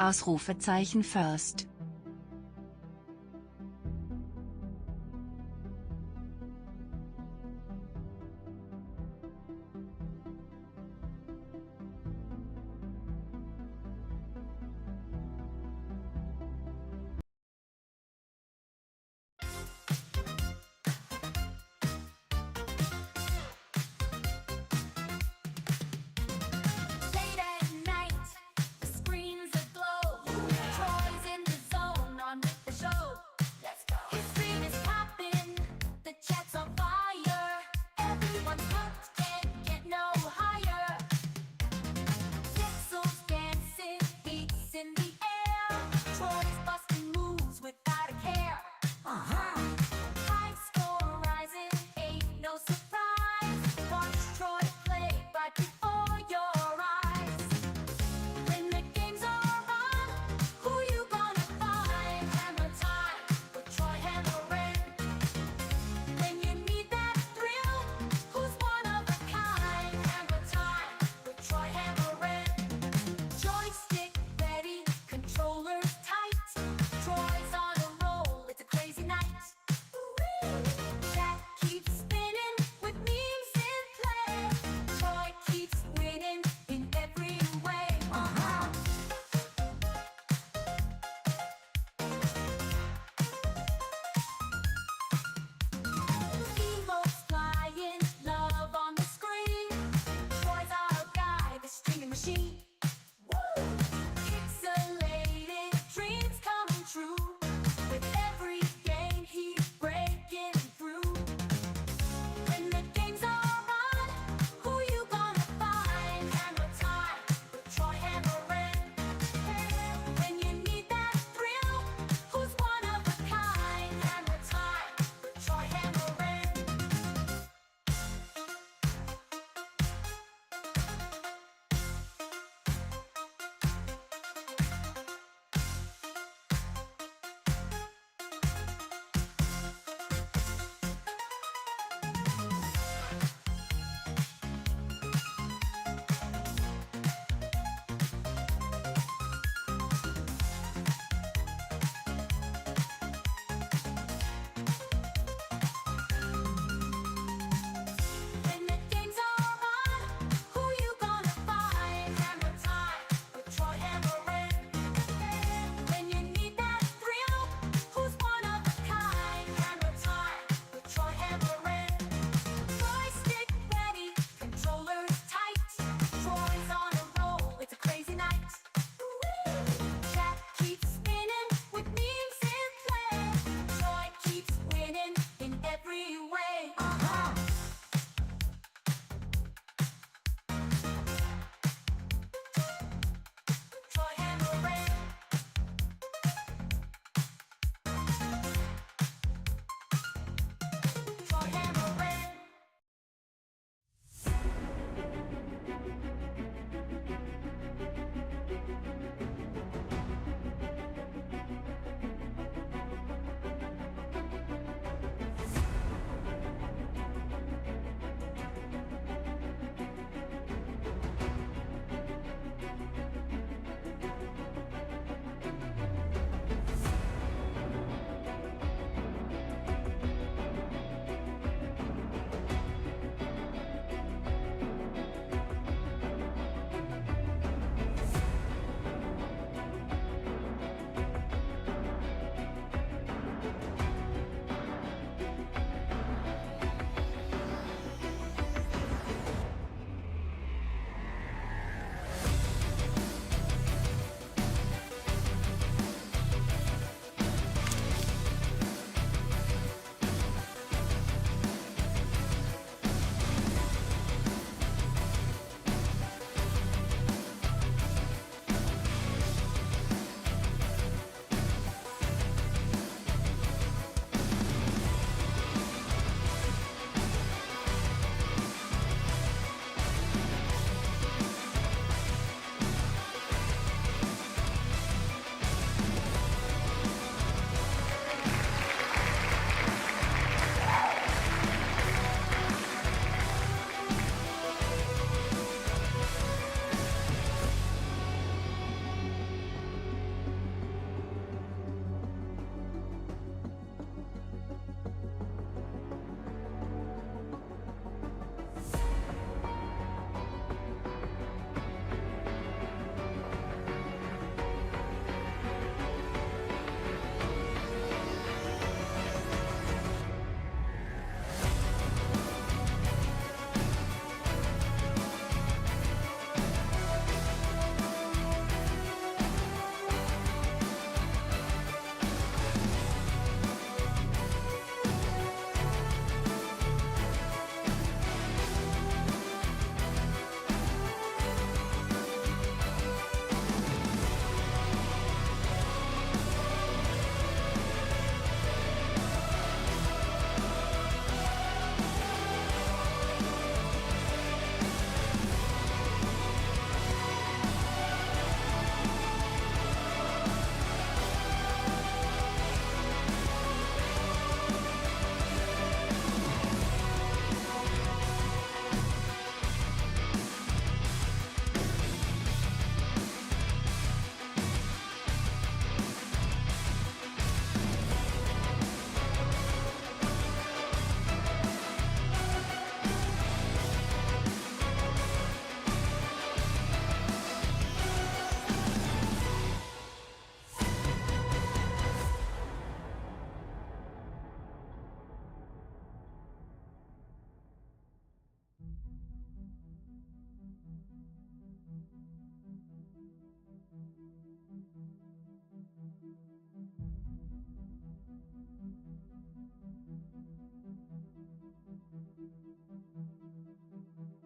Ausrufezeichen First. Late at night, the screens aglow. Toys in the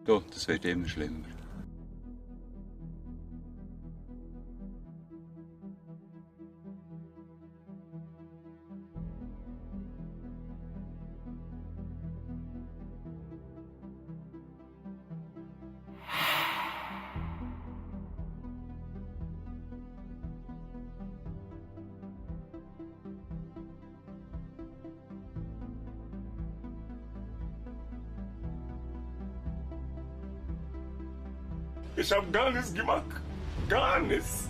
Du, das wird immer schlimmer. Ich hab gar nichts gemacht. Gar nichts.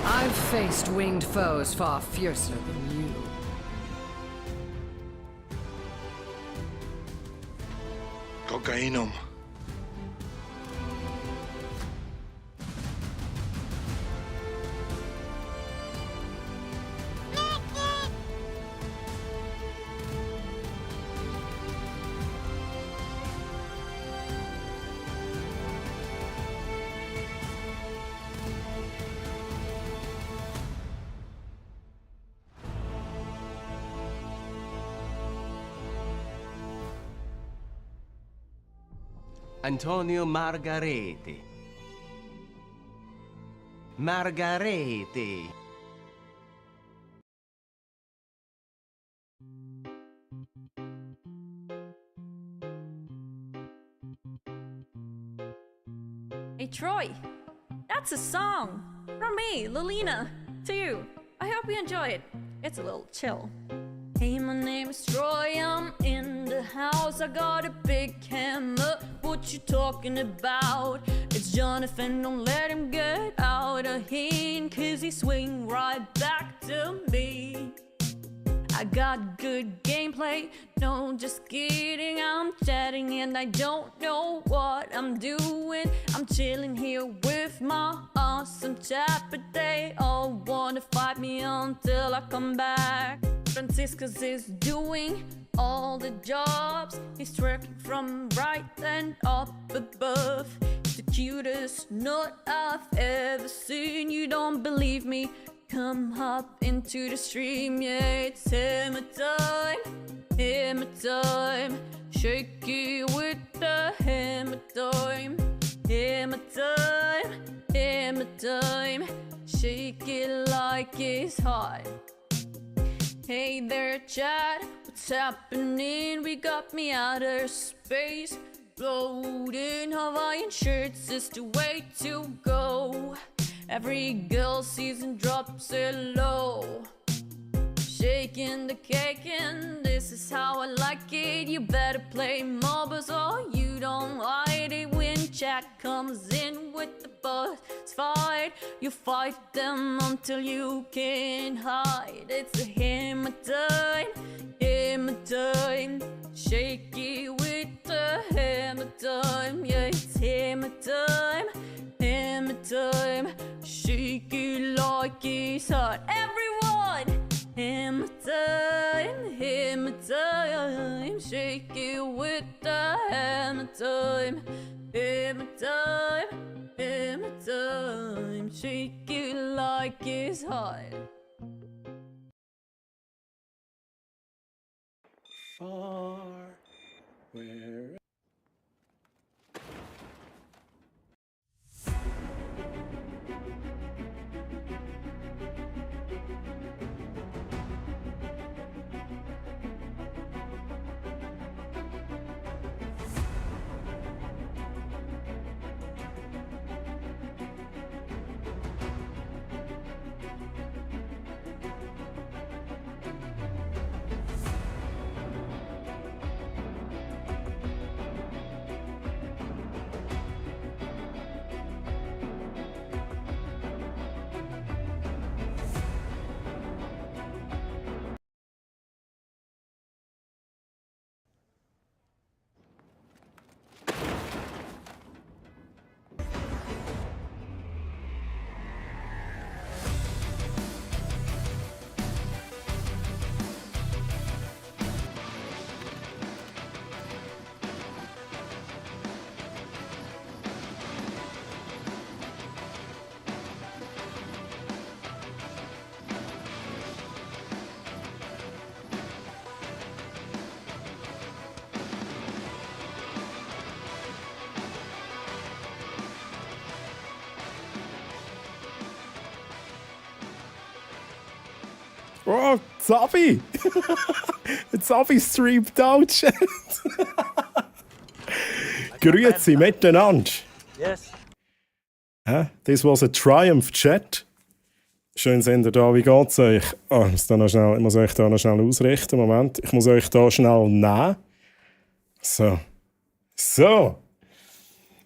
I've faced winged foes far fiercer than you. Kokainum. Antonio Margarete. Margarete. Hey Troy, that's a song from me, Lilina, to you. I hope you enjoy it. It's a little chill. Hey, my name is Troy, I'm in the house. I got a big hammer, what you talking about? It's Jonathan, don't let him get out of here, 'cause he swing right back to me. I got good gameplay, no just kidding. I'm chatting and I don't know what I'm doing. I'm chilling here with my awesome chapter. They all wanna fight me until I come back. Franciscus is doing all the jobs. He's twerking from right and up above. The cutest nut I've ever seen. You don't believe me? Come hop into the stream. Yeah, it's hammer time, hammer time. Shake it with the hammer time, hammer time, hammer time. Shake it like it's hot. Hey there, chat, what's happening? We got me outer space. Floating Hawaiian shirts is the way to go. Every girl sees and drops it low. Shaking the cake and this is how I like it. You better play MOBAs or you don't hide it. When chat comes in with the buzz fight, you fight them until you can't hide. It's a hammer time, hammer time. Shake it with the hammer time. Yeah, it's hammer time, hammer time. Shake it like it's hot. Everyone! Hammer time, hammer time. Shake it with the hammer time. Hammer time, hammer time. Shake it like it's hot. Far where Oh, Zabi! Zabi streamt auch, Chat. Grüezi miteinander. Yes. This was a triumph, Chat. Schön seid ihr da, wie geht's euch? Oh, ich muss euch da noch schnell ausrichten. Moment, ich muss euch da schnell nehmen. So.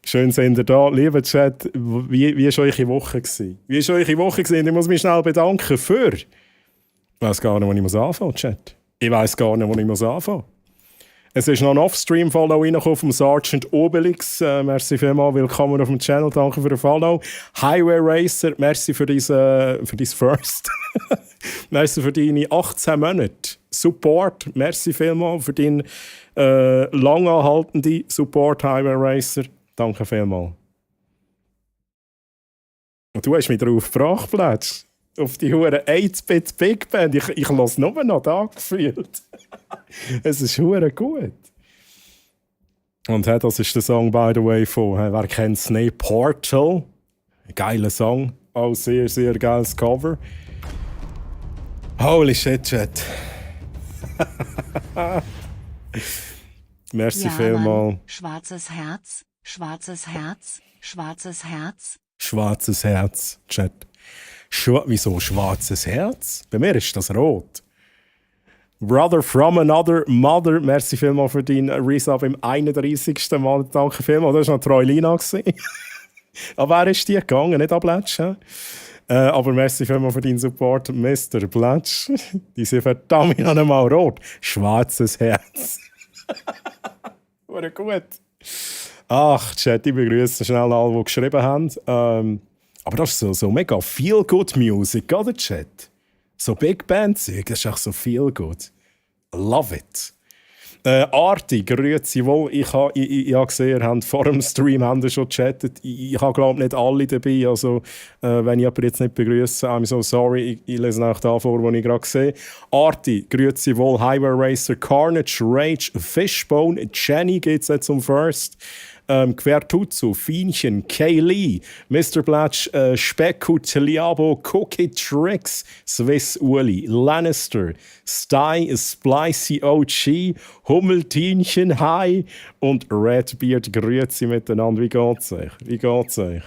Schön seid ihr da. Lieber Chat, wie war eure Woche? Wie war eure Woche? Ich muss mich schnell bedanken für... Ich weiss gar nicht, wo ich anfangen muss, Chat. Ich weiss gar nicht, wo ich anfangen muss. Es ist noch ein Off-Stream-Follow reingekommen vom Sergeant Obelix. Merci vielmals, willkommen auf dem Channel, danke für den Follow. Highway Racer, merci für dein First. Merci für deine 18 Monate Support. Merci vielmals für deinen lang anhaltenden Support, Highway Racer. Danke vielmals. Und du hast mich darauf gefragt, auf die hure 8-Bit Big Band. Ich lasse nur noch da gefühlt. Es ist hure gut. Und das ist der Song, by the way, von, wer kennt es nicht? Portal. Ein geiler Song. Auch sehr, sehr geiles Cover. Holy shit, Chat. Merci vielmals. Mann. Schwarzes Herz, schwarzes Herz, schwarzes Herz. Schwarzes Herz, Chat. Wieso schwarzes Herz? Bei mir ist das rot. Brother from another mother. Merci vielmals für deinen Resub im 31. Mal. Danke vielmals. Das war noch Troilina. Aber wer ist die gegangen? Nicht abletschen. Aber merci vielmals für deinen Support, Mr. Blatsch. Die sind verdammt noch einmal rot. Schwarzes Herz. War gut. Ach, Chat, ich begrüße schnell alle, die geschrieben haben. Aber das ist so mega Feel-Good-Music, oder, Chat? So Big Band-Zeug, das ist auch so Feel-Good. Love it. Arti, grüezi wohl. Ich habe gesehen, ihr habt vor dem Stream schon gechattet. Ich habe, glaube ich, nicht alle dabei. Also, wenn ich jemanden jetzt nicht begrüße, I'm so sorry. Ich lese nach da vor, was ich gerade sehe. Arti, grüezi wohl. Highway Racer, Carnage, Rage, Fishbone, Jenny geht es jetzt zum First. Quertutsu, Fienchen, Kaylee, Mr. Blatch, Specku, Teliabo, Cookie Tricks, Swiss Uli, Lannister, Sty, Splicy OG, Hummeltinchen, Hi und Redbeard, grüezi miteinander. Wie geht's euch? Wie geht's euch?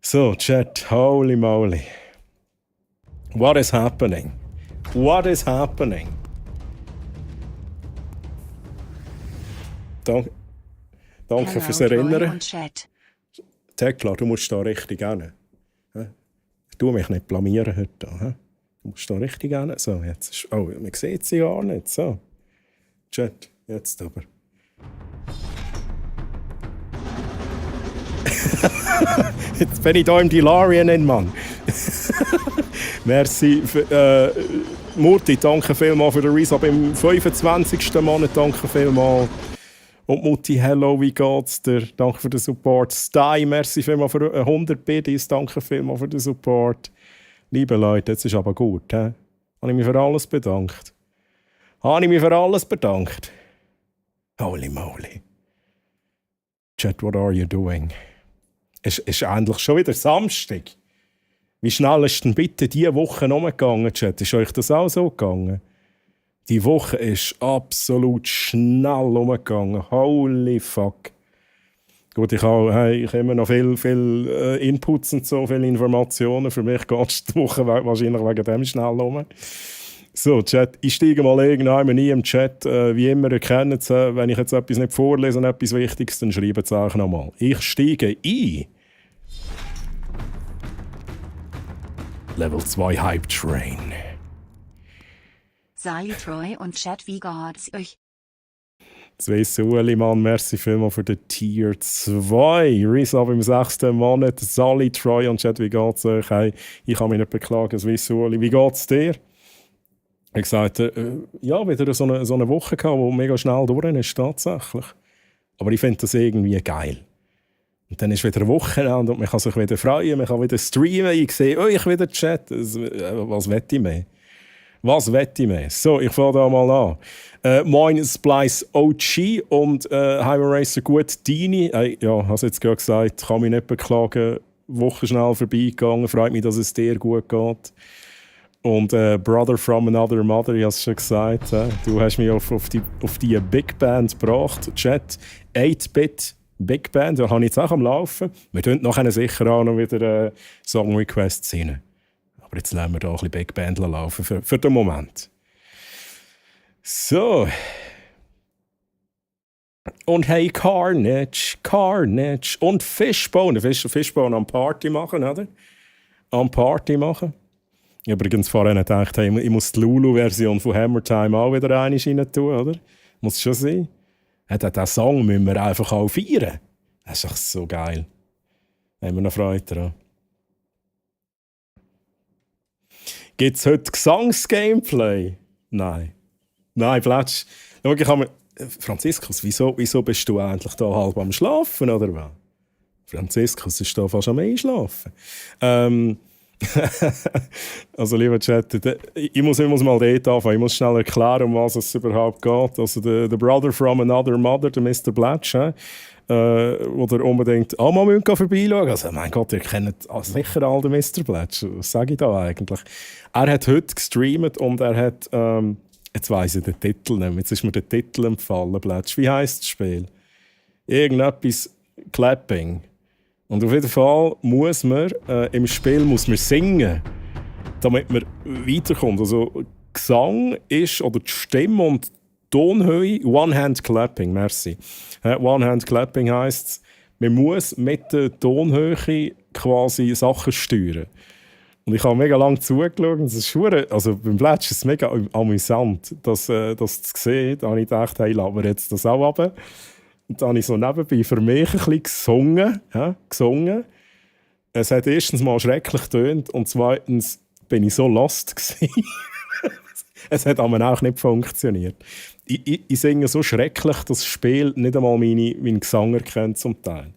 So, Chat, holy moly. What is happening? What is happening? Danke Hello, fürs Troy Erinnern. und Chat. Tekla, du musst da richtig hin. Du mich nicht blamieren heute. He? Du musst da richtig hin. So, jetzt ist, oh, man sieht sie gar nicht. So. Chat, jetzt aber. Jetzt bin ich hier im DeLorean, Mann. Merci. Mutti, danke vielmals für den Resub im 25. Monat. Danke vielmals. Und Mutti, hello, wie geht's dir? Danke für den Support. Sty, merci vielmals für 100 Biddies. Danke vielmals für den Support. Liebe Leute, jetzt ist aber gut. He? Habe ich mich für alles bedankt? Holy moly. Chat, what are you doing? Es ist endlich schon wieder Samstag. Wie schnell ist denn bitte diese Woche umgegangen, Chat? Ist euch das auch so gegangen? Die Woche ist absolut schnell umgegangen. Holy fuck. Gut, ich habe immer noch viel Inputs und so, viele Informationen. Für mich geht die Woche wahrscheinlich wegen dem schnell um. So, Chat, ich steige mal irgendwann nie im Chat. Wie immer, ihr kennt es, wenn ich jetzt etwas nicht vorlese, etwas Wichtiges, dann schreibt es auch nochmal. Ich steige ein. Level 2 Hype Train. Salut Troy und Chat, wie geht's euch? Zwei Sueli, Mann, merci vielmals für den Tier 2. Resub im 6. Monat. Sally, Troy und Chat, wie geht's euch? Hey, ich kann mich nicht beklagen, Zwei Sueli. Wie geht's dir? Er sagte, ja, wieder so eine Woche gehabt, die mega schnell durch ist, tatsächlich. Aber ich finde das irgendwie geil. Und dann ist wieder ein Wochenende und man kann sich wieder freuen, man kann wieder streamen, ich sehe euch wieder Chat. Was will ich mehr? So, ich fange da mal an. Moin Splice OG und Highway Racer gut Dini. Ja, hast jetzt gerade gesagt, kann mich nicht beklagen. Woche schnell vorbeigegangen, freut mich, dass es dir gut geht. Und Brother from Another Mother, ich habe es schon gesagt, du hast mich auf die Big Band gebracht. Chat, 8-Bit Big Band, da habe ich jetzt auch am Laufen. Wir tun nachher sicher auch noch wieder Song Requests rein. Aber jetzt lassen wir da ein bisschen Big Band laufen für den Moment. So. Und hey, Carnage und Fishbone. Fishbone am Party machen, oder? Am Party machen. Ich habe übrigens vorhin gedacht, hey, ich muss die Lulu-Version von Hammer Time auch wieder rein tun, oder? Muss schon sein. Diesen Song müssen wir einfach auch feiern. Das ist doch so geil. Haben wir noch Freude daran. Gibt es heute Gesangs-Gameplay? Nein, Fletsch. Schau, ich habe mir... Franziskus, wieso bist du eigentlich da halb am Schlafen, oder was? Franziskus ist da fast am Einschlafen. Also, lieber Chat, ich muss mal dort anfangen. Ich muss schnell erklären, um was es überhaupt geht. Also, der Brother from Another Mother, der Mr. Blatch, wo der unbedingt auch mal vorbeischauen. Also, mein Gott, ihr kennt sicher all den Mr. Blatch. Was sage ich da eigentlich? Er hat heute gestreamt und er hat... jetzt weiss ich den Titel nicht mehr. Jetzt ist mir der Titel empfallen, Blatch. Wie heisst das Spiel? Irgendetwas Clapping. Und auf jeden Fall muss man im Spiel singen, damit man weiterkommt. Also Gesang ist, oder die Stimme und die Tonhöhe, One-Hand-Clapping, merci. One-Hand-Clapping heisst, man muss mit der Tonhöhe quasi Sachen steuern. Und ich habe mega lange zugeschaut und es ist also beim Plätsch ist es mega amüsant, das zu sehen. Da habe ich gedacht, hey, lassen wir jetzt das auch runter. Und dann habe ich so nebenbei für mich ein bisschen gesungen. Es hat erstens mal schrecklich getönt und zweitens bin ich so lost gewesen. Es hat aber auch nicht funktioniert. Ich singe so schrecklich, dass das Spiel nicht einmal meinen Gesang erkennt zum Teil.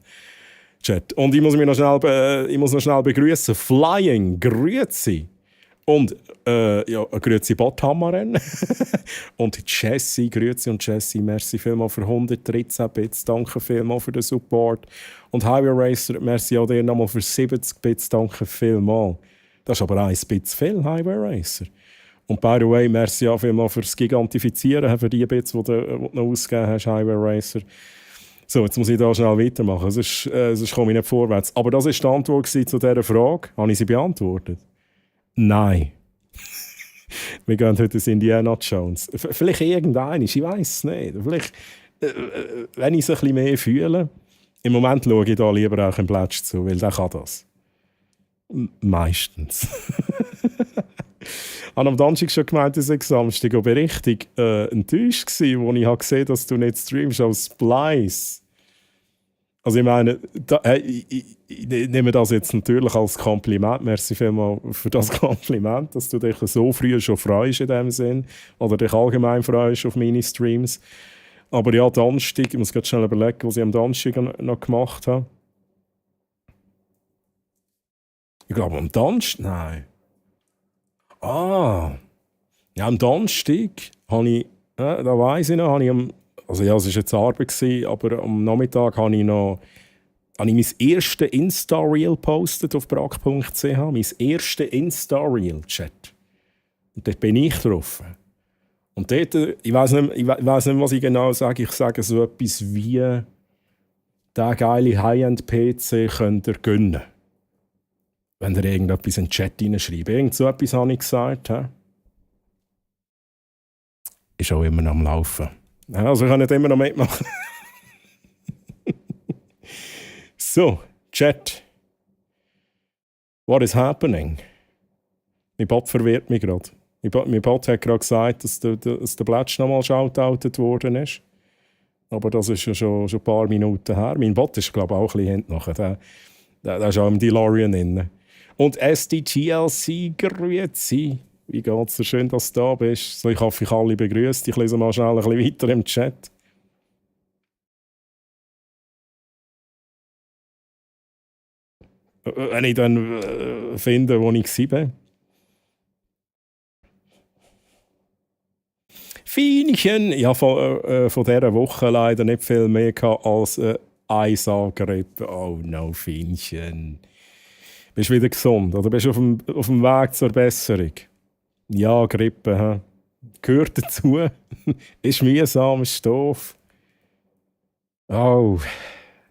Chat. Und ich muss mich noch schnell begrüßen. Flying, grüezi. Und grüezi Botthammeren. Und Jessie, grüezi und Jessie, merci vielmals für 113 Bits, danke vielmals für den Support. Und Highway Racer, merci auch dir nochmal für 70 Bits, danke vielmals. Das ist aber 1 Bit zu viel, Highway Racer. Und by the way, merci auch vielmals fürs Gigantifizieren, für die Bits, die du noch ausgegeben hast, Highway Racer. So, jetzt muss ich da schnell weitermachen, sonst komme ich nicht vorwärts. Aber das war die Antwort zu dieser Frage. Habe ich sie beantwortet? Nein. Wir gehen heute ins Indiana Jones. Vielleicht irgendein, ich weiß es nicht. Vielleicht, wenn ich es ein bisschen mehr fühle. Im Moment schaue ich da lieber auch im Plätsch zu, weil der kann das. Meistens. Ich habe am Donnerstag schon gemeint, dass ich Samstag aber richtig enttäuscht war, als ich gesehen habe, dass du nicht streamst als Splice. Also ich meine, ich nehme das jetzt natürlich als Kompliment. Merci vielmals für das Kompliment, dass du dich so früh schon freust in dem Sinn. Oder dich allgemein freust auf meine Streams. Aber ja, Donnerstag, ich muss gerade schnell überlegen, was ich am Donnerstag noch gemacht habe. Ich glaube am Donnerstag? Nein. Ja, am Donnerstag habe ich, da weiss ich noch, also ja, es war jetzt Arbeit, aber am Nachmittag habe ich mein erstes Insta-Reel gepostet auf brack.ch. Mein erstes Insta-Reel, Chat. Und dort bin ich drauf. Und dort, ich weiss nicht, was ich genau sage. Ich sage so etwas wie, «Der geile High-End-PC könnt ihr gönnen.» Wenn ihr irgendetwas in den Chat reinschreibt. Irgend so etwas habe ich gesagt. Ist auch immer noch am Laufen. Also ich kann nicht immer noch mitmachen. So, Chat. What is happening? Mein Bot verwirrt mich gerade. Mein Bot hat gerade gesagt, dass der Plätsch nochmal shoutoutet worden ist. Aber das ist ja schon ein paar Minuten her. Mein Bot ist, glaube ich, auch ein bisschen hinten nachher. Der ist auch im DeLorean drin. Und SDGLC, grüezi. Wie geht's dir? Schön, dass du da bist. So, ich hoffe, ich alle begrüßt. Ich lese mal schnell ein bisschen weiter im Chat. Wenn ich dann finde, wo ich war. Feinchen! Ich habe von dieser Woche leider nicht viel mehr als Eisangrippe. Oh no, Feinchen. Bist du wieder gesund? Oder bist du auf dem Weg zur Besserung? Ja, Grippe. Gehört dazu. Ist mühsam, ist doof. Oh.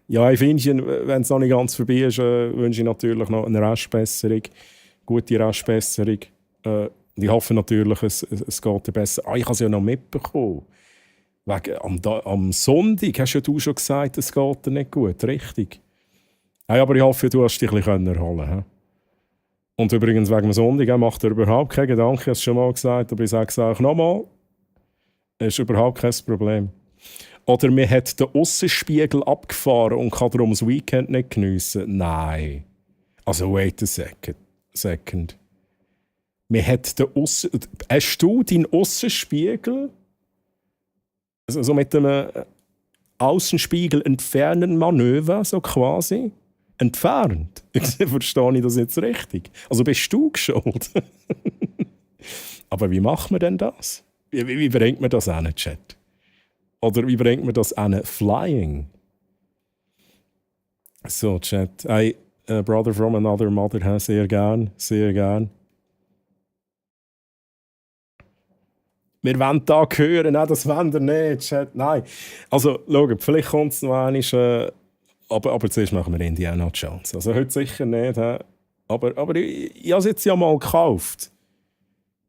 Ja, Feinchen, wenn es noch nicht ganz vorbei ist, wünsche ich natürlich noch eine Restbesserung. Gute Restbesserung. Ich hoffe natürlich, es geht dir besser. Ich habe es ja noch mitbekommen. Am Sonntag hast ja du schon gesagt, es geht dir nicht gut, richtig? Hey, aber ich hoffe, du hast dich ein bisschen erholen können. Und übrigens, wegen dem Sonntag macht er überhaupt keine Gedanken, ich habe es schon mal gesagt, aber ich sage es auch nochmal, es ist überhaupt kein Problem. Oder man hat den Aussenspiegel abgefahren und kann darum das Weekend nicht geniessen. Nein. Also, wait a second. Man hat den hast du deinen Aussenspiegel, also mit einem Außenspiegel entfernen Manöver, so quasi, entfernt? Verstehe ich das jetzt richtig? Also bist du schuld? Aber wie macht man denn das? Wie bringt man das an, Chat? Oder wie bringt man das an? Flying? So, Chat. Hey, Brother from another mother, sehr gern, sehr gern. Wir wollen da hören, nein, das wollen wir nicht, Chat. Nein. Also, schaut, vielleicht kommt es noch einmal, aber zuerst machen wir Indiana Jones. Also heute sicher nicht, aber ich habe es jetzt ja mal gekauft.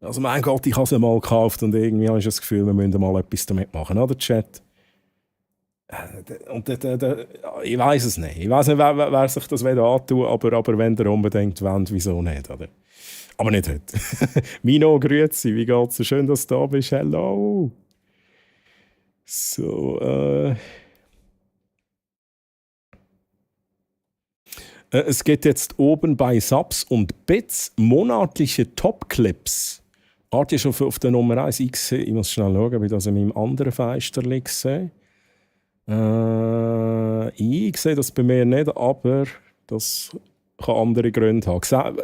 Also mein Gott, ich habe es ja mal gekauft und irgendwie habe ich das Gefühl, wir müssen mal etwas damit machen, oder Chat? Und ich weiß es nicht. Ich weiß nicht, wer sich das antun will, aber wenn ihr unbedingt wollt, wieso nicht, oder? Aber nicht heute. Mino, grüezi, wie geht's? So schön, dass du da bist. Hello. So, es geht jetzt oben bei Subs und Bits monatliche Top-Clips. Art ist auf der Nummer 1. Ich muss schnell schauen, ob ich das in meinem anderen Feisterli sehe. Ich sehe das bei mir nicht, aber das kann andere Gründe haben.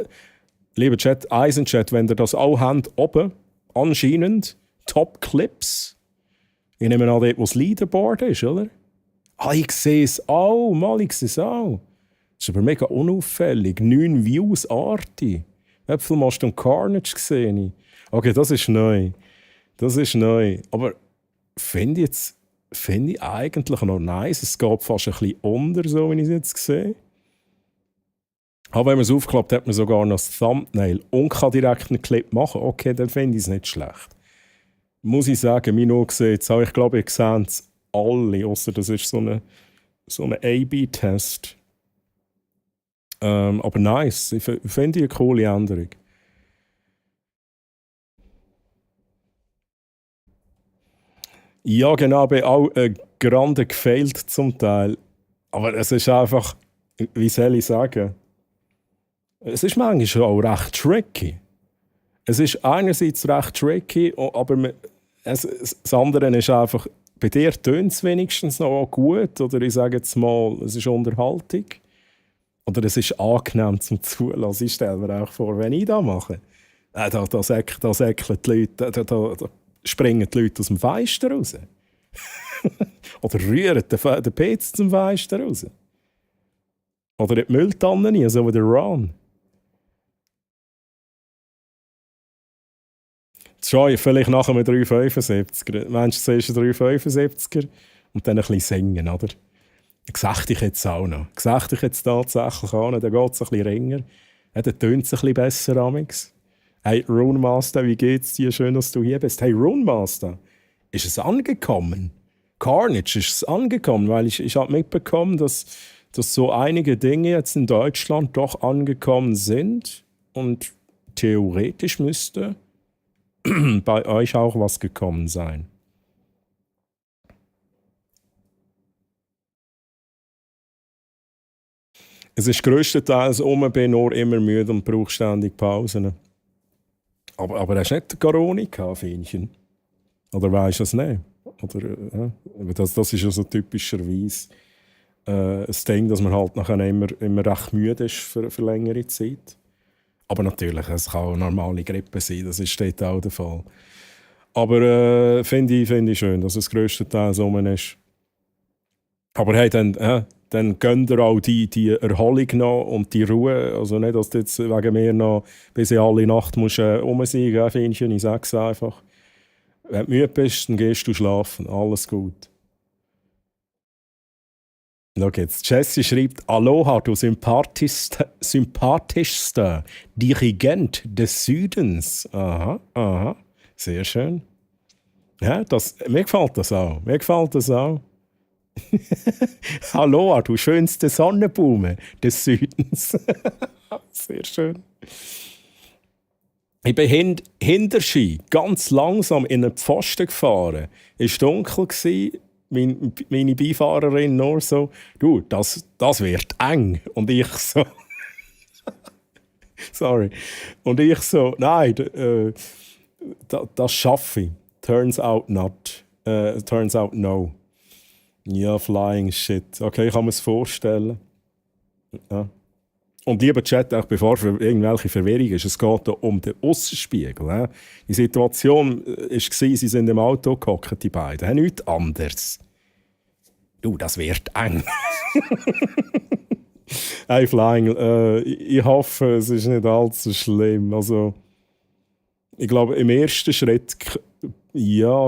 Lieber Chat, Eisenchat, wenn ihr das auch habt, oben, anscheinend, Top-Clips. Ich nehme an, dort, wo das Leaderboard ist, oder? Ich sehe es auch, ich sehe es auch. Das ist aber mega unauffällig. 9 Views, Arti. Äpfelmast und Carnage gesehen. Okay, das ist neu. Aber finde ich eigentlich noch nice. Es geht fast ein bisschen unter, so wie ich es jetzt sehe. Aber wenn man es aufklappt, hat man sogar noch das Thumbnail und kann direkt einen Clip machen. Okay, dann finde ich es nicht schlecht. Muss ich sagen, mein Auge sieht es auch. Ich glaube, ihr seht es alle, außer das ist so ein A/B-Test. Aber nice. Ich finde eine coole Änderung. Ja, genau, ich bin auch grande gefailt zum Teil. Aber es ist einfach, wie soll ich sagen, es ist manchmal auch recht tricky. Es ist einerseits recht tricky, aber das andere ist einfach, bei dir tönt es wenigstens noch gut, oder ich sage jetzt mal, es ist Unterhaltung. Oder es ist angenehm zum Zulassen. Ich stelle mir auch vor, wenn ich das mache, da säckeln die Leute, da springen die Leute aus dem Fenster raus. Oder rühren den Pizza zum Fenster raus. Oder in die Mülltonne rein, so wie der Ron. Jetzt schaue ich vielleicht nachher mit 3,75er. Meinst du, zuerst 3,75er und dann ein bisschen singen, oder? Gesagt ich jetzt auch noch. Gesagt ich jetzt tatsächlich auch noch. Dann geht es ein bisschen ringer. Ja, dann tönt es ein bisschen besser amix. Hey, Runemaster, wie geht's dir? Schön, dass du hier bist. Hey, Runemaster, ist es angekommen? Carnage, ist es angekommen? Weil ich habe mitbekommen, dass so einige Dinge jetzt in Deutschland doch angekommen sind. Und theoretisch müsste bei euch auch was gekommen sein. Es ist grösstenteils bin nur immer müde und braucht ständig Pausen. Aber hast du nicht Corona gehabt, Fähnchen? Oder weisst du es nicht? Oder, das ist ja so typischerweise ein Ding, dass man halt nachher immer recht müde ist für längere Zeit. Aber natürlich, es kann auch eine normale Grippe sein, das ist dort auch der Fall. Aber finde ich schön, dass es grösstenteils rum ist. Aber hey, dann gönnt ihr auch die Erholung noch und die Ruhe. Also nicht, dass du jetzt wegen mir noch bis in alle Nacht musst rum sein musst, Fähnchen. Ich sage es einfach. Wenn du müde bist, dann gehst du schlafen. Alles gut. Schau jetzt. Jessie schreibt: Aloha, du sympathischster Dirigent des Südens. Aha. Sehr schön. Ja, mir gefällt das auch. Hallo, du schönste Sonnenblume des Südens. Sehr schön. Ich bin hinter Ski ganz langsam in einen Pfosten gefahren. Es war dunkel. Meine Beifahrerin nur so, du, das wird eng. Und ich so, sorry. Und ich so, nein, das schaffe ich. Turns out not. Turns out no. Ja, flying shit. Okay, ich kann mir es vorstellen. Ja. Und lieber Chat, auch bevor irgendwelche Verwirrung ist, es geht hier um den Aussenspiegel. Die Situation war, sie sind im Auto gehockt, die beiden. Nichts anderes. Du, das wird eng. Hey, Flying, ich hoffe, es ist nicht allzu schlimm. Also, ich glaube, im ersten Schritt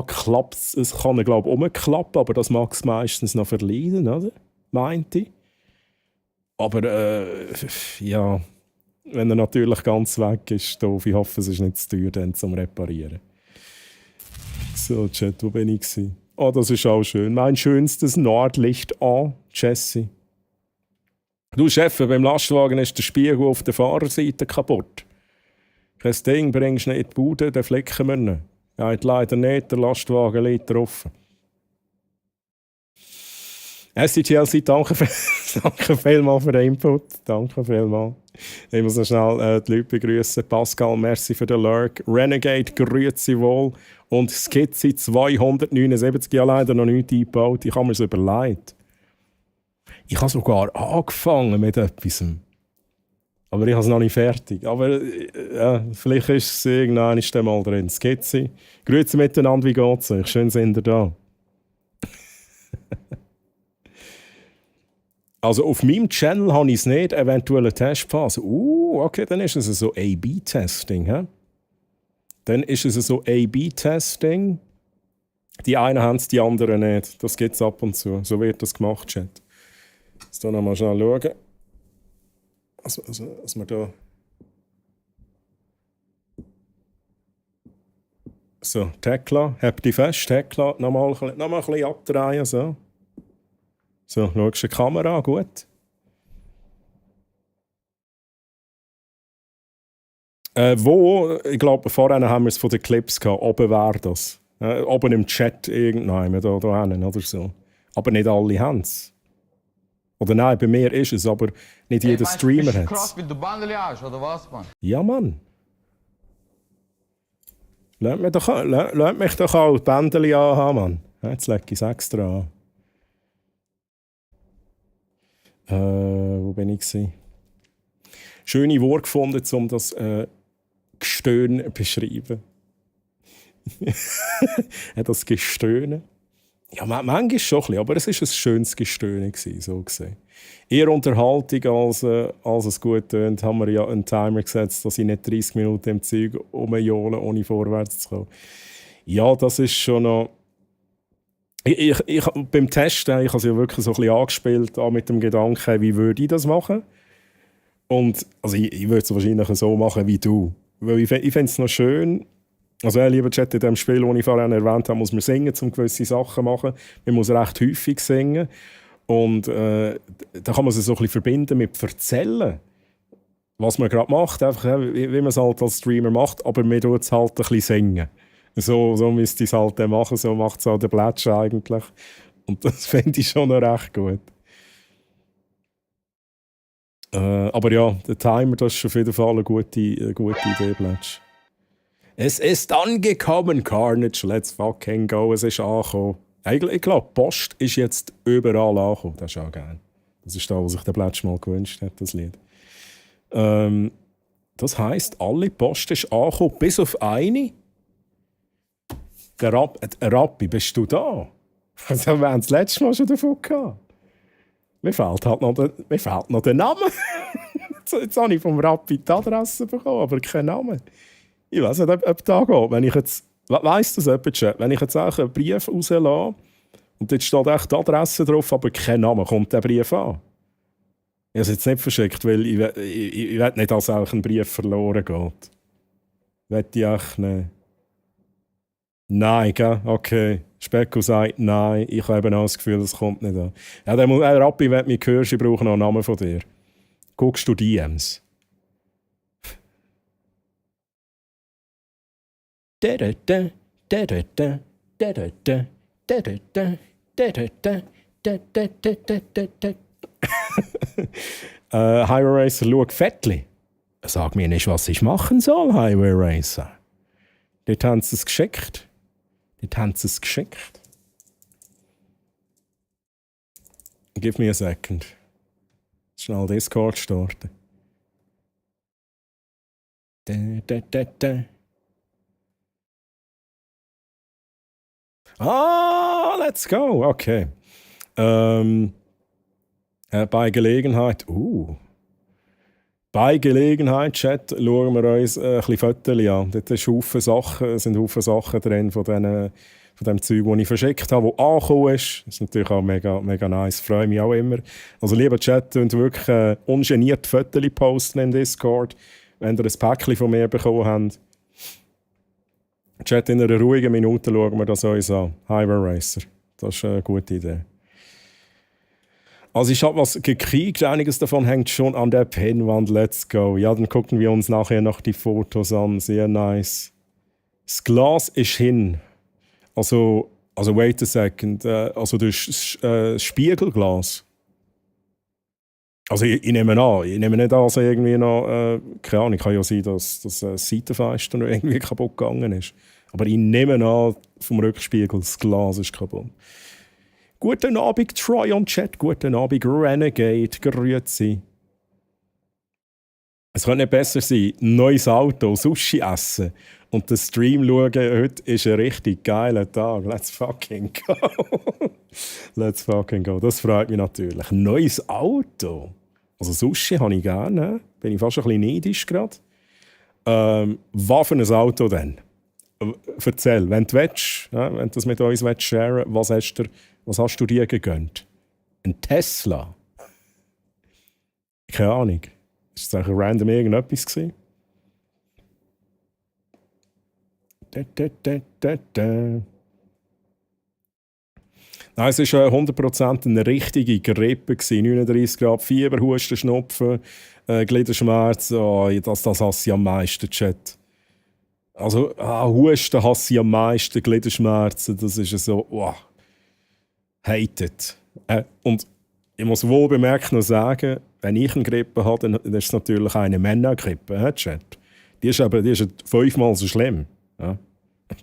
klappt es. Es kann, glaube ich, umklappen, aber das mag es meistens noch verleiden, oder? Meint ich. Aber ja, wenn er natürlich ganz weg ist, doof. Ich hoffe, es ist nicht zu teuer dann zum Reparieren. So, Chat, wo bin ich gewesen? Oh, das ist auch schön. Mein schönstes Nordlicht an, Jesse. Du, Chef, beim Lastwagen ist der Spiegel auf der Fahrerseite kaputt. Kein Ding, bringst du nicht in die Bude, dann flicken wir ihn. Ja, leider nicht, der Lastwagen liegt drauf. SCGLC, danke vielmals für den Input. Danke vielmals. Ich muss noch schnell die Leute begrüßen. Pascal, merci für den Lurk. Renegade, grüezi wohl. Und Skizzy 279, ja leider noch nichts eingebaut. Ich habe mir es überlegt. Ich habe sogar angefangen mit etwas. Aber ich habe es noch nicht fertig. Aber ja, vielleicht ist es irgendwann mal drin. Skizzy. Grüezi miteinander, wie geht's euch? Schön sind ihr da. Also auf meinem Channel habe ich es nicht, eventuell eine Testphase. Okay, dann ist es so A-B-Testing. He? Dann ist es so A-B-Testing. Die einen haben es, die anderen nicht. Das gibt es ab und zu. So wird das gemacht, Chat. Jetzt noch mal schnell schauen. Was wir da... So, Tekla, habt die fest, Tekla, nochmal ein bisschen abdrehen, so. So, schaust du die Kamera an, gut. Ich glaube, vorhin haben wir es von den Clips gehabt. Oben wäre das. Oben im Chat irgendwann, da hinten oder so. Aber nicht alle haben es. Oder nein, bei mir ist es, aber nicht jeder Streamer hat es. Ja, Mann. Lass mich doch auch die Bändchen anhaben, Mann. Jetzt lege ich es extra an. Wo bin ich gewesen? Schöne Worte gefunden, um das Gestöhn zu beschreiben. Das Gestöhnen. Ja, manchmal schon ein bisschen, aber es war ein schönes Gestöhnen, so gesehen. Eher Unterhaltung als es gut tönt, haben wir ja einen Timer gesetzt, dass ich nicht 30 Minuten im Zeug rumjohle, ohne vorwärts zu kommen. Ja, das ist schon noch... Ich, beim Testen, ich habe es ja wirklich so ein bisschen angespielt, auch mit dem Gedanken, wie würde ich das machen? Und also ich würde es wahrscheinlich so machen wie du. Weil ich finde es noch schön, also lieber Chat, in dem Spiel, das ich vorhin erwähnt habe, muss man singen, um gewisse Sachen zu machen. Man muss recht häufig singen. Und da kann man es so ein bisschen verbinden mit Erzählen. Was man gerade macht, einfach, wie man es halt als Streamer macht, aber man tut es halt ein bisschen singen. So müsste ich es halt machen, so macht es auch der Blätsch eigentlich. Und das finde ich schon noch recht gut. Aber ja, der Timer, das ist auf jeden Fall eine gute Idee, Blätsch. Es ist angekommen, Carnage, let's fucking go, es ist angekommen. Eigentlich, ich glaube, Post ist jetzt überall angekommen, das ist auch geil. Das ist das, was sich der Blätsch mal gewünscht hat, das Lied. Das heisst, alle Post ist angekommen, bis auf eine. Der Rappi, bist du da? Also, wir haben das letzte Mal schon davon gehabt. Mir fehlt noch der Name. Jetzt habe ich vom Rappi die Adresse bekommen, aber keinen Namen. Ich weiß nicht, ob da geht. Wenn ich jetzt, weiss das jemand? Wenn ich jetzt auch einen Brief rauslasse und dort steht echt die Adresse drauf, aber kein Name, kommt der Brief an? Ich habe es jetzt nicht verschickt, weil ich will nicht, dass auch ein Brief verloren geht. Will ich echt nicht. Nein, gell? Okay. Specko sagt nein. Ich habe eben auch das Gefühl, das kommt nicht an. Ja, Rappi, wenn du mich hörst, ich brauche noch einen Namen von dir. Guckst du DMs? Highway Racer, schau Fettli. Sag mir nicht, was ich machen soll, Highway Racer. Dort haben sie es geschickt. Give me a second. Schnell Discord starten. Let's go. Okay. Bei Gelegenheit. Bei Gelegenheit, Chat, schauen wir uns ein bisschen Fotos an. Dort sind Haufen Sachen drin von dem Zeug, das ich verschickt habe, das angekommen ist. Das ist natürlich auch mega, mega nice. Freue mich auch immer. Also lieber Chat, und wirklich ungeniert Fotos posten im Discord, wenn ihr ein Päckchen von mir bekommen habt. Chat, in einer ruhigen Minute schauen wir das uns an. Highway Racer. Das ist eine gute Idee. Also ich habe was gekriegt, einiges davon hängt schon an der Pinnwand. Let's go. Ja, dann gucken wir uns nachher noch die Fotos an. Sehr nice. Das Glas ist hin. Also wait a second. Also das Spiegelglas. Also ich nehme nicht an, dass irgendwie noch, keine Ahnung, kann ja sein, dass das Seitenfenster noch irgendwie kaputt gegangen ist. Aber ich nehme an, vom Rückspiegel, das Glas ist kaputt. Guten Abend, Troy und Chat. Guten Abend, Renegade. Grüezi. Es könnte nicht besser sein. Neues Auto, Sushi essen und den Stream schauen. Heute ist ein richtig geiler Tag. Let's fucking go. Let's fucking go. Das freut mich natürlich. Neues Auto. Also Sushi habe ich gerne. Bin ich fast ein bisschen neidisch gerade. Was für ein Auto denn? Erzähl, wenn du willst, ja, wenn du das mit uns sharen willst, was hast du dir gegönnt? Ein Tesla? Keine Ahnung. Ist das random irgendetwas gewesen? Nein, es war 100% eine richtige Grippe. 39 Grad Fieber, Husten, Schnupfen, Gliederschmerzen. Oh, das hasse ich am meisten, Chat. Also, Husten hasse ich am meisten, Gliederschmerzen, das ist so, wow. Hated. Und ich muss wohl bemerkt noch sagen, wenn ich eine Grippe habe, dann ist es natürlich eine Männergrippe, Chat. Die ist 5-mal so schlimm. Ja?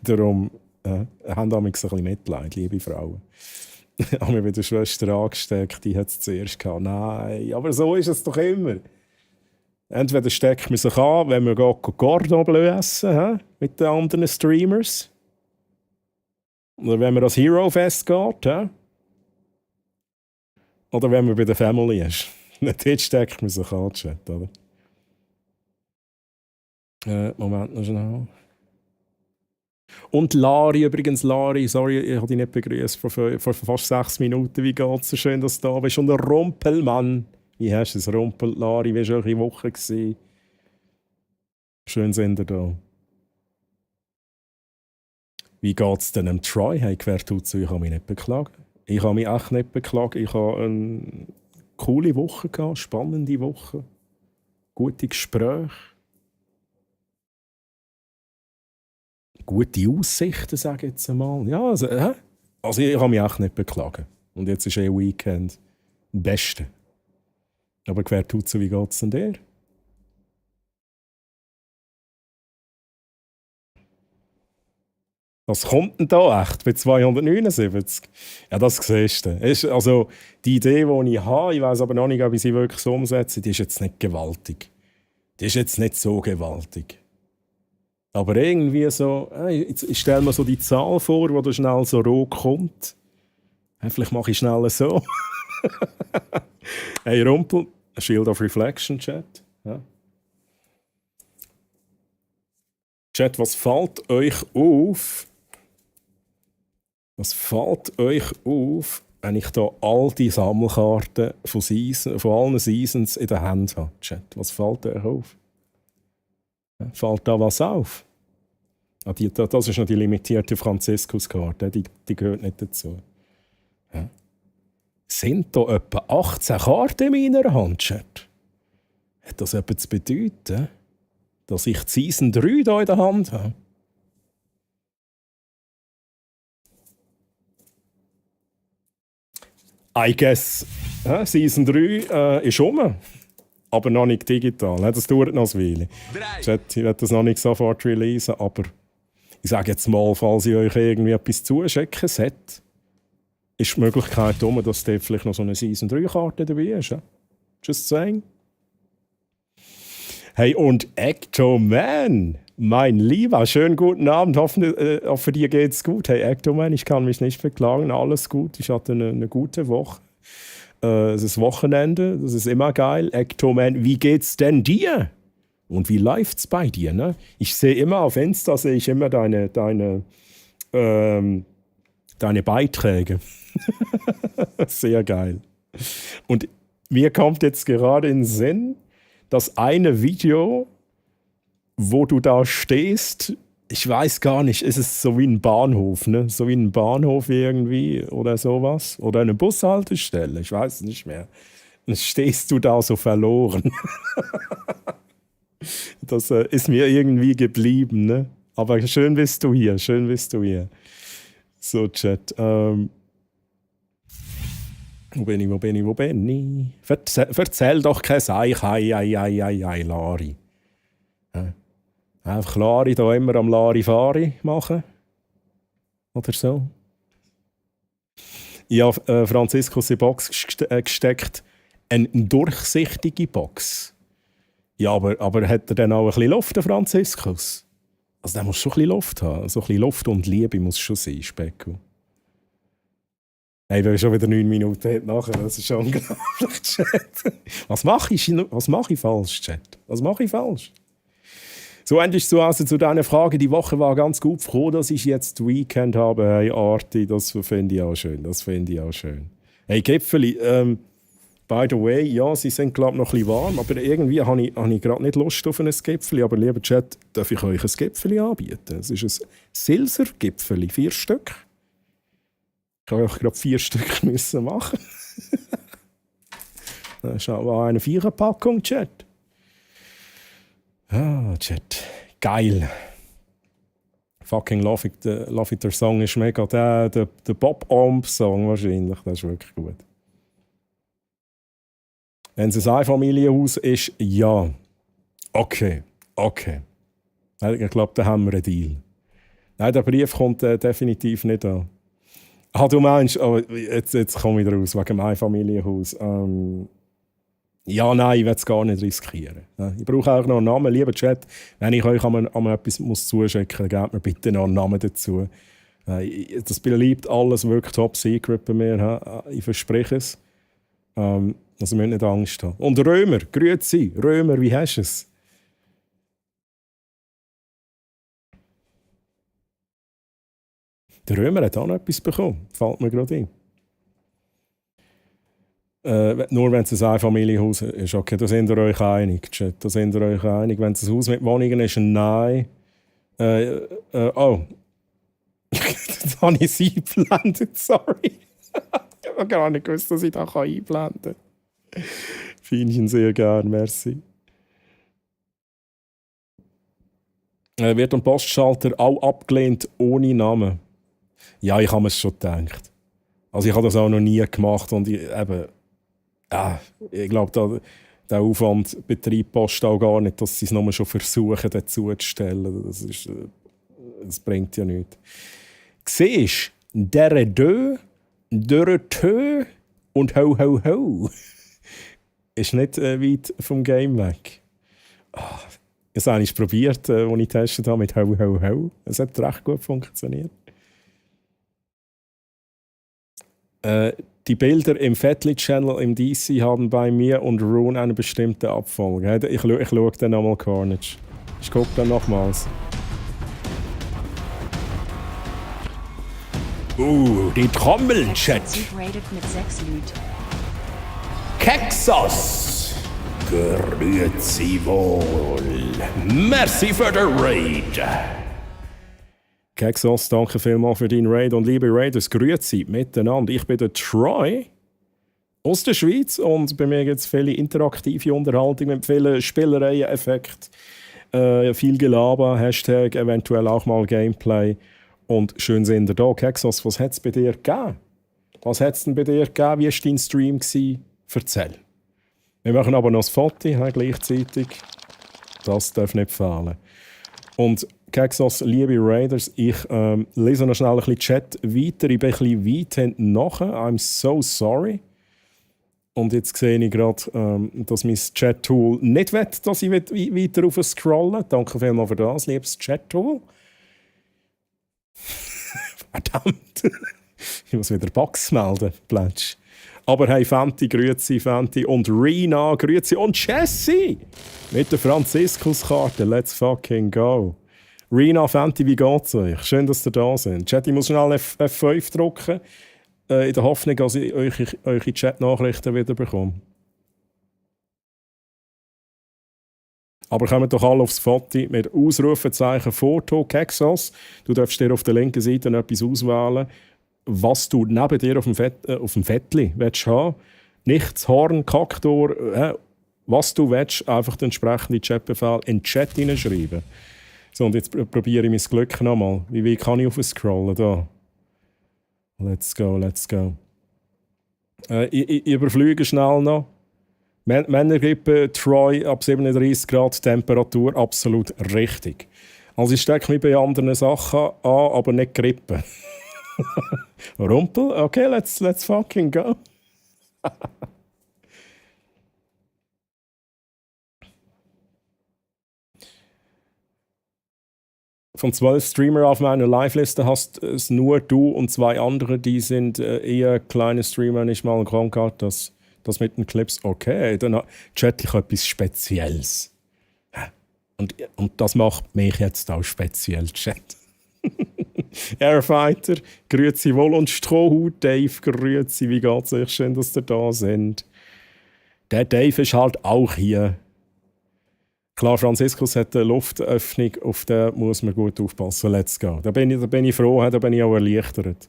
Darum haben wir ein bisschen Mitleid, liebe Frauen. Ich habe mir bei der Schwester angesteckt, die hat es zuerst gehabt. Nein, aber so ist es doch immer. Entweder steckt man sich an, wenn man Cordon Bleu essen mit den anderen Streamers. Oder wenn man ans Hero Fest geht. Oder wenn man bei der Family ist. Dort steckt man sich an, Chat, oder? Moment noch schnell. Und Lari übrigens, sorry, ich habe dich nicht begrüßt vor fast 6 Minuten. Wie geht's? So schön, dass du da bist. Und der Rumpelmann. Wie hast du es, Rumpel, Lari? Wie war eure Woche? Schön sind ihr da. Wie geht es denn dem Troy? Hey, Quertutzu, ich habe mich nicht beklagen. Ich habe mich echt nicht beklagen. Ich habe eine coole Woche gehabt, spannende Woche. Gute Gespräche. Gute Aussichten, sage ich jetzt einmal. Ja, also ich habe mich echt nicht beklagen. Und jetzt ist Weekend. Beste. Aber Quertutzu, wie geht es denn dir? Was kommt denn da echt bei 279? Ja, das siehst du. Also, die Idee, die ich habe, ich weiss aber noch nicht, ob ich sie wirklich so umsetze, die ist jetzt nicht gewaltig. Die ist jetzt nicht so gewaltig. Aber irgendwie so, ich stelle mir so die Zahl vor, die da schnell so rot kommt. Vielleicht mache ich schnell so. Hey Rumpel, Shield of Reflection, Chat. Ja. Chat, was fällt euch auf? Was fällt euch auf, wenn ich da all die Sammelkarten von allen Seasons in der Hand habe? Chat, was fällt euch auf? Fällt da was auf? Das ist noch die limitierte Franziskuskarte, die gehört nicht dazu. Ja. Sind da etwa 18 Karten in meiner Hand, Chat? Hat das etwas zu bedeuten, dass ich die Season 3 hier in der Hand habe? I guess, Season 3 ist rum, aber noch nicht digital. Das dauert noch ein Weile. Ich werde das noch nicht sofort releasen, aber ich sage jetzt mal, falls ich euch irgendwie etwas zuschicken sollte, ist die Möglichkeit da, dass dort vielleicht noch so eine Season 3-Karte dabei ist. Just saying. Hey, und Ectoman, mein Lieber, schönen guten Abend. Hoffe, dir geht's gut. Hey, Ectoman, ich kann mich nicht beklagen, alles gut. Ich hatte eine gute Woche. Es ist Wochenende, das ist immer geil. Ectoman, wie geht's denn dir? Und wie läuft's bei dir? Ne? Ich sehe immer auf Insta deine Beiträge. Sehr geil. Und mir kommt jetzt gerade in den Sinn, das eine Video, wo du da stehst Ich weiß gar nicht, ist es so wie ein Bahnhof, ne? So wie ein Bahnhof irgendwie oder sowas? Oder eine Bushaltestelle, ich weiß es nicht mehr. Dann stehst du da so verloren. Das ist mir irgendwie geblieben, ne? Aber schön bist du hier, schön bist du hier. So, Chat. Wo bin ich? Erzähl doch kein Seich, ei, Lari. Einfach Lari da immer am Larifari machen. Oder so. Ja, Franziskus in die Box gesteckt. Eine durchsichtige Box. Ja, aber hat er dann auch ein bisschen Luft, der Franziskus? Also der muss schon ein bisschen Luft haben. So ein bisschen Luft und Liebe muss schon sein, Specko. Hey, wir haben schon wieder 9 Minuten nachher. Das ist schon unglaublich, Chat. Was mache ich falsch, Chat? Was mache ich falsch? So, endlich zu deiner Frage. Die Woche war ganz gut. Froh, dass ich jetzt Weekend habe. Hey, Arti, das finde ich auch schön. Hey, Gipfeli, by the way, ja, sie sind, glaube ich, noch ein bisschen warm, aber irgendwie habe ich gerade nicht Lust auf ein Gipfeli. Aber lieber Chat, darf ich euch ein Gipfeli anbieten? Es ist ein Silser-Gipfeli, 4 Stück. Ich habe euch gerade 4 Stück müssen machen. Das ist aber eine 4er-Packung, Chat. Ah, Chat. Geil. Fucking Love It, der Song ist mega. Der Bob-Omb-Song wahrscheinlich, das ist wirklich gut. Wenn es ein Einfamilienhaus ist, ja. Okay. Ich glaube, da haben wir einen Deal. Nein, der Brief kommt definitiv nicht an. Ah, du meinst, oh, jetzt komme ich raus, wegen dem Einfamilienhaus. Ja, nein, ich will es gar nicht riskieren. Ich brauche auch noch einen Namen. Lieber Chat, wenn ich euch einmal etwas zuschicken muss, dann gebt mir bitte noch einen Namen dazu. Das bleibt alles wirklich top secret bei mir. Ich verspreche es. Also wir müssen nicht Angst haben. Und Römer, grüezi. Römer, wie hast du es? Der Römer hat auch noch etwas bekommen. Fällt mir gerade ein. Nur wenn es ein Einfamilienhaus ist. Okay, da sind ihr euch einig, Chat. Da sind ihr euch einig. Wenn es ein Haus mit Wohnungen ist, ein Nein. Oh. Jetzt habe ich es eingeblendet, sorry. Ich habe gar nicht gewusst, dass ich das einblenden kann. Feinchen sehr gern, merci. Wird am Postschalter auch abgelehnt ohne Namen? Ja, ich habe mir es schon gedacht. Also ich habe das auch noch nie gemacht und ich glaube, der Aufwand betreibt Post auch gar nicht, dass sie es nur schon versuchen, dazu zu stellen. Das bringt ja nichts. Siehst du, der Tö und ho ho ho ist nicht weit vom Game weg. Ich habe es eigentlich probiert, als ich getestet habe mit ho ho ho. Es hat recht gut funktioniert. Die Bilder im Fettli-Channel im DC haben bei mir und Rune eine bestimmte Abfolge. Ich schaue dann nochmal Carnage. Ich gucke dann nochmals. Die Trommeln, Chat. Rated mit 6 Lüd. Kexos. Grüezi wohl. Merci für den Raid. Kexos, danke vielmals für deinen Raid. Und liebe Raiders, grüezi miteinander. Ich bin der Troy aus der Schweiz und bei mir gibt es viele interaktive Unterhaltung mit vielen Spielereien, Effekten, viel Gelaber, Hashtag, eventuell auch mal Gameplay. Und schön sind ihr da. Kexos, was hat es bei dir gegeben? Was hat es denn bei dir gegeben? Wie war dein Stream? Erzähl. Wir machen aber noch das Foto gleichzeitig. Das darf nicht fehlen. Und Kexos, liebe Raiders, ich lese noch schnell ein bisschen Chat weiter. Ich bin ein bisschen weit hinten nachher. I'm so sorry. Und jetzt sehe ich gerade, dass mein Chat-Tool nicht will, dass ich weiter rauf scrolle. Danke vielmals für das, liebes Chat-Tool. Verdammt. Ich muss wieder Bugs melden, Plätsch. Aber hey, Fenty, grüezi, Fenty. Und Rina, grüezi. Und Jessie mit der Franziskuskarte. Let's fucking go. Rina, Fenty, wie geht's euch? Schön, dass ihr da seid. Chat, ich muss schnell F5 drücken. In der Hoffnung, dass ich eure Chat-Nachrichten wieder bekomme. Aber kommen doch alle aufs Foto mit Ausrufezeichen Foto, Kexos. Du darfst dir auf der linken Seite etwas auswählen, was du neben dir auf dem Fettli willst haben. Nicht das Horn, Kaktor, was du willst, einfach den entsprechenden Chatbefehl in den Chat hineinschreiben. So, und jetzt probiere ich mein Glück nochmal. Wie weit kann ich scrollen da? Let's go. Ich überfliege schnell noch. Männergrippe, Troy ab 37 Grad Temperatur, absolut richtig. Also ich stecke mich bei anderen Sachen an, aber nicht Grippe. Rumpel? Okay, let's fucking go. Von 12 Streamer auf meiner Live-Liste hast es nur du und 2 andere, die sind eher kleine Streamer, nicht mal Krankheit. Das mit den Clips, okay, dann chatte ich etwas Spezielles. Und das macht mich jetzt auch speziell, Chat. Airfighter, grüezi wohl, und Strohhut Dave, grüezi, wie geht's euch? Schön, dass ihr da sind. Der Dave ist halt auch hier. Klar, Franziskus hat eine Luftöffnung, auf der muss man gut aufpassen. Let's go. Da bin ich froh, da bin ich auch erleichtert.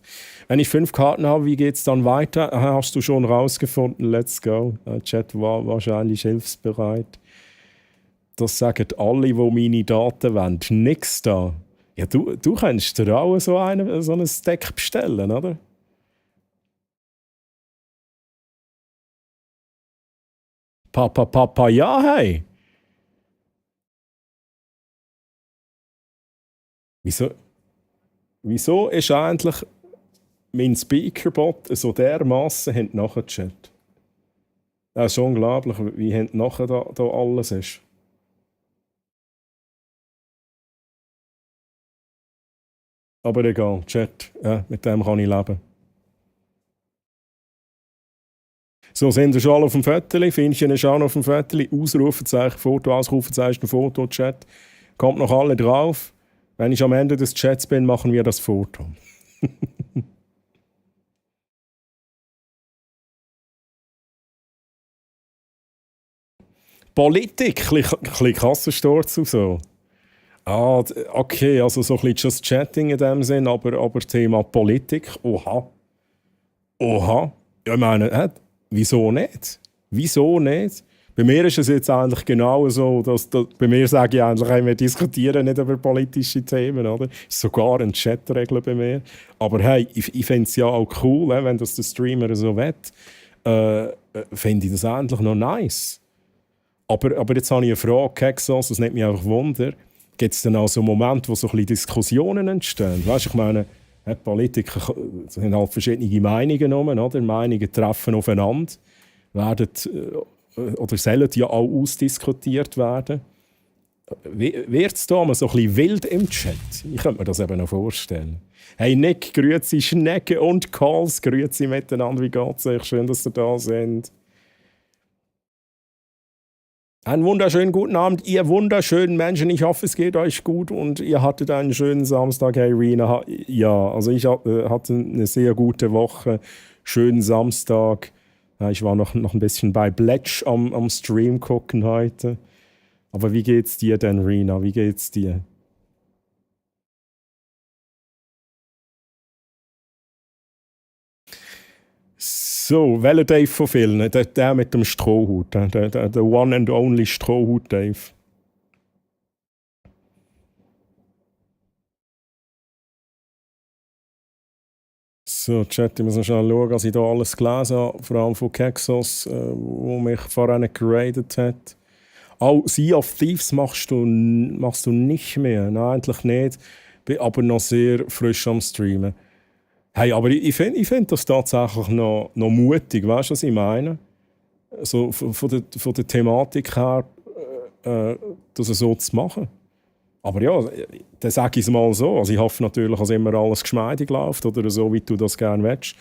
Wenn ich 5 Karten habe, wie geht es dann weiter? Hast du schon rausgefunden? Let's go. Der Chat war wahrscheinlich hilfsbereit. Das sagen alle, die meine Daten wollen. Nix da. Ja, du kannst dir auch so ein Stack bestellen, oder? Papa, ja, hey. Wieso ist eigentlich mein Speakerbot so dermassen hinten nachher gechattet? Das ist unglaublich, wie hinten nachher da alles ist. Aber egal, Chat, ja, mit dem kann ich leben. So, sind wir schon alle auf dem Foto? Findchen ist auch noch auf dem Foto. Ausrufezeichen, Foto, Ausrufezeichen, Foto, Chat. Kommt noch alle drauf. Wenn ich am Ende des Chats bin, machen wir das Foto. Politik, ein bisschen Kassensturz und so. Ah, okay, also so ein bisschen just Chatting in dem Sinn, aber Thema Politik, oha. Ja, ich meine, wieso nicht? Wieso nicht? Bei mir ist es jetzt eigentlich genau so, dass bei mir sage ich eigentlich, wir diskutieren nicht über politische Themen, oder? Ist sogar eine Chatregel bei mir. Aber hey, ich finde es ja auch cool, wenn das der Streamer so will, finde ich das eigentlich noch nice. Aber jetzt habe ich eine Frage, Kexos, das nimmt mich einfach Wunder. Gibt es dann auch so Momente, wo so ein bisschen Diskussionen entstehen? Weißt du, ich meine, Politiker sind halt verschiedene Meinungen rum, oder? Meinungen treffen aufeinander, werden oder sollen ja auch ausdiskutiert werden. Wird es da mal so ein bisschen wild im Chat? Ich könnte mir das eben noch vorstellen. Hey Nick, grüezi Schnecke und Calls, grüezi miteinander, wie geht's euch? Schön, dass ihr da sind. Einen wunderschönen guten Abend, ihr wunderschönen Menschen. Ich hoffe, es geht euch gut und ihr hattet einen schönen Samstag. Hey Rina, ja, also ich hatte eine sehr gute Woche. Schönen Samstag. Ich war noch ein bisschen bei Bletch am Stream gucken heute. Aber wie geht's dir denn, Rina? Wie geht's dir? So, welcher Dave von vielen? Der mit dem Strohhut. Der one and only Strohhut Dave. So, Chat, ich muss noch schnell schauen, dass ich da alles gelesen habe. Vor allem von Kexos, wo mich vorhin geradet hat. Auch Sea of Thieves machst du nicht mehr. Nein, eigentlich nicht. Bin aber noch sehr frisch am Streamen. Hey, aber ich find das tatsächlich noch mutig, weißt du, was ich meine? So, von der Thematik her, das so zu machen. Aber ja, dann sage ich es mal so. Also ich hoffe natürlich, dass immer alles geschmeidig läuft oder so, wie du das gerne willst.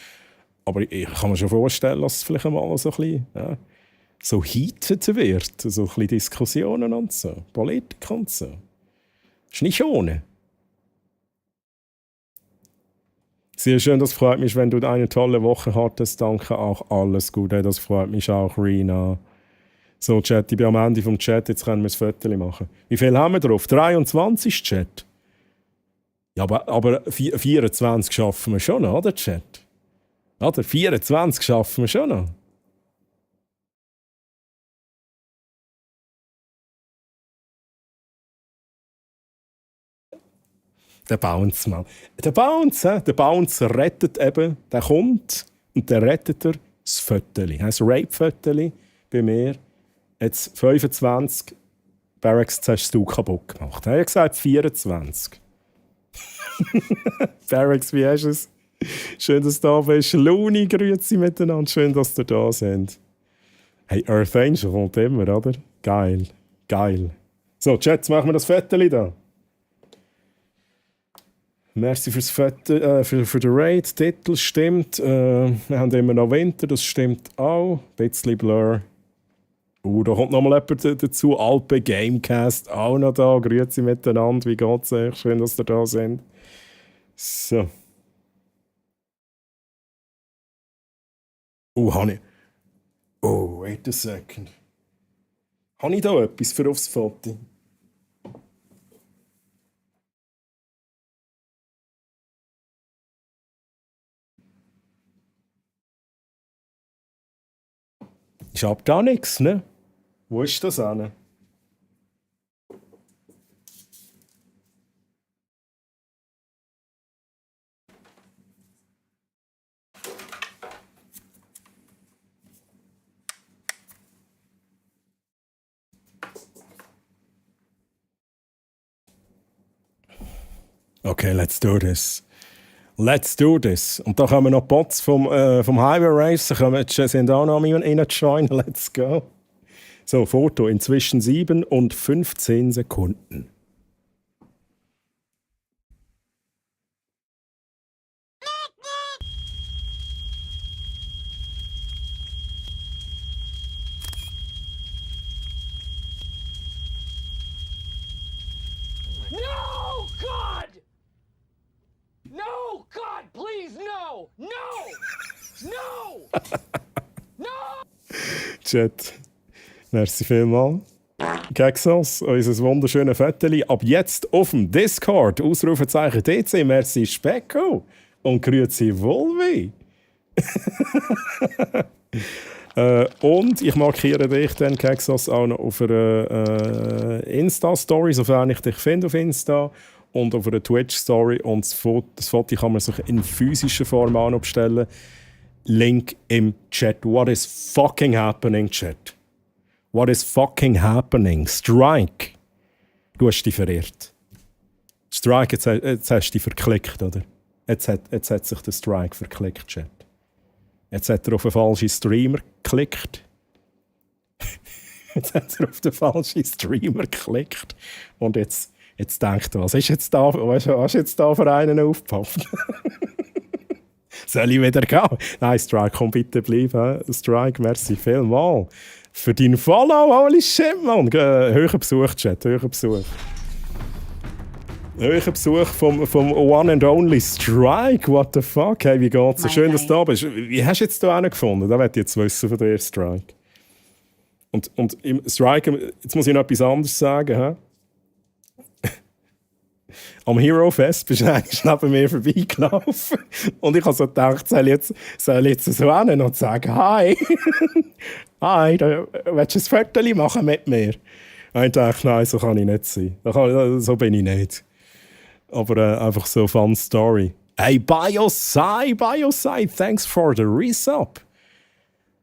Aber ich kann mir schon vorstellen, dass es vielleicht einmal so ein bisschen so heated wird. So ein bisschen Diskussionen und so, Politik und so. Ist nicht ohne. Sehr schön, das freut mich, wenn du eine tolle Woche hattest. Danke auch, alles Gute. Das freut mich auch, Rina. So, Chat, ich bin am Ende vom Chat, jetzt können wir ein Foto machen. Wie viel haben wir drauf? 23, Chat? Ja, aber 24 schaffen wir schon noch, oder, Chat? Oder? 24 schaffen wir schon noch. Der Bounce, Mann. Der Bounce rettet eben, der kommt und der rettet er das Föteli. Das Rape-Föteli bei mir. Jetzt 25. Barracks, jetzt hast du kaputt gemacht. Er hat gesagt 24. Barracks, wie hast du es? Schön, dass du da bist. Luni, grüezi miteinander. Schön, dass ihr da sind. Hey, Earth Angel kommt immer, oder? Geil. Geil. So, Chat, jetzt machen wir das Föteli da. Merci fürs Foto, für den Raid. Titel stimmt. Wir haben immer noch Winter, das stimmt auch. Ein bisschen Blur. Da kommt noch mal jemand dazu. Alpe Gamecast auch noch da. Grüezi miteinander. Wie geht's euch? Schön, dass ihr da sind. So. Habe wait a second. Habe ich da etwas für aufs Foto? Ich hab gar nichts, ne? Wo ist das hin? Okay, let's do this. Let's do this. Und da kommen noch Bots vom Highway Race, sind auch noch rein joinen. Let's go. So, Foto inzwischen 7 und 15 Sekunden. No, God! No, God, please, no! No! No! No! Chat, merci vielmals. Kexos, unser wunderschönes Foto. Ab jetzt auf dem Discord. Ausrufezeichen DC, merci Specko. Und grüezi Volvi. Und ich markiere dich dann, Kexos, auch noch auf einer Insta-Story, sofern ich dich finde auf Insta. Und auf einer Twitch-Story. Und das Foto kann man sich in physischer Form auch noch bestellen. Link im Chat. What is fucking happening, Chat? What is fucking happening? Strike. Du hast dich verirrt. Strike, jetzt hast du dich verklickt, oder? Jetzt hat sich der Strike verklickt, Chat. Jetzt hat er auf einen falschen Streamer geklickt. Jetzt hat er auf den falschen Streamer geklickt. Und jetzt denkt er, was ist jetzt da für einen aufgepafft? Soll ich wieder gehen? Nein, Strike, komm bitte bleiben. Strike, merci vielmals für deinen Follow. Holy shit, Mann. Höherer Besuch, Chat, höherer Besuch. Höherer Besuch vom One and Only Strike. What the fuck? Hey, wie geht's? So schön, dass du da bist. Wie hast du jetzt da gefunden? Das möchte ich jetzt wissen von dir, Strike. Und im Strike, jetzt muss ich noch etwas anderes sagen. He? Am Hero Fest bist du eigentlich neben mir vorbeigelaufen. Und ich habe so gedacht, soll ich jetzt so hin und sagen, hi. Hi, willst du ein Foto machen mit mir? Und ich dachte, nein, so kann ich nicht sein. So bin ich nicht. Aber einfach so eine fun Story. Hey, Biosai, thanks for the resub.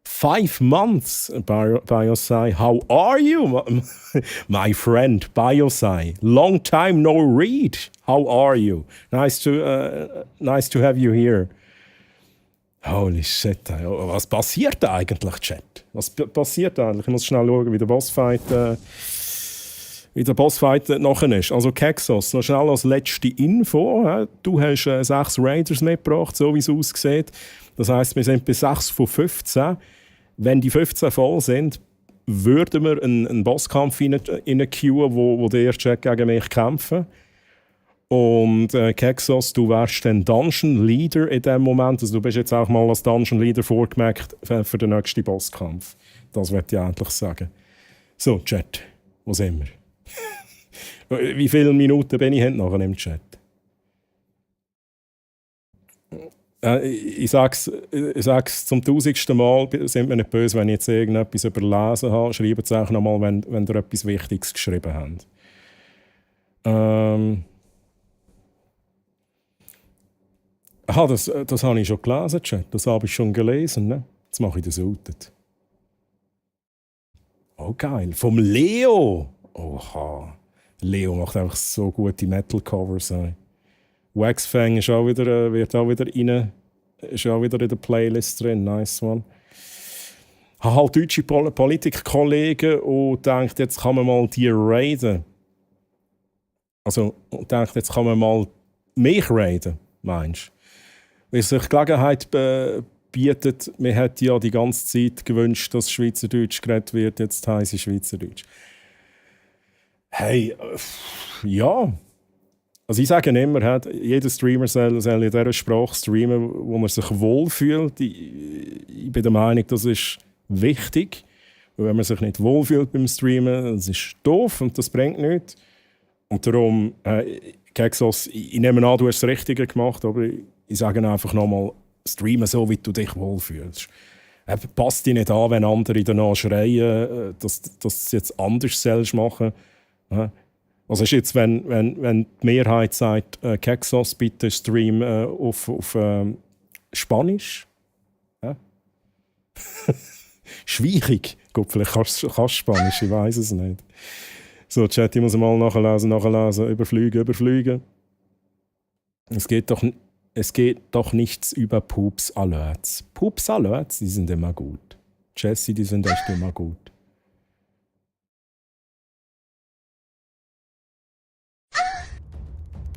5 months, Biosai. How are you, my friend, Biosai? Long time no read. How are you? Nice to have you here. Holy shit. Was passiert eigentlich, Chat? Was passiert eigentlich? Ich muss schnell schauen, wie der Bossfight nachher ist. Also Kexos, noch schnell als letzte Info. Du hast 6 Raiders mitgebracht, so wie es aussieht. Das heisst, wir sind bei 6 von 15. Wenn die 15 voll sind, würden wir einen Bosskampf queuen, wo der Chat gegen mich kämpfen. Und Kexos, du wärst dann Dungeon Leader in dem Moment. Also du bist jetzt auch mal als Dungeon Leader vorgemerkt für den nächsten Bosskampf. Das möchte ich eigentlich sagen. So, Chat, wo sind wir? Wie viele Minuten bin ich nachher im Chat? Ich sag's zum 1000. Mal, sind mir nicht böse, wenn ich jetzt irgendetwas überlesen habe. Schreibt es auch nochmal, wenn ihr etwas Wichtiges geschrieben habt. Das habe ich schon gelesen, Chat. Das habe ich schon gelesen. Ne? Jetzt mache ich das outet. Oh, geil. Vom Leo. Oha. Leo macht einfach so gute Metal-Covers. Waxfang ist auch wieder, wird auch wieder rein. Ist auch wieder in der Playlist drin. Nice one. Ich habe halt deutsche Politikkollegen und denkt, jetzt kann man mal die raiden. Also, und denkt, jetzt kann man mal mich raiden, meinst du? Weil sich Gelegenheit bietet, man hat ja die ganze Zeit gewünscht, dass Schweizerdeutsch geredet wird, jetzt heisst es Schweizerdeutsch. Hey, ja. Also ich sage immer, jeder Streamer soll in dieser Sprache streamen, wo man sich wohlfühlt. Ich bin der Meinung, das ist wichtig. Weil wenn man sich nicht wohlfühlt beim Streamen, das ist doof und das bringt nichts. Und darum, Kexos, ich nehme an, du hast das Richtige gemacht, aber ich sage einfach nochmal, streamen so, wie du dich wohlfühlst. Passt dich nicht an, wenn andere danach schreien, dass du es jetzt anders selbst machen sollst. Was ist jetzt, wenn die Mehrheit sagt, Kexos, bitte Stream auf Spanisch? Ja? Schwierig. Gut, vielleicht kannst du Spanisch, ich weiß es nicht. So, Chat, ich muss mal nachlesen. Überflügen. Es geht doch nichts über Poops Alerts. Poops Alerts, die sind immer gut. Jesse, die sind echt immer gut.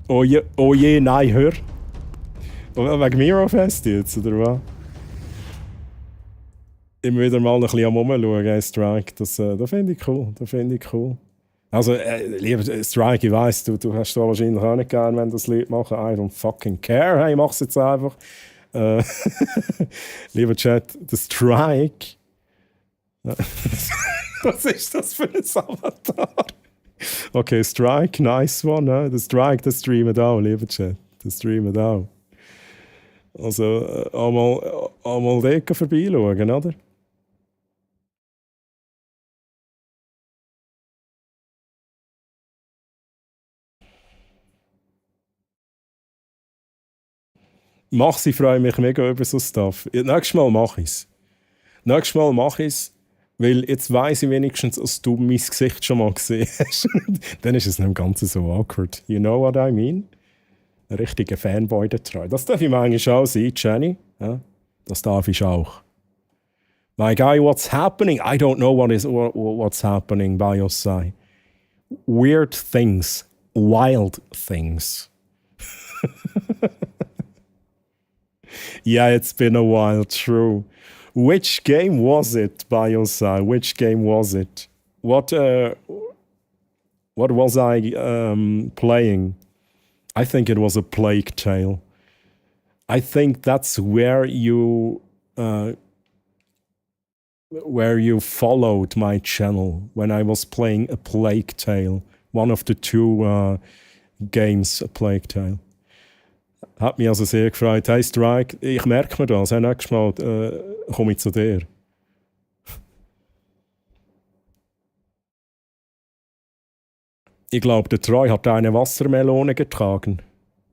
Oh je, nein, hör. Wegen Mirrorfest jetzt, oder was? Immer wieder mal ein bisschen am Rumschauen, Strike. Das finde ich cool. Also, lieber Strike, ich weiss, du hast da wahrscheinlich auch nicht gern, wenn das Leute machen. I don't fucking care. Hey, mach's jetzt einfach. Lieber Chat, der Strike. Was ist das für ein Avatar? Okay, Strike, nice one. Ne? Der Strike, das streamt auch, lieber Chat. Das streamt auch. Also, einmal dort vorbeischauen, oder? Ich freue mich mega über so Stuff. Nächstes Mal mache ich es. Weil jetzt weiss ich wenigstens, dass du mein Gesicht schon mal gesehen hast. Dann ist es nicht ganz so awkward. You know what I mean? Ein richtiger Fanboy treu. Das darf ich manchmal auch sein, Jenny. Ja, das darf ich auch. My guy, what's happening? I don't know what's happening by your side. Weird things. Wild things. Yeah, it's been a while, true. Which game was it by your side? Which game was it? What was I playing? I think it was a Plague Tale. I think that's where you followed my channel when I was playing a Plague Tale. One of the two games, a Plague Tale. Hat mich also sehr gefreut. Hey Strike, ich merke mir das. Nächstes Mal komme ich zu dir. Ich glaube, der Troy hat eine Wassermelone getragen.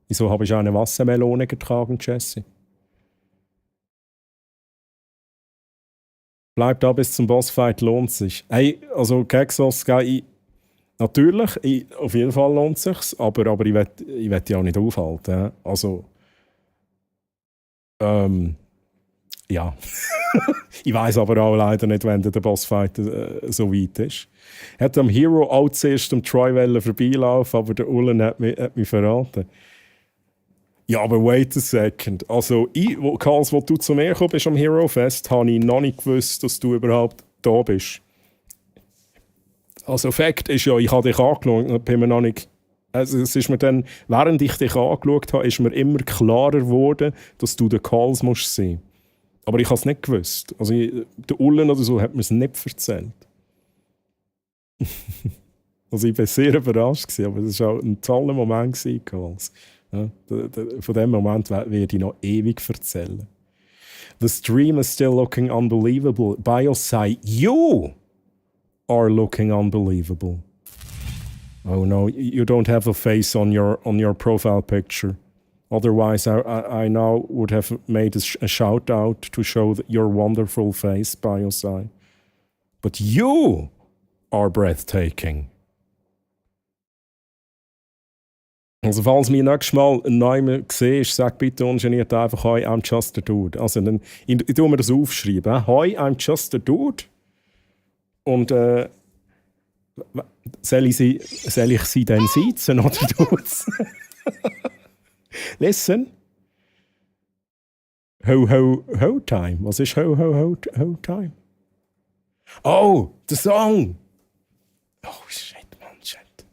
Wieso habe ich eine Wassermelone getragen, Jesse? Bleib da bis zum Bossfight, lohnt sich. Hey, also Kexos, natürlich, auf jeden Fall lohnt es sich, aber ich will die auch nicht aufhalten. Ja? Also, ja. Ich weiss aber auch leider nicht, wenn der Bossfight so weit ist. Er hat am Hero auch zuerst am Troy vorbeilaufen, aber der Ullen hat mich verraten. Ja, aber wait a second. Also, Karls, wo du zu mir gekommen bist am Hero Fest, habe ich noch nicht gewusst, dass du überhaupt da bist. Also Fakt ist ja, ich habe dich angeschaut und bin mir noch nicht... Also es ist mir dann, während ich dich angeschaut habe, ist mir immer klarer geworden, dass du der Calls musst sein. Aber ich habe es nicht gewusst. Also der Ullen oder so hat mir es nicht erzählt. Also ich war sehr überrascht, aber es war auch ein toller Moment, Coles. Ja, von dem Moment werde ich noch ewig erzählen. The stream is still looking unbelievable. Biosai, you are looking unbelievable. Oh no, you don't have a face on your profile picture. Otherwise, I now would have made a shout out to show your wonderful face, Biosai. But you are breathtaking. Also falls mich nächstes Mal neu siehst, sag bitte ungeniert einfach «Hi, I'm just a dude». Also dann, ich tue mir das aufschreiben. «Hi, I'm just a dude». Und soll ich sie dann sitzen oder du's? Listen. Ho, ho, ho time. Was ist ho, ho, ho, ho time? Oh, the song! Oh, shit, man, shit.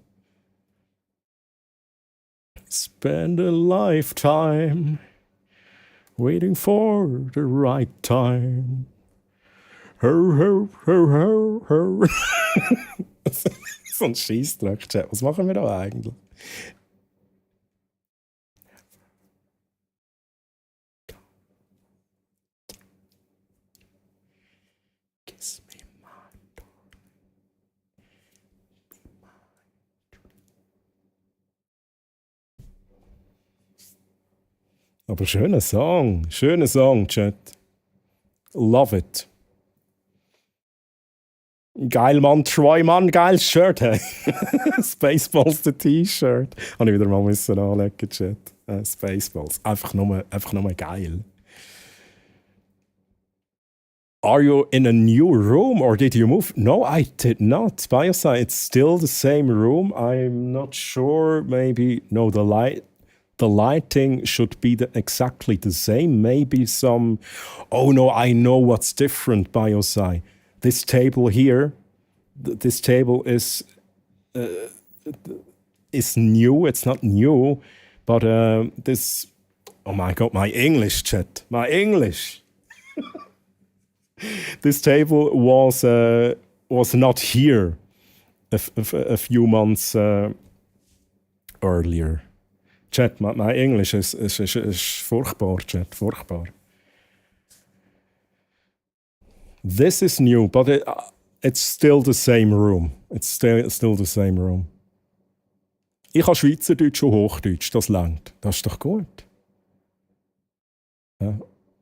Spend a lifetime waiting for the right time. Ho, ho, ho, ho, ho. So ein Scheissdreck, Chat. Was machen wir da eigentlich? Kiss me, my darling. Be mine. Aber schöner Song, Chat. Love it. Geil, Mann, Troy, Mann, geiles Shirt, hey. Spaceballs, der T-Shirt. Habe ich wieder mal müssen anlegen, Chat. Spaceballs. Einfach nur geil. Are you in a new room or did you move? No, I did not. Biosai, it's still the same room. I'm not sure. Maybe, no, the lighting should be exactly the same. Maybe some... Oh no, I know what's different, Biosai. This table here, this table is new. It's not new, but this... Oh my God, my English, Chat. My English. This table was not here a few months earlier. Chat, my English is furchtbar, Chat, furchtbar. This is new, but it's still the same room. It's still the same room. Ich kann Schweizerdeutsch und Hochdeutsch, das langt. Das ist doch gut. Ja,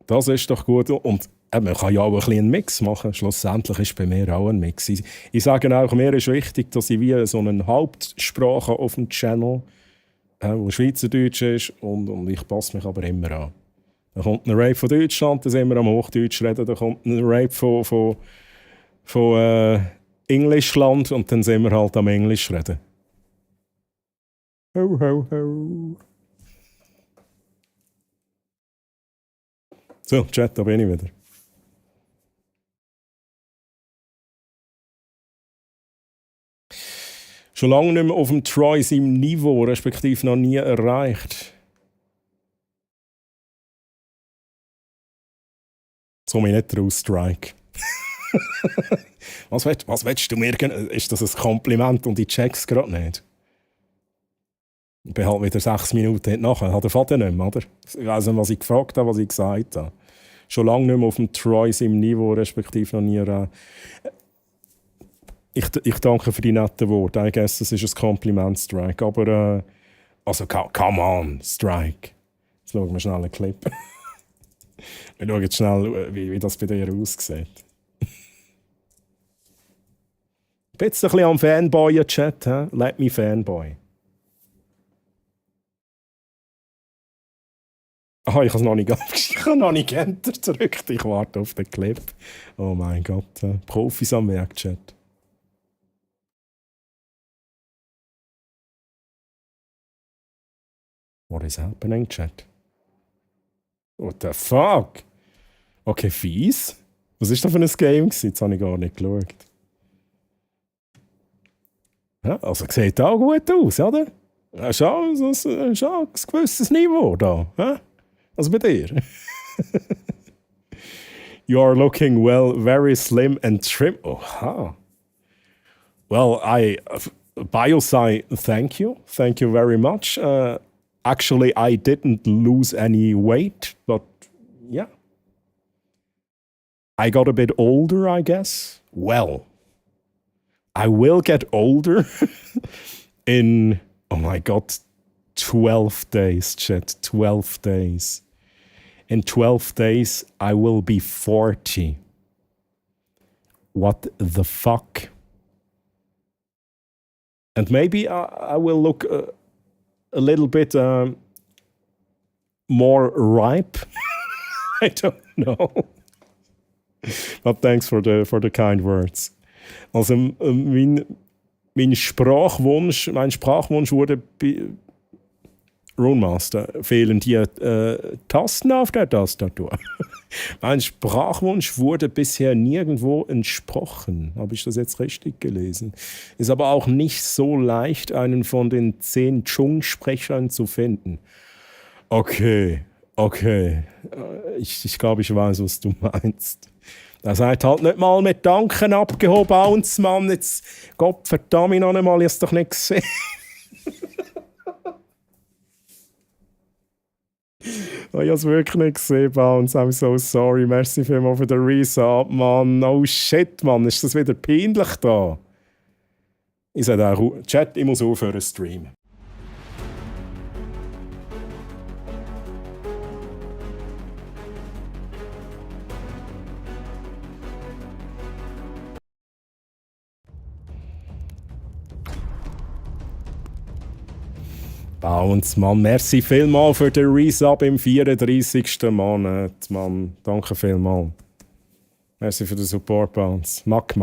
das ist doch gut. Und man kann ja auch ein bisschen einen Mix machen. Schlussendlich ist bei mir auch ein Mix. Ich sage auch, mir ist wichtig, dass ich wie so eine Hauptsprache auf dem Channel, wo Schweizerdeutsch ist, und ich passe mich aber immer an. Da kommt ein Rape von Deutschland, dann sind wir am Hochdeutsch reden. Da kommt ein Rape von Englischland und dann sind wir halt am Englisch reden. Ho, ho, ho. So, Chat, da bin ich wieder. Schon lange nicht mehr auf dem Troy seinem Niveau, respektive noch nie erreicht. So mich nicht raus, Strike. Was willst du mir? Ist das ein Kompliment und ich check's gerade nicht? Ich bin halt wieder 6 Minuten nachher. Hat der Vater nicht mehr, oder? Ich weiss nicht, was ich gefragt habe, was ich gesagt habe. Schon lange nicht mehr auf dem Troy seinem Niveau, respektive noch nie. Ich danke für die netten Worte. I guess, das ist ein Kompliment, Strike. Aber, also, come on, Strike. Jetzt schauen wir schnell einen Clip. Wir schauen jetzt schnell, wie das bei dir aussieht. Ich bin jetzt ein bisschen am Fanboy-Chat. Let me Fanboy. Ah, ich habe noch nicht Enter gedrückt. Ich warte auf den Clip. Oh mein Gott. Profis am Werk, Chat. What is happening, Chat? What the fuck? Okay, fies. Was war das für ein Game? Jetzt habe ich gar nicht geschaut. Ja, also sieht auch gut aus, oder? Schon ein gewisses Niveau da. Ja? Also bei dir. You are looking well, very slim and trim. Oha. Well, Biosci, thank you. Thank you very much. Actually, I didn't lose any weight, but yeah. I got a bit older, I guess. Well, I will get older in, oh my God, 12 days, chat. 12 days. In 12 days, I will be 40. What the fuck? And maybe I will look a little bit more ripe. I don't know. But thanks for the kind words. Also mein Sprachwunsch wurde Runemaster, fehlen die Tasten auf der Tastatur. Mein Sprachwunsch wurde bisher nirgendwo entsprochen. Habe ich das jetzt richtig gelesen? Ist aber auch nicht so leicht, einen von den 10 Chung-Sprechern zu finden. Okay. Ich glaube, ich weiß, was du meinst. Da seid halt nicht mal mit Danken abgehoben, Bounce-Mann. Jetzt, Gott verdammt noch einmal, ich habe es doch nicht gesehen. Ich habe es wirklich nicht gesehen, Bounce. I'm so sorry. Merci vielmals für den Resub, Mann. Oh shit, Mann. Ist das wieder peinlich da? Ich sage auch, Chat, ich muss aufhören zu streamen. Bounce, Mann. Merci vielmals für den Resub im 34. Monat, Mann. Danke vielmals. Merci für den Support, Bounce. Mack.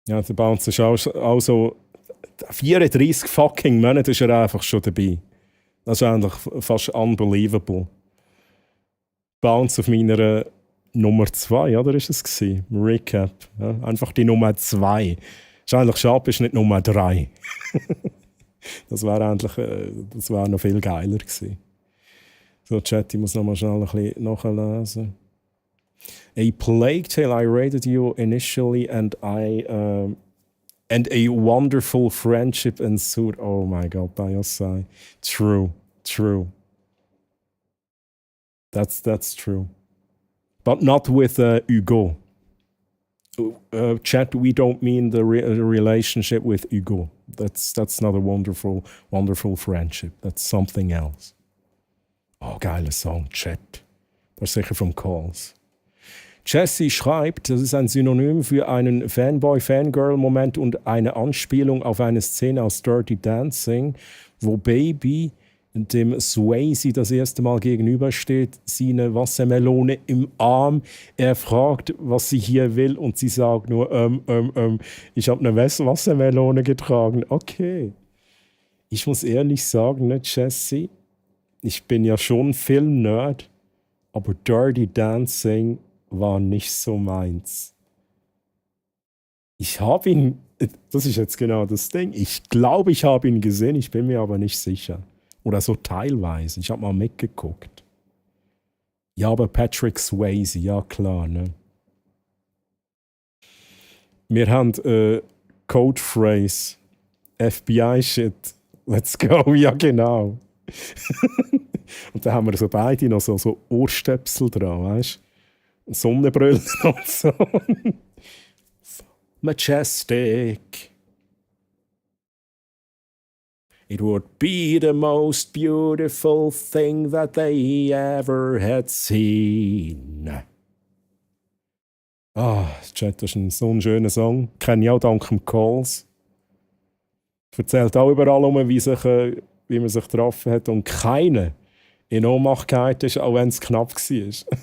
Ja, der Bounce ist auch so 34 fucking Monate ist er einfach schon dabei. Das ist eigentlich fast unbelievable. Bounce auf meiner Nummer 2, oder ist es gewesen? Recap. Ja, einfach die Nummer 2. Ist eigentlich schade, ist nicht Nummer 3. Das wäre noch viel geiler gewesen. So, Chat, ich muss noch mal schnell ein bisschen nachlesen. A plague tale I rated you initially and a wonderful friendship ensued. Oh my God, Biosci. True. That's true. But not with Hugo. Chat, we don't mean the relationship with Hugo. That's not a wonderful friendship. That's something else. Oh, geiler Song, Chat. Das ist sicher vom Calls. Jesse schreibt, das ist ein Synonym für einen Fanboy-Fangirl-Moment und eine Anspielung auf eine Szene aus Dirty Dancing, wo Baby dem Swayze das erste Mal gegenübersteht, sie eine Wassermelone im Arm. Er fragt, was sie hier will und sie sagt nur, ich habe eine Wassermelone getragen. Okay. Ich muss ehrlich sagen, ne, Jesse, ich bin ja schon Film-Nerd, aber Dirty Dancing war nicht so meins. Ich habe ihn, das ist jetzt genau das Ding, ich glaube, ich habe ihn gesehen, ich bin mir aber nicht sicher. Oder so teilweise. Ich habe mal mitgeguckt. Ja, aber Patrick Swayze, ja klar, ne? Wir haben Codephrase, FBI-Shit, let's go, ja genau. Und dann haben wir so beide noch so Ohrstöpsel dran, weißt du? Sonnenbrille und so. Majestic. It would be the most beautiful thing that they ever had seen. Chat, das ist so ein schöner Song. Kenne ich auch dank dem Calls. Erzählt auch überall wie man sich getroffen hat und keiner in Ohnmacht gehalten ist, auch wenn es knapp war.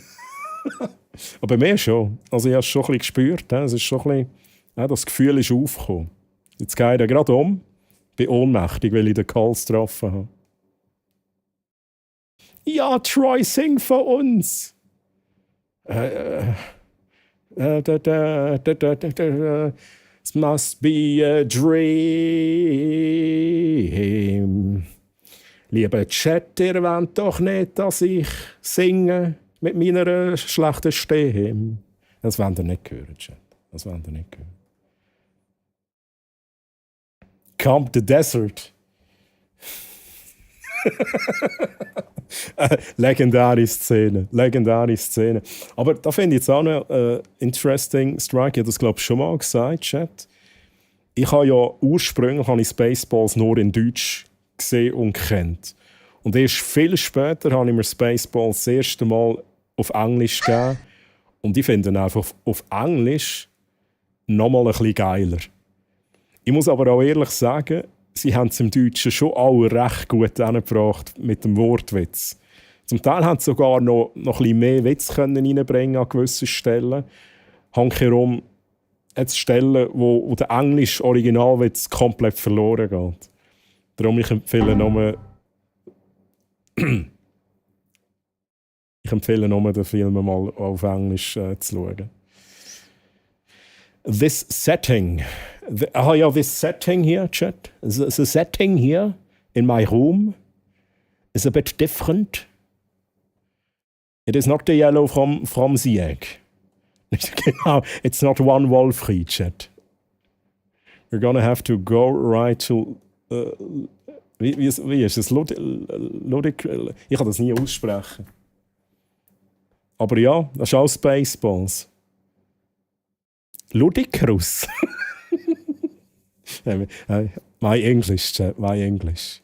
Aber mir schon. Also ich habe es schon ein bisschen gespürt. Es ist schon ein bisschen, das Gefühl ist aufgekommen. Jetzt geht er gerade um. Ich bin ohnmächtig, weil ich den Calls getroffen habe. Ja, Troy, sing von uns! It must be a dream. Lieber Chat, ihr wollt doch nicht, dass ich singe mit meiner schlechten Stimme. Das wollt ihr nicht hören, Chat. Das wollt ihr nicht hören. become the desert. Legendäre Szene. Aber da finde ich jetzt auch noch interesting Strike. Ich habe das, glaube ich, schon mal gesagt, Chat. Ich habe ja ursprünglich Spaceballs nur in Deutsch gesehen und kennt. Und erst viel später habe ich mir Spaceballs das erste Mal auf Englisch gegeben. Und ich finde ihn einfach auf Englisch nochmal ein bisschen geiler. Ich muss aber auch ehrlich sagen, sie haben es im Deutschen schon alle recht gut hingebracht mit dem Wortwitz. Zum Teil haben sie sogar noch ein bisschen mehr Witz reinbringen an gewissen Stellen. Handkehrum hat es Stellen, wo der englische Originalwitz komplett verloren geht. Darum ich empfehle nur den Film mal auf Englisch zu schauen. This setting. This setting here, Chat. The setting here in my room is a bit different. It is not the yellow from the egg. It's not one Wolfried, Chat. You're gonna have to go right to... wie ist es? Ludic... Ich kann das nie aussprechen. Aber ja, das ist auch Spaceballs. Ludicrous. My English, Chat, my English.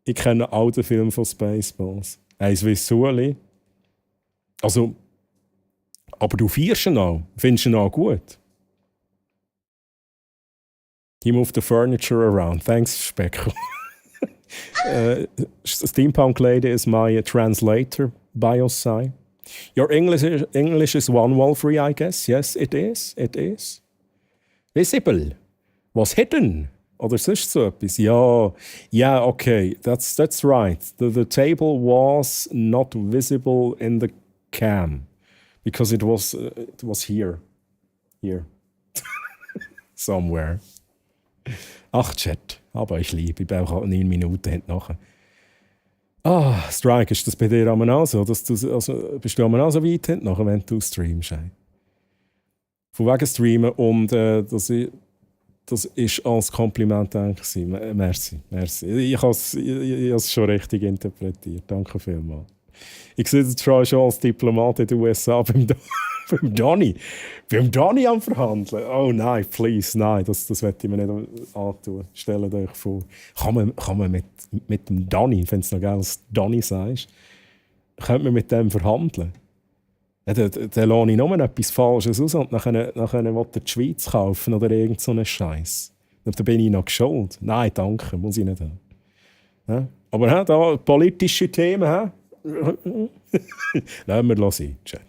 Ich kenne auch den Film von Spaceballs. Eins wie Sully. Also, aber du feierst ihn auch. Findest ihn auch gut. He moved the furniture around. Thanks, Speckle. Steampunk Lady is my translator, Biosci. Your English is one Wolfrey, I guess. Yes, it is. It is. Visible. Was hidden? Oder sonst so etwas? Ja, okay. That's right. The table was not visible in the cam. Because it was here. Here. Somewhere. Ach, Chat. Aber ich liebe. Ich brauche auch 9 Minuten nachher. Strike, ist das bei dir auch so? Bist du auch so weit hinten nachher, wenn du streamst? Von wegen Streamen und das ist als Kompliment eigentlich. Merci. Ich habe es schon richtig interpretiert. Danke vielmals. Ich sehe jetzt schon als Diplomat in den USA beim Donny. Beim Donny am Verhandeln. Oh nein, please, nein, das möchte ich mir nicht antun. Stellt euch vor. Kann man mit dem Donny, wenn es noch geil als Donny sagst, könnte man mit dem verhandeln? Ja, dann lasse ich nur etwas Falsches aus und nachher will er die Schweiz kaufen oder irgend so einen Scheiß. Da bin ich noch geschuld. Nein, danke, muss ich nicht haben. Ja? Aber da politische Themen, lassen wir sein, Chat.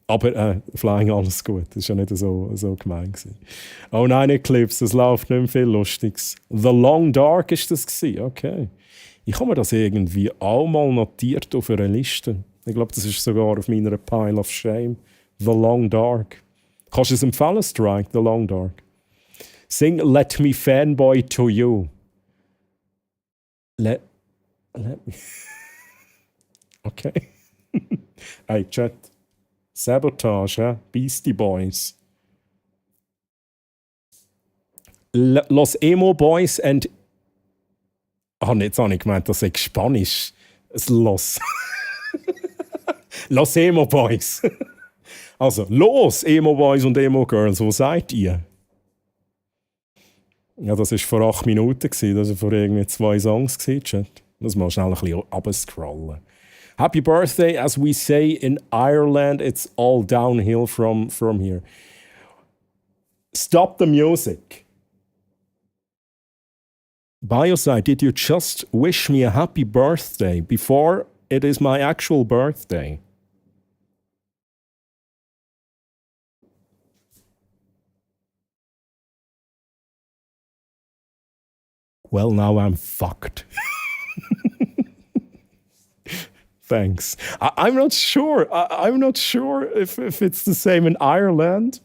Aber Flying, alles gut. Das war ja nicht so gemein gewesen. Oh nein, Eclipse, es läuft nicht mehr viel Lustiges. The Long Dark war das gewesen. Okay. Ich habe mir das irgendwie auch mal notiert auf einer Liste. Ich glaube, das ist sogar auf meiner Pile of Shame. The Long Dark. Kannst du es empfehlen, Strike? The Long Dark. Sing Let Me Fanboy to You. Let me... Okay. Hey, Chat. Sabotage, Beastie Boys. Los Emo Boys and... jetzt habe ich gemeint, das ist Spanisch. Los. Los Emo Boys. Also, los, Emo Boys und Emo Girls, wo seid ihr? Ja, das war vor 8 Minuten. Das war vor irgendwie 2 Songs. Chat. Muss mal schnell ein bisschen runterscrollen. Happy birthday, as we say in Ireland, it's all downhill from here. Stop the music. Biosci, did you just wish me a happy birthday before it is my actual birthday? Well, now I'm fucked. Thanks. I'm not sure. I'm not sure if it's the same in Ireland.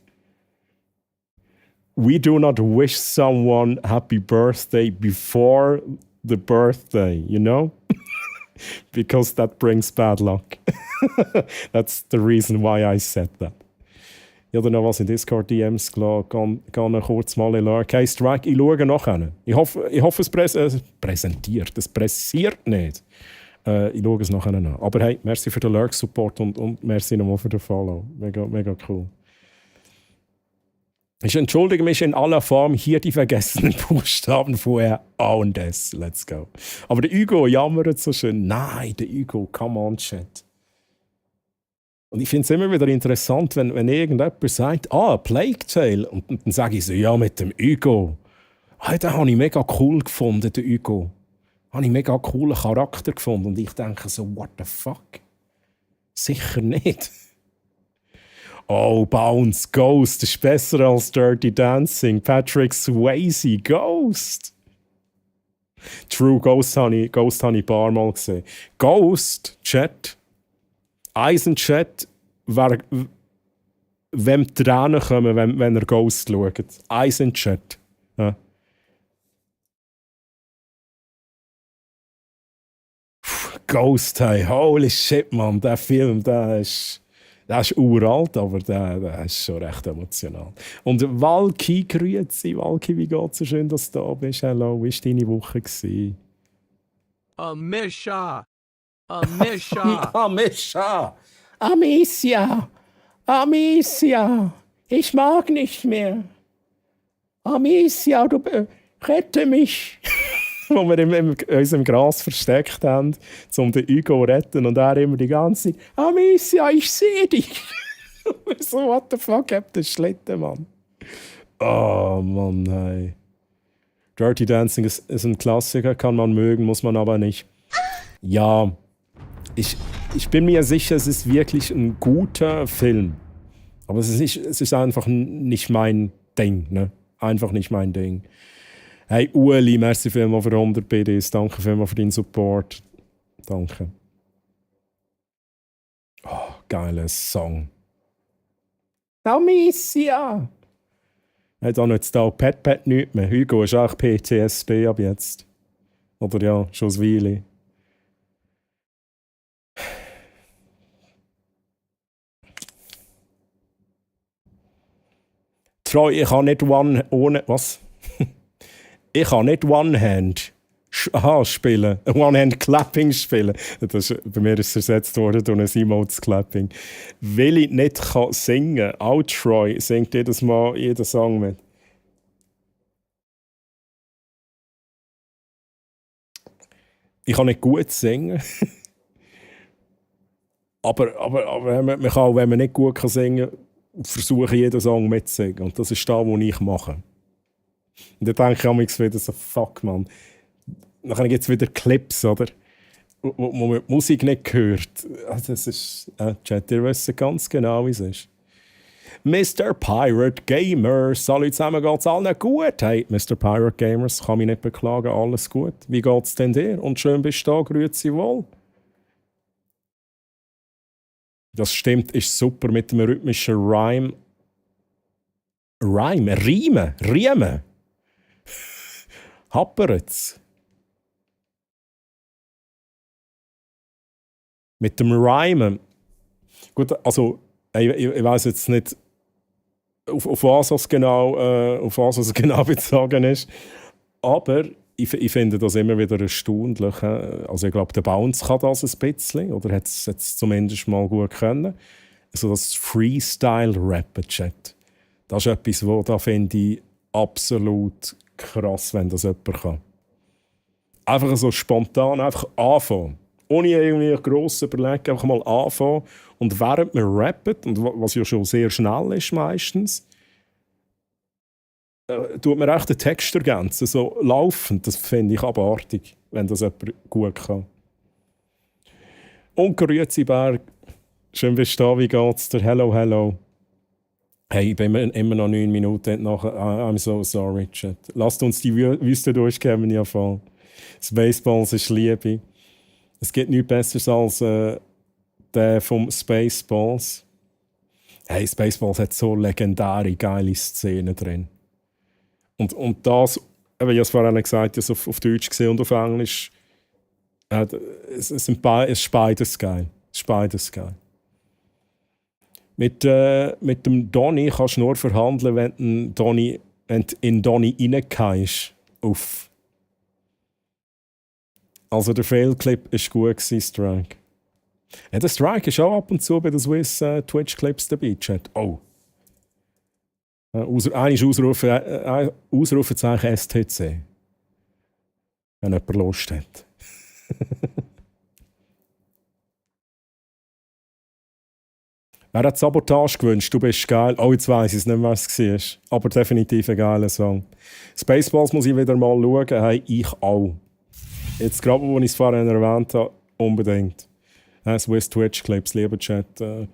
We do not wish someone happy birthday before the birthday, you know? Because that brings bad luck. That's the reason why I said that. Ich habe noch was in Discord-DMs gelassen. Gehe kurz mal in Lurk. Hey, Strike, ich schaue nachher. Ich hoffe es präsentiert. Es pressiert nicht. Ich schaue es nachher an. Aber hey, merci für den Lurk-Support und merci nochmal für den Follow. Mega, mega cool. Ich entschuldige mich in aller Form, hier die vergessenen Buchstaben vorher A und S. Let's go. Aber der Hugo jammert so schön. Nein, der Hugo, come on, Chat. Und ich finde es immer wieder interessant, wenn irgendjemand sagt, Plague Tale. Und dann sage ich so, ja, mit dem Hugo. Hey, den habe ich mega cool gefunden, den Hugo. Habe ich mega coolen Charakter gefunden. Und ich denke so, what the fuck? Sicher nicht. Oh, Bounce, Ghost ist besser als Dirty Dancing. Patrick Swayze, Ghost. True, Ghost habe ich ein paar Mal gesehen. Ghost, Chat. Eisenchat, wem die Tränen kommen, wenn er Ghost schaut. Eisenchat. Ja. Ghost, hey, holy shit, man, der Film, der ist uralt, aber der ist schon recht emotional. Und Valky, grüezi, Valky, wie geht's so schön, dass du da bist? Hallo, wie war deine Woche? Amisha! Amisha! Amisha! Amicia! Amicia! Ich mag nicht mehr. Amicia, du rette mich! Wo wir in unserem Gras versteckt haben, um den Hugo zu retten. Und er immer die ganze Zeit, Amicia, ich sehe dich! So, what the fuck, habt ihr Schlitten, Mann? Oh, Mann, hey. Dirty Dancing ist ein Klassiker, kann man mögen, muss man aber nicht. Ja, ich bin mir sicher, es ist wirklich ein guter Film. Aber es ist einfach nicht mein Ding, ne? Einfach nicht mein Ding. Hey Ueli, merci vielmals für 100 BDs. Danke vielmals für deinen Support. Danke. Oh, geiler Song. Amicia! Hat auch noch jetzt da Pet nichts mehr. Hugo ist auch PTSD ab jetzt. Oder ja, schon ein Weile. Troy, ich kann nicht was? Ich kann nicht One-Hand spielen. One-Hand-Clapping spielen. Bei mir ist es ersetzt worden durch ein Emotes-Clapping. Weil ich nicht singen kann. Auch Troy singt jedes Mal jeden Song mit. Ich kann nicht gut singen. aber man kann auch, wenn man nicht gut singen kann, versuchen, jeden Song mitzusingen. Und das ist das, was ich mache. Und dann denke ich manchmal wieder so, fuck, man. Dann gibt es wieder Clips, oder? Wo man die Musik nicht hört. Das ist... Chat, ihr wisst ganz genau, wie es ist. Mr. Pirate Gamers. Salut zusammen, geht's allen gut? Hey, Mr. Pirate Gamers, kann mich nicht beklagen, alles gut. Wie geht's denn dir? Und schön bist du da, grüezi wohl. Das stimmt, ist super mit dem rhythmischen Rhyme. Riemen. Happeret's. Mit dem Rhymen. Gut, also, ich weiss jetzt nicht, auf was es genau bezogen ist. Aber ich finde das immer wieder erstaunlich. Also ich glaube, der Bounce kann das ein bisschen, oder hat es zumindest mal gut können. Also das Freestyle-Rappen-Chat. Das ist etwas, wo da finde ich absolut krass, wenn das jemand kann. Einfach so spontan, einfach anfangen. Ohne irgendwie gross überlegen, einfach mal anfangen. Und während man rappt, und was ja schon sehr schnell ist meistens, tut man echt den Text ergänzen, so laufend. Das finde ich abartig, wenn das jemand gut kann. Und grüezi Berg, schön bist du da, wie geht's dir? Hello. Hey, ich bin immer noch 9 Minuten nachher. I'm so sorry, Chat. Lasst uns die Wüste durchkommen, ja voll. Spaceballs ist Liebe. Es gibt nichts Besseres als der vom Spaceballs. Hey, Spaceballs hat so legendäre, geile Szenen drin. Und das, ich habe es vorhin gesagt, ich habe es auf Deutsch gesehen und auf Englisch. Es ist beides geil. Es ist beides geil. Mit dem Donny kannst du nur verhandeln, wenn du in Donny reingehst. Uff. Also der Fail-Clip war gut, Strike. Ja, der Strike ist auch ab und zu bei den Swiss Twitch-Clips dabei, Chat. Oh. Eigentlich Ausrufezeichen STC. Wenn jemand Lust hat. Wer hat Sabotage gewünscht? Du bist geil. Oh, jetzt weiss ich es nicht mehr, was es war. Aber definitiv ein geiler Song. Spaceballs muss ich wieder mal schauen. Hey, ich auch. Jetzt gerade, wo ich es vorhin erwähnt habe, unbedingt. Swiss Twitch Clips, lieber Chat. Und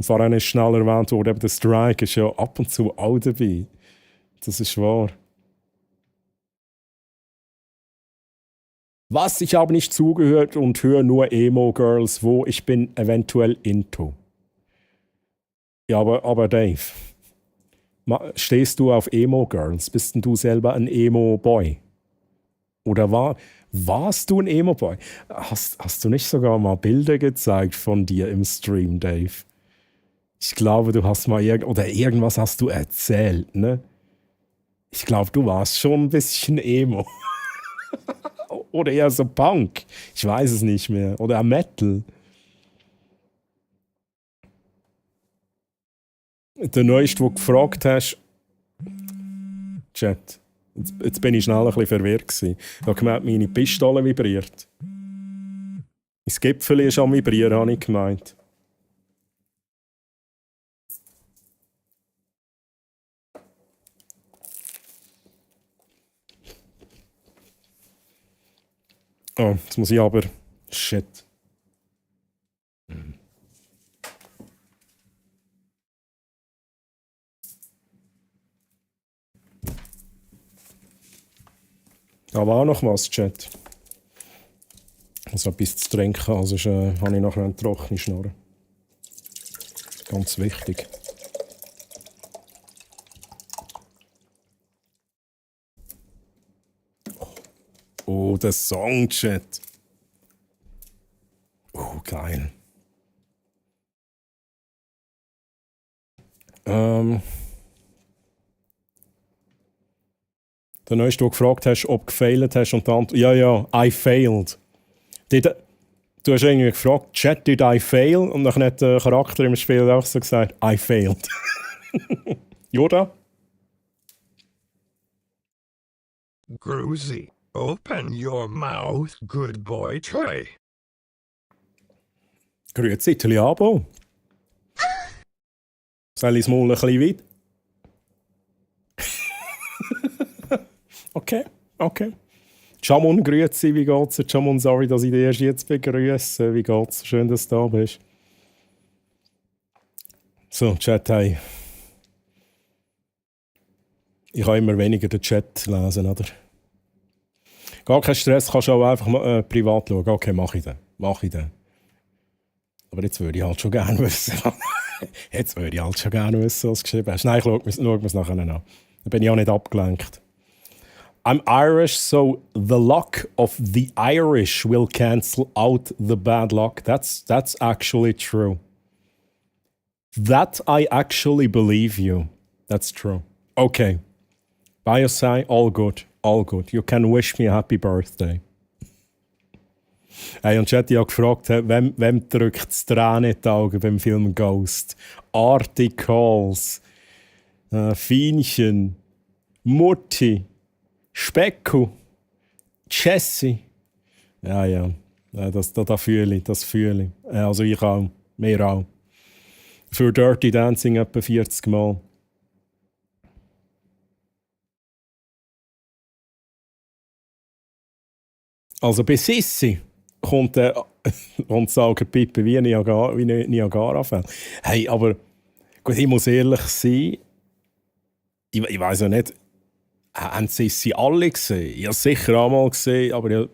vorhin ist schnell erwähnt worden, der Strike ist ja ab und zu auch dabei. Das ist wahr. Was? Ich habe nicht zugehört und höre nur Emo-Girls, wo ich bin eventuell into. Ja, aber Dave, stehst du auf Emo-Girls? Bist denn du selber ein Emo-Boy? Oder warst du ein Emo-Boy? Hast du nicht sogar mal Bilder gezeigt von dir im Stream, Dave? Ich glaube, du hast mal irgendwas hast du erzählt, ne? Ich glaube, du warst schon ein bisschen Emo. Oder eher so Punk. Ich weiß es nicht mehr. Oder Metal. Der Neueste, wo du gefragt hast, Chat, jetzt bin ich schnell ein bisschen verwirrt gewesen. Ich habe gemeint, meine Pistole vibriert. Mein Gipfel ist am Vibrieren, habe ich gemeint. Oh, jetzt muss ich aber... Shit. Da war auch noch was, Chat. Also etwas zu trinken, also habe ich nachher eine trockene Schnurre. Ganz wichtig. Oh, der Song, Chat. Oh, geil. Der Neueste, du gefragt hast, ob du gefailt hast und dann ja, I failed. Du hast irgendwie gefragt, Chat, did I fail? Und dann hat der Charakter im Spiel auch so gesagt, I failed. Yoda? Gruzy, open your mouth, good boy Troy. Grüezi, Italiabo. Soll ich das Maul ein bisschen weit? Okay. Chamon, grüezi, wie geht's dir? Chamon, sorry, dass ich dich erst jetzt begrüße. Wie geht's? Schön, dass du da bist. So, Chat, hey. Ich kann immer weniger den Chat lesen, oder? Gar kein Stress, kannst du auch einfach mal, privat schauen. Okay, mach ich dann. Aber jetzt würde ich halt schon gerne wissen. Was du geschrieben hast. Nein, ich schaue mir es nachher an. Da bin ich auch nicht abgelenkt. I'm Irish, so the luck of the Irish will cancel out the bad luck. That's actually true. That I actually believe you. That's true. Okay. By your side, all good. You can wish me a happy birthday. Hey, und Chat hat gefragt, wem drückt das Tränen in die Augen beim Film Ghost? Articles, Fienchen, Mutti, Specku, Jessie. Ja, das fühle ich. Also ich auch, mehr auch. Für Dirty Dancing etwa 40 Mal. Also bei Sissi kommt sagt Pippe wie Niagara-Fell. Hey, aber gut, ich muss ehrlich sein, ich weiß ja nicht, haben Sissi alle gesehen? Ich habe es sicher auch mal gesehen, aber ja,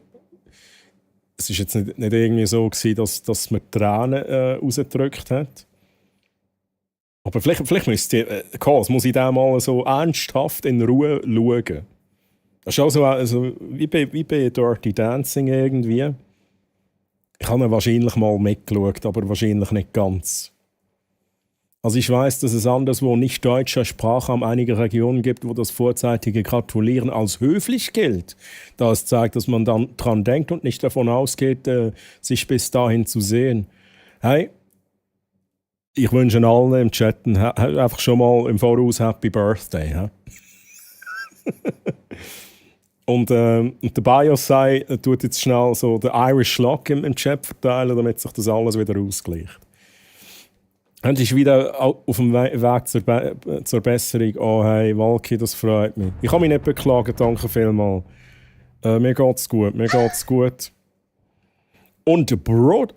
es war jetzt nicht irgendwie so gewesen, dass mir Tränen rausgedrückt hat. Aber vielleicht müsste muss ich da mal so ernsthaft in Ruhe schauen. Das ist auch so also, wie bei Dirty Dancing irgendwie. Ich habe ihn wahrscheinlich mal mitgeschaut, aber wahrscheinlich nicht ganz. Also ich weiß, dass es anderswo nicht deutscher Sprachraum einige Regionen gibt, wo das vorzeitige Gratulieren als höflich gilt. Da es zeigt, dass man dann dran denkt und nicht davon ausgeht, sich bis dahin zu sehen. Hey, ich wünsche allen im Chatten einfach schon mal im Voraus Happy Birthday. He? Und der BIOS tut jetzt schnell so den Irish Lock im Chat verteilen, damit sich das alles wieder ausgleicht. Und ist wieder auf dem Weg zur Besserung. Oh hey, Walki, das freut mich. Ich kann mich nicht beklagen, danke vielmals. Mir geht's gut. Und Brochard,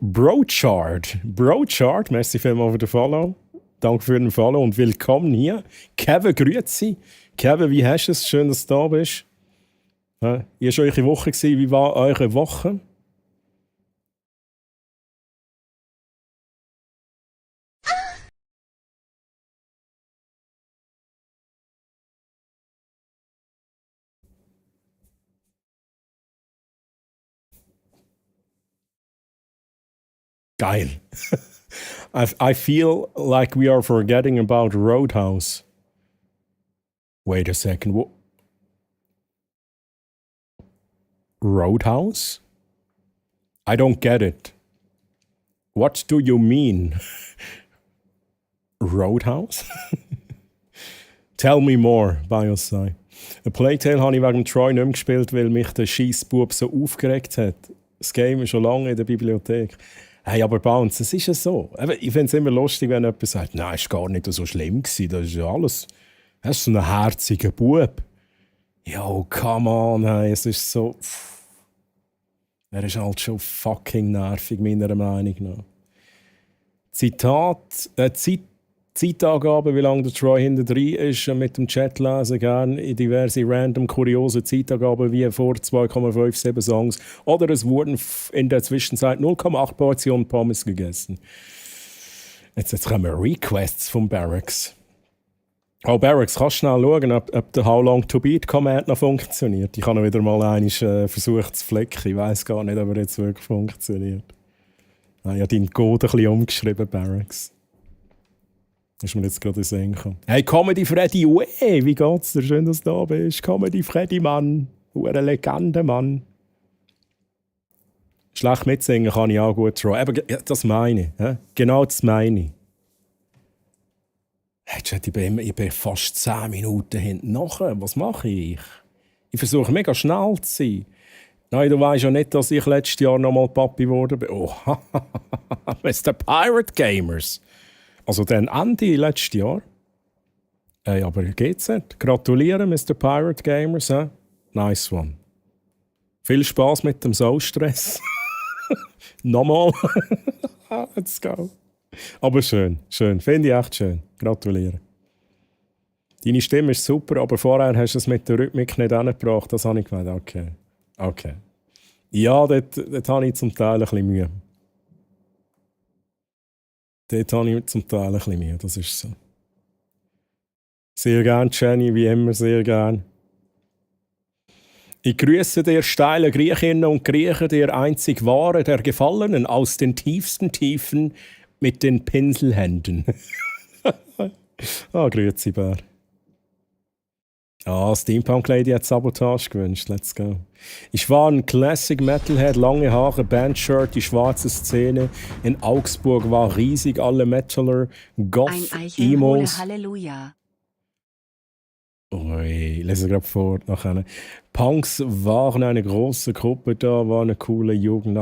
merci vielmals für den Follow. Danke für den Follow und willkommen hier. Kevin, grüezi. Kevin, wie hast du es? Schön, dass du da bist. Ja, ihr war eure Woche. Wie war eure Woche? Geil. I feel like we are forgetting about Roadhouse. Wait a second. Roadhouse? I don't get it. What do you mean? Roadhouse? Tell me more, Biosci. Ein Playtale habe ich wegen Troy nicht mehr gespielt, weil mich der Scheissbub so aufgeregt hat. Das Game ist schon lange in der Bibliothek. Hey, aber Bounce, es ist ja so. Ich finde es immer lustig, wenn jemand sagt, nein, es war gar nicht so schlimm gewesen, das ist ja alles. Das ist so ein herziger Bub. Yo, come on, hey, es ist so... Er ist halt schon fucking nervig, meiner Meinung nach. Zeitangaben, wie lange der Troy hinten drin ist, mit dem Chat lesen, gerne in diverse random, kuriose Zeitangaben wie vor 2,57 Songs. Oder es wurden in der Zwischenzeit 0,8 Portionen Pommes gegessen. Jetzt kommen Requests von Barracks. Oh, Barracks, kannst du schnell schauen, ob der How Long to Beat Command noch funktioniert? Ich habe noch wieder mal einmal versucht zu flecken. Ich weiss gar nicht, ob er jetzt wirklich funktioniert. Ich habe deinen Code ein bisschen umgeschrieben, Barracks. Ist mir jetzt gerade in den Sinn gekommen. Hey, Comedy Freddy, wie geht's dir? Schön, dass du da bist. Comedy Freddy, Mann. Eine Legende, Mann. Schlecht mitsingen kann ich auch gut schon. Aber das meine ich. Genau das meine ich. Hey, Chat, ich bin fast 10 Minuten hinten nachher. Was mache ich? Ich versuche mega schnell zu sein. Nein, du weißt ja nicht, dass ich letztes Jahr noch mal Papi geworden bin. Oh, Mr. Pirate Gamers. Also dann Ende letztes Jahr. Hey, aber geht's nicht? Gratulieren, Mr. Pirate Gamers. Nice one. Viel Spaß mit dem Soul-Stress. Nochmal. Let's go. Aber schön. Finde ich echt schön. Gratuliere. Deine Stimme ist super, aber vorher hast du es mit der Rhythmik nicht angebracht. Das habe ich gemeint. Okay. Ja, dort habe ich zum Teil ein bisschen Mühe. Das ist so. Sehr gern, Jenny, wie immer, sehr gern. Ich grüße dir, steile Griechinnen und Griechen, der einzig wahre, der Gefallenen aus den tiefsten Tiefen mit den Pinselhänden. Grüezi, Bär. Steampunk Lady hat Sabotage gewünscht. Let's go. Ich war ein Classic Metalhead, lange Haare, Bandshirt, die schwarze Szene. In Augsburg war riesig, alle Metaler, Goth, Emos. Halleluja. Ui, lese gerade vor. Nachher. Punks waren eine große Gruppe da, war eine coole Jugend.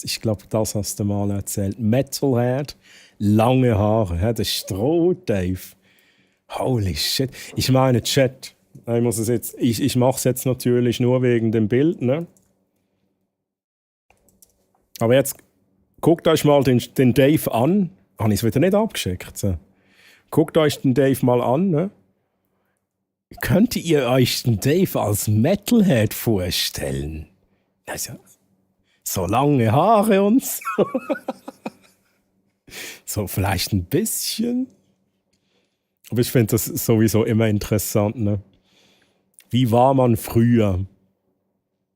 Ich glaube, das hast du mal erzählt. Metalhead, lange Haare. Der Stroh, Dave. Holy shit. Ich meine, Chat. Ich mache es jetzt natürlich nur wegen dem Bild, ne? Aber jetzt guckt euch mal den Dave an. Habe ich es wieder nicht abgeschickt? So. Guckt euch den Dave mal an, ne? Könnt ihr euch den Dave als Metalhead vorstellen? Also, so lange Haare und so. So vielleicht ein bisschen. Aber ich finde das sowieso immer interessant, ne? Wie war man früher?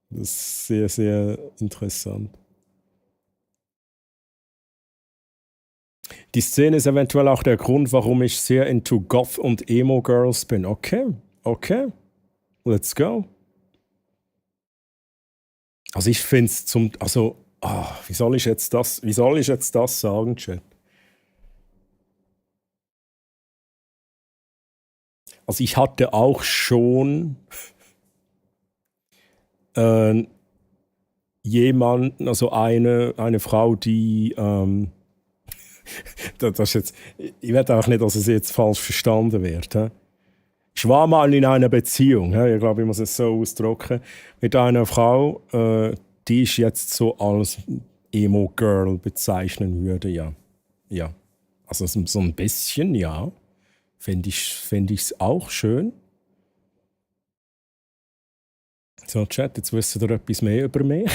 Das ist sehr, sehr interessant. Die Szene ist eventuell auch der Grund, warum ich sehr into Goth und Emo Girls bin. Okay, okay. Let's go. Also ich finde es wie soll ich jetzt das sagen, Chat? Also ich hatte auch schon jemanden, also eine Frau, die das ist jetzt, ich werde auch nicht, dass es jetzt falsch verstanden wird. He? Ich war mal in einer Beziehung, ich glaube, ich muss es so ausdrücken, mit einer Frau, die ich jetzt so als Emo-Girl bezeichnen würde, ja. Ja. Also so ein bisschen, ja. Finde ich's auch schön. So, Chat, jetzt wisst ihr etwas mehr über mich.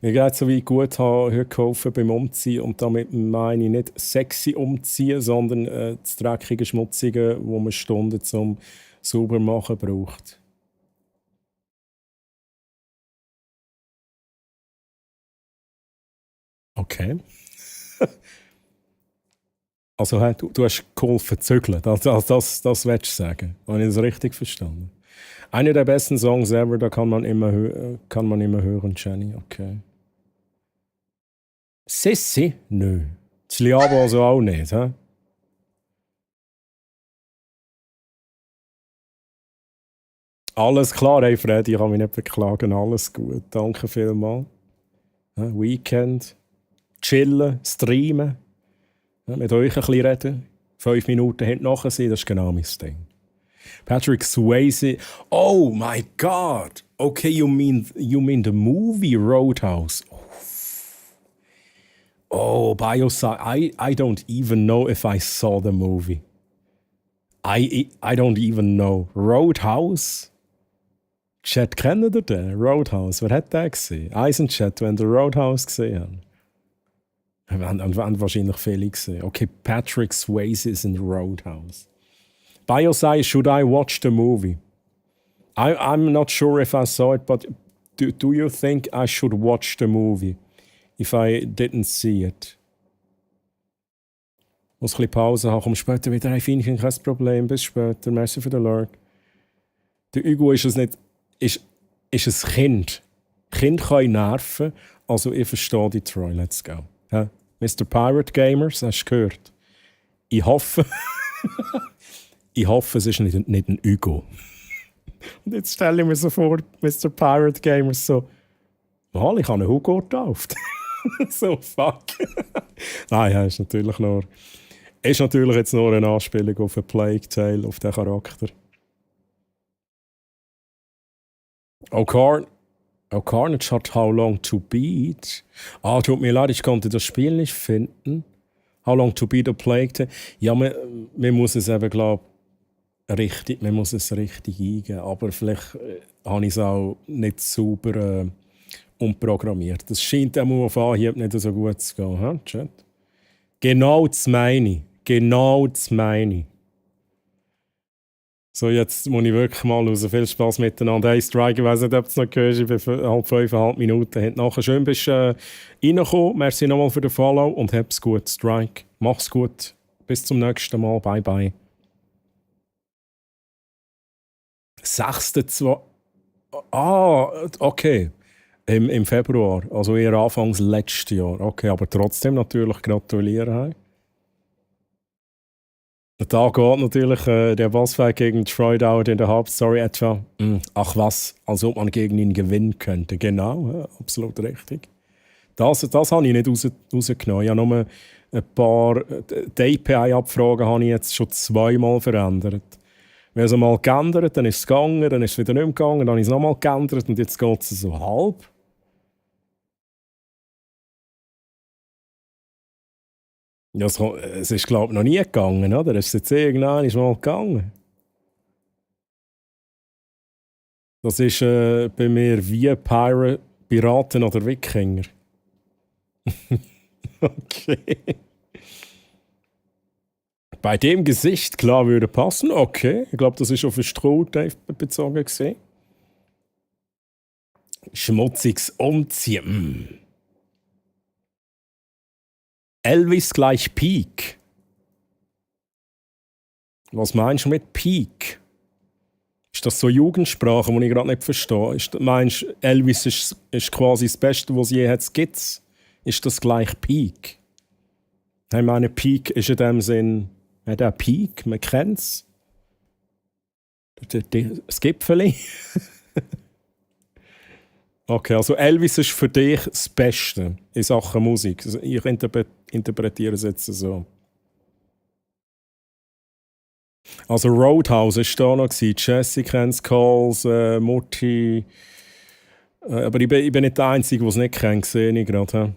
Mir geht es so wie gut, habe heute geholfen beim Umziehen. Und damit meine ich nicht sexy umziehen, sondern das dreckige, schmutzige, wo man Stunden zum sauber machen braucht. Okay. Also du hast geholfen zügeln, das willst du sagen. Habe ich das richtig verstanden? Einer der besten Songs ever, da kann man immer hören, Jenny, okay. Sissi? Nö. Das Liabo also auch nicht, hä? Alles klar, hey Freddy, ich kann mich nicht beklagen, alles gut, danke vielmals. Weekend, chillen, streamen, mit euch ein bisschen reden, 5 Minuten hinten nachher sein, das ist genau mein Ding. Patrick Swayze, oh my God, okay, you mean the movie Roadhouse? Oh, Biosci, I don't even know if I saw the movie. I don't even know. Roadhouse? Chat, kennt ihr den? Roadhouse, wer hat den gesehen? Eisenchat, wenn der Roadhouse gesehen haben. Haben wahrscheinlich viele gesehen. Okay, Patrick Swayze is in Roadhouse. Biosci, should I watch the movie? I'm not sure if I saw it, but do you think I should watch the movie? If I didn't see it. Muss ein bisschen Pause haben, komm später wieder. Hey, Feinchen, kein Problem, bis später. Merci für den Alert. Der Hugo ist es nicht, ist ein Kind. Kind können nerven, also ich verstehe die Troy, let's go. Ja? Mr. Pirate Gamers, hast du gehört? Ich hoffe, es ist nicht ein Hugo. Und jetzt stelle ich mir so vor, Mr. Pirate Gamers so, mal, ich habe einen Hugo getauft. So, fuck. Nein, ja, ist natürlich jetzt nur eine Anspielung auf eine Plague Tale, auf den Charakter. Carnage hat How Long to Beat. Tut mir leid, ich konnte das Spiel nicht finden. How Long to Beat a Plague Tale. Ja, man muss es eben, glaube ich, richtig eingeben. Aber vielleicht habe ich es auch nicht sauber umprogrammiert. Das scheint auch auf Anhieb nicht so gut zu gehen. Hm? Chat? Genau das meine ich. So, jetzt muss ich wirklich mal raus. Viel Spaß miteinander. Hey, Strike, ich weiss nicht, ob du es noch gehört. Ich bin 5,5 Minuten hinten nachher. Schön, bist du reingekommen. Merci nochmal für den Follow und hab's gut, Strike. Mach's gut. Bis zum nächsten Mal. Bye, bye. 6.2. Okay. Im Februar, also eher Anfangs letztes Jahr. Okay, aber trotzdem natürlich gratulieren. Da geht natürlich der Bossfight gegen Troy dauert in der Hauptstory etwa. Ach was, als ob man gegen ihn gewinnen könnte. Genau, ja, absolut richtig. Das habe ich nicht rausgenommen. Ich habe nur ein paar die API-Abfragen habe ich jetzt schon 2-mal verändert. Wenn es einmal geändert, dann ist es gegangen, dann ist es wieder nicht mehr gegangen, dann habe ich es nochmal geändert und jetzt geht es so halb. Ja, es ist, glaube ich, noch nie gegangen, oder? Es ist jetzt irgendwann mal gegangen. Das ist bei mir wie Piraten oder Wikinger. Okay. Bei dem Gesicht, klar, würde passen. Okay, ich glaube, das ist auf den Stroh bezogen gesehen. Schmutziges Umziehen. Elvis gleich Peak. Was meinst du mit Peak? Ist das so Jugendsprache, die ich gerade nicht verstehe? Meinst du, Elvis ist quasi das Beste, was es je hat, gibt's? Ist das gleich Peak? Ich meine, Peak ist in dem Sinn, der Peak, man kennt es. Das Gipfeli. Okay, also Elvis ist für dich das Beste in Sachen Musik. Also ich interpretiere es jetzt so. Also Roadhouse war da noch, Jesse kennt Calls, Mutti. Aber ich bin nicht der Einzige, der es nicht kennt, sehe ich gerade.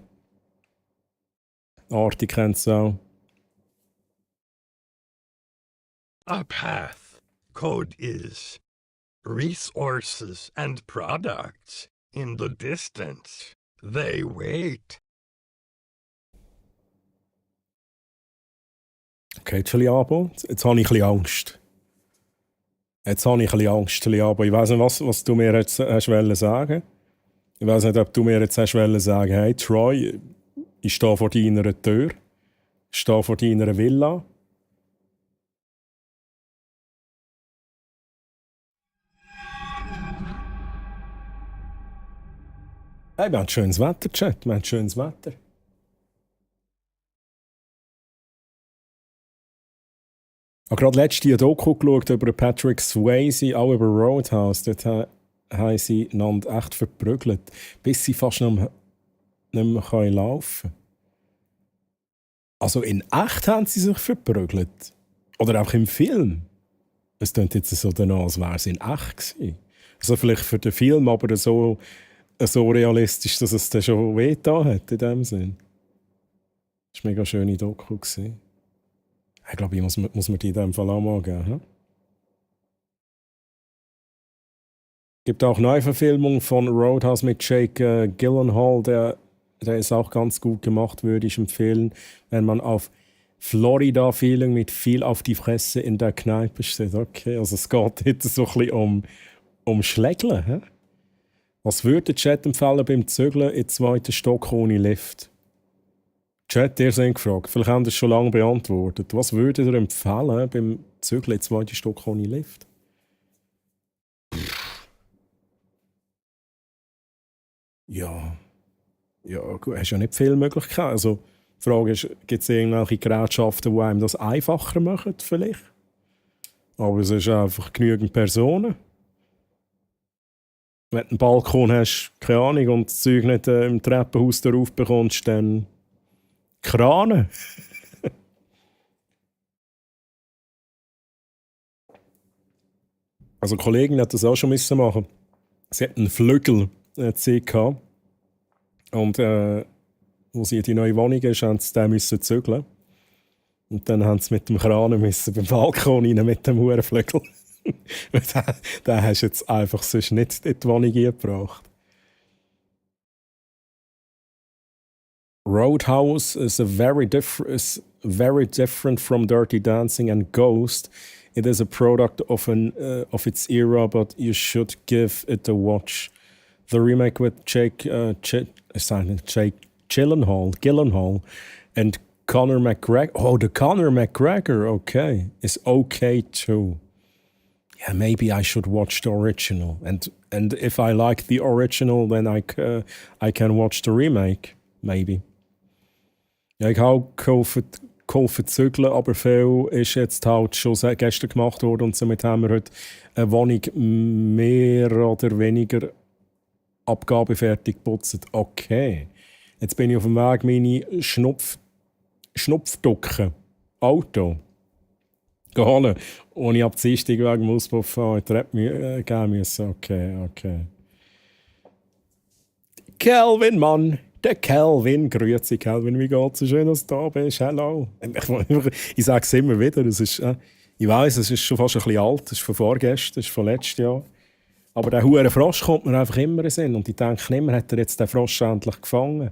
Arti kennt es auch. A path. Code is resources and products in the distance. They wait. Okay, Chiliabo, jetzt habe ich ein bisschen Angst. Chiliabo. Ich weiss nicht, was du mir jetzt hast sagen. Ich weiss nicht, ob du mir jetzt hast sagen, hey Troy, ich stehe vor deiner Tür, ich stehe vor deiner Villa. Hey, wir haben schönes Wetter, Chat, wir haben schönes Wetter. Ich habe gerade letztens eine Doku geschaut über Patrick Swayze, auch über Roadhouse. Dort haben sie einander echt verprügelt, bis sie fast nicht mehr laufen können. Also in echt haben sie sich verprügelt. Oder auch im Film. Es klingt jetzt so danach, als wäre es in echt gewesen. Also vielleicht für den Film, aber so realistisch, dass es dann schon wehgetan hat in dem Sinn. Das war eine mega schöne Doku. Ich glaube, ich muss mir die in diesem Fall auch mal geben. Hm? Es gibt auch Neuverfilmung von Roadhouse mit Jake Gyllenhaal, der ist auch ganz gut gemacht, würde ich empfehlen, wenn man auf Florida-Feeling mit viel auf die Fresse in der Kneipe steht. Okay, also es geht jetzt so ein bisschen um Schlägeln. He? Was würde der Chat empfehlen beim Zügeln in den zweiten Stock ohne Lift? Chat, ihr seid gefragt. Vielleicht haben das schon lange beantwortet. Was würdet ihr empfehlen beim Zügeln in den zweiten Stock ohne Lift? Ja, gut, hast ja nicht viele Möglichkeiten. Also, die Frage ist, gibt es irgendwelche Gerätschaften, die einem das einfacher machen, vielleicht? Aber es ist einfach genügend Personen. Wenn du einen Balkon hast, keine Ahnung, und das Zeug nicht im Treppenhaus darauf bekommst, dann Kranen. Also, eine Kollegin hat das auch schon machen. Sie hat einen Flügel gehabt. Und wo sie in die neue Wohnung ist, haben sie den zügeln. Und dann haben sie mit dem Kran beim Balkon rein mit dem Hurenflügel. Den hast du jetzt einfach sonst nicht in die Wohnung gebracht. Roadhouse is very different from Dirty Dancing and Ghost. It is a product of its era, but you should give it a watch. The remake with Jake Gyllenhaal and Conor McGregor. Oh, the Conor McGregor, okay, is okay too. Yeah, maybe I should watch the original. And if I like the original, then I can watch the remake, maybe. Ja, ich habe geholfen zügeln, aber viel ist jetzt halt schon gestern gemacht worden und somit haben wir heute eine Wohnung mehr oder weniger abgabefertig geputzt. Okay. Jetzt bin ich auf dem Weg, meine Schnupfducke Auto geholt, und ich ab Dienstag wegen dem Auspuff fahren, die Treppe gehen müssen. Okay. Kelvin, Mann! Der Kelvin, grüezi Kelvin, wie geht's? So schön, dass du da bist. Hallo. Ich sage es immer wieder, das ist, ich weiss, es ist schon fast ein bisschen alt, das ist von vorgestern, das ist von letztem Jahr. Aber der hure Frosch kommt mir einfach immer in den Sinn. Und ich denke immer, hat er jetzt den Frosch endlich gefangen?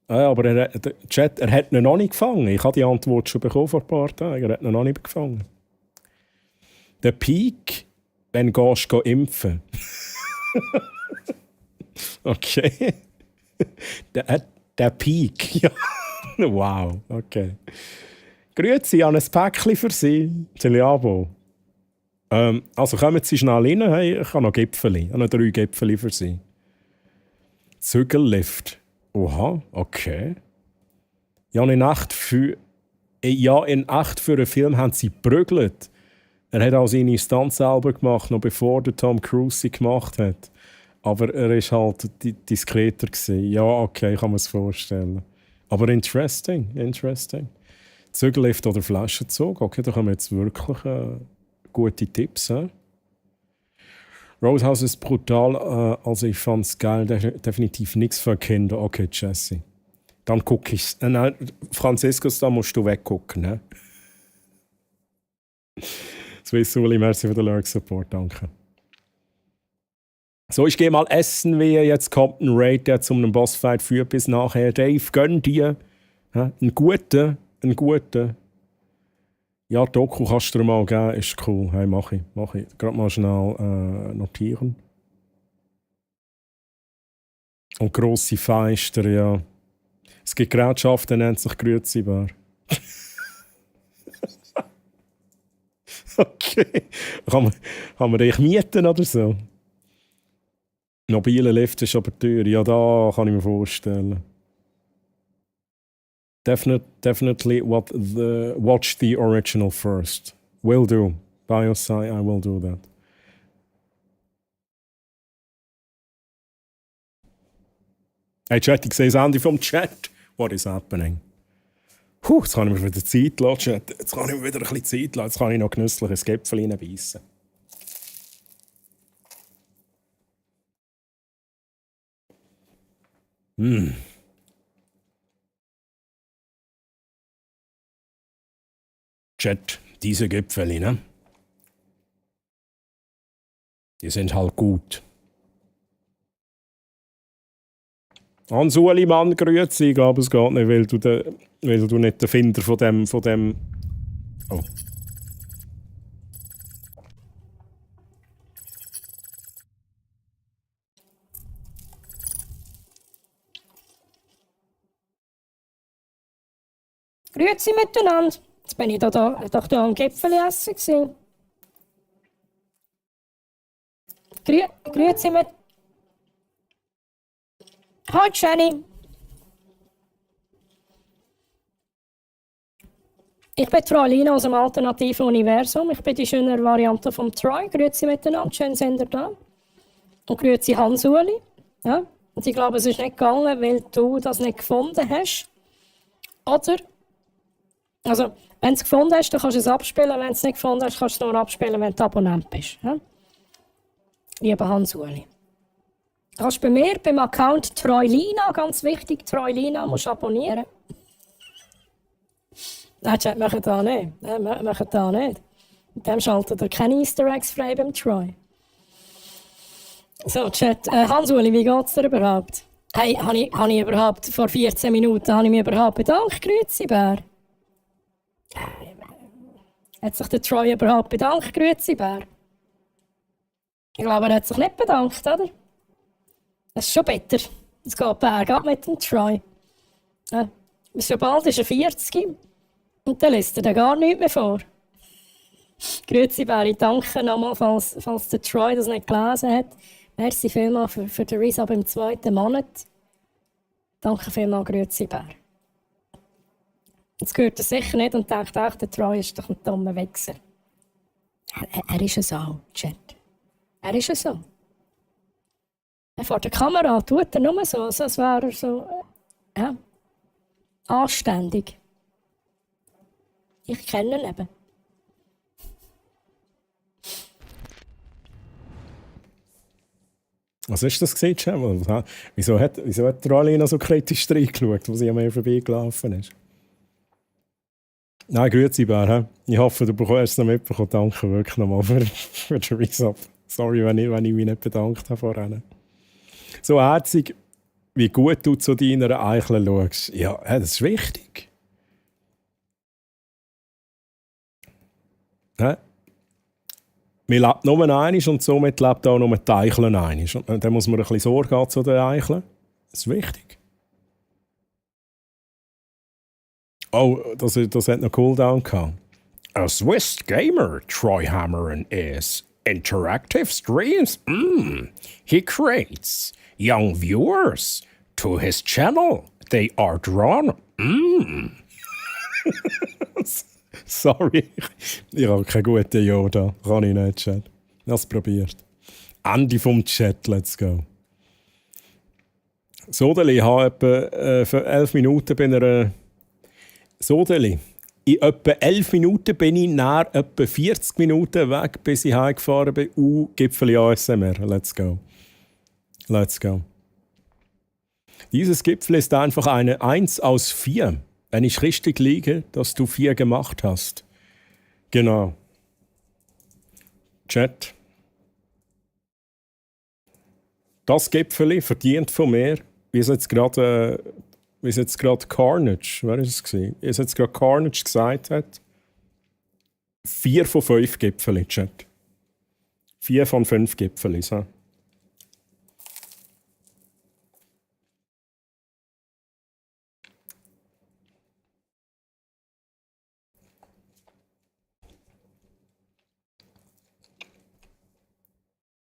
Ja, aber er hat ihn noch nicht gefangen. Ich habe die Antwort schon bekommen vor ein paar Tagen. Er hat ihn noch nicht gefangen. Der Peak, wenn du impfen. Okay. Der Peak, ja. Wow, okay. Grüezi, ich habe ein Päckchen für Sie. Celiabo. Also kommen Sie schnell rein. Hey, ich habe noch Gipfeli. Ich habe noch 3 Gipfeli für Sie. Zügellift. Oha, okay. Ja, in echt für einen Film haben sie geprügelt. Er hat auch seine Stunts selber gemacht, noch bevor der Tom Cruise sie gemacht hat. Aber er war halt diskreter gewesen. Ja, okay, kann man es vorstellen. Aber interesting. Zügellift oder Flaschenzug. Okay, da haben wir jetzt wirklich gute Tipps. Roadhouse ist brutal, also ich fand es geil. Definitiv nichts für Kinder. Okay, Jesse. Dann gucke ich es. Nein, Franziskus, da musst du weggucken. Ne? Swiss Uli, merci für den Lurk Support, danke. So, ich gehe mal essen, wie jetzt kommt ein Raid, der zu einem Bossfight führt bis nachher. Dave, gönn dir einen guten. Ja, Doku kannst du dir mal geben, ist cool. Hey, mach ich. Gerade mal schnell notieren. Und grosse Feister, ja. Es gibt Gerätschaften, die nennt sich Grüezi-Bär. Okay. Kann man dich mieten oder so? Mobile Lift ist aber teuer. Ja, da kann ich mir vorstellen. Definitely watch the original first. Will do. By your side, I will do that. Hey Chat, ich sehe das Ende vom Chat. What is happening? Jetzt kann ich mir wieder Zeit lassen, Chat. Jetzt kann ich mir wieder ein bisschen Zeit lassen. Jetzt kann ich noch genüsslich ein Gäpfel reinbeissen. Chat, diese Gipfeli, ne? Die sind halt gut. Hans-Uli, Mann, grüezi. Ich glaube, es geht nicht, weil du nicht der Finder von dem... Oh. Grüezi miteinander. Jetzt bin ich doch da am Gipfeli essen gewesen. Grüezi mit... Hi Jenny. Ich bin Troilina aus dem alternativen Universum. Ich bin die schönere Variante vom Troy. Grüezi miteinander, schön sind ihr da. Und grüezi Hans-Uli. Ja? Und ich glaube, es ist nicht gegangen, weil du das nicht gefunden hast. Oder? Also, wenn du es gefunden hast, dann kannst du es abspielen. Wenn du es nicht gefunden hast, kannst du es nur abspielen, wenn du Abonnent bist. Ja? Lieber Hans-Uli. Du kannst bei mir, beim Account Troilina, ganz wichtig, Troilina, musst du abonnieren. Nein, Chat, machen da nicht. Nein, machen da nicht. Mit dem schaltet ihr keine Easter Eggs frei beim Troy. So, Chat, Hans-Uli, wie geht's dir überhaupt? Hey, habe ich überhaupt, vor 14 Minuten, habe ich mich überhaupt bedankt, grüezi Bär? Hat sich der Troy überhaupt bedankt, grüezi Bär? Ich glaube, er hat sich nicht bedankt, oder? Das ist schon besser. Es geht bergab mit dem Troy. Schon bald ist er 40 und dann lässt er dann gar nichts mehr vor. Grüezi Bär, ich danke nochmal, falls der Troy das nicht gelesen hat. Merci vielmals für den Resub im 2. Monat. Danke vielmals, grüezi Bär. Jetzt hört er sicher nicht und denkt auch, der Troy ist doch ein dummer Wichser. Er ist es auch, Chat. Er ist es so. Vor der Kamera tut er nur so, als wäre er so anständig. Ich kenne ihn eben. Was ist das gesehen, Cem? Wieso hat Troilina so kritisch reingeschaut, wo sie an mir vorbeigelaufen ist? Nein, grüezi Bär. Ich hoffe, du bekommst es noch mitbekommen. Danke wirklich nochmal für den Resub. Sorry, wenn ich mich nicht bedankt habe vorhin. So herzig, wie gut du zu deiner Eichel schaust. Ja, das ist wichtig. Man lebt nur einmal und somit lebt auch nur die Eichel einmal. Und dann muss man ein bisschen Sorge haben zu den Eicheln. Das ist wichtig. Oh, das hat noch Cooldown gehabt. A Swiss gamer, Troy Hammeren is. Interactive streams, he creates young viewers to his channel. They are drawn. Sorry, ich habe keinen guten Yoda. Kann ich nicht, Chat. Ich habe es probiert. Ende vom Chat, let's go. Sodeli, ich habe etwa für 11 Minuten bei einer... Sodeli, in etwa 11 Minuten bin ich nach etwa 40 Minuten weg, bis ich heimgefahren bin. Gipfeli ASMR. Let's go. Let's go. Dieses Gipfel ist einfach eine 1 aus 4. Wenn ich richtig liege, dass du 4 gemacht hast. Genau. Chat. Das Gipfeli verdient von mir, wie es jetzt gerade Carnage, wer ist es gewesen? Wie es jetzt gerade Carnage gesagt hat, 4 von 5 Gipfeli, Chat. 4 von 5 Gipfeli, so.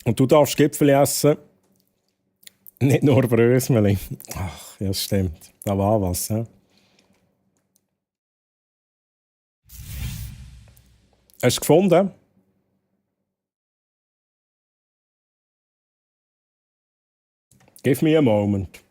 Und du darfst Gipfeli essen, nicht nur Brösmeli. Ach, ja, stimmt. Da war was, ja. Hast du gefunden? Give me a moment.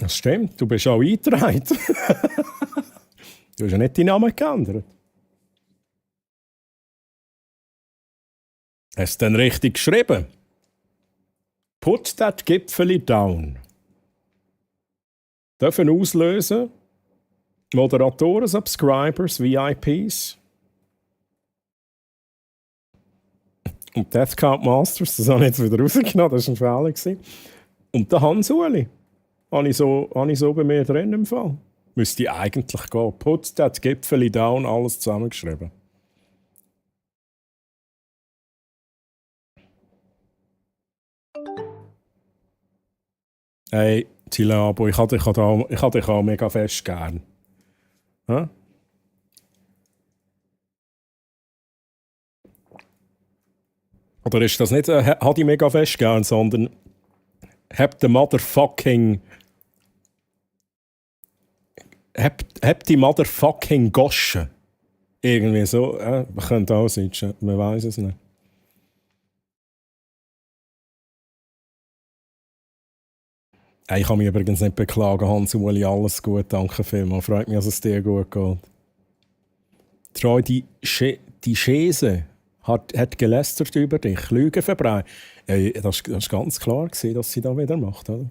Das stimmt, du bist auch eingetragen. Du hast ja nicht deinen Namen geändert. Hast du denn richtig geschrieben? Put that Gipfeli down. Dürfen auslösen. Moderatoren, Subscribers, VIPs. Und Death Count Masters, das habe ich jetzt wieder rausgenommen, das war ein Fehler. Und der Hans-Uli. Habe ich so bei mir drin im Fall. Müsste ich eigentlich gehen. Put that Gipfeli down, alles zusammengeschrieben. Hey, Tilabo, ich hatte dich auch mega fest gern. Hä? Oder ist das nicht hat ich mega fest gern, sondern habt die motherfucking Gosche. Irgendwie so. Man könnte auch sein, man weiß es nicht. Ich kann mich übrigens nicht beklagen, Hans-Uli, alles gut, danke vielmals. Freut mich, dass es dir gut geht. Treu, die Schäse hat gelästert über dich, Lügen verbreitet. Das war ganz klar, dass sie das wieder macht, oder?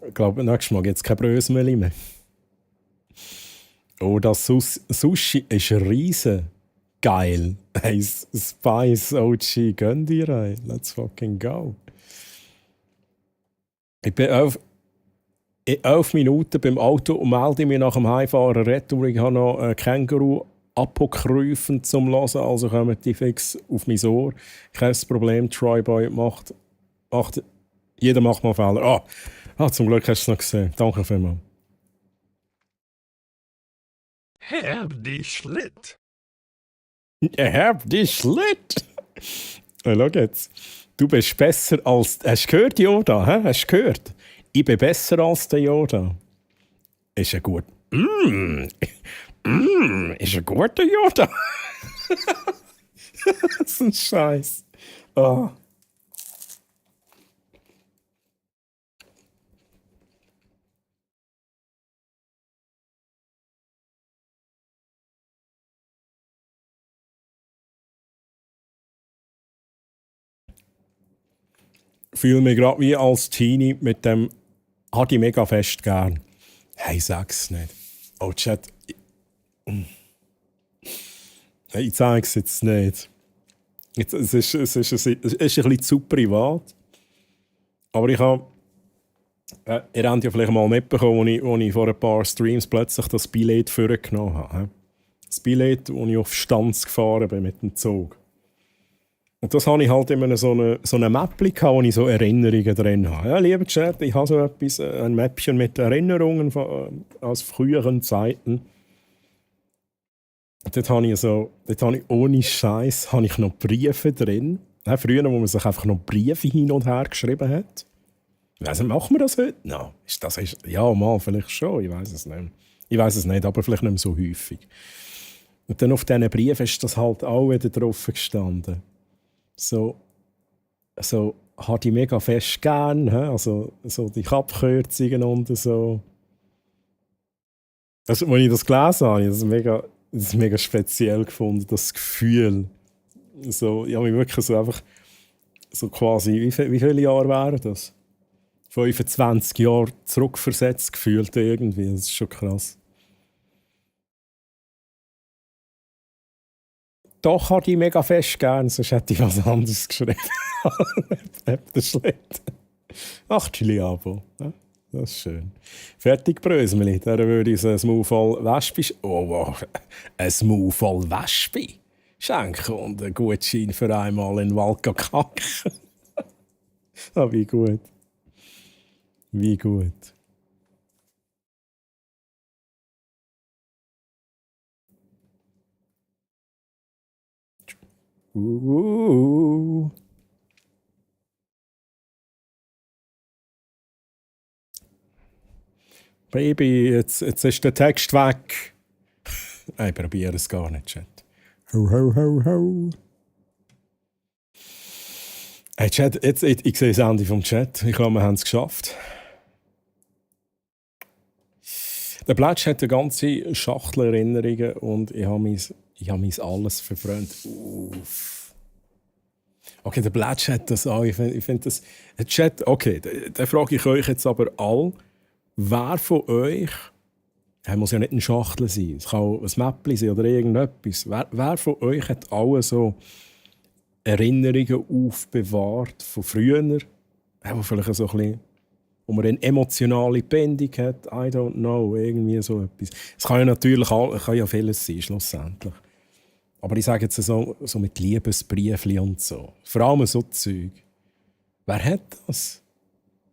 Ich glaube, nächstes Mal gibt es kein Brösmeli mehr. Oh, das Sushi ist riesen geil. Hey, Spice OG, gönn dir rein. Let's fucking go. Ich bin 11 Minuten beim Auto und melde mich nach dem Heimfahren retour. Ich habe noch einen Känguru apokryphen zum Hören, also kommen die fix auf mein Ohr. Kein Problem, Troyboy macht jeder macht mal Fehler. Zum Glück hast du es noch gesehen. Danke vielmals. Have die Schlitt. Have die Schlitt. Schau jetzt. Du bist besser als... Hast du gehört, Yoda? Hä? Hast du gehört? Ich bin besser als der Yoda. Ist er gut? Ist ein guter Yoda. Das ist ein Scheiß. Oh. Ich fühle mich gerade wie als Teenie mit dem hatte ich mega fest gern. Hey, sag's nicht. Oh, Chat. Ich zeige es jetzt nicht. Es ist ein bisschen zu privat. Aber ich habe Ihr habt ja vielleicht mal mitbekommen, als ich vor ein paar Streams plötzlich das Billett vorgenommen habe. Das Billett, das ich auf Stanz gefahren bin mit dem Zug. Und das habe ich halt in so eine Mäppchen, wo ich so Erinnerungen drin habe. Ja, lieber Chat, ich habe so etwas, ein Mäppchen mit Erinnerungen aus früheren Zeiten. Dort habe ich ohne Scheiß noch Briefe drin. Ja, früher, wo man sich einfach noch Briefe hin und her geschrieben hat. Also machen wir das heute noch? Ja, mal, vielleicht schon, ich weiß es nicht. Ich weiß es nicht, aber vielleicht nicht mehr so häufig. Und dann auf diesen Briefen ist das halt auch wieder drauf gestanden. So hatte ich mega fest gern, also so die Abkürzungen und so. Also, als ich das gelesen habe, habe ich das mega speziell gefunden, das Gefühl. So, ich habe mich wirklich so einfach so quasi, wie viele Jahre wären das? 25 Jahre zurückversetzt gefühlt irgendwie. Das ist schon krass. Doch hatte ich mega fest gern, sonst hätte ich was anderes geschrieben. Das schlecht. Ach, Chili-Abo. Ja, das ist schön. Fertig, Brösmeli. Da würde ich ein Maul voll Wespe. Oh, wow. Ein Maul voll Wespe schenken und einen Gutschein für einmal in den Wald kacken. Ah, wie gut. Wie gut. Baby, jetzt ist der Text weg. Ich probiere es gar nicht, Chat. Ho, ho, ho, ho. Hey, Chat, ich sehe das Ende vom Chat. Ich glaube, wir haben es geschafft. Der Plätsch hat eine ganze Schachtel Erinnerungen und ich habe mein alles verbrannt. Uff. Okay, der Plätsch hat das auch. Ich finde das. Der Chat, okay, da frage ich euch jetzt aber all, wer von euch, muss ja nicht eine Schachtel sein, es kann auch ein Mäppchen sein oder irgendetwas, wer von euch hat alle so Erinnerungen aufbewahrt von früher, wo vielleicht so ein bisschen, wo man eine emotionale Bindung hat, I don't know, irgendwie so etwas. Es kann ja natürlich kann ja vieles sein, schlussendlich. Aber ich sage jetzt so mit Liebesbriefchen und so. Vor allem so Zeug. Wer hat das?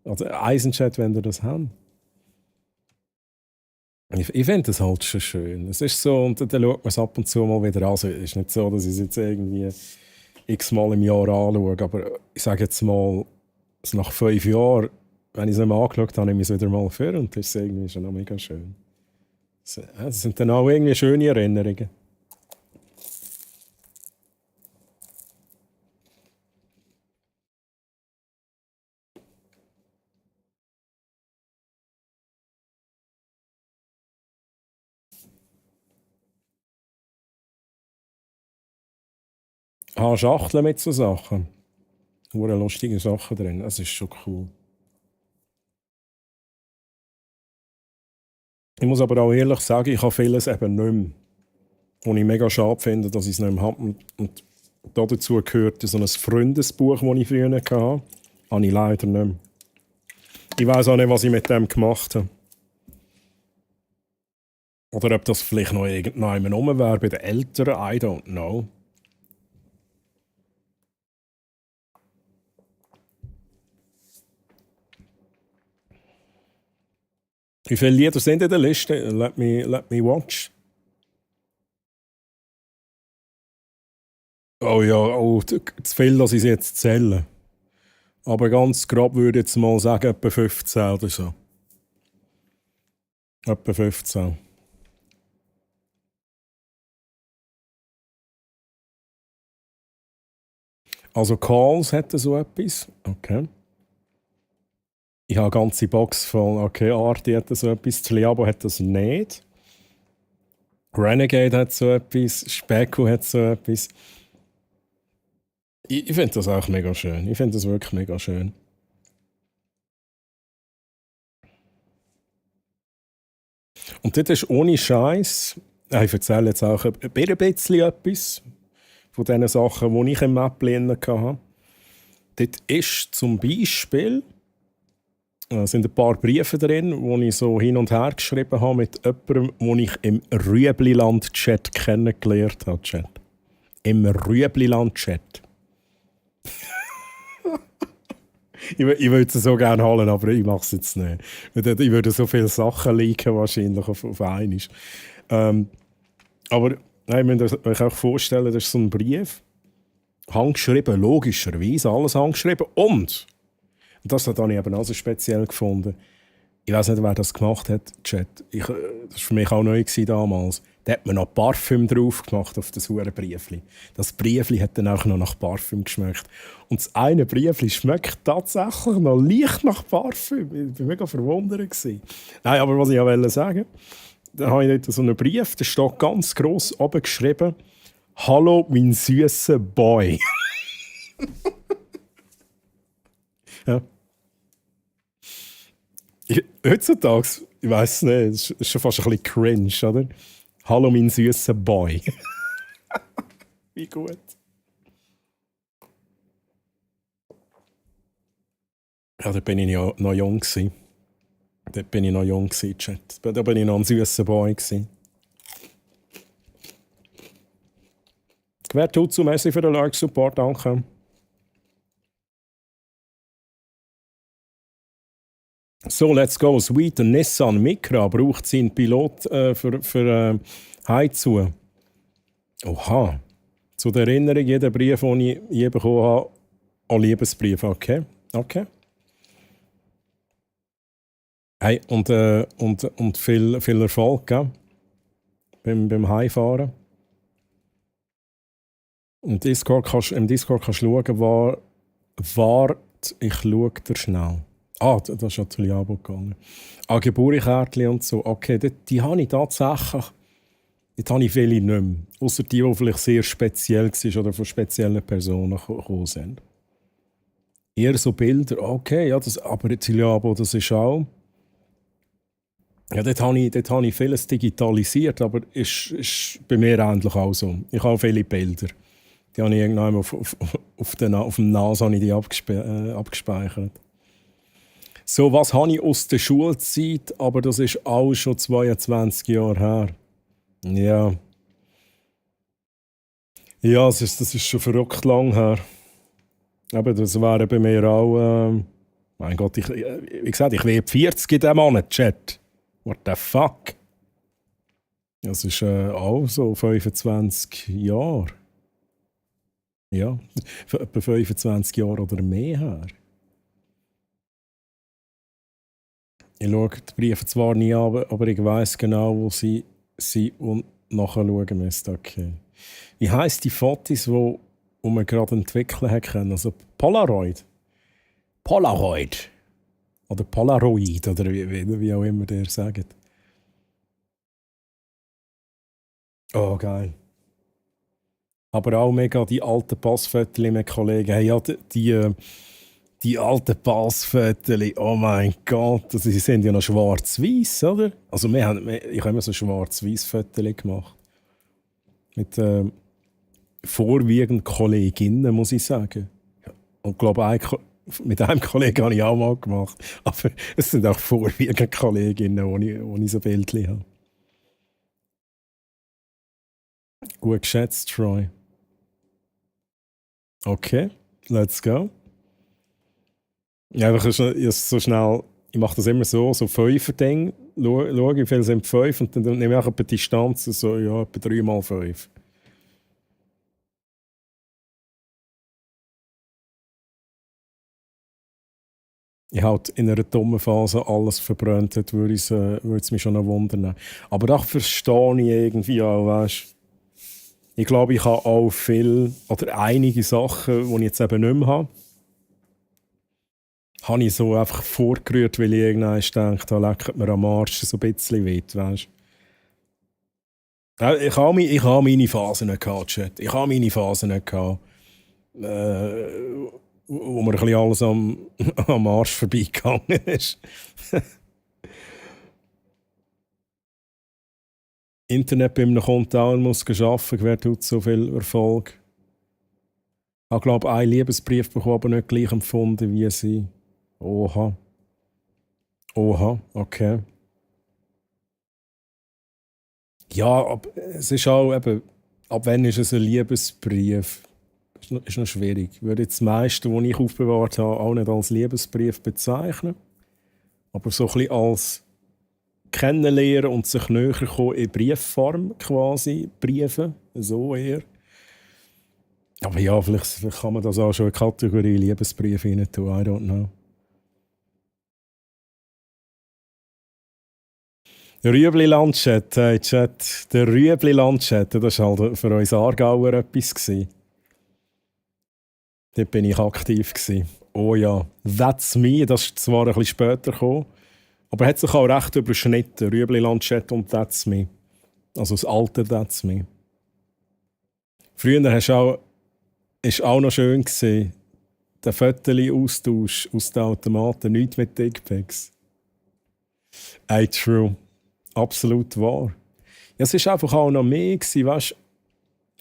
Also Eisenchat, wenn ihr das habt. Ich finde das halt schon schön. Es ist so, und dann schaut man es ab und zu mal wieder an. Also, es ist nicht so, dass ich es jetzt irgendwie x-mal im Jahr anschaue, aber ich sage jetzt mal, also nach 5 Jahren, wenn ich es nicht mal angeschaut habe, nehme ich es wieder mal vor und das ist irgendwie schon auch mega schön. Das sind dann auch irgendwie schöne Erinnerungen. Ich habe Schachteln mit so Sachen. Hure lustige Sachen drin. Das ist schon cool. Ich muss aber auch ehrlich sagen, ich habe vieles eben nicht mehr. Und ich mega schade finde, dass ich es nicht mehr habe. Und dazu gehört so ein Freundesbuch, das ich früher hatte. Habe ich leider nicht mehr. Ich weiss auch nicht, was ich mit dem gemacht habe. Oder ob das vielleicht noch irgendjemand rum wäre bei den Eltern. I don't know. Wie viele Lieder sind in der Liste? Let me watch. Oh ja, zu viel, dass ich es jetzt zähle. Aber ganz grob würde ich jetzt mal sagen, etwa 15 oder so. Etwa 15. Also Calls hätte so etwas. Okay. Ich habe eine ganze Box von, okay, Arti hat so etwas, Tliabo hat das nicht. Renegade hat so etwas, Specko hat so etwas. Ich finde das auch mega schön. Ich finde das wirklich mega schön. Und das ist ohne Scheiß. Ich erzähle jetzt auch ein bisschen etwas von den Sachen, die ich im Map hatte. Dort ist zum Beispiel Es sind ein paar Briefe drin, die ich so hin und her geschrieben habe mit jemandem, den ich im Rüebliland-Chat kennengelernt habe. Chat. Im Rüebliland-Chat. Ich würde es so gerne holen, aber ich mache es jetzt nicht. Ich würde so viele Sachen liegen wahrscheinlich auf einmal. Aber nein, ihr müsst euch auch vorstellen, das ist so ein Brief. Handgeschrieben, logischerweise, alles handgeschrieben. Und das habe ich eben auch so speziell gefunden. Ich weiß nicht, wer das gemacht hat, Chat. Das war für mich auch neu damals. Da hat man noch Parfüm drauf gemacht auf das Briefli. Das Briefli hat dann auch noch nach Parfüm geschmeckt. Und das eine Briefli schmeckt tatsächlich noch leicht nach Parfüm. Ich war mega verwundert. Nein, aber was ich auch sagen wollte, da habe ich dort so einen Brief, da steht ganz gross oben geschrieben: «Hallo, mein süßer Boy.» Ja. Heutzutage, ich weiss nicht, es ist schon fast ein bisschen cringe, oder? «Hallo, mein süßer Boy.» Wie gut. Ja, da bin ich ja noch jung gewesen. Chat. Da bin ich noch ein süßer Boy gewesen. Wer tut zu? Merci für den Like-Support, danke. So, let's go. Sweet, der Nissan Micra braucht seinen Pilot für Heizung. Oha. Zu der Erinnerung, jeder Brief, den ich je bekommen habe, ein Liebesbrief. Okay. Hey, und viel Erfolg, gell? Beim Heimfahren. Im Discord kannst du schauen, wart, ich schaue dir schnell. Das ist natürlich Abo gegangen. Geburtskärtchen und so. Okay, die habe ich tatsächlich. Die habe ich viele nicht mehr. Ausser die vielleicht sehr speziell waren oder von speziellen Personen gekommen sind. Eher so Bilder. Okay, ja, aber jetzt Abo, das ist auch. Ja, dort habe ich vieles digitalisiert, aber ist bei mir ähnlich auch so. Ich habe viele Bilder. Die habe ich irgendwann auf dem NAS abgespeichert. So, was habe ich aus der Schulzeit? Aber das ist auch schon 22 Jahre her. Ja. Ja, das ist schon verrückt lang her. Aber das wäre bei mir auch... mein Gott, wie gesagt, ich werde 40 in diesem Monat, Chat. What the fuck? Das ist auch so 25 Jahre. Ja, etwa 25 Jahre oder mehr her. Ich schaue die Briefe zwar nie an, aber ich weiss genau, wo sie sind und nachschauen müssen. Okay. Wie heisst die Fotos, die wir gerade entwickeln können? Also Polaroid. Oder Polaroid, oder wie auch immer der sagt. Oh, geil. Aber auch mega die alten Passfotos mit Kollegen. Hey, ja, die alten Passfotos, oh mein Gott, sie sind ja noch schwarz-weiß, oder? Also ich habe immer so schwarz-weiß Fotos gemacht. Mit vorwiegend Kolleginnen, muss ich sagen. Und ich glaube, mit einem Kollegen habe ich auch mal gemacht. Aber es sind auch vorwiegend Kolleginnen, wo ich so Bildchen habe. Gut geschätzt, Troy. Okay, let's go. Ja, einfach so schnell, ich mache das immer so 5er-Ding. Schaue, wie viele sind 5 und dann nehme ich auch etwa Distanz, so ja, etwa 3x5. Ich halt in einer dummen Phase alles verbrannt hat, würde es mich schon wundern. Aber das verstehe ich irgendwie auch, weißt. Ich glaube, ich habe auch viel oder einige Sachen, die ich jetzt eben nicht mehr habe ich so einfach vorgerührt, weil ich irgendwann denke, da leckt mir am Arsch so ein bisschen weit, weißt. Ich habe meine Phasen nicht gehabt, Chat. Ich habe meine Phasen nicht gehabt, wo mir ein bisschen alles am Arsch vorbeigegangen ist. Internet bei einem Konto muss arbeiten, wer tut so viel Erfolg? Ich glaube, einen Liebesbrief bekommen, aber nicht gleich empfunden wie sie. Oha. Oha, okay. Ja, es ist auch eben, ab wann ist es ein Liebesbrief? Ist noch schwierig. Ich würde jetzt das meiste, was ich aufbewahrt habe, auch nicht als Liebesbrief bezeichnen. Aber so ein bisschen als Kennenlernen und sich näher kommen in Briefform quasi. Briefe, so eher. Aber ja, vielleicht kann man das auch schon in die Kategorie Liebesbrief rein tun. I don't know. Der Rüebli-Landchat, hey Chat. Der Rüebli-Landchat, das war halt für uns Aargauer etwas. Dort bin ich aktiv. Oh ja, That's Me, das ist zwar ein bisschen später gekommen, aber hat sich auch recht überschnitten. Rüebli-Landchat und That's Me. Also das alte That's Me. Früher war auch noch schön, der Fotos-Austausch aus den Automaten, nichts mit Dickpics. Hey, true. Absolut wahr. Ja, es war einfach auch noch mehr, weißt,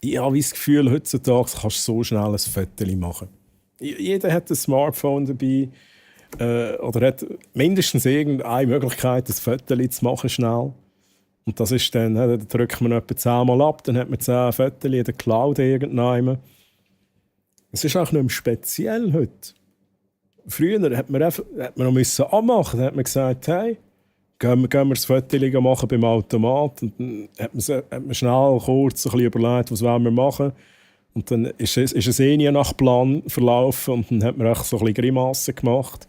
ich habe das Gefühl, heutzutage kannst du so schnell ein Foto machen. Jeder hat ein Smartphone dabei oder hat mindestens irgendeine Möglichkeit, ein Foto zu machen schnell. Und das ist dann drückt man etwa 10-mal ab, dann hat man 10 Fotos in der Cloud irgendwann. Es ist auch nicht mehr speziell heute. Früher hat man noch anmachen, dann hat man gesagt, hey, gehen wir das Foto machen beim Automat. Und dann hat man schnell kurz ein bisschen überlegt, was wollen wir machen. Und dann ist es nie nach Plan verlaufen und dann hat man auch so ein bisschen Grimassen gemacht.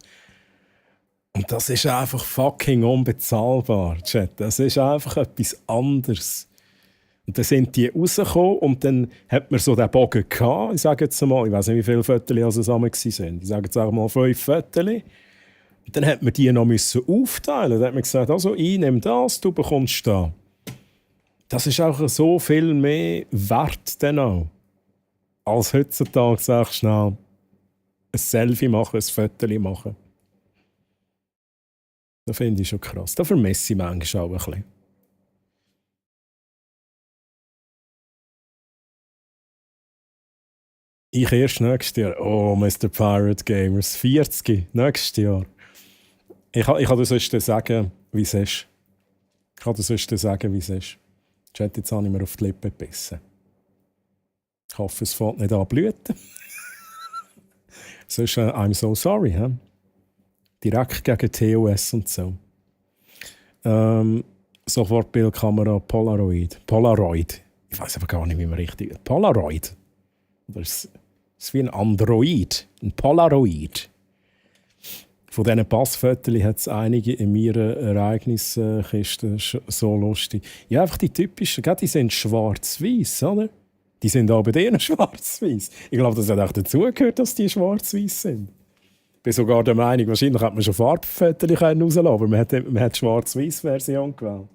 Und das ist einfach fucking unbezahlbar, Chat. Das ist einfach etwas anderes. Und dann sind die rausgekommen und dann hat man so den Bogen gehabt. Ich sage jetzt mal, ich weiß nicht, wie viele Fotos es zusammen waren. Ich sage jetzt auch mal 5 Fotos. Und dann hat man die noch aufteilen. Dann hat man gesagt, also ich nehme das, du bekommst das. Das ist auch so viel mehr wert dann auch. Als heutzutage sagst schnell ein Selfie machen, ein Foto machen. Das finde ich schon krass. Da vermisse ich manchmal auch ein bisschen. Ich erst nächstes Jahr. Oh, Mr. Pirate Gamers. 40. Nächstes Jahr. Ich kann dir sonst sagen, wie es ist. Chat, jetzt habe ich mir auf die Lippe gebissen. Ich hoffe, es fällt nicht an blüten. Sonst, I'm so sorry. He? Direkt gegen TOS und so. Sofortbildkamera Polaroid. Ich weiß aber gar nicht, wie man richtig... Polaroid? Oder ist es wie ein Android? Ein Polaroid? Von diesen Passfotos hat es einige in meiner Ereigniskiste so lustig. Ja, einfach die typischen, die sind schwarz-weiß, oder? Die sind auch bei denen schwarz-weiß. Ich glaube, das hat auch dazugehört, dass die schwarz-weiß sind. Ich bin sogar der Meinung, wahrscheinlich hätte man schon Farbfotos rauslassen, aber man hat die Schwarz-Weiß-Version gewählt.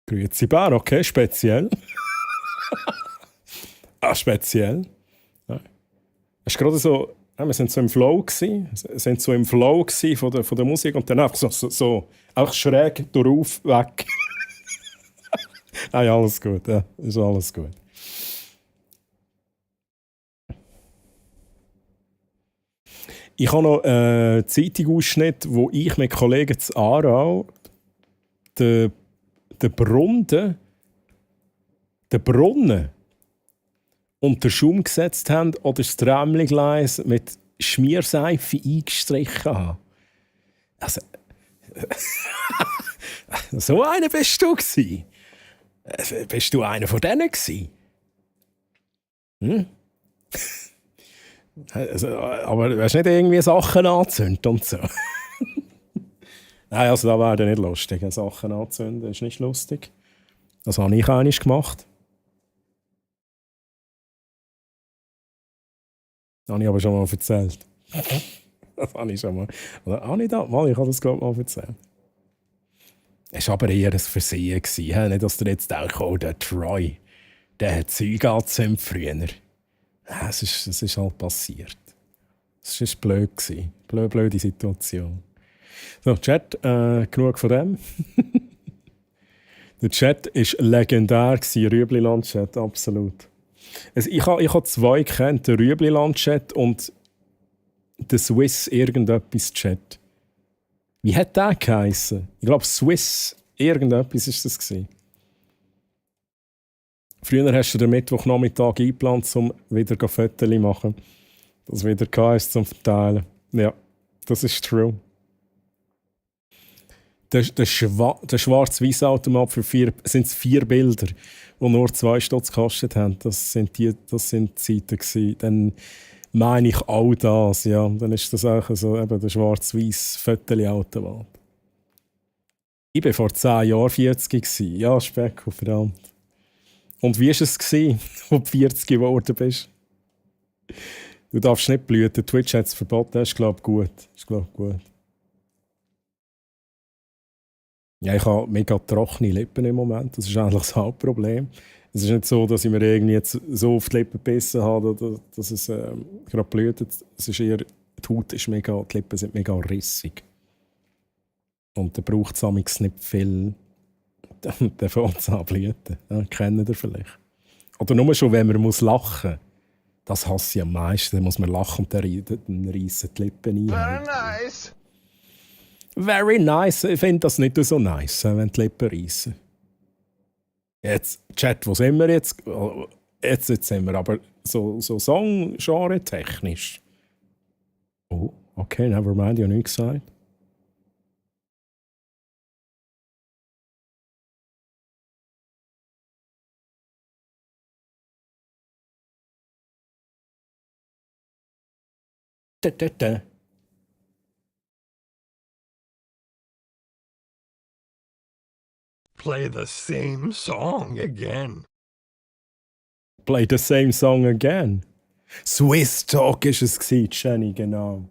Grüezi Bär, okay, speziell. Speziell. Ja. Es ist gerade so, wir sind so im Flow von der Musik und dann einfach so auch schräg darauf weg. Nein, alles gut, ja, ist alles gut. Ich habe noch einen Zeitungsausschnitt, wo ich mit Kollegen zu Aarau den Brunnen unter Schaum gesetzt haben oder das Tramgleis mit Schmierseife eingestrichen haben. Also, so einer bist du gewesen. Bist du einer von denen gewesen? Hm? Also, aber du hast nicht irgendwie Sachen anzünden und so. Nein, also das wäre nicht lustig. Sachen anzünden ist nicht lustig. Das habe ich einmal gemacht. Das habe ich aber schon mal erzählt. Das habe ich schon mal. Oder habe ich das mal? Ich habe das glaube ich mal erzählt. Es war aber eher ein Versehen. Nicht, dass du jetzt denkst, oh, der der hat Zeug angezündet früher. Ja, es ist halt passiert. Es war blöd. Blöde Situation. So, Chat, genug von dem. Der Chat war legendär, Rübliland-Chat, absolut. Also ich habe zwei kennt, den Rübliland-Chat und den Swiss irgendetwas-Chat. Wie hat der geheissen? Ich glaube, Swiss irgendetwas war das gewesen. Früher hast du den Mittwochnachmittag eingeplant, um wieder Fotos zu machen. Das wieder ist zum Verteilen. Ja, das ist true. Der Schwarz-Weiß-Automat für 4 Bilder, die nur 2 Stutz gekostet haben. Das sind Zeiten gewesen. Dann meine ich all das, ja. Dann ist das auch so eben der Schwarz-Weiß-Fotoautomat. Ich war vor 10 Jahren 40 gewesen. Ja, Specko, verdammt. Und wie war es, als du 40 geworden bist? Du darfst nicht blüten. Twitch hat es verboten. Das ist, glaube ich, gut. Ja, ich habe mega trockene Lippen im Moment. Das ist eigentlich das Hauptproblem. Es ist nicht so, dass ich mir irgendwie jetzt so auf die Lippen gebissen habe, dass es gerade blüht. Es ist eher, die Haut ist mega, die Lippen sind mega rissig. Und da braucht es nicht viel. Dann fängt es an blüten. Ja, kennt ihr vielleicht. Oder nur schon, wenn man lachen muss. Das hasse ich am meisten. Dann muss man lachen und dann reissen die Lippen ein. Very nice. Very nice. Ich finde das nicht so nice, wenn die Lippen reissen. Jetzt, Chat, wo sind wir jetzt? Jetzt sind wir aber so Song-Genre technisch. Oh, okay, never mind, ich habe nichts gesagt. Da. Play the same song again. Play the same song again. Swiss Talk war es, Jenny, genau.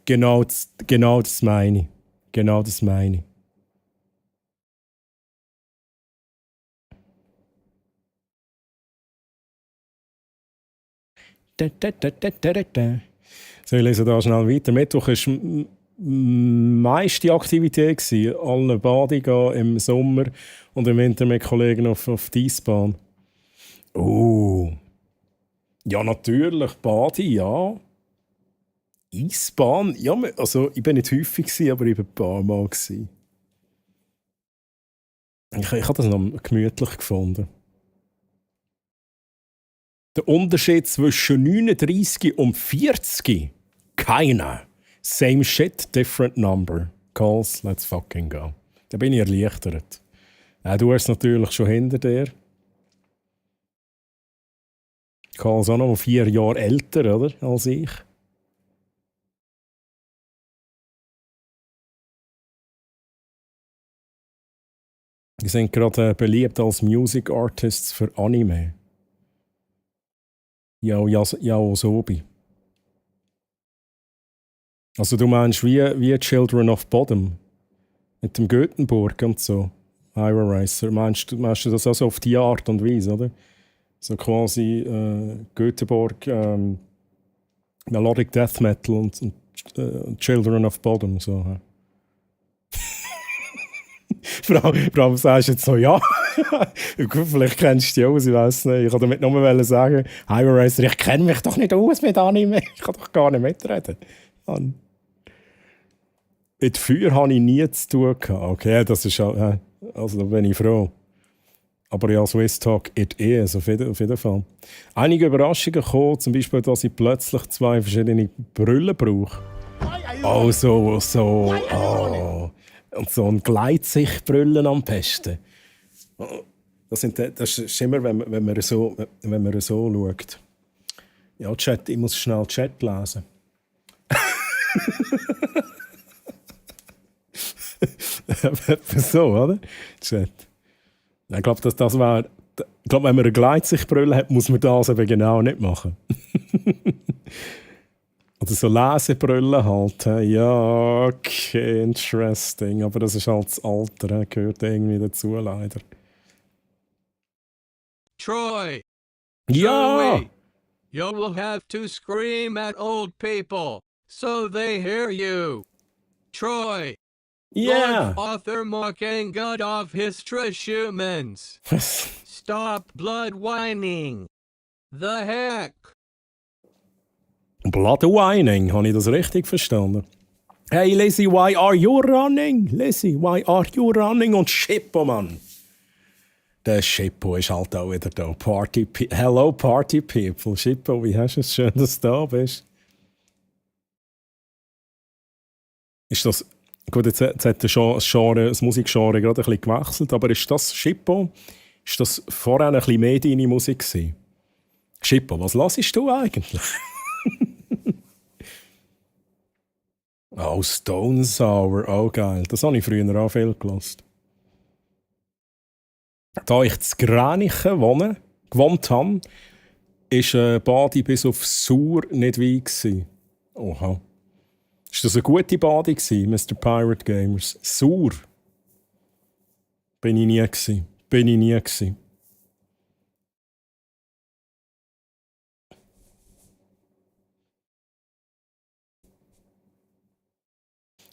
Genau das meine ich. Genau das meine ich. So, ich lese da schnell weiter. Mittwoch war meiste Aktivität gewesen. Alle Baden gehen im Sommer und im Winter mit Kollegen auf die Eisbahn. Oh. Ja, natürlich. Baden, ja. Eisbahn? Ja, also ich bin nicht häufig gewesen, aber ich war ein paar Mal gewesen. Ich habe das noch gemütlich gefunden. Der Unterschied zwischen 39 und 40? Keiner. Same shit, different number. Calls, let's fucking go. Da bin ich erleichtert. Du hast natürlich schon hinter dir. Calls auch noch 4 Jahre älter, oder? Als ich. Die sind gerade beliebt als Music Artists für Anime. Yaosobi. Also du meinst wie Children of Bodom? Mit dem Göteborg und so. Ira Racer. Meinst du das auch so auf die Art und Weise, oder? So quasi Göteborg, Melodic Death Metal und Children of Bodom. So. Vor allem sagst du jetzt so, ja. Vielleicht kennst du die aus, ich weiß nicht. Ich wollte damit nur sagen, Ira Racer, ich kenne mich doch nicht aus mit Anime. Ich kann doch gar nicht mitreden. Mit Feuer hatte ich nie zu tun. Okay, das ist also da bin ich froh. Aber ja, Swiss Talk, it is, auf jeden Fall. Einige Überraschungen kommen, zum Beispiel, dass ich plötzlich 2 verschiedene Brillen brauche. Oh, so. Oh. Und so ein Gleitsichtbrillen am besten. Das ist immer, wenn man so schaut. Ja, Chat, ich muss schnell Chat lesen. So, oder? Chat. Ich glaube, das wäre. Ich glaube, wenn man eine Gleitsichtbrille hat, muss man das eben genau nicht machen. Oder so Lesebrille halt. Ja, okay, interesting. Aber das ist halt das Alter, gehört irgendwie dazu, leider. Troy, Ja! Joey, you will have to scream at old people so they hear you. Troy, Ja! Lord Arthur mocking God of history humans. Stop blood whining. The heck? Blood whining, habe ich das richtig verstanden? Hey Lizzie, why are you running? Lizzie, why are you running? Und Schippo, Mann. Der Schippo ist halt auch wieder da. Hello, Party People. Schippo, wie hast du es? Schön, dass du da bist. Ist das... Gut, jetzt hat das Musikgenre gerade ein bisschen gewechselt, aber ist das Schippo? Ist das vorher ein bisschen mehr deine Musik gewesen? Schippo, was hörst du eigentlich? Oh, Stone Sour, oh geil. Das habe ich früher auch viel gehört. Da ich zu Gränichen gewohnt habe, war Badi bis auf Sur nicht weit gewesen. Oha. Ist das eine gute Badi gewesen, Mr. Pirate Gamers? Sur? Bin ich nie gewesen.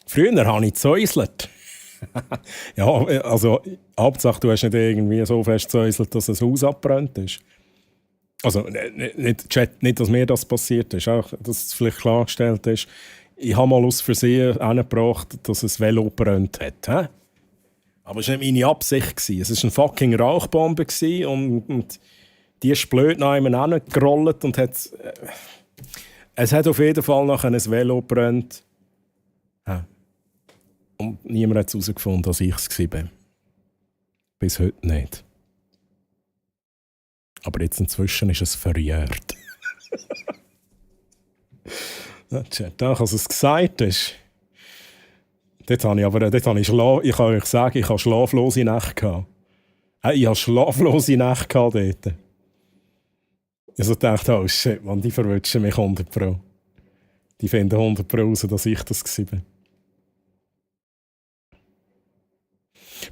Früher habe ich gezäuselt. Ja, also Hauptsache, du hast nicht irgendwie so fest gezäuselt, dass ein Haus abbrennt ist. Also nicht, dass mir das passiert ist, auch, dass es vielleicht klargestellt ist. Ich habe mal aus Versehen angebracht, dass ein Velo brennt hat. He? Aber es war nicht meine Absicht. Es war eine fucking Rauchbombe und die ist blöd nach einem hingerollt und hat... Es hat auf jeden Fall nachher ein Velo gebrannt. Und niemand hat herausgefunden, dass ich es war. Bis heute nicht. Aber jetzt inzwischen ist es verjährt. Danke, dass es gesagt ist. Ich kann euch sagen, ich hatte schlaflose Nächte gehabt. Ich hatte schlaflose Nächte gehabt dort. Ich dachte, oh shit, man, die verwünschen mich 100%. Die finden 100% raus, dass ich das war.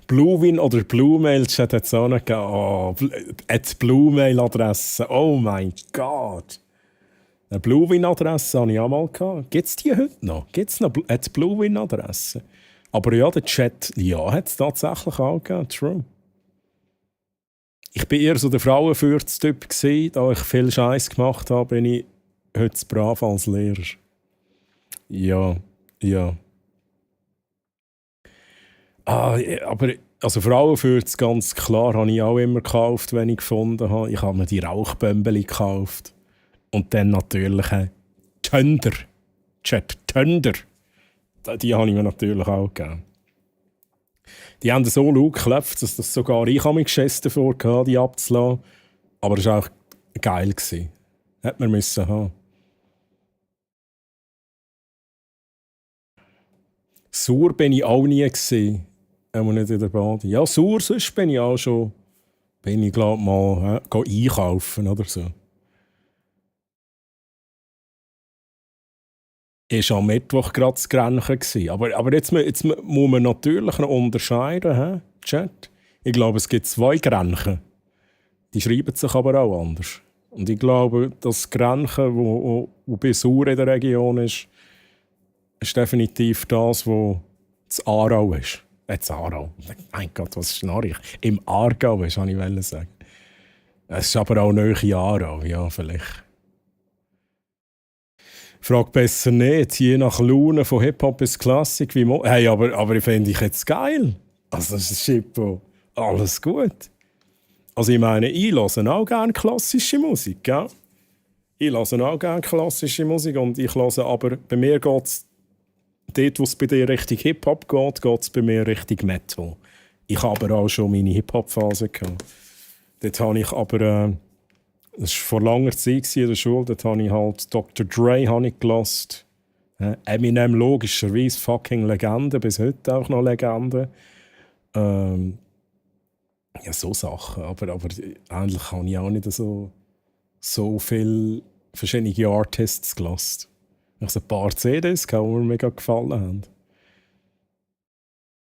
Bluewin oder Bluemail Chat hat es auch nicht gegeben. Oh, die Bluemail-Adresse. Oh mein Gott. Eine Bluewin-Adresse hatte ich auch mal gehabt. Gibt es die heute noch? Gibt es noch die Bluewin-Adresse? Aber ja, der Chat, ja, hat es tatsächlich auch gegeben. True. Ich war eher so der Frauenfürz-Typ gewesen. Da ich viel Scheiß gemacht habe, bin ich heute brav als Lehrer. Ja. Aber also Frauenfürz, ganz klar, habe ich auch immer gekauft, wenn ich gefunden habe. Ich habe mir die Rauchbömbeli gekauft. Und dann natürlich Tönder. Chat, Tönder. Die habe ich mir natürlich auch gegeben. Die haben so laut geklopft, dass das sogar ich mich geschissen davor hatte, die abzulassen. Aber es war auch geil. Hätte man müssen haben. Sauer bin ich auch nie gewesen. Auch nicht in der Bade. Ja, sauer sonst bin ich auch schon. Bin ich glaube mal einkaufen oder so. Es war am Mittwoch gerade das Grenchen. Aber jetzt muss man natürlich noch unterscheiden, Chat. Ich glaube, es gibt 2 Grenchen. Die schreiben sich aber auch anders. Und ich glaube, das Grenchen, wo bei Sur in der Region ist definitiv das, wo das Aarau ist. Das Aarau. Mein Gott, was schnarr ich? Im Aargau ist, wollte ich sagen. Es ist aber auch nahe Aarau, ja, vielleicht. Frag besser nicht, je nach Laune von Hip-Hop bis Klassik. Hey, aber ich finde ich jetzt geil. Also das ist Schippo. Alles gut. Also ich meine, ich höre auch gerne klassische Musik, gell? Ich höre auch gerne klassische Musik und ich höre aber, bei mir geht es, dort wo es bei dir richtig Hip-Hop geht es bei mir richtig Metal. Ich habe aber auch schon meine Hip-Hop-Phase gehabt. Dort habe ich aber... Das war vor langer Zeit in der Schule. Dort habe ich halt Dr. Dre gehört. Eminem logischerweise fucking Legende, bis heute auch noch Legende. Ja, so Sachen. Aber eigentlich habe ich auch nicht so viele verschiedene Artists gehört. Ich habe so ein paar CDs, die mir mega gefallen haben.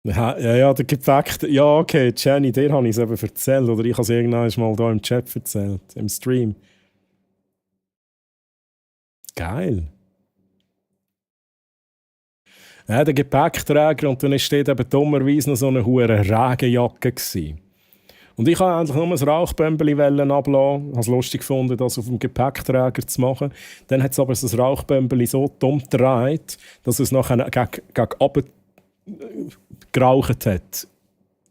Ja, der Gepäck. Ja, okay, Jenny, dir habe ich es eben erzählt. Oder ich habe es irgendwann mal hier im Chat erzählt, im Stream. Geil. Ja, der Gepäckträger und dann steht eben dummerweise noch so eine hohe Regenjacke gewesen. Und ich wollte eigentlich nur ein Rauchbömbeli ablassen. Ich habe es lustig gefunden, das auf dem Gepäckträger zu machen. Dann hat es aber das Rauchbömbeli so dumm gedreht, dass es nachher gegen oben geraucht hat.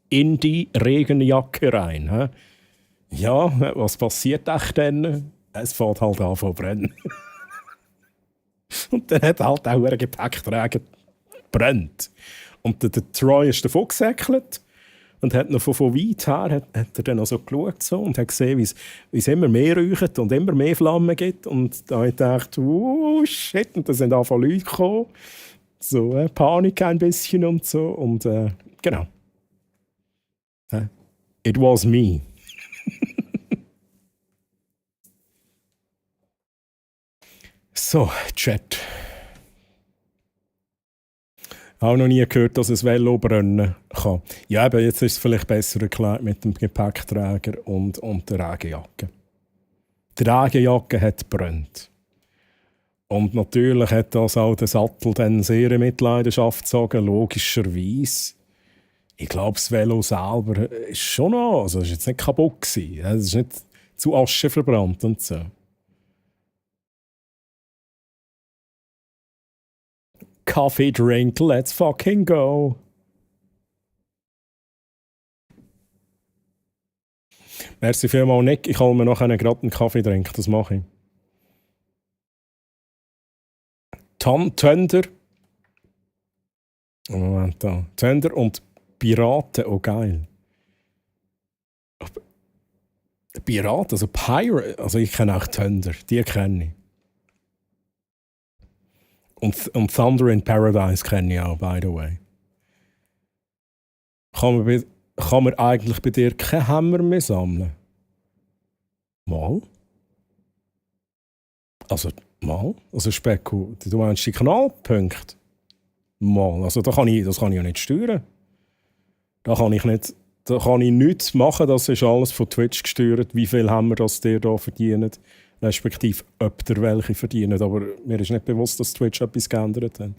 In die Regenjacke rein. He? Ja, was passiert echt dann? Es fängt halt an zu brennen. Und dann hat halt auch ein Gepäckträger brennt. Und der Troy ist davon gesäckelt und hat noch von weit her hat er dann also geschaut so und hat gesehen, wie es immer mehr räuchert und immer mehr Flammen gibt. Und da habe ich gedacht, oh shit, und da sind auch Leute gekommen. So Panik ein bisschen und so. Und genau. It was me. So, Chat. Ich habe noch nie gehört, dass ein Velo brennen kann. Ja, aber jetzt ist es vielleicht besser erklärt mit dem Gepäckträger und der Regenjacke. Die Regenjacke hat gebrannt. Und natürlich hat das auch der Sattel dann sehr in Mitleidenschaft gezogen, logischerweise. Ich glaube, das Velo selber ist schon noch, also es war jetzt nicht kaputt gewesen. Es ist nicht zu Asche verbrannt und so. Coffee drink, let's fucking go. Merci vielmals, Nick. Ich hole mir noch gerade einen Kaffee trinken, das mache ich. Thunder. Moment da. Thunder und Piraten, oh geil. Piraten, also Pirate, also ich kenne auch Thunder, die kenne ich. Und Thunder in Paradise kenne ich auch, by the way. Kann man eigentlich bei dir keinen Hammer mehr sammeln? Mal? Also Specko, du meinst die Knallpunkte? Mal, also das kann ich ja nicht steuern. Da kann ich nichts machen, das ist alles von Twitch gesteuert, wie viel Hammer das dir da verdient. Respektive, ob der welche verdient. Aber mir ist nicht bewusst, dass Twitch etwas geändert hat.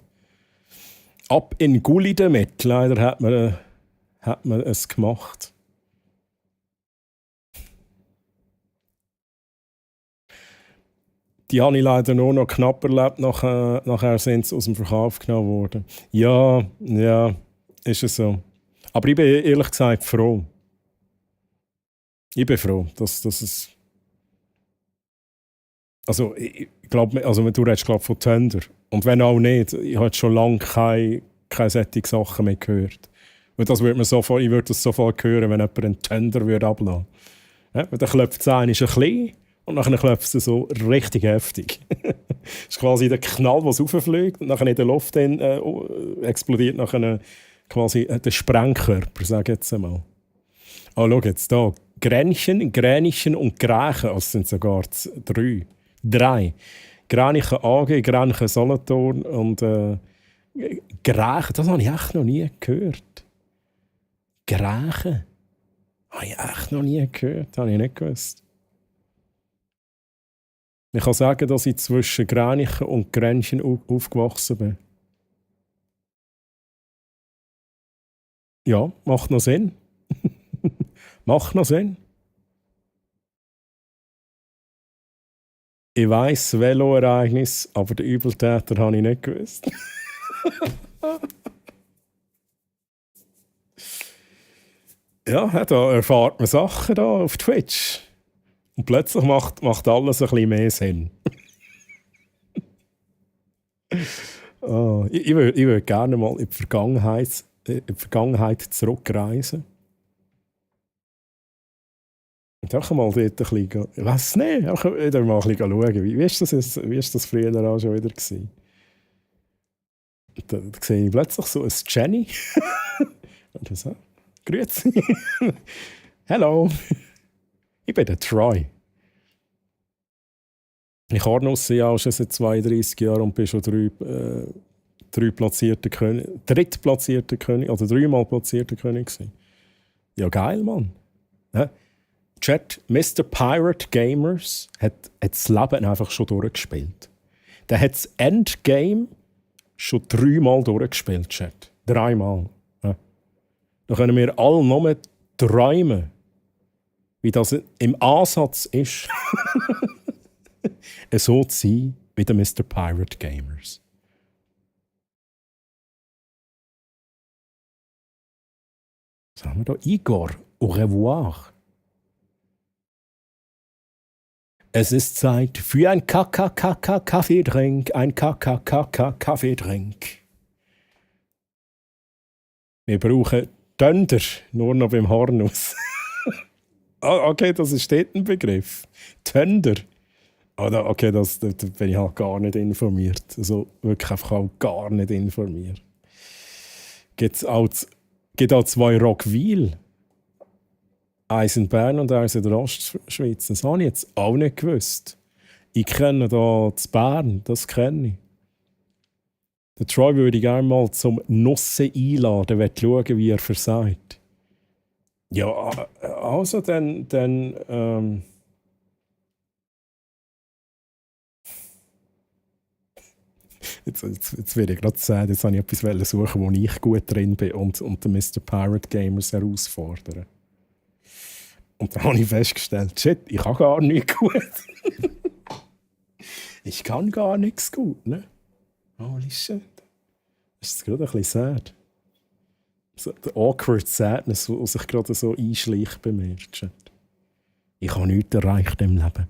Ab in Gulli damit. Leider hat man es gemacht. Die habe ich leider nur noch knapp erlebt. Nachher sind sie aus dem Verkauf genommen worden. Ja, ist es so. Aber ich bin ehrlich gesagt froh. Ich bin froh, dass es... Also, ich glaube, du redest von Thunder. Und wenn auch nicht, ich habe schon lange keine solche Sachen mehr gehört. Und das ich würde das sofort hören, wenn jemand einen Thunder ablassen würde. Ja, dann klopft es ein bisschen und dann klopft es so richtig heftig. Das ist quasi der Knall, der rauffliegt und dann in der Luft explodiert nachher quasi der Sprengkörper, sage ich jetzt einmal. Ah, schau jetzt hier. Gränichen und Grächen, also sind sogar 3. Gränichen AG, Gränichen Solothurn und Grächen, das habe ich echt noch nie gehört. Grächen? Habe ich echt noch nie gehört, habe ich nicht gewusst. Ich kann sagen, dass ich zwischen Gränichen und Grenchen aufgewachsen bin. Ja, macht noch Sinn. Macht noch Sinn. Ich weiss, Velo-Ereignis, aber den Übeltäter habe ich nicht gewusst. Ja, da erfahrt man Sachen da auf Twitch. Und plötzlich macht alles ein bisschen mehr Sinn. Ich würde gerne mal in die Vergangenheit zurückreisen. Und dann kann man dort ein bisschen... Ich weiss es nicht, ich kann wieder mal ein bisschen schauen. Wie ist das früher auch schon wieder gewesen? Da sehe ich plötzlich so ein Jenny. Und dann so, grüezi. Hallo. Ich bin der Troy. Ich habe ja auch schon seit 32 Jahren und bin schon 3 drittplatzierter König oder dreimal platzierter König gewesen. Ja, geil, Mann. Ja. Chat, Mr. Pirate Gamers hat das Leben einfach schon durchgespielt. Der hat das Endgame schon 3-mal durchgespielt, Chat. 3-mal. Ja. Da können wir alle nur träumen, wie das im Ansatz ist, so zu sein wie der Mr. Pirate Gamers. Was haben wir da? Igor, au revoir. Es ist Zeit für ein Kaffeedrink, ein Kaffeedrink. Wir brauchen Tönder, nur noch beim Hornus. Okay, das ist dort ein Begriff. Tönder. Okay, da bin ich halt gar nicht informiert. Also wirklich einfach auch gar nicht informiert. Gibt auch 2 Roggwil. Eins in Bern und eins in der Ostschweiz. Das habe ich jetzt auch nicht gewusst. Ich kenne hier zu Bern, das kenne ich. Den Troy würde ich gerne mal zum Nusse einladen, wenn schauen, wie er versagt. Ja, also dann Jetzt werde ich gerade sagen, jetzt habe ich etwas suchen, wo ich gut drin bin und den Mr. Pirate Gamers herausfordern. Und dann habe ich festgestellt, shit, ich kann gar nichts gut. Ich kann gar nichts gut, ne? Holy shit. Das ist gerade ein bisschen sad. So, der awkward Sadness, der sich gerade so einschleicht bei mir. Shit. Ich habe nichts erreicht im Leben.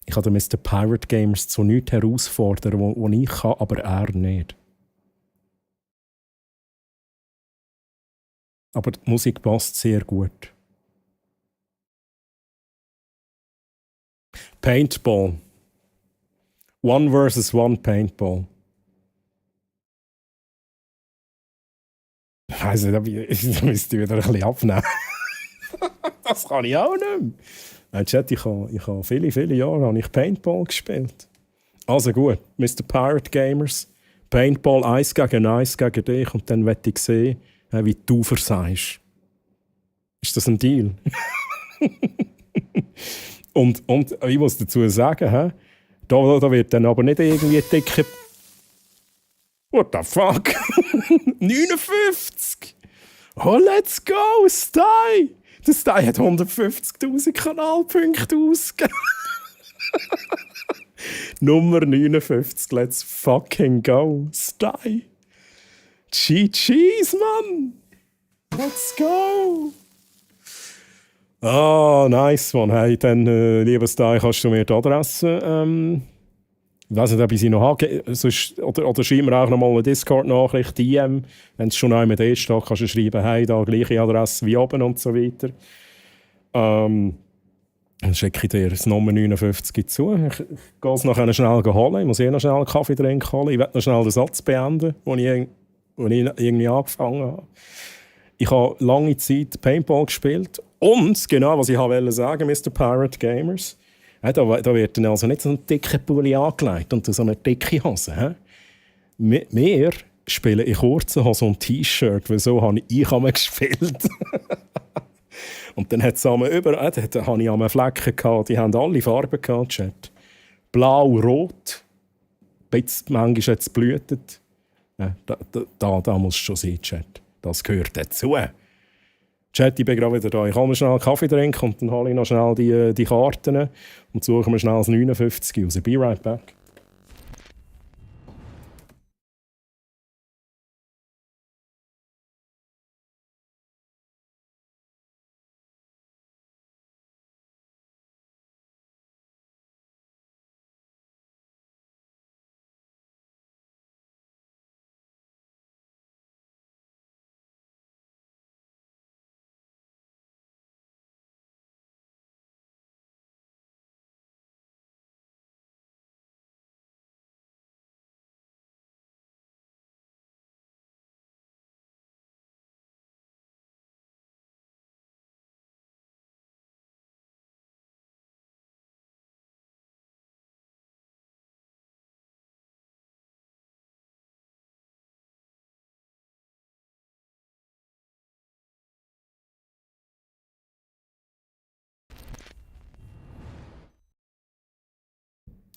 Ich kann den Mr. Pirate Gamers zu nichts herausfordern, wo ich kann, aber er nicht. Aber die Musik passt sehr gut. Paintball. 1 versus 1 Paintball. Ich weiss nicht, da müsst ihr wieder ein bisschen abnehmen. Das kann ich auch nicht mehr. Nein, Chat, ich habe viele Jahre habe ich Paintball gespielt. Also gut, Mr. Pirate Gamers, Paintball 1 gegen 1 gegen dich und dann möchte ich sehen, wie du versagst. Ist das ein Deal? und ich muss dazu sagen, da wird dann aber nicht irgendwie dicke... What the fuck? 59! Oh, let's go, Sty! Der Sty hat 150'000 Kanalpunkte ausgegeben. Nummer 59, let's fucking go, Sty! GG's, Mann! Let's go! Ah, nice, Mann. Hey, dann, lieber Sty, kannst du mir die Adresse... ich weiß nicht, ob ich sie noch habe. Oder schreib mir auch noch mal eine Discord-Nachricht, DM. Wenn es schon einmal da steht, kannst du schreiben, hey, da gleiche Adresse wie oben und so weiter. Dann schicke ich dir das Nummer 59 zu. Ich gehe es nachher schnell holen. Ich muss noch schnell einen Kaffee trinken holen. Ich werde noch schnell den Satz beenden, den ich irgendwie angefangen habe. Ich habe lange Zeit Paintball gespielt. Und, genau, was ich wollte sagen, Mr. Pirate Gamers, da wird dann also nicht so ein dicker Pulli angelegt und so eine dicke Hose. Wir spielen in kurzen Hosen und T-Shirt, weil so habe ich einmal gespielt. Und dann hat es überall, da hatte ich Flecken gehabt, die haben alle Farben gehabt, Chat. Blau, rot, manchmal hat es blutet. Da muss es schon sein, Chat. Das gehört dazu. Chat, ich bin gerade wieder da. Ich kann mir schnell einen Kaffee trinken und dann hole ich noch schnell die Karten und suche mir schnell das 59 raus. Be right back.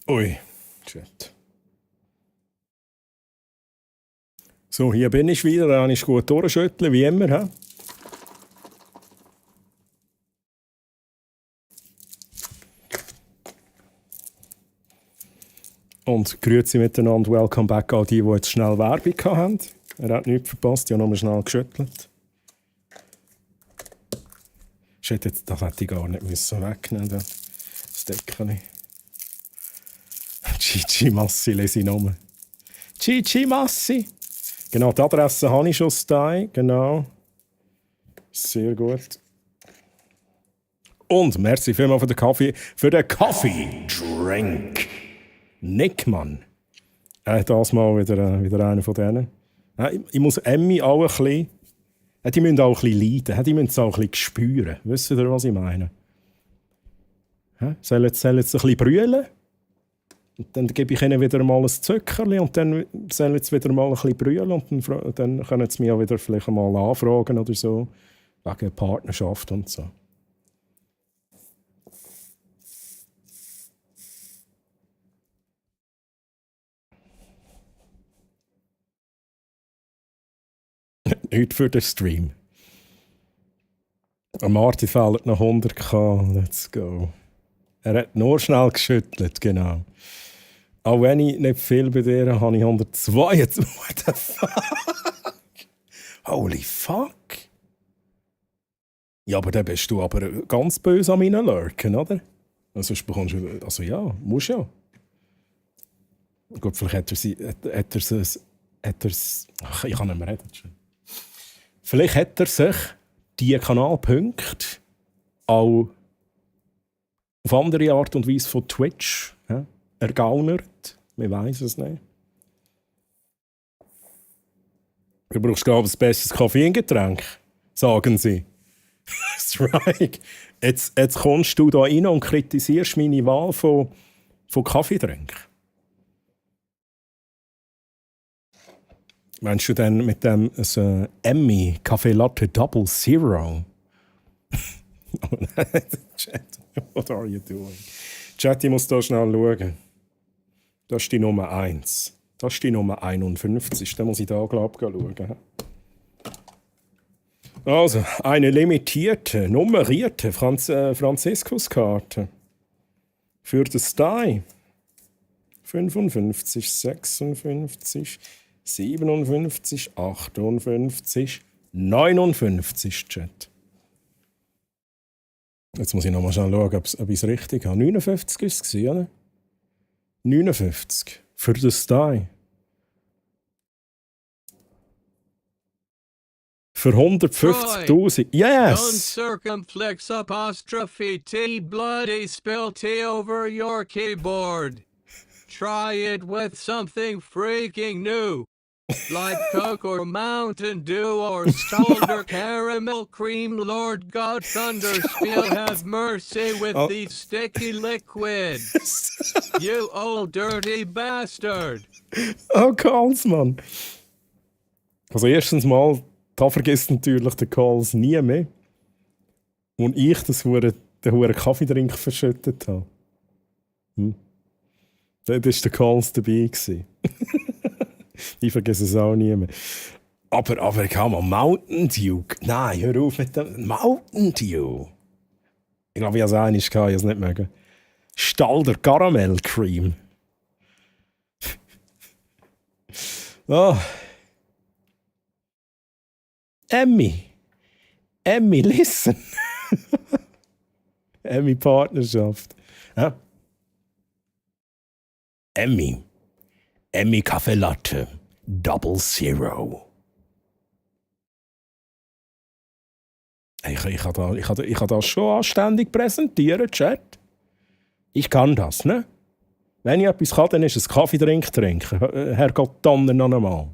Ui, shit. So, hier bin ich wieder. Da habe ich gut durchschütteln, wie immer. He? Und grüezi miteinander. Welcome back an die jetzt schnell Werbung hatten. Er hat nichts verpasst, ich habe nur schnell geschüttelt. Shit, jetzt, das hätte ich gar nicht wegnehmen müssen. Das Deckchen. Gigi Massi lese ich nochmal. Gigi Massi. Genau, die Adresse habe ich schon da. Genau. Sehr gut. Und merci vielmals für den Kaffee. Für den Kaffee-Drink. Nickmann. Das mal wieder einer von denen. Ich muss Emmy auch ein bisschen... Die müssen auch ein bisschen leiden. Die müssen es auch ein bisschen spüren. Wisst ihr, was ich meine? Sollen jetzt ein bisschen brüllen? Und dann gebe ich ihnen wieder mal ein Zuckerli und dann sollen sie wieder mal ein bisschen brüllen und dann können sie mich auch wieder vielleicht mal anfragen oder so. Wegen Partnerschaft und so. Nicht für den Stream. Martin fehlt noch 100.000. Let's go. Er hat nur schnell geschüttelt, genau. Auch wenn ich nicht viel bei dir habe, habe ich 102. What the fuck? Holy fuck. Ja, aber dann bist du aber ganz böse an meinen Lurken, oder? Sonst bekommst du... Also ja, musst ja. Gut, vielleicht hat er es... Ach, ich kann nicht mehr reden. Vielleicht hat er sich diese Kanalpunkte auch auf andere Art und Weise von Twitch ergaunert. Wir wissen es nicht. Du brauchst, glaube ich, ein besseres Koffeingetränk, sagen sie. That's right. Jetzt kommst du da rein und kritisierst meine Wahl von Kaffeetränken. Meinst du denn mit dem Emmy Café Latte Double Zero? Chat, what are you doing? Chat, ich muss da schnell schauen. Das ist die Nummer 1. Das ist die Nummer 51. Da muss ich da, glaube ich, schauen. Also, eine limitierte, nummerierte Franziskuskarte. Für den Style. 55, 56... 57, 58, 59, Chat. Jetzt muss ich noch mal schauen, ob ich es richtig habe. 59 war es, oder? 59. Für den Style. Für 150.000. Yes! Don't circumflex apostrophe T bloody spell T over your keyboard. Try it with something freaking new. Like Coke or Mountain Dew or Stalder Caramel Cream. Lord God Thunder Spiel have mercy with the sticky liquid. You old dirty bastard. Oh, Calls, Mann. Also erstens mal, da vergisst natürlich der Calls nie mehr. Und ich den huren Kaffeetrink verschüttet habe. Da war der Calls dabei. Ich vergesse es auch nie mehr. Aber ich habe mal Mountain Dew. Nein, hör auf mit dem Mountain Dew. Ich glaube, ich habe es einmal gehabt, ich habe es nicht mögen. Stalder Caramel Cream. Oh. Emmy, listen. Emmy Partnerschaft. Ja. Emmy Café Latte Double Zero. Ich kann das schon anständig präsentieren, Chat. Ich kann das, ne? Wenn ich etwas kann, dann ist es Kaffeetrink trinken. Herrgott Donner noch einmal.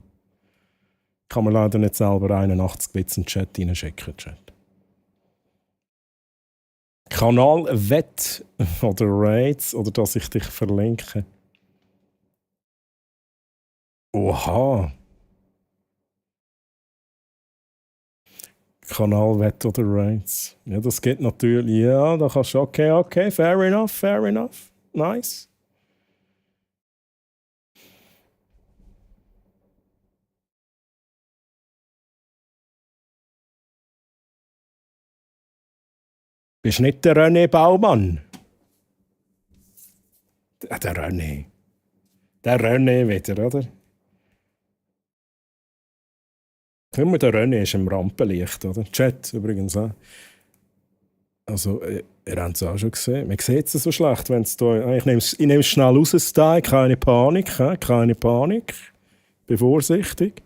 Ich kann mir leider nicht selber 81 Bits in den Chat reinschicken, Chat. Kanal Wett oder Rates oder dass ich dich verlinke. Oha. Kanal Wett oder Rates. Ja, das geht natürlich. Ja, da kannst du. Okay, fair enough. Nice. Bist nicht der René Baumann? Der René. Der René wieder, oder? Immer der René ist im Rampenlicht, oder? Chat übrigens auch. Also, ihr habt es auch schon gesehen. Man sieht es so schlecht, wenn es da... Ich nehme es schnell raus, Style. Keine Panik, keine Panik. Bin vorsichtig.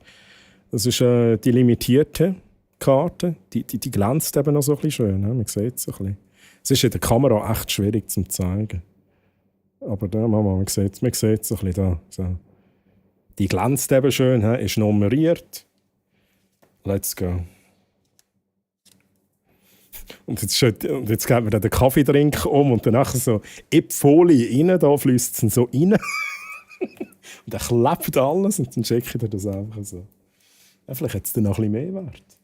Das ist die limitierte Karte. Die glänzt eben noch so ein bisschen schön. Man sieht es so ein bisschen. Es ist in der Kamera echt schwierig zu zeigen. Aber da, man sieht es so ein bisschen da. So. Die glänzt eben schön, ist nummeriert. Let's go. Und jetzt geht mir dann der Kaffeetrink und dann so in die Folie rein, da fließt es so rein. Und dann klebt alles und dann schicke ich dir das einfach so. Ja, vielleicht hat es dann noch ein bisschen mehr Wert.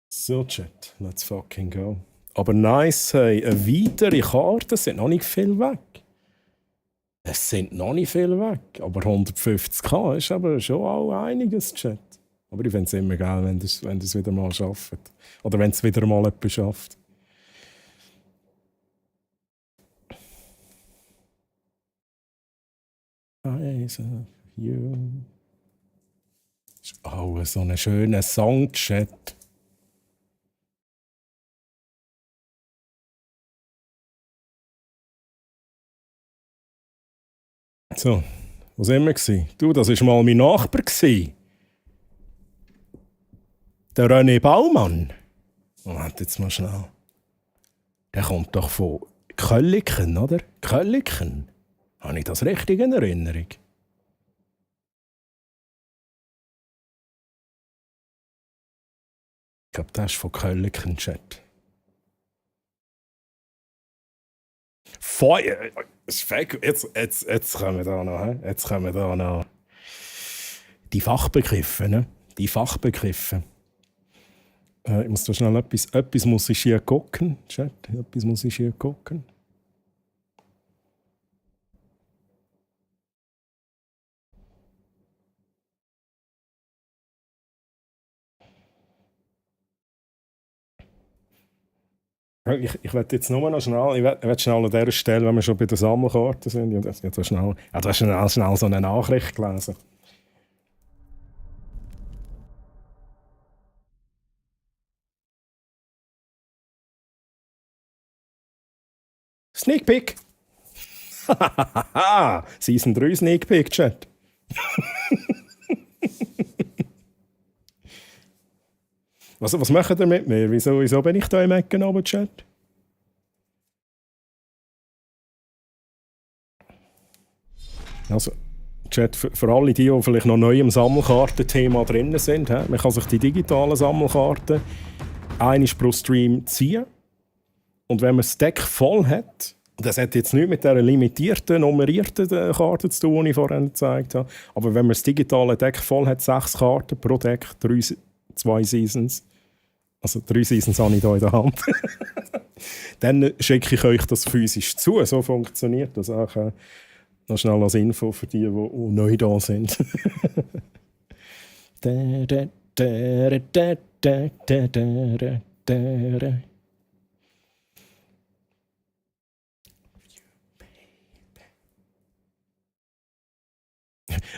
So, Chat, let's fucking go. Aber nice, hey, eine weitere Karte, es sind noch nicht viel weg. Es sind noch nicht viel weg. Aber 150k ist aber schon auch einiges, Chat. Aber ich finde es immer geil, wenn es wieder mal schafft. Oder wenn es wieder mal etwas schafft. Eyes of you. Oh, so ein schöner Songchat. So, wo sind wir? Du, das war mal mein Nachbar. Der René Baumann. Moment jetzt mal schnell. Der kommt doch von Kölliken, oder? Kölliken? Habe ich das richtig in Erinnerung? Ich glaube, das ist von Kölliken, Chat. Jetzt kommen wir da noch. Jetzt kommen da noch die Fachbegriffe, ne? Die Fachbegriffe. Ich muss da schnell etwas muss ich hier gucken, Chat. Etwas muss ich hier gucken. Ich werde jetzt nur noch schnell, ich will schnell an dieser Stelle, wenn wir schon bei der Sammelkarte sind, du hast schnell so eine Nachricht gelesen. Sneak Peek! Season 3 Sneak Peek, Chat. Was macht ihr mit mir? Wieso bin ich da im Ecken oben, Chat? Also, Chat, für alle die vielleicht noch neu im Sammelkartenthema drin sind, man kann sich die digitalen Sammelkarten einmal pro Stream ziehen. Und wenn man das Deck voll hat, das hat jetzt nichts mit dieser limitierten, nummerierten Karte zu tun, die ich vorhin gezeigt habe, aber wenn man das digitale Deck voll hat, 6 Karten pro Deck, 2 Seasons, also 3 Seasons habe ich hier in der Hand, dann schicke ich euch das physisch zu. So funktioniert das auch. Noch schnell als Info für die neu da sind.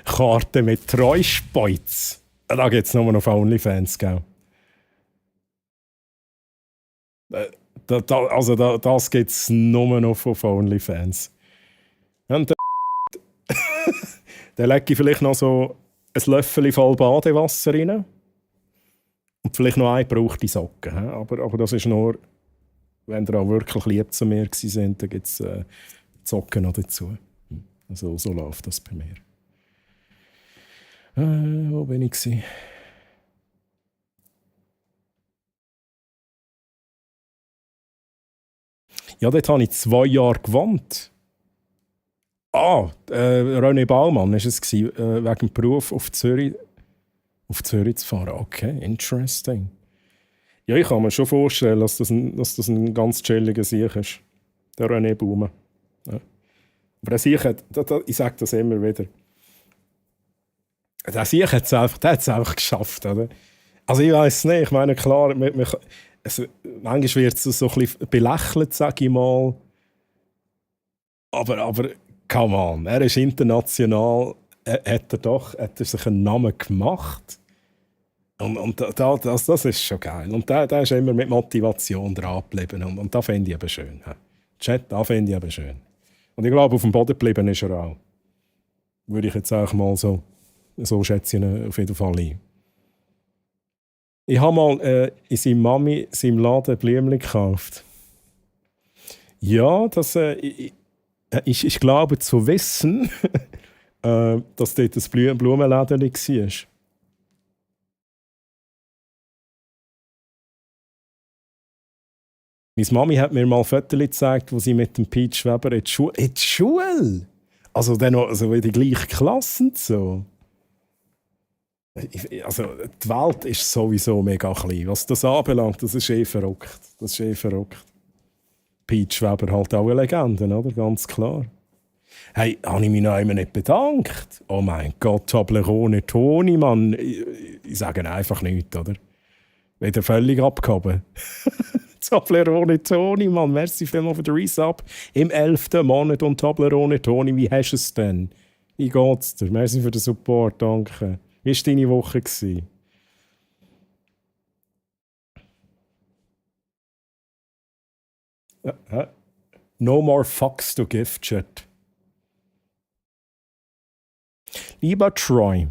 Karte mit Treuspeuz. Da gibt es nur noch auf OnlyFans, gell? Das gibt es nur noch auf OnlyFans. Und dann lege ich vielleicht noch so ein Löffel voll Badewasser rein. Und vielleicht noch eine gebrauchte Socken. Aber das ist nur, wenn ihr auch wirklich lieb zu mir sind, dann gibt es Socken noch dazu. Also, so läuft das bei mir. Wo bin ich? Ja, dort habe ich 2 Jahre gewohnt. René Baumann war es, wegen dem Beruf auf Zürich zu fahren. Okay, interesting. Ja, ich kann mir schon vorstellen, dass das ein ganz chilliger Sieg ist. Der René Baumann. Ja. Aber der Sieg hat, ich sage das immer wieder, der Sieg hat es einfach geschafft. Oder? Also ich weiss nicht, ich meine, klar, also, manchmal wird es so ein bisschen belächelt, sage ich mal. Aber come on, er ist international, hat er sich einen Namen gemacht. Und das ist schon geil. Und der ist immer mit Motivation dran geblieben. Und das finde ich eben schön. Chat, das finde ich eben schön. Und ich glaube, auf dem Boden geblieben ist er auch. Würde ich jetzt auch mal so schätzen, auf jeden Fall ein. Ich habe mal in seinem Laden Blümchen gekauft. Ja, das, ich glaube zu wissen, dass dort ein Blumenläden war. Meine Mami hat mir mal Fotos gezeigt, wo sie mit dem Peach Weber in die Schule. Also dann noch also in die gleiche Klasse und so. Also die Welt ist sowieso mega klein. Was das anbelangt, das ist verrückt. Peach Weber halt auch eine Legende, oder? Ganz klar. Hey, habe ich mich noch einmal nicht bedankt? Oh mein Gott, Toblerone Toni, Mann. Ich sage einfach nichts, oder? Wieder völlig abgehoben. Toblerone Toni, Mann. Merci vielmals für den Resub im 11. Monat. Und Toblerone Toni, wie hast du es denn? Wie geht's dir? Merci für den Support, danke. Wie war deine Woche? No more fucks to give, Chat. Lieber Troy,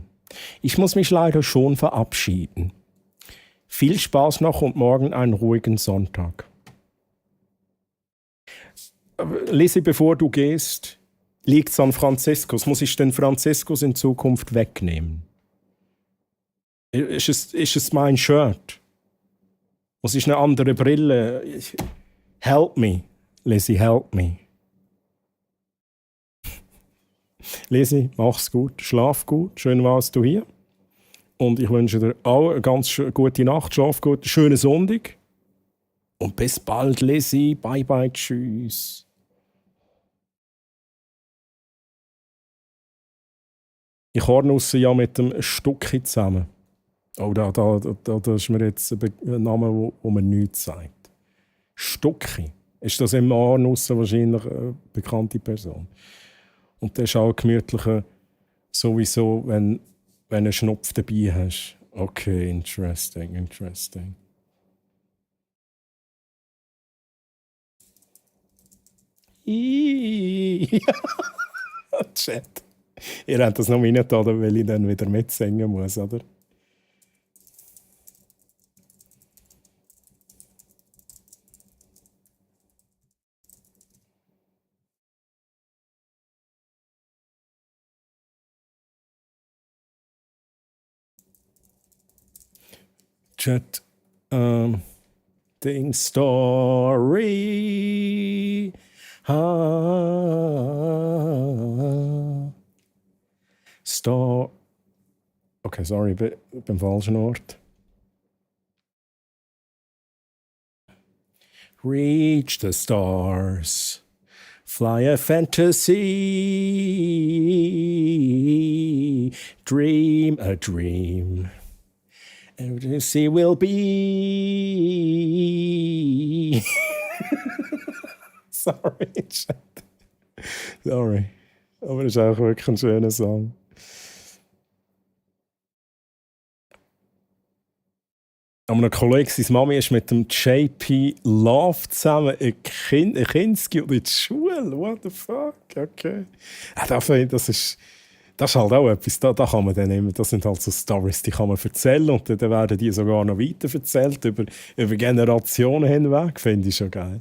ich muss mich leider schon verabschieden. Viel Spaß noch und morgen einen ruhigen Sonntag. Lisi, bevor du gehst, liegt es an Franziskus. Muss ich den Franziskus in Zukunft wegnehmen? Ist es mein Shirt? Muss ich eine andere Brille? Help me, Lisi, help me. Lisi, mach's gut, schlaf gut, schön warst du hier. Und ich wünsche dir auch eine ganz gute Nacht, schlaf gut, schönen Sonntag. Und bis bald, Lisi. Bye, bye, tschüss. Ich hornusse ja mit dem Stucki zusammen. Oh, da ist mir jetzt ein Name, wo man nichts sagt. Stucki. Ist das im Hornussen wahrscheinlich eine bekannte Person? Und der ist auch gemütlicher, sowieso, wenn du einen Schnupf dabei hast. Okay, interesting. Chat. Ihr habt das noch reingetan, weil ich dann wieder mitsingen muss, oder? Chat, Ding Story. Okay, sorry, beim falschen Ort. Reach the stars, fly a fantasy, dream a dream. And the sea will be. Sorry, Chat. Sorry. Aber es ist auch wirklich ein schöner Song. Aber ein Kollege, seine Mami ist mit dem JP Love zusammen in Kinski und in der Schule. What the fuck? Okay. Das ist halt auch etwas, da kann man dann immer, das sind halt so Stories, die kann man erzählen und dann werden die sogar noch weiter erzählt, über Generationen hinweg. Finde ich schon geil.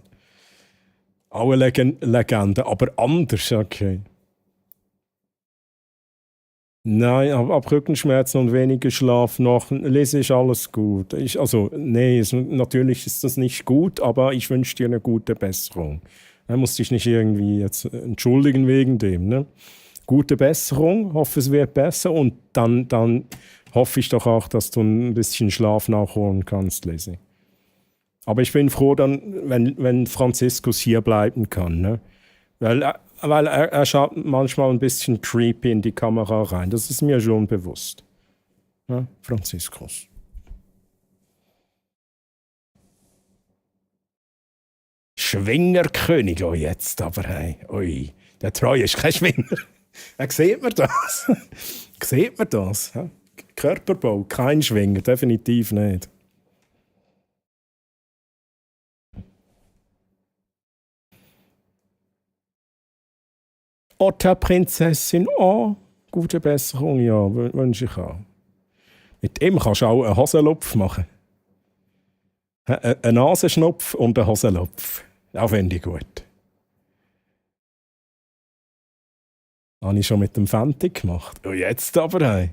Auch eine Legende, aber anders, okay. Nein, ab Rückenschmerzen und weniger Schlaf nach Lese ist alles gut. Natürlich ist das nicht gut, aber ich wünsche dir eine gute Besserung. Du musst dich nicht irgendwie jetzt entschuldigen wegen dem, ne? Gute Besserung, hoffe es wird besser und dann hoffe ich doch auch, dass du ein bisschen Schlaf nachholen kannst, Lesi. Aber ich bin froh, dann, wenn Franziskus hier bleiben kann, ne? Weil er schaut manchmal ein bisschen creepy in die Kamera rein, das ist mir schon bewusst. Ja, Franziskus. Schwingerkönig, oh jetzt aber, hey. Ui, der Troy ist kein Schwinger. Sieht man das? Sieht man das? Ja? Körperbau, kein Schwinger, definitiv nicht. Otta Prinzessin, oh, gute Besserung, ja, wünsche ich auch. Mit ihm kannst du auch einen Hosenlupf machen. Ein Nasenschnupf und einen Hosenlupf. Auch finde ich gut. Habe ich schon mit dem Fenty gemacht. Und jetzt aber, hey.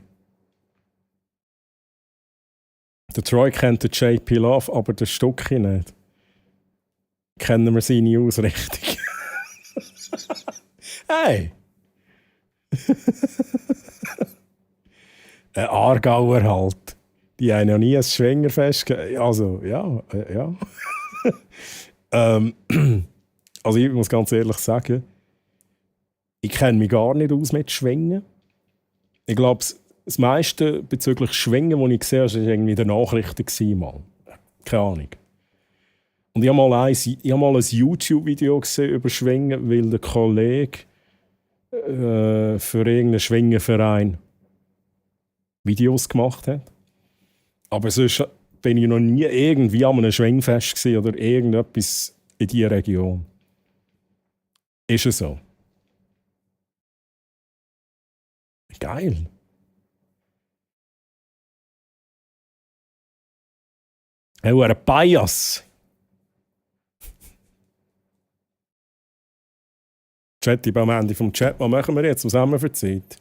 Der Troy kennt den JP Love, aber den Stucki nicht. Kennen wir seine Ausrichtung. Hey! Ein Aargauer halt. Die haben noch nie ein Schwingerfest gegeben. Also, ja. Also, ich muss ganz ehrlich sagen, ich kenne mich gar nicht aus mit Schwingen. Ich glaube, das meiste bezüglich Schwingen, das ich gesehen habe, war irgendwie in den Nachrichten. Mal. Keine Ahnung. Und ich habe mal ein YouTube-Video gesehen über Schwingen, weil der Kollege für irgendeinen Schwingenverein Videos gemacht hat. Aber sonst bin ich noch nie irgendwie an einem Schwingfest gewesen oder irgendetwas in dieser Region. Ist es so? Geil. Oh, ein Bias. Chat, ich bin am Ende vom Chat. Was machen wir jetzt? Was haben wir für Zeit?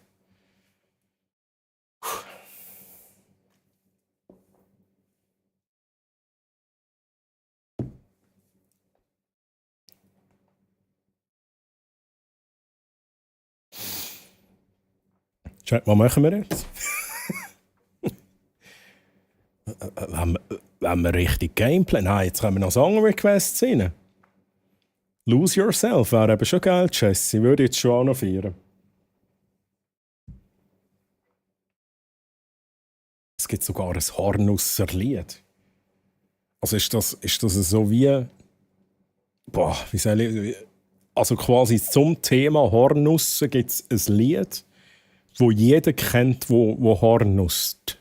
Chat, was machen wir jetzt? Wenn wir richtig Gameplay... Nein, jetzt können wir noch Song-Requests rein. Lose Yourself wäre eben schon geil, Jesse. Würde ich jetzt schon auch noch feiern. Es gibt sogar ein Hornusser Lied. Also ist das so wie... Boah, wie soll ich... Also quasi zum Thema Hornussen gibt es ein Lied, wo jeder kennt, wo hornusst.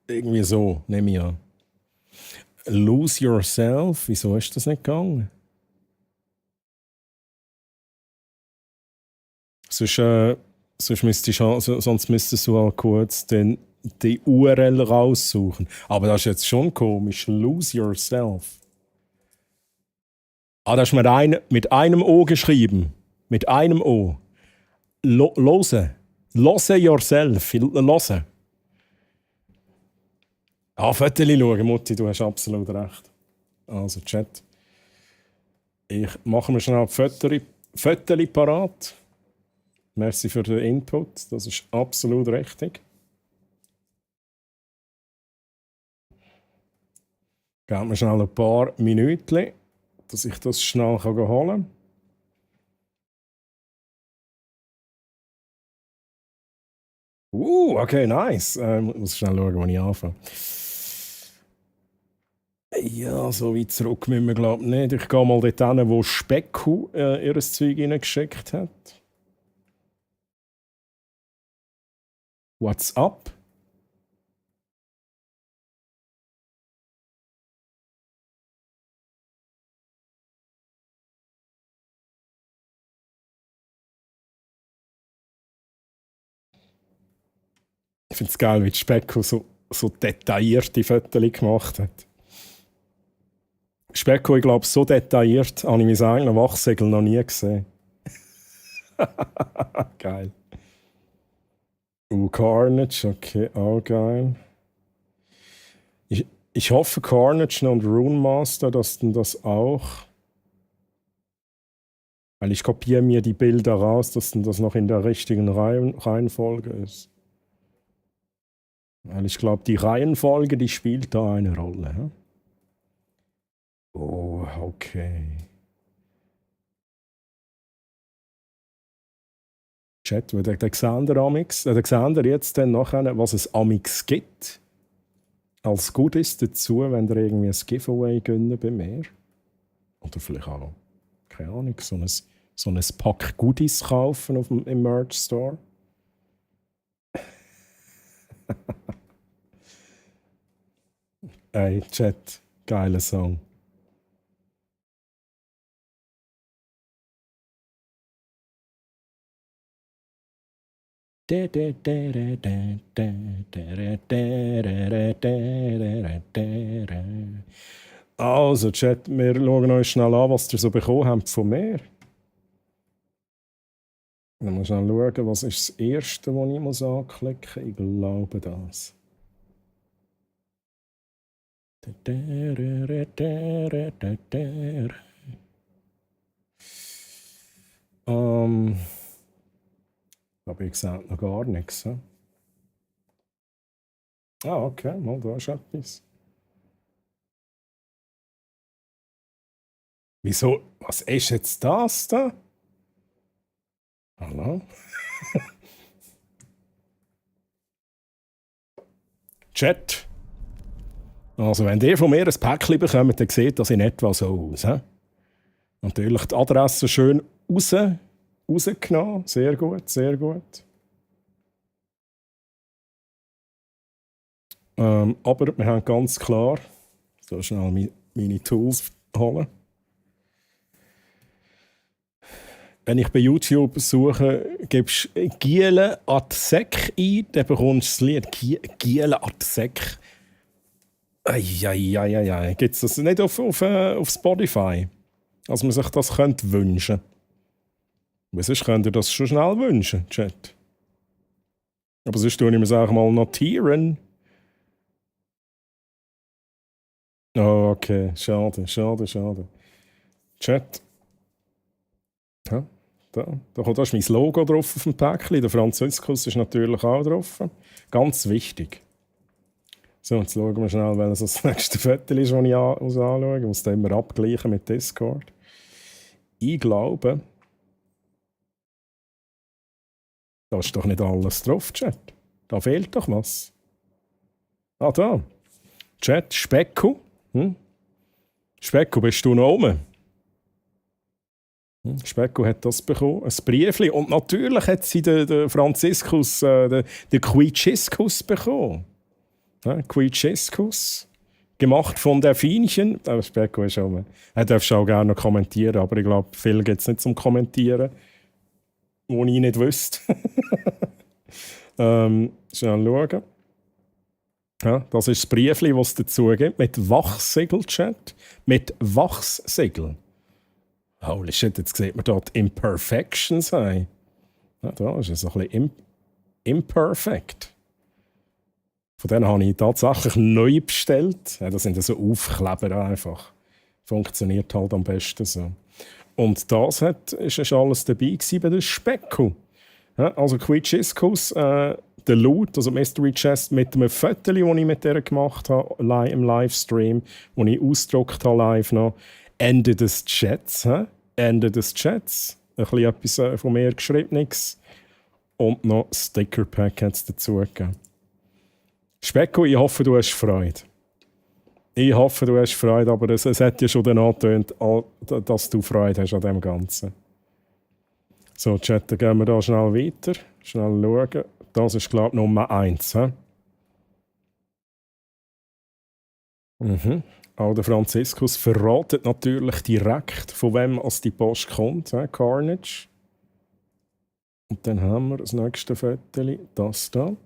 Irgendwie so, nehme ich an. Lose Yourself, wieso ist das nicht gegangen? Sonst müsstest du halt kurz die URL raussuchen. Aber das ist jetzt schon komisch. Lose Yourself. Ah, das ist mit einem O geschrieben. Mit einem O. Lose. Lose yourself. Lose. Ah, Fotos schauen, Mutti, du hast absolut recht. Also, Chat. Ich mache mir schnell die Fotos parat. Merci für den Input, das ist absolut richtig. Geben wir schnell ein paar Minuten, dass ich das schnell holen kann. Okay, nice. Ich muss schnell schauen, wann ich anfange. Ja, so weit zurück müssen wir, glaube ich, nicht. Ich gehe mal dort hin, wo Specku ihr Zeug reingeschickt hat. What's up? Ich finde es geil, wie Specko so detaillierte Fotos gemacht hat. Specko, ich glaube, so detailliert habe ich mein eigenes Wachsegel noch nie gesehen. Geil. Carnage, okay, auch geil. Ich hoffe, Carnage und Runemaster, dass denn das auch. Weil ich kopiere mir die Bilder raus, dass denn das noch in der richtigen Reihenfolge ist. Weil ich glaube, die Reihenfolge, die spielt da eine Rolle. Ja? Oh, okay. Chat, der Xander jetzt dann nachher, was es Amix gibt, als Goodies dazu, wenn ihr irgendwie ein Giveaway gönnen bei mir. Oder vielleicht auch, keine Ahnung, so ein Pack Goodies kaufen im Merch Store. Ey, Chat, geiler Song. Also, Chat, wir schauen euch schnell an, was ihr so bekommen habt von mir. Dann muss ich schnell schauen, was ist das Erste, was ich anklicken muss. Ich glaube das. Aber ich gesagt noch gar nichts. He? Ah, okay, mal da ist etwas. Wieso? Was ist jetzt das da? Hallo? Chat. Also, wenn ihr von mir ein Päckchen bekommt, dann sieht das in etwa so aus. He? Natürlich die Adresse schön rausgenommen. Sehr gut, sehr gut. Aber wir haben ganz klar, so schnell meine Tools holen. Wenn ich bei YouTube suche, gibst du Giele Atsek ein, dann bekommst du das Lied Giele Atsek. Eieieiei. Gibt es das nicht auf Spotify? Als man sich das könnte wünschen. Aber sonst könnt ihr das schon schnell wünschen, Chat. Aber sonst tue ich mir es auch mal notieren. Oh, okay. Schade. Chat. Ja, da ist mein Logo drauf auf dem Päckchen. Der Franziskus ist natürlich auch drauf. Ganz wichtig. So, jetzt schauen wir schnell, welches das nächste Foto ist, das ich anschaue. Ich muss das immer abgleichen mit Discord. Ich glaube, da ist doch nicht alles drauf, Chat. Da fehlt doch was. Ah, da. Chat, Specko. Specko, bist du noch oben? Specko hat das bekommen, ein Briefchen. Und natürlich hat sie den Franziskus, den Quietschiskus bekommen. Ja, Quietschiskus. Gemacht von Delfinchen. Specko ist oben. Er darf auch gerne noch kommentieren, aber ich glaube, viel gibt es nicht zum Kommentieren, wo ich nicht wüsste. Schnell schauen. Ja, das ist das Briefchen, das es dazu gibt, mit Wachssegel-Chat. Mit Wachssegel. Holy shit, jetzt sieht man dort Imperfections ein. Ja, da ist es ein bisschen imperfect. Von denen habe ich tatsächlich neu bestellt. Ja, das sind so Aufkleber einfach. Funktioniert halt am besten so. Und das ist alles dabei bei der Specko. Ja, also Quietschiskus, der Loot, also Mystery Chest mit einem Foto, das ich mit der gemacht habe, im Livestream, das ich ausgedruckt habe live noch. Ende des Chats. Ende des Chats. Ein bisschen etwas von mir Geschriebenes. Und noch Sticker-Pack hat es dazu gegeben. Specko, ich hoffe, du hast Freude. Ich hoffe, du hast Freude, aber es hat ja schon dann angetönt, dass du Freude hast an dem Ganzen. So, Chat, dann gehen wir da schnell weiter. Schnell schauen. Das ist, glaube ich, Nummer 1. Auch der Franziskus verratet natürlich direkt, von wem aus die Post kommt. Carnage. Und dann haben wir das nächste Foto, das da.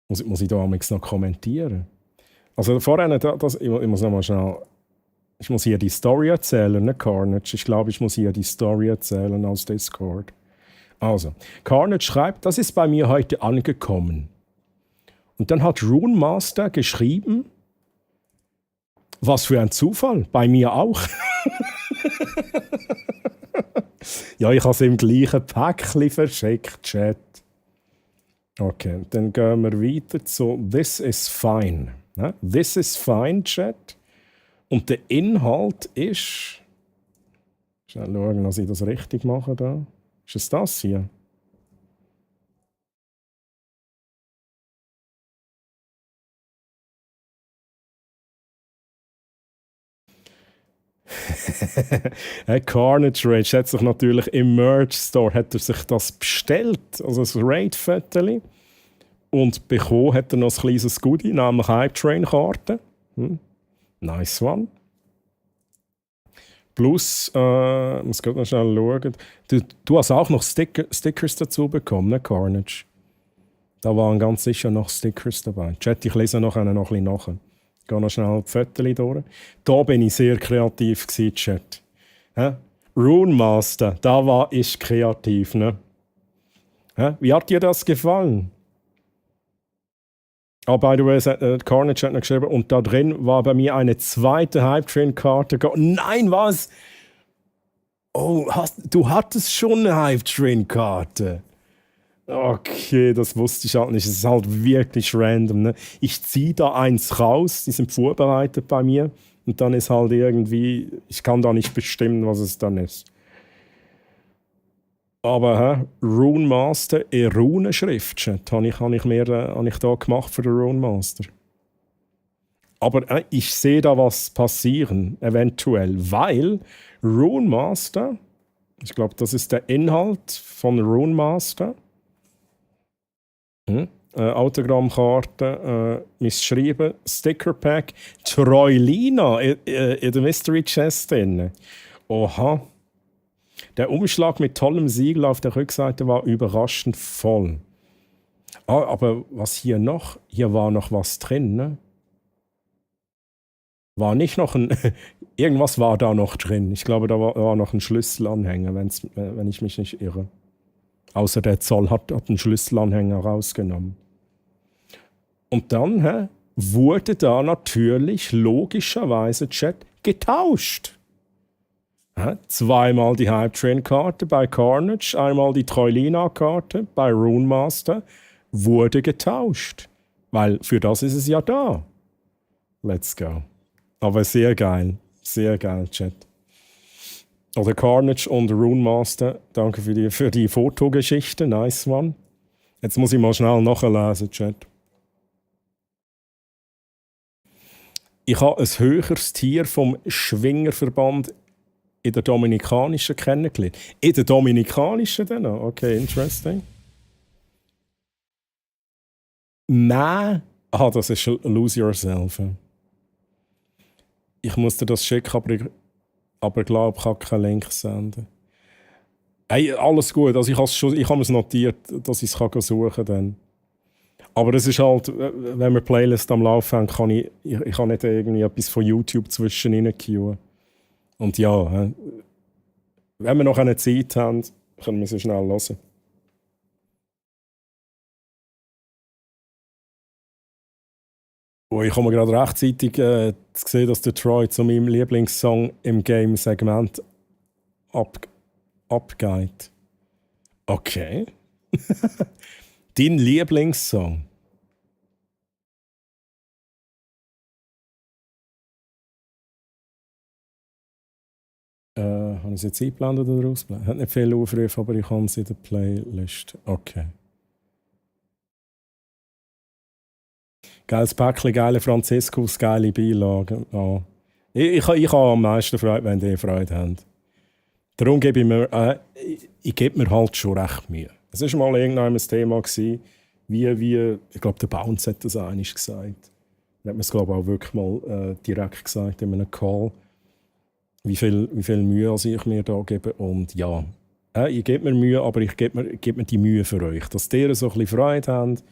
Muss ich da noch kommentieren? Also vorhin, ich muss noch mal schnell... Ich muss hier die Story erzählen, ne Carnage? Ich glaube, ich muss hier die Story erzählen aus Discord. Also, Carnage schreibt, das ist bei mir heute angekommen. Und dann hat Rune Master geschrieben, was für ein Zufall, bei mir auch. Ja, ich habe es im gleichen Päckchen verschickt, Chat. Okay, dann gehen wir weiter zu This is fine. This is fine, Chat. Und der Inhalt ist... Schnell schauen, dass ich das richtig mache da. Ist es das hier? Carnage Rage hat sich natürlich im Merch Store hat er sich das bestellt, also das Raid-Foto. Und bekommen hat er noch ein kleines Goodie, nämlich Hype-Train-Karten. Nice one. Plus, muss gerade noch schnell schauen. Du hast auch noch Stickers dazu bekommen, ne, Carnage? Da waren ganz sicher noch Stickers dabei. Chat, ich lese noch ein bisschen nach. Ich gehe noch schnell die Fotos durch. Da bin ich sehr kreativ gewesen, Chat. Rune Master, da war ich kreativ, ne? Wie hat dir das gefallen? By the way, Carnage hat noch geschrieben, und da drin war bei mir eine zweite Hype-Train-Karte. Nein, was? Oh, du hattest schon eine Hype-Train-Karte. Okay, das wusste ich halt nicht. Es ist halt wirklich random. Ne? Ich ziehe da eins raus, die sind vorbereitet bei mir. Und dann ist halt irgendwie, ich kann da nicht bestimmen, was es dann ist. Aber Rune Master, Runenschrift, habe ich da gemacht für den Rune Master. Aber ich sehe da was passieren, eventuell, weil Rune Master, ich glaube, das ist der Inhalt von Rune Master. Autogrammkarte, missschrieben, Sticker-Pack, Troilina in der Mystery Chest drin. Oha. Der Umschlag mit tollem Siegel auf der Rückseite war überraschend voll. Aber was hier noch? Hier war noch was drin, ne? War nicht noch ein... Irgendwas war da noch drin. Ich glaube, da war noch ein Schlüsselanhänger, wenn ich mich nicht irre. Außer der Zoll hat einen Schlüsselanhänger rausgenommen. Und dann wurde da natürlich logischerweise Chat getauscht. Zweimal die Hype-Train-Karte bei Carnage, einmal die Troilina-Karte bei Rune Master wurde getauscht. Weil für das ist es ja da. Let's go. Aber sehr geil, Chat. Oder Carnage und Rune Master, danke für die Fotogeschichte, nice one. Jetzt muss ich mal schnell nachlesen, Chat. Ich habe ein höheres Tier vom Schwingerverband in der Dominikanischen kennengelernt. In der Dominikanischen dann noch? Okay, interesting. Nein. Das ist Lose Yourself. Ich muss dir das schicken, aber ich glaube, ich kann keinen Link senden. Hey, alles gut. Also ich habe es notiert, dass ich es suchen kann. Aber es ist halt, wenn wir Playlist am Laufen haben, kann ich kann nicht irgendwie etwas von YouTube zwischen rein queuen. Und ja, wenn wir noch eine Zeit haben, können wir sie schnell hören. Ich habe mir gerade rechtzeitig gesehen, dass der Troy zu meinem Lieblingssong im Game-Segment abgeht. Okay. Dein Lieblingssong? Habe ich es jetzt eingeblendet oder ausgeblendet? Hat nicht viele Aufrufe, aber ich habe es in der Playlist. Okay. Geiles Päckchen, geile Franziskus, geile Beilagen. Oh. Ich habe am meisten Freude, wenn die Freude haben. Darum gebe ich mir, ich gebe mir halt schon recht Mühe. Es war mal irgendein Thema, wie ich glaube, der Bounce hat das einmal gesagt. Er hat mir es, glaube ich, auch wirklich mal direkt gesagt in einem Call, wie viel Mühe ich mir da gebe. Und ja, ich gebe mir Mühe, aber ich gebe mir die Mühe für euch. Dass ihr so ein bisschen Freude habt,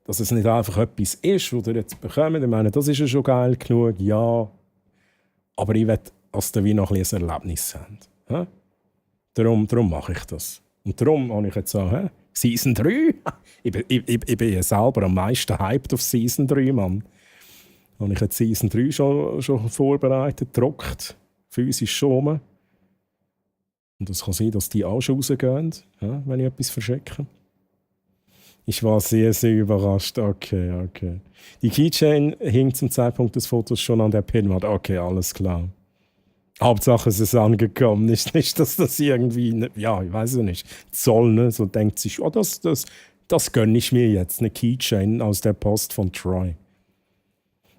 dass es nicht einfach etwas ist, was ihr jetzt bekommt. Ich meine, das ist ja schon geil genug, ja. Aber ich will, dass ihr wie noch ein Erlebnis habt. Darum mache ich das. Und darum habe ich jetzt so, Season 3? Ich bin ja selber am meisten hyped auf Season 3, Mann. Habe ich jetzt Season 3 schon vorbereitet, gedruckt, physisch schon. Und es kann sein, dass die auch schon rausgehen, wenn ich etwas verschicke. Ich war sehr, sehr überrascht. Okay. Die Keychain hing zum Zeitpunkt des Fotos schon an der Pinwand. Okay, alles klar. Hauptsache es ist angekommen. Nicht, dass das irgendwie, ja, ich weiß es nicht, Zoll, ne? So denkt sich, oh, das gönne ich mir jetzt. Eine Keychain aus der Post von Troy.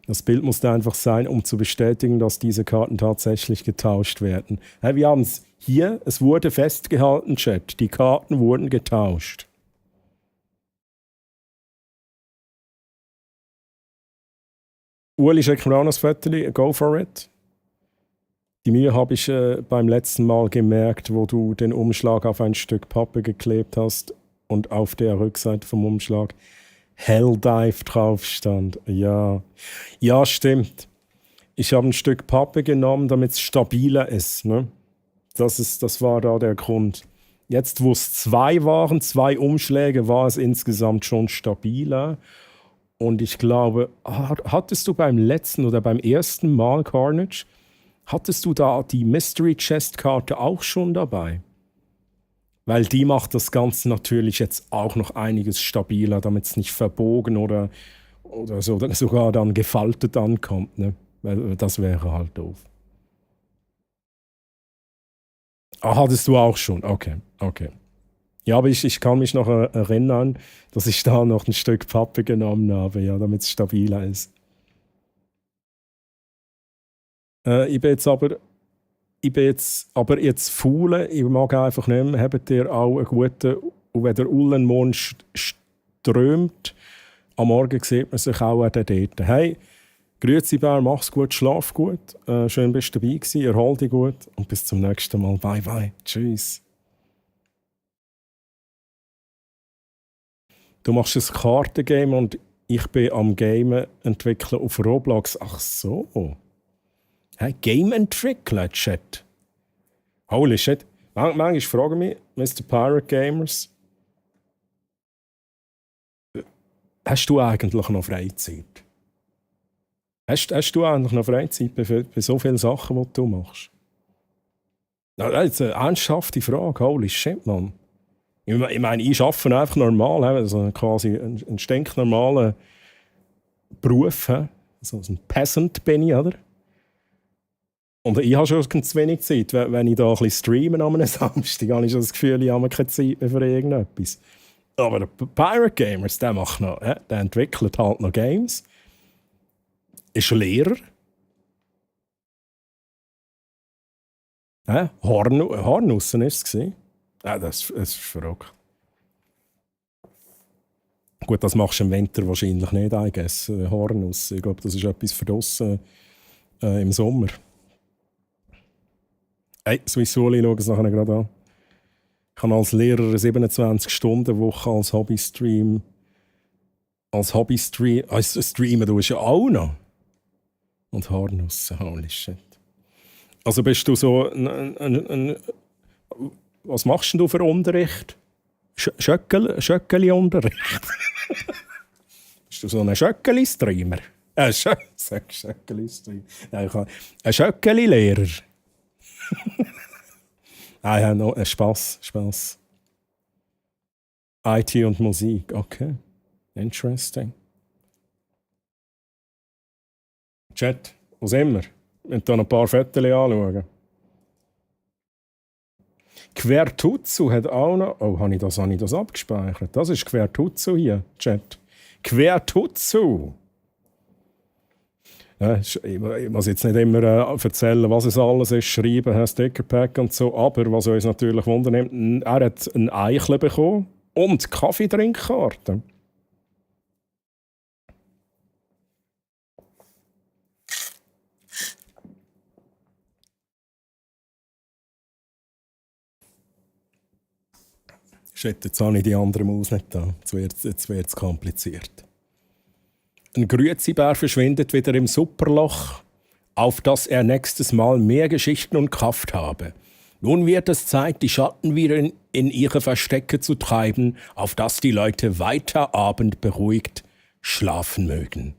Das Bild musste einfach sein, um zu bestätigen, dass diese Karten tatsächlich getauscht werden. Hey, wir haben es hier, es wurde festgehalten, Chat. Die Karten wurden getauscht. Ueli, schick mir auch noch das Foto. Go for it. Die Mühe habe ich beim letzten Mal gemerkt, wo du den Umschlag auf ein Stück Pappe geklebt hast und auf der Rückseite vom Umschlag Helldive drauf stand. Ja, ja, stimmt. Ich habe ein Stück Pappe genommen, damit es stabiler ist. Ne? Das war da der Grund. Jetzt, wo es 2 waren, 2 Umschläge, war es insgesamt schon stabiler. Und ich glaube, hattest du beim letzten oder beim ersten Mal Carnage, hattest du da die Mystery Chest Karte auch schon dabei? Weil die macht das Ganze natürlich jetzt auch noch einiges stabiler, damit es nicht verbogen oder so, sogar dann gefaltet ankommt. Ne? Weil das wäre halt doof. Ah, hattest du auch schon? Okay. Ja, aber ich kann mich noch erinnern, dass ich da noch ein Stück Pappe genommen habe, ja, damit es stabiler ist. Ich bin jetzt aber jetzt faul, ich mag einfach nicht mehr, habt ihr auch einen guten, und wenn der Ullenmond strömt, am Morgen sieht man sich auch dort. Hey, grüezi Bär, mach's gut, schlaf gut, schön bist du dabei gewesen, erhol dich gut und bis zum nächsten Mal. Bye bye, tschüss. Du machst ein Kartengame und ich bin am Game entwickeln auf Roblox. Ach so. Hey, Game-Entwickler, Chat. Holy shit. Manchmal frage ich mich, Mr. Pirate Gamers, hast du eigentlich noch Freizeit? Hast du eigentlich noch Freizeit bei so vielen Sachen, die du machst? Das ist eine ernsthafte Frage. Holy shit, Mann. Ich meine, ich arbeite einfach normal, also quasi einen stinknormalen Beruf. So ein Peasant bin ich, oder? Und ich habe schon zu wenig Zeit. Wenn ich da ein bisschen streame an einem Samstag, habe ich schon das Gefühl, ich habe keine Zeit mehr für irgendetwas. Aber der Pirate Gamers, der macht noch, der entwickelt halt noch Games. Ist Lehrer. Hornussen war es. Ja, das ist verrückt. Gut, das machst du im Winter wahrscheinlich nicht, I guess. Hornuss. Ich glaube, das ist etwas für draussen im Sommer. Hey, Swissoli, schau es nachher gerade an. Ich habe als Lehrer eine 27-Stunden-Woche als Hobbystream. Streamen du ja auch noch. Und Hornussen, holy shit. Also bist du so was machst denn du für Unterricht? Schöckeli-Unterricht? Bist du so ein Schöckeli-Streamer? Schöckeli-Streamer. Ein Schöckeli-Lehrer. Ja, no, Spaß. IT und Musik, okay. Interesting. Chat, wo sind wir? Wir müssen hier noch ein paar Fotos anschauen. Quertutsu hat auch noch... Oh, habe ich das abgespeichert? Das ist Quertutsu hier, Chat. Quertutsu! Ja, ich muss jetzt nicht immer erzählen, was es alles ist, schreiben, Stickerpack und so, aber was uns natürlich wundernimmt, er hat ein Eichle bekommen und Kaffeetrinkkarte. Shit, jetzt habe ich die andere Maus nicht da. Jetzt wird es kompliziert. Ein Grüezi-Bär verschwindet wieder im Superloch, auf das er nächstes Mal mehr Geschichten und Kraft habe. Nun wird es Zeit, die Schatten wieder in ihre Verstecke zu treiben, auf dass die Leute weiter abendberuhigt schlafen mögen.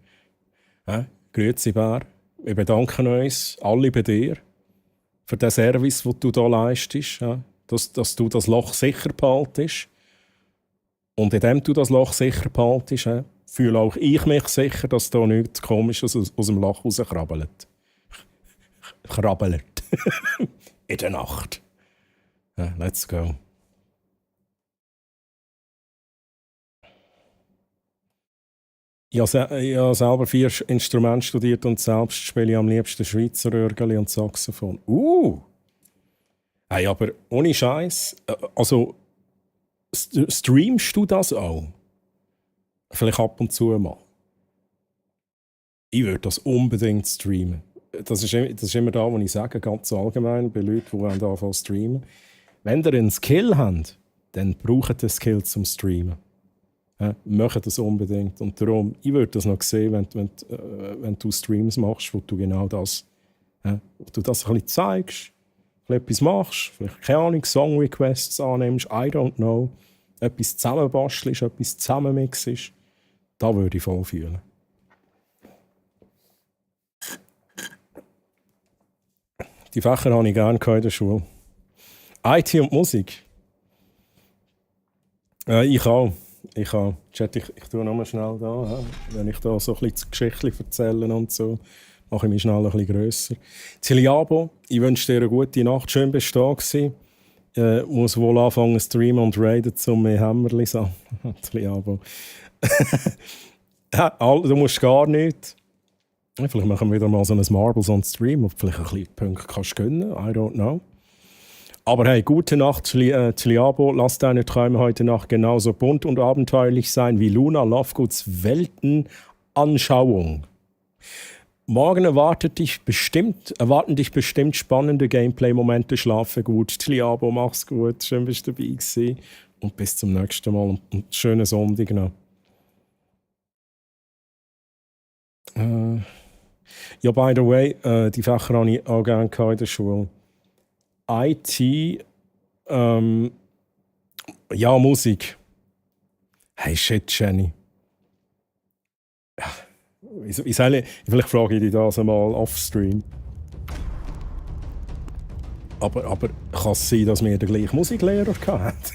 Ja, Grüezi-Bär, wir bedanken uns alle bei dir für den Service, den du hier leistest, ja, dass du das Loch sicher behaltest. Und indem du das Loch sicher behaltest, ja, fühle auch ich mich sicher, dass da nichts Komisches aus dem Loch rauskrabbelt. Krabbelt. In der Nacht. Ja, let's go. Ich habe selber 4 Instrumente studiert und selbst spiele ich am liebsten Schweizer Orgel und Saxophon. Hey, aber ohne Scheiß. Also, streamst du das auch? Vielleicht ab und zu mal. Ich würde das unbedingt streamen. Das ist immer da, wo ich sage, ganz allgemein, bei Leuten, die anfangen zu streamen. Wenn ihr einen Skill habt, dann braucht ihr den Skill zum Streamen. Macht das unbedingt. Und darum, ich würde das noch sehen, wenn du Streams machst, wo du genau das, wo du das ein bisschen zeigst, etwas machst, vielleicht, keine Ahnung, Song-Requests annimmst, I don't know, etwas zusammenbastelst, etwas zusammenmixst, da würde ich voll fühlen. Die Fächer habe ich gerne in der Schule. IT und Musik. Ich auch. Chat, ich tue nochmal schnell da. Wenn ich da so ein bisschen Geschichten erzähle und so, mache ich mich schnell ein bisschen grösser. Tiliabo, ich wünsche dir eine gute Nacht. Schön bist du da gewesen. Muss wohl anfangen zu streamen und raiden, um mehr Hämmerli zu haben. Tiliabo. Du musst gar nichts. Vielleicht machen wir wieder mal so ein Marbles on Stream, ob du vielleicht ein bisschen Punkte kannst gönnen. I don't know. Aber hey, gute Nacht, Tliabo. Lass deine Träume heute Nacht genauso bunt und abenteuerlich sein wie Luna Lovegoods Weltenanschauung. Morgen erwarten dich bestimmt spannende Gameplay-Momente. Schlafe gut. Tliabo, mach's gut. Schön, bist du dabei gewesen. Und bis zum nächsten Mal. Und schönen Sonntag noch. Ja, by the way, die Fächer habe ich auch gerne in der Schule. IT, ja, Musik. Hey, shit, Jenny. Vielleicht frage ich dich das einmal off-stream. Aber kann es sein, dass wir den gleichen Musiklehrer hatten?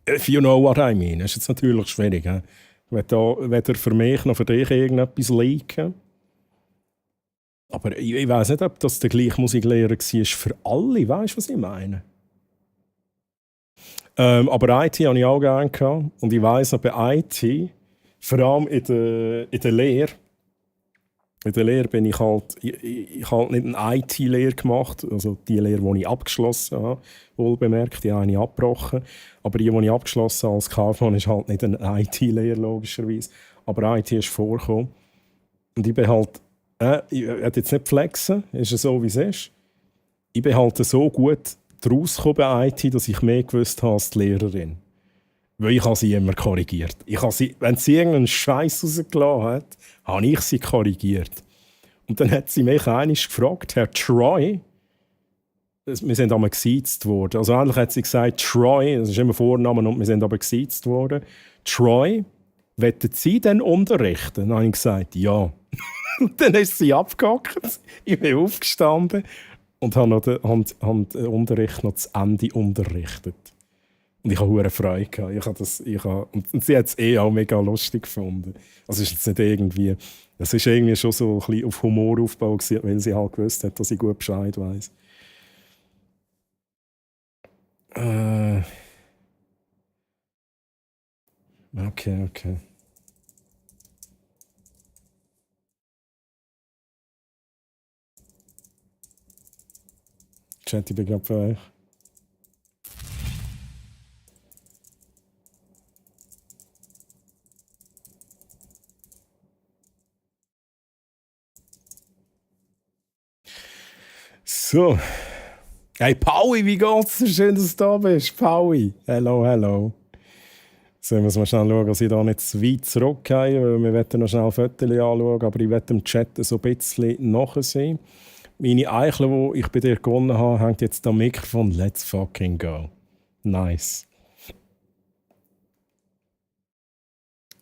If you know what I mean. Das ist jetzt natürlich schwierig. He? Weder für mich noch für dich irgendetwas leaken. Aber ich weiss nicht, ob das der gleiche Musiklehrer war für alle. Weißt du, was ich meine? Aber IT hatte ich auch gerne gehabt. Und ich weiss noch, bei IT, vor allem in der Lehre, bin ich halt nicht eine IT-Lehre gemacht, also die Lehre, die ich abgeschlossen habe, wohlbemerkt, die habe ich abgebrochen. Aber die ich abgeschlossen habe als Kaufmann, ist halt nicht eine IT-Lehre, logischerweise. Aber IT ist vorgekommen. Und ich bin halt, ich werde jetzt nicht flexen, ist es so, wie es ist. Ich bin halt so gut daraus gekommen bei IT, dass ich mehr gewusst habe als die Lehrerin. Weil ich habe sie immer korrigiert. Wenn sie irgendeinen Scheiß rausgelassen hat, habe ich sie korrigiert. Und dann hat sie mich einmal gefragt, Herr Troy, wir sind aber gesiezt worden. Also eigentlich hat sie gesagt, Troy, das ist immer Vorname, und wir sind aber gesiezt worden. Troy, wollen Sie denn unterrichten? Dann habe ich gesagt, ja. Und dann ist sie abgehackt. Ich bin aufgestanden und habe den Unterricht noch zu Ende unterrichtet. Und ich hatte hohe Freude gehabt. Und sie hat es auch mega lustig gefunden. Also es ist jetzt nicht irgendwie, es ist irgendwie schon so ein bisschen auf Humor aufgebaut, weil sie halt gewusst hat, dass ich gut Bescheid weiss. Okay. Chat, ich bin gerade bei euch. So. Hey, Paui, wie geht's dir? Schön, dass du da bist. Paui. Hello. So, muss man schnell schauen, dass ich da nicht zu weit zurückgehe, weil wir wollen noch schnell Fotos anschauen, aber ich werde im Chat so ein bisschen nachsehen. Meine Eichel, die ich bei dir gewonnen habe, hängt jetzt am Mikrofon. Let's fucking go. Nice.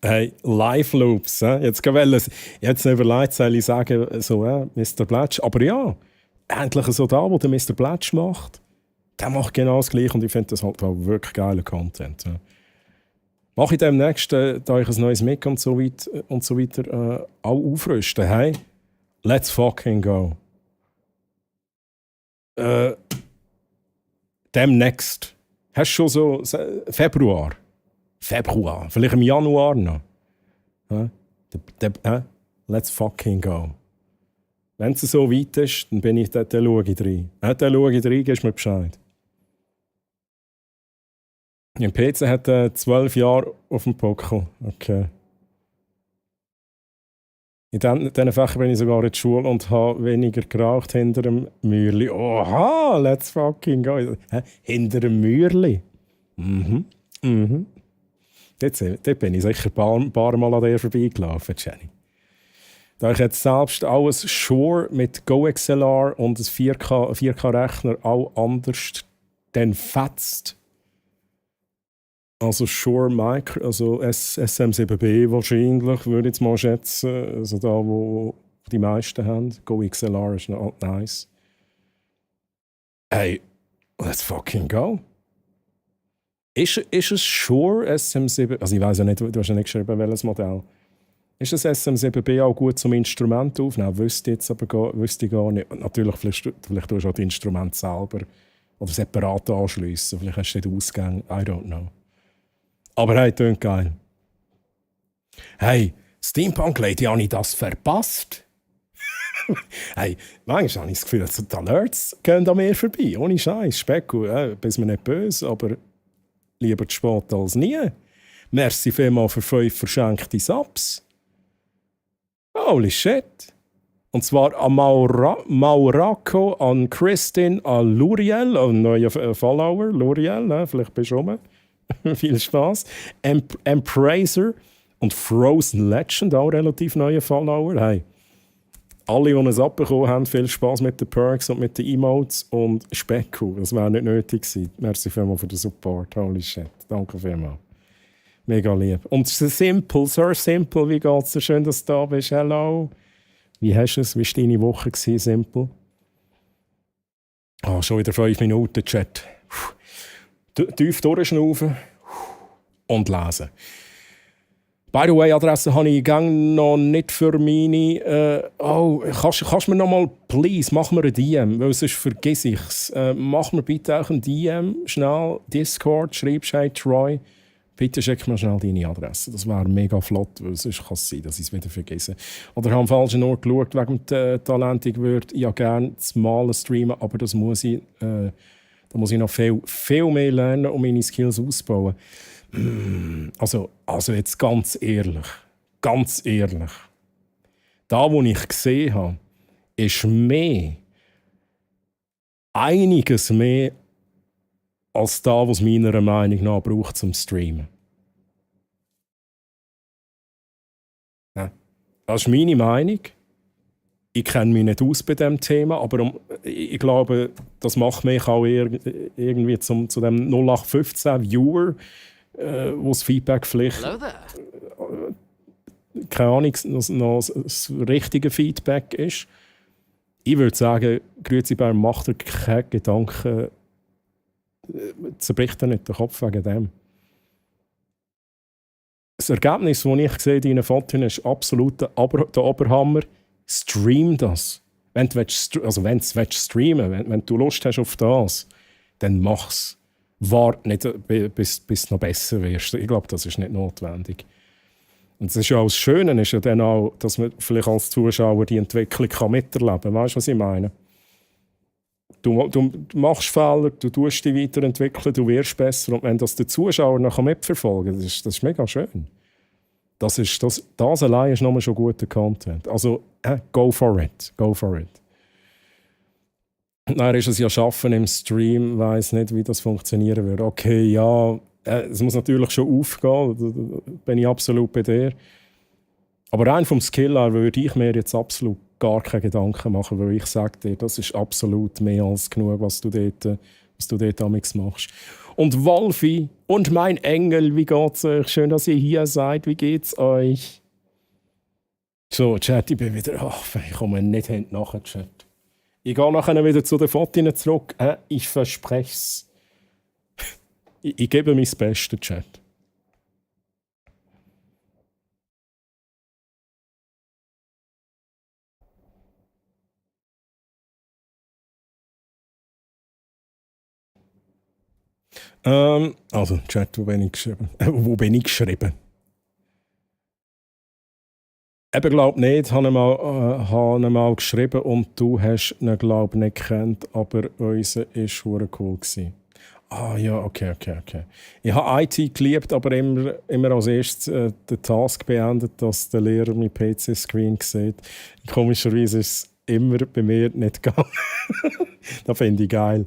Hey, Live-Loops. Jetzt nicht überlegt, soll ich sagen, so, Mr. Blatsch. Aber ja, endlich so da, wo der Mr. Blatsch macht. Der macht genau das Gleiche und ich finde das halt auch wirklich geiler Content. Ja. Mache ich demnächst, da ich ein neues Mic und so weiter auch aufrüsten. Hey, let's fucking go. Demnächst. Hast du schon so Februar, vielleicht im Januar noch. Ja? Let's fucking go. Wenn es so weit ist, dann schaue ich rein. Dann schaue ich rein, gibst mir Bescheid. Mein PC hat 12 Jahre auf dem Pockel. Okay. In diesen Fächern bin ich sogar in der Schule und habe weniger geraucht hinter dem Mäuerli. Oha, let's fucking go. Hinter dem Mäuerli. Dort bin ich sicher ein paar Mal an der vorbeigelaufen, Jenny. Da ich jetzt selbst alles Shure mit GoXLR und ein 4K-Rechner auch anders dann fetzt. Also Shure Micro, also SM7B wahrscheinlich, würde ich jetzt mal schätzen. Also da, wo die meisten haben. GoXLR ist noch nice. Hey, let's fucking go. Ist es Shure SM7? Also ich weiss ja nicht, du hast ja nicht geschrieben, welches Modell. Ist das SM7B auch gut zum Instrument aufnehmen? Wüsste ich jetzt aber wüsste ich gar nicht. Natürlich, vielleicht tust du auch das Instrument selber oder separat anschliessen. Vielleicht hast du nicht Ausgänge. I don't know. Aber hey, tönt geil. Hey, Steampunk Lady, habe ich das verpasst? Hey, manchmal habe ich das Gefühl, die Alerts gehen an mir vorbei. Ohne Scheiß, Specku, bist mir nicht böse, aber lieber zu spät als nie. Merci vielmals für 5 verschenkte Subs. Holy shit. Und zwar an Maurako, an Christine, an Luriel, ein neuer Follower. Luriel, vielleicht bist du rum. Viel Spaß. Empraser und Frozen Legend, auch relativ neue Follower. Hey, alle, die es abbekommen haben, viel Spaß mit den Perks und mit den Emotes und Specku. Das wäre nicht nötig gewesen. Merci vielmals für den Support. Holy shit. Danke vielmals. Mega lieb. Und Simple, Sir Simple, wie geht's dir? Schön, dass du da bist. Hello. Wie hast du es? Wie war deine Woche, Simple? Schon wieder 5 Minuten, Chat. Tief durchschnaufen und lesen. By the way, Adresse habe ich gang noch nicht für meine. Kannst du mir noch mal, please, mach mir ein DM, weil sonst vergiss ich es. Mach mir bitte auch ein DM, schnell, Discord, schreibst hey Troy. Bitte schick mir schnell deine Adresse. Das wäre mega flott, weil sonst kann es sein, dass ich es wieder vergesse. Oder habe am falschen Ort geschaut wegen dem Talent. Ich würde ja gerne das Malen streamen, aber das muss ich, da muss ich noch viel mehr lernen, um meine Skills auszubauen. Also jetzt ganz ehrlich. Da, wo ich gesehen habe, ist einiges mehr als das, was meiner Meinung nach braucht zum Streamen. Ja. Das ist meine Meinung. Ich kenne mich nicht aus bei diesem Thema, aber ich glaube, das macht mich auch irgendwie zu dem 0815 Viewer, wo das Feedback vielleicht keine Ahnung, noch das richtige Feedback ist. Ich würde sagen, grüezi beim macht er keine Gedanken, zerbricht er nicht den Kopf wegen dem. Das Ergebnis, das ich sehe in deinen Fotos, ist absolut der Oberhammer. Stream das. Wenn du streamen willst, wenn du Lust hast auf das, dann mach's. Warte nicht, bis du noch besser wirst. Ich glaube, das ist nicht notwendig. Und das ist ja auch das Schöne, ist ja dann auch, dass man vielleicht als Zuschauer die Entwicklung miterleben kann. Weißt du, was ich meine? Du machst Fehler, du tust dich weiterentwickeln, du wirst besser. Und wenn das der Zuschauer noch mitverfolgen kann, das ist mega schön. Das allein ist nochmal schon guter Content. Also, go for it. Dann ist es ja Schaffen im Stream, weiss nicht, wie das funktionieren würde. Okay, ja, es muss natürlich schon aufgehen, da bin ich absolut bei dir. Aber rein vom Skill her würde ich mir jetzt absolut gar keine Gedanken machen, weil ich sage dir, das ist absolut mehr als genug, was du dort amigs machst. Und Wolfi und mein Engel, wie geht's euch? Schön, dass ihr hier seid. Wie geht's euch? So, Chat, ich bin wieder... ich komme nicht nachher, Chat. Ich gehe nachher wieder zu den Fotos zurück. Ich verspreche es. Ich gebe mein Bestes, Chat. Also, Chat, wo bin ich geschrieben? Eben, glaube nicht, habe ihn mal geschrieben und du hast ihn, glaube nicht gekannt, aber unser war verdammt cool gewesen. Ah ja, okay. Ich habe IT geliebt, aber immer als erstes den Task beendet, dass der Lehrer mein PC-Screen sieht. Komischerweise ist es immer bei mir nicht gegangen. Das finde ich geil.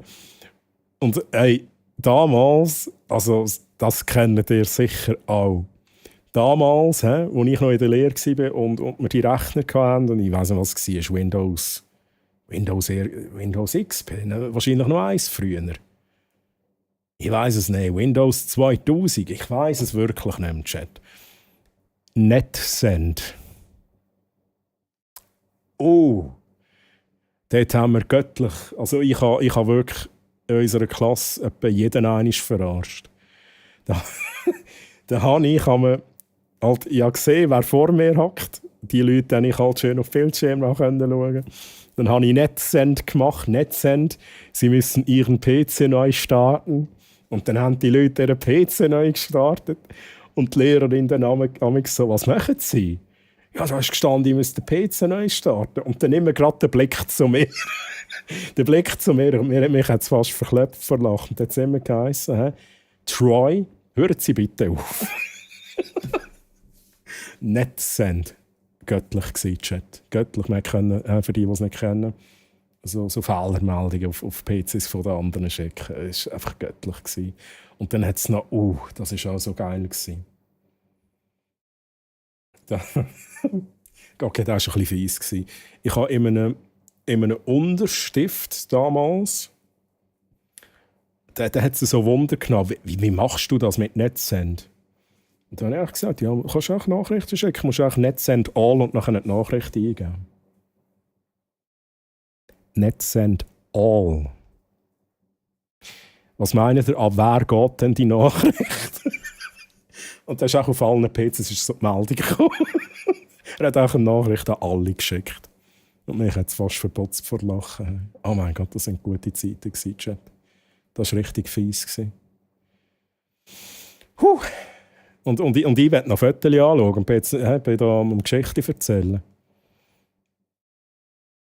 Und hey, damals, also das kennt ihr sicher auch. Damals, als ich noch in der Lehre war und wir die Rechner hatten, und ich weiss nicht, was es war, Windows XP, wahrscheinlich noch eins früher. Ich weiss es nicht, Windows 2000, ich weiss es wirklich nicht im Chat. NetSend. Oh, dort haben wir göttlich, also ich habe wirklich in unserer Klasse etwa jeden einmal verarscht. Da habe ich halt, gesehen, wer vor mir hockt. Die Leute, die ich halt schön auf Bildschirm schauen konnte. Dann habe ich NetSend gemacht. NetSend, sie müssen ihren PC neu starten. Und dann haben die Leute ihren PC neu gestartet. Und die Lehrerin dann so, was machen sie? Ja, da ist gestanden, ich müsste den PC neu starten. Und dann immer gerade der Blick zu mir. Der Blick zu mir. Und mich hat es fast verklebt vor Lachen. Und dann hat es immer geheißen, Troy, hören Sie bitte auf. NetSend. Göttlich gewesen, Chat. Göttlich. Wir können, für die es nicht kennen, so Fehlermeldungen auf PCs von den anderen schicken. Es war einfach göttlich gewesen. Und dann hat es noch, das war auch so geil gewesen. Okay, das war ein bisschen fies gewesen. Ich habe in einem Unterstift damals, da hat es so Wunder genommen, wie machst du das mit NetSend? Und dann habe ich gesagt, ja, kannst du auch Nachrichten schicken, musst du auch NetSend all und nachher die Nachrichten eingeben. NetSend all. Was meint ihr, ab wer geht denn die Nachricht? Und dann ist auch auf allen PCs so die Meldung gekommen. Er hat auch eine Nachricht an alle geschickt. Und mich hat es fast verputzt vor Lachen. Oh mein Gott, das waren gute Zeiten, Chat. Das war richtig fies. Und ich werde noch Fotos anschauen und bin da um Geschichten erzählen.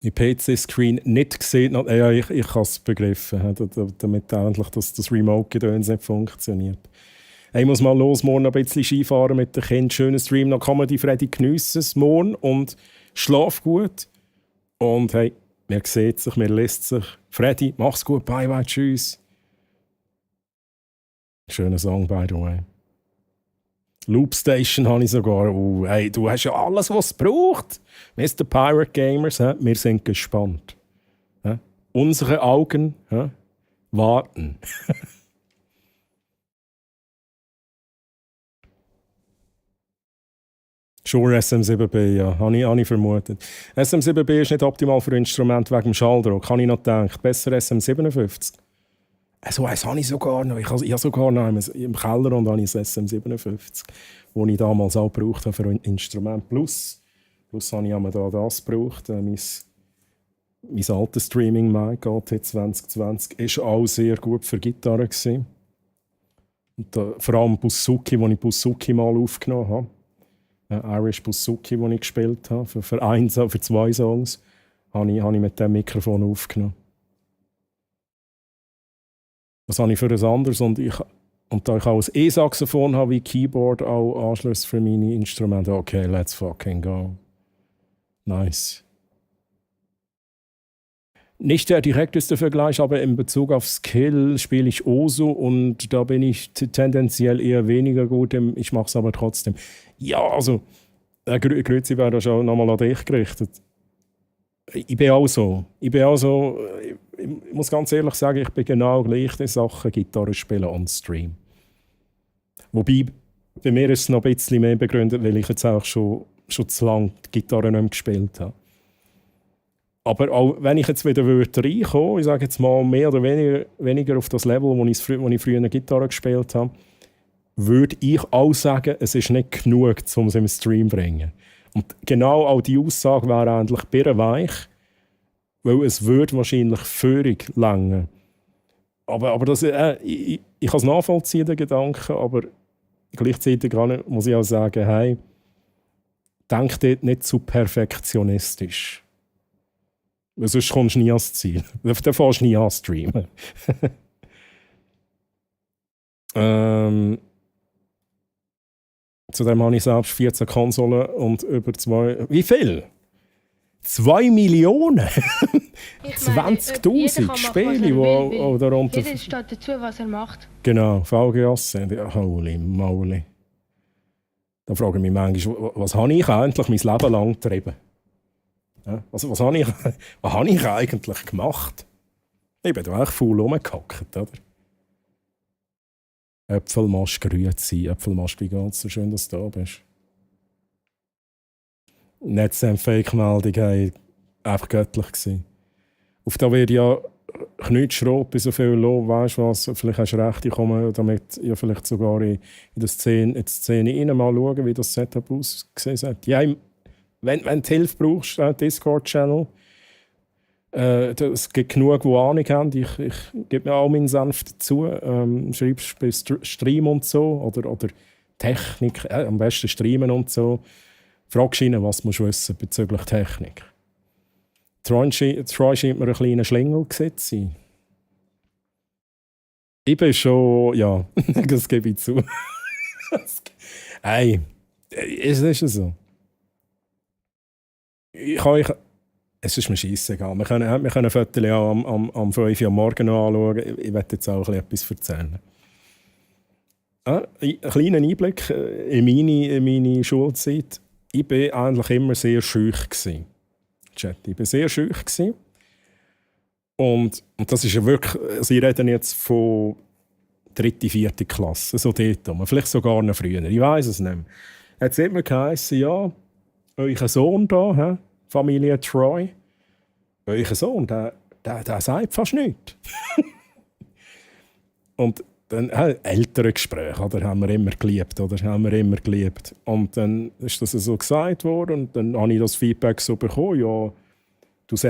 Die PC-Screen nicht gesehen, ja, ich habe es begriffen, damit endlich das Remote-Gedöns nicht funktioniert. Hey, ich muss mal los, morgen ein bisschen Skifahren mit den Kindern. Schönen Stream noch Comedy, Freddy, geniessen es morgen und schlaf gut. Und hey, man sieht sich, man lässt sich. Freddy, mach's gut, bye bye, tschüss. Schöner Song, by the way. Loopstation habe ich sogar. Hey, du hast ja alles, was es braucht. Mr. Pirate Gamers, wir sind gespannt. Unsere Augen warten. Sure, SM7B, ja. Habe ich vermutet. SM7B ist nicht optimal für Instrumente wegen dem Schalldruck. Habe ich noch gedacht. Besser SM57. So eins habe ich sogar noch. Ich habe sogar noch im Keller und habe ich das SM57, das ich damals auch gebraucht habe für ein Instrument. Plus habe ich das gebraucht. Mein altes Streaming-Mic, GT 2020, war auch sehr gut für Gitarre gewesen. Und vor allem Buzuki, als ich Buzuki mal aufgenommen habe. Irish Buzuki, den ich gespielt habe, für 2 Songs, habe ich mit dem Mikrofon aufgenommen. Das habe ich für etwas anderes und da ich auch ein E-Saxophon habe, wie Keyboard, auch Anschluss für meine Instrumente. Okay, let's fucking go. Nice. Nicht der direkteste Vergleich, aber in Bezug auf Skill spiele ich Osu und da bin ich tendenziell eher weniger gut. Ich mache es aber trotzdem. Ja, also, Grüezi wäre schon nochmal an dich gerichtet. Ich bin auch so. Ich muss ganz ehrlich sagen, ich bin genau gleich in Sachen Gitarre spielen on Stream. Wobei, bei mir ist es noch ein bisschen mehr begründet, weil ich jetzt auch schon zu lange die Gitarre nicht mehr gespielt habe. Aber auch wenn ich jetzt wieder reinkomme, ich sage jetzt mal mehr oder weniger auf das Level, wo ich früher eine Gitarre gespielt habe, würde ich auch sagen, es ist nicht genug, um es im Stream zu bringen. Und genau auch die Aussage wäre eigentlich birrenweich, weil es würde wahrscheinlich völlig lange. Aber das, ich kann es nachvollziehen, den Gedanken, aber gleichzeitig muss ich auch sagen, hey, denk dort nicht zu perfektionistisch. Weil sonst kommst du nie ans Ziel. Dann fährst du nie an streamen. Zudem habe ich selbst 14 Konsolen und über 2... Wie viel? 2 Millionen? Ich meine, 20'000 Spiele, die darunter... Jeder steht dazu, was er macht. Genau, VGAs. Holy moly. Da frage ich mich manchmal, was habe ich eigentlich mein Leben lang getrieben? Ja, was habe ich eigentlich gemacht? Ich bin da echt faul rumgehackt, oder? Äpfelmast, Grüezi. Äpfelmast, wie geht's? So schön, dass du da bist. Netzem-Fake-Meldung einfach göttlich gewesen. Auf da wird ja Knutschrot bei so viel los, weißt du was? Vielleicht hast du recht, ich komme damit ja vielleicht sogar in die Szene rein, mal schauen, wie das Setup ausgesehen hat. Ja, wenn du Hilfe brauchst, Discord-Channel, es gibt genug, die Ahnung haben. Ich gebe mir auch meinen Senf dazu. Schreibst bei Stream und so oder Technik, am besten streamen und so. Fragst ihn, was musst du wissen bezüglich Technik. Troy scheint mir ein kleiner Schlingel zu sein. Ich bin schon, ja, das gebe ich zu. Hey, es ist so. Es ist mir scheissegal. Wir können Fotos ja am 5 Uhr am Morgen noch anschauen. Ich werde jetzt auch etwas erzählen. Ein kleiner Einblick in meine Schulzeit. Ich war eigentlich immer sehr schüch. Ich war sehr schüch. Und das ist ja wirklich, Sie reden jetzt von 3., 4. Klasse, so dort, vielleicht sogar noch früher, ich weiß es nicht mehr. Jetzt hat mir geheißen, ja, euer Sohn da, Familie Troy, euer Sohn, der sagt fast nichts. Und dann ältere Gespräche, oder, haben wir immer geliebt. Und dann ist das so gesagt worden und dann habe ich das Feedback so bekommen, ja, ich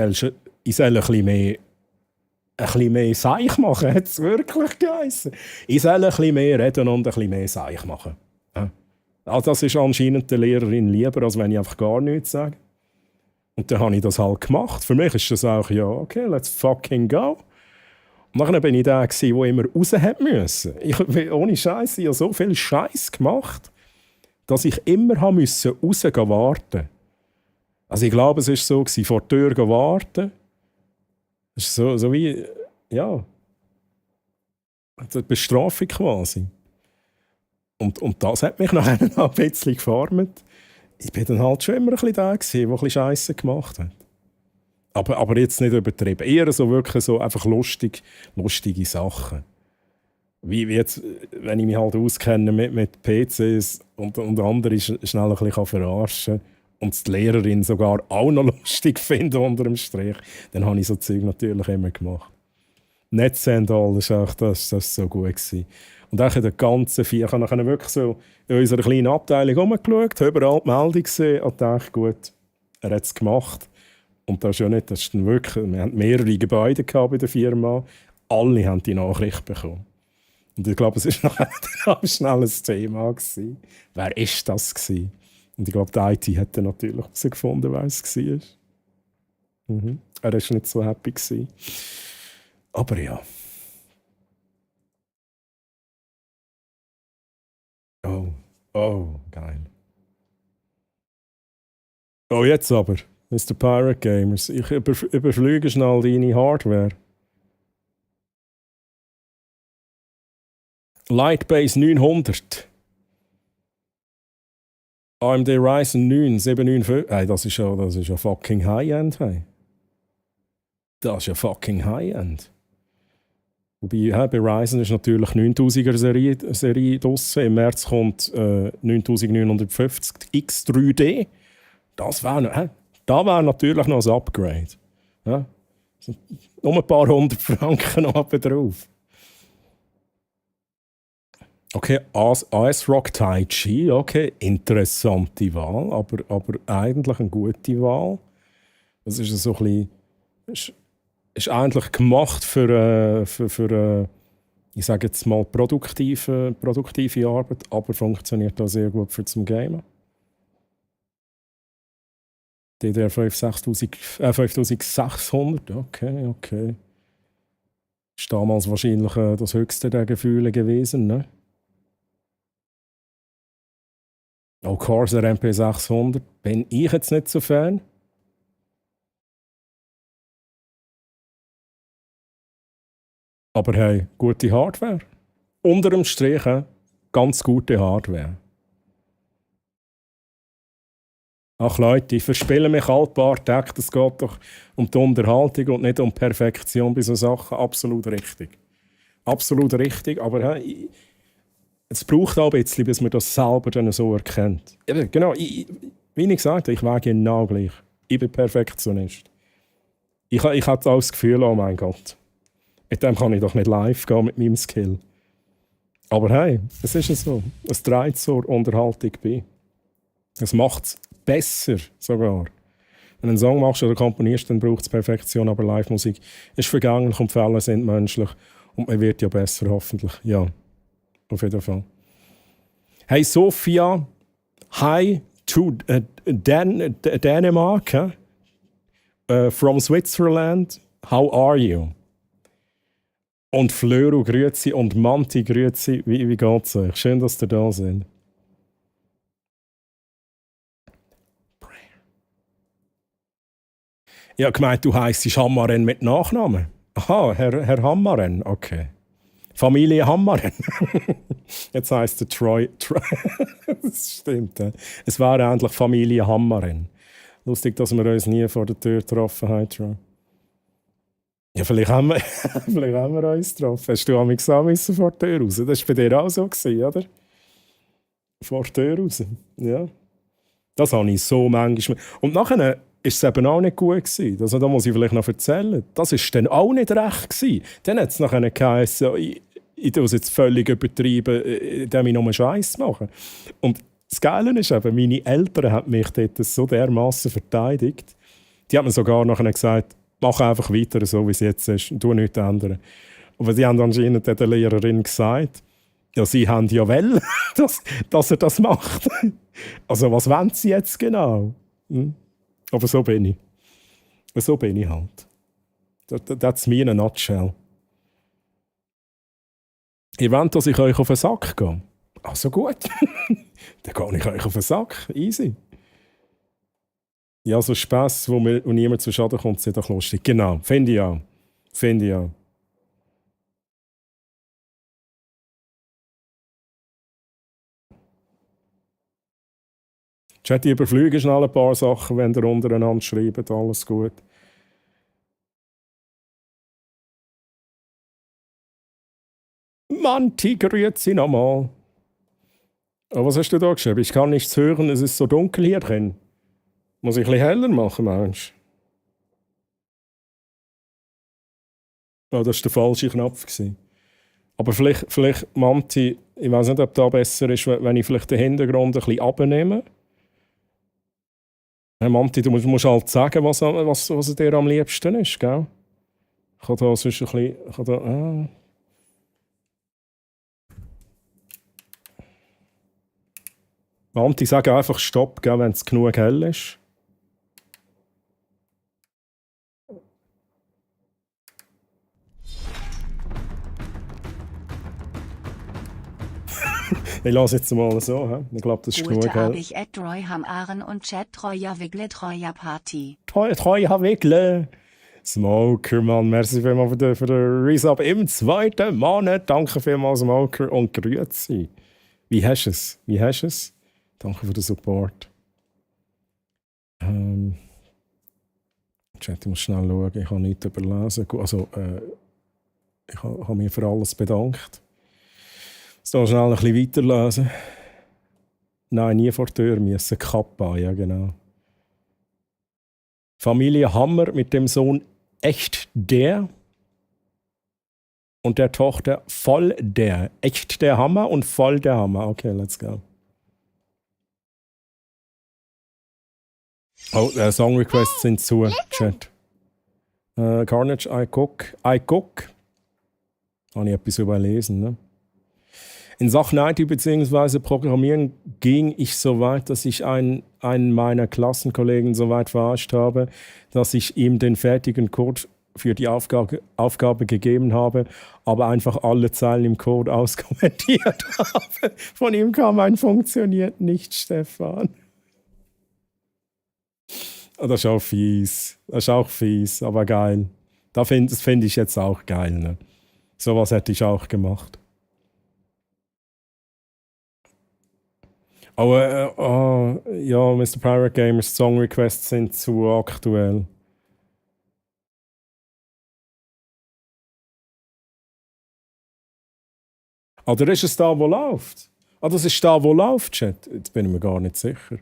soll ein bisschen mehr Seich machen, hat es wirklich geheißen. Ich soll ein bisschen mehr reden und ein bisschen mehr Seich machen. Ja. Also das ist anscheinend der Lehrerin lieber, als wenn ich einfach gar nichts sage. Und dann habe ich das halt gemacht. Für mich ist das auch, ja, okay, let's fucking go. Und dann bin ich der, der immer raus musste. Ohne Scheiß, ich habe so viel Scheiß gemacht, dass ich immer rausgehen musste warten. Also ich glaube, es war so, vor der Tür warten. Es ist so wie, ja, eine Bestrafung quasi. Und das hat mich nachher noch ein bisschen geformt. Ich bin dann halt schon immer ein bisschen der, der ein bisschen Scheisse gemacht hat. Aber jetzt nicht übertrieben. Eher so wirklich so einfach lustige Sachen. Wie jetzt, wenn ich mich halt auskenne mit PCs und andere schnell ein bisschen verarschen kann und die Lehrerin sogar auch noch lustig finde unter dem Strich, dann habe ich so Zeug natürlich immer gemacht. Netzsendal, das war so gut gewesen. Und auch in der ganzen ich habe nachher wirklich so in unserer kleinen Abteilung rumgeschaut, habe überall die Meldung gesehen und dachte, gut, er hat es gemacht. Und das ist ja nicht, das ist dann wirklich, wir hatten mehrere Gebäude bei der Firma, alle haben die Nachricht bekommen. Und ich glaube, es war nachher schnell ein Thema gewesen. Wer war das gewesen? Und ich glaube, die IT hat dann natürlich herausgefunden, wer es war. Er war nicht so happy gewesen. Aber ja. Oh, geil. Oh, jetzt aber, Mr. Pirate Gamers, ich überflüge schnell deine Hardware. Lightbase 900. AMD Ryzen 9 795. Hey, das ist ja fucking High-End. Hey. Das ist ja fucking High-End. Wobei, bei Ryzen ist natürlich 9000er Serie draussen. Im März kommt 9950 X3D. Das wäre natürlich noch ein Upgrade. Ja? Nur ein paar 100 Franken noch drauf. Okay, ASRock Taichi, okay, interessante Wahl, aber eigentlich eine gute Wahl. Das ist so ein bisschen, ist eigentlich gemacht für ich sage jetzt mal, produktive Arbeit, aber funktioniert auch sehr gut für zum Gamen. DDR 5600, okay. Ist damals wahrscheinlich das höchste der Gefühle gewesen, ne? Auch Corsair MP600 bin ich jetzt nicht so Fan. Aber hey, gute Hardware. Unter dem Strich ganz gute Hardware. Ach Leute, ich verspiele mich alle paar Tage. Es geht doch um die Unterhaltung und nicht um Perfektion bei so Sachen. Absolut richtig. Absolut richtig, aber hey, es braucht auch ein bisschen, bis man das selber dann so erkennt. Eben, genau, wie ich gesagt habe, ich wäre genau gleich. Ich bin Perfektionist. Ich hatte auch das Gefühl, oh mein Gott, mit dem kann ich doch nicht live gehen, mit meinem Skill. Aber hey, es ist so. Es trägt zur Unterhaltung bei. Es macht es besser sogar. Wenn du einen Song machst oder komponierst, dann braucht es Perfektion, aber Live-Musik ist vergänglich und Fälle sind menschlich. Und man wird ja besser, hoffentlich. Ja, auf jeden Fall. Hey Sophia, hi to Denmark, from Switzerland. How are you? Und Flöru, grüezi und Manti, grüezi. Wie geht's euch? Schön, dass ihr da seid. Ich habe gemeint, du heissest Hammaren mit Nachnamen. Aha, Herr Hammaren, okay. Familie Hammaren. Jetzt heisst er Troy. Das stimmt. Es war endlich Familie Hammaren. Lustig, dass wir uns nie vor der Tür getroffen haben, Troy. Ja, vielleicht haben wir uns getroffen. Hast du auch müssen vor der Tür raus? Das war bei dir auch so, oder? Vor der Tür raus. Ja. Das habe ich so manchmal. Und nachher war es eben auch nicht gut gewesen. Also, da muss ich vielleicht noch erzählen. Das war dann auch nicht recht gewesen. Dann hat es nachher geheißen, ich tue es jetzt völlig übertrieben, indem ich nur Scheiß mache. Und das Geile ist eben, meine Eltern haben mich dort so dermassen verteidigt. Die haben mir sogar nachher gesagt, mach einfach weiter, so wie es jetzt ist, und tu nichts ändern. Aber sie haben anscheinend der Lehrerin gesagt, ja, sie haben ja wollen, dass er das macht. Also, was wollen sie jetzt genau? Aber so bin ich. So bin ich halt. That's me in a nutshell. Ihr wollt, dass ich euch auf den Sack gehe? Also gut. Dann gehe ich euch auf den Sack. Easy. Ja, so Spass, wo niemand zu Schaden kommt, ist doch lustig. Genau, finde ich auch. Chat, ich überfliege schnell ein paar Sachen, wenn ihr untereinander schreibt. Alles gut. Manti, grüezi nochmal. Oh, was hast du da geschrieben? Ich kann nichts hören, es ist so dunkel hier drin. Muss ich ein bisschen heller machen, Mensch? Oh, das war der falsche Knopf. Aber vielleicht Manti, ich weiß nicht, ob das besser ist, wenn ich vielleicht den Hintergrund ein bisschen abnehme. Hey, Manti, du musst halt sagen, was dir am liebsten ist, gell? Ich kann da sonst ein bisschen... Manti, sag einfach Stopp, wenn es genug hell ist. Ich lasse jetzt mal so. He? Ich glaube, das ist genug hell. Ich Troy Hamaren und Chat Treuer Wigle Treuer Party. Treuer Wigle. Smoker, Mann. Merci vielmals für den Resub im 2. Monat. Danke vielmals, Smoker. Und grüezi. Wie hast du es? Danke für den Support. Chat, ich muss schnell schauen. Ich habe nichts überlesen. Also, ich habe mich für alles bedankt. Ich muss schnell ein bisschen weiterlesen. Nein, nie vor der Tür müssen. Kappa, ja genau. Familie Hammer mit dem Sohn Echt der und der Tochter Voll der. Echt der Hammer und Voll der Hammer. Okay, let's go. Oh, Song Requests sind zu, Chat. Carnage, I cook. Habe ich etwas überlesen, ne? In Sachen IT bzw. Programmieren ging ich so weit, dass ich ein einen meiner Klassenkollegen so weit verarscht habe, dass ich ihm den fertigen Code für die Aufgabe gegeben habe, aber einfach alle Zeilen im Code auskommentiert habe. Von ihm kam ein «Funktioniert nicht, Stefan». Das ist auch fies. Das ist auch fies, aber geil. Das find ich jetzt auch geil. Ne? Sowas hätte ich auch gemacht. Aber ja, Mr. Pirate Gamers Song Requests sind zu aktuell. Oder ist es da, wo läuft? Ah, das ist da, wo läuft, Chat. Jetzt bin ich mir gar nicht sicher.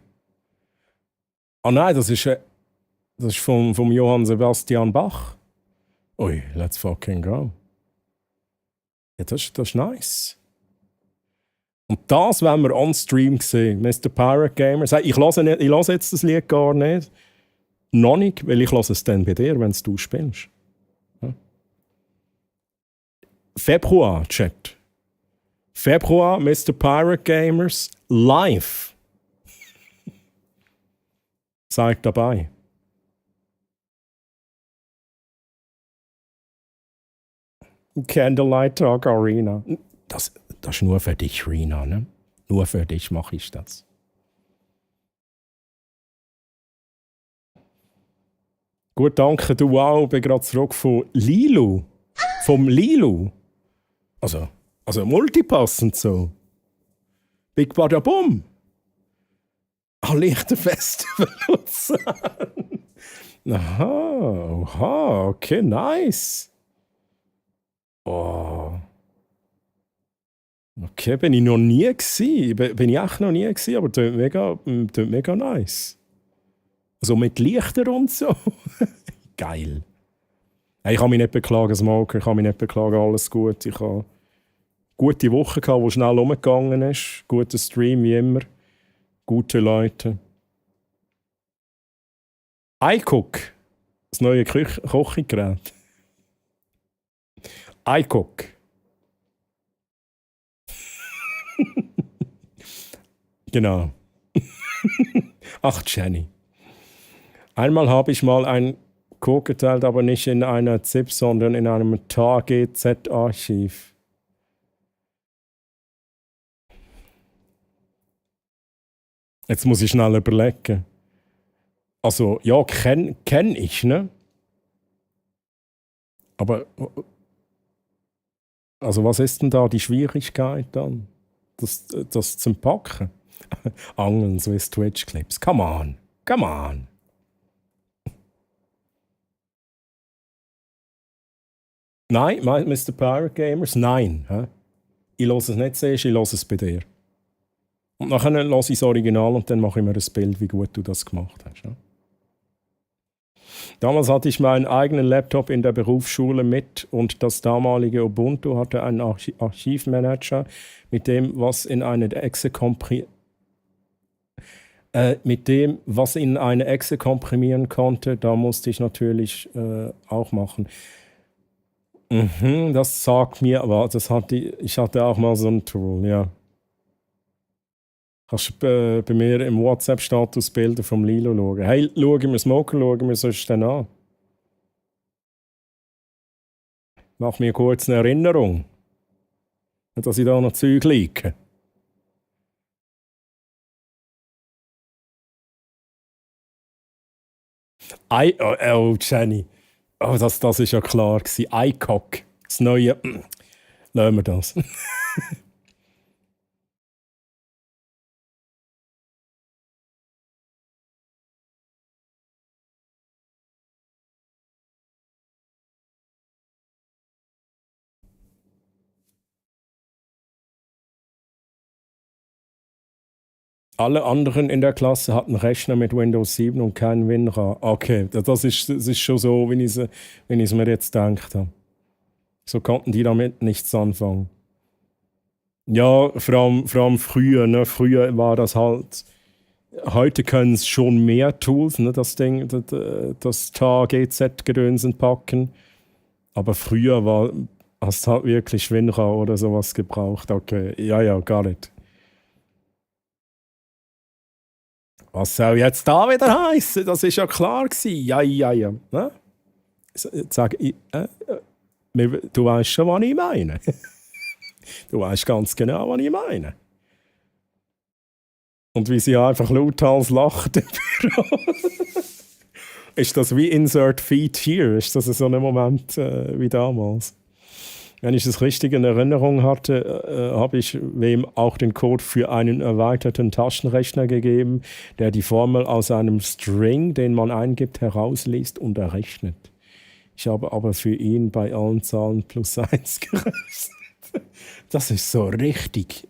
Ah nein, das ist vom Johann Sebastian Bach. Ui, let's fucking go. Ja, das ist nice. Und das wollen wir on Stream sehen. Mr. Pirate Gamer sagt, ich höre jetzt das Lied gar nicht. Noch nicht, weil ich höre es dann bei dir, wenn du spielst. Ja. Februar, Chat. Februar, Mr. Pirate Gamers, live. Seid dabei. Candlelight Talk Arena. Das ist nur für dich, Rina, ne? Nur für dich mache ich das. Gut, danke, du auch. Ich bin gerade zurück von Lilu. Vom Lilu. Also multipassend so. Big Bada Bum. Lichterfestival Luzern. Aha, okay, nice. Oh. Okay, bin ich noch nie gewesen. Bin ich echt noch nie gewesen, aber tönt mega nice. Also mit Lichter und so. Geil. Hey, ich kann mich nicht beklagen, Smoker. Ich kann mich nicht beklagen, alles gut. Ich habe eine gute Woche gehabt, die schnell umgegangen ist. Guter Stream, wie immer. Gute Leute. iCook. Das neue Kochgerät. iCook. Genau. Ach, Jenny. Einmal habe ich mal ein Code geteilt, aber nicht in einer ZIP, sondern in einem TAGZ-Archiv. Jetzt muss ich schnell überlegen. Also, ja, kenn ich, ne? Aber, also was ist denn da die Schwierigkeit dann? Das zum Packen? Angeln, so ist Twitch-Clips. Come on. Nein, Mr. Pirate Gamers, nein. Hä? Ich höre es nicht zuerst, ich höre es bei dir. Und nachher höre ich das Original und dann mache ich mir ein Bild, wie gut du das gemacht hast. Ja? Damals hatte ich meinen eigenen Laptop in der Berufsschule mit und das damalige Ubuntu hatte einen Archivmanager, mit dem, was in eine Exe komprimieren konnte. Da musste ich natürlich auch machen. Das sagt mir, aber ich hatte auch mal so ein Tool, ja. Kannst du bei mir im WhatsApp-Status Bilder vom Lilo schauen? Hey, schauen wir Smoker, schauen wir sonst dann an. Mach mir kurz eine Erinnerung. Nicht, dass ich da noch Zeug liege. Oh, Jenny. Oh, das ist ja klar gewesen. iCock. Das neue. Lassen wir das. Alle anderen in der Klasse hatten Rechner mit Windows 7 und keinen WinRAR. Okay, das ist schon so, wie ich es mir jetzt gedacht habe. So konnten die damit nichts anfangen. Ja, vor allem früher. Ne? Früher war das halt. Heute können es schon mehr Tools, ne? Das Ding, das TAGZ-Gedönsen packen. Aber früher hast du halt wirklich WinRAR oder sowas gebraucht. Okay, ja, gar nicht. Was soll jetzt da wieder heißen? Das ist ja klar gewesen. Ja. Ne? Du weißt schon, was ich meine. Du weißt ganz genau, was ich meine. Und wie sie einfach lauthals lacht im Büro. Ist das wie Insert Feed hier? Ist das so ein Moment wie damals? Wenn ich es richtig in Erinnerung hatte, habe ich wem auch den Code für einen erweiterten Taschenrechner gegeben, der die Formel aus einem String, den man eingibt, herausliest und errechnet. Ich habe aber für ihn bei allen Zahlen +1 gerechnet. Das ist so richtig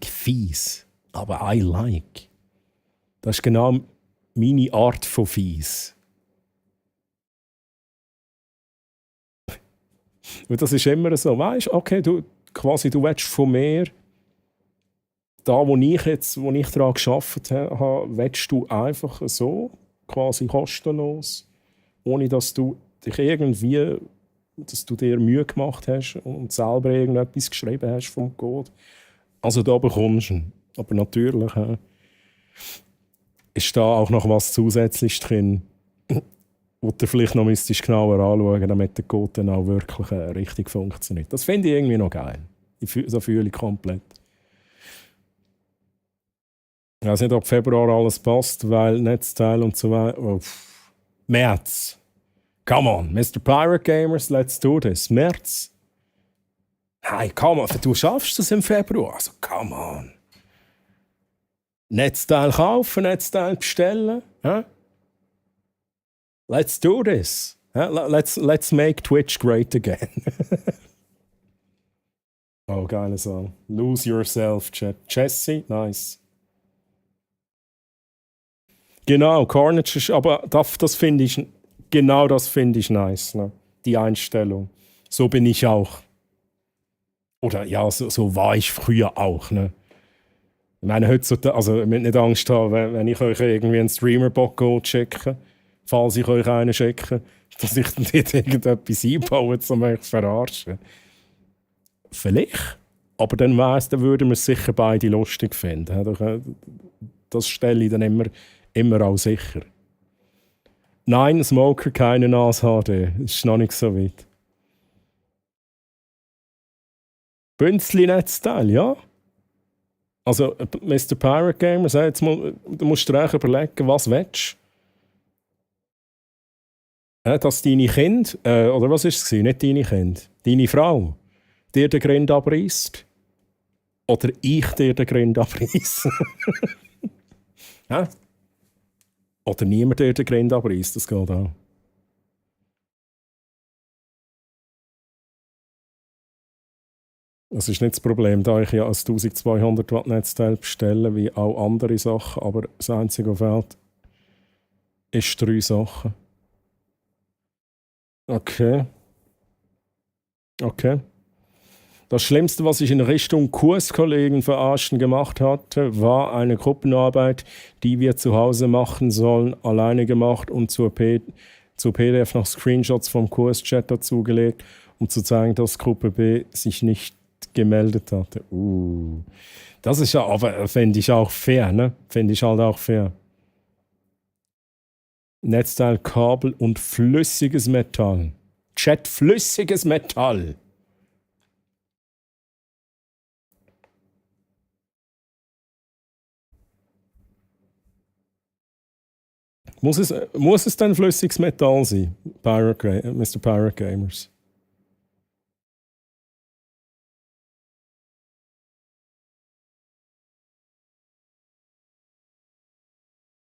fies. Aber I like. Das ist genau meine Art von fies. Und das ist immer so, weißt du, okay, du willst von mir, da wo ich daran gearbeitet habe, willst du einfach so, quasi kostenlos, ohne dass du dich irgendwie, dass du dir Mühe gemacht hast und selber irgendetwas geschrieben hast vom Code. Also da bekommst du ihn. Aber natürlich ist da auch noch was Zusätzliches drin, wo du vielleicht noch genauer anschauen, damit der Code dann auch wirklich richtig funktioniert. Das finde ich irgendwie noch geil. So fühle ich komplett. Ich weiß nicht, ob Februar alles passt, weil Netzteil und so weiter. Oh, März. Come on, Mr. Pirate Gamers, let's do this. März. Hey, come on, du schaffst das im Februar. Also, come on. Netzteil kaufen, Netzteil bestellen. Huh? Let's do this. Let's make Twitch great again. Oh, geile Song. Lose Yourself, Chat. Jesse, nice. Genau, Carnage ist, aber das finde ich, genau das finde ich nice, ne? Die Einstellung. So bin ich auch. Oder ja, so war ich früher auch, ne? Ich meine, heutzutage, also ihr müsst nicht Angst haben, wenn ich euch irgendwie einen Streamer-Bot schicke, falls ich euch einen schicke, dass ich dann nicht irgendetwas einbaue, um euch zu verarschen. Vielleicht. Aber dann würden wir es sicher beide lustig finden. Das stelle ich dann immer auch sicher. Nein, Smoker, keine NAS HD. Das ist noch nicht so weit. Bünzli-Netzteil, ja. Also, Mr. Pirate Gamer, du musst dir auch überlegen, was willst du? Dass deine Kinder, oder was war es? Nicht deine Kinder, deine Frau, dir den Grind abreißt? Oder ich dir den Grind abreiße? Oder niemand dir den Grind abreißt, das geht auch. Das ist nicht das Problem, da ich ja ein 1200 Watt Netzteil bestelle, wie auch andere Sachen, aber das Einzige, was fehlt, ist 3 Sachen. Okay. Das Schlimmste, was ich in Richtung Kurskollegen verarschen gemacht hatte, war eine Gruppenarbeit, die wir zu Hause machen sollen, alleine gemacht und zu PDF noch Screenshots vom Kurschat dazugelegt, um zu zeigen, dass Gruppe B sich nicht gemeldet hatte. Das ist ja, aber finde ich auch fair, ne? Finde ich halt auch fair. Netzteil, Kabel und flüssiges Metall. Chat, flüssiges Metall. Muss es denn flüssiges Metall sein, Mr. Pirate Gamers?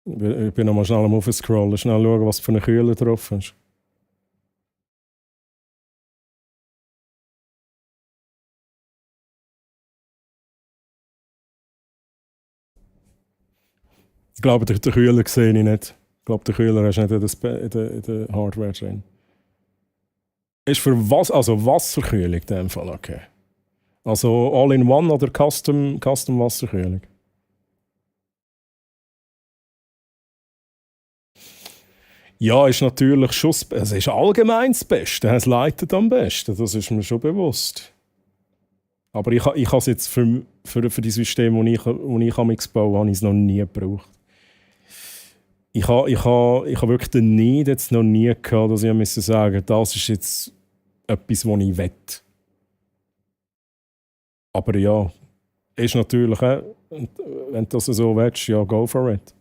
Ich bin noch mal schnell am Aufscrollen, schnell schauen, was für eine Kühle drauf ist. Ich glaube, den Kühler sehe ich nicht. Ich glaube, den Kühler hast du nicht in der Hardware drin. Ist für was? Also Wasserkühlung in dem Fall, okay. Also All-in-One oder Custom Wasserkühlung? Ja, ist natürlich schon es ist allgemein das Beste. Es leitet am besten, das ist mir schon bewusst. Aber ich habe es jetzt für die Systeme, die ich amigs baue, habe ich es noch nie gebraucht. Ich habe wirklich den Need jetzt noch nie gehabt, dass ich sagen musste, das ist jetzt etwas, was ich will. Aber ja, ist natürlich, wenn du das so willst, ja, go for it.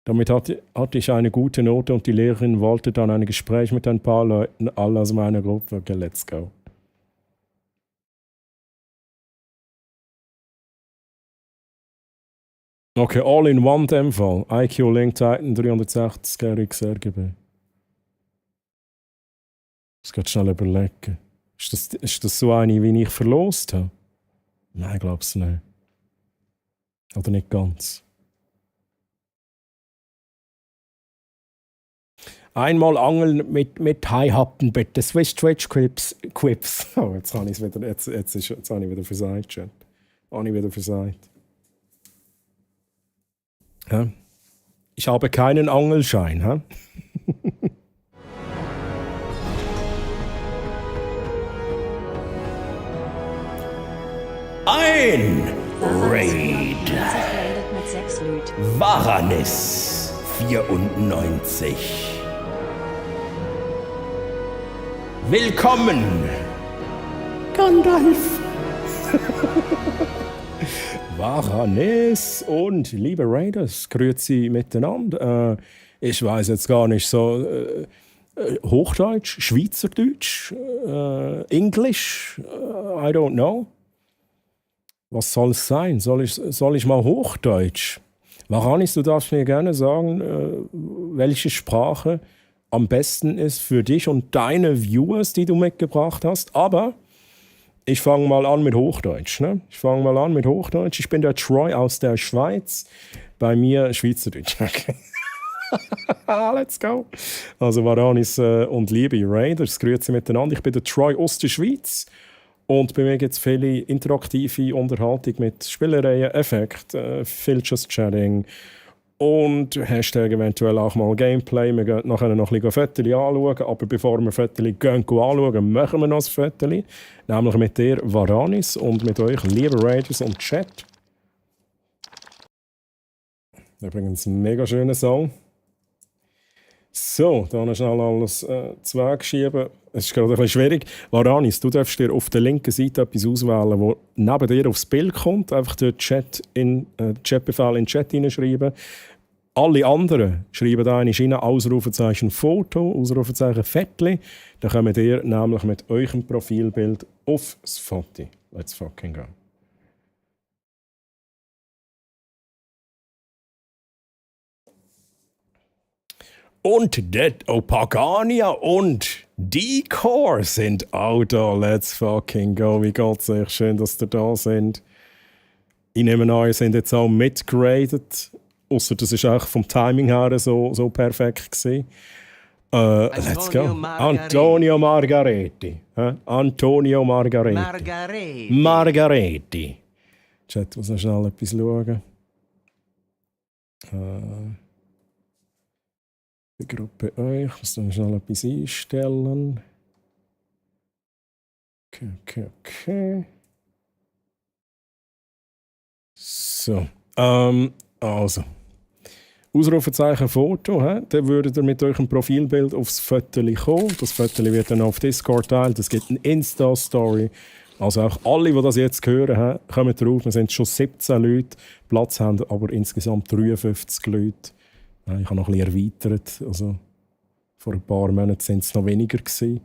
Damit hatte ich eine gute Note und die Lehrerin wollte dann ein Gespräch mit ein paar Leuten, alle aus meiner Gruppe. Okay, let's go. Okay, all in one in dem Fall. IQ Link Titan 360 RX RGB. Das geht schnell überlegen. Ist das so eine, wie ich verlost habe? Nein, ich glaube es nicht. Oder nicht ganz. Einmal angeln mit High-Happen bitte. Swiss Twitch Quips. Oh, jetzt habe ich es wieder. Jetzt habe ich wieder versagt, Chat. Habe ich wieder versagt. Ja. Ich habe keinen Angelschein. Ha? Ein Raid. Mit 6 Lüt. Varanis 94. Willkommen, Gandalf. Varanis und liebe Raiders, grüezi miteinander. Ich weiß jetzt gar nicht so Hochdeutsch, Schweizerdeutsch, Englisch, I don't know. Was soll es sein? Soll ich mal Hochdeutsch? Varanis, du darfst mir gerne sagen, welche Sprache am besten ist für dich und deine Viewers, die du mitgebracht hast. Aber ich fange mal an mit Hochdeutsch. Ne? Ich bin der Troy aus der Schweiz. Bei mir Schweizerdeutsch. Okay. Let's go. Also Varanis und liebe Raiders, grüezi miteinander. Ich bin der Troy aus der Schweiz. Und bei mir gibt es viele interaktive Unterhaltung mit Spielereien, Effekten, viel Just Chatting und Hashtag eventuell auch mal Gameplay. Wir gehen nachher noch ein bisschen Fotos anschauen, aber bevor wir Fotos anschauen, machen wir noch ein Foto. Nämlich mit dir, Varanis, und mit euch, liebe Raiders und Chat. Übrigens ein mega schöner Song. So, dann schnell alles zwegschieben. Es ist gerade ein bisschen schwierig. Varanis, du darfst dir auf der linken Seite etwas auswählen, wo neben dir aufs Bild kommt. Einfach den Chatbefehl in den Chat hineinschreiben. Alle anderen schreiben da eine rein, Ausrufezeichen Foto, Ausrufezeichen Fettli. Dann kommt ihr nämlich mit eurem Profilbild aufs Foto. Let's fucking go. Und Dead Opagania und Decor sind auch da. Let's fucking go. Wie geht's euch? Schön, dass ihr da sind. Ich nehme an, ihr seid jetzt auch mitgeradet. Ausser das war auch vom Timing her so perfekt gewesen. Let's go. Antonio Margaretti. Antonio Margaretti. Margaretti. Chat, muss noch schnell etwas schauen. Die Gruppe euch. Ich muss noch schnell etwas einstellen. Okay. So. Also. Ausrufezeichen Foto. Dann würdet ihr mit eurem Profilbild aufs Foto kommen. Das Foto wird dann auf Discord teilt. Es gibt eine Insta-Story. Also auch alle, die das jetzt hören, kommen drauf. Wir sind schon 17 Leute. Platz haben aber insgesamt 53 Leute. Ich habe noch ein bisschen erweitert. Also, vor ein paar Monaten waren es noch weniger gewesen.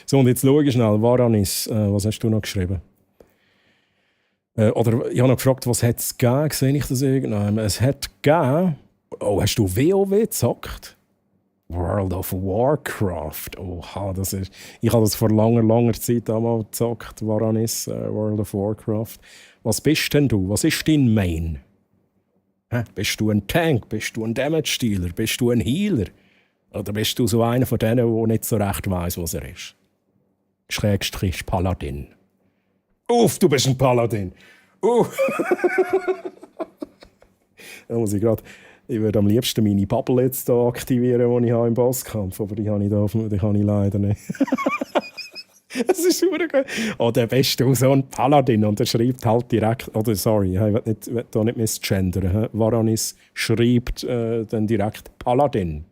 So, und jetzt schau ich schnell. Varanis, was hast du noch geschrieben? Oder ich habe noch gefragt, was hat es gegeben? Sehe ich das irgendwann? Es hat gegeben... Oh, hast du WoW gezockt? World of Warcraft. Oha, das ist... Ich habe das vor langer Zeit einmal gezockt. Varanis, World of Warcraft. Was bist denn du? Was ist dein Main? Bist du ein Tank? Bist du ein Damage-Stealer? Bist du ein Healer? Oder bist du so einer von denen, der nicht so recht weiss, was er ist? Schrägstrich Paladin. Uff, du bist ein Paladin. Da muss ich gerade... Ich würde am liebsten meine Bubble jetzt hier aktivieren, die ich habe im Bosskampf, aber die habe ich leider nicht. Das ist super gut. Oder bist du so ein Paladin und er schreibt halt direkt, oder sorry, ich will da nicht misgendern. Varanis schreibt dann direkt Paladin.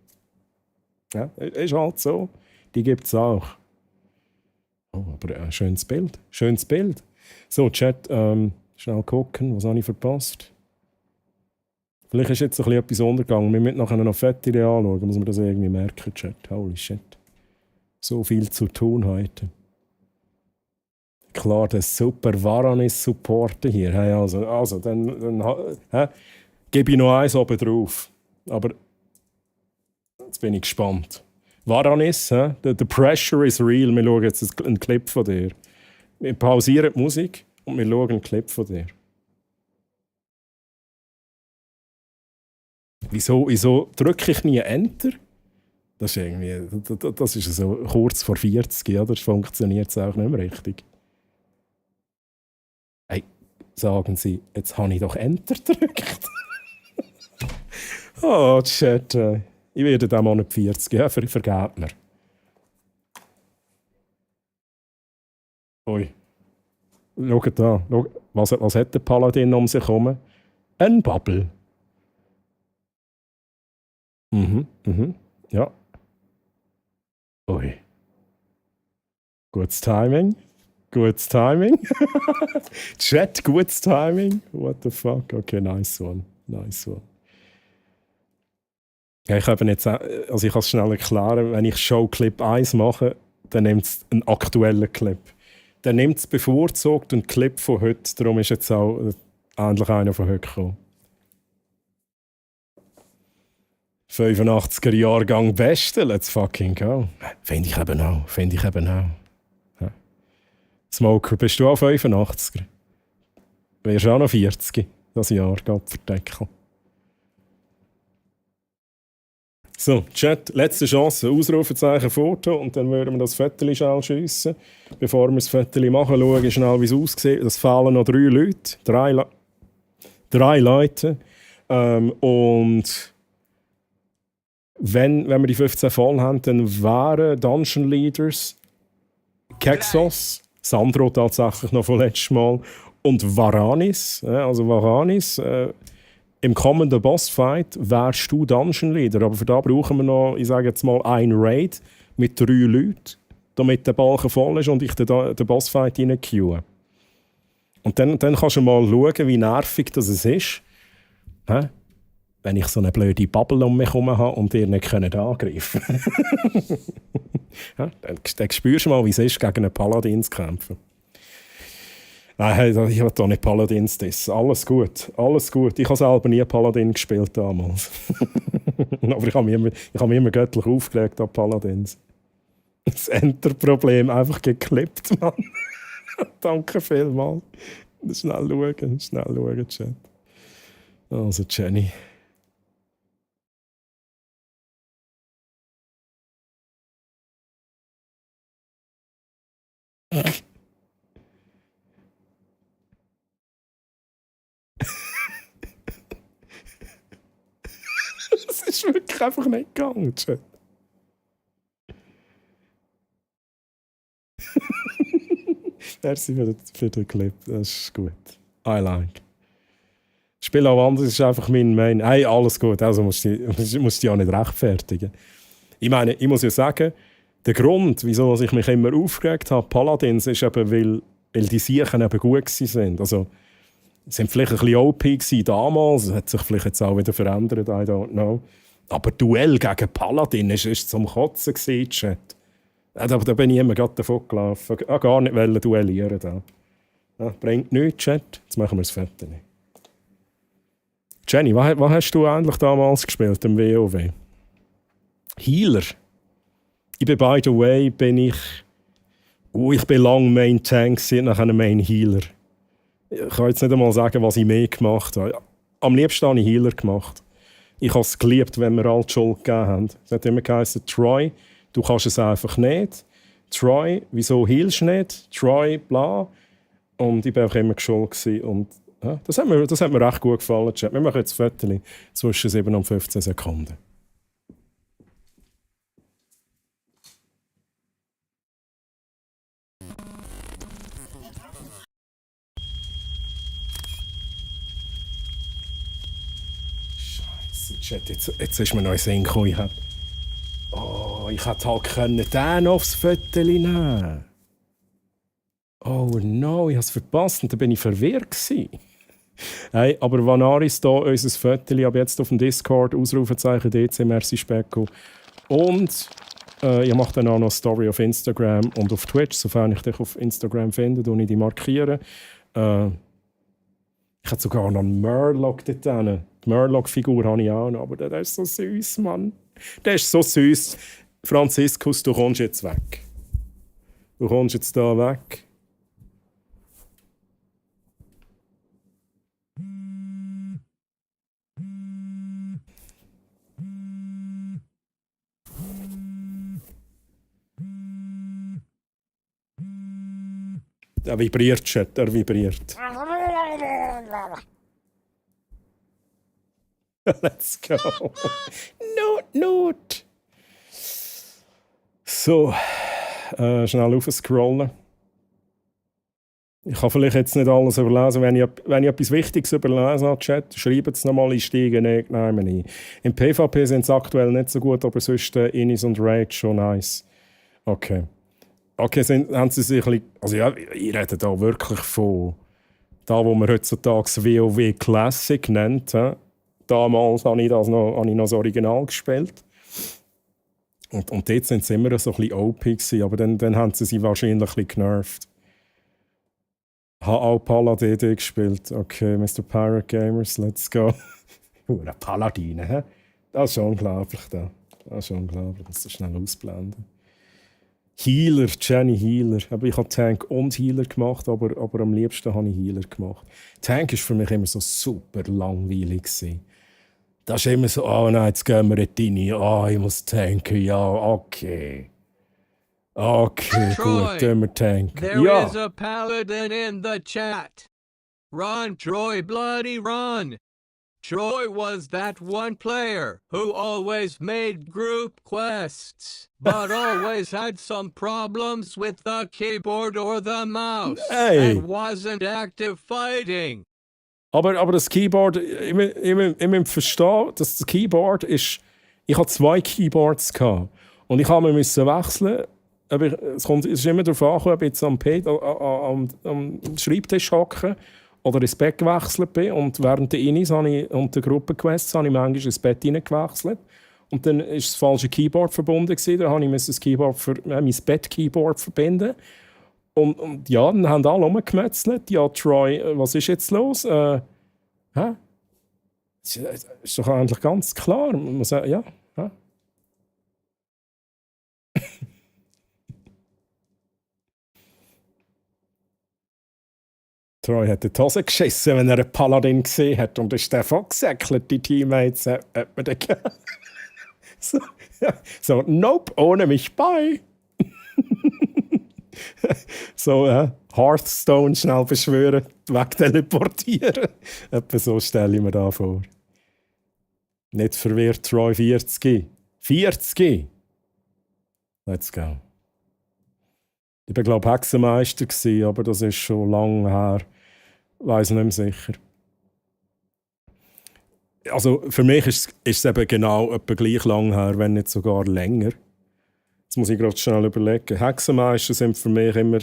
Ja, ist halt so. Die gibt es auch. Oh, aber ein schönes Bild. Schönes Bild. So, Chat, schnell gucken, was habe ich verpasst? Vielleicht ist jetzt ein bisschen etwas untergegangen. Wir müssen nachher noch Fotos anschauen, muss man das irgendwie merken, Chat. Holy shit. So viel zu tun heute. Klar, der super Varanis-Supporter hier. Hey, also dann gebe ich noch eins oben drauf. Aber jetzt bin ich gespannt. Varanis, the pressure is real. Wir schauen jetzt einen Clip von dir. Wir pausieren die Musik und wir schauen einen Clip von dir. Wieso drücke ich nie Enter? Das ist irgendwie, das ist so kurz vor 40, oder? Das funktioniert es auch nicht mehr richtig. Hey, sagen Sie, jetzt habe ich doch Enter gedrückt. Oh, Chat. Ich werde diesen Monat 40, ja, vergeht mir. Ui. Schaut da. Was hat der Paladin um sich herum? Ein Bubble. Ja. Ui. Gutes Timing. Chat, gutes Timing. What the fuck? Okay, nice one. Ja, ich kann es schnell erklären. Wenn ich Showclip 1 mache, dann nimmt es einen aktuellen Clip. Dann nimmt es bevorzugt einen Clip von heute. Darum ist jetzt auch endlich einer von heute gekommen. 85er Jahrgang Beste, let's fucking go. Finde ich eben auch. Ja. Smoker, bist du auch 85er? Wärst du auch noch 40 das Jahr, Gott verdeckeln. So, Chat, letzte Chance, Ausrufezeichen, Foto und dann würden wir das Foto schnell schiessen. Bevor wir das Foto machen, schauen wir schnell, wie es aussieht. Es fehlen noch 3 Leute. 3 Leute. Und wenn wir die 15 voll haben, dann wären Dungeon Leaders Kexos, Sandro tatsächlich noch von letztem Mal und Varanis. Also Varanis, im kommenden Bossfight wärst du Dungeon Leader, aber für da brauchen wir noch, ich sage jetzt mal, ein Raid mit 3 Leuten, damit der Balken voll ist und ich den Bossfight reinqueue. Und dann kannst du mal schauen, wie nervig das ist. Wenn ich so eine blöde Bubble um mich herum habe und ihr nicht angreifen könnt. Ja, dann spürst du mal, wie es ist, gegen einen Paladin zu kämpfen. Nein, ich habe hier nicht Paladins. Alles gut. Ich habe selber nie Paladin gespielt damals. Aber ich habe mich immer göttlich aufgeregt an Paladins. Das Enter-Problem einfach geklippt, Mann. Danke vielmals. Schnell schauen, Chat. Also, Jenny. Das ist wirklich einfach nicht gegangen, Chat. Merci für den Clip, das ist gut. I like. Spiel auch anders ist einfach mein Main. Hey, alles gut, also musst du dich ja nicht rechtfertigen. Ich meine, ich muss ja sagen, der Grund, wieso ich mich immer aufgeregt habe, Paladins, ist eben, weil die Siechen eben gut waren. Also, sie waren vielleicht ein bisschen OP damals, das hat sich vielleicht jetzt auch wieder verändert, I don't know. Aber Duell gegen Paladin ist zum Kotzen gewesen, Chat. Da bin ich immer gerade davon gelaufen. Gar nicht duellieren. Da. Ja, bringt nichts, Chat. Jetzt machen wir das Foto. Jenny, was hast du eigentlich damals gespielt im WoW? Healer. Ich bin, by the way, ich bin lang Main Tank, nachher Main Healer. Ich kann jetzt nicht einmal sagen, was ich mehr gemacht habe. Am liebsten habe ich Healer gemacht. Ich habe es geliebt, wenn wir alle die Schuld gegeben haben. Es hat immer geheißen, Troy, du kannst es einfach nicht. Troy, wieso healst du nicht? Troy, bla. Und ich war einfach immer geschult. Und ja, das hat mir recht gut gefallen. Wir machen jetzt ein Foto zwischen 7 und 15 Sekunden. Shit, jetzt ist mir noch ein Sinn gekommen. Ich hätte halt den aufs Foto nehmen. Oh no, ich habe es verpasst und dann bin ich verwirrt gewesen. Hey, aber Vanaris da unser Foto ab jetzt auf dem Discord, Ausrufezeichen DC, merci Specko. Und ich mache dann auch noch eine Story auf Instagram und auf Twitch, sofern ich dich auf Instagram finde, und ich die markieren. Ich habe sogar noch einen Murloc dort drin. Die Murloc-Figur habe ich auch noch, aber der ist so süß, Mann. Der ist so süß. Franziskus, du kommst jetzt weg. Du kommst jetzt da weg. Er vibriert, Chat, er vibriert. Let's go. Not. So, schnell aufscrollen. Ich kann vielleicht jetzt nicht alles überlesen. Wenn ich etwas Wichtiges überlesen habe, Chat, schreibt es nochmal, ich steige nicht ein. Im PvP sind es aktuell nicht so gut, aber sonst Inis und Raid schon nice. Okay. Okay, haben sie sich ein bisschen, also ja, ich rede da wirklich von da, wo man heutzutage WoW Classic nennt. Damals habe ich noch das Original gespielt. Und dort sind sie immer so ein bisschen OP gewesen, aber dann haben sie wahrscheinlich ein bisschen genervt. Ich habe auch Paladin gespielt. Okay, Mr. Pirate Gamers, let's go. Eine Paladine, hä? Das ist schon unglaublich, da. Das ist schon unglaublich, dass sie schnell ausblenden. Healer, Jenny Healer. Aber ich habe Tank und Healer gemacht, aber am liebsten habe ich Healer gemacht. Tank war für mich immer so super langweilig gewesen. Das ist immer so, nein, jetzt gehen wir nicht rein. Ich muss tanken, ja, okay. Okay, Troy, gut, gehen wir tanken. There Ja. is a paladin in the chat. Run, Troy, bloody run. Troy was that one player who always made group quests, but always had some problems with the keyboard or the mouse, Hey. and wasn't active fighting. Aber das Keyboard, ich muss verstehen, dass das Keyboard ist. Ich hatte 2 Keyboards gehabt. Und ich musste wechseln. Aber es ist immer darauf an, ob ich jetzt am Schreibtisch hocke oder ins Bett gewechselt bin. Und während der Inis und der Gruppenquests habe ich manchmal ins Bett hineingewechselt. Und dann war das falsche Keyboard verbunden. Da habe ich das Keyboard mein Bett-Keyboard verbinden. Und ja, dann haben alle rumgemetzelt. Ja, Troy, was ist jetzt los? Hä? Ist doch eigentlich ganz klar. Man muss sagen, ja. Hä? Troy hat die Hose geschissen, wenn er einen Paladin gesehen hat. Und ist der vorgesäckelt, die Teammates. Hat man den so, nope, ohne mich bei. So, Hearthstone schnell beschwören, wegteleportieren. Etwa so stelle ich mir da vor. Nicht verwirrt, Troy 40. 40! Let's go. Ich war, glaube ich, Hexenmeister, aber das ist schon lange her. Ich weiss nicht mehr sicher. Also für mich ist es eben genau etwa gleich lang her, wenn nicht sogar länger. Jetzt muss ich gerade schnell überlegen. Hexenmeister sind für mich immer...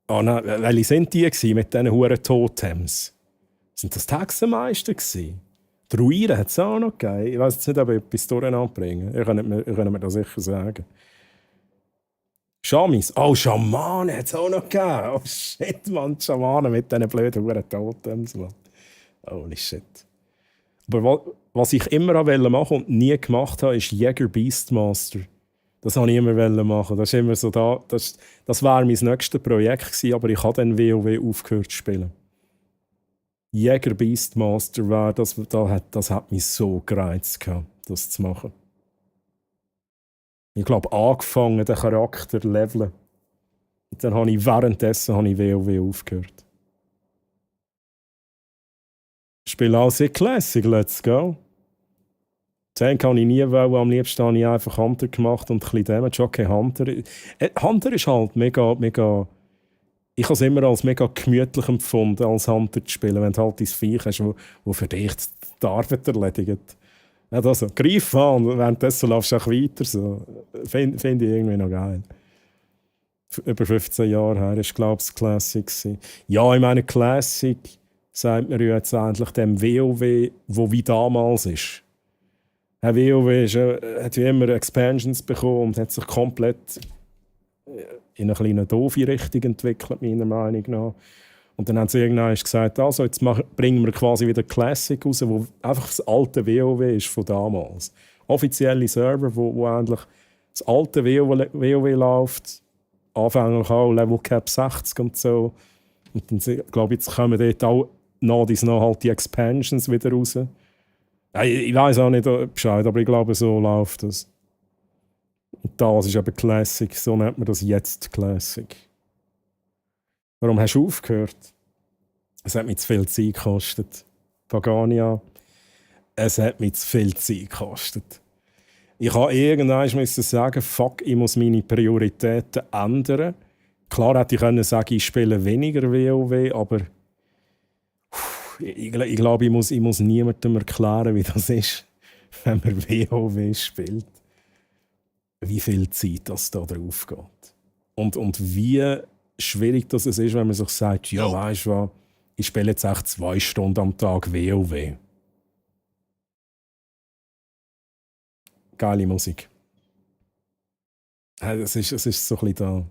nein, welche sind die gewesen, mit diesen huren Totems? Sind das die Hexenmeister gewesen? Die Druiden hat es auch noch gegeben. Ich weiss jetzt nicht, ob ich etwas durcheinander bringe. Ihr könnt mir das sicher sagen. Schamis. Oh, Schamanen hat es auch noch gegeben. Oh shit, Mann. Schamanen mit diesen blöden huren Totems, Mann. Holy shit. Aber was ich immer machen und nie gemacht habe, ist Jäger Beastmaster. Das wollte ich immer machen. Das ist immer so da. Das wäre mein nächstes Projekt gewesen, aber ich habe dann WoW aufgehört zu spielen. Jäger Beastmaster wäre das hat mich so gereizt gehabt, das zu machen. Ich glaube, angefangen, den Charakter zu leveln. Und dann habe ich währenddessen WoW aufgehört. Ich spiele auch sehr Classic, let's go. Tank habe ich nie wollen, am liebsten habe ich einfach Hunter gemacht und ein bisschen Damage. Okay, Hunter. Hunter ist halt mega... Ich habe es immer als mega gemütlich empfunden, als Hunter zu spielen, wenn du halt dein Viech hast, wo für dich die Arbeit erledigt. Ja, das so. Greif an und währenddessen laufst du auch weiter. So. Finde ich irgendwie noch geil. Über 15 Jahre her war, glaube ich, das Classic. Ja, ich meine, Classic sagt man ja jetzt eigentlich dem WoW, wo wie damals ist. WoW hat ja immer Expansions bekommen und hat sich komplett in eine kleine doofe Richtung entwickelt, meiner Meinung nach. Und dann haben sie irgendwann gesagt, also jetzt bringen wir quasi wieder Classic raus, wo einfach das alte WoW ist von damals. Offizielle Server, wo eigentlich das alte WoW läuft, anfänglich auch Level Cap 60 und so. Und dann, glaube ich, jetzt kommen dort auch noch halt die Expansions wieder raus. Ich weiß auch nicht Bescheid, aber ich glaube, so läuft das. Und das ist eben Classic, so nennt man das jetzt Classic. Warum hast du aufgehört? Es hat mir zu viel Zeit gekostet. Pagania, es hat mir zu viel Zeit gekostet. Ich habe irgendwann sagen, fuck, ich muss meine Prioritäten ändern. Klar hätte ich können sagen, ich spiele weniger WoW, aber ich glaube, ich muss niemandem erklären, wie das ist, wenn man WoW spielt. Wie viel Zeit das da drauf geht. Und wie schwierig das ist, wenn man sich sagt, ja, weißt du was, ich spiele jetzt echt 2 Stunden am Tag WoW. Geile Musik. Es ist so ein bisschen da.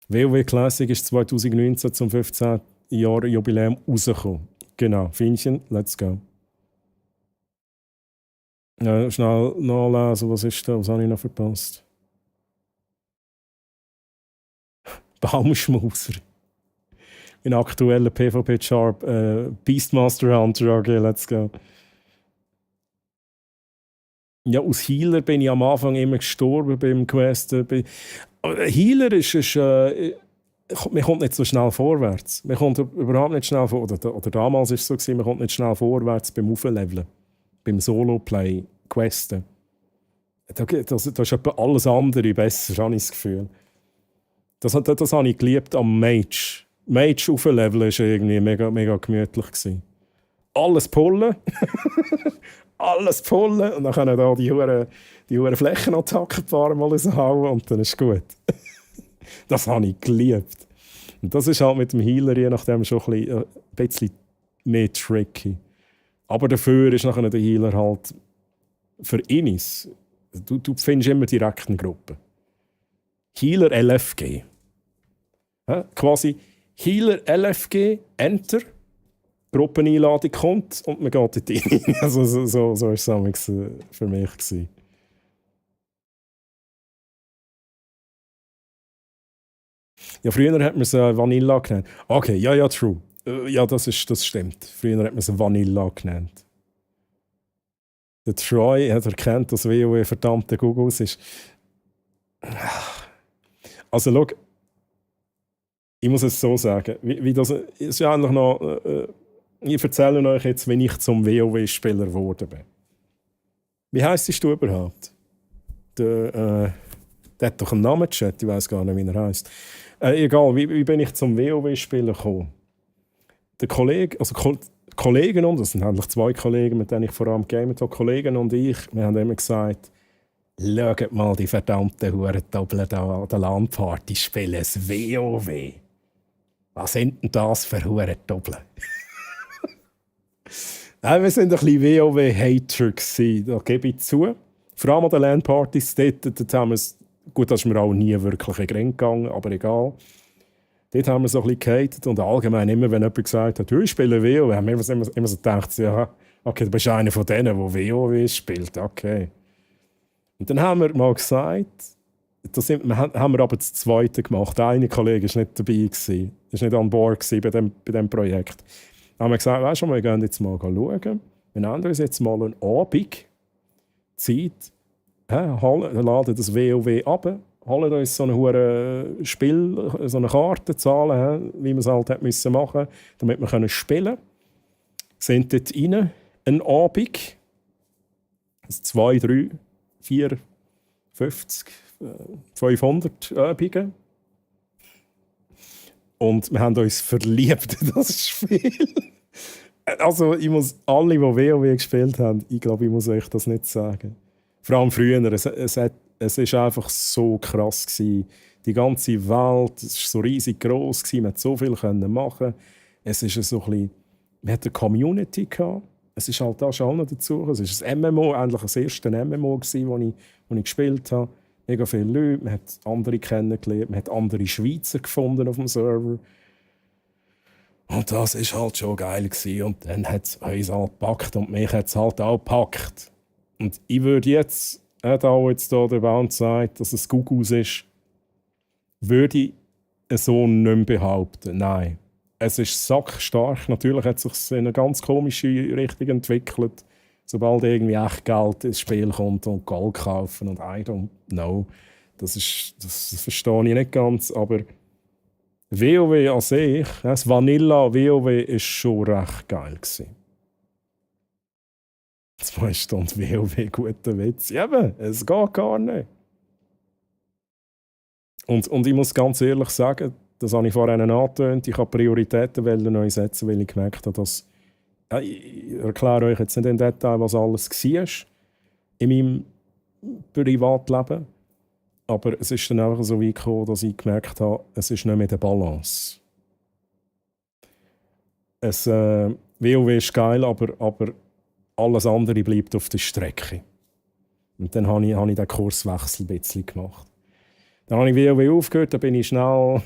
WoW Classic ist 2019 zum 15. Jahr Jubiläum rausgekommen. Genau, Finnchen, let's go. Ja, schnell nachlesen, was ist da? Was habe ich noch verpasst? Baumschmuser. Mein aktueller PvP-Sharp Beastmaster Hunter, okay, let's go. Ja, aus Healer bin ich am Anfang immer gestorben beim Quest. Healer ist man kommt nicht so schnell vorwärts. Man kommt überhaupt nicht schnell vorwärts. Oder damals war es so, man kommt nicht schnell vorwärts beim Aufleveln. Beim Solo-Play, Questen. Das ist etwa alles andere besser, habe ich das Gefühl. Das habe ich geliebt am Mage. Mage aufleveln war irgendwie mega, mega gemütlich. Alles pullen. Alles pullen. Und dann können da die hohen Flächenattacken ein paar Mal hauen und dann ist es gut. Das habe ich geliebt. Und das ist halt mit dem Healer je nachdem schon ein bisschen mehr tricky. Aber dafür ist nachher der Healer halt für Innis. Du findest immer direkt eine Gruppe. Healer LFG. Ja, quasi Healer LFG, Enter, Gruppeneinladung kommt und man geht dort rein. Also so war es damals für mich gewesen. Ja, früher hat man es Vanilla genannt. Okay, ja, true. Ja, das stimmt. Früher hat man es Vanilla genannt. Der Troy hat erkannt, dass WoW verdammte Googles ist. Also, schau, ich muss es so sagen. Wie das ist ja eigentlich noch. Ich erzähle euch jetzt, wie ich zum WoW-Spieler geworden bin. Wie heisst du überhaupt? Der hat doch einen Namen, Chat, ich weiß gar nicht, wie er heisst. Egal, wie bin ich zum WoW-Spieler gekommen? Der Kollege, also Kollegen und, das sind eigentlich 2 Kollegen, mit denen ich vor allem gamet habe, Kollegen und ich, wir haben immer gesagt, schaut mal die verdammten Hurendoppel da an der LAN-Party spielen, das WoW. Was sind denn das für Hurendoppel? Nein, wir sind ein bisschen WoW-Hater gewesen, da gebe ich zu. Vor allem an den LAN-Partys, dort haben wir es, gut, das ist mir auch nie wirklich in den Grind gegangen, aber egal. Dort haben wir so ein bisschen gehatet und allgemein immer, wenn jemand gesagt hat, ich spiele WoW, haben wir immer so gedacht, ja, okay, du bist einer von denen, der WoW spielt, okay. Und dann haben wir mal gesagt, haben wir aber das Zweite gemacht. Eine Kollege war nicht dabei, war nicht an Bord bei diesem Projekt. Dann haben wir gesagt, weißt du, wir gehen jetzt mal schauen. Wir nehmen uns jetzt mal einen Abend Zeit, laden das WoW ab, holen uns so ein Spiel, so eine Karte, zahlen, wie man es halt machen musste, damit wir spielen können. Sind dort rein, ein Abend, 2, 3, 4, 50, 500 Abende. Und wir haben uns verliebt in das Spiel. Also, ich muss alle, die WoW gespielt haben, ich glaube, ich muss euch das nicht sagen. Vor allem früher. Es ist einfach so krass gewesen. Die ganze Welt, es war so riesig gross gewesen, man konnte so viel machen. Es ist so ein bisschen, man hatte eine Community gehabt. Es ist halt da schon dazu. Es war ein MMO, eigentlich das erste MMO gewesen, das ich gespielt habe. Mega viele Leute, man hat andere kennengelernt, man hat andere Schweizer gefunden auf dem Server. Und das war halt schon geil gewesen. Und dann hat es uns halt gepackt und mich hat es halt auch gepackt. Und ich würde jetzt, da jetzt hier der Bound sagt, dass es Gugus ist, würde ich so nicht mehr behaupten. Nein. Es ist sackstark. Natürlich hat es sich in eine ganz komische Richtung entwickelt. Sobald irgendwie echt Geld ins Spiel kommt und Gold kaufen und I don't know. Das verstehe ich nicht ganz. Aber WoW an sich, das Vanilla WoW war schon recht geil gewesen. 2 Stunden WoW, guter Witz. Ja, eben, es geht gar nicht. Und ich muss ganz ehrlich sagen, das habe ich vorhin angetönt, ich habe Prioritäten neu setzen, weil ich gemerkt habe, dass... Ich erkläre euch jetzt nicht im Detail, was alles war in meinem Privatleben. Aber es ist dann einfach so weit gekommen, dass ich gemerkt habe, es ist nicht mehr der Balance. WoW ist geil, aber alles andere bleibt auf der Strecke. Und dann habe ich den Kurswechsel ein bisschen gemacht. Dann habe ich WoW aufgehört, dann bin ich schnell...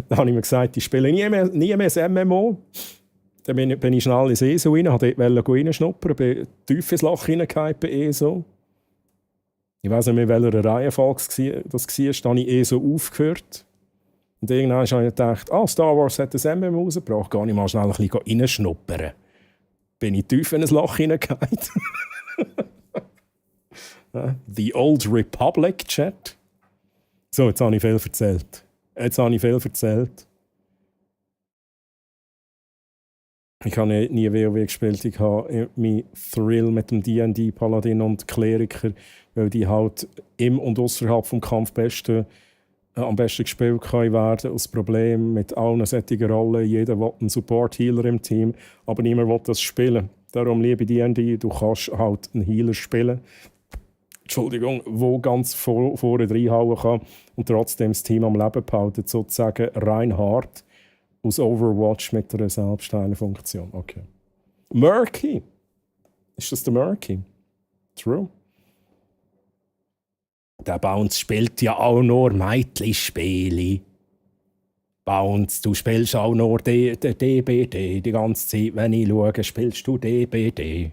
dann habe ich mir gesagt, ich spiele nie mehr ein MMO. Dann bin ich schnell ins ESO rein, wollte dort reinschnuppern, bin tief ins Loch hineingefallen bei ESO. Ich weiss nicht mehr, in welcher Reihenfolge das war. Dann habe ich ESO aufgehört. Und irgendwann habe ich gedacht, Star Wars hat ein MMO rausgebracht, gar nicht mal schnell ein bisschen reinschnuppern. Bin ich tief in ein Loch hineingefallen. The Old Republic Chat. So, jetzt habe ich viel erzählt. Ich habe nie WoW gespielt. Ich habe meinen Thrill mit dem D&D, Paladin und Kleriker, weil die halt im und außerhalb des Kampf am besten gespielt werden. Das Problem mit allen solchen Rollen, jeder will einen Support-Healer im Team, aber niemand will das spielen. Darum liebe ich D&D, du kannst halt einen Healer spielen, wo ganz vorne reinhauen kann und trotzdem das Team am Leben behalten, sozusagen rein hart aus Overwatch mit einer Selbstheilfunktion. Okay. Murky. Ist das der Murky? True. Der Bounce spielt ja auch nur Mädchenspiele. Bounce, du spielst auch nur DBD die ganze Zeit. Wenn ich schaue, spielst du DBD.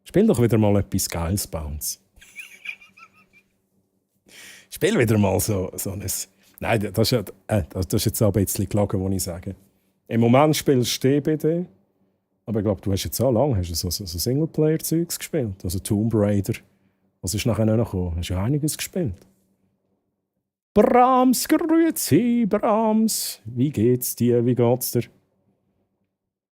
Spiel doch wieder mal etwas Geiles, Bounce. Spiel wieder mal so ein... Nein, das ist jetzt auch ein bisschen gelogen, was ich sage. Im Moment spielst du DBD, aber ich glaube, du hast jetzt so lange so Singleplayer-Zeugs gespielt. Also Tomb Raider. Was ist nachher noch gekommen? Hast du ja einiges gespielt. Brahms, grüezi, Brahms. Wie geht's dir? Wie geht's dir?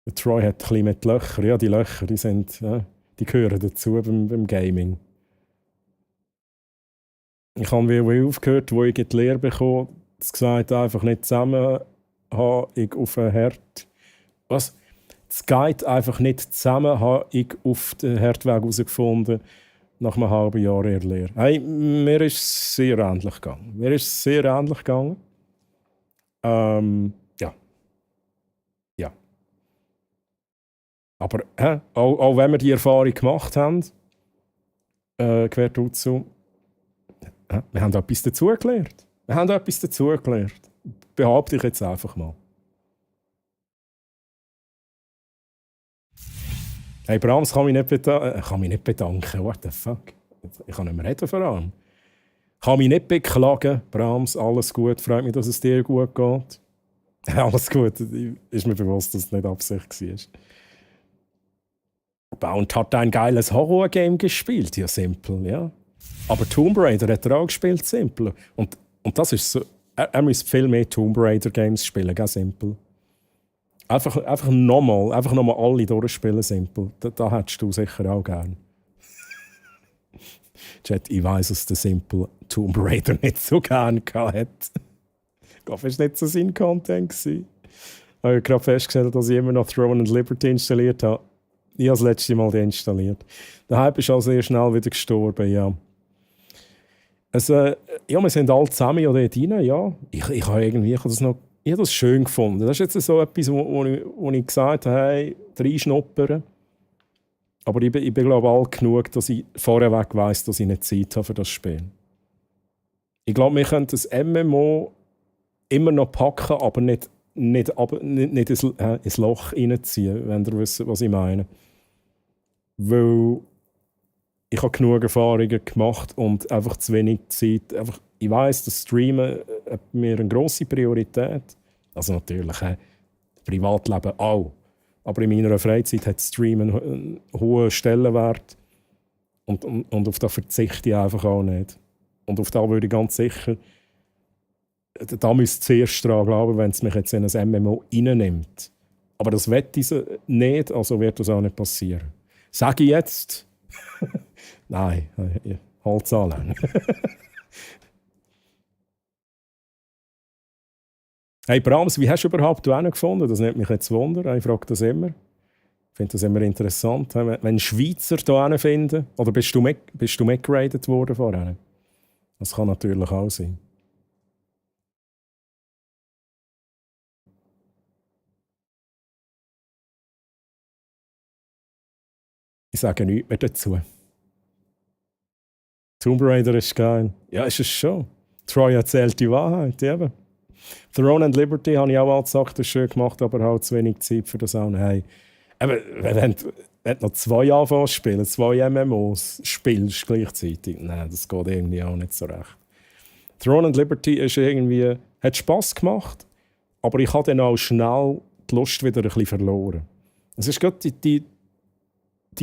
Der Troy hat ein bisschen mit Löchern. Ja, die Löcher, die gehören dazu beim Gaming. Ich habe WoW aufgehört, wo ich die Lehre bekommen habe. Das gesagt, einfach nicht zusammen habe ich auf einen Herd. Was? Das geht einfach nicht zusammen, habe ich auf den Herdweg herausgefunden, nach einem halben Jahr in der Lehre. Hey, mir ist es sehr ähnlich gegangen. Ja. Aber auch wenn wir die Erfahrung gemacht haben, gehört dazu, wir haben etwas dazugelernt. Behaupte ich jetzt einfach mal. Hey, Brahms kann mich nicht bedanken. What the fuck? Ich kann nicht mehr reden vor allem. Kann mich nicht beklagen. Brahms, alles gut. Freut mich, dass es dir gut geht. Alles gut. Ist mir bewusst, dass es nicht Absicht war. Bound hat ein geiles Horror-Game gespielt. Ja, simpel, ja. Aber Tomb Raider hat er auch gespielt, simpel. Und das ist so... Er müsste viel mehr Tomb Raider Games spielen, ganz simpel. Einfach nochmal alle durchspielen, simpel. Da hättest du sicher auch gern. Chat, ich weiss, dass der simpel Tomb Raider nicht so gern hat. Ich glaube, es war nicht so sein Content. habe ich gerade festgestellt, dass ich immer noch Throne and Liberty installiert habe. Ich habe das letzte Mal deinstalliert. Der Hype ist auch sehr schnell wieder gestorben, ja. Also, ja, wir sind alle zusammen ja dort rein, ja. Ich habe das schön gefunden. Das ist jetzt so etwas, wo ich gesagt habe, hey, reinschnuppern. Aber ich bin glaube ich, alt genug, dass ich vorweg weiss, dass ich nicht Zeit habe für das Spiel. Ich glaube, wir können das MMO immer noch packen, aber nicht ins Loch reinziehen, wenn ihr wisst, was ich meine. Weil ich habe genug Erfahrungen gemacht und einfach zu wenig Zeit. Einfach, ich weiss, das Streamen hat mir eine grosse Priorität. Also natürlich, Privatleben auch. Aber in meiner Freizeit hat Streamen einen hohen Stellenwert. Und auf das verzichte ich einfach auch nicht. Und auf das würde ich ganz sicher, da müsst ihr zuerst dran glauben, wenn es mich jetzt in ein MMO reinnimmt. Aber das wette ich nicht, also wird das auch nicht passieren. Sage ich jetzt? Nein, Holz anlegen. Hey Brahms, wie hast du überhaupt gefunden? Das nimmt mich jetzt Wunder. Ich frage das immer. Ich finde das immer interessant. Wenn Schweizer hier finden, oder bist du mitgeradet worden vorher? Das kann natürlich auch sein. Ich sage nichts mehr dazu. Tomb Raider ist geil. Ja, ist es schon. Troy erzählt die Wahrheit, eben. Throne and Liberty habe ich auch mal gesagt, das ist schön gemacht, aber halt zu wenig Zeit für das auch. Hey, wenn du noch 2 anfängst spielen, 2 MMOs spielst gleichzeitig, nein, das geht irgendwie auch nicht so recht. Throne and Liberty ist irgendwie, hat Spass gemacht, aber ich habe dann auch schnell die Lust wieder ein bisschen verloren. Es ist gerade die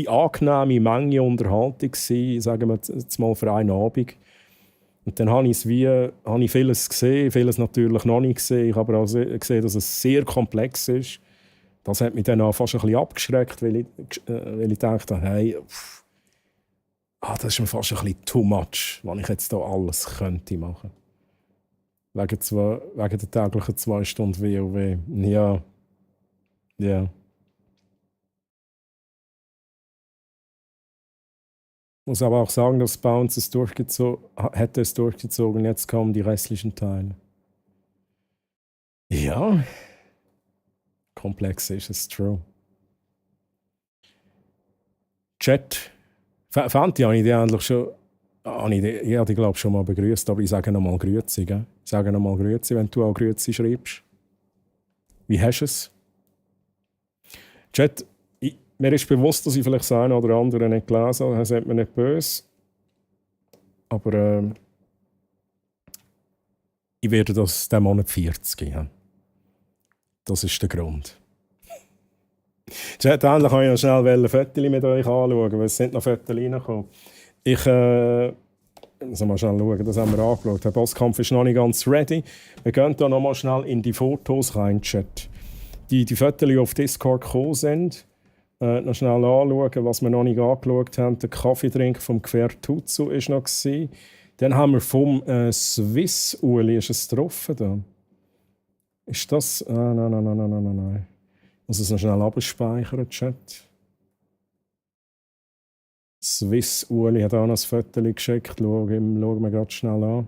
angenehme Menge Unterhaltung gewesen, sagen wir jetzt mal für einen Abend. Und dann habe ich vieles gesehen, vieles natürlich noch nicht gesehen. Ich habe aber auch gesehen, dass es sehr komplex ist. Das hat mich dann auch fast ein bisschen abgeschreckt, weil ich dachte, hey, das ist mir fast ein bisschen too much, was ich jetzt hier alles könnte machen. Wegen der täglichen 2 Stunden WoW. Ja. Ich muss aber auch sagen, dass Bounce es hätte es durchgezogen. Jetzt kommen die restlichen Teile. Ja. Komplex ist es, true. Chat. Fand ich eigentlich schon. Ich habe die, glaube ich, schon mal begrüßt, aber ich sage nochmal Grüezi. Ich sage nochmal Grüezi, wenn du auch Grüezi schreibst. Wie hast du es? Chat. Mir ist bewusst, dass ich vielleicht das eine oder andere nicht gelesen habe. Das hat mir nicht böse. Aber ich werde das diesen Monat 40 haben. Das ist der Grund. Chat, endlich kann ich noch schnell ein Fotos mit euch anschauen, weil es sind noch Fotos reingekommen. Ich muss mal schnell schauen, das haben wir angeschaut. Der Bosskampf ist noch nicht ganz ready. Wir gehen da noch mal schnell in die Fotos rein, Chat. Die Fotos, die auf Discord gekommen sind. Noch schnell anschauen, was wir noch nicht angeschaut haben. Der Kaffeetrink vom Quertuzzo war noch. Dann haben wir vom Swiss Uli, ist es drauf da? Ist das? Nein. Ich muss es noch schnell abspeichern, Chat. Swiss Uli hat auch noch ein Foto geschickt. Schauen wir gerade schnell an.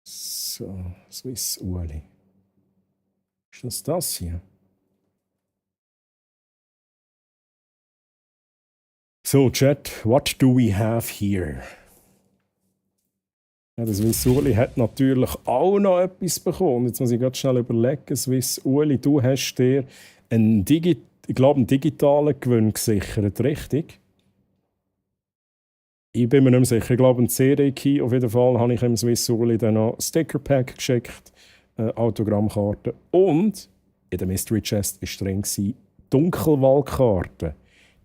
So, Swiss Uli. Ist das hier? So, Chat, what do we have here? Ja, das Swiss Uli hat natürlich auch noch etwas bekommen. Jetzt muss ich ganz schnell überlegen. Swiss Uli, du hast dir einen digitalen Gewinn gesichert, richtig? Ich bin mir nicht mehr sicher. Ich glaube, ein CD-Key. Auf jeden Fall habe ich dem Swiss Uli dann noch Sticker-Pack geschickt, Autogrammkarte. Und in der Mystery Chest war drin Dunkelwaldkarte.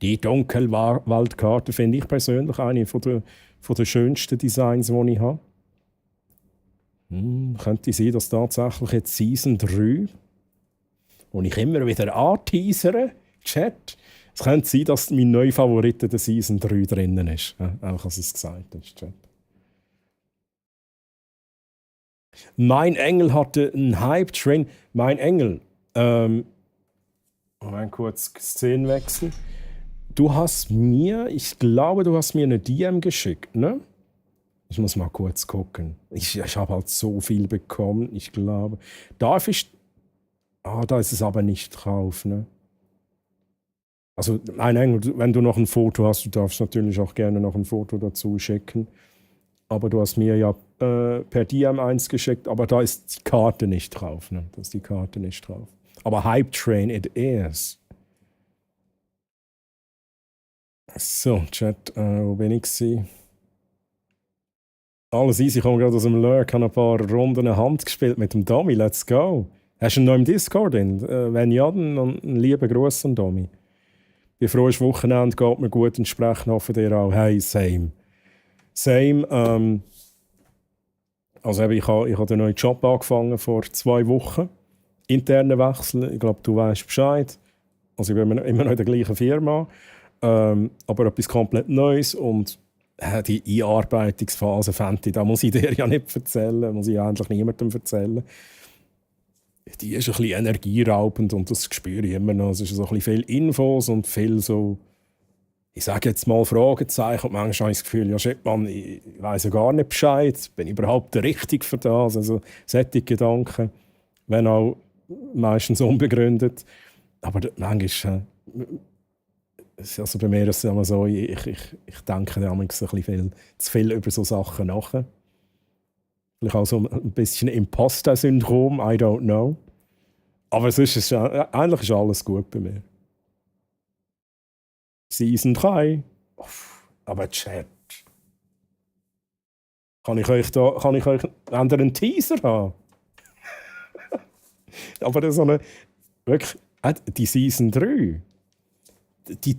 Die Dunkelwaldkarte finde ich persönlich eine von der schönsten Designs, die ich habe. Könnte sein, dass tatsächlich jetzt Season 3, wo ich immer wieder anteasere, Chat, es könnte sein, dass mein neuer Favorit der Season 3 drinnen ist. Einfach, als es gesagt ist, Chat. Mein Engel hatte einen Hype-Train. Mein Engel. Moment, kurz Szenenwechsel. Du hast mir, ich glaube, du hast mir eine DM geschickt, ne? Ich muss mal kurz gucken. Ich habe halt so viel bekommen, ich glaube. Darf ich... da ist es aber nicht drauf, ne? Also, mein Engel, wenn du noch ein Foto hast, du darfst natürlich auch gerne noch ein Foto dazu schicken. Aber du hast mir ja per DM eins geschickt, aber da ist die Karte nicht drauf, ne? Da ist die Karte nicht drauf. Aber Hype Train it is. So, Chat, wo bin ich gewesen? Alles easy, ich komme gerade aus dem Lurk, habe ein paar Runden eine Hand gespielt mit dem Domi, let's go. Hast du ihn noch im Discord drin? Wenn ja, dann einen lieben Gruß an Domi. Wie froh ist Wochenende, geht mir gut, entsprechend hoffe dir auch. Hey, same. Same, also ich habe den neuen Job angefangen vor 2 Wochen. Internen Wechsel, ich glaube, du weißt Bescheid. Also ich bin immer noch in der gleichen Firma. Aber etwas komplett Neues und die Einarbeitungsphase fände ich, da muss ich dir ja nicht erzählen, muss ich eigentlich niemandem erzählen. Die ist ein bisschen energieraubend und das spüre ich immer noch. Es ist so ein bisschen viel Infos und viel so, ich sage jetzt mal Fragezeichen und manchmal habe ich das Gefühl, ja shit, Mann, ich weiss ja gar nicht Bescheid, bin ich überhaupt der Richtige für das? Also solche Gedanken, wenn auch meistens unbegründet. Aber manchmal, also bei mir ist es immer so, ich denke da ein bisschen zu viel über so Sachen nach. Vielleicht auch so ein bisschen Imposter-Syndrom, I don't know. Aber sonst ist eigentlich ist alles gut bei mir. Season 3. Aber Chat. Kann ich euch einen Teaser haben? Aber das so eine, wirklich, die Season 3.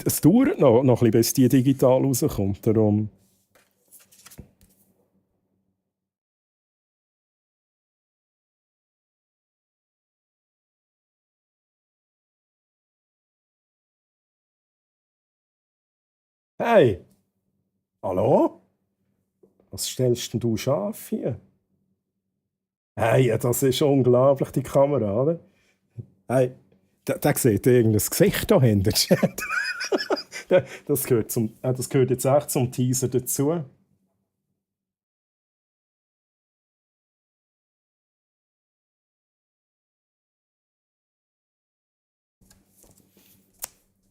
Es dauert noch ein bisschen, bis die digital rauskommt. Darum. Hey! Hallo? Was stellst denn du scharf hier? Hey, das ist unglaublich, die Kamera, oder? Hey, da sieht irgendein Gesicht da hinten. das gehört jetzt echt zum Teaser dazu.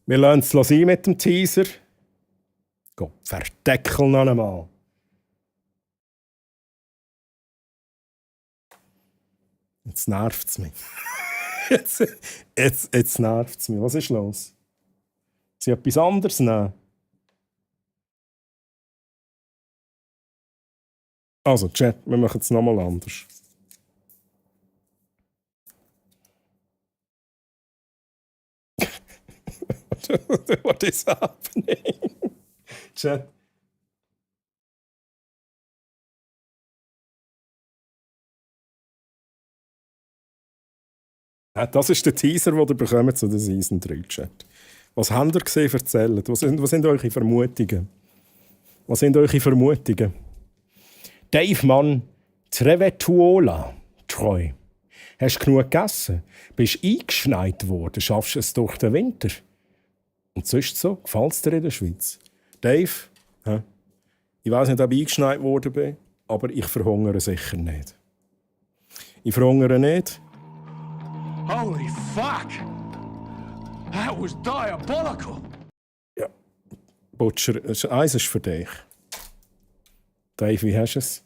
Wir lassen es sein mit dem Teaser. Gott, verdeckel noch einmal. Jetzt nervt es mich. jetzt nervt es mich. Was ist los? Sie etwas anderes nehmen? Also, Chat, wir machen es nochmal anders. What is happening? Chat. Das ist der Teaser, den ihr bekommt zu der Season 3, Chat. Was habt ihr gesehen? Erzählt. Was sind eure Vermutungen? Dave, Mann, Trevetuola, treu. Hast du genug gegessen? Bist eingeschneit worden? Schaffst du es durch den Winter? Und sonst so? Gefällt es dir in der Schweiz? Dave, ich weiss nicht, ob ich eingeschneit worden bin, aber ich verhungere sicher nicht. Ich verhungere nicht. Holy fuck! That was diabolical! Ja, Butcher, eins ist für dich. Dave, wie hast du es?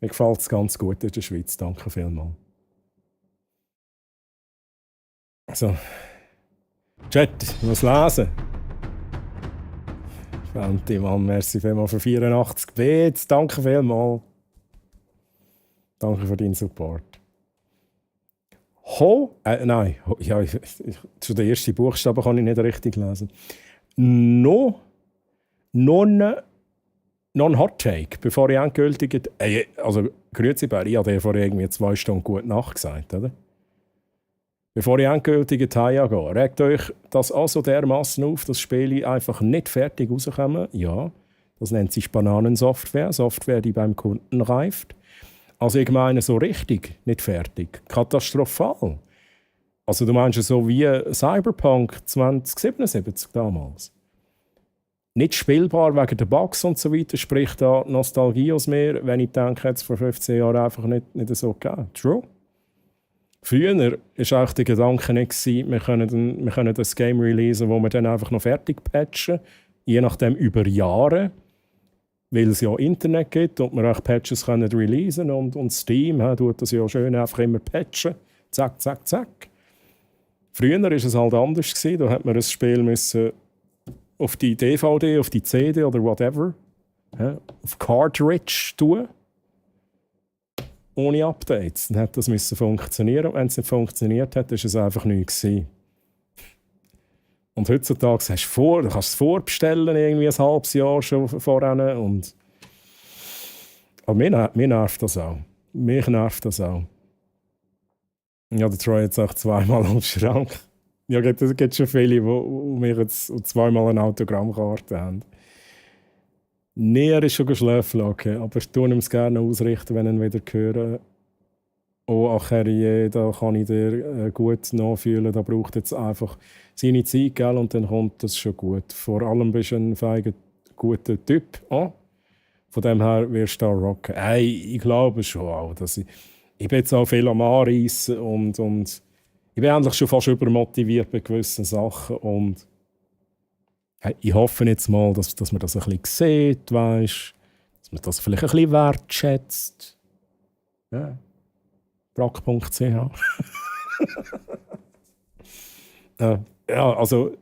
Mir gefällt es ganz gut in der Schweiz. Danke vielmals. So. Chat, ich muss lesen. Fänti, Mann, merci vielmals für 84 Bits. Danke vielmals. Danke für deinen Support. Nein, zu den ersten Buchstaben kann ich nicht richtig lesen. Non Hot Take, bevor ich endgültig... Also, grüezi Bär, ich habe dir vor irgendwie 2 Stunden gute Nacht gesagt, oder? Bevor ich endgültig Teil gehe, regt euch das also dermassen auf, dass Spiele einfach nicht fertig rauskommen. Ja, das nennt sich Bananensoftware, Software, die beim Kunden reift. Also ich meine so richtig nicht fertig. Katastrophal. Also du meinst so wie Cyberpunk 2077 damals. Nicht spielbar wegen der Bugs und so weiter, sprich da Nostalgie aus mir, wenn ich denke, jetzt vor 15 Jahren einfach nicht so gegeben. True. Früher war auch der Gedanke nicht, wir können das Game releasen, wo wir dann einfach noch fertig patchen, je nachdem über Jahre, weil es ja Internet gibt und wir auch Patches können releasen und Steam tut das ja schön einfach immer patchen. Zack, zack, zack. Früher war es halt anders. Da hat man das Spiel müssen auf die DVD, auf die CD oder whatever, auf Cartridge tun. Ohne Updates. Dann hat das müssen funktionieren. Und wenn es nicht funktioniert hat, war es einfach nichts gewesen. Und heutzutage du kannst es vorbestellen, irgendwie ein halbes Jahr schon voran. Aber mir nervt das auch. Mich nervt das auch. Ja, der Troy jetzt auch zweimal am Schrank. Ja, es gibt schon viele, die mich jetzt zweimal eine Autogrammkarte haben. Nee, er ist schon geschlafen, okay. Aber ich tue ihm es gerne ausrichten, wenn ich ihn wieder höre. Oh, Acherie, da kann ich dir gut nachfühlen. Da braucht jetzt einfach seine Zeit, gell? Und dann kommt das schon gut. Vor allem bist du ein feiger, guter Typ. Oh? Von dem her wirst du da rocken. Hey, ich glaube schon auch, dass ich bin jetzt auch viel am Anreissen und ich bin eigentlich schon fast übermotiviert bei gewissen Sachen. Und hey, ich hoffe jetzt mal, dass man das ein bisschen sieht, weißt? Dass man das vielleicht ein bisschen wertschätzt. Ja. Brack.ch ja, also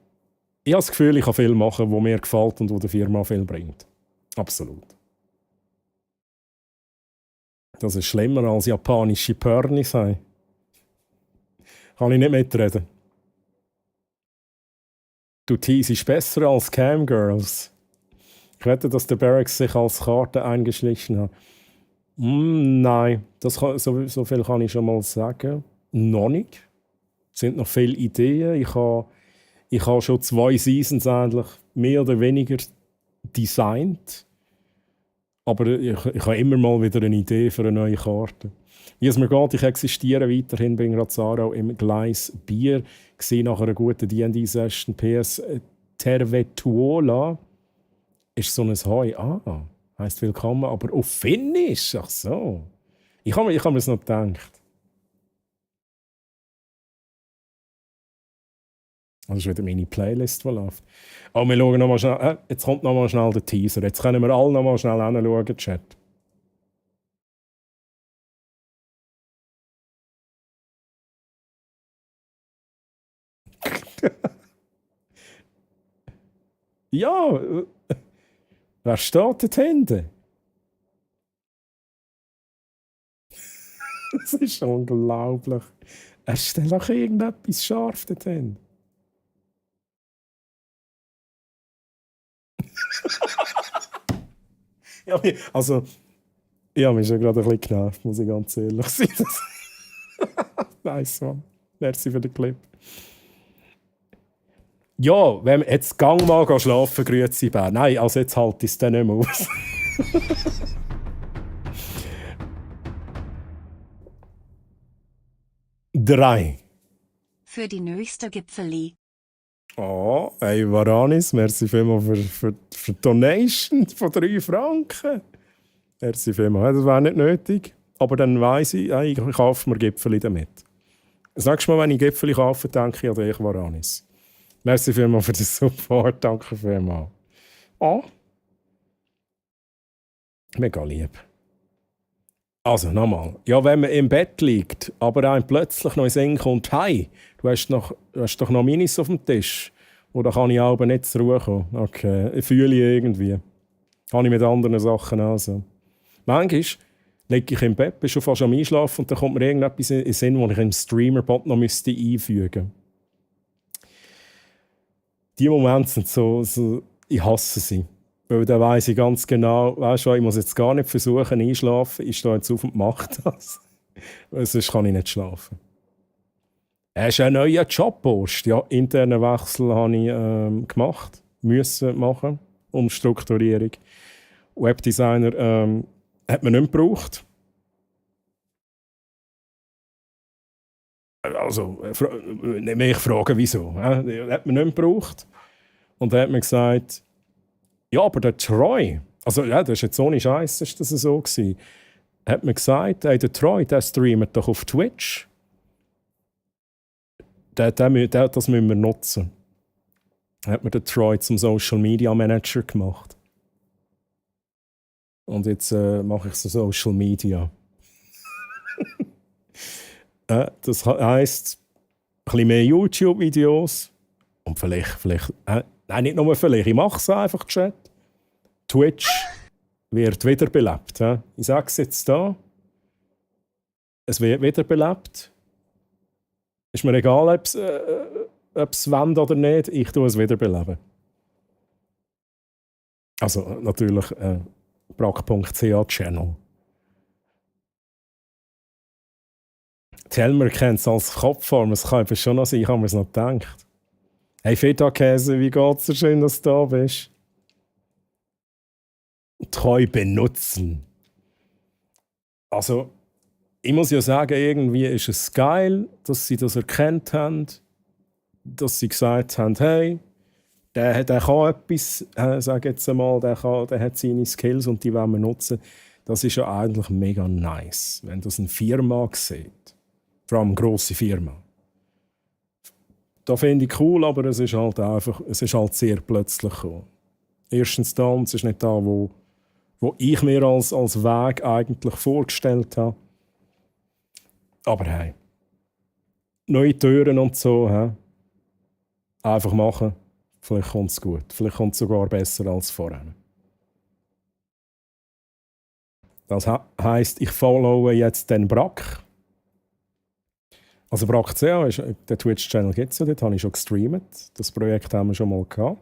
ich habe das Gefühl, ich kann viel machen, was mir gefällt und was der Firma viel bringt. Absolut. Das ist schlimmer als japanische Pörni sein. Kann ich nicht mitreden. Du teasest besser als Camgirls. Ich wette, dass der Barracks sich als Karte eingeschlichen hat. Nein, so viel kann ich schon mal sagen. Noch nicht. Es sind noch viele Ideen. Ich habe schon 2 Seasons eigentlich mehr oder weniger designt. Aber ich habe immer mal wieder eine Idee für eine neue Karte. Wie es mir geht, ich existiere weiterhin, bin gerade Zara im Gleis Bier. Gesehen nach einer guten D&D-Session PS Tervetuola ist so ein Heu. Heisst willkommen, aber auf Finnisch. Ach so. Ich habe mir das noch gedacht. Das ist wieder meine Playlist, die läuft. Aber wir schauen noch mal schnell. Jetzt kommt noch mal schnell der Teaser. Jetzt können wir alle noch mal schnell hinschauen, Chat. Ja, wer steht dort hinten? Das ist unglaublich. Erstell doch irgendetwas scharf dort hinten. Ja, also, ich habe mich schon gerade ein bisschen genervt, muss ich ganz ehrlich sein. Nice, Mann. Merci für den Clip. Ja, wenn jetzt gang mal schlafen, grüezi Bär. Nein, also jetzt halte ich es dann nicht mehr aus. 3. Für die nächste Gipfeli. Oh, hey Varanis, merci vielmals für die Donation von 3 Franken. Merci vielmals. Das wäre nicht nötig, aber dann weiss ich, hey, ich kaufe mir Gipfeli damit. Das nächste Mal, wenn ich Gipfeli kaufe, denke ich an dich, Varanis. Merci vielmals für den Support, danke vielmals. Oh. Mega lieb. Also, nochmal. Ja, wenn man im Bett liegt, aber einem plötzlich noch in den Sinn kommt, hey, du hast doch noch Minis auf dem Tisch. Oder kann ich aber nicht zur Ruhe kommen? Okay, ich fühle irgendwie. Habe ich mit anderen Sachen also. Manchmal liege ich im Bett, bin schon fast am Einschlafen und dann kommt mir irgendetwas in den Sinn, das ich im Streamer-Bot noch einfügen müsste. Die Momente sind so, ich hasse sie. Weil dann weiss ich ganz genau, weißt du, ich muss jetzt gar nicht versuchen einschlafen, ich stehe jetzt auf und mache das. Weil sonst kann ich nicht schlafen. Es ist ein neuer Jobpost. Ja, internen Wechsel habe ich gemacht, müssen machen, Umstrukturierung. Webdesigner hat man nicht gebraucht. Also, nicht mich fragen, wieso. Das hat man nicht gebraucht. Und dann hat man gesagt, ja, aber der Troy, also ja, das ist jetzt ohne Scheiß, ist das so gewesen. Hat man gesagt, hey, der Troy, der streamt doch auf Twitch. Das müssen wir nutzen. Dann hat man den Troy zum Social Media Manager gemacht. Und jetzt mache ich so Social Media. Das heisst, ein bisschen mehr YouTube-Videos. Und vielleicht nein, nicht nur vielleicht, ich mache es einfach, Chat. Twitch wird wiederbelebt. Ich sage es jetzt da. Es wird wiederbelebt. Ist mir egal, ob es wollen oder nicht, ich tue es wiederbeleben. Also natürlich brack.ch Channel. Telmer kennt es als Kopfform, es kann eben schon noch sein, ich habe mir es noch gedacht. Hey Feta-Käse, wie geht's dir? Schön, dass du da bist. Treu benutzen. Also, ich muss ja sagen, irgendwie ist es geil, dass sie das erkannt haben, dass sie gesagt haben, hey, der kann etwas, sage jetzt einmal, der hat seine Skills und die wollen wir nutzen. Das ist ja eigentlich mega nice, wenn das eine Firma sieht. Vor allem eine grosse Firma. Das finde ich cool, aber es ist halt einfach, es ist halt sehr plötzlich gekommen. Erstens da, und es ist nicht da, wo ich mir als Weg eigentlich vorgestellt habe. Aber hey, neue Türen und so, einfach machen. Vielleicht kommt es gut. Vielleicht kommt es sogar besser als vorher. Das heisst, ich followe jetzt den Brack. Also Brack.ch, der Twitch-Channel gibt es ja, dort habe ich schon gestreamt. Das Projekt haben wir schon mal gehabt.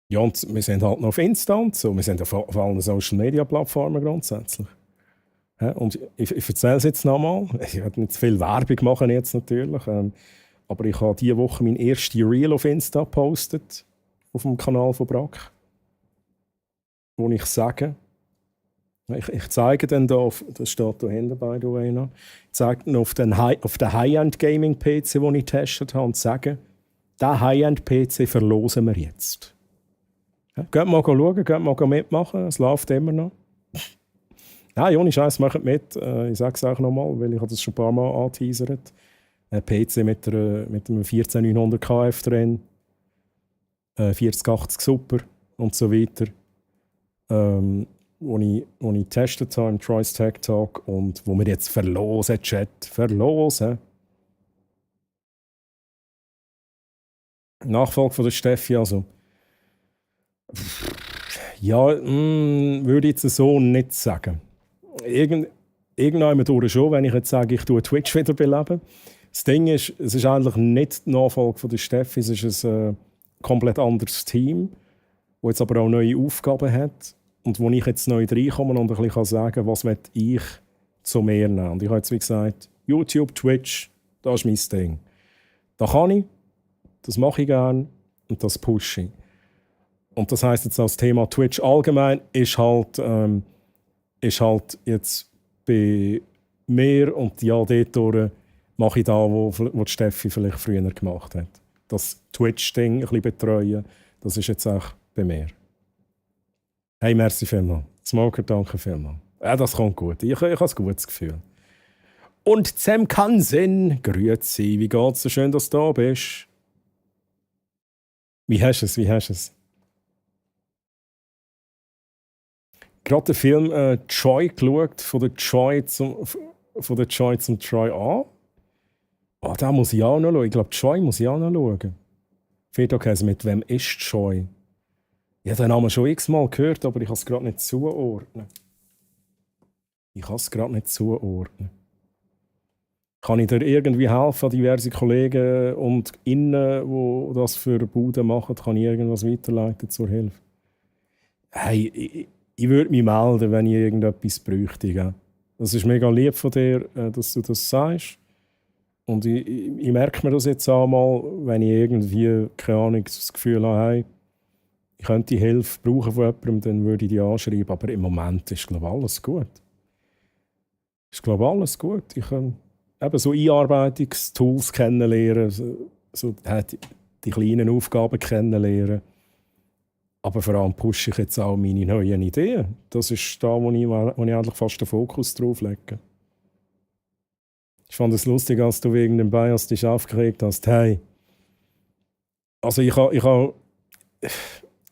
Ja, und wir sind halt noch auf Insta und so. Wir sind auf allen Social-Media-Plattformen grundsätzlich. Ja, und ich erzähle es jetzt nochmal. Ich werde nicht zu viel Werbung machen jetzt natürlich. Aber ich habe diese Woche mein erstes Reel auf Insta gepostet. Auf dem Kanal von Brack. Wo ich sage... Ich zeige dann hier, das steht hier hinten, by the way, noch. Ich zeige auf den High-End-Gaming-PC, den ich getestet habe, und sage, diesen High-End-PC verlosen wir jetzt. Ja, geht mal schauen, geht mal mitmachen, es läuft immer noch. Nein, ohne Scheiß, macht mit. Ich sage es auch nochmal, weil ich das schon ein paar Mal angeteasert. Ein PC mit einem 14900 KF drin, 4080 Super und so weiter. Wo ich getestet habe im Troy's Tech Talk und wo wir jetzt verlosen, Chat. Verlosen. Nachfolge von der Steffi, also. Ja, würde ich jetzt so nicht sagen. Irgendwann durch schon, wenn ich jetzt sage, ich tue Twitch wiederbeleben. Das Ding ist, es ist eigentlich nicht die Nachfolge von der Steffi, es ist ein komplett anderes Team, das jetzt aber auch neue Aufgaben hat. Und wo ich jetzt neu reinkomme und ein bisschen sagen kann, was ich zu mir nehmen. Und ich habe jetzt, wie gesagt, YouTube, Twitch, das ist mein Ding. Das kann ich, das mache ich gerne und das pushe ich. Und das heisst jetzt, das Thema Twitch allgemein ist halt jetzt bei mir und ja, dort mache ich da, wo die Steffi vielleicht früher gemacht hat. Das Twitch-Ding ein bisschen betreuen, das ist jetzt auch bei mir. Hey, merci vielmals. Smoker, danke vielmals. Ja, das kommt gut. Ich habe ein gutes Gefühl. Und Sam Kansen, grüezi. Wie geht's? So schön, dass du da bist. Wie hast du es? Gerade den Film Joy geschaut, von der Joy zum Troy an. Oh, da muss ich auch noch schauen. Ich glaube, Joy muss ich auch noch schauen. Feta-Käse, mit wem ist Joy? Ich habe den Namen schon x-mal gehört, aber ich kann es gerade nicht zuordnen. Kann ich dir irgendwie helfen, diverse Kollegen und Innen, die das für Buden machen, kann ich irgendwas weiterleiten zur Hilfe? Hey, ich würde mich melden, wenn ich irgendetwas bräuchte. Gell? Das ist mega lieb von dir, dass du das sagst. Und ich merke mir das jetzt einmal, wenn ich irgendwie, keine Ahnung, das Gefühl habe, hey, ich könnte die Hilfe brauchen von jemandem, dann würde ich die anschreiben. Aber im Moment ist, glaube ich, alles gut. ist, glaube ich, alles gut. Ich kann eben so Einarbeitungstools kennenlernen, so die kleinen Aufgaben kennenlernen. Aber vor allem pushe ich jetzt auch meine neuen Ideen. Das ist da, wo ich eigentlich fast den Fokus drauf lege. Ich fand es lustig, als du wegen dem Bias dich aufgeregt hast. Hey, also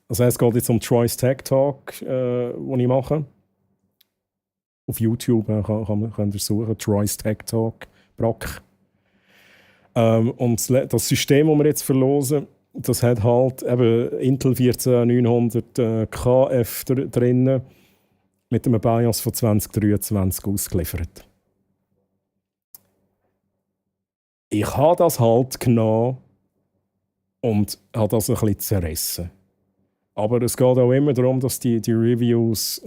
es geht jetzt um Troy's Tech Talk, den ich mache. Auf YouTube könnt ihr suchen, Troy's Tech Talk, Brack. Und das System, das wir jetzt verlosen, das hat halt eben Intel 14900 KF drin mit einem BIOS von 2023 ausgeliefert. Ich habe das halt genommen und habe das ein bisschen zerrissen. Aber es geht auch immer darum, dass die Reviews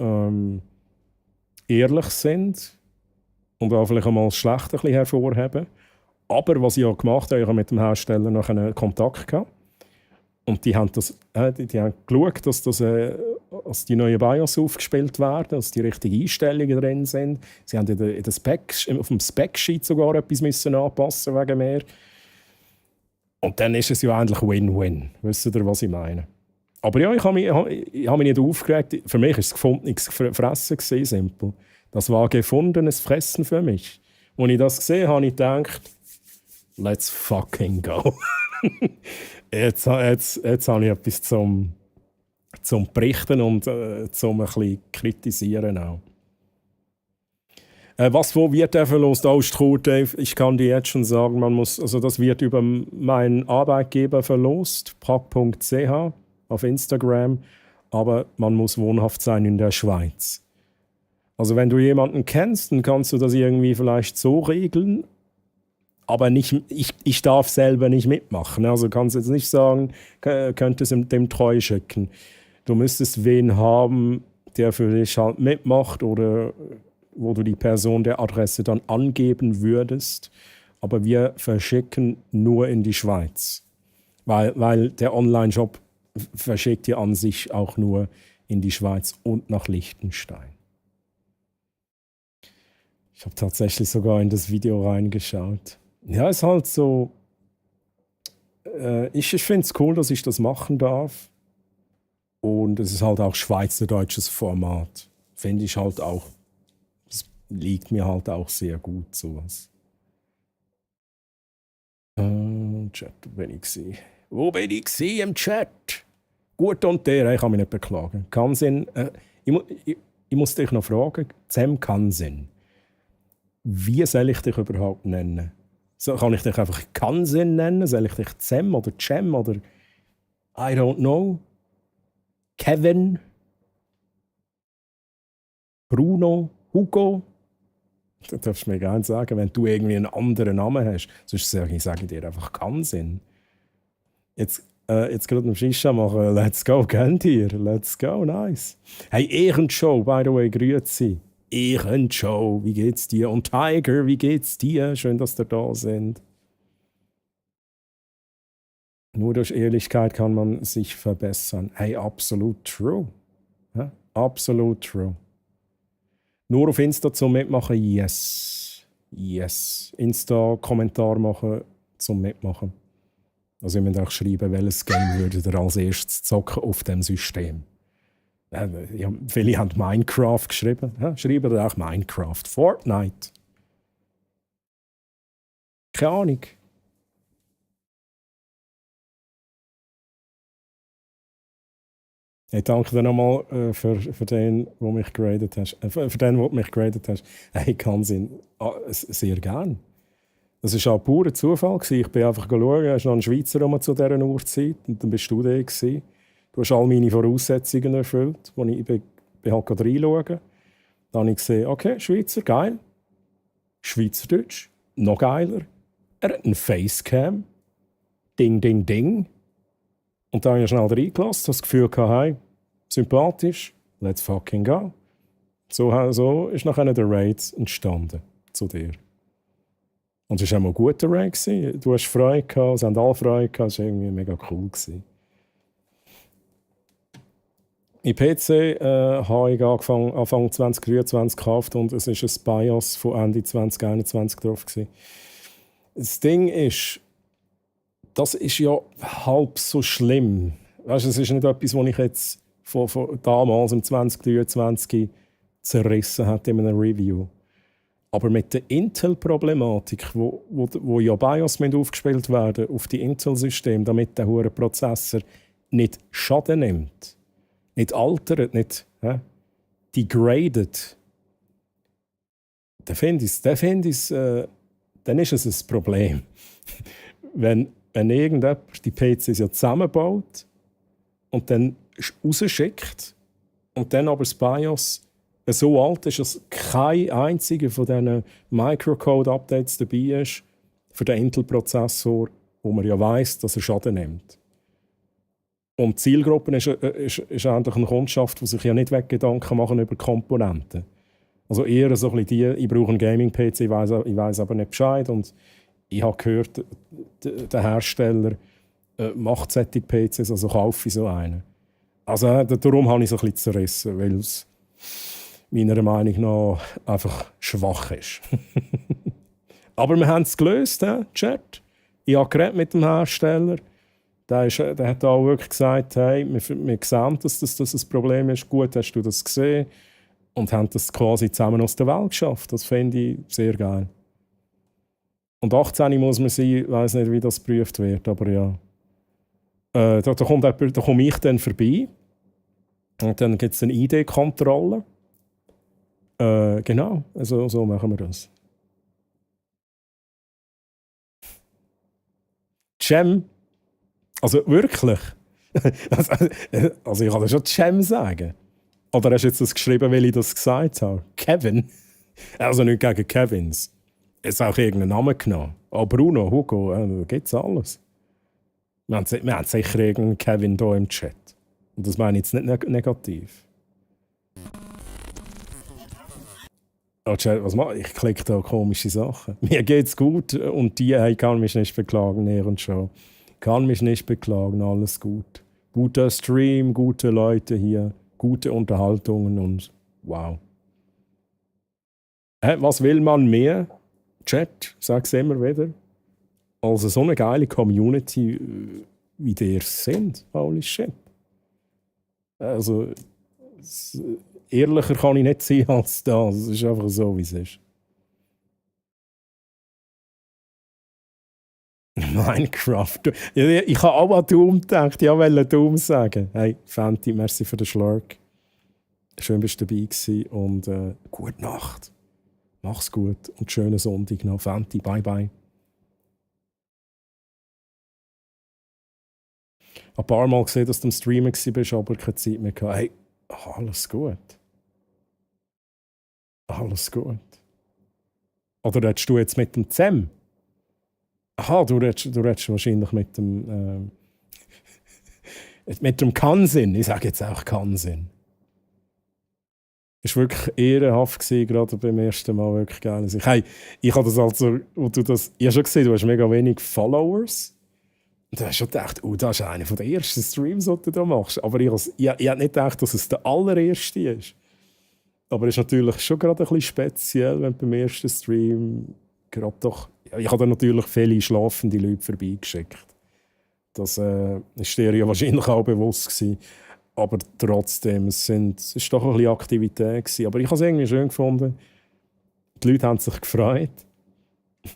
ehrlich sind und auch vielleicht einmal das Schlechte ein bisschen hervorheben. Aber was ich auch gemacht habe, ich habe mit dem Hersteller noch einen Kontakt gehabt. Und die haben geschaut, dass die neuen BIOS aufgespielt werden, dass die richtigen Einstellungen drin sind. Sie haben auf dem Spec-Sheet sogar etwas müssen anpassen wegen mehr. Und dann ist es ja eigentlich Win-Win. Wisst ihr, was ich meine? Aber ja, ich habe mich nicht aufgeregt. Für mich war es gefundenes Fressen, simpel. Das war gefundenes Fressen für mich. Als ich das gesehen habe, habe ich gedacht, let's fucking go. Jetzt habe ich etwas zum Berichten und zum ein bisschen kritisieren auch. Wo wird der verlost? Dave, ich kann dir jetzt schon sagen, das wird über meinen Arbeitgeber verlost, prack.ch auf Instagram, aber man muss wohnhaft sein in der Schweiz. Also wenn du jemanden kennst, dann kannst du das irgendwie vielleicht so regeln, aber nicht, ich darf selber nicht mitmachen. Also kannst du jetzt nicht sagen, könntest dem Treu schicken. Du müsstest wen haben, der für dich halt mitmacht oder wo du die Person der Adresse dann angeben würdest. Aber wir verschicken nur in die Schweiz. Weil der Online-Shop verschickt ja an sich auch nur in die Schweiz und nach Liechtenstein. Ich habe tatsächlich sogar in das Video reingeschaut. Ja, ist halt so. Ich finde es cool, dass ich das machen darf. Und es ist halt auch schweizerdeutsches Format. Finde ich halt auch. Das liegt mir halt auch sehr gut, sowas. Chat, wo bin ich gewesen? Wo bin ich gewesen im Chat? Gut und der, ich kann mich nicht beklagen. Kansin, ich muss dich noch fragen, Zem Kansin. Wie soll ich dich überhaupt nennen? So, kann ich dich einfach Kansin nennen? Soll ich dich Zem oder Cem oder I don't know? Kevin? Bruno? Hugo? Das darfst du mir gerne sagen, wenn du irgendwie einen anderen Namen hast. Sonst sage ich dir einfach Kansin. Jetzt gerade im Shisha machen. Let's go, kennt ihr? Let's go, nice. Hey, Ehrenshow, by the way, grüezi. Ehrenshow, wie geht's dir? Und Tiger, wie geht's dir? Schön, dass ihr da sind. Nur durch Ehrlichkeit kann man sich verbessern. Hey, absolut true. Ja? Absolut true. Nur auf Insta zum Mitmachen, yes. Yes. Insta-Kommentar machen zum Mitmachen. Also ihr müsst auch schreiben, welches Game würdet ihr als erstes zocken auf dem System. Viele haben Minecraft geschrieben. Ja, schreiben auch Minecraft. Fortnite. Keine Ahnung. Ich danke dir nochmal für den, der mich geradet hast. Für den, der mich geradet hast. Hey, Kansin, sehr gern. Das war auch purer Zufall. Ich bin einfach schauen, es ist noch ein Schweizer zu dieser Uhrzeit und dann bist du da gewesen. Du hast all meine Voraussetzungen erfüllt, wo ich bin halt reinschauen. Dann habe ich gesehen, okay, Schweizer, geil. Schweizerdeutsch, noch geiler. Er hat einen Facecam. Ding, ding, ding. Und dann habe ich schnell reingelassen, das Gefühl gehabt, hey, sympathisch, let's fucking go. So ist nachher der Raid entstanden zu dir. Und es war auch mal ein guter Raid. Du hast Freude gehabt, es haben alle Freude gehabt, es war irgendwie mega cool. In PC habe ich Anfang 2023 gekauft und es ist ein BIOS von Ende 2021 drauf gewesen. Das Ding ist, das ist ja halb so schlimm. Weißt, es ist nicht etwas, was ich jetzt von damals im 2023 zerrissen habe in einem Review. Aber mit der Intel-Problematik, wo ja BIOS aufgespielt werden auf die Intel-Systeme, damit der hure Prozessor nicht Schaden nimmt, nicht altert, nicht degradet, dann ist es ein Problem. wenn irgendjemand die PCs ja zusammenbaut und dann rausschickt und dann aber das BIOS so alt ist, dass kein einziger von diesen Microcode-Updates dabei ist für den Intel-Prozessor, wo man ja weiss, dass er Schaden nimmt. Und die Zielgruppe ist eigentlich eine Kundschaft, die sich ja nicht Gedanken machen über Komponenten. Also eher so ein bisschen ich brauche einen Gaming-PC, ich weiss aber nicht Bescheid. Und ich habe gehört, der Hersteller macht solche PCs, also kaufe ich so einen. Also darum habe ich es ein bisschen zerrissen, weil es meiner Meinung nach einfach schwach ist. Aber wir haben es gelöst, Chat. Ich habe geredet mit dem Hersteller. Der hat auch wirklich gesagt, hey, wir sehen, dass das ein Problem ist. Gut, hast du das gesehen? Und haben das quasi zusammen aus der Welt geschafft. Das finde ich sehr geil. Und 18 muss man sein, ich weiss nicht, wie das geprüft wird, aber ja. Da komme ich dann vorbei. Und dann gibt es eine ID-Kontrolle. Genau, also, so machen wir das. Cem. Also wirklich? Also ich kann das schon Cem sagen. Oder hast du jetzt das geschrieben, weil ich das gesagt habe? Kevin? Also nicht gegen Kevins. Jetzt auch irgendeinen Namen genommen. Oh, Bruno, Hugo, da gibt's alles. Wir haben sicher irgendeinen Kevin hier im Chat. Und das meine ich jetzt nicht negativ. Oh, Chat, was mache ich? Ich klicke da komische Sachen. Mir geht's gut und ich kann mich nicht beklagen, näher und schon. Kann mich nicht beklagen, alles gut. Guter Stream, gute Leute hier, gute Unterhaltungen und wow. Was will man mehr? Chat, sag's immer wieder. Also so eine geile Community, wie der sind. Holy shit. Also, ehrlicher kann ich nicht sein als das. Es ist einfach so, wie es ist. Minecraft. Ich habe auch an Doom gedacht. Ich wollte Doom sagen. Hey, Fenty, merci für den Schlark. Schön, dass du dabei warst und gute Nacht. Mach's gut und schönen Sonntag noch. Fenty, bye bye. Ein paar Mal gesehen, dass du am Streamen warst, aber keine Zeit mehr gehabt. Hey, alles gut. Alles gut. Oder redest du jetzt mit dem Zem? Aha, du redest wahrscheinlich mit dem mit dem Kansin. Ich sage jetzt auch Kansin. Es war wirklich ehrenhaft gewesen, gerade beim ersten Mal, wirklich geil. Ich habe das also, ich habe schon gesehen, du hast mega wenig Followers. Und da hast du schon gedacht, das ist einer der ersten Streams, die du da machst. Aber ich habe nicht gedacht, dass es der allererste ist. Aber es ist natürlich schon gerade ein bisschen speziell, wenn du beim ersten Stream gerade doch... Ich habe da natürlich viele schlafende Leute vorbeigeschickt. Das ist dir ja wahrscheinlich auch bewusst gewesen. Aber trotzdem, es war doch ein bisschen Aktivität gewesen. Aber ich habe es irgendwie schön gefunden. Die Leute haben sich gefreut.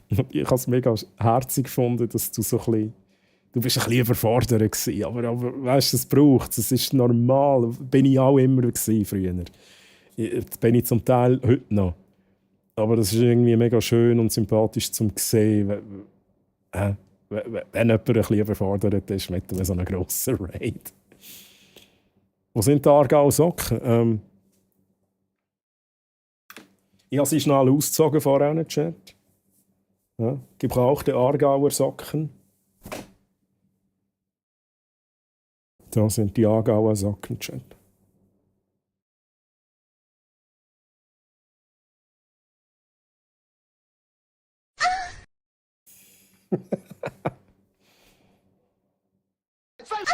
Ich habe es mega herzig gefunden, dass du so ein bisschen... Du bist ein bisschen überfordert gewesen, aber weißt du, es braucht es. ist normal. Bin ich auch immer gewesen, früher. Bin ich zum Teil heute noch. Aber das ist irgendwie mega schön und sympathisch zum sehen, wenn jemand ein bisschen überfordert ist mit so einem grossen Raid. Wo sind die Aargauer Socken? Ich habe sie schnell ausgezogen vorher in den Chat. Ja, gebrauchte Aargauer Socken. Da sind die Aargauer Socken, Chat.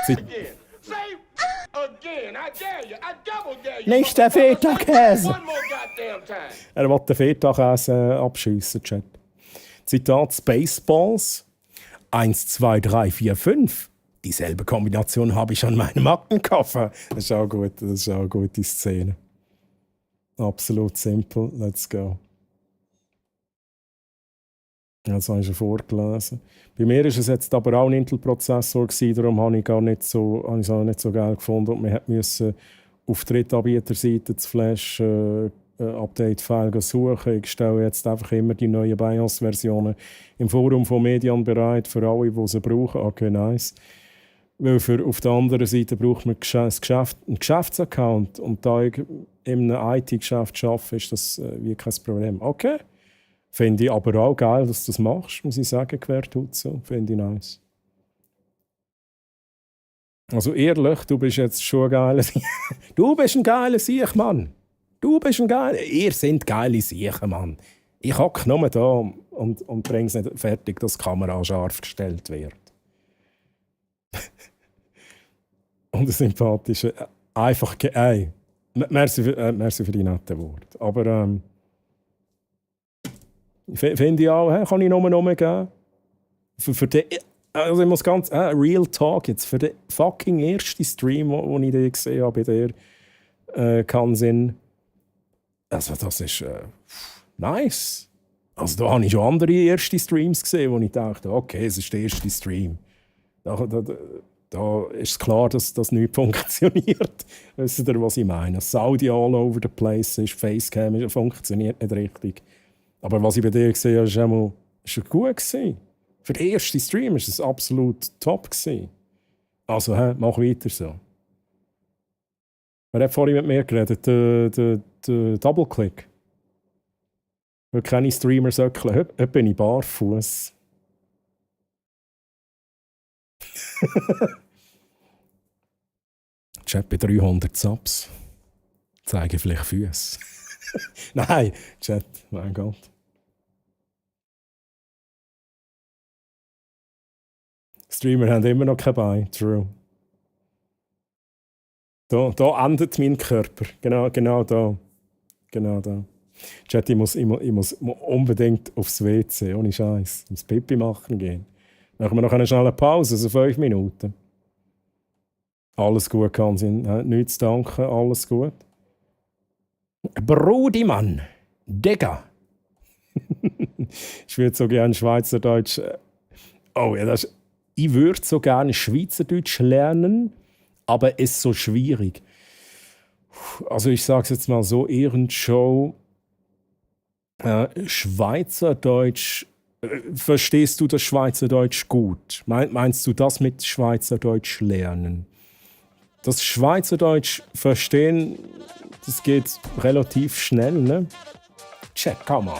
Say again. Say again. again. I dare you. I double dare you. Nicht der Feta-Käse! One more goddamn time. Er will den Feta-Käse abschiessen, Chat. Zitat Spaceballs. 1, 2, 3, 4, 5. Dieselbe Kombination habe ich an meinem Aktenkoffer. Das ist auch gut. Das ist auch eine gute Szene. Absolut simpel. Let's go. Das habe ich schon vorgelesen. Bei mir war es jetzt aber auch ein Intel-Prozessor, darum habe ich es auch nicht so geil gefunden. Und man musste auf Drittanbieterseite das Flash-Update-File suchen. Ich stelle jetzt einfach immer die neuen BIOS-Versionen im Forum von Median bereit für alle, die sie brauchen. Okay, nice. Weil auf der anderen Seite braucht man einen Geschäftsaccount. Und da ich in einem IT-Geschäft arbeite, ist das wie kein Problem. Okay. Finde ich aber auch geil, dass du das machst, muss ich sagen, Quertutzo. Finde ich nice. Also ehrlich, du bist jetzt schon ein geiler Sieg. Du bist ein geiler Sieg, Mann. Du bist ein geiler... Ihr seid geile Siechen, Mann. Ich hocke nur da und bringe es nicht fertig, dass die Kamera scharf gestellt wird. Und ein sympathischer... Einfach... Ey. Merci für die netten Worte. Aber... Finde ich auch, kann ich nur geben. Für den, also ich muss ganz Real Talk jetzt, für den fucking ersten Stream, den ich dir gesehen habe, bei der Kansin. Also das ist nice. Also da habe ich schon andere erste Streams gesehen, wo ich dachte, okay, es ist der erste Stream. Da ist klar, dass das nicht funktioniert. Wisst ihr, was ich meine? Saudi all over the place ist, Facecam funktioniert nicht richtig. Aber was ich bei dir gesehen habe, ist gut gewesen. Für den ersten Stream war es absolut top gewesen. Also, mach weiter so. Wer hat vorhin mit mir geredet? Der Double-Click. Weil keine Streamer söckeln. Heute bin ich barfuß. Chat bei 300 Subs. Zeige vielleicht Füße. Nein, Chat, mein Gott. Streamer haben immer noch kein Bein. True. Da endet mein Körper. Genau da. Chat, ich muss unbedingt aufs WC, ohne Scheiß. Ins Pipi machen gehen. Machen wir noch eine schnelle Pause, so 5 Minuten. Alles gut, Kansin. Nichts zu danken, alles gut. Brudi, Mann! Digga! Ich würde so gerne Schweizerdeutsch. Oh ja, ich würde so gerne Schweizerdeutsch lernen, aber es ist so schwierig. Also ich sage es jetzt mal so, Ehrenshow. Schweizerdeutsch. Verstehst du das Schweizerdeutsch gut? Meinst du das mit Schweizerdeutsch lernen? Das Schweizerdeutsch verstehen, das geht relativ schnell, ne? Check, come on.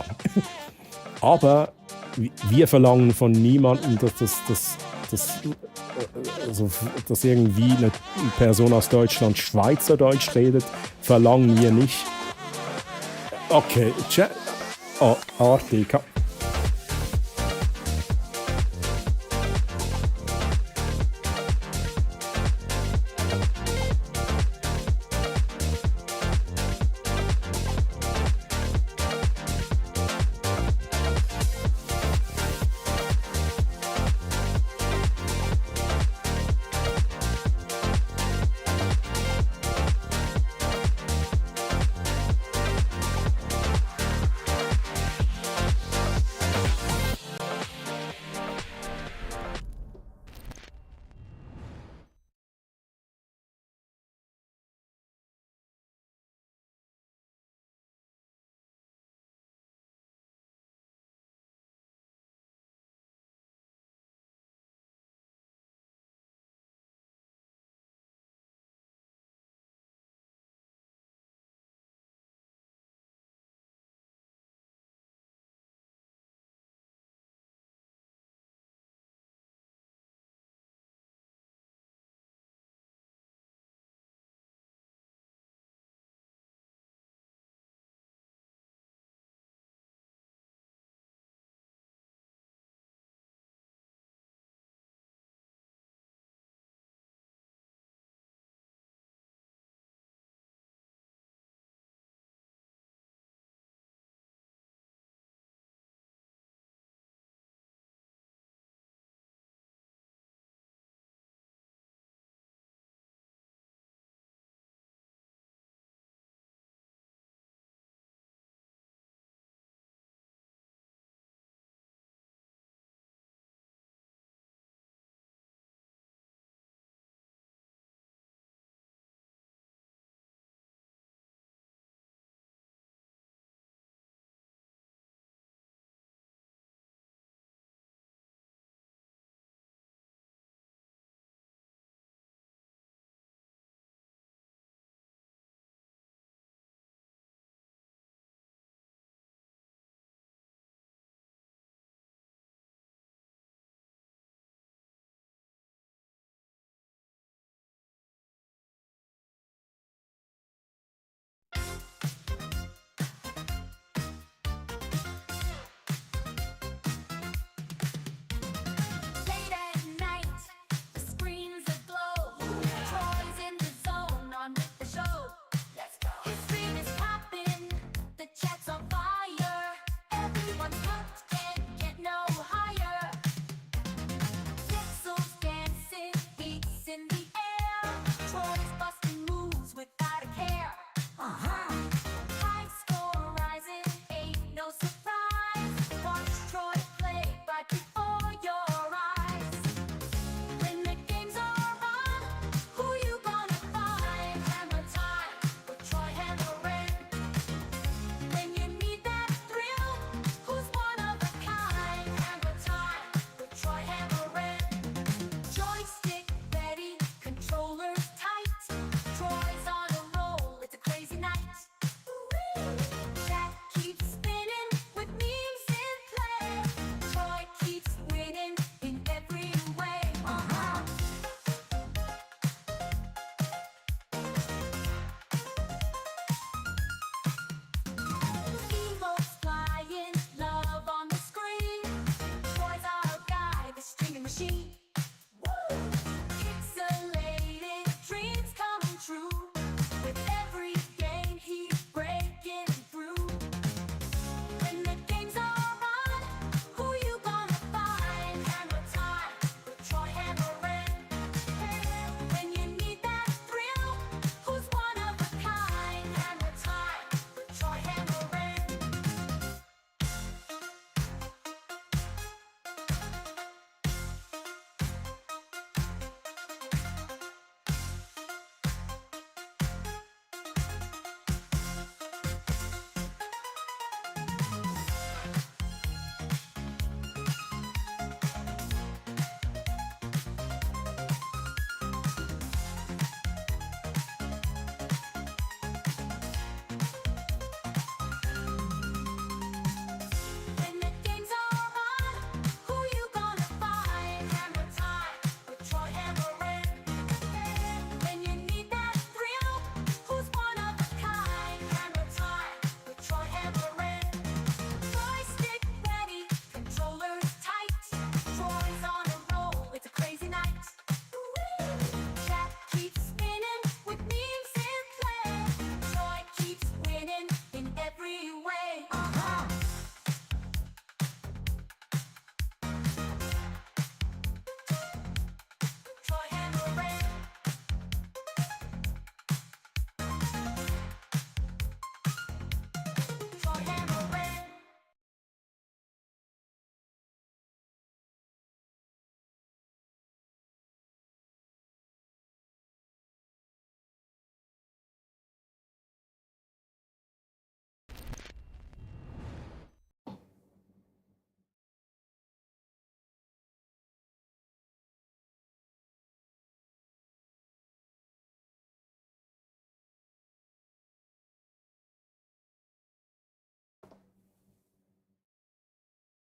Aber wir verlangen von niemandem, dass irgendwie eine Person aus Deutschland Schweizerdeutsch redet. Verlangen wir nicht. Okay, check. Oh, Arti,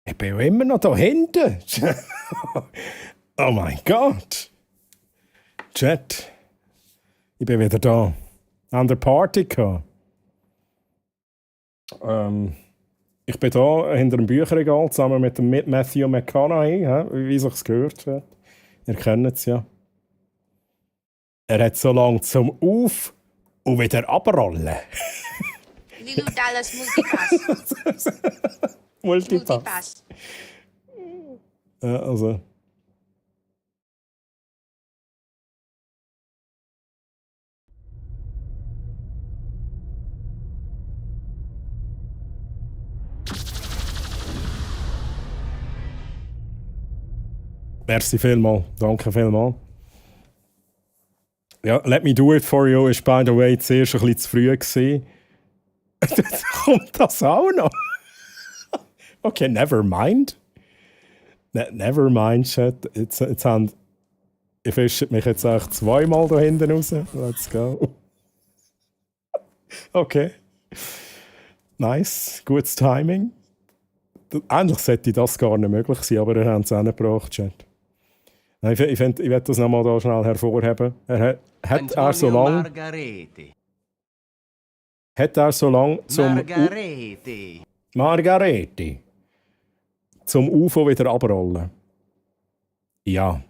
Ich bin ja immer noch da hinten. Oh mein Gott. Chat. Ich bin wieder da. An der Party gehabt. Ich bin da hinter dem Bücherregal zusammen mit dem Matthew McConaughey, wie sich's gehört wird. Ihr kennt es ja. Er hat so lange zum Auf- und wieder abrollen. Lilo Dallas Multipass. Multipass. Ja, also. Merci vielmals. Danke vielmals. Ja, Let Me Do It For You ist, by the way, zuerst ein bisschen zu früh gewesen. Jetzt kommt das auch noch. Okay, never mind. Never mind, Chat. Jetzt haben... Ihr fischt mich jetzt echt zweimal da hinten raus. Let's go. Okay. Nice. Gutes Timing. Eigentlich sollte das gar nicht möglich sein, aber ihr habt es auch nicht gebracht, Chat. Nein, ich werde das nochmal da schnell hervorheben. Hat er so lange zum Margarete zum UFO wieder abrollen? Ja.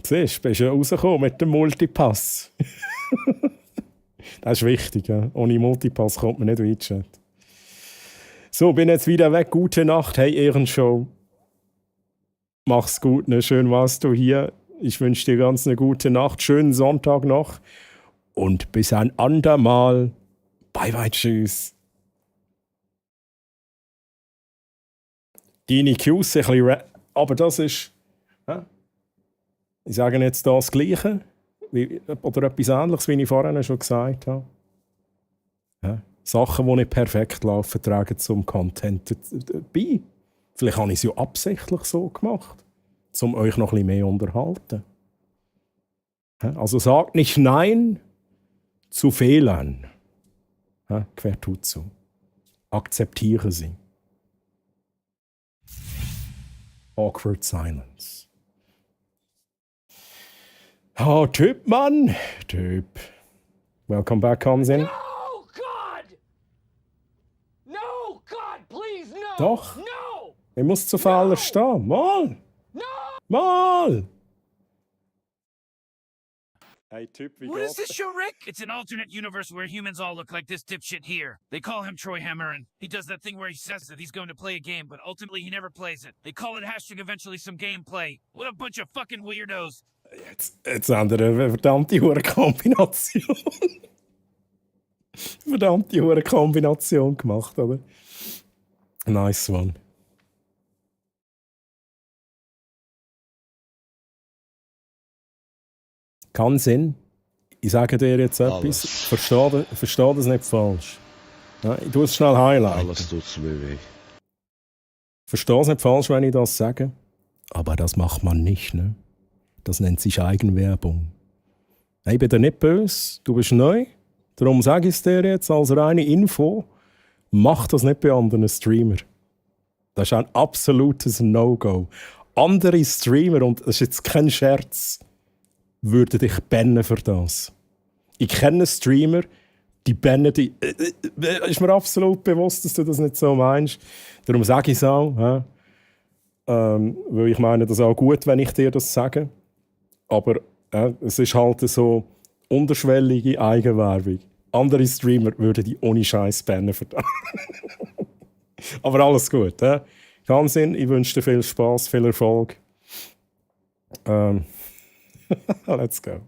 Siehst du, bist ja rausgekommen mit dem Multipass. Das ist wichtig. Ja? Ohne Multipass kommt man nicht weit, Chat. So, bin jetzt wieder weg. Gute Nacht. Hey, Ehrenshow. Mach's gut. Ne? Schön warst du hier. Ich wünsche dir ganz eine gute Nacht. Schönen Sonntag noch. Und bis ein andermal. Bye, bye, tschüss. Deine Cues ein bisschen... Aber das ist... Ich sage jetzt das Gleiche. Oder etwas Ähnliches, wie ich vorhin schon gesagt habe. Ja. Sachen, die nicht perfekt laufen, tragen zum Content bei. Vielleicht habe ich es ja absichtlich so gemacht, um euch noch ein bisschen mehr zu unterhalten. Also sagt nicht Nein zu Fehlern. Quer tut so. Akzeptiere sie. Awkward silence. Oh, Typ, Mann. Typ. Welcome back, Hansen. Doch. No! Ich muss zu Fehler stehen. Mal! No! Mal! Hey, Typ, wie What is this show, Rick? It's an alternate universe where humans all look like this dipshit here. They call him Troy Hammerin. He does that thing where he says that he's going to play a game, but ultimately he never plays it. They call it hashtag eventually some gameplay. What a bunch of fucking weirdos. Jetzt haben wir eine verdammte Kombination. Verdammte Kombination gemacht, oder? Nice one. Kann Sinn. Ich sage dir jetzt etwas. Versteh das nicht falsch. Ja, ich tue es schnell highlighten. Alles tut's mir weh. Versteh es nicht falsch, wenn ich das sage. Aber das macht man nicht, ne? Das nennt sich Eigenwerbung. Ich bin dir nicht böse. Du bist neu. Darum sage ich es dir jetzt als reine Info. Mach das nicht bei anderen Streamer. Das ist ein absolutes No-Go. Andere Streamer, und das ist jetzt kein Scherz, würden dich bannen für das. Ich kenne Streamer, die bannen dich. Ist mir absolut bewusst, dass du das nicht so meinst. Darum sage ich es auch. Weil ich meine das auch gut, wenn ich dir das sage. Aber es ist halt so unterschwellige Eigenwerbung. Andere Streamer würden die ohne Scheiß bannen für das. Aber alles gut. Kein Sinn, ich wünsche dir viel Spaß, viel Erfolg. Let's go.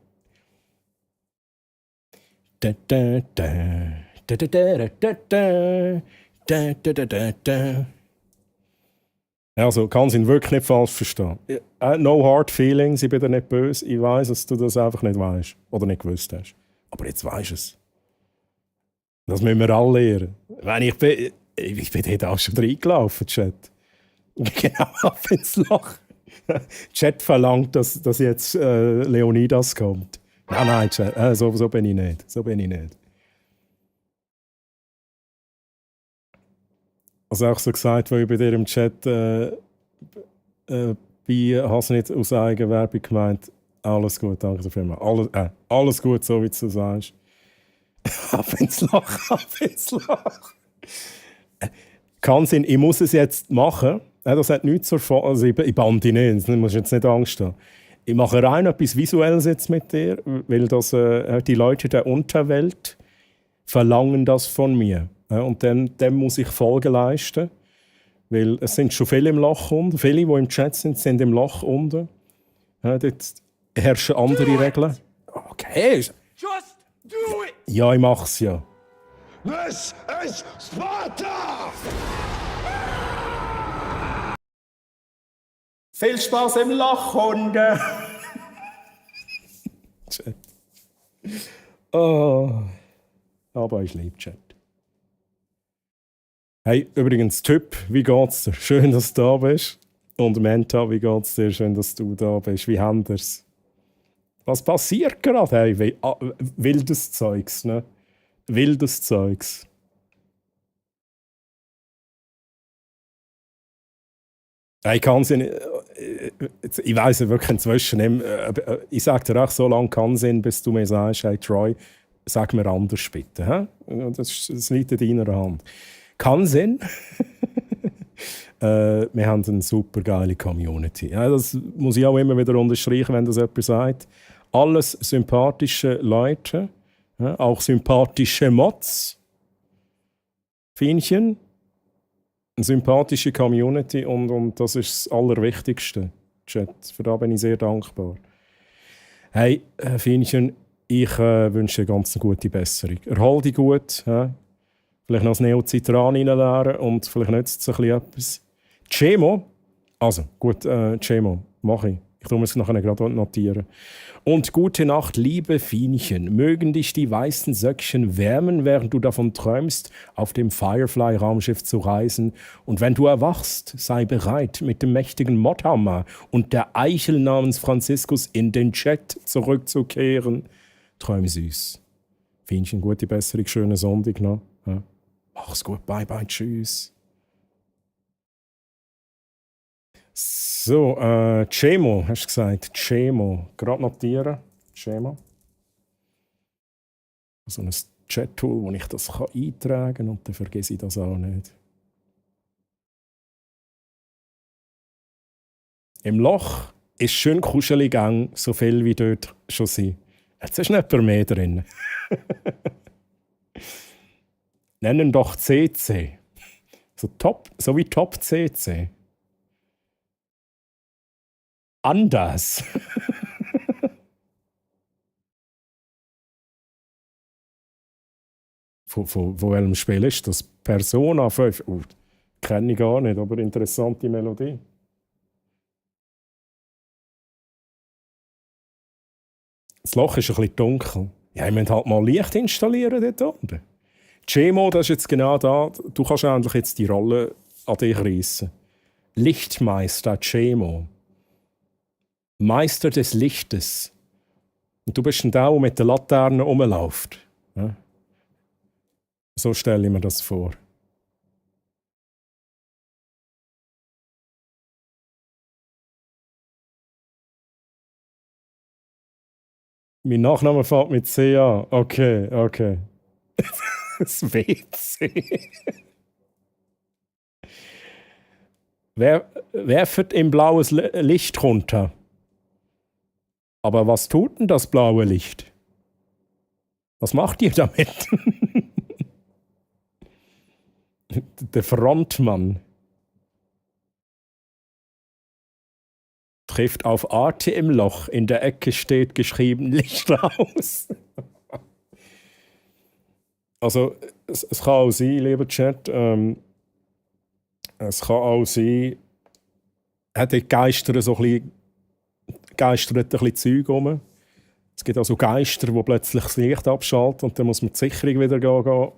Also, kann ihn wirklich nicht falsch verstehen. No hard feelings, ich bin dir nicht böse. Ich weiss, dass du das einfach nicht weißt oder nicht gewusst hast. Aber jetzt weisst du es. Das müssen wir alle lernen. Ich bin dort auch schon reingelaufen, Chat. Genau, ab ins Loch. Chat verlangt, dass jetzt Leonidas kommt. Nein, Chat, so bin ich nicht. So bin ich nicht. Also auch so gesagt, weil ich bei dir im Chat hast nicht aus Eigenwerbung gemeint, alles gut, danke der Firma. Alles gut, so wie du sagst. Ab ins Loch. Kann sein, ich muss es jetzt machen. Das hat nichts zur Folge. Also ich bande nicht, du musst jetzt nicht Angst haben. Ich mache rein etwas Visuelles jetzt mit dir, weil das, die Leute der Unterwelt verlangen das von mir. Und dem muss ich Folge leisten. Weil es sind schon viele im Loch unten. Viele, die im Chat sind im Loch unten. Dort herrschen andere Regeln. Okay. Just do it! Ja, ich mach's ja. This is Sparta! Viel Spaß im Loch unten! Chat. Oh. Aber ich liebe Chat. Hey, übrigens, Typ, wie geht's dir? Schön, dass du da bist. Und Menta, wie geht's dir? Schön, dass du da bist. Wie habt ihr's? Was passiert gerade? Hey, wildes Zeugs, ne? Wildes Zeugs. Ich kann es nicht. Ich weiss wirklich inzwischen nicht. Ich sage dir auch, so lange kann es, bis du mir sagst, hey Troy, sag mir anders bitte. He? Das liegt in deiner Hand. Kann Sinn. Wir haben eine super geile Community. Ja, das muss ich auch immer wieder unterstreichen, wenn das jemand sagt. Alles sympathische Leute, ja, auch sympathische Mods, Fienchen, eine sympathische Community und das ist das Allerwichtigste. Chat, für das bin ich sehr dankbar. Hey, Fienchen, ich wünsche dir ganz eine gute Besserung. Erhol dich gut. Ja? Vielleicht noch das Neocitran reinleeren und vielleicht nützt es ein bisschen etwas. Chemo, also gut, Chemo, mache ich. Ich tue es nachher gerade notieren. Und gute Nacht, liebe Fienchen. Mögen dich die weißen Söckchen wärmen, während du davon träumst, auf dem Firefly-Raumschiff zu reisen. Und wenn du erwachst, sei bereit, mit dem mächtigen Modhammer und der Eichel namens Franziskus in den Chat zurückzukehren. Träum süß. Fienchen, gute Besserung, schönen Sonntag noch. Ja. Mach's gut, bye bye, tschüss. So, Chemo, hast du gesagt? Chemo. Gerade notieren. Chemo. So ein Chat-Tool, wo ich das eintragen kann und dann vergesse ich das auch nicht. Im Loch ist schön kuschelig gang, so viel wie dort schon sind. Jetzt ist nicht mehr drin. Nennen doch CC. So wie Top CC. Anders. Von welchem Spiel ist das? Persona 5? Kenne ich gar nicht, aber interessante Melodie. Das Loch ist ein bisschen dunkel. Ja, ich muss halt mal Licht installieren dort unten. Chemo, das ist jetzt genau da. Du kannst endlich jetzt die Rolle an dich reissen. Lichtmeister Chemo. Meister des Lichtes. Und du bist ein der mit der Laterne rumläuft. Ja? So stelle ich mir das vor. Mein Nachname fängt mit C an. Okay. Das WC. Werft im blaues Licht runter. Aber was tut denn das blaue Licht? Was macht ihr damit? Der Frontmann trifft auf Arte im Loch. In der Ecke steht geschrieben Licht raus. Also, es kann auch sein, lieber Chat, es kann auch sein, hat die Geister so ein bisschen geistert ein bisschen Zeug rum. Es gibt also Geister, die plötzlich das Licht abschalten und dann muss man die Sicherung wieder gehen.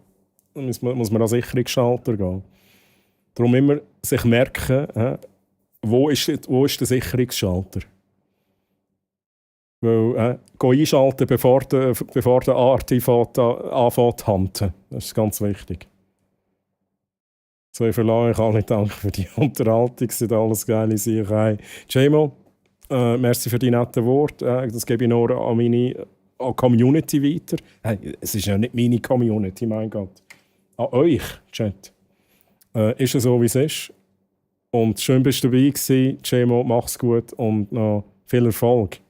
Dann muss man an den Sicherungsschalter gehen. Darum immer sich merken, wo ist der Sicherungsschalter. Weil, einschalten, bevor der Arti anfängt zu handeln. Das ist ganz wichtig. So, ich verlange euch alle Dank für die Unterhaltung. Es sind alles geile Sachen. Jemo, merci für die netten Worte. Das gebe ich nur an meine Community weiter. Hey, es ist ja nicht meine Community, mein Gott. An euch, Chat. Ist es so, wie es ist. Und schön, bist du dabei gewesen. Jemo, mach's gut und noch viel Erfolg.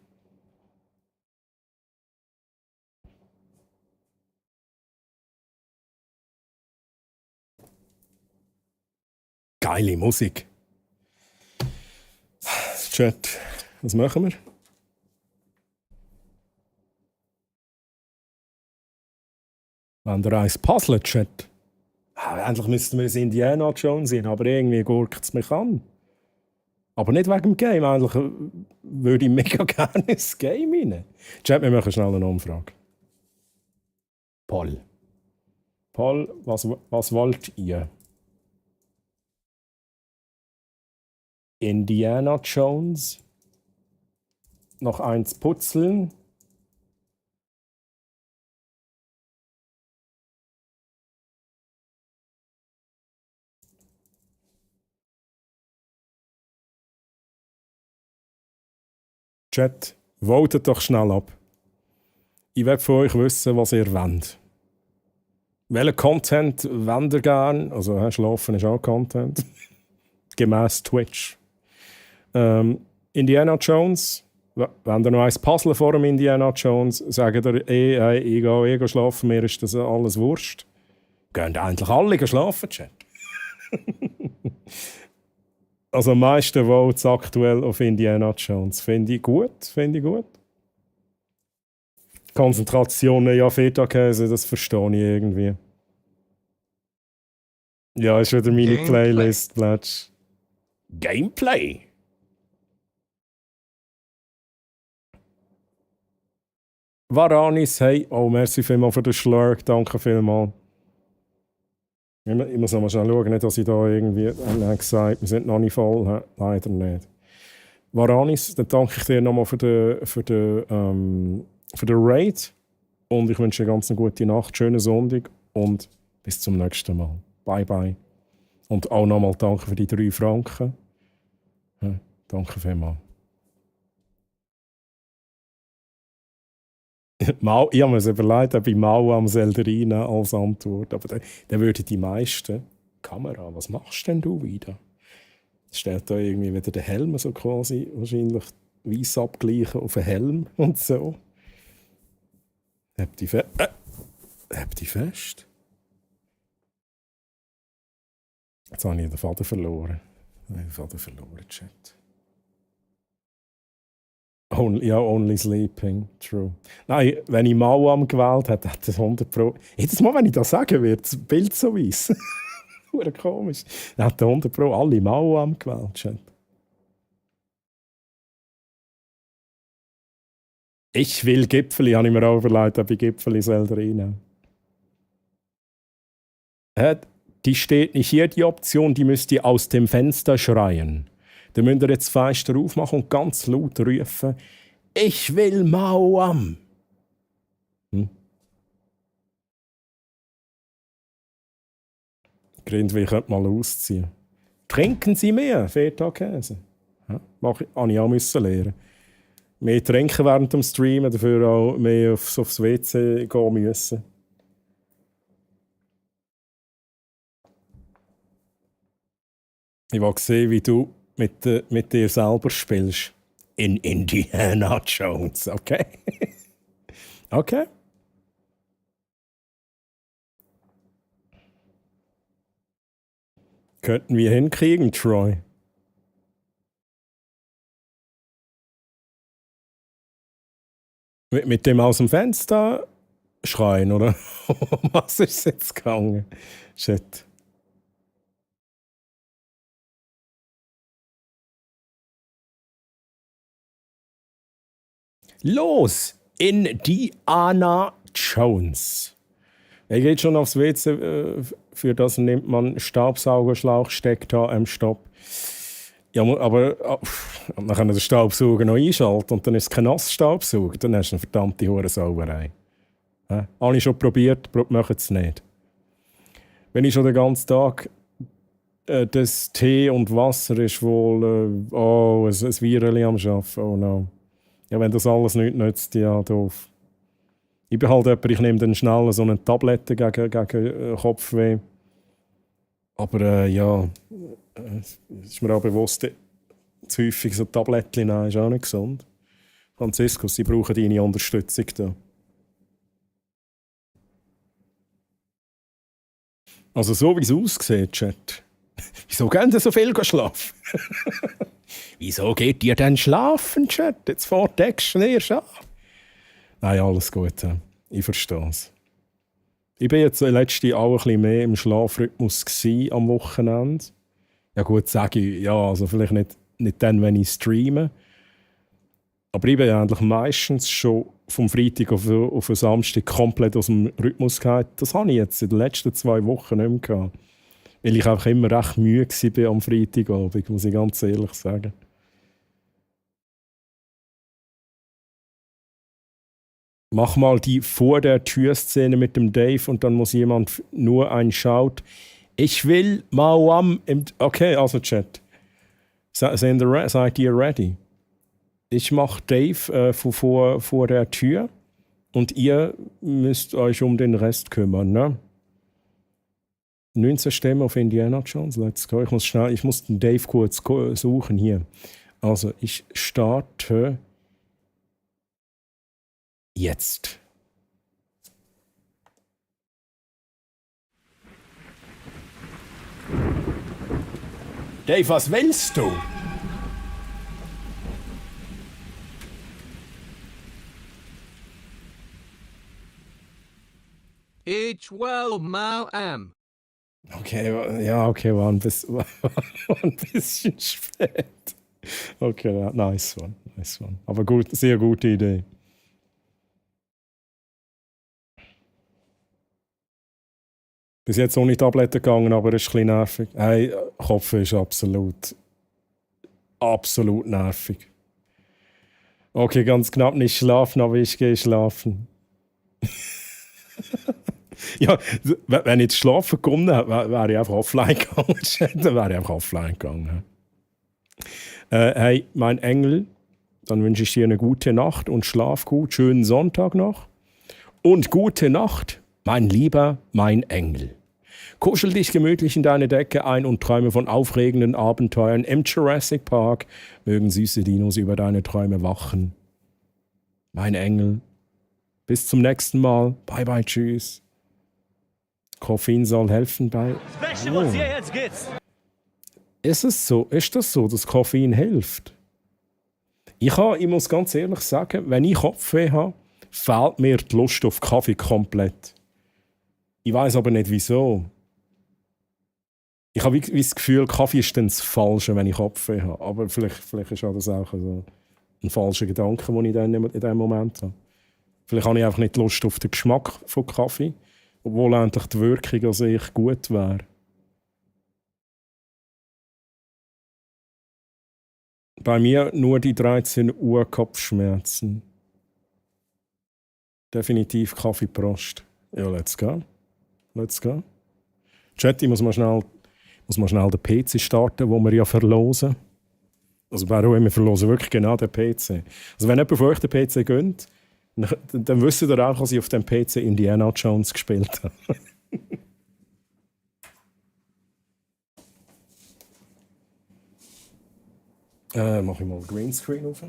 Geile Musik. Chat, was machen wir? Wenn der ein Puzzle, Chat. Endlich müssten wir ein Indiana Jones sein, aber irgendwie gurkt es mich an. Aber nicht wegen dem Game. Eigentlich würde ich mega gerne ins Game rein. Chat, wir machen schnell eine Umfrage. Paul, was wollt ihr? Indiana Jones? Noch eins putzeln? Chat, votet doch schnell ab. Ich will von euch wissen, was ihr wollt. Welchen Content wollt ihr gerne? Also, schlafen ist auch Content. Gemäss Twitch. Indiana Jones. Wenn ihr noch ein Puzzle vor dem Indiana Jones, sagt ihr, ich gehe schlafen, mir ist das alles Wurscht. Gehen eigentlich alle schlafen, Chat? Also am meisten Votes aktuell auf Indiana Jones. Finde ich gut. Konzentration, ja, Feta-Käse, das verstehe ich irgendwie. Ja, ist wieder meine Playlist, Plätsch. Gameplay? Varanis, hey, oh, merci vielmals für den Schlurk, danke vielmals. Ich muss noch mal schnell schauen, nicht, dass ich da irgendwie gesagt wir sind noch nicht voll. Leider nicht. Varanis, dann danke ich dir nochmal für den Raid. Und ich wünsche dir ganz eine gute Nacht, schönen Sonntag und bis zum nächsten Mal. Bye, bye. Und auch nochmal danke für die 3 Franken. Ja, danke vielmals. Ich habe mir überlegt, ob ich Mau am Selderina als Antwort. Aber dann würden die meisten. Kamera, was machst denn du wieder? Stellt da irgendwie wieder den Helm so quasi wahrscheinlich weiss abgleichen auf den Helm und so. Habt ihr fest? Jetzt habe ich den Faden verloren. Chat. Only sleeping, true. Nein, wenn ich Mauam gewählt hätte, hätte es 100%. Jedes Mal, wenn ich das sage, wird das Bild so weiss. Hure komisch. Dann hätte 100% alle Mauam gewählt, Chat. Ich will Gipfeli, habe ich mir auch überlegt, ob ich Gipfeli selber reinnehmen. Die steht nicht hier, die Option, die müsst ihr aus dem Fenster schreien. Da müsst ihr jetzt Fenster aufmachen und ganz laut rufen, ich will Mauam. Grindwil könnte mal ausziehen. Trinken Sie mehr Feta-Käse. Ja, habe ich auch müssen lernen. Mehr trinken während dem Streamen, dafür auch mehr aufs WC gehen müssen. Ich will sehen, wie du mit dir selber spielst. In Indiana Jones, okay? Okay. Könnten wir hinkriegen, Troy? Mit dem aus dem Fenster schreien, oder? Was ist jetzt gegangen? Shit. Los! Indiana Jones. Er geht schon aufs WC, für das nimmt man Staubsaugerschlauch, steckt da am Stopp. Ja, aber man kann den Staubsauger noch einschalten und dann ist es kein Nassstaubsauger. Dann hast du eine verdammte Hurensauerei. Habe ich schon probiert, macht es nicht. Wenn ich schon den ganzen Tag das Tee und Wasser ist wohl ein Vireli am Arbeiten. Oh no. Ja, wenn das alles nichts nützt, ja, doof. Ich bin halt jemand, ich nehme dann schnell so eine Tablette gegen Kopfweh. Aber ja, es ist mir auch bewusst, zu häufig so Tablettchen nehmen ist auch nicht gesund. Franziskus, sie brauchen deine Unterstützung da. Also so wie es aussieht, Chat. Wieso gehen Sie so viel schlafen? Wieso geht ihr denn schlafen, Chat? Jetzt fährt der Action erst an. Nein, alles gut. Ich verstehe es. Ich war jetzt letzte auch ein bisschen mehr im Schlafrhythmus am Wochenende. Ja gut, sage ich, ja, also vielleicht nicht dann, wenn ich streame. Aber ich bin eigentlich meistens schon vom Freitag auf den Samstag komplett aus dem Rhythmus gefallen. Das habe ich jetzt in den letzten 2 Wochen nicht mehr gehabt. Weil ich einfach immer recht müde war am Freitagabend, muss ich ganz ehrlich sagen. Mach mal die vor der Tür-Szene mit dem Dave und dann muss jemand nur einschaut. Ich will Mauam im... Okay, also Chat. Seid ihr ready? Ich mache Dave vor der Tür und ihr müsst euch um den Rest kümmern, ne? 19 Stimmen auf Indiana Jones, let's go. Ich muss den Dave kurz suchen hier. Also, ich starte jetzt. Dave, was willst du? H12 Okay, ja, okay, war ein bisschen spät. Okay, nice one. Aber gut, sehr gute Idee. Bis jetzt ohne Tabletten gegangen, aber es ist ein bisschen nervig. Hey, Kopf ist absolut nervig. Okay, ganz knapp nicht schlafen, aber ich gehe schlafen. Ja, wenn ich jetzt schlafen komme, wäre ich einfach offline gegangen. Dann wäre ich einfach offline gegangen. Hey, mein Engel, dann wünsche ich dir eine gute Nacht und schlaf gut. Schönen Sonntag noch. Und gute Nacht, mein Lieber, mein Engel. Kuschel dich gemütlich in deine Decke ein und träume von aufregenden Abenteuern im Jurassic Park. Mögen süße Dinos über deine Träume wachen. Mein Engel, bis zum nächsten Mal. Bye bye, tschüss. Koffein soll helfen bei... Oh. Jetzt geht's. Ist das so, dass Koffein hilft? Ich muss ganz ehrlich sagen, wenn ich Kopfweh habe, fehlt mir die Lust auf Kaffee komplett. Ich weiß aber nicht wieso. Ich habe wie das Gefühl, Kaffee ist dann das Falsche, wenn ich Kopfweh habe. Aber vielleicht ist das auch so ein falscher Gedanke, den ich dann in diesem Moment habe. Vielleicht habe ich einfach nicht Lust auf den Geschmack von Kaffee, obwohl eigentlich die Wirkung an sich gut wäre. Bei mir nur die 13 Uhr Kopfschmerzen. Definitiv Kaffeeprost. Ja, let's go. Chat, ich muss mal schnell den PC starten, den wir ja verlosen. Also wir verlosen wirklich genau den PC. Also wenn jemand von euch den PC gönnt, dann wisst ihr auch, dass ich auf dem PC Indiana Jones gespielt habe. Mache ich mal Greenscreen auf.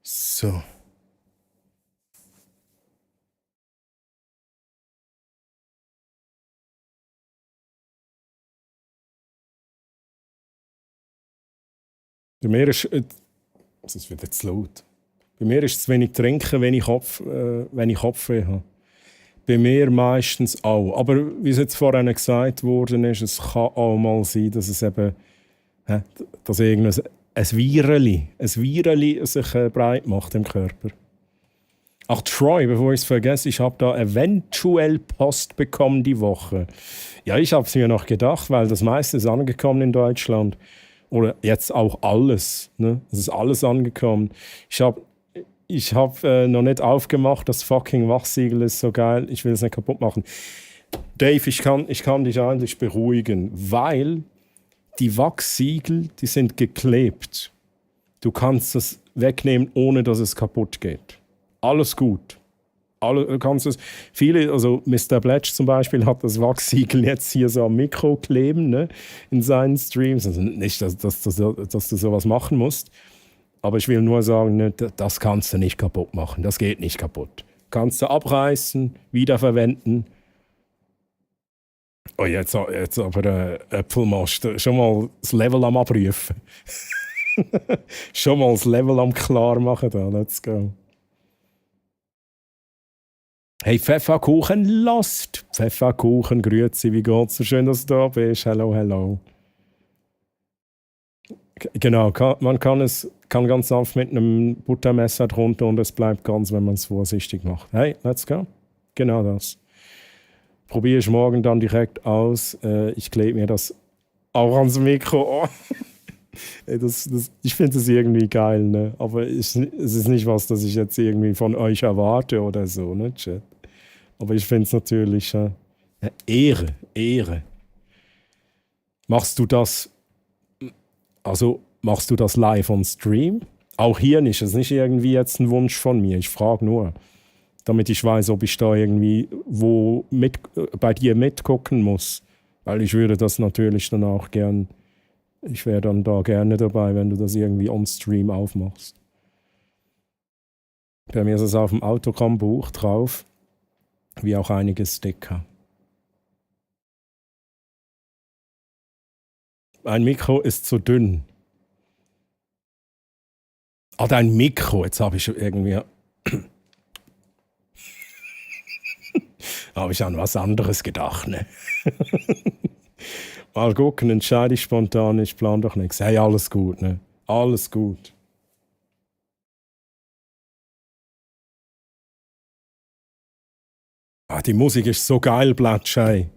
So. Bei mir ist es wird zu laut. Bei mir ist es zu wenig trinken, wenn ich Kopfweh habe. Bei mir meistens auch. Aber wie es jetzt vorhin gesagt worden ist, es kann auch mal sein, dass es eben dass irgendein Vireli sich breit macht im Körper. Ach, Troy, bevor ich es vergesse, ich habe da eventuell Post bekommen die Woche. Ja, ich habe es mir noch gedacht, weil das meiste ist angekommen in Deutschland. Oder jetzt auch alles. Ne? Es ist alles angekommen. Ich Ich habe noch nicht aufgemacht, das fucking Wachsiegel ist so geil, ich will es nicht kaputt machen. Dave, ich kann dich eigentlich beruhigen, weil die Wachsiegel, die sind geklebt. Du kannst es wegnehmen, ohne dass es kaputt geht. Alles gut. Du kannst es, viele, also Mr. Bletch zum Beispiel hat das Wachsiegel jetzt hier so am Mikro kleben, ne, in seinen Streams. Also nicht, dass du sowas machen musst. Aber ich will nur sagen, ne, das kannst du nicht kaputt machen. Das geht nicht kaputt. Kannst du abreißen, wiederverwenden. Oh, jetzt aber der Äpfelmast. Schon mal das Level am Abprüfen. Schon mal das Level am klar machen da. Let's go. Hey Pfefferkuchen Lost. Pfefferkuchen, grüezi, wie geht's? So schön, dass du da bist. Hello, hello. Genau, man kann ganz sanft mit einem Buttermesser drunter und es bleibt ganz, wenn man es vorsichtig macht. Hey, let's go. Genau das. Probiere ich morgen dann direkt aus. Ich klebe mir das auch ans Mikro. Oh. Ich finde es irgendwie geil, ne? Aber es ist nicht was, das ich jetzt irgendwie von euch erwarte oder so, ne, Chat? Aber ich finde es natürlich Ehre. Machst du das live on Stream? Auch hier nicht. Das ist nicht irgendwie jetzt ein Wunsch von mir. Ich frage nur, damit ich weiß, ob ich da irgendwie bei dir mitgucken muss. Weil ich würde das natürlich dann auch gern. Ich wäre dann da gerne dabei, wenn du das irgendwie on Stream aufmachst. Bei mir ist es auf dem Autogrammbuch drauf, wie auch einige Sticker. Mein Mikro ist zu dünn. Ah, dein Mikro, jetzt habe ich irgendwie. Habe ich an was anderes gedacht, ne? Mal gucken, entscheide ich spontan, ich plane doch nichts. Hey, alles gut, ne? Alles gut. Ah, die Musik ist so geil, Blatsch, hey.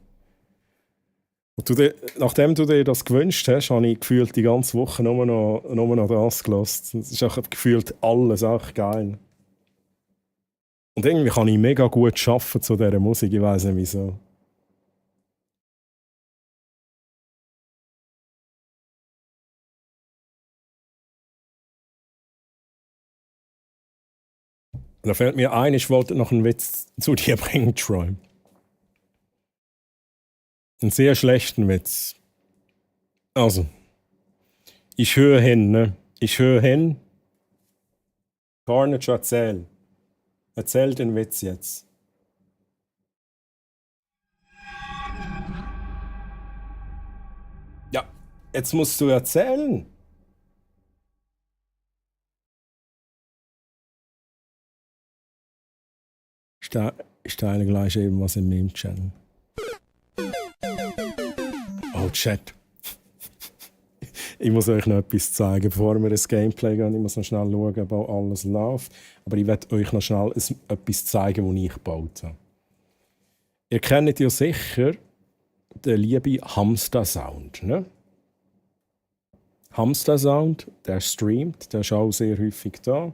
Nachdem du dir das gewünscht hast, habe ich gefühlt die ganze Woche nur noch das gelassen. Es ist auch gefühlt alles auch geil. Und irgendwie kann ich mega gut arbeiten zu dieser Musik, ich weiß nicht wieso. Da fällt mir ein, ich wollte noch einen Witz zu dir bringen, Troy. Einen sehr schlechten Witz. Also, ich höre hin, ne? Ich höre hin. Carnage, erzähl. Erzähl den Witz jetzt. Ja, jetzt musst du erzählen. Ich teile gleich eben was in meinem Channel. Oh, Chat. Ich muss euch noch etwas zeigen, bevor wir ins Gameplay gehen. Ich muss noch schnell schauen, ob auch alles läuft. Aber ich werde euch noch schnell etwas zeigen, was ich gebaut habe. Ihr kennt ja sicher den lieben Hamster-Sound, ne? Hamster-Sound, der streamt, der ist auch sehr häufig da.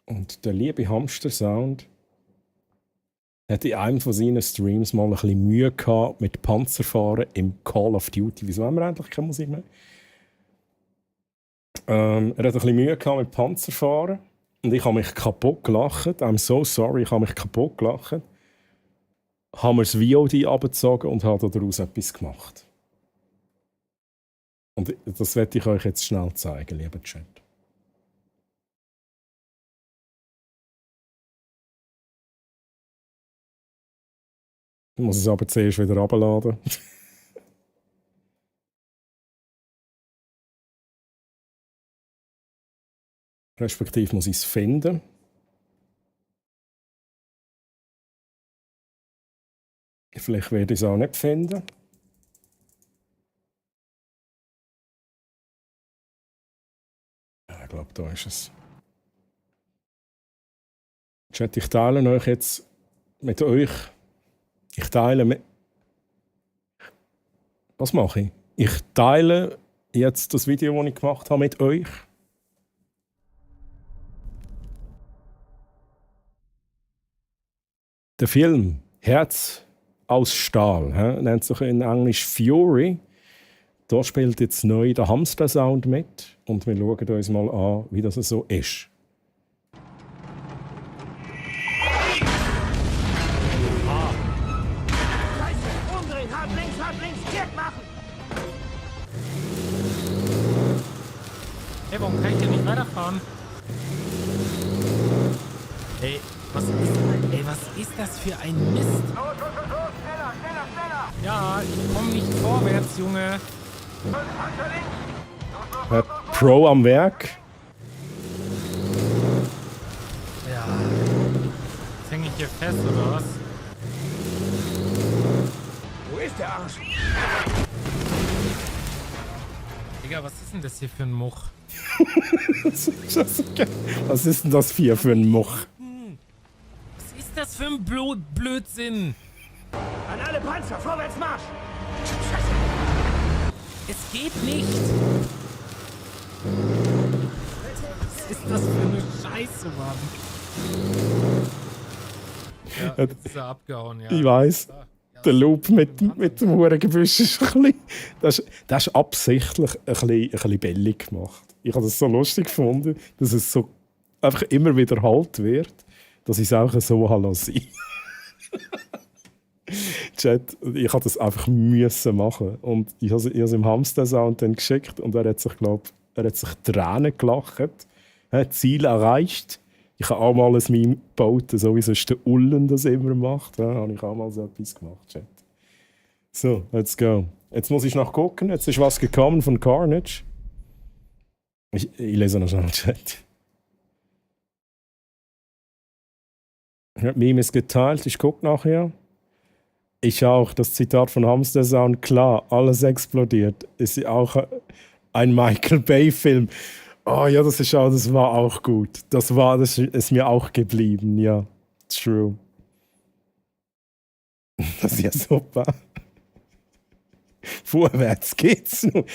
Und der liebe Hamster-Sound hat in einem von seinen Streams mal ein bisschen Mühe gehabt mit Panzerfahren im Call of Duty. Wieso haben wir eigentlich keine Musik mehr? Er hat ein bisschen Mühe gehabt mit Panzerfahren und ich habe mich kaputt gelacht. I'm so sorry, ich habe mich kaputt gelacht. Haben wir das VOD abgezogen und habe daraus etwas gemacht. Und das werde ich euch jetzt schnell zeigen, lieber Chat. Ich muss es aber zuerst wieder runterladen. Respektive muss ich es finden. Vielleicht werde ich es auch nicht finden. Ja, ich glaube, da ist es. Chat, ich teile euch jetzt mit euch. Ich teile mit. Was mache ich? Ich teile jetzt das Video, das ich gemacht habe, mit euch. Der Film Herz aus Stahl nennt sich in Englisch Fury. Da spielt jetzt neu der Hamster-Sound mit und wir schauen uns mal an, wie das so ist. Umdrehen, hart links, kehrt machen! Hey, warum kann ich hier nicht weiterfahren? Ey, was ist das für ein Mist? Schneller! Ja, ich komm nicht vorwärts, Junge. Pro am Werk. Ja. Jetzt hänge ich hier fest, oder was? Wo ist der Arsch? Digga, was ist denn das hier für ein Much? Was ist denn das hier für ein Much? Was ist das für ein Blödsinn? An alle Panzer, vorwärts Marsch! Es geht nicht! Was ist das für eine Scheiße, Mann? Ja, jetzt ist er abgehauen, ja. Ich weiss. Der Loop mit dem Hurengebüsch ist ein bisschen... Das ist absichtlich ein bisschen billig gemacht. Ich habe das so lustig gefunden, dass es so einfach immer wiederholt wird, dass ich es auch so lassen. Chat, ich habe das einfach müssen machen. Und ich habe es im Hamster-Sound dann geschickt und er hat sich Tränen gelacht. Ziel erreicht. Ich habe auch mal ein Meme gebaut, so wie sonst der Ullen das immer macht. Da habe ich auch mal so etwas gemacht, Chat. So, let's go. Jetzt muss ich noch gucken. Jetzt ist was gekommen von Carnage. Ich lese noch schnell den Chat. Meme ist geteilt, ich gucke nachher. Ich auch, das Zitat von Hamster Sound, klar, alles explodiert. Ist ja auch ein Michael Bay-Film. Oh ja, das war auch gut. Das ist mir auch geblieben, ja. True. Das ist ja super. Vorwärts geht's nur.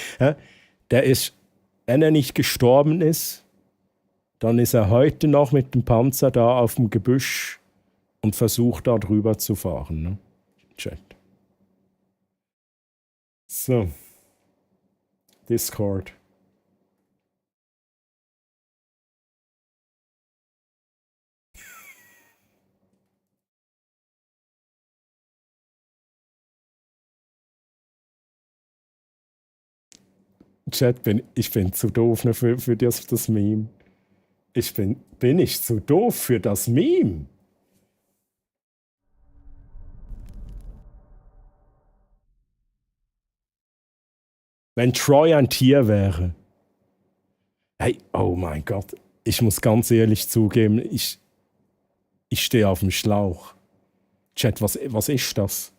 Der ist, wenn er nicht gestorben ist, dann ist er heute noch mit dem Panzer da auf dem Gebüsch und versucht da drüber zu fahren. Ne? Chat. So. Discord. Chat, ich bin zu doof für das Meme. Bin ich zu doof für das Meme? Wenn Troy ein Tier wäre. Hey, oh mein Gott. Ich muss ganz ehrlich zugeben, ich stehe auf dem Schlauch. Chat, was ist das?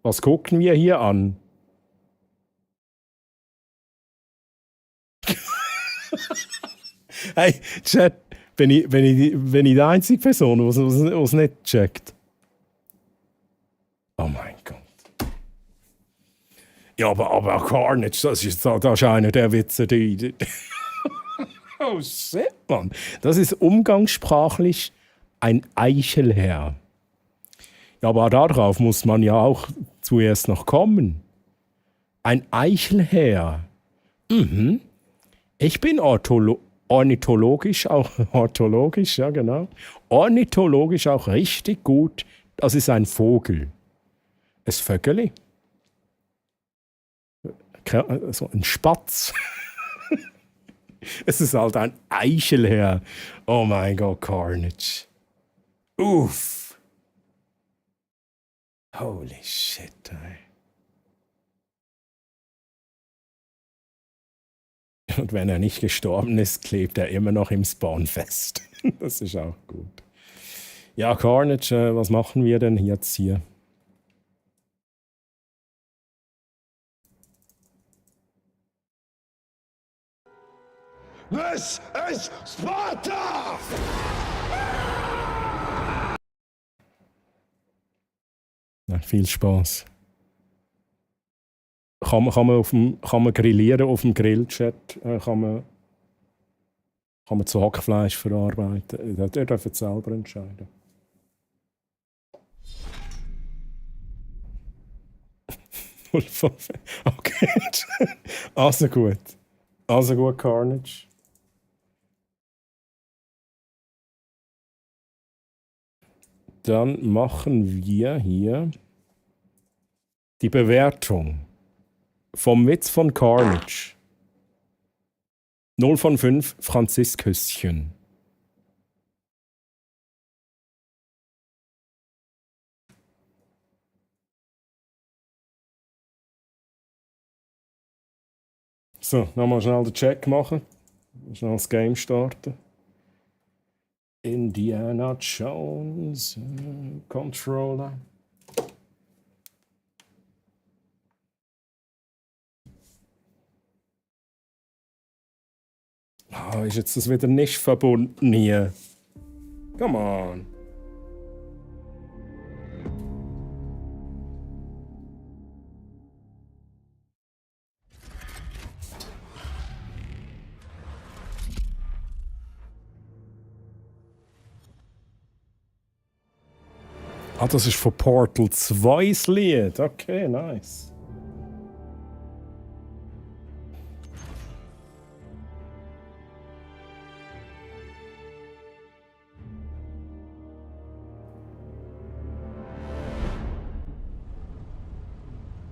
Was gucken wir hier an? Hey, Chat, bin ich die einzige Person, die es nicht checkt? Oh mein Gott. Ja, aber Carnage, das ist einer der Witze, die... Oh shit, Mann. Das ist umgangssprachlich ein Eichelherr. Ja, aber darauf muss man ja auch zuerst noch kommen. Ein Eichelherr. Mhm. Ich bin ornithologisch, ja genau. Ornithologisch auch richtig gut. Das ist ein Vogel. Ein Vögeli. So ein Spatz. Es ist halt ein Eichelherr. Oh mein Gott, Carnage. Uff. Holy shit, ey. Und wenn er nicht gestorben ist, klebt er immer noch im Spawn fest. Das ist auch gut. Ja, Carnage, was machen wir denn jetzt hier? This is Sparta! Ja, viel Spaß. Kann man grillieren auf dem Grillchat? Kann man zu Hackfleisch verarbeiten? Ihr dürft selber entscheiden. 0 von 5. Okay. Also gut. Also gut, Carnage. Dann machen wir hier die Bewertung vom Witz von Carnage. 0 von 5 Franziskküsschen. So, nochmal schnell den Check machen. Schnell das Game starten. Indiana Jones Controller. Ah, ist jetzt das wieder nicht verbunden hier? Come on. Ah, das ist von Portal 2 das Lied. Okay, nice.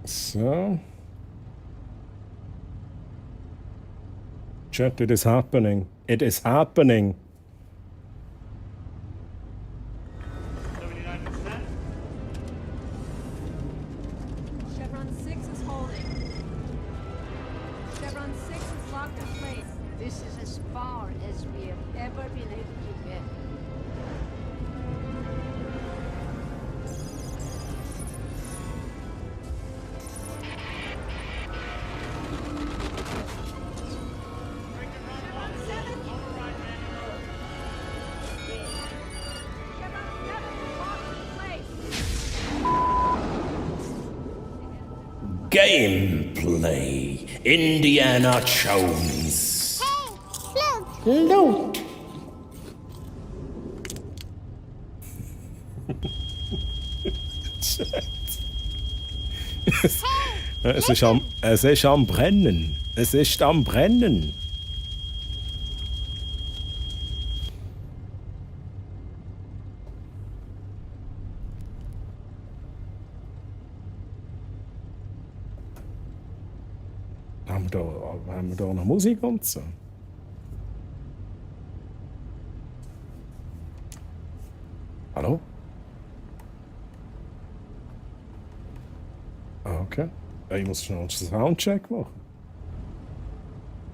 So. Chat, it is happening. It is happening. Chevron 6 is holding. Chevron 6 is locked in place. This is as far as we have ever been able to get. Gameplay. Indiana Jones. Loot. Es ist am Brennen. Es ist am Brennen. Haben wir da noch Musik und so? Hallo? Okay. Ich muss schnell einen Soundcheck machen.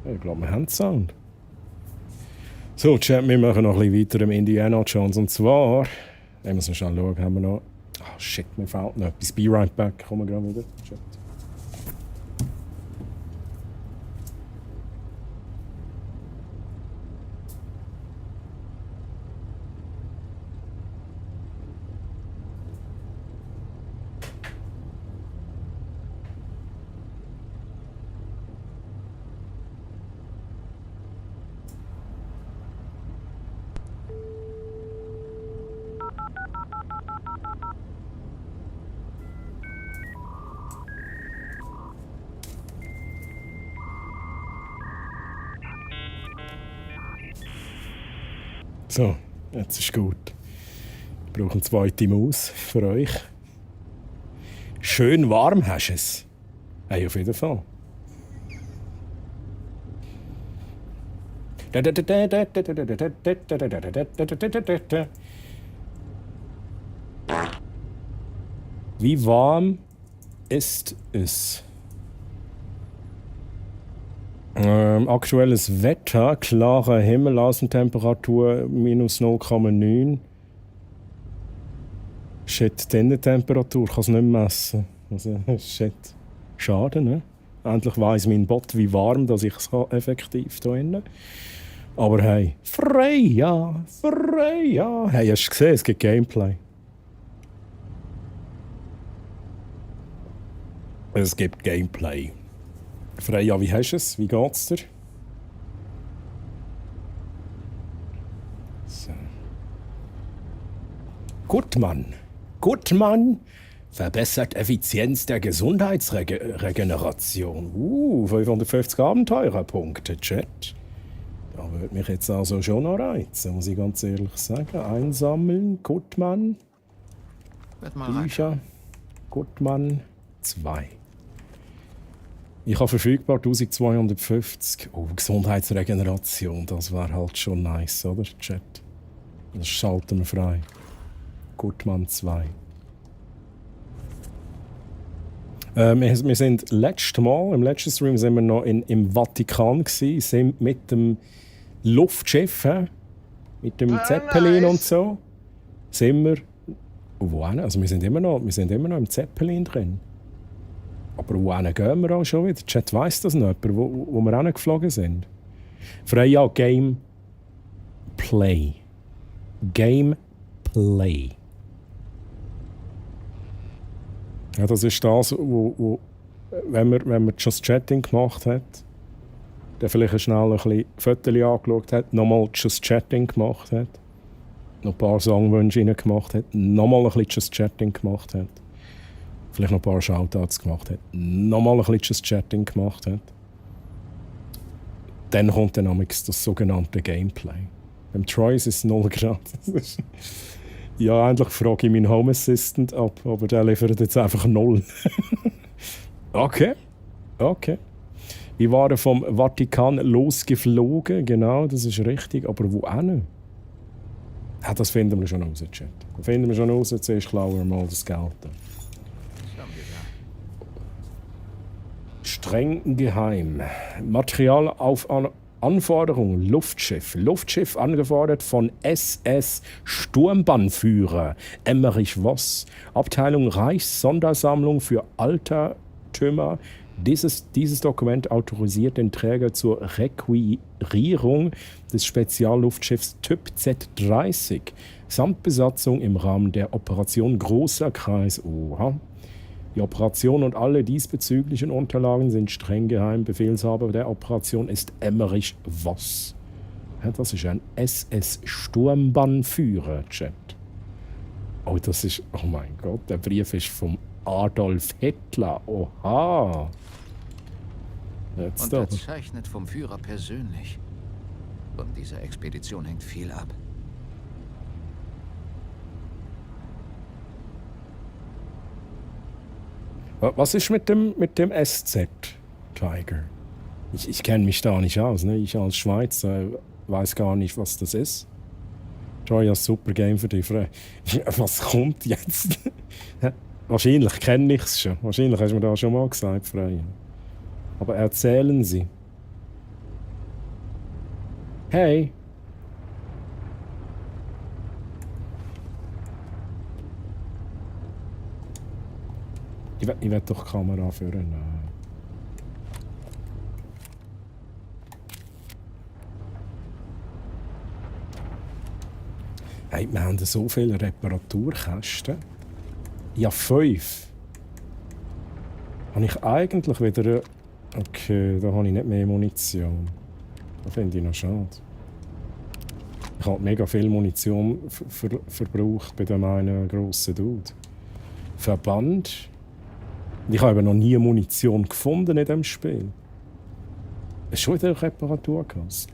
Ich glaube, wir haben Sound. So, Chat, wir machen noch ein bisschen weiter im Indiana Jones. Und zwar, ich muss schnell schauen, haben wir noch... Ah, shit, mir fehlt noch etwas. Be right back. Kommen wir gerade wieder. Chat. So, jetzt ist gut. Ich brauche eine zweite Maus für euch. Schön warm hast du es. Hey, auf jeden Fall. Wie warm ist es? Aktuelles Wetter, klarer Himmel, Außentemperatur minus 0,9. Shit, die Innentemperatur kann es nicht messen. Also, shit. Schade, ne? Endlich weiss mein Bot, wie warm dass ich es effektiv hier innen. Aber hey, Freya! Hey, hast du gesehen, es gibt Gameplay. Es gibt Gameplay. Freya, wie hast du es? Wie geht's dir? So. Gut, Mann. Verbessert Effizienz der Gesundheitsregeneration. 550 Abenteurerpunkte, Chat. Da würde mich jetzt also schon noch reizen, muss ich ganz ehrlich sagen. Einsammeln, Gutmann, Bücher, Gutmann 2. Ich habe verfügbar 1250. Gesundheitsregeneration, das wäre halt schon nice, oder, Chat? Das schalten wir frei. Gutmann 2. Wir sind letztes Mal, im letzten Stream sind wir noch im Vatikan gewesen, sind mit dem Luftschiff, mit dem Zeppelin und so, sind wir, wo hin? Also wir sind immer noch im Zeppelin drin. Aber wohin gehen wir auch schon wieder? Chat weiss das noch, wo wir hingeflogen sind. Freya, Gameplay. Gameplay. Ja, das ist das, wo wenn man Just Chatting gemacht hat, der vielleicht schnell ein bisschen Fotos angeschaut hat, nochmal Just Chatting gemacht hat, noch ein paar Songwünsche reingemacht hat, nochmal ein bisschen Just Chatting gemacht hat, vielleicht noch ein paar Shoutouts gemacht hat, nochmal ein bisschen Just Chatting gemacht hat. Dann kommt dann das sogenannte Gameplay. Beim Troy ist es 0 Grad. Ja, endlich frage ich meinen Home Assistant ab, aber der liefert jetzt einfach 0. Okay. Wir waren vom Vatikan losgeflogen, genau, das ist richtig. Aber wo hin? Ja, das finden wir schon raus, Chat. Das finden wir schon raus, zuerst klauen wir mal das Geld. Streng geheim. Material auf Anforderungen, Luftschiff angefordert von SS Sturmbannführer Emmerich Voss, Abteilung Reichssondersammlung für Altertümer. Dieses Dokument autorisiert den Träger zur Requirierung des Spezialluftschiffs Typ Z30 samt Besatzung im Rahmen der Operation Großer Kreis. Oha. Die Operation und alle diesbezüglichen Unterlagen sind streng geheim. Befehlshaber der Operation ist Emmerich Voss. Ja, das ist ein SS-Sturmbannführer, Chat. Oh, das ist... Oh mein Gott, der Brief ist vom Adolf Hitler. Oha. Jetzt unterzeichnet vom Führer persönlich. Von dieser Expedition hängt viel ab. Was ist mit dem SZ, Tiger? Ich kenne mich da nicht aus. Ne? Ich als Schweizer weiß gar nicht, was das ist. Troy, ein super Game für dich. Was kommt jetzt? Wahrscheinlich kenne ich es schon. Wahrscheinlich hast du mir das schon mal gesagt, Freya. Aber erzählen Sie. Hey! Ich will doch die Kamera führen. Hey, wir haben so viele Reparaturkästen. Ja, 5. Habe ich eigentlich wieder... Okay, da habe ich nicht mehr Munition. Das finde ich noch schade. Ich habe mega viel Munition verbraucht bei dem einen grossen Dude. Verband. Ich habe eben noch nie Munition gefunden in diesem Spiel. Es ist schon wieder eine Reparaturkasse.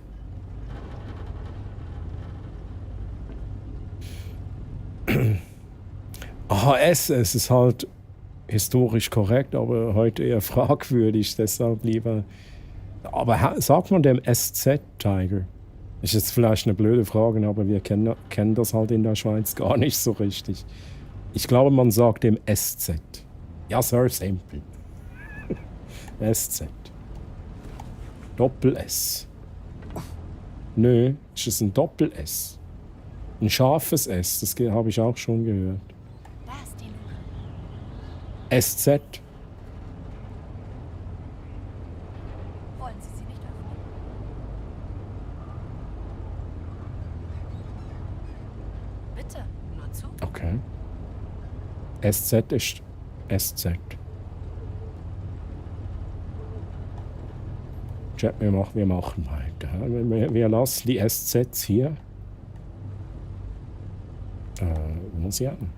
AHS, es ist halt historisch korrekt, aber heute eher fragwürdig, deshalb lieber... Aber sagt man dem SZ, Tiger? Ist jetzt vielleicht eine blöde Frage, aber wir kennen das halt in der Schweiz gar nicht so richtig. Ich glaube, man sagt dem SZ. Ja, sehr simpel. SZ. Doppel-S. Nö, ist es ein Doppel-S? Ein scharfes S, das habe ich auch schon gehört. SZ. Wollen Sie sie nicht öffnen? Bitte, nur zu. Okay. SZ ist SZ. Chat, wir machen weiter. Wir lassen die SZs hier. Wo muss ich hin?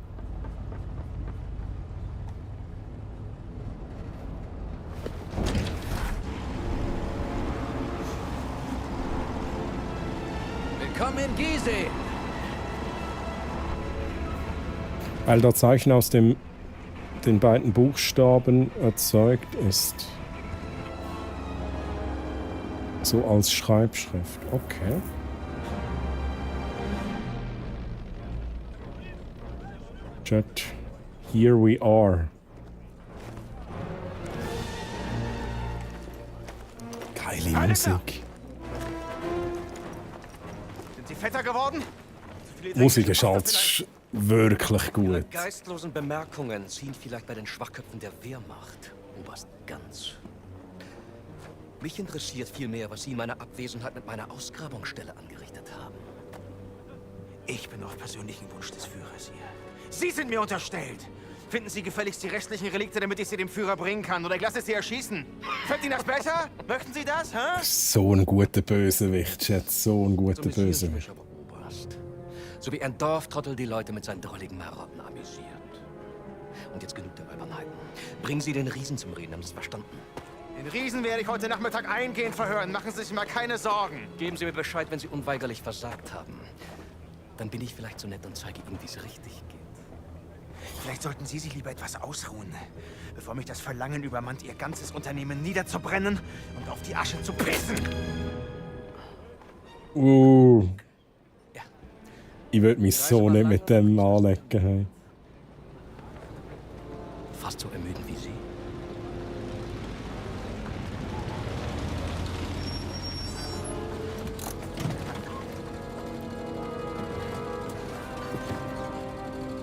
Willkommen in Gizeh! Weil das Zeichen aus den beiden Buchstaben erzeugt ist. So als Schreibschrift. Okay. Chat. Here we are. Geile Musik. Sind Sie fetter geworden? Musik ist halt wirklich gut. Ihre geistlosen Bemerkungen ziehen vielleicht bei den Schwachköpfen der Wehrmacht, Oberst Ganz. Mich interessiert vielmehr, was Sie in meiner Abwesenheit mit meiner Ausgrabungsstelle angerichtet haben. Ich bin auf persönlichen Wunsch des Führers hier. Sie sind mir unterstellt. Finden Sie gefälligst die restlichen Relikte, damit ich sie dem Führer bringen kann. Oder ich lasse Sie erschießen. Fällt Ihnen das besser? Möchten Sie das, hä? So ein guter Bösewicht, Chat. So ein guter Bösewicht. So wie ein Dorftrottel die Leute mit seinen drolligen Marotten amüsiert. Und jetzt genug der Albernheiten. Bringen Sie den Riesen zum Reden, haben Sie es verstanden? Den Riesen werde ich heute Nachmittag eingehend verhören. Machen Sie sich mal keine Sorgen. Geben Sie mir Bescheid, wenn Sie unweigerlich versagt haben. Dann bin ich vielleicht so nett und zeige Ihnen, wie es richtig geht. Vielleicht sollten Sie sich lieber etwas ausruhen, bevor mich das Verlangen übermannt, Ihr ganzes Unternehmen niederzubrennen und auf die Asche zu pissen. Ich würde mich so nicht mit dem anlegen. Hey. Fast so ermüdend wie Sie.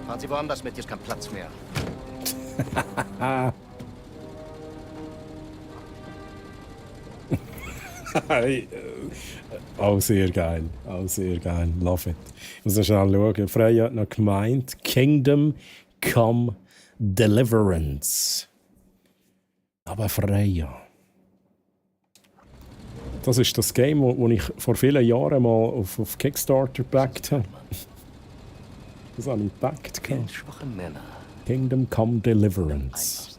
Fahren Sie woanders mit, hier ist kein Platz mehr. Auch sehr geil. Auch sehr geil. Love it. Ich muss noch schnell schauen. Freya hat noch gemeint: Kingdom Come Deliverance. Aber Freya. Das ist das Game, das ich vor vielen Jahren mal auf Kickstarter backt habe. Das habe ich backt. Schwache Männer. Kingdom Come Deliverance.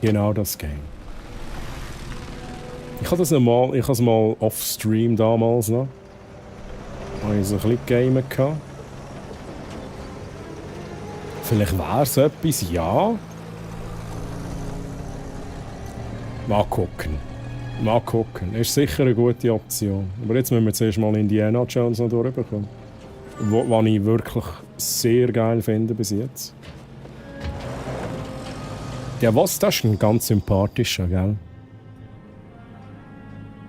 Genau das Game. Ich habe es mal off-stream damals noch. Da habe ich so ein bisschen gamen gehabt. Vielleicht wäre es etwas, ja. Mal gucken. Mal gucken. Ist sicher eine gute Option. Aber jetzt müssen wir zuerst mal Indiana Jones noch durchbekommen. Was ich wirklich sehr geil finde bis jetzt. Ja, was? Das ist ein ganz sympathischer, gell?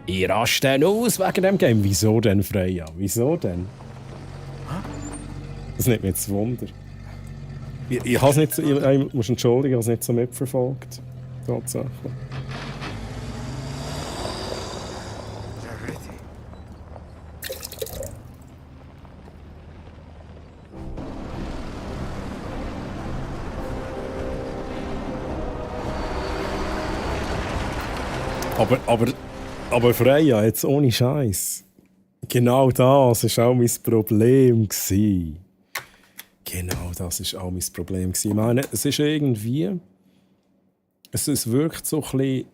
Ich raste aus wegen dem Game. Wieso denn, Freya? Wieso denn? Das nimmt mich jetzt Wunder. Ich habe es nicht, ich muss entschuldigen, ich habe es nicht so mitverfolgt. Tatsächlich. Aber Freya, jetzt ohne Scheiß. Genau das war auch mein Problem. Genau das war auch mein Problem. Ich meine, es ist irgendwie. Es wirkt so ein bisschen.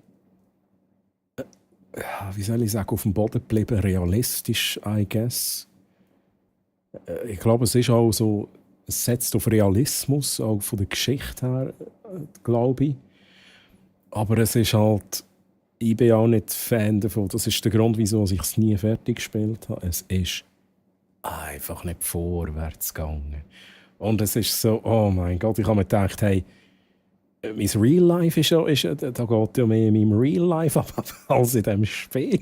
Wie soll ich sagen, auf dem Boden geblieben, realistisch, I guess. Ich glaube, es ist auch so. Es setzt auf Realismus, auch von der Geschichte her, glaube ich. Aber es ist halt. Ich bin auch nicht Fan davon. Das ist der Grund, wieso ich es nie fertig gespielt habe. Es ist einfach nicht vorwärts gegangen. Und es ist so, oh mein Gott, ich habe mir gedacht, hey, mein Real Life da geht ja mehr in meinem Real Life ab als in diesem Spiel.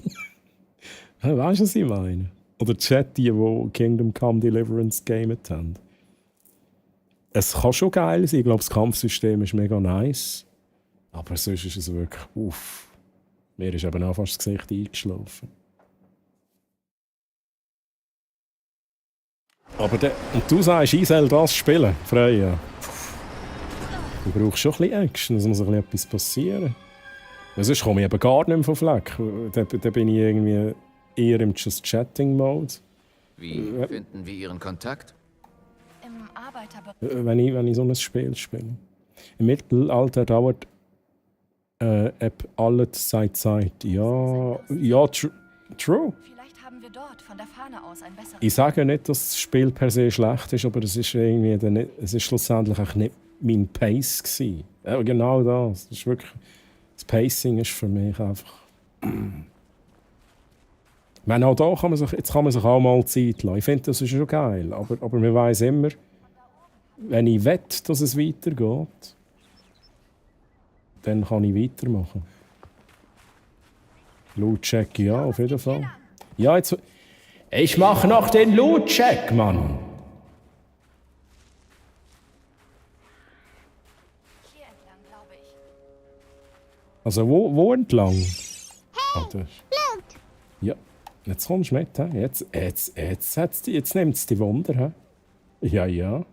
Weißt du, was ich meine? Oder Chat, die Kingdom Come Deliverance gamet haben. Es kann schon geil sein. Ich glaube, das Kampfsystem ist mega nice. Aber sonst ist es wirklich, uff. Mir ist eben auch fast das Gesicht eingeschlafen. Aber und du sagst, ich soll das spielen, Freya. Du brauchst schon ein bisschen Action, es muss ein bisschen etwas passieren. Weil sonst komme ich eben gar nicht mehr vom Fleck. Da bin ich irgendwie eher im Just-Chatting-Mode. Wie finden wir Ihren Kontakt? Im Arbeiterbereich. Wenn ich so ein Spiel spiele. Im Mittelalter dauert App alles seit Zeit. Ja, true. finden wir dort von der Fahne aus ein besseres. Ich sage nicht, dass das Spiel per se schlecht ist, aber es ist irgendwie nicht, es ist schlussendlich auch nicht mein Pace gewesen. Ja, genau das. Das ist wirklich, das Pacing ist für mich einfach. Ich meine, auch da kann man sich auch mal Zeit lassen. Ich finde, das ist schon geil. Aber man weiss immer, wenn ich will, dass es weitergeht, dann kann ich weitermachen. Loot-Check, ja, auf jeden Fall. Ja, jetzt. Ich mache noch den Loot-Check, Mann! Hier entlang, glaube ich. Also, wo entlang? Hey, ja, jetzt kommst du mit, he? Jetzt nimmt es die Wunder, he? Ja, ja.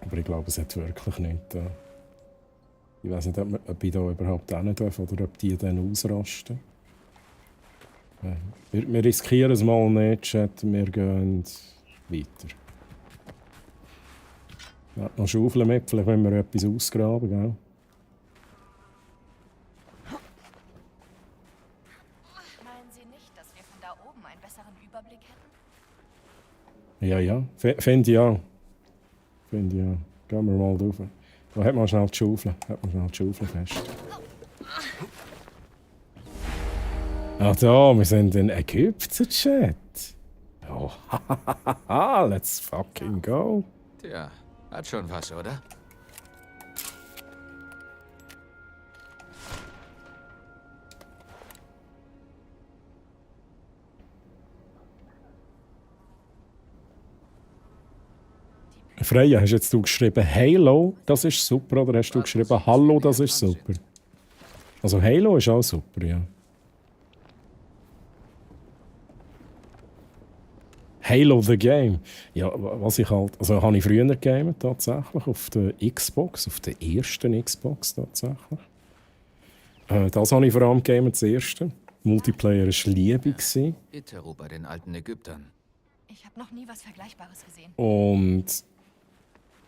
Aber ich glaube, es hat wirklich nicht. Ich weiß nicht, ob ich da überhaupt hin darf oder ob die dann ausrasten. Wir riskieren es mal nicht, Chat. Wir gehen weiter. Ja, noch Schaufeln mit, vielleicht wenn wir etwas ausgraben, gell? Meinen Sie nicht, dass wir von da oben einen besseren Überblick hätten? Ja, ja. Finde ich auch. Finde ich auch. Gehen wir mal drauf. Da hat man schnell die Schaufel. Fest. Ach da, wir sind in Ägypten, Chat. Oh, hahaha, let's fucking go. Tja, hat schon was, oder? Freya, hast jetzt du geschrieben Halo, das ist super, oder hast du geschrieben Hallo, das ist super? Also Halo ist auch super, ja. Halo the Game. Ja, was ich halt. Also habe ich früher gegamet, tatsächlich. Auf der Xbox, auf der ersten Xbox tatsächlich. Das habe ich vor allem gegamet, das erste. Multiplayer war Liebe. Iteru bei den alten Ägyptern. Ich habe noch nie was Vergleichbares gesehen. Und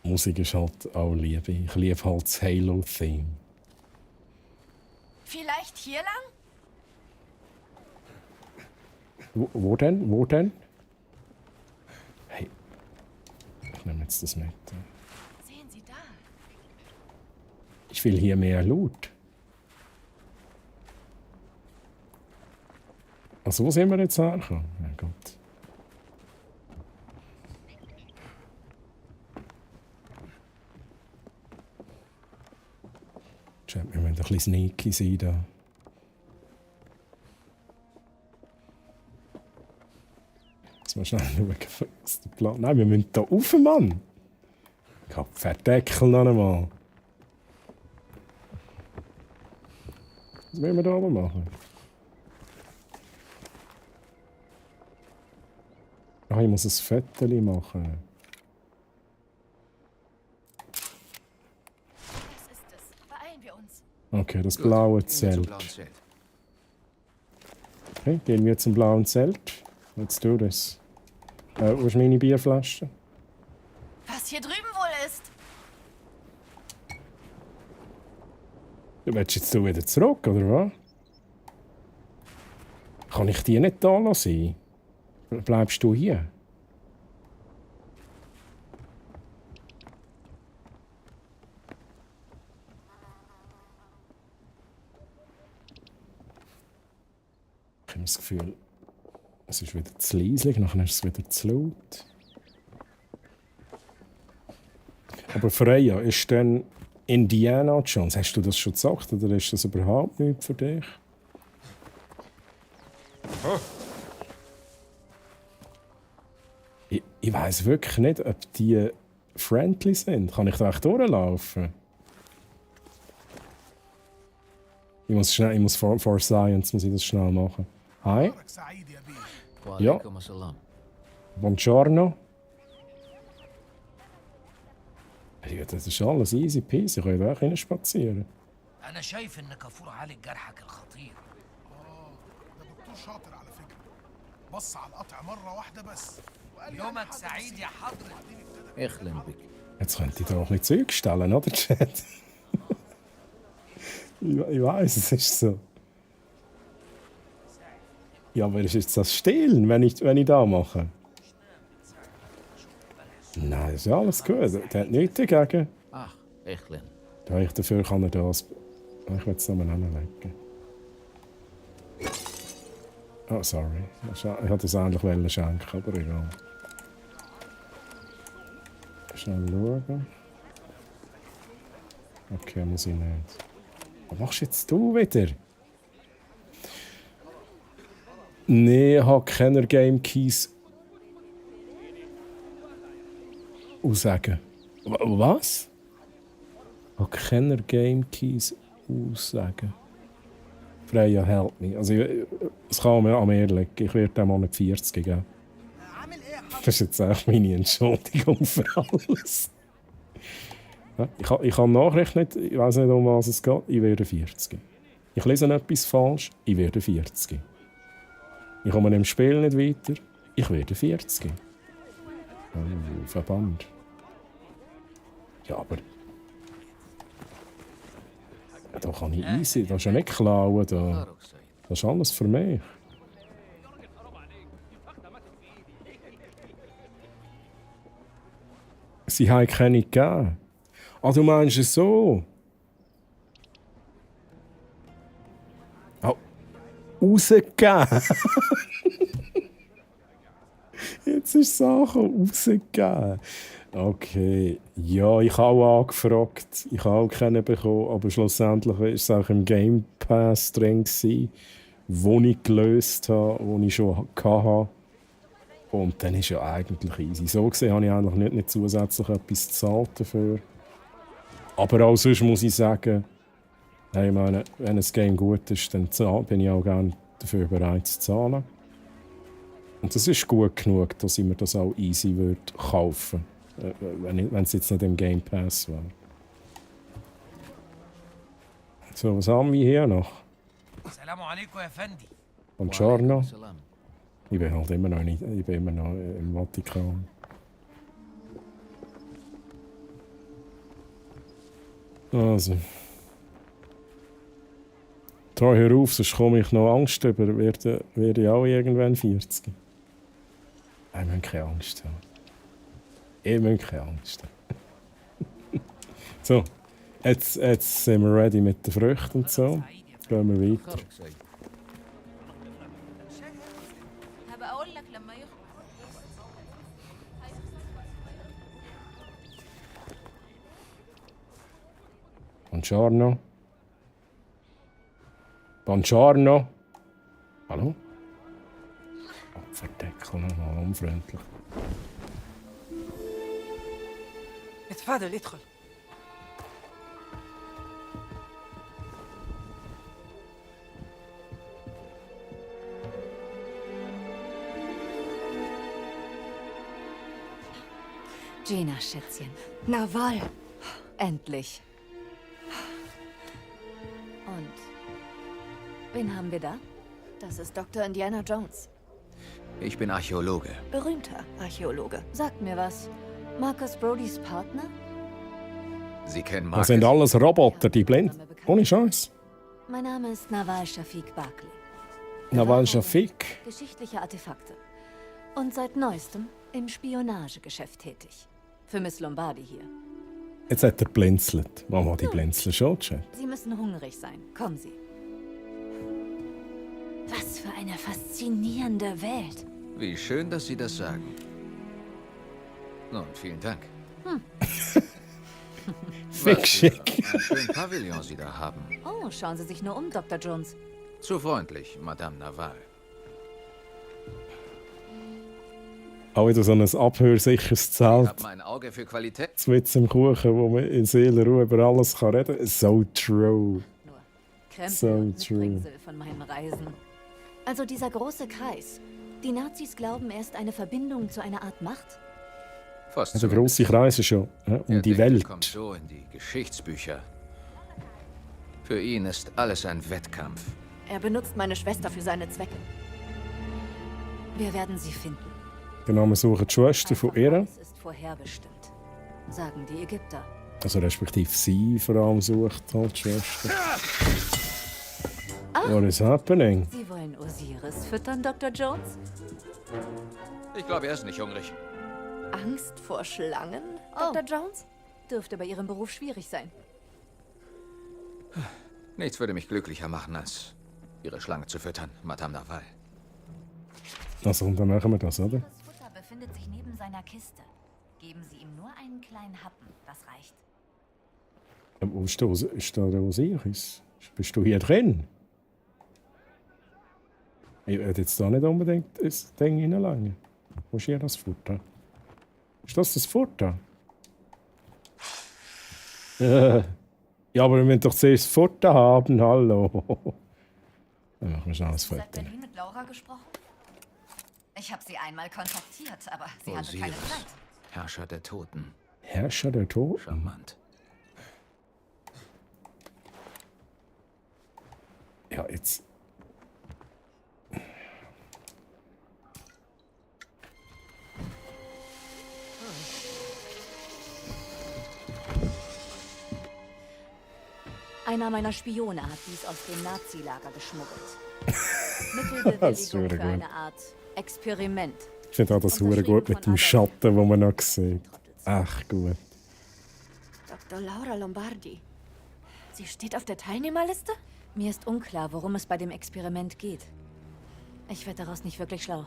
Musik ist halt auch Liebe. Ich liebe halt das Halo-Theme. Vielleicht hier lang? Wo denn? Wo denn? Hey, ich nehme jetzt das mit. Sehen Sie da. Ich will hier mehr Loot. Also, wo sind wir jetzt hergekommen? Ja, Gott. Wir müssen ein bisschen sneaky sein da. Jetzt mal schnell schauen, was der Plan... Nein, wir müssen da rauf, Mann! Ich hab Verdeckel noch einmal. Was wollen wir da oben machen? Ah, ich muss ein Foto machen. Okay, das blaue Zelt. Okay, gehen wir zum blauen Zelt. Let's do this. Wo ist meine Bierflasche? Was hier drüben wohl ist? Du willst jetzt wieder zurück, oder was? Kann ich die nicht da lassen? Bleibst du hier? Ich habe das Gefühl, es ist wieder zu leislich, nachher ist es wieder zu laut. Aber Freya, ist denn Indiana Jones, hast du das schon gesagt oder ist das überhaupt nicht für dich? Oh. Ich weiss wirklich nicht, ob die friendly sind. Kann ich da echt durchlaufen? Ich muss for Science muss ich das schnell machen. Hi. Ja. Buongiorno. Ja, das ist alles easy peasy. Ich kann da auch spazieren. أنا شايف إنك كفور عالج جرحك الخطير. ده دكتور شاطر على فكرة. بص على القطع مرة واحدة بس. يومك سعيد يا حضرة. Echlembik. Jetzt könnte ich da noch ein bisschen Zeug stellen, oder, Chat? Ich weiß, es ist so. Ja, aber ist jetzt das Stehlen, wenn ich da mache? Nein, ist ja alles gut. Der hat nichts dagegen. Ach, Echlin. Dafür kann er das... Ich will es nochmal hinlegen. Oh, sorry. Ich wollte es eigentlich schenken, aber egal. Schnell schauen. Okay, muss ich nicht. Was machst jetzt du wieder? Nee, ich habe keine Game Keys. Aussagen. Was? Ich habe keine Game Keys aussagen. Freya, help me. Also, es kann mir an mir liegen. Ich werde dem Monat 40 geben. Das ist jetzt echt meine Entschuldigung für alles. Ja, ich kann nachrechnen, ich weiß nicht, um was es geht. Ich werde 40. Ich lese etwas falsch, ich werde 40. Ich komme im Spiel nicht weiter, ich werde 40. Oh, verdammt. Ja, aber... Da kann ich easy, das ist ja nicht klauen. Das ist alles für mich. Sie haben keine gegeben. Ah, du meinst es so? Oh, rausgegeben. Jetzt ist Sachen rausgegeben. Okay. Ja, ich habe auch angefragt. Ich habe auch keinen bekommen. Aber schlussendlich war es auch im Game Pass drin, wo ich gelöst habe, wo ich schon hatte. Und dann ist ja eigentlich easy. So gesehen habe ich eigentlich nicht zusätzlich etwas gezahlt dafür. Aber auch sonst muss ich sagen, ich meine, wenn ein Game gut ist, dann bin ich auch gerne dafür bereit zu zahlen. Und das ist gut genug, dass ich mir das auch easy würde kaufen würde, wenn es jetzt nicht im Game Pass wäre. So, was haben wir hier noch? Assalamu alaikum, Effendi. Buongiorno. Ich bin halt immer noch nicht, ich bin immer noch im Vatikan. Also. Treu, hör auf, sonst komme ich noch Angst über. Werde ich auch irgendwann 40. Ich muss keine Angst haben. Ich muss keine Angst haben. So, jetzt sind wir ready mit den Früchten und so. Jetzt gehen wir weiter. Buongiorno. Buongiorno. Hallo? Oh, verdeckel nochmal, unfreundlich. اتفضل ادخل. Gina, Schätzchen. Nawal. Endlich. Und wen haben wir da? Das ist Dr. Indiana Jones. Ich bin Archäologe. Berühmter Archäologe. Sagt mir was. Marcus Brodys Partner? Sie kennen Das Marcus? sind alles Roboter, die blind. Ohne Scheiß. Mein Name ist Nawal Shafiq Barkley. Nawal Shafiq. Geschichtliche Artefakte. Und seit neuestem im Spionagegeschäft tätig. Für Miss Lombardi hier. Jetzt hat er blinzelt. Mama, die blinzeln schon, Chat. Sie müssen hungrig sein. Kommen Sie. Was für eine faszinierende Welt. Wie schön, dass Sie das sagen. Nun, vielen Dank. Fick schick. Einen schönen Pavillon Sie da haben. Oh, schauen Sie sich nur um, Dr. Jones. Zu freundlich, Madame Nawal. Auch wieder so ein abhörsicheres Ich Zelt. habe mein Auge für Qualität. Mit dem Kuchen, wo man in Seelenruhe über alles kann reden kann. So true. Krempel So und true. Mitbringsel von meinen Reisen. Also dieser große Kreis. Die Nazis glauben, er ist eine Verbindung zu einer Art Macht? Fast Also zumindest. grosse Kreise schon. Ja, um Er die denkt, Welt. kommt so in die Geschichtsbücher. Für ihn ist alles ein Wettkampf. Er benutzt meine Schwester für seine Zwecke. Wir werden sie finden. Genau, wir suchen die Schwester von ihr. Es ist vorherbestimmt, sagen die Ägypter. Also respektive sie vor allem sucht halt die Schwester. What is happening? Sie wollen Osiris füttern, Dr. Jones? Ich glaube, er ist nicht hungrig. Angst vor Schlangen, Dr. Jones? Dürfte bei Ihrem Beruf schwierig sein. Nichts würde mich glücklicher machen, als Ihre Schlange zu füttern, Madame Naval. Also, und dann machen wir das, oder? Das Futter befindet sich neben seiner Kiste. Geben Sie ihm nur einen kleinen Happen, das reicht. Wo ist da der Osiris? Bist du hier drin? Ich werde jetzt da nicht unbedingt das Ding hineinlangen. Wo ist hier das Futter? Ist das Futter? Ja, aber wir müssen doch zuerst das Futter haben, hallo. Dann machen wir schnell das Futter. Hat Berlin mit Laura gesprochen? Ich habe sie einmal kontaktiert, aber sie hatte keine Osiris, Zeit. Herrscher der Toten. Herrscher der Toten? Charmant. Ja, jetzt... Einer meiner Spione hat dies aus dem Nazi-Lager geschmuggelt. Mittelbewilligung für eine Art Experiment. Ich finde auch das hure gut mit dem Schatten, den man noch sieht. Ach, gut. Dr. Laura Lombardi. Sie steht auf der Teilnehmerliste? Mir ist unklar, worum es bei dem Experiment geht. Ich werde daraus nicht wirklich schlau.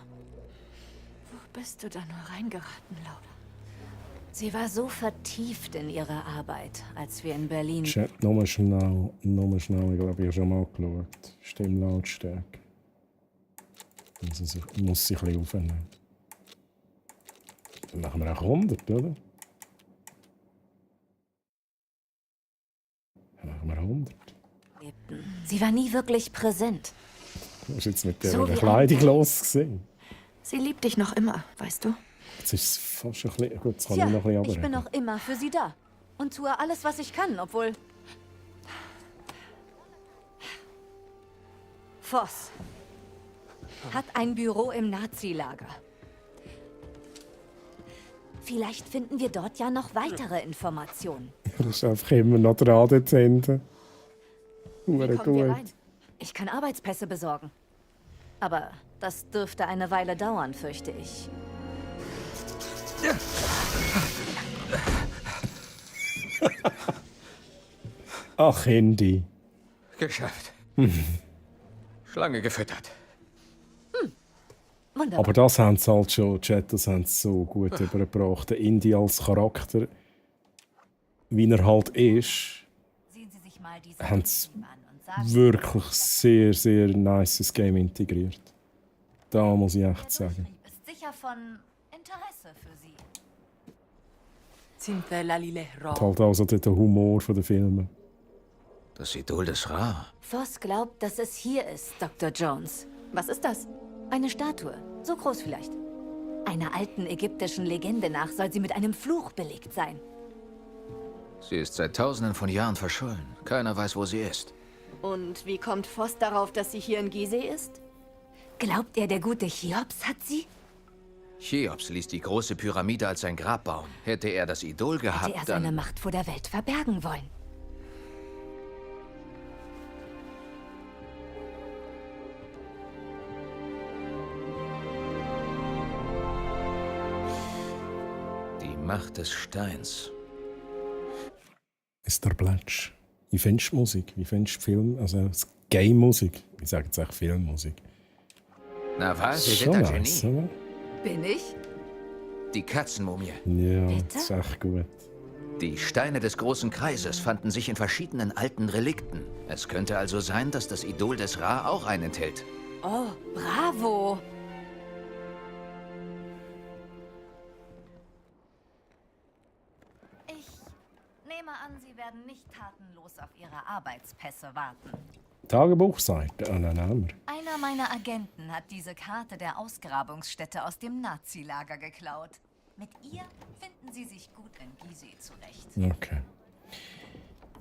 Wo bist du da nur reingeraten, Laura? Sie war so vertieft in ihrer Arbeit, als wir in Berlin... Chat, nochmal schnell. Ich glaube, ich habe schon mal geschaut. Stimmlautstärke. Also, ich muss sie ein bisschen aufnehmen. Dann machen wir auch 100, oder? Dann machen wir 100. Sie war nie wirklich präsent. Du hast jetzt mit der So wie Kleidung ein- los gesehen. Sie liebt dich noch immer, weißt du? Jetzt ist es fast ein bisschen... Gut, jetzt kann Tja, ich noch ein bisschen ich bin runterreden. noch immer für sie da. Und tue alles, was ich kann, obwohl... Voss hat ein Büro im Nazi-Lager. Vielleicht finden wir dort ja noch weitere Informationen. Das ist einfach immer noch dran dort hinten. Wie Hure kommen wir gut. rein? Ich kann Arbeitspässe besorgen. Aber das dürfte eine Weile dauern, fürchte ich. Ach, Handy. Geschafft. Schlange gefüttert. Wunderbar. Aber das haben sie halt schon, Chat, das haben sie so gut übergebracht. Der Indy als Charakter, wie er halt ist, haben sie wirklich sehr, sehr nices Game integriert. Da muss ich echt sagen. Ist sicher von Interesse für Sie. Und halt also der Humor der Filme. Das Idol des Ra. Voss glaubt, dass es hier ist, Dr. Jones. Was ist das? Eine Statue. So groß vielleicht. Einer alten ägyptischen Legende nach soll sie mit einem Fluch belegt sein. Sie ist seit Tausenden von Jahren verschollen. Keiner weiß, wo sie ist. Und wie kommt Voss darauf, dass sie hier in Gizeh ist? Glaubt er, der gute Cheops hat sie? Cheops ließ die große Pyramide als sein Grab bauen. Hätte er das Idol gehabt, Hätte er seine dann... Macht vor der Welt verbergen wollen. Die Macht des Steins. Ist der Plätsch. Wie findest du Musik? Wie findest du Film? Also Game-Musik? Ich sage jetzt echt Filmmusik. Na was? Sie Schon sind ein nice, Genie. oder? Bin ich? Die Katzenmumie. Ja, Bitte? das ist echt gut. Die Steine des großen Kreises fanden sich in verschiedenen alten Relikten. Es könnte also sein, dass das Idol des Ra auch einen enthält. Oh, bravo! Ich nehme an, Sie werden nicht tatenlos auf Ihre Arbeitspässe warten. Tagebuchseite? Ah, nein, haben wir. Einer meiner Agenten hat diese Karte der Ausgrabungsstätte aus dem Nazi-Lager geklaut. Mit ihr finden Sie sich gut in Gizeh zurecht. Okay.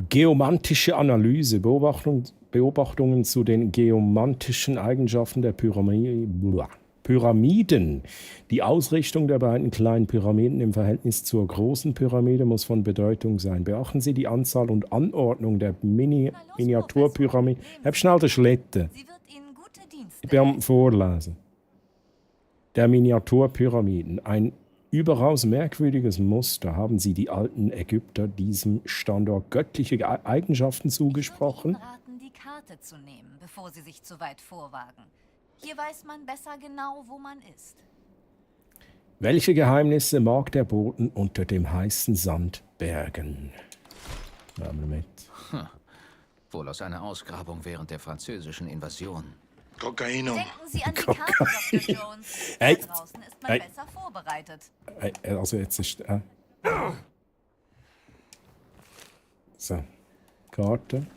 Geomantische Analyse. Beobachtungen zu den geomantischen Eigenschaften der Pyramide. Pyramiden. Die Ausrichtung der beiden kleinen Pyramiden im Verhältnis zur großen Pyramide muss von Bedeutung sein. Beachten Sie die Anzahl und Anordnung der Miniaturpyramiden. Hab schnell den Schlitten. Ich bin am Vorlesen. Der Miniaturpyramiden. Ein überaus merkwürdiges Muster. Haben Sie die alten Ägypter diesem Standort göttliche Eigenschaften zugesprochen? Ich würde Ihnen raten, die Karte zu nehmen, bevor Sie sich zu weit vorwagen. Hier weiß man besser genau, wo man ist. Welche Geheimnisse mag der Boden unter dem heißen Sand bergen? Nehmen wir mit. Wohl aus einer Ausgrabung während der französischen Invasion. Kokainum. Denken Sie an die Karte, Dr. Jones. Hey. Da draußen ist man besser vorbereitet. Also jetzt ist... So. Karte.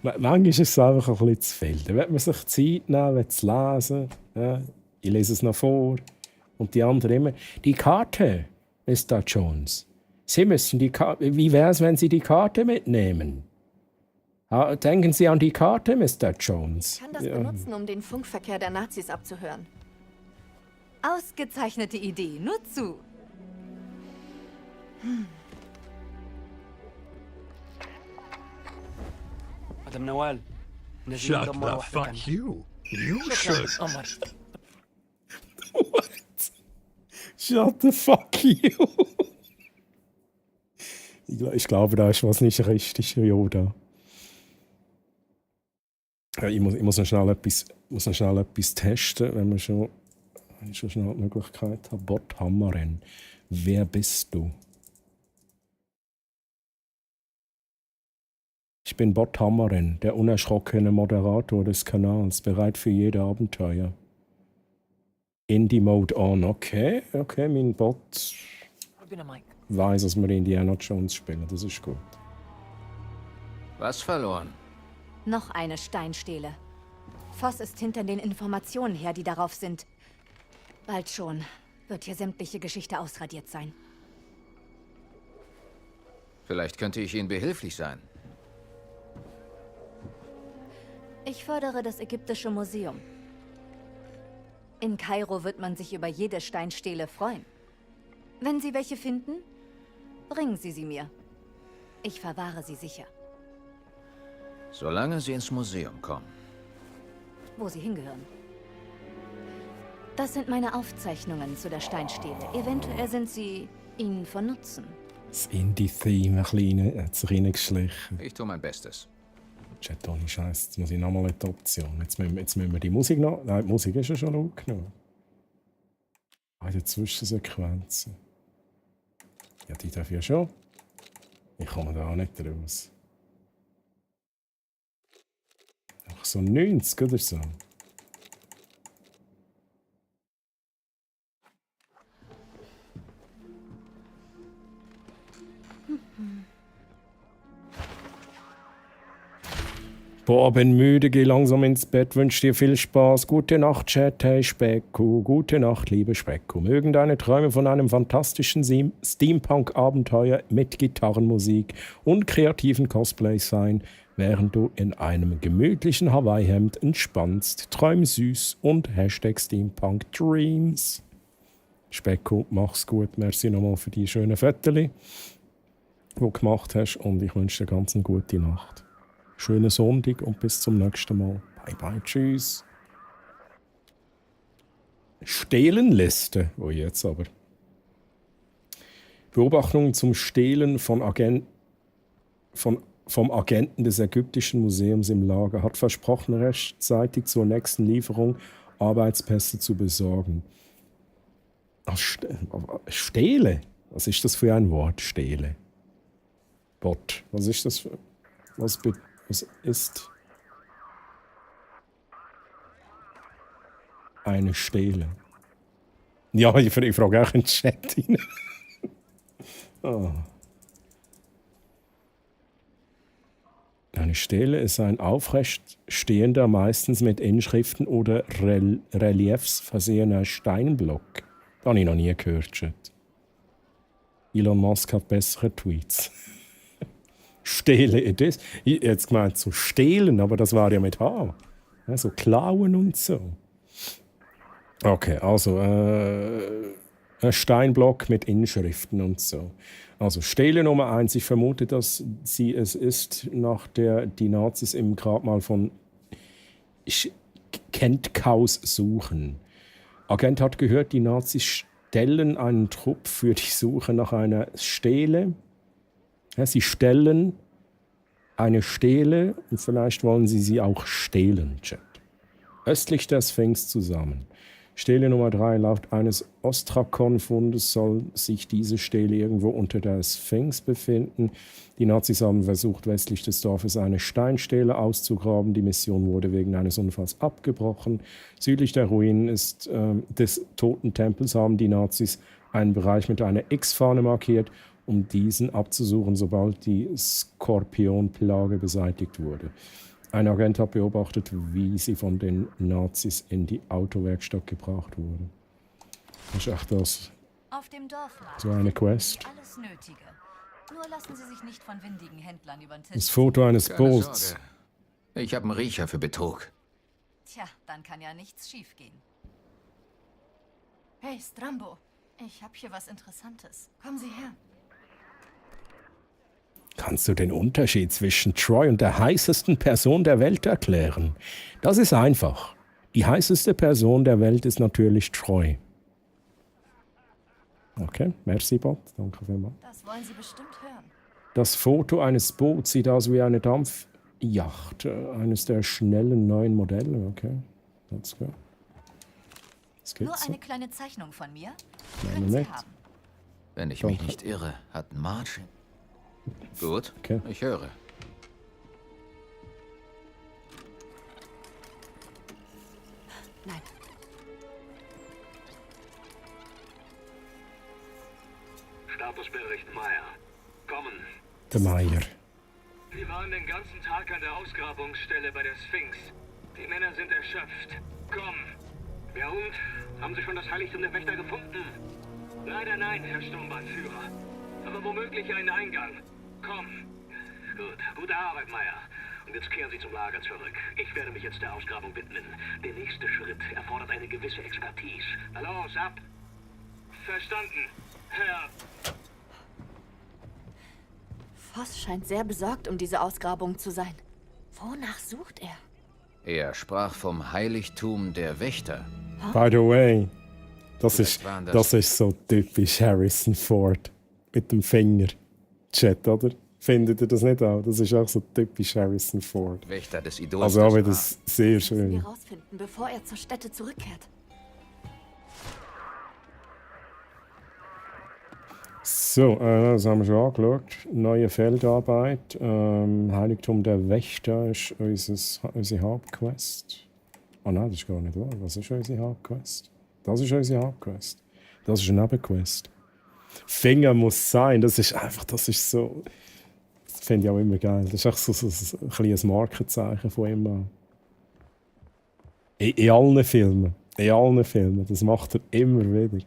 Manchmal ist es einfach ein bisschen zu viel. Da wird man sich Zeit nehmen, zu lesen. Ja, ich lese es noch vor. Und die anderen immer, die Karte, Mr. Jones. Sie müssen die Karte. Wie wäre es, wenn Sie die Karte mitnehmen? Denken Sie an die Karte, Mr. Jones. Ich kann das benutzen, um den Funkverkehr der Nazis abzuhören. Ausgezeichnete Idee, nur zu. مدام نوال Shut the fuck you. You should. قمر. Shut the fuck you. Ich glaube, da ist was nicht richtig, Yoda. Ja, ich muss noch schnell etwas testen, wenn wir schon schnell die Möglichkeit haben. Bot Hammerren. Wer bist du? Ich bin Bot Hammerren, der unerschrockene Moderator des Kanals, bereit für jede Abenteuer. Indie Mode on. Okay, mein Bot weiß, dass wir Indiana Jones spielen. Das ist gut. Was verloren? Noch eine Steinstele. Voss ist hinter den Informationen her, die darauf sind. Bald schon wird hier sämtliche Geschichte ausradiert sein. Vielleicht könnte ich Ihnen behilflich sein. Ich fördere das Ägyptische Museum. In Kairo wird man sich über jede Steinstele freuen. Wenn Sie welche finden, bringen Sie sie mir. Ich verwahre sie sicher. Solange Sie ins Museum kommen. Wo sie hingehören. Das sind meine Aufzeichnungen zu der Steinstele. Eventuell sind sie Ihnen von Nutzen. Das Indie-Theme hat sich reingeschlichen. Ich tue mein Bestes. Chat, ohne Scheiß, jetzt muss ich nochmal in die Option. Jetzt müssen wir die Musik noch... Nein, die Musik ist ja schon aufgenommen. In den Zwischensequenzen. Ja, die darf ja schon. Ich komme da auch nicht raus. Einfach so 90 oder so. Boah, bin müde, geh langsam ins Bett, wünsch dir viel Spaß. Gute Nacht, Chat, hey Specko. Gute Nacht, liebe Specko. Mögen deine Träume von einem fantastischen Steampunk-Abenteuer mit Gitarrenmusik und kreativen Cosplays sein, während du in einem gemütlichen Hawaii-Hemd entspannst. Träum süß und #SteampunkDreams. Specko, mach's gut. Merci nochmal für die schönen Fotos, die du gemacht hast. Und ich wünsche dir ganz eine gute Nacht. Schönen Sonntag und bis zum nächsten Mal. Bye bye, tschüss. Stehlenliste. Oh, jetzt aber. Beobachtungen zum Stehlen vom Agenten des Ägyptischen Museums im Lager. Hat versprochen, rechtzeitig zur nächsten Lieferung Arbeitspässe zu besorgen. Stehle? Was ist das für ein Wort, Stehle? Bot. Was ist das für... Was ist eine Stele? Ja, ich frage auch in den Chat rein. Oh. Eine Stele ist ein aufrecht stehender, meistens mit Inschriften oder Reliefs versehener Steinblock. Das habe ich noch nie gehört, Chat. Elon Musk hat bessere Tweets. Stehlen, das, jetzt gemeint so stehlen, aber das war ja mit H. Ja, so klauen und so. Okay, also ein Steinblock mit Inschriften und so. Also Stele Nummer 1, ich vermute, dass sie es ist, nach der die Nazis im Grabmal von Kentkaus suchen. Agent hat gehört, die Nazis stellen einen Trupp für die Suche nach einer Stele. Ja, sie stellen eine Stele und vielleicht wollen sie auch stehlen, Chat. Östlich der Sphinx zusammen. Stele Nummer 3. Laut eines Ostrakon-Fundes soll sich diese Stele irgendwo unter der Sphinx befinden. Die Nazis haben versucht, westlich des Dorfes eine Steinstele auszugraben. Die Mission wurde wegen eines Unfalls abgebrochen. Südlich der Ruinen des Toten Tempels haben die Nazis einen Bereich mit einer X-Fahne markiert, um diesen abzusuchen, sobald die Skorpionplage beseitigt wurde. Ein Agent hat beobachtet, wie sie von den Nazis in die Autowerkstatt gebracht wurde. Das ist echt das. Auf dem Dorfmarkt So eine Quest. alles Nötige. Nur lassen Sie sich nicht von windigen Händlern über den Tisch. Das Foto eines Keine Boots. Sorge. Ich habe einen Riecher für Betrug. Tja, dann kann ja nichts schiefgehen. Hey, Strambo, ich habe hier was Interessantes. Kommen Sie her. Kannst du den Unterschied zwischen Troy und der heißesten Person der Welt erklären? Das ist einfach. Die heißeste Person der Welt ist natürlich Troy. Okay, merci Bob, danke vielmals. Das wollen Sie bestimmt hören. Das Foto eines Boots sieht aus wie eine Dampfjacht, eines der schnellen neuen Modelle. Okay, let's go. Was Nur geht's eine so? kleine Zeichnung von mir. Nein, Können Sie nicht. haben. Wenn ich mich nicht irre, hat Marge... Gut, okay. Ich höre. Nein. Statusbericht Meier. Kommen. Der Meier. Wir waren den ganzen Tag an der Ausgrabungsstelle bei der Sphinx. Die Männer sind erschöpft. Komm. Ja und? Haben Sie schon das Heiligtum der Wächter gefunden? Leider nein, Herr Sturmbannführer. Aber womöglich einen Eingang. Komm. Gut. Gute Arbeit, Meier. Und jetzt kehren Sie zum Lager zurück. Ich werde mich jetzt der Ausgrabung widmen. Der nächste Schritt erfordert eine gewisse Expertise. Na los, ab. Verstanden, Herr... Voss scheint sehr besorgt um diese Ausgrabung zu sein. Wonach sucht er? Er sprach vom Heiligtum der Wächter. By the way, das Vielleicht ist, waren das ist so typisch Harrison Ford. Mit dem Finger. Chat, oder? Findet ihr das nicht auch? Das ist auch so typisch Harrison Ford. Wächter des Idols. Also auch des wieder sehr Wir schön. rausfinden, bevor er zur Stätte zurückkehrt. So, das haben wir schon angeschaut. Neue Feldarbeit. Heiligtum der Wächter ist unsere Hauptquest. Oh nein, das ist gar nicht wahr. Was ist unsere Hauptquest? Das ist unsere Hauptquest. Das ist eine Nebenquest. Finger muss sein. Das ist einfach, das ist so... Das finde ich auch immer geil. Das ist echt so ein kleines Markenzeichen von ihm. In allen Filmen. In allen Filmen. Das macht er immer wieder.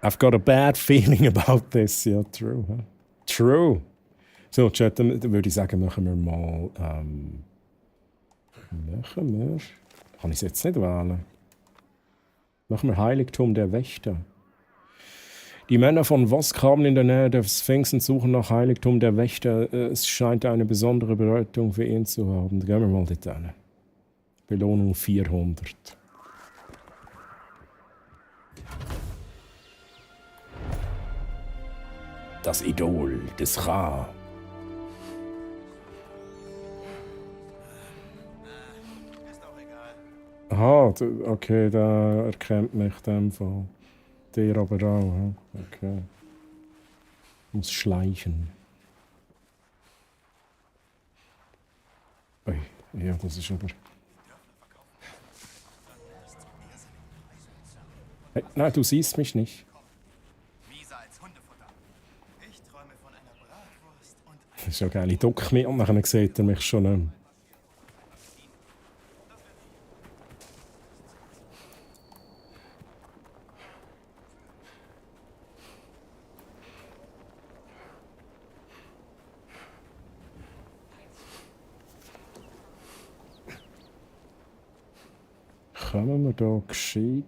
I've got a bad feeling about this. Ja, true. Huh? True. So, Chat, dann würde ich sagen, machen wir mal... Kann ich es jetzt nicht wählen? Machen wir Heiligtum der Wächter. Die Männer von Voss graben in der Nähe der Sphinx und suchen nach Heiligtum der Wächter. Es scheint eine besondere Bedeutung für ihn zu haben. Gehen wir mal dort hin. Belohnung 400. Das Idol des Ra. Aha, okay, da erkennt mich in dem Fall. Der aber auch, hm? Okay. Muss schleichen. Ui, ja, das ist aber... Hey, nein, du siehst mich nicht. Das ist ja geil. Ich ducke mich und dann sieht er mich schon nicht mehr. kommen wir da gescheit?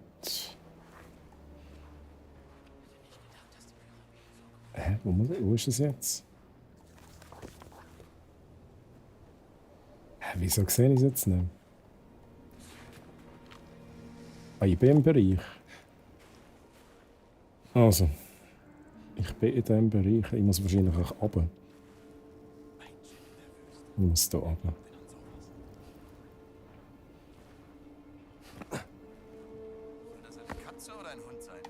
Hä? Wo ist das jetzt? Hä, wieso sehe ich es jetzt nicht? Ah, ich bin im Bereich. Also, ich bin in diesem Bereich. Ich muss wahrscheinlich auch runter. Ich muss hier runter. Das eine Katze oder ein Hund sein?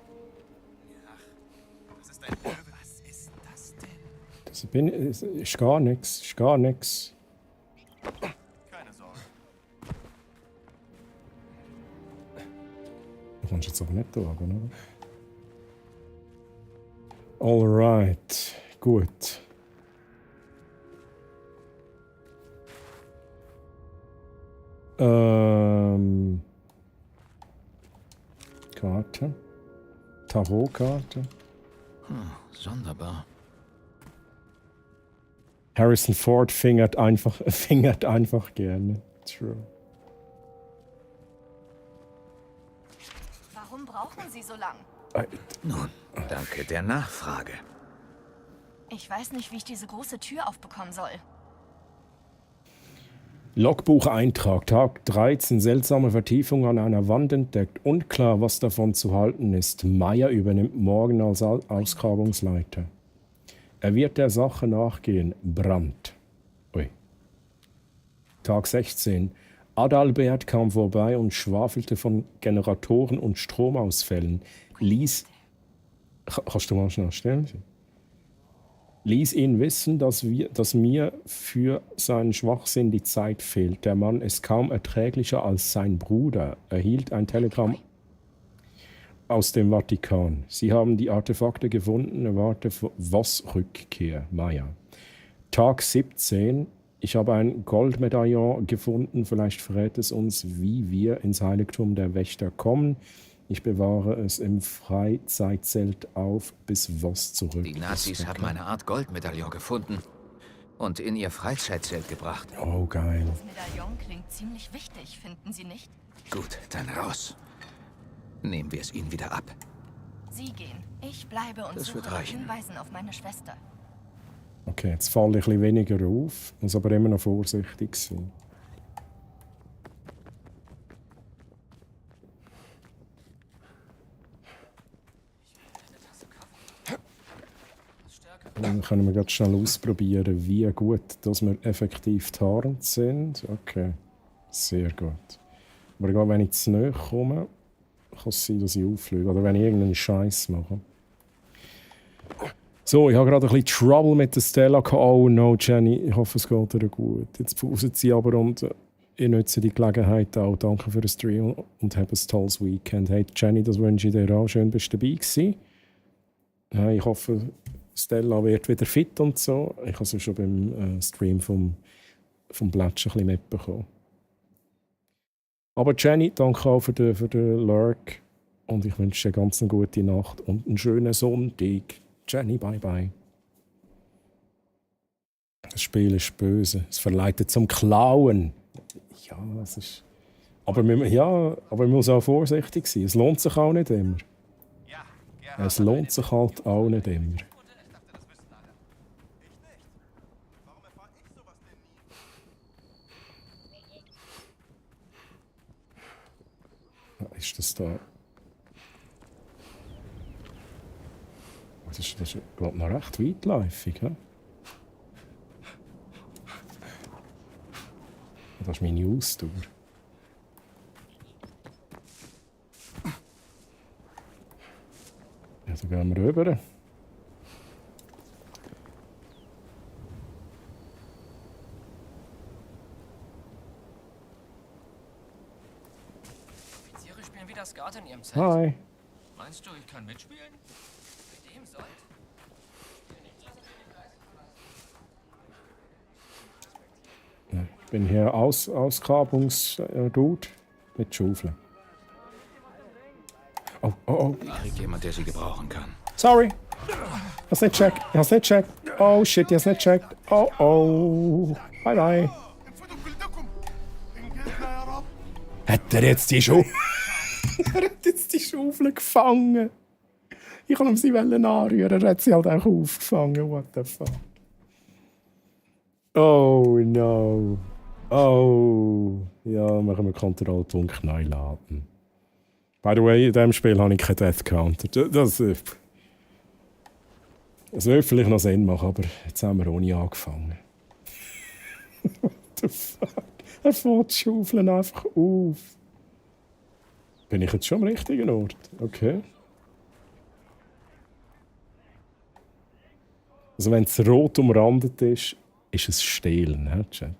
Ach, das ist ein Löwe. Was ist das denn? Das ist gar nichts. Ist gar nichts. Keine Sorge. Du kannst jetzt aber nicht da runter, oder? Alright. Gut. Karte. Tarotkarte. Sonderbar. Harrison Ford fingert einfach gerne. True. Warum brauchen Sie so lang? Nun, danke der Nachfrage. Ich weiß nicht, wie ich diese große Tür aufbekommen soll. Logbucheintrag, Tag 13, seltsame Vertiefung an einer Wand entdeckt. Unklar, was davon zu halten ist. Meyer übernimmt morgen als Ausgrabungsleiter. Er wird der Sache nachgehen. Brand. Ui. Tag 16. Adalbert kam vorbei und schwafelte von Generatoren und Stromausfällen. Kannst du mal schnell stellen? Ließ ihn wissen, dass mir für seinen Schwachsinn die Zeit fehlt. Der Mann ist kaum erträglicher als sein Bruder. Erhielt ein Telegramm aus dem Vatikan. Sie haben die Artefakte gefunden, erwarte Voss-Rückkehr. Maya. Tag 17. Ich habe ein Goldmedaillon gefunden. Vielleicht verrät es uns, wie wir ins Heiligtum der Wächter kommen. Ich bewahre es im Freizeitzelt auf, bis Voss zurück ist. Die Nazis haben eine Art Goldmedaillon gefunden und in ihr Freizeitzelt gebracht. Oh, geil. Das Medaillon klingt ziemlich wichtig, finden Sie nicht? Gut, dann raus. Nehmen wir es ihnen wieder ab. Sie gehen. Ich bleibe und Das suche wird nach reichen. Hinweisen auf meine Schwester. Okay, jetzt falle ich ein bisschen weniger auf, muss aber immer noch vorsichtig sein. Dann können wir gerade schnell ausprobieren, wie gut dass wir effektiv tarnt sind. Okay, sehr gut. Aber egal, wenn ich zu nahe komme, kann es sein, dass ich auffliege. Oder wenn ich irgendeinen Scheiß mache. So, ich habe gerade ein bisschen Trouble mit der Stella. Oh no, Jenny, ich hoffe, es geht dir gut. Jetzt pausen sie aber und ich nutze die Gelegenheit auch. Danke für den Stream und habe ein tolles Weekend. Hey Jenny, das wünsche ich dir auch. Schön, bist du dabei gewesen. Ich hoffe, Stella wird wieder fit und so. Ich habe es schon beim Stream vom Blätsch ein bisschen mitbekommen. Aber Jenny, danke auch für den Lurk. Und ich wünsche dir ganz eine gute Nacht und einen schönen Sonntag. Jenny, bye bye. Das Spiel ist böse. Es verleitet zum Klauen. Ja, es ist... Aber man muss auch vorsichtig sein. Es lohnt sich auch nicht immer. Es lohnt sich halt auch nicht immer. Ist das da? Das ist glaube ich, noch recht weitläufig. He? Das ist meine Ausdauer. Ja, da gehen wir rüber. Offiziere spielen wieder Skat in ihrem Zelt. Hi. Meinst du, ich kann mitspielen? Mit dem soll. Ich bin hier Ausgrabungsdude mit Schaufel. Oh. Ich krieg jemand, der sie gebrauchen kann. Sorry. Ich hab's nicht checkt. Oh shit, ich hab's nicht checkt. Oh. Bye bye. Hat er jetzt die Schaufel? Er hat jetzt die Schaufel gefangen. Ich wollte sie anrühren, er hat sie halt auch aufgefangen. What the fuck? Oh no. Oh. Ja, machen wir Kontrollpunkt neu laden. By the way, in diesem Spiel habe ich keinen Death Counter. Das würde vielleicht noch Sinn machen, aber jetzt haben wir ohne angefangen. What the fuck? Er fährt die Schaufeln einfach auf. Bin ich jetzt schon am richtigen Ort? Okay. Also wenn es rot umrandet ist, ist es Stehlen, he, Chat?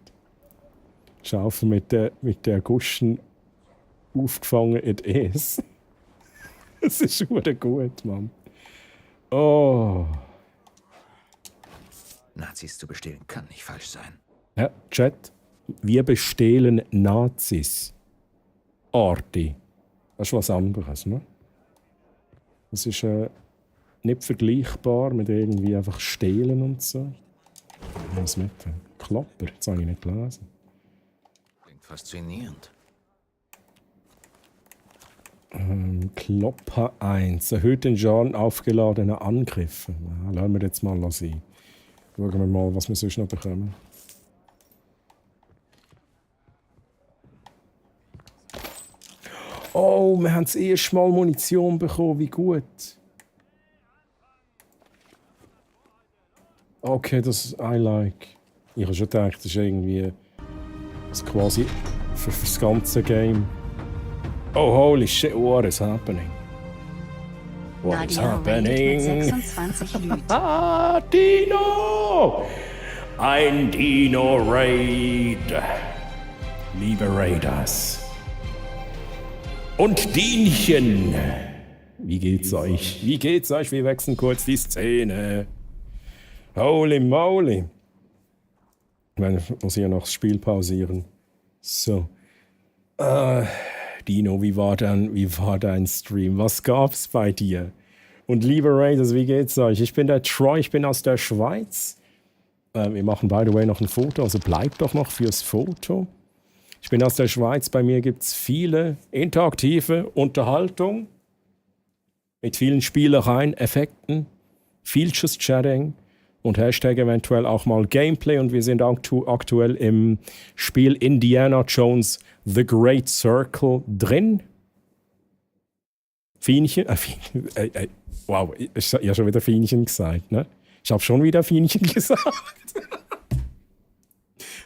Schaufel mit der Guschen aufgefangen it is. Es ist schon gut, Mann. Oh. Nazis zu bestehlen kann nicht falsch sein. Ja, Chat. Wir bestehlen Nazis. Arti. Das ist was anderes, ne? Das ist nicht vergleichbar mit irgendwie einfach stehlen und so. Ich muss mit. Klopper, das habe ich nicht gelesen. Klingt faszinierend. Klopper 1. Erhöht den Schaden aufgeladener Angriffe. Ja, lassen wir jetzt mal sein. Schauen wir mal, was wir sonst noch bekommen. Oh, wir haben das erste Mal Munition bekommen. Wie gut. Okay, das I like. Ich habe schon gedacht, das ist irgendwie das quasi für das ganze Game. Oh, holy shit, what is happening? What is happening? Ah, Dino! Ein Dino-Raid. Liebe Raiders. Und Dienchen! Wie geht's euch? Wie geht's euch? Wir wechseln kurz die Szene. Holy moly! Ich muss hier noch das Spiel pausieren. So. Dino, wie war dein Stream? Was gab's bei dir? Und liebe Raiders, wie geht's euch? Ich bin der Troy, ich bin aus der Schweiz. Wir machen, by the way, noch ein Foto, also bleibt doch noch fürs Foto. Ich bin aus der Schweiz, bei mir gibt es viele interaktive Unterhaltung mit vielen Spielereien, Effekten, Features Chatting und Hashtag eventuell auch mal Gameplay. Und wir sind aktuell im Spiel Indiana Jones The Great Circle drin. Fienchen, wow, ich habe schon wieder Fienchen gesagt, ne? Ich habe schon wieder Fienchen gesagt.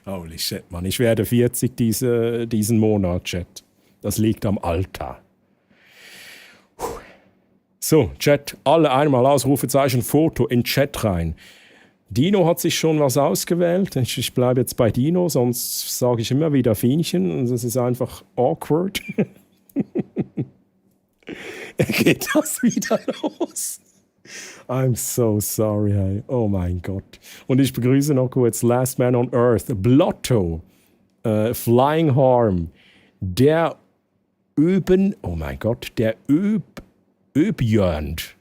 Holy shit, Mann. Ich werde 40 diesen Monat, Chat. Das liegt am Alter. So, Chat, alle einmal Ausrufezeichen Foto in Chat rein. Dino hat sich schon was ausgewählt. Ich bleibe jetzt bei Dino, sonst sage ich immer wieder Fienchen und das ist einfach awkward. Geht das wieder los? I'm so sorry, hey. Oh mein Gott. Und ich begrüße noch kurz Last Man on Earth, Blotto, Flying Harm, der Öben, oh mein Gott, der Öbjörnd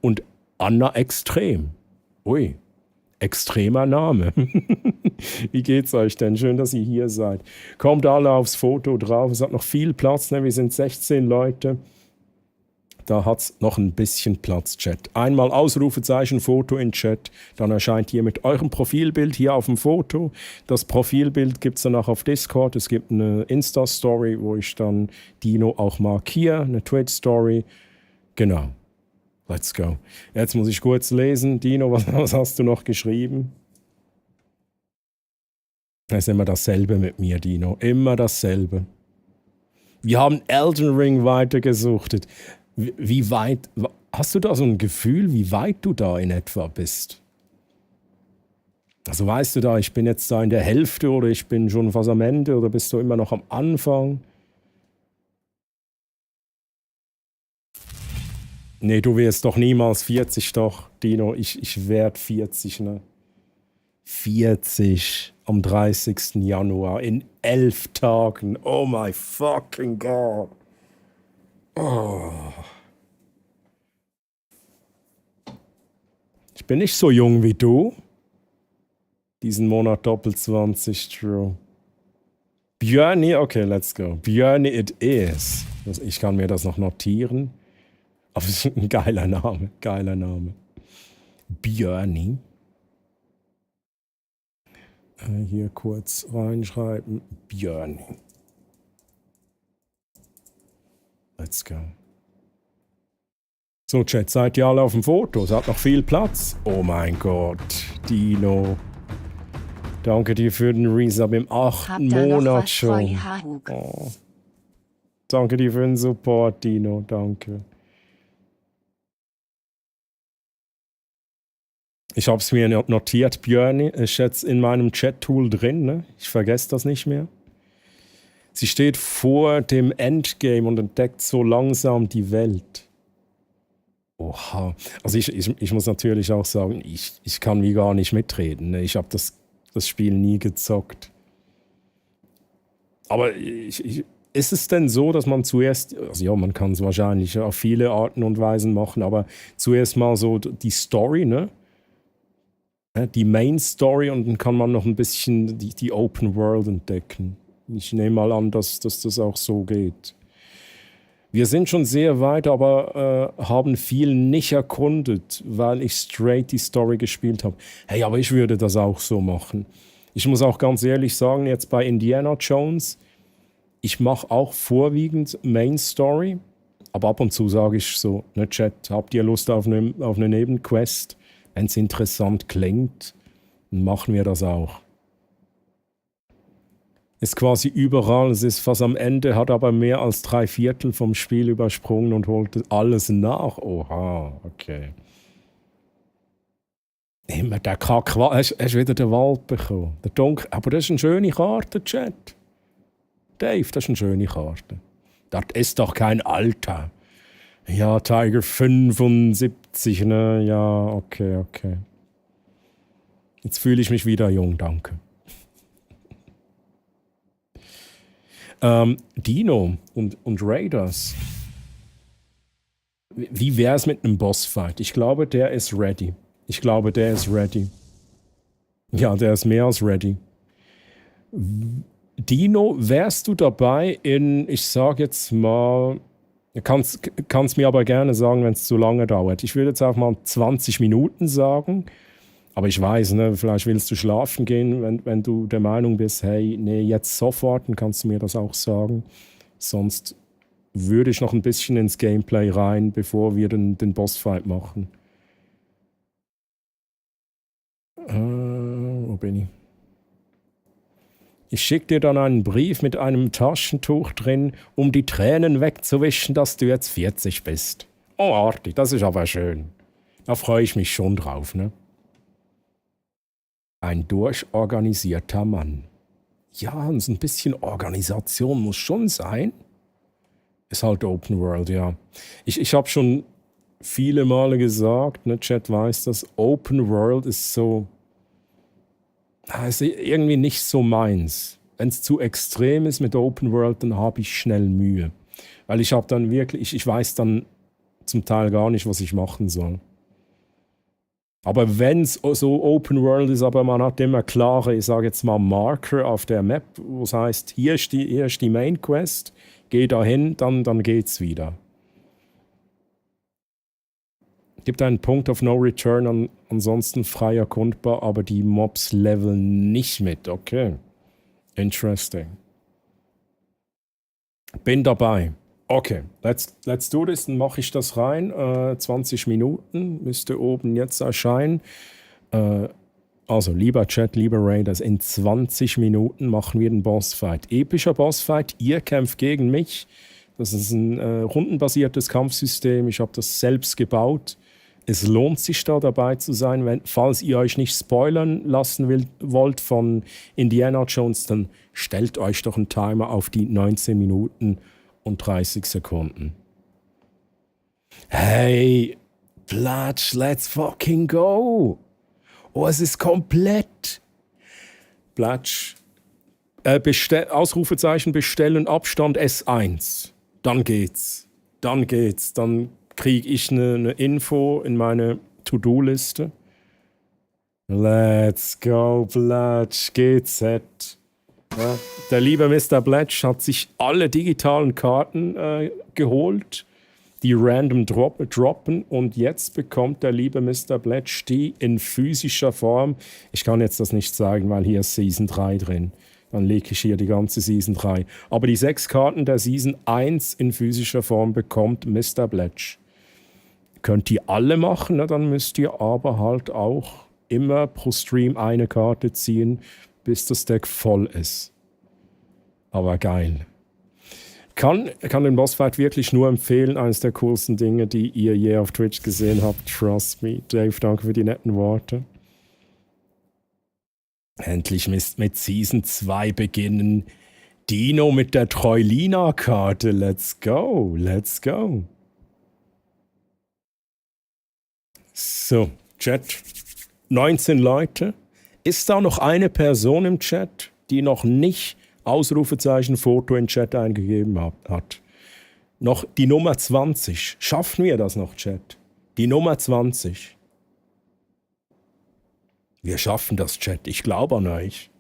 und Anna Extrem. Ui, extremer Name. Wie geht's euch denn? Schön, dass ihr hier seid. Kommt alle aufs Foto drauf. Es hat noch viel Platz, ne? Wir sind 16 Leute. Da hat es noch ein bisschen Platz, Chat. Einmal Ausrufezeichen, Foto in Chat. Dann erscheint ihr mit eurem Profilbild hier auf dem Foto. Das Profilbild gibt es danach auf Discord. Es gibt eine Insta-Story, wo ich dann Dino auch markiere. Eine Twitch-Story. Genau. Let's go. Jetzt muss ich kurz lesen. Dino, was hast du noch geschrieben? Es ist immer dasselbe mit mir, Dino. Immer dasselbe. Wir haben Elden Ring weitergesuchtet. Wie weit, hast du da so ein Gefühl, wie weit du da in etwa bist? Also weißt du da, ich bin jetzt da in der Hälfte oder ich bin schon fast am Ende oder bist du immer noch am Anfang? Nee, du wirst doch niemals 40 doch, Dino. Ich werde 40, ne? 40 am 30. Januar in 11 Tagen. Oh my fucking God. Oh. Ich bin nicht so jung wie du. Diesen Monat doppelt 20, true. Björni, okay, let's go. Björni it is. Ich kann mir das noch notieren. Aber es ist ein geiler Name. Björni. Hier kurz reinschreiben. Björni. Let's go. So, Chat, seid ihr alle auf dem Foto? Es hat noch viel Platz. Oh mein Gott, Dino. Danke dir für den Resub im 8. Monat schon. Oh. Danke dir für den Support, Dino. Danke. Ich habe es mir notiert, Björni ist jetzt in meinem Chat-Tool drin. Ne? Ich vergesse das nicht mehr. Sie steht vor dem Endgame und entdeckt so langsam die Welt. Oha. Also ich muss natürlich auch sagen, ich kann wie gar nicht mitreden. Ne? Ich habe das Spiel nie gezockt. Aber ist es denn so, dass man zuerst, also ja, man kann es wahrscheinlich auf viele Arten und Weisen machen, aber zuerst mal so die Story, ne? Die Main Story und dann kann man noch ein bisschen die Open World entdecken. Ich nehme mal an, dass das auch so geht. Wir sind schon sehr weit, aber haben viel nicht erkundet, weil ich straight die Story gespielt habe. Hey, aber ich würde das auch so machen. Ich muss auch ganz ehrlich sagen, jetzt bei Indiana Jones, ich mache auch vorwiegend Main Story, aber ab und zu sage ich so, ne Chat, habt ihr Lust auf eine Nebenquest? Wenn es interessant klingt, dann machen wir das auch. Ist quasi überall, es ist fast am Ende, hat aber mehr als 3/4 vom Spiel übersprungen und holte alles nach. Oha, okay. Immer der Kack, hast wieder den Wald bekommen. Der Dunkel, aber das ist eine schöne Karte, Chat. Dave, das ist eine schöne Karte. Das ist doch kein Alter. Ja, Tiger 75, ne? Ja, okay. Jetzt fühle ich mich wieder jung, danke. Dino und Raiders. Wie wäre es mit einem Bossfight? Ich glaube, der ist ready. Ja, der ist mehr als ready. Dino, wärst du dabei ich sage jetzt mal, kannst mir aber gerne sagen, wenn es zu lange dauert. Ich würde jetzt auch mal 20 Minuten sagen. Aber ich weiß, ne, vielleicht willst du schlafen gehen, wenn du der Meinung bist, hey, nee, jetzt sofort, dann kannst du mir das auch sagen. Sonst würde ich noch ein bisschen ins Gameplay rein, bevor wir den Bossfight machen. Wo bin ich? Ich schicke dir dann einen Brief mit einem Taschentuch drin, um die Tränen wegzuwischen, dass du jetzt 40 bist. Oh, artig, das ist aber schön. Da freue ich mich schon drauf, ne? Ein durchorganisierter Mann. Ja, so ein bisschen Organisation muss schon sein. Ist halt Open World, ja. Ich habe schon viele Male gesagt, ne, Chat weiß das, Open World ist so, ist irgendwie nicht so meins. Wenn es zu extrem ist mit Open World, dann habe ich schnell Mühe. Weil ich habe dann wirklich, ich weiß dann zum Teil gar nicht, was ich machen soll. Aber wenn es so Open World ist, aber man hat immer klare, ich sage jetzt mal Marker auf der Map, wo es heißt, hier ist die Main Quest, geh dahin, dann geht's wieder. Gibt einen Punkt of No Return, ansonsten frei erkundbar, aber die Mobs leveln nicht mit. Okay. Interesting. Bin dabei. Okay, let's do this. Dann mache ich das rein. 20 Minuten müsste oben jetzt erscheinen. Also, lieber Chat, lieber Raiders, in 20 Minuten machen wir den Bossfight. Epischer Bossfight, ihr kämpft gegen mich. Das ist ein rundenbasiertes Kampfsystem. Ich habe das selbst gebaut. Es lohnt sich da dabei zu sein. Falls ihr euch nicht spoilern lassen wollt von Indiana Jones, dann stellt euch doch einen Timer auf die 19 Minuten und 30 Sekunden. Hey, Platsch, let's fucking go. Oh, es ist komplett. Platsch. Ausrufezeichen bestellen, Abstand S1. Dann geht's. Dann kriege ich eine Info in meine To-Do-Liste. Let's go, Platsch. GZ. Ja. Der liebe Mr. Bletch hat sich alle digitalen Karten geholt, die random droppen. Und jetzt bekommt der liebe Mr. Bletch die in physischer Form. Ich kann jetzt das nicht sagen, weil hier ist Season 3 drin. Dann lege ich hier die ganze Season 3. Aber die 6 Karten der Season 1 in physischer Form bekommt Mr. Bletch. Könnt ihr alle machen, ne? Dann müsst ihr aber halt auch immer pro Stream eine Karte ziehen, bis das Deck voll ist. Aber geil. Kann den Bossfight wirklich nur empfehlen. Eines der coolsten Dinge, die ihr je auf Twitch gesehen habt. Trust me. Dave, danke für die netten Worte. Endlich mit Season 2 beginnen. Dino mit der Troilina-Karte. Let's go. Let's go. So, Chat. 19 Leute. Ist da noch eine Person im Chat, die noch nicht Ausrufezeichen Foto in den Chat eingegeben hat? Noch die Nummer 20. Schaffen wir das noch, Chat? Die Nummer 20. Wir schaffen das, Chat. Ich glaube an euch.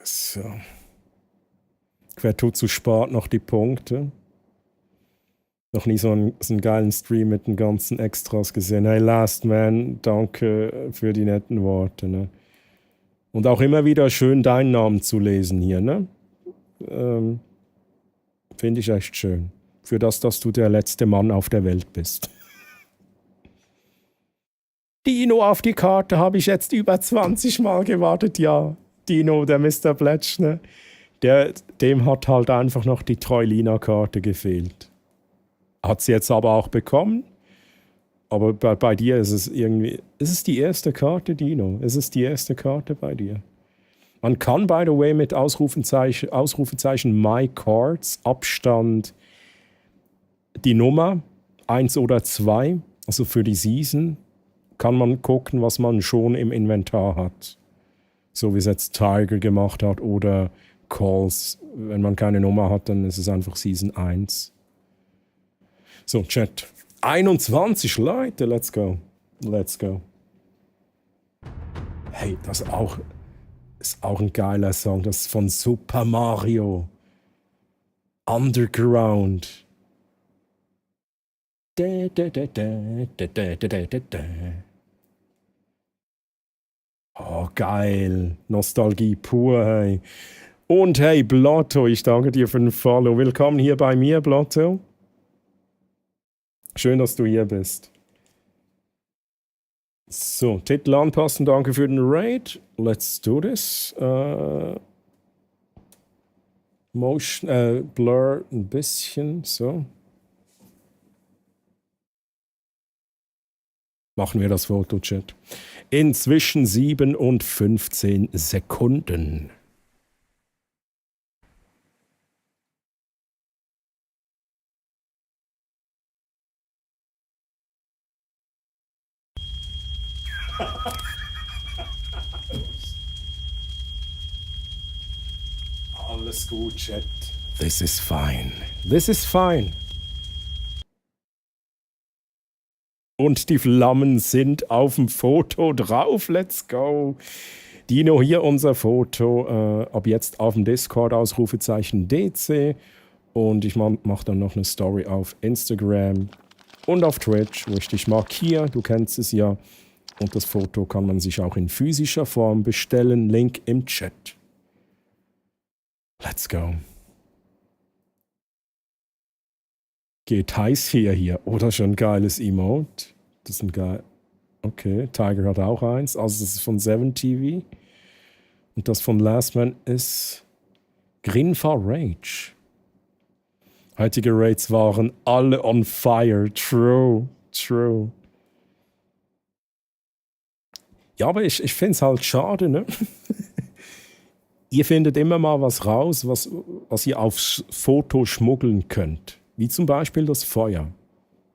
So. Wer tut zu spät noch die Punkte? Noch nie so einen geilen Stream mit den ganzen Extras gesehen. Hey, Last Man, danke für die netten Worte. Ne? Und auch immer wieder schön, deinen Namen zu lesen hier. Ne? Finde ich echt schön. Für das, dass du der letzte Mann auf der Welt bist. Dino auf die Karte habe ich jetzt über 20 Mal gewartet. Ja, Dino, der Mr. Bletch, ne? Dem hat halt einfach noch die Troilina-Karte gefehlt. Hat sie jetzt aber auch bekommen. Aber bei dir ist es irgendwie... Ist es die erste Karte, Dino? Ist es die erste Karte bei dir? Man kann, by the way, mit Ausrufezeichen My Cards, Abstand, die Nummer 1 oder 2, also für die Season, kann man gucken, was man schon im Inventar hat. So wie es jetzt Tiger gemacht hat oder Calls. Wenn man keine Nummer hat, dann ist es einfach Season 1. So, Chat. 21 Leute, let's go. Let's go. Hey, das ist auch ein geiler Song. Das ist von Super Mario. Underground. Oh, geil. Nostalgie pur, hey. Und hey, Blotto, ich danke dir für den Follow. Willkommen hier bei mir, Blotto. Schön, dass du hier bist. So, Titel anpassen, danke für den Raid. Let's do this. Motion, Blur ein bisschen, so. Machen wir das Foto, Chat. Inzwischen 7 und 15 Sekunden. Alles gut, Chat. This is fine. This is fine. Und die Flammen sind auf dem Foto drauf. Let's go. Dino, hier unser Foto. Ab jetzt auf dem Discord, Ausrufezeichen DC. Und ich mache dann noch eine Story auf Instagram und auf Twitch, wo ich dich markiere. Du kennst es ja. Und das Foto kann man sich auch in physischer Form bestellen. Link im Chat. Let's go. Geht heiß hier. Oder schon ein geiles Emote. Das ist ein geil. Okay, Tiger hat auch eins. Also das ist von 7TV. Und das von Last Man ist Grinfa Rage. Heutige Raids waren alle on fire. True. Ja, aber ich finde es halt schade, ne? Ihr findet immer mal was raus, was ihr aufs Foto schmuggeln könnt. Wie zum Beispiel das Feuer.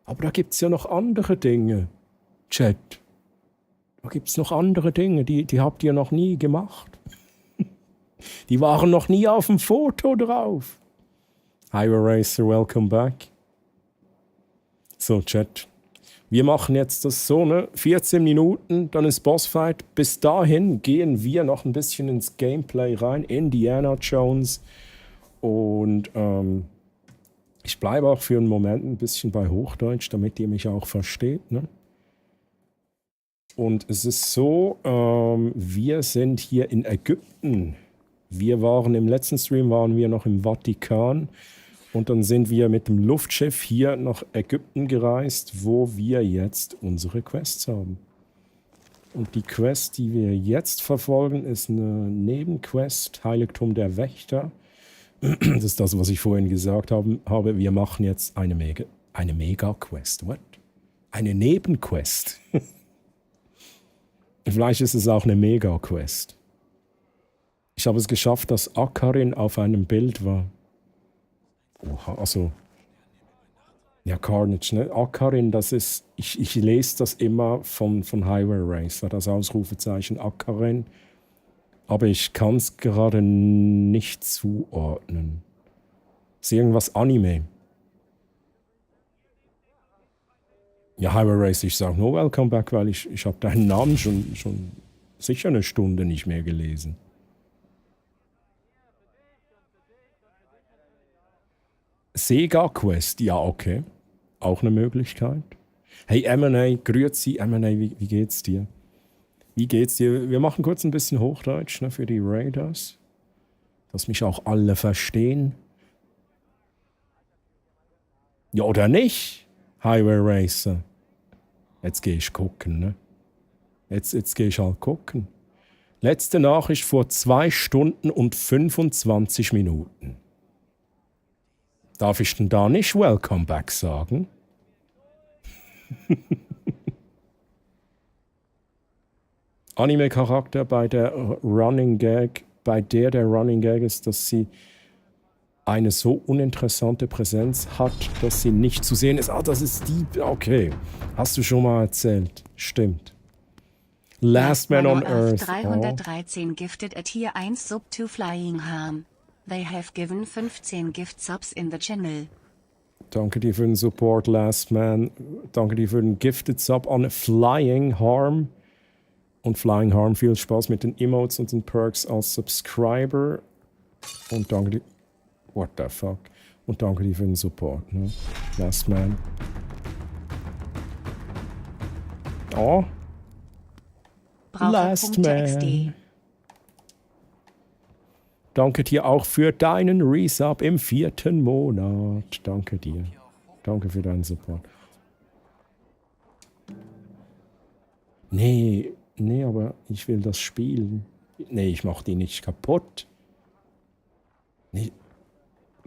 Aber da gibt es ja noch andere Dinge, Chat. Da gibt es noch andere Dinge, die habt ihr noch nie gemacht. Die waren noch nie auf dem Foto drauf. Hi Racer, welcome back. So, Chat. Wir machen jetzt das so, ne? 14 Minuten, dann ist Bossfight. Bis dahin gehen wir noch ein bisschen ins Gameplay rein. Indiana Jones. Und ich bleibe auch für einen Moment ein bisschen bei Hochdeutsch, damit ihr mich auch versteht, ne? Und es ist so, wir sind hier in Ägypten. Im letzten Stream waren wir noch im Vatikan. Und dann sind wir mit dem Luftschiff hier nach Ägypten gereist, wo wir jetzt unsere Quests haben. Und die Quest, die wir jetzt verfolgen, ist eine Nebenquest, Heiligtum der Wächter. Das ist das, was ich vorhin gesagt habe. Wir machen jetzt eine Mega-Quest. What? Eine Nebenquest. Vielleicht ist es auch eine Mega-Quest. Ich habe es geschafft, dass Akarin auf einem Bild war. Oha, also. Ja, Carnage, ne? Akarin, das ist. Ich lese das immer von Highway Racer, das Ausrufezeichen Akarin. Aber ich kann es gerade nicht zuordnen. Ist irgendwas Anime? Ja, Highway Racer, ich sage nur Welcome Back, weil ich habe deinen Namen schon sicher eine Stunde nicht mehr gelesen. Sega Quest, ja, okay. Auch eine Möglichkeit. Hey, M&A, grüezi, M&A, wie geht's dir? Wie geht's dir? Wir machen kurz ein bisschen Hochdeutsch, ne, für die Raiders. Dass mich auch alle verstehen. Ja, oder nicht? Highway Racer. Jetzt gehe ich gucken, ne? Jetzt gehe ich halt gucken. Letzte Nachricht vor 2 Stunden und 25 Minuten. Darf ich denn da nicht Welcome Back sagen? Anime-Charakter bei der Running Gag ist, dass sie eine so uninteressante Präsenz hat, dass sie nicht zu sehen ist. Ah, das ist die. Okay. Hast du schon mal erzählt. Stimmt. Last Man on Earth. 313 gifted a Tier 1 Sub to Flying Harm. They have given 15 gift subs in the channel. Danke dir für den Support, Last Man. Danke dir für den Gifted Sub an Flying Harm. Und Flying Harm, viel Spaß mit den Emotes und den Perks als Subscriber. Und danke dir. What the fuck? Und danke dir für den Support, ne? Last Man. Oh. Last Man. Danke dir auch für deinen Resub im 4. Monat. Danke dir. Danke für deinen Support. Nee, aber ich will das spielen. Nee, ich mach die nicht kaputt. Nee,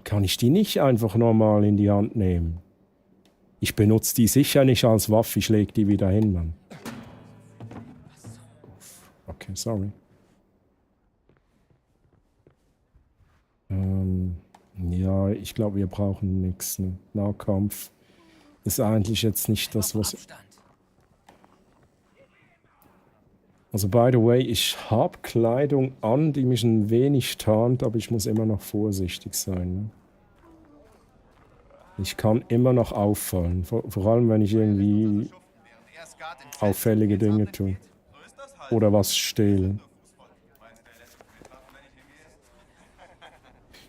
kann ich die nicht einfach normal in die Hand nehmen? Ich benutze die sicher nicht als Waffe, ich leg die wieder hin, Mann. Okay, sorry. Ja, ich glaube, wir brauchen nichts. Ne? Nahkampf ist eigentlich jetzt nicht das, was... Also, by the way, ich habe Kleidung an, die mich ein wenig tarnt, aber ich muss immer noch vorsichtig sein. Ne? Ich kann immer noch auffallen, vor allem, wenn ich irgendwie auffällige Dinge tue. Oder was stehle.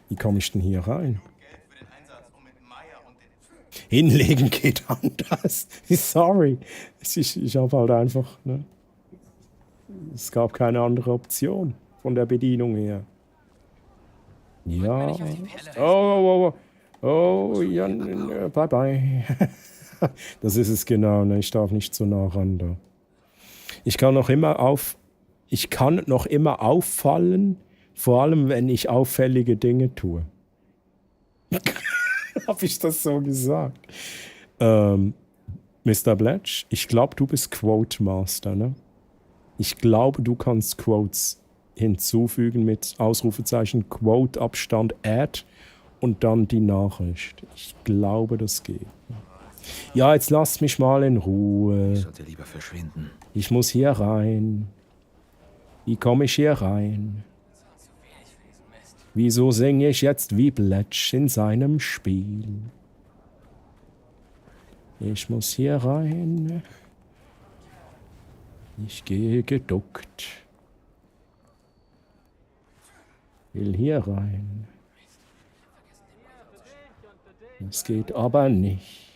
Wie komme ich denn hier rein? Hinlegen geht anders. Sorry. Ich habe halt einfach... Ne? Es gab keine andere Option von der Bedienung her. Ja. Oh, ja, bye bye. Das ist es genau, ne? Ich darf nicht so nah ran da. Ich kann noch immer auffallen, vor allem wenn ich auffällige Dinge tue. Habe ich das so gesagt? Mr. Bletch, ich glaube, du bist Quote Master, ne? Ich glaube, du kannst Quotes hinzufügen mit Ausrufezeichen, Quote, Abstand, Add und dann die Nachricht. Ich glaube, das geht. Ja, jetzt lasst mich mal in Ruhe. Ich sollte lieber verschwinden. Ich muss hier rein. Wie komme ich hier rein? Wieso singe ich jetzt wie Bletch in seinem Spiel? Ich muss hier rein. Ich gehe geduckt. Will hier rein. Es geht aber nicht.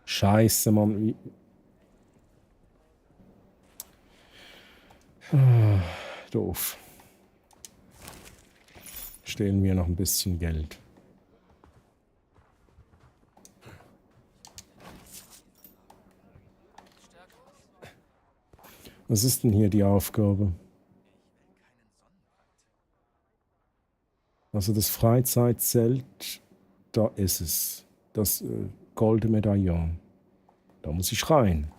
Scheiße, Mann. Doof. Stehlen wir noch ein bisschen Geld. Was ist denn hier die Aufgabe? Also das Freizeitzelt, da ist es. Das goldene Medaillon. Da muss ich rein.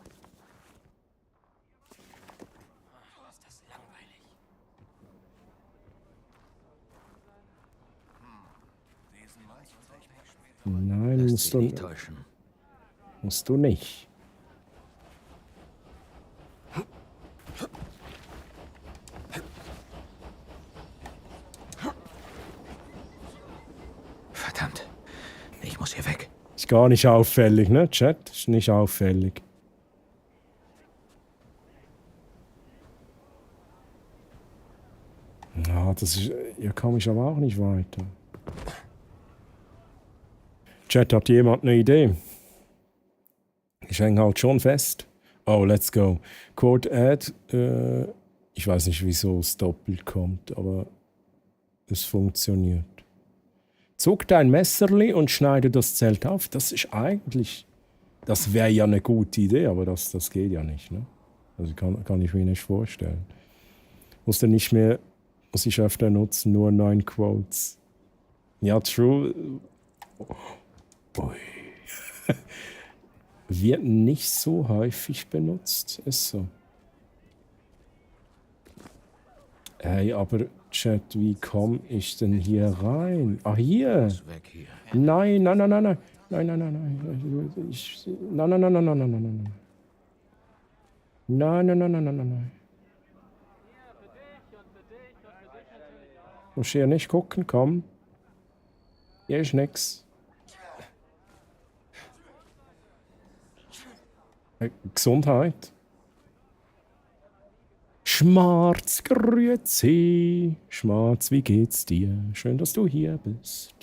Nein, musst du nicht. Verdammt, ich muss hier weg. Ist gar nicht auffällig, ne, Chat? Ist nicht auffällig. Ja, das ist... Hier komme ich aber auch nicht weiter. Chat, habt jemand eine Idee? Ich hänge halt schon fest. Oh, let's go. Code Add. Ich weiß nicht, wieso es doppelt kommt, aber es funktioniert. Zug dein Messerli und schneide das Zelt auf. Das ist eigentlich... Das wäre ja eine gute Idee, aber das geht ja nicht. Ne? Also kann ich mir nicht vorstellen. Muss ich öfter nutzen, nur 9 Quotes. Ja, true. Ui. Wird nicht so häufig benutzt. Ist so. Hey, aber Chat, wie komme ich denn hier rein? Ah, hier. Nein. Nein. Nein. Muss hier nicht gucken, komm. Hier ist nix. Gesundheit. Schmarz, grüezi. Schmarz, wie geht's dir? Schön, dass du hier bist.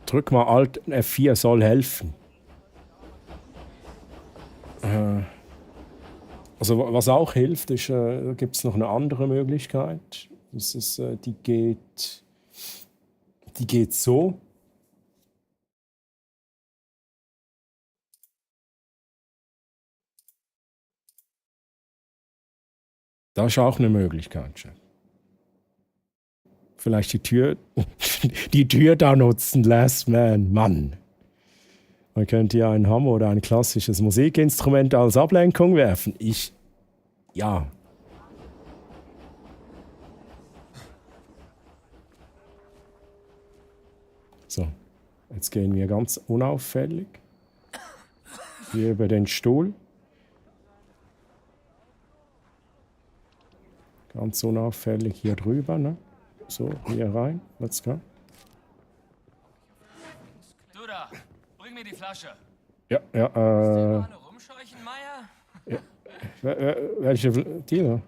Drück mal Alt F4, soll helfen. Also was auch hilft, ist, gibt es noch eine andere Möglichkeit. Das ist, die geht so. Das ist auch eine Möglichkeit. Chef. Vielleicht die Tür da nutzen, Last Man. Mann. Man könnte ja einen Hammer oder ein klassisches Musikinstrument als Ablenkung werfen. Ja. So, jetzt gehen wir ganz unauffällig hier über den Stuhl. Ganz unauffällig hier drüber, ne? So, hier rein. Let's go. Du da, bring mir die Flasche. Ja. Rumscheuchen, Meier? Ja. Welche Dealer?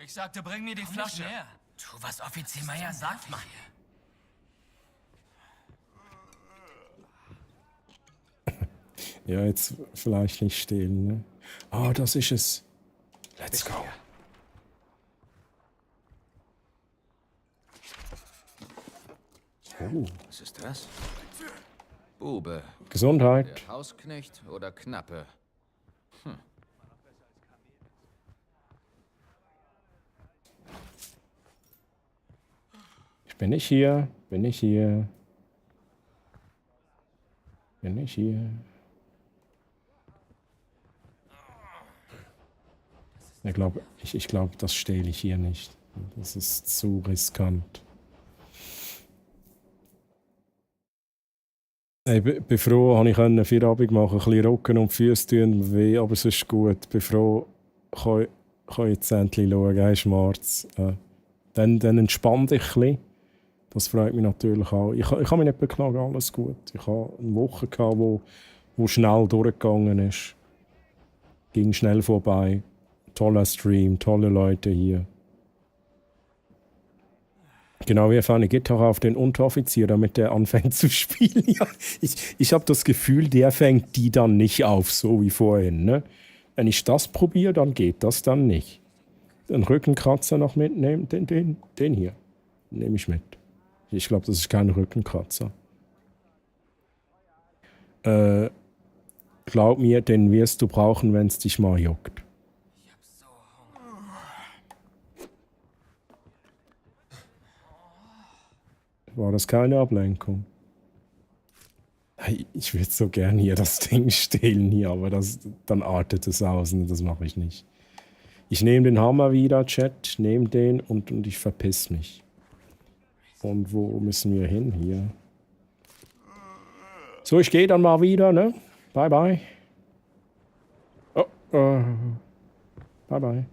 Ich sagte, bring mir die Flasche. Tu, was Offizier Meier sagt, Meier. Ja, jetzt vielleicht nicht stehlen, ne? Ah, das ist es. Let's go. Was ist das? Bube. Gesundheit. Der Hausknecht oder Knappe? Bin ich hier? Ich glaube, das stehle ich hier nicht. Das ist zu riskant. Ich bin froh, dass ich Feierabend machen konnte. Ein bisschen Rücken und Füße tun weh, aber es ist gut. Ich bin froh, kann jetzt endlich schauen. Hey, Schmarz. Dann entspann dich ein bisschen. Das freut mich natürlich auch. Ich habe mich nicht beklagen, alles gut. Ich hatte eine Woche, wo schnell durchgegangen ist. Ging schnell vorbei. Toller Stream, tolle Leute hier. Genau wie Fanny geht auch auf den Unteroffizier, damit der anfängt zu spielen. Ja, ich habe das Gefühl, der fängt die dann nicht auf, so wie vorhin. Ne? Wenn ich das probiere, dann geht das dann nicht. Den Rückenkratzer noch mitnehmen, den hier. Nehme ich mit. Ich glaube, das ist kein Rückenkratzer. Glaub mir, den wirst du brauchen, wenn es dich mal juckt. War das keine Ablenkung? Ich würde so gern hier das Ding stehlen hier, aber dann artet es aus und das mache ich nicht. Ich nehme den Hammer wieder, Chat, nehme den und ich verpiss mich. Und wo müssen wir hin hier? So, ich gehe dann mal wieder, ne? Bye, bye. Oh, bye, bye.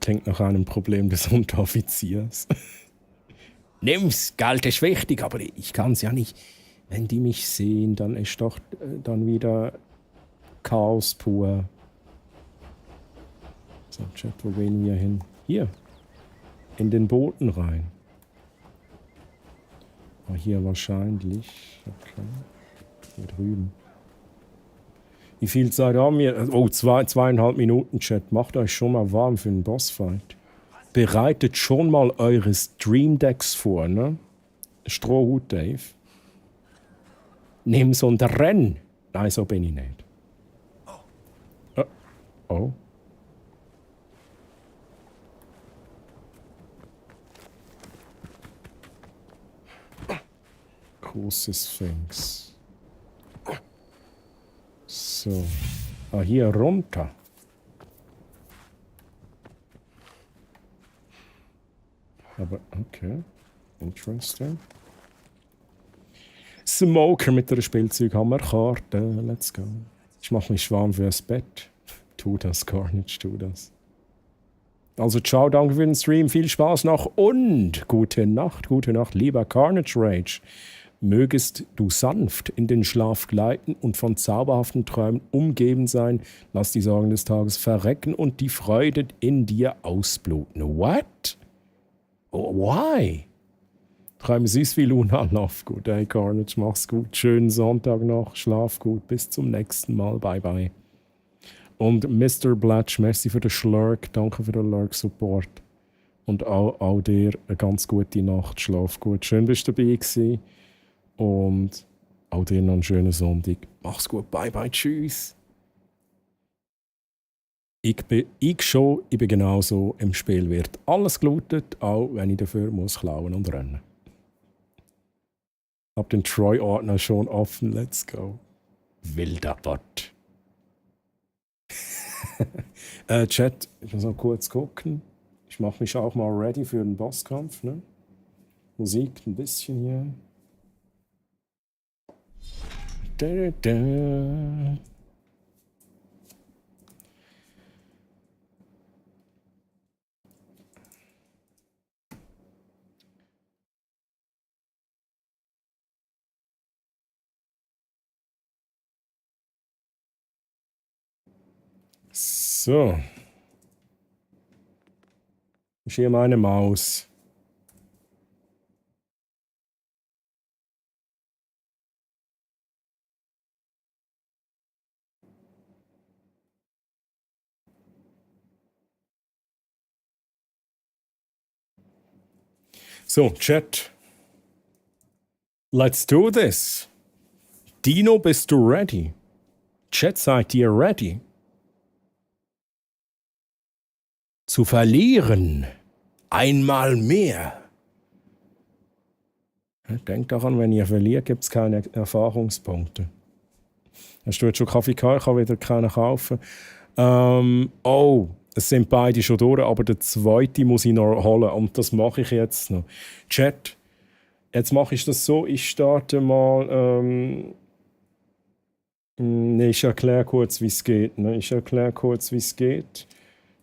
Klingt nach einem Problem des Unteroffiziers. Nimm's, Geld ist wichtig, aber ich kann's ja nicht. Wenn die mich sehen, dann ist doch dann wieder Chaos pur. So, Chat, wo gehen wir hin? Hier. In den Booten rein. Hier wahrscheinlich. Okay. Hier drüben. Wie viel Zeit haben wir? Oh, 2,5 Minuten, Chat. Macht euch schon mal warm für den Bossfight. Bereitet schon mal eure Stream Decks vor, ne? Strohhut, Dave. Nimm so ein Rennen. Nein, so bin ich nicht. Oh. Große Sphinx. So. Hier runter. Aber, okay. Interesting. Smoker mit einer Spielzeughammerkarte. Let's go. Ich mache mich warm fürs Bett. Tu das, Carnage, tu das. Also, ciao, danke für den Stream. Viel Spaß noch und gute Nacht, lieber Carnage Rage. Mögest du sanft in den Schlaf gleiten und von zauberhaften Träumen umgeben sein. Lass die Sorgen des Tages verrecken und die Freude in dir ausbluten. What? Oh, why? Träume süß wie Luna, lauf gut. Hey Carnage, mach's gut. Schönen Sonntag noch, schlaf gut. Bis zum nächsten Mal. Bye, bye. Und Mr. Blatch, merci für den Schlurk. Danke für den Lurk-Support. Und auch dir eine ganz gute Nacht. Schlaf gut. Schön, bist du dabei gewesen. Und auch dir noch einen schönen Sonntag. Mach's gut. Bye, bye. Tschüss. Ich bin genauso. Im Spiel wird alles gelootet, auch wenn ich dafür muss klauen und rennen. Hab den Troy-Ordner schon offen. Let's go. Wilder Bot. Chat, ich muss noch kurz gucken. Ich mache mich auch mal ready für den Bosskampf. Ne? Musik ein bisschen hier. Da, da. So. Ich hier meine Maus. So, Chat. Let's do this. Dino, bist du ready? Chat, seid ihr ready? Zu verlieren. Einmal mehr. Denkt daran, wenn ihr verliert, gibt es keine Erfahrungspunkte. Hast du jetzt schon Kaffee gekauft? Ich kann wieder keinen kaufen. Es sind beide schon durch, aber der zweite muss ich noch holen. Und das mache ich jetzt noch. Chat, jetzt mache ich das so. Ich starte mal. Ich erkläre kurz, wie es geht. Ne?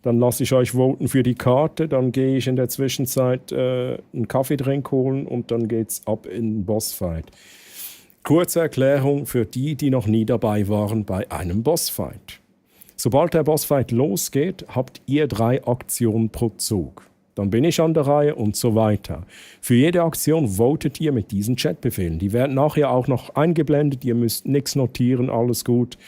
Dann lasse ich euch voten für die Karte. Dann gehe ich in der Zwischenzeit einen Kaffeedrink holen und dann geht's ab in den Bossfight. Kurze Erklärung für die, die noch nie dabei waren bei einem Bossfight. Sobald der Bossfight losgeht, habt ihr 3 Aktionen pro Zug. Dann bin ich an der Reihe und so weiter. Für jede Aktion votet ihr mit diesen Chatbefehlen. Die werden nachher auch noch eingeblendet. Ihr müsst nichts notieren, alles gut.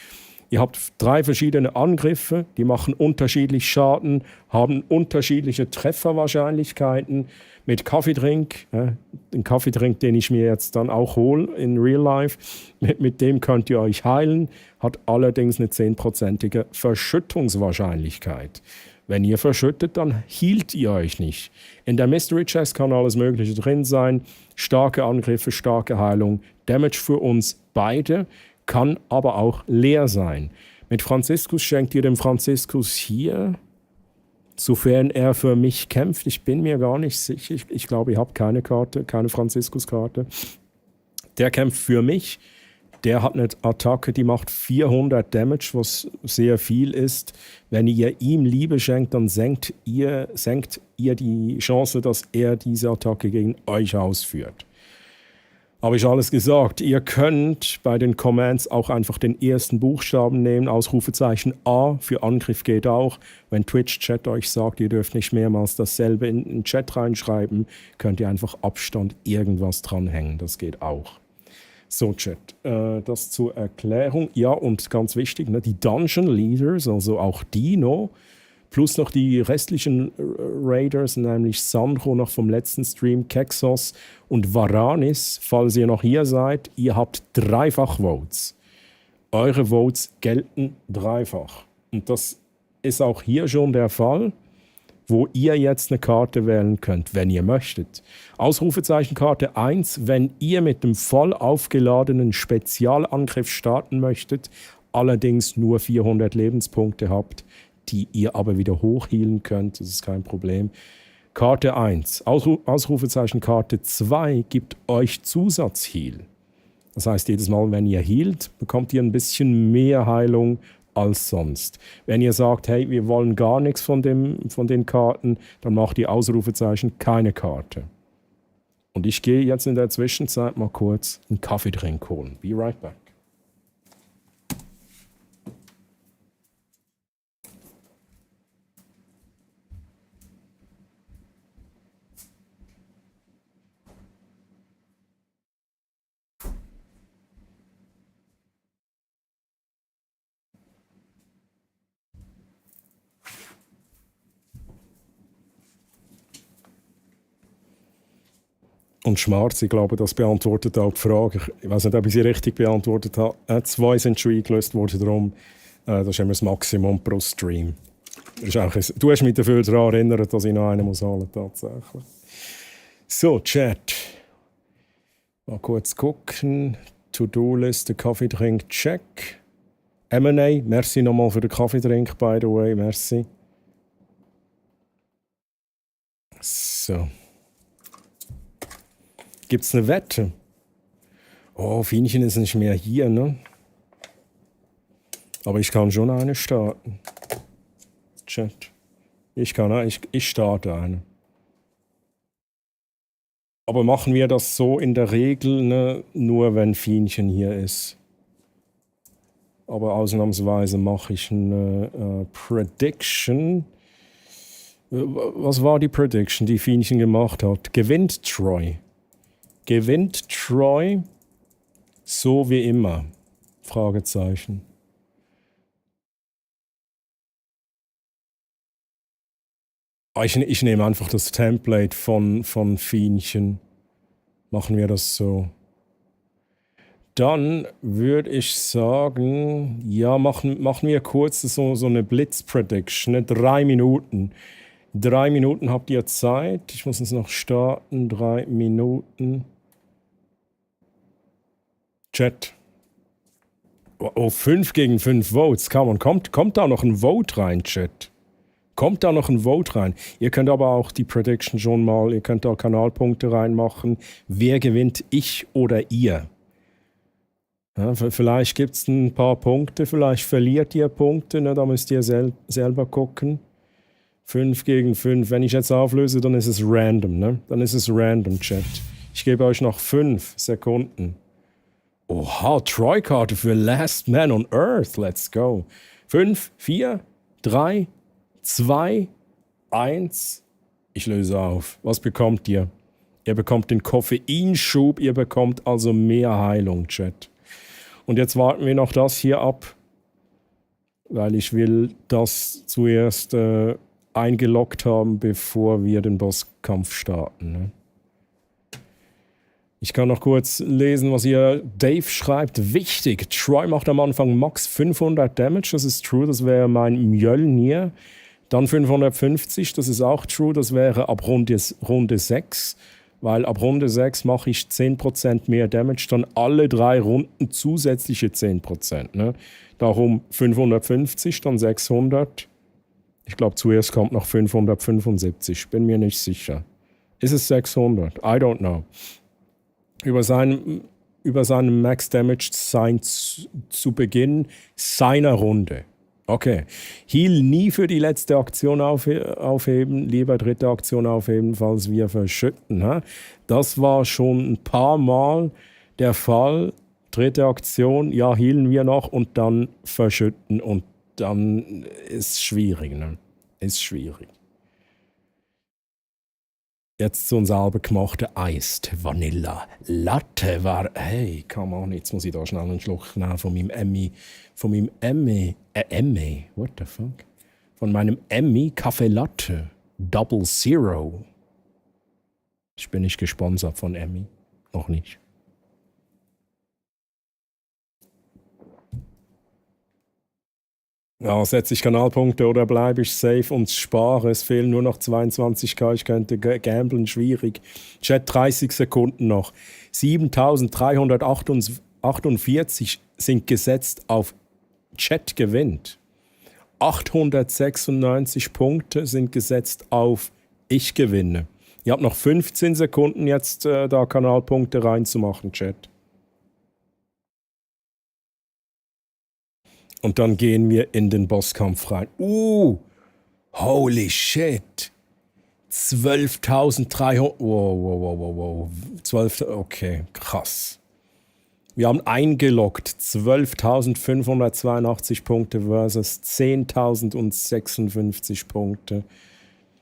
Ihr habt 3 verschiedene Angriffe, die machen unterschiedlich Schaden, haben unterschiedliche Trefferwahrscheinlichkeiten. Mit Kaffeedrink, den Kaffeedrink, den ich mir jetzt dann auch hole in Real Life, mit dem könnt ihr euch heilen, hat allerdings eine 10%ige Verschüttungswahrscheinlichkeit. Wenn ihr verschüttet, dann hielt ihr euch nicht. In der Mystery Chest kann alles Mögliche drin sein. Starke Angriffe, starke Heilung, Damage für uns beide, kann aber auch leer sein. Mit Franziskus schenkt ihr dem Franziskus hier, sofern er für mich kämpft. Ich bin mir gar nicht sicher. Ich glaube, ihr habt keine Karte, keine Franziskus-Karte. Der kämpft für mich. Der hat eine Attacke, die macht 400 Damage, was sehr viel ist. Wenn ihr ihm Liebe schenkt, dann senkt ihr die Chance, dass er diese Attacke gegen euch ausführt. Habe ich alles gesagt. Ihr könnt bei den Commands auch einfach den ersten Buchstaben nehmen. Ausrufezeichen A für Angriff geht auch. Wenn Twitch-Chat euch sagt, ihr dürft nicht mehrmals dasselbe in den Chat reinschreiben, könnt ihr einfach Abstand irgendwas dranhängen. Das geht auch. So, Chat, das zur Erklärung. Ja, und ganz wichtig, ne, die Dungeon Leaders, also auch die noch, plus noch die restlichen Raiders, nämlich Sandro noch vom letzten Stream, Kexos und Varanis, falls ihr noch hier seid, ihr habt 3-fach Votes. Eure Votes gelten 3-fach. Und das ist auch hier schon der Fall, wo ihr jetzt eine Karte wählen könnt, wenn ihr möchtet. Ausrufezeichen Karte 1, wenn ihr mit dem voll aufgeladenen Spezialangriff starten möchtet, allerdings nur 400 Lebenspunkte habt, die ihr aber wieder hochhealen könnt, das ist kein Problem. Karte 1, Ausrufezeichen Karte 2 gibt euch Zusatzheal. Das heißt, jedes Mal, wenn ihr healt, bekommt ihr ein bisschen mehr Heilung als sonst. Wenn ihr sagt, hey, wir wollen gar nichts von den Karten, dann macht ihr Ausrufezeichen keine Karte. Und ich gehe jetzt in der Zwischenzeit mal kurz einen Kaffeedrink holen. Be right back. Und Schmarz, ich glaube, das beantwortet auch die Frage. Ich weiß nicht, ob ich sie richtig beantwortet habe. 2 sind schon eingelöst worden, darum, das ist immer das Maximum pro Stream. Das ist auch du hast mich dafür daran erinnert, dass ich noch einen muss holen, tatsächlich. So, Chat. Mal kurz gucken. To-Do-Liste, Kaffeedrink, check. M&A, merci nochmal für den Kaffeedrink, by the way, merci. So. Gibt es eine Wette? Oh, Fienchen ist nicht mehr hier, ne? Aber ich kann schon eine starten. Chat. Ich starte eine. Aber machen wir das so in der Regel, ne? Nur wenn Fienchen hier ist. Aber ausnahmsweise mache ich eine Prediction. Was war die Prediction, die Fienchen gemacht hat? Gewinnt Troy? Gewinnt Troy so wie immer? Fragezeichen. Ich nehme einfach das Template von Fienchen. Machen wir das so. Dann würde ich sagen, ja, machen wir kurz so eine Blitz-Prediction, 3 Minuten. 3 Minuten habt ihr Zeit. Ich muss jetzt noch starten. 3 Minuten. Chat. Oh, 5 gegen 5 Votes. Kommt da noch ein Vote rein, Chat? Kommt da noch ein Vote rein? Ihr könnt aber auch die Prediction schon mal, ihr könnt da Kanalpunkte reinmachen. Wer gewinnt, ich oder ihr? Ja, vielleicht gibt es ein paar Punkte, vielleicht verliert ihr Punkte, ne? Da müsst ihr selber gucken. 5 gegen 5. Wenn ich jetzt auflöse, dann ist es random, ne? Dann ist es random, Chat. Ich gebe euch noch 5 Sekunden. Oha, Troy-Karte für Last Man on Earth. Let's go. 5, 4, 3, 2, 1. Ich löse auf. Was bekommt ihr? Ihr bekommt den Koffeinschub. Ihr bekommt also mehr Heilung, Chat. Und jetzt warten wir noch das hier ab, weil ich will das zuerst eingeloggt haben, bevor wir den Bosskampf starten. Ne? Ich kann noch kurz lesen, was hier Dave schreibt. Wichtig, Troy macht am Anfang max 500 Damage, das ist true, das wäre mein Mjölnir. Dann 550, das ist auch true, das wäre ab Runde 6. Weil ab Runde 6 mache ich 10% mehr Damage, dann alle 3 Runden zusätzliche 10%. Ne? Darum 550, dann 600. Ich glaube, zuerst kommt noch 575, bin mir nicht sicher. Ist es 600? I don't know. Über seinen Max Damage sein zu Beginn seiner Runde. Okay. Heal nie für die letzte Aktion aufheben, lieber dritte Aktion aufheben, falls wir verschütten. Ha? Das war schon ein paar Mal der Fall. Dritte Aktion, ja, healen wir noch und dann verschütten und dann ist es schwierig. Ne? Ist schwierig. Jetzt zu unser halber gemachte Iced Vanilla Latte war, hey, come on, jetzt muss ich da schnell einen Schluck nehmen von meinem Emmy, what the fuck? Von meinem Emmy Kaffee Latte Double Zero. Ich bin nicht gesponsert von Emmy, noch nicht. Ja, setze ich Kanalpunkte oder bleibe ich safe und spare? Es fehlen nur noch 22k, ich könnte gamblen, schwierig. Chat 30 Sekunden noch. 7348 sind gesetzt auf Chat gewinnt. 896 Punkte sind gesetzt auf ich gewinne. Ihr habt noch 15 Sekunden jetzt da Kanalpunkte reinzumachen, Chat. Und dann gehen wir in den Bosskampf rein. Holy shit. 12.300. Wow. 12. Okay, krass. Wir haben eingeloggt 12.582 Punkte versus 10.056 Punkte.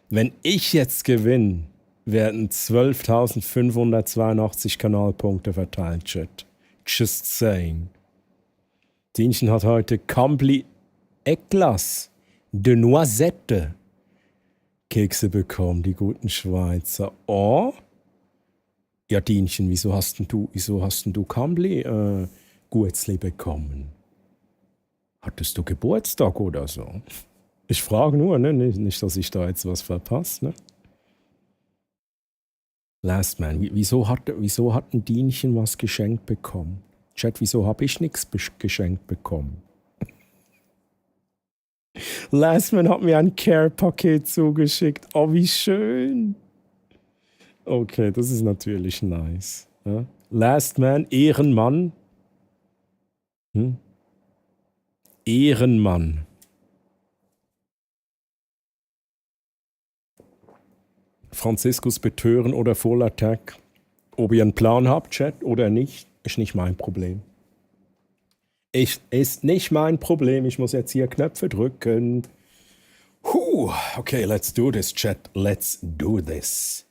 Wenn ich jetzt gewinne, werden 12.582 Kanalpunkte verteilt, Chat. Just saying. Dienchen hat heute Cambly Eclas de Noisette Kekse bekommen, die guten Schweizer. Oh? Ja, Dienchen, wieso hast denn du Cambly Guetzli bekommen? Hattest du Geburtstag oder so? Ich frage nur, ne? Nicht, dass ich da jetzt was verpasse, ne? Last Man, wieso hat ein Dienchen was geschenkt bekommen? Chat, wieso habe ich nichts geschenkt bekommen? Last Man hat mir ein Care-Paket zugeschickt. Oh, wie schön. Okay, das ist natürlich nice. Ja? Last Man, Ehrenmann. Ehrenmann. Franziskus betören oder Full Attack. Ob ihr einen Plan habt, Chat, oder nicht, ist nicht mein Problem. Ist nicht mein Problem. Ich muss jetzt hier Knöpfe drücken. Okay, let's do this, Chat. Let's do this.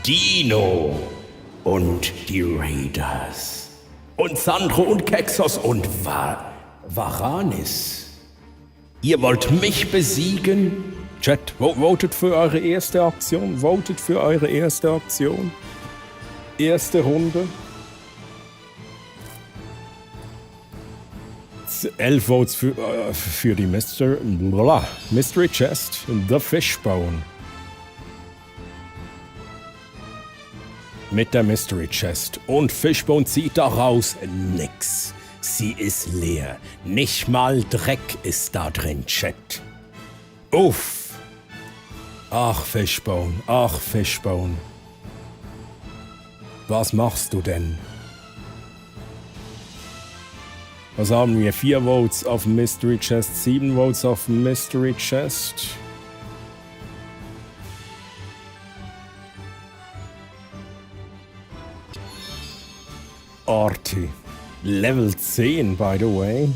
Dino und die Raiders. Und Sandro und Kexos und Varanis. Ihr wollt mich besiegen? Chat, votet für eure erste Aktion. Votet für eure erste Aktion. Erste Runde. 11 Votes für die Mystery Chest. The Fishbone. Mit der Mystery Chest. Und Fishbone zieht da raus nix. Sie ist leer. Nicht mal Dreck ist da drin, Chat. Uff. Ach, Fishbone. Was machst du denn? Was haben wir? 4 Votes auf dem Mystery Chest, 7 Votes auf dem Mystery Chest. Arti. Level 10, by the way.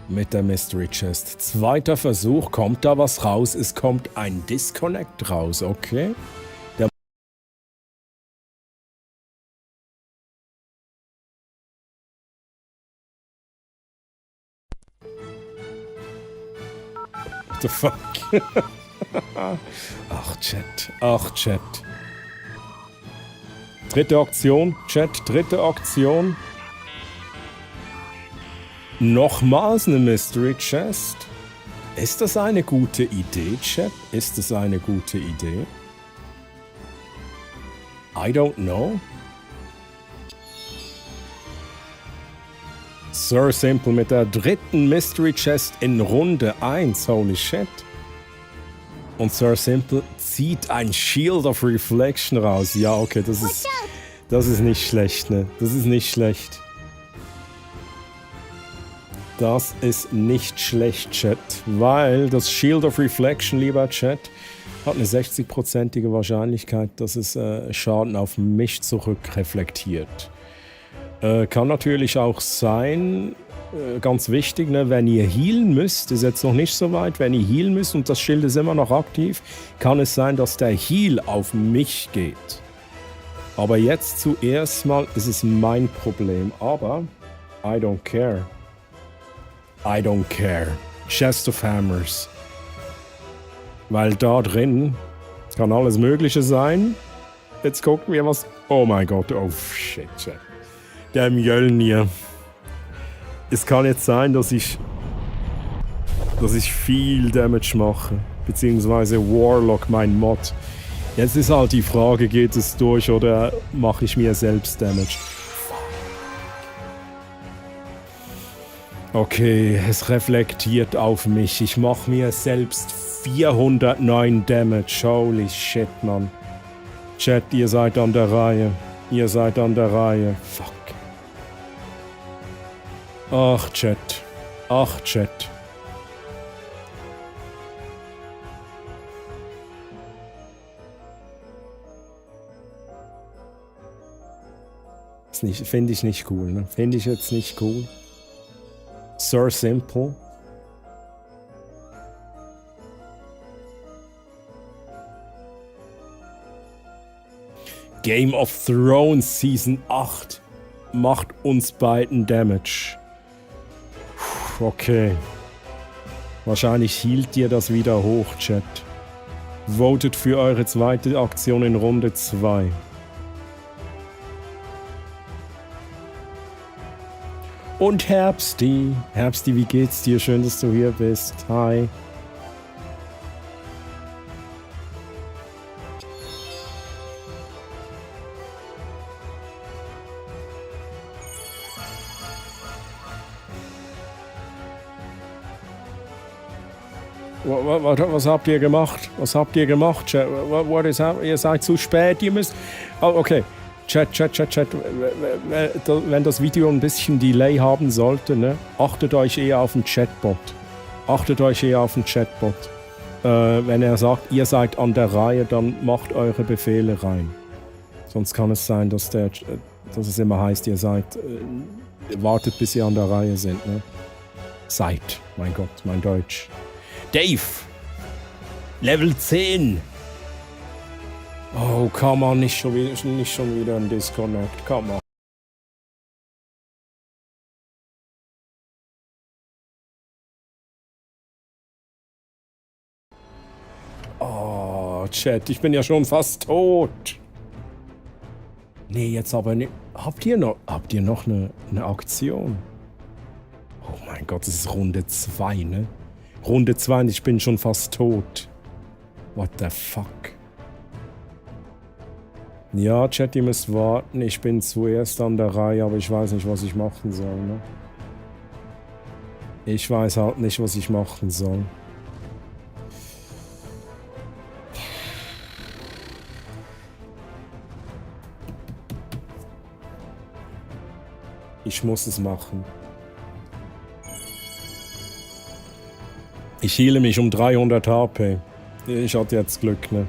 Mit der Mystery Chest. Zweiter Versuch. Kommt da was raus? Es kommt ein Disconnect raus, okay? Der What the fuck? Ach, Chat. Ach, Chat. Dritte Auktion, Chat, dritte Auktion. Nochmals eine Mystery Chest. Ist das eine gute Idee, Chat? Ist das eine gute Idee? I don't know. Sir Simple mit der dritten Mystery Chest in Runde 1. Holy shit. Und Sir Simple zieht ein Shield of Reflection raus. Ja, okay, das ist nicht schlecht, ne? Das ist nicht schlecht. Das ist nicht schlecht, Chat. Weil das Shield of Reflection, lieber Chat, hat eine 60%ige Wahrscheinlichkeit, dass es Schaden auf mich zurückreflektiert. Kann natürlich auch sein, ganz wichtig, ne, wenn ihr healen müsst, ist jetzt noch nicht so weit, wenn ihr healen müsst und das Schild ist immer noch aktiv, kann es sein, dass der Heal auf mich geht. Aber jetzt zuerst mal ist es mein Problem, aber I don't care. I don't care. Chest of Hammers. Weil da drin kann alles Mögliche sein. Jetzt gucken wir was... Oh mein Gott, oh shit, shit. Der Mjölnir. Es kann jetzt sein, dass ich viel Damage mache. Beziehungsweise Warlock, mein Mod. Jetzt ist halt die Frage, geht es durch oder mache ich mir selbst Damage? Okay, es reflektiert auf mich. Ich mache mir selbst 409 Damage. Holy shit, Mann. Chat, ihr seid an der Reihe. Ihr seid an der Reihe. Fuck. Ach, Chat. Ach, Chat. Finde ich nicht cool, ne? Finde ich jetzt nicht cool. Sir Simple. Game of Thrones Season 8 macht uns beiden Damage. Okay. Wahrscheinlich hielt ihr das wieder hoch, Chat. Votet für eure zweite Aktion in Runde 2. Und Herbsti. Herbsti, wie geht's dir? Schön, dass du hier bist. Hi. Was habt ihr gemacht? Was habt ihr gemacht, Chat? Ihr seid zu spät, ihr müsst... Oh, okay. Chat. Wenn das Video ein bisschen Delay haben sollte, ne? Achtet euch eher auf den Chatbot. Wenn er sagt, ihr seid an der Reihe, dann macht eure Befehle rein. Sonst kann es sein, dass es immer heißt, ihr seid... wartet, bis ihr an der Reihe sind, ne? Seid. Mein Gott, mein Deutsch. Dave! Level 10! Oh, come on, nicht schon wieder ein Disconnect. Come on. Oh, Chat, ich bin ja schon fast tot. Nee, jetzt aber nicht. Habt ihr noch eine Auktion? Oh mein Gott, das ist Runde 2, ne? Runde 2 und ich bin schon fast tot. What the fuck? Ja, Chat, ihr müsst warten. Ich bin zuerst an der Reihe, aber ich weiß nicht, was ich machen soll, ne? Ich weiß halt nicht, was ich machen soll. Ich muss es machen. Ich heile mich um 300 HP. Ich hatte jetzt Glück, ne?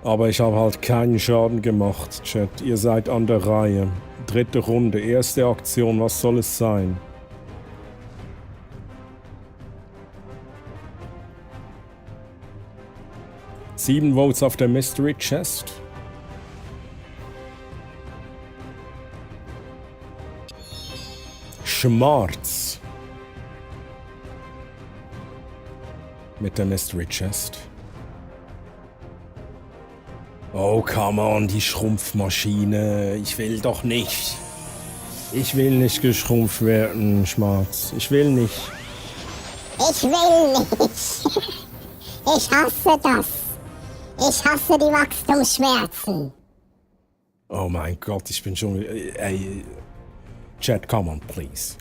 Aber ich habe halt keinen Schaden gemacht, Chat. Ihr seid an der Reihe. 3. Runde, erste Aktion, was soll es sein? Sieben Votes auf der Mystery Chest. Schmarz. Mit der Mystery Chest. Oh, come on, die Schrumpfmaschine. Ich will doch nicht. Ich will nicht geschrumpft werden, Schmarz. Ich will nicht. Ich will nicht. Ich hasse das. Ich hasse die Wachstumsschmerzen. Oh mein Gott, ich bin schon... Ey, Chat, come on, please.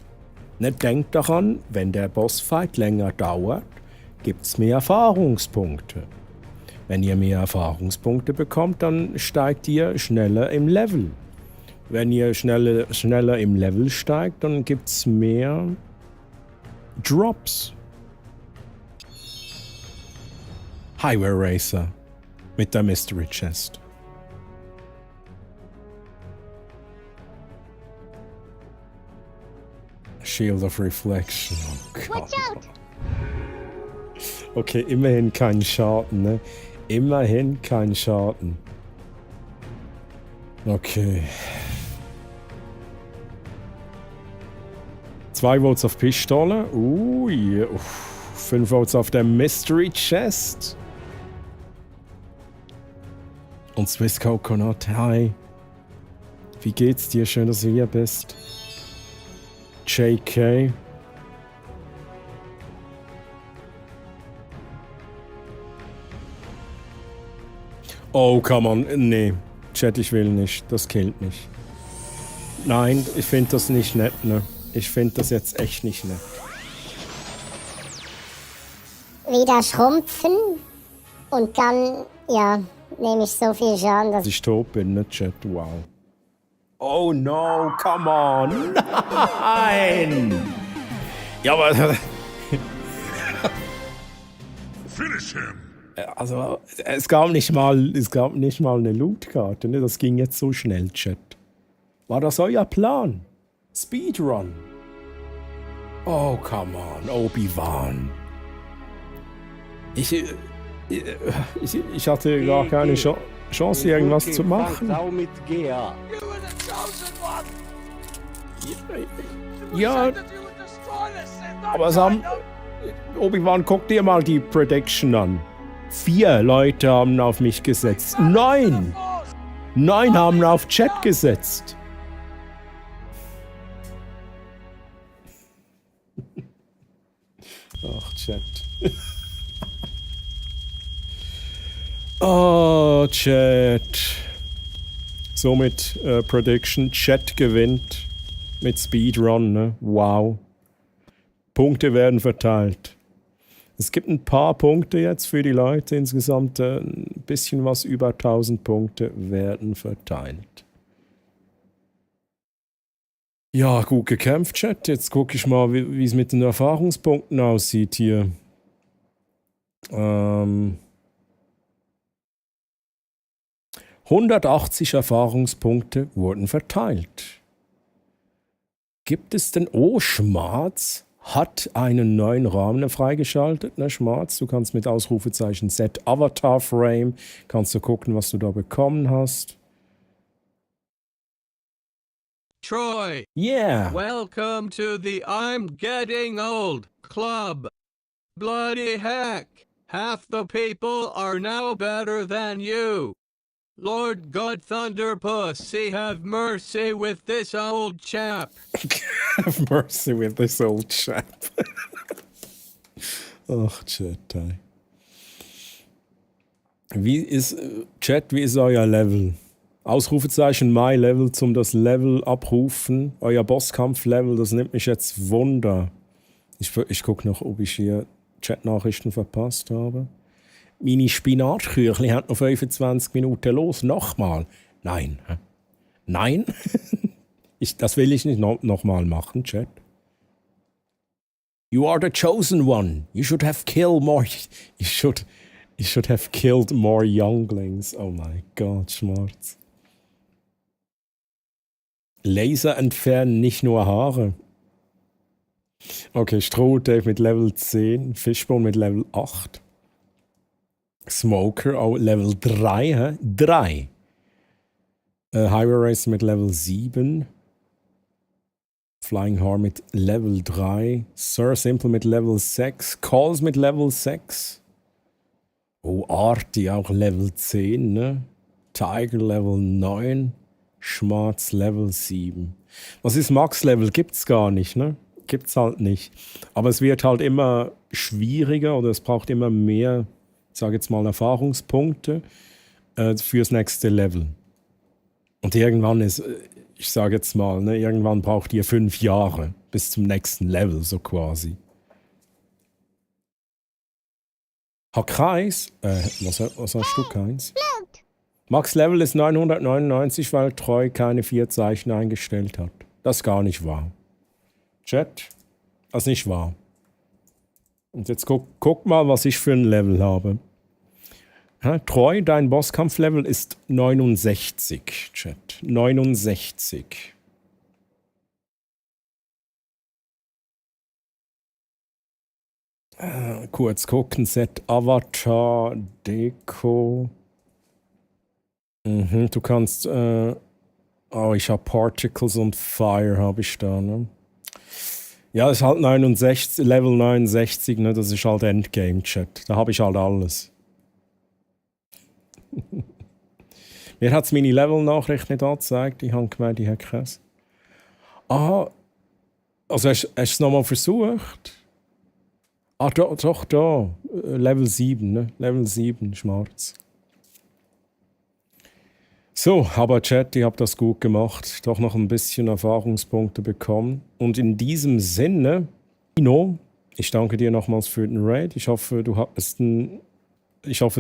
Nicht denkt daran, wenn der Bossfight länger dauert, gibt's mehr Erfahrungspunkte. Wenn ihr mehr Erfahrungspunkte bekommt, dann steigt ihr schneller im Level. Wenn ihr schneller im Level steigt, dann gibt's mehr Drops. Highway Racer mit der Mystery Chest. Shield of Reflection. Oh Gott. Watch out! Okay, immerhin kein Schaden, ne? Immerhin kein Schaden. Okay. 2 Votes auf Pistole. Yeah. 5 Votes auf der Mystery Chest. Und Swiss Coconut, hi. Wie geht's dir? Schön, dass du hier bist. JK. Oh, come on. Nee. Chat, ich will nicht. Das killt mich. Nein, ich finde das nicht nett, ne? Ich finde das jetzt echt nicht nett. Wieder schrumpfen und dann, ja, nehme ich so viel Schaden, dass ich tot bin, ne, Chat? Wow. Oh no, come on. Nein! Ja, aber... Finish him! Also, es gab nicht mal eine Lootkarte, ne? Das ging jetzt so schnell, Chat. War das euer Plan? Speedrun? Oh, come on, Obi-Wan. Ich hatte gar keine Chance, irgendwas zu machen. Ja, aber Obi-Wan, guck dir mal die Prediction an. 4 Leute haben auf mich gesetzt. 9! 9 haben auf Chat gesetzt. Ach, Chat. Oh, Chat. Somit Prediction. Chat gewinnt mit Speedrun, ne? Wow. Punkte werden verteilt. Es gibt ein paar Punkte jetzt für die Leute. Insgesamt ein bisschen was über 1000 Punkte werden verteilt. Ja, gut gekämpft, Chat. Jetzt gucke ich mal, wie es mit den Erfahrungspunkten aussieht hier. 180 Erfahrungspunkte wurden verteilt. Gibt es denn... Oh, Schmarz hat einen neuen Rahmen freigeschaltet. Ne, Schmarz, du kannst mit Ausrufezeichen Set Avatar Frame, kannst du gucken, was du da bekommen hast. Troy. Yeah. Welcome to the I'm Getting Old Club. Bloody heck. Half the people are now better than you. Lord God Thunderpussy, have mercy with this old chap. Have mercy with this old chap. Ach, Chat. Chat, wie ist euer Level? Ausrufezeichen My Level zum das Level abrufen. Euer Bosskampf-Level, das nimmt mich jetzt Wunder. Ich gucke noch, ob ich hier Chat-Nachrichten verpasst habe. Meine Spinatküchli hat noch 25 Minuten los. Nochmal. Nein. Nein. Das will ich nicht nochmal machen, Chat. You are the chosen one. You should have killed more. You should have killed more younglings. Oh mein Gott, Schmerz. Laser entfernen, nicht nur Haare. Okay, Stroh Dave mit Level 10, Fishbone mit Level 8. Smoker auch Level 3, hä? 3. Highway Racer mit Level 7. Flying Harm mit Level 3. Sir Simple mit Level 6. Calls mit Level 6. Oh, Artie auch Level 10, ne? Tiger Level 9. Schmarz Level 7. Was ist Max-Level? Gibt's gar nicht, ne? Gibt's halt nicht. Aber es wird halt immer schwieriger oder es braucht immer mehr, ich sage jetzt mal, Erfahrungspunkte fürs nächste Level. Und irgendwann ist, ich sage jetzt mal, ne, irgendwann braucht ihr 5 Jahre bis zum nächsten Level, so quasi. Kreis? Was hast du, Keins? Max Level ist 999, weil Treu keine 4 Zeichen eingestellt hat. Das ist gar nicht wahr. Chat, das ist nicht wahr. Und jetzt guck mal, was ich für ein Level habe. Treu, dein Bosskampflevel ist 69, Chat. 69. Kurz gucken, Set Avatar, Deko. Du kannst, ich habe Particles und Fire habe ich da, ne? Ja, das ist halt 69, Level 69, ne? Das ist halt Endgame-Chat. Da habe ich halt alles. Mir hat es meine Level-Nachricht nicht angezeigt. Ich habe gemeint, ich hätte keins. Ah, also hast du es nochmal versucht? Ah, doch, da. Level 7, ne? Level 7, Schmarz. So, aber Chat, ich habe das gut gemacht. Doch noch ein bisschen Erfahrungspunkte bekommen. Und in diesem Sinne, Ino, ich danke dir nochmals für den Raid. Ich hoffe, es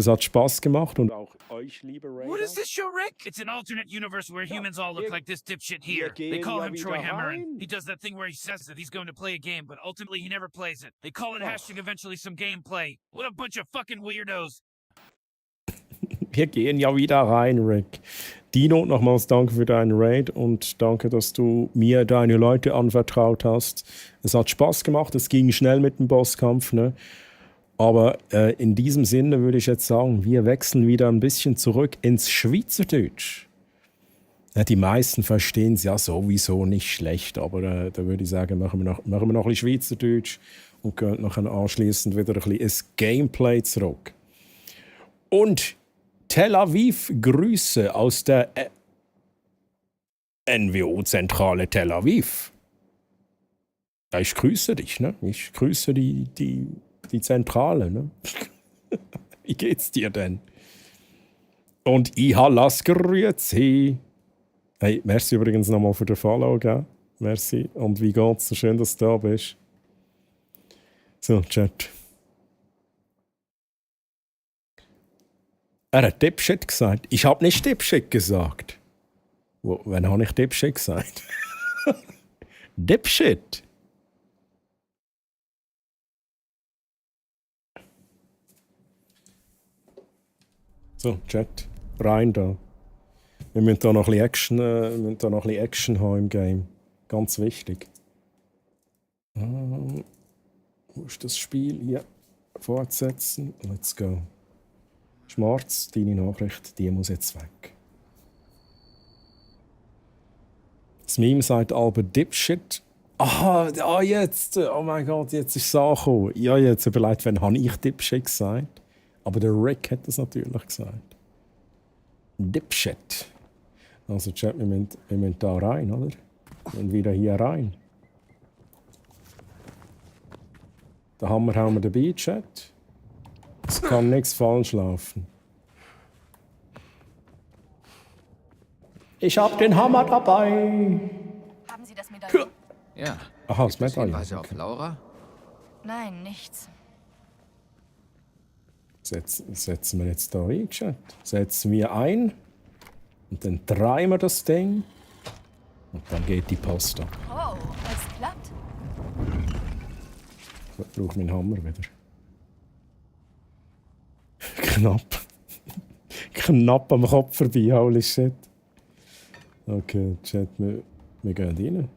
hat Spaß gemacht und auch euch, liebe Raider. What is this show, Rick? It's an alternate universe where humans all look like this dipshit here. They call him Troy Hammerin. He does that thing where he says that he's going to play a game, but ultimately he never plays it. They call it hashtag eventually some gameplay. What a bunch of fucking weirdos. Wir gehen ja wieder rein, Rick. Dino, nochmals danke für deinen Raid und danke, dass du mir deine Leute anvertraut hast. Es hat Spaß gemacht, es ging schnell mit dem Bosskampf, ne? Aber in diesem Sinne würde ich jetzt sagen, wir wechseln wieder ein bisschen zurück ins Schweizerdeutsch. Ja, die meisten verstehen es ja sowieso nicht schlecht, aber da würde ich sagen, machen wir noch ein bisschen Schweizerdeutsch und gehen nachher anschließend wieder ein bisschen ins Gameplay zurück. Und Tel Aviv, Grüße aus der NWO-Zentrale Tel Aviv. Ja, ich grüße dich, ne? Ich grüße die Zentrale, ne? Wie geht's dir denn? Und ich lass grüezi. Hey, merci übrigens nochmal für den Follow, gell? Merci. Und wie geht's? So schön, dass du da bist. So, Chat. Er hat Dipshit gesagt. Ich habe nicht Dipshit gesagt. Wann habe ich Dipshit gesagt? Dipshit. So, Chat. Rein da. Wir müssen da noch ein bisschen Action haben im Game. Ganz wichtig. Wo ist das Spiel? Hier. Fortsetzen. Let's go. Schmarz, deine Nachricht, die muss jetzt weg. Das Meme sagt Albert Dipshit. Jetzt. Oh mein Gott, jetzt ist es angekommen. Ja, jetzt überlegt, wann habe ich Dipshit gesagt? Aber der Rick hat das natürlich gesagt. Dipshit. Also, Chat, wir müssen da rein, oder? Und wieder hier rein. Da haben wir dabei, Chat. Es kann nichts falsch laufen. Ich hab den Hammer dabei. Haben Sie das Medaillon? Ja. Aha, das Medaillon. Hinweise auf Laura? Nein, nichts. Setzen wir jetzt da ein, Chat. Setzen wir ein. Und dann drehen wir das Ding. Und dann geht die Post ab. Oh, es klappt. Ich brauche meinen Hammer wieder. Knapp am Kopf vorbei, holy shit. Okay, Chat, wir gehen rein.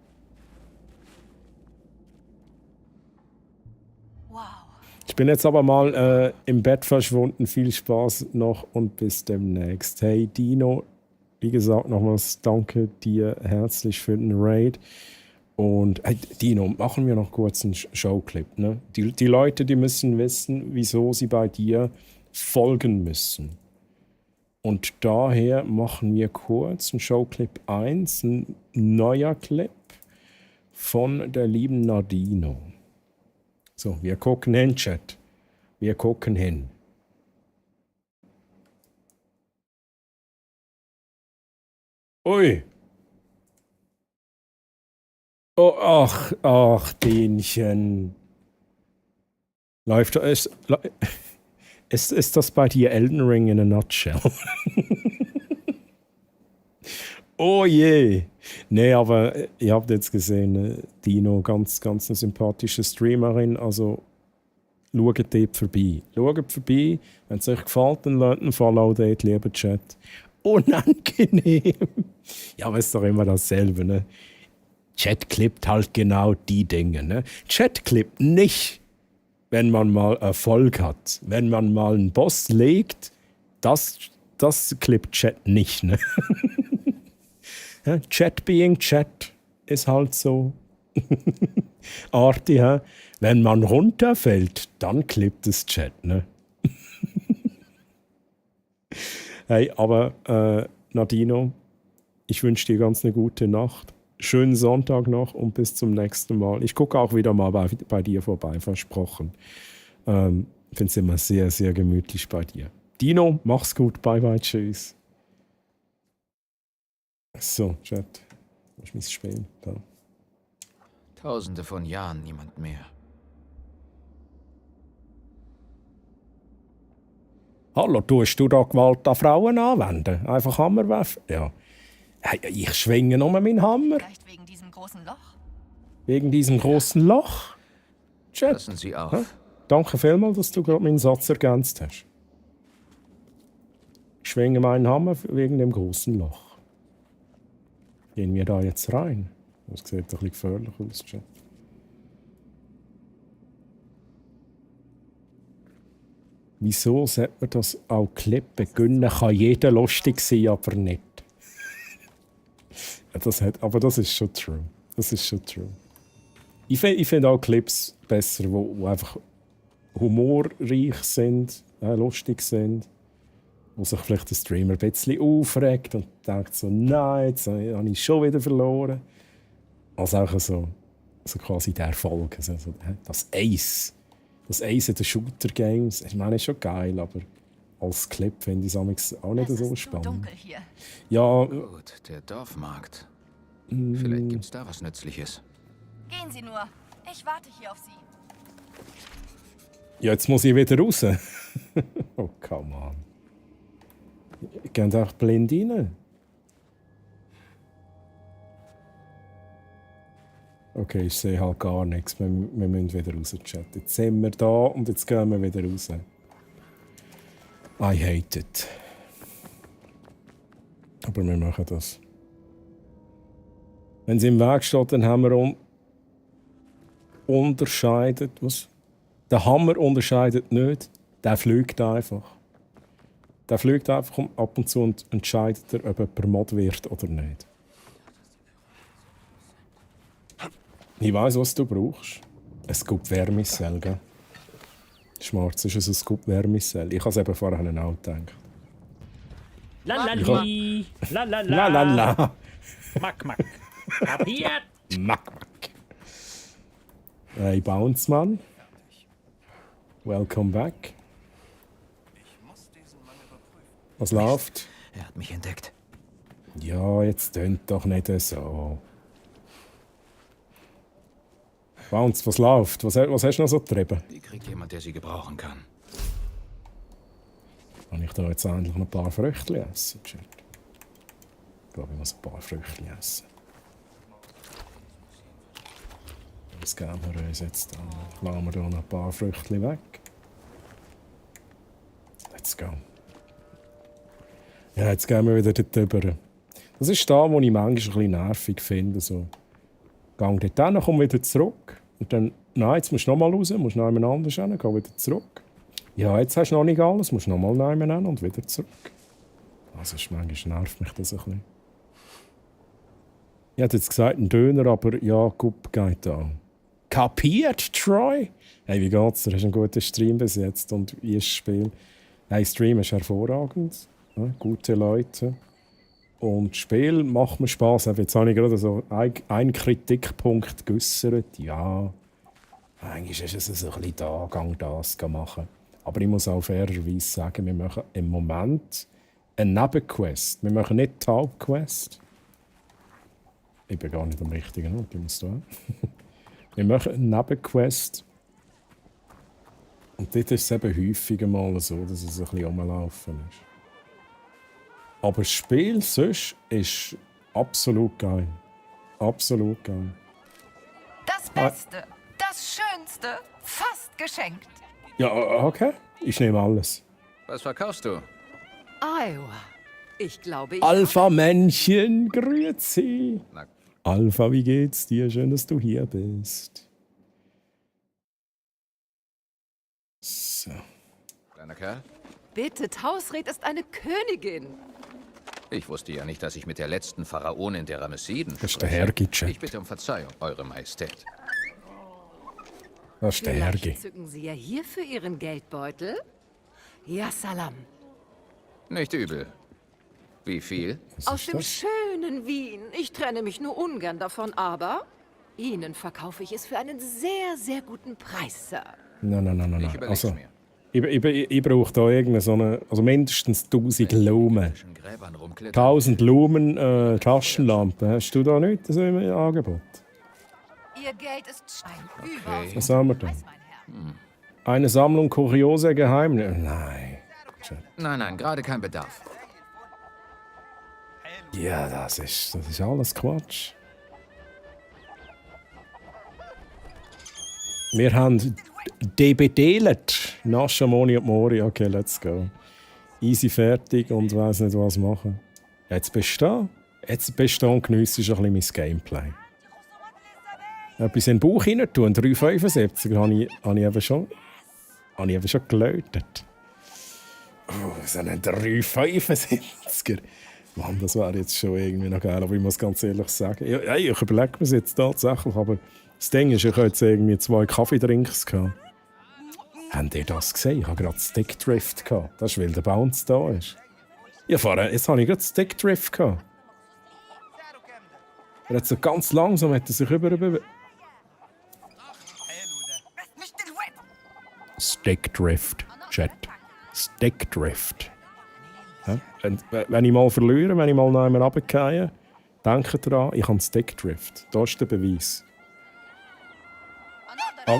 Ich bin jetzt aber mal im Bett verschwunden. Viel Spaß noch und bis demnächst. Hey Dino, wie gesagt, nochmals danke dir herzlich für den Raid. Und hey, Dino, machen wir noch kurz einen Showclip. Ne? Die Leute, die müssen wissen, wieso sie bei dir folgen müssen. Und daher machen wir kurz einen Showclip 1, ein neuer Clip von der lieben Nadino. So, wir gucken hin, Chat. Wir gucken hin. Ui. Oh, ach, Dienchen. Läuft das? Ist das bei dir Elden Ring in a nutshell? Oh je. Nee, aber ihr habt jetzt gesehen, Dino, ganz eine sympathische Streamerin. Also schaut dort vorbei. Schaut vorbei. Wenn es euch gefällt, dann lasst einen Follow dort, lieber Chat. Unangenehm. Ja, aber es ist doch immer dasselbe, ne? Chat klippt halt genau die Dinge, ne? Chat klippt nicht, wenn man mal Erfolg hat. Wenn man mal einen Boss legt, das klippt Chat nicht, ne? Ja, Chat being Chat ist halt so. Arti, hä? Wenn man runterfällt, dann klippt es Chat, ne? Hey, aber Nadino, ich wünsche dir ganz eine gute Nacht. Schönen Sonntag noch und bis zum nächsten Mal. Ich gucke auch wieder mal bei dir vorbei, versprochen. Ich finde es immer sehr, sehr gemütlich bei dir. Dino, mach's gut. Bye, bye, tschüss. So, Chat. Ich muss spielen. Da. Tausende von Jahren niemand mehr. Hallo, tust du da Gewalt an Frauen anwenden? Einfach Hammer werfen? Ja. Hey, ich schwinge nur meinen Hammer. Vielleicht wegen diesem großen Loch? Wegen diesem großen Loch? Chat. Passen Sie auf. Ja? Danke vielmals, dass du gerade meinen Satz ergänzt hast. Ich schwinge meinen Hammer wegen dem großen Loch. Gehen wir da jetzt rein? Das sieht doch ein bisschen gefährlich aus, Chat. Wieso sollte man das auch klippen? Gönnen kann jeder lustig sein, aber nicht. Ja, aber das ist schon true. Das ist schon true. Ich finde auch Clips besser, wo einfach humorreich sind, lustig sind. Wo sich vielleicht der Streamer ein bisschen aufregt und denkt so, nein, jetzt habe ich schon wieder verloren. Also auch so quasi der Erfolg. Also das Ace. Das Ace in den Shooter-Games, ich meine, ist schon geil, aber als Clip finde ich es auch nicht so spannend. Dunkel hier. Ja. Gut, der Dorfmarkt. Vielleicht gibt's da was Nützliches. Gehen Sie nur. Ich warte hier auf Sie. Ja, jetzt muss ich wieder raus. Oh, come on. Ich gehe einfach blind rein. Okay, ich sehe halt gar nichts. Wir müssen wieder raus chatten. Jetzt sind wir da und jetzt gehen wir wieder raus. I hate it. Aber wir machen das. Wenn sie im Weg steht, dann haben wir unterscheidet. Was? Der Hammer unterscheidet nicht. Der fliegt einfach. Der fliegt einfach ab und zu und entscheidet er, ob er Mod wird oder nicht. Ich weiss, was du brauchst. Ein Scoop Wärmissel, gell? Schwarz ist ein Scoop Wärmissel. Ich habe es eben vorher auch gedacht. Lalali. La la la. Mack, mack. Kapiert? Mack, mack. Hey, Bounceman. Welcome back. Was läuft? Er hat mich entdeckt. Ja, jetzt tönt doch nicht so. Bounce, was läuft? Was hast du noch so getrieben? Die kriegt jemand, der sie gebrauchen kann. Kann ich da jetzt endlich noch ein paar Früchte essen? Ich glaube, ich muss ein paar Früchte essen. Was geben wir uns jetzt an? Lassen wir hier noch ein paar Früchte weg. Let's go. Ja, jetzt gehen wir wieder dort rüber. Das ist da, wo ich manchmal ein bisschen nervig finde. So. Gang dort hin, komm wieder zurück. Und dann, nein, jetzt musst du noch mal raus, musst noch jemand anders hin, geh wieder zurück. Ja, jetzt hast du noch nicht alles, musst noch mal jemand hin und wieder zurück. Also manchmal nervt mich das ein bisschen. Ich hätte jetzt gesagt, ein Döner, aber ja, gut, geht da. Kapiert, Troy? Hey, wie geht's dir? Hast du einen guten Stream bis jetzt? Und wie ist das Spiel? Hey, Stream ist hervorragend. Ja, gute Leute. Und das Spiel macht mir Spass. Jetzt habe ich gerade so einen Kritikpunkt geäussert. Ja, eigentlich ist es ein bisschen da, gang das machen. Aber ich muss auch fairerweise sagen, wir machen im Moment eine Nebenquest. Wir machen nicht die Hauptquest. Ich bin gar nicht am richtigen Ort, ich muss da. Wir machen eine Nebenquest. Und dort ist es eben häufiger mal so, dass es ein bisschen rumlaufen ist. Aber das Spiel sonst ist absolut geil. Absolut geil. Das Beste, das Schönste, fast geschenkt. Ja, okay. Ich nehme alles. Was verkaufst du? Iowa. Ich glaube, Alpha-Männchen, grüezi. Alpha, wie geht's dir? Schön, dass du hier bist. So. Kleiner Kerl? Bitte, Tausred ist eine Königin. Ich wusste ja nicht, dass ich mit der letzten Pharaonin der Ramessiden Das ist der Hergi-Chat. Ich bitte um Verzeihung, Eure Majestät. Das ist der Vielleicht Hergi. zücken Sie ja hier für Ihren Geldbeutel. Ja, Salam. Nicht übel. Wie viel? Aus dem schönen Wien. Ich trenne mich nur ungern davon, aber Ihnen verkaufe ich es für einen sehr, sehr guten Preis, Sir. Nein. Also, ich brauche da irgendeine so eine, also mindestens 1000 Lumen. 1000 Lumen Taschenlampe. Hast du da nichts so im Angebot? Ihr Geld ist überaus. Was haben wir da? Eine Sammlung kurioser Geheimnisse. Nein. Nein, gerade kein Bedarf. Ja, das ist alles Quatsch. Wir haben debedelet. Nascha, Moni und Mori. Okay, let's go. Easy fertig und weiss nicht, was machen. Jetzt bist du da. Jetzt bist du da und geniessest ein bisschen mein Gameplay. Etwas in den Bauch rein tun. 3,75 habe ich eben schon geläutet. Oh, so ein 3,75er. Mann, das wäre jetzt schon irgendwie noch geil, aber ich muss ganz ehrlich sagen, ja, ich überlege mir es jetzt tatsächlich, aber das Ding ist, ich hatte jetzt irgendwie 2 Kaffeedrinks gehabt. Habt ihr das gesehen? Ich hatte gerade Stickdrift gehabt. Das ist, weil der Bounce da ist. Ja, jetzt habe ich gerade Stickdrift gehabt. Er hat so ganz langsam sich über... Stickdrift, Chat. Stickdrift. Ja? Wenn ich mal verliere, wenn ich mal noch einmal runtergehe, denke daran, ich habe Stickdrift. Das ist der Beweis.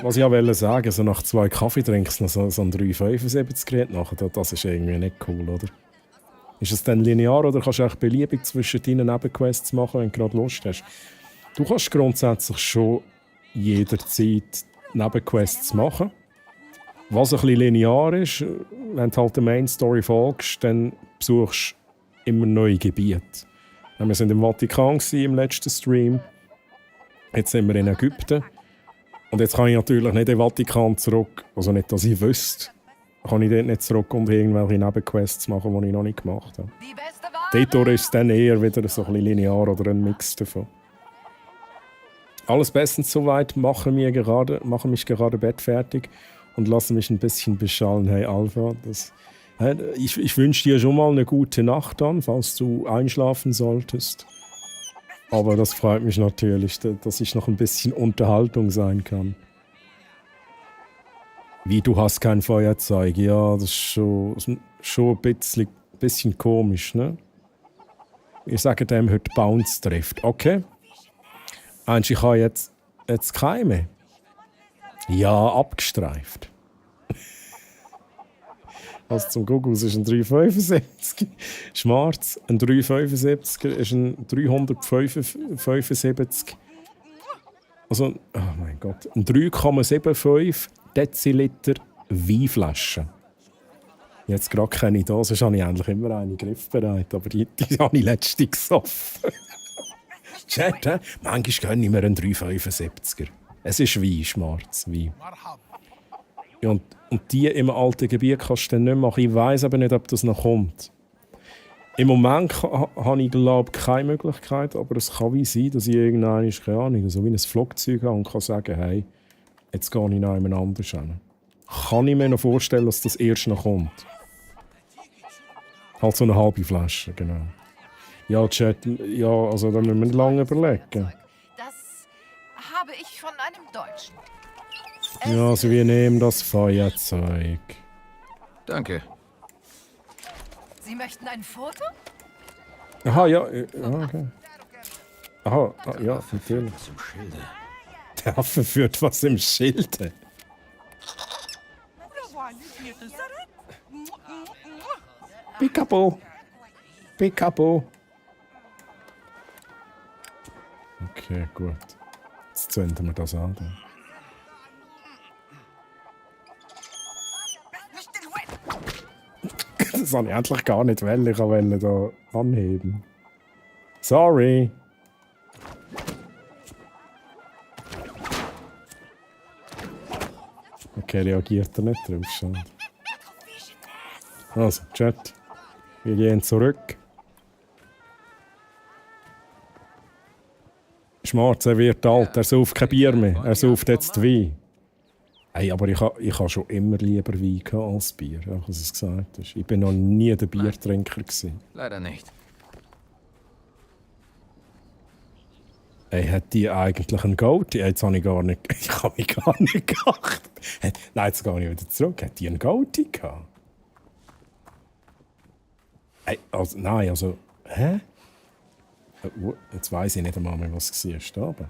Was ich wollte sagen, also nach 2 Kaffeedrinks noch so ein 3,75 Gerät nachher, das ist irgendwie nicht cool, oder? Ist es dann linear oder kannst du echt beliebig zwischen deinen Nebenquests machen, wenn du gerade Lust hast? Du kannst grundsätzlich schon jederzeit Nebenquests machen. Was ein bisschen linear ist, wenn du halt der Main Story folgst, dann besuchst du immer neue Gebiete. Wir waren im Vatikan im letzten Stream. Jetzt sind wir in Ägypten. Und jetzt kann ich natürlich nicht in den Vatikan zurück, also nicht, dass ich wüsste, kann ich dort nicht zurück und irgendwelche Nebenquests machen, die ich noch nicht gemacht habe. Dort ist es dann eher wieder so ein bisschen linear oder ein Mix davon. Alles bestens soweit, mache mich gerade bettfertig und lasse mich ein bisschen beschallen. Hey Alpha, ich wünsche dir schon mal eine gute Nacht an, falls du einschlafen solltest. Aber das freut mich natürlich, dass ich noch ein bisschen Unterhaltung sein kann. Wie, du hast kein Feuerzeug? Ja, das ist schon ein bisschen komisch, ne? Ich sage dem heute Bounce trifft. Okay. Meinst du, ich habe jetzt keine? Ja, abgestreift. Also zum Gucken, es ist ein 375 schwarz, ein 375 ist ein 375 Also, oh mein Gott, eine 3,75 Deziliter Weinflasche. Jetzt gerade keine da, sonst habe ich eigentlich immer eine griffbereit, aber die habe ich letztens gesoffen. Chat, manchmal gönne ich mir einen 3,75er. Es ist Wein, schwarz Wein. Ja, und die im alten Gebiet kannst du dann nicht machen. Ich weiss aber nicht, ob das noch kommt. Im Moment habe ich, glaube ich, keine Möglichkeit, aber es kann wie sein, dass ich irgendwann, keine Ahnung, so wie ein Flugzeug habe und kann sagen, hey, jetzt gehe ich noch jemand anders hin. Kann ich mir noch vorstellen, dass das erst noch kommt. Halt so eine halbe Flasche, genau. Ja, Chat, ja, also da müssen wir nicht lange überlegen. Das habe ich von einem Deutschen. Ja, also wir nehmen das Feuerzeug. Danke. Sie möchten ein Foto? Aha, ja, okay. Aha, ja, natürlich. Der Affe führt was im Schilde. Picapo. Picapo. Okay, gut. Jetzt zünden wir das an. Das habe ich endlich gar nicht wollen. Ich wollte da anheben. Sorry. Okay, reagiert er nicht drauf schon. Also, Chat. Wir gehen zurück. Schwarz, er wird alt. Er sauft kein Bier mehr. Er sauft jetzt Wein. Hey, aber ich habe schon immer lieber Wein als Bier, auch was es gesagt hast. Ich bin noch nie der Biertrinker gewesen. Leider nicht. Hey, hat die eigentlich einen Goatee? Jetzt habe ich gar nicht... Ich habe mich gar nicht gedacht. Nein, jetzt gehe ich wieder zurück. Hat die einen Goatee gehabt? Hey, also, nein, also... Hä? Jetzt weiss ich nicht einmal mehr, was es war. Aber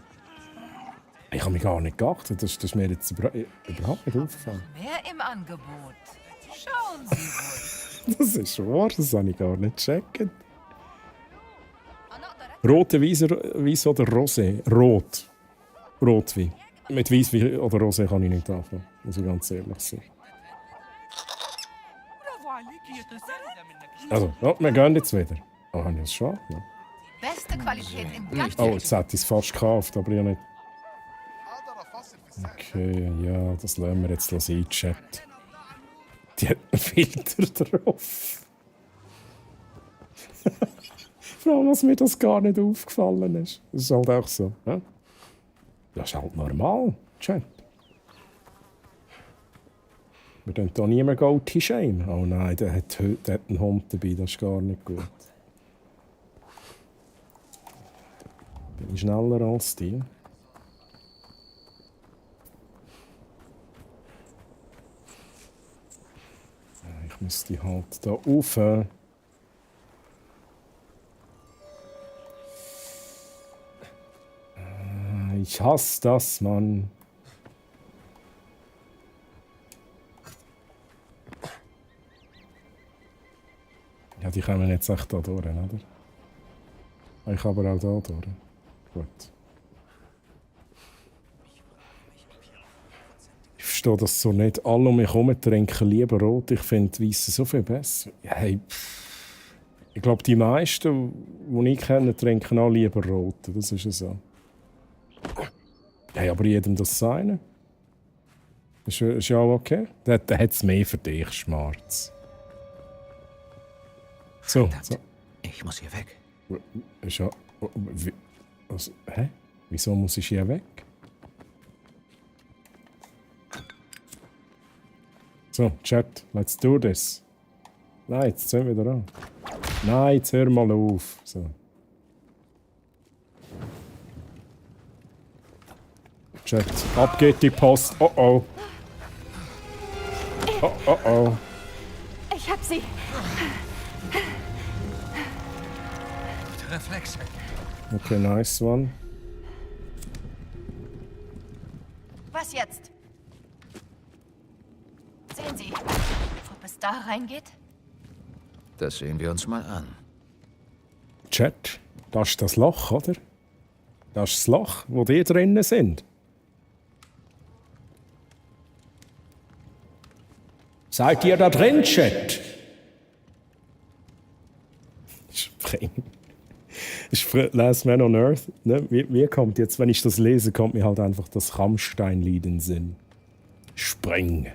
ich habe mich gar nicht geachtet. Das ist mir jetzt überhaupt nicht aufgefallen. Mehr im Angebot. Schauen Sie wohl. Das ist wahr, das habe ich gar nicht gecheckt. Rote Weiss oder Rosé? Rot. Rotwein. Mit Weißwein oder Rosé kann ich nicht anfangen. Muss ich ganz ehrlich sein. Also, oh, wir gehen jetzt wieder. Oh, habe ich das schon? Ja. Beste Qualität im ganzen. Oh, jetzt hätte ich es fast gekauft, aber ja nicht. Okay, ja, das lassen wir jetzt sein, Chat. Die hat einen Filter drauf. Vor allem, dass mir das gar nicht aufgefallen ist. Das ist halt auch so. Ja? Das ist halt normal, Chat. Wir dürfen hier niemand Goatee shamen. Oh nein, der hat einen Hund dabei, das ist gar nicht gut. Bin ich schneller als die? Ich müsste halt da rauf. Ich hasse das, Mann. Ja, die kommen jetzt echt da durch, oder? Ich kann aber auch da durch. Gut. Ich verstehe das so nicht. Alle um mich herum trinken lieber rot. Ich finde Weisse so viel besser. Hey, ich glaube, die meisten, die ich kenne, trinken auch lieber rot. Das ist ja so. Hey, aber jedem das seine. Ist ja auch okay. Der hat es mehr für dich, Schmarz. So. Ich muss hier weg. Ist ja... Also, hä? Wieso muss ich hier weg? So, Chat, let's do this. Nein, jetzt sind wir wieder an. Nein, jetzt hör mal auf. So. Chat, ab geht die Post. Oh oh. Oh oh oh. Ich hab sie. Gute Reflexe. Okay, nice one. Was jetzt? Sehen Sie, ob es da reingeht? Das sehen wir uns mal an. Chat, das ist das Loch, oder? Das ist das Loch, wo die drinnen sind. Seid ihr da drin, Chat? Ich lese Man on Earth. Ne? Mir kommt jetzt, wenn ich das lese, kommt mir halt einfach das Rammstein-Lied in den Sinn. Spring.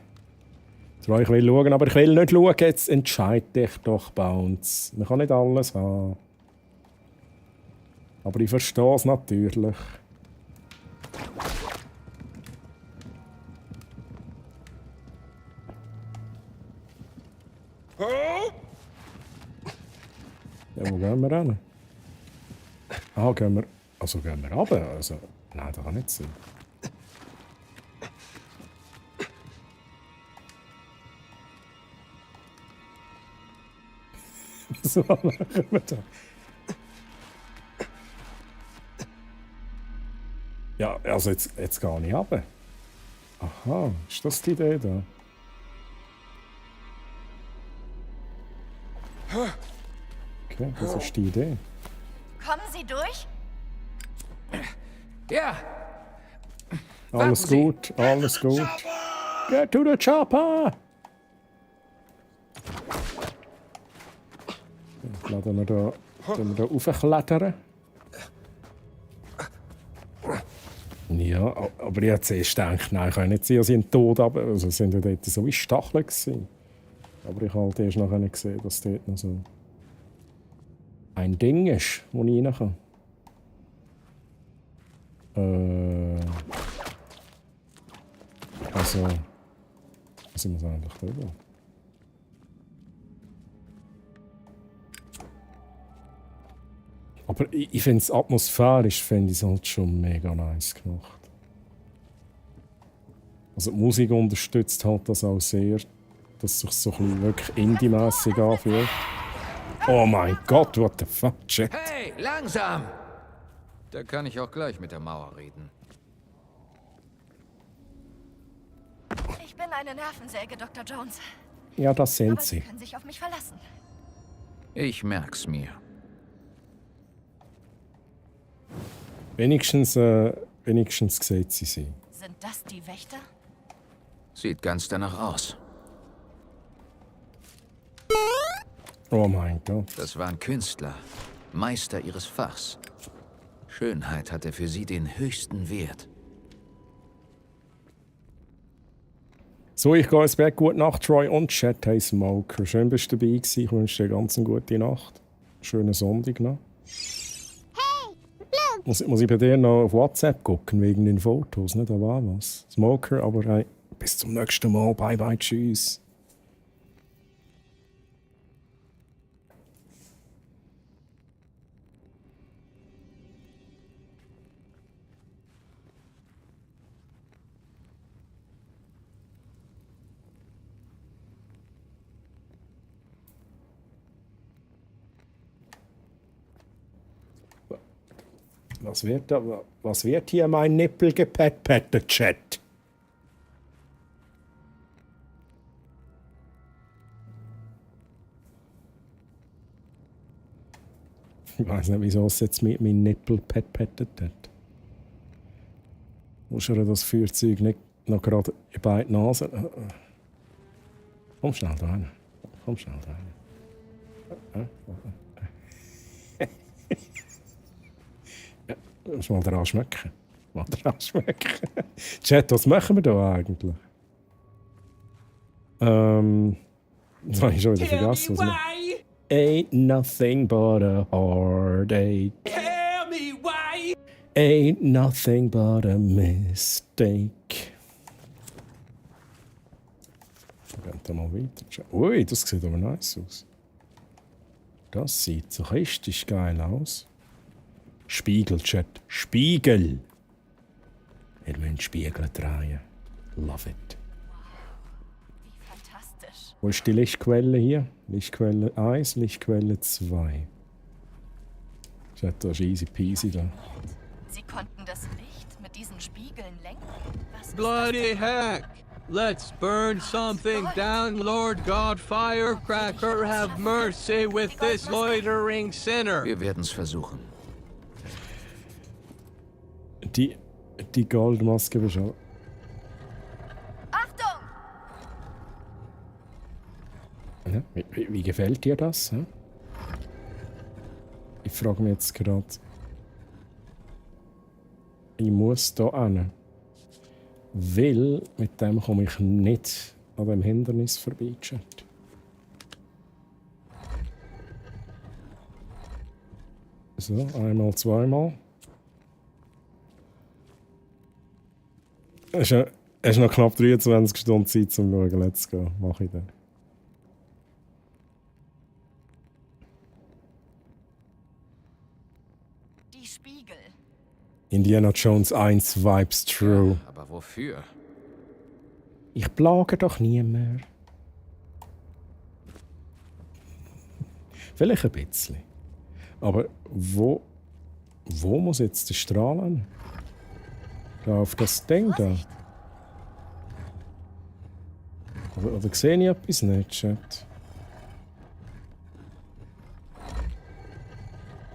Ich will schauen, aber ich will nicht schauen. Jetzt entscheid dich doch bei uns. Man kann nicht alles haben. Aber ich verstehe es natürlich. Ja, wo gehen wir hin? Ah, gehen wir... Also gehen wir runter? Also... Nein, das kann nicht sein. Was machen wir da? Ja, also jetzt gehe ich runter. Aha, ist das die Idee da? Okay, das ist die Idee. Kommen Sie durch? Ja. Alles gut, alles gut. Get to the chopper! Lassen wir da raufklettern. Ja, aber ich habe zuerst gedacht, nein, ich kann nicht sehen, dass sie einen Tod haben. Also sind ja dort so wie Stacheln gewesen. Aber ich habe halt erst nachher nicht gesehen, dass dort noch so ein Ding ist, wo ich rein kann. Also, was sind wir eigentlich drüber? Aber ich finde es atmosphärisch halt schon mega nice gemacht. Also die Musik unterstützt halt das auch sehr, dass es sich so ein bisschen wirklich indie-mässig anfühlt. Oh mein Gott, what the fuck, shit. Hey, langsam! Da kann ich auch gleich mit der Mauer reden. Ich bin eine Nervensäge, Dr. Jones. Ja, das sind Aber sie. Sie können sich auf mich verlassen. Ich merk's mir. Wenigstens sieht sie sie. Sind das die Wächter? Sieht ganz danach aus. Oh mein Gott. Das waren Künstler, Meister ihres Fachs. Schönheit hatte für sie den höchsten Wert. So, ich gehe ins Bett. Gute Nacht, Troy und Chat. Hey Smoker. Schön, bist du dabei gewesen. Ich wünsche dir ganz eine gute Nacht. Schönen Sonntag noch. Muss ich bei dir noch auf WhatsApp gucken, wegen den Fotos, ne? Da war was. Smoker, aber hey, bis zum nächsten Mal. Bye, bye, tschüss. Was wird hier mein Nippel gepettet, Chat? Ich weiß nicht, wieso es jetzt mit meinem Nippel pettet hat. Muss er das Feuerzeug nicht noch gerade in beide Nasen? Komm schnell da rein. Komm schnell da rein. Muss mal daran schmecken. Chat, was machen wir da eigentlich? Das habe ich schon wieder vergessen. Ain't nothing but a heartache. Tell me why. Ain't nothing but a mistake. Gehen wir mal weiter. Ui, das sieht aber nice aus. Das sieht so richtig geil aus. Spiegel, Chat. Spiegel! Wir müssen Spiegel drehen. Love it. Wie fantastisch. Wo ist die Lichtquelle hier? Lichtquelle 1, Lichtquelle 2. Chat, das ist easy peasy da. Sie konnten das Licht mit diesen Spiegeln lenken? Was ist Bloody heck! Let's burn something down, Lord God Firecracker. Have mercy with this loitering sinner. Wir werden's versuchen. Die Goldmaske beschauen. Achtung! Ja, wie gefällt dir das? Hm? Ich frage mich jetzt gerade. Ich muss hier hin. Weil mit dem komme ich nicht an dem Hindernis vorbei, Chat. So, einmal, zweimal. Es ist noch knapp 23 Stunden Zeit zum Schauen. Let's go. Mach ich dann. Die Spiegel. Indiana Jones 1 Vibes True. Ja, aber wofür? Ich plage doch niemand. Vielleicht ein bisschen. Aber wo muss jetzt der Strahl hin? Da auf das Ding da. Oder sehe ich etwas nicht, Chat?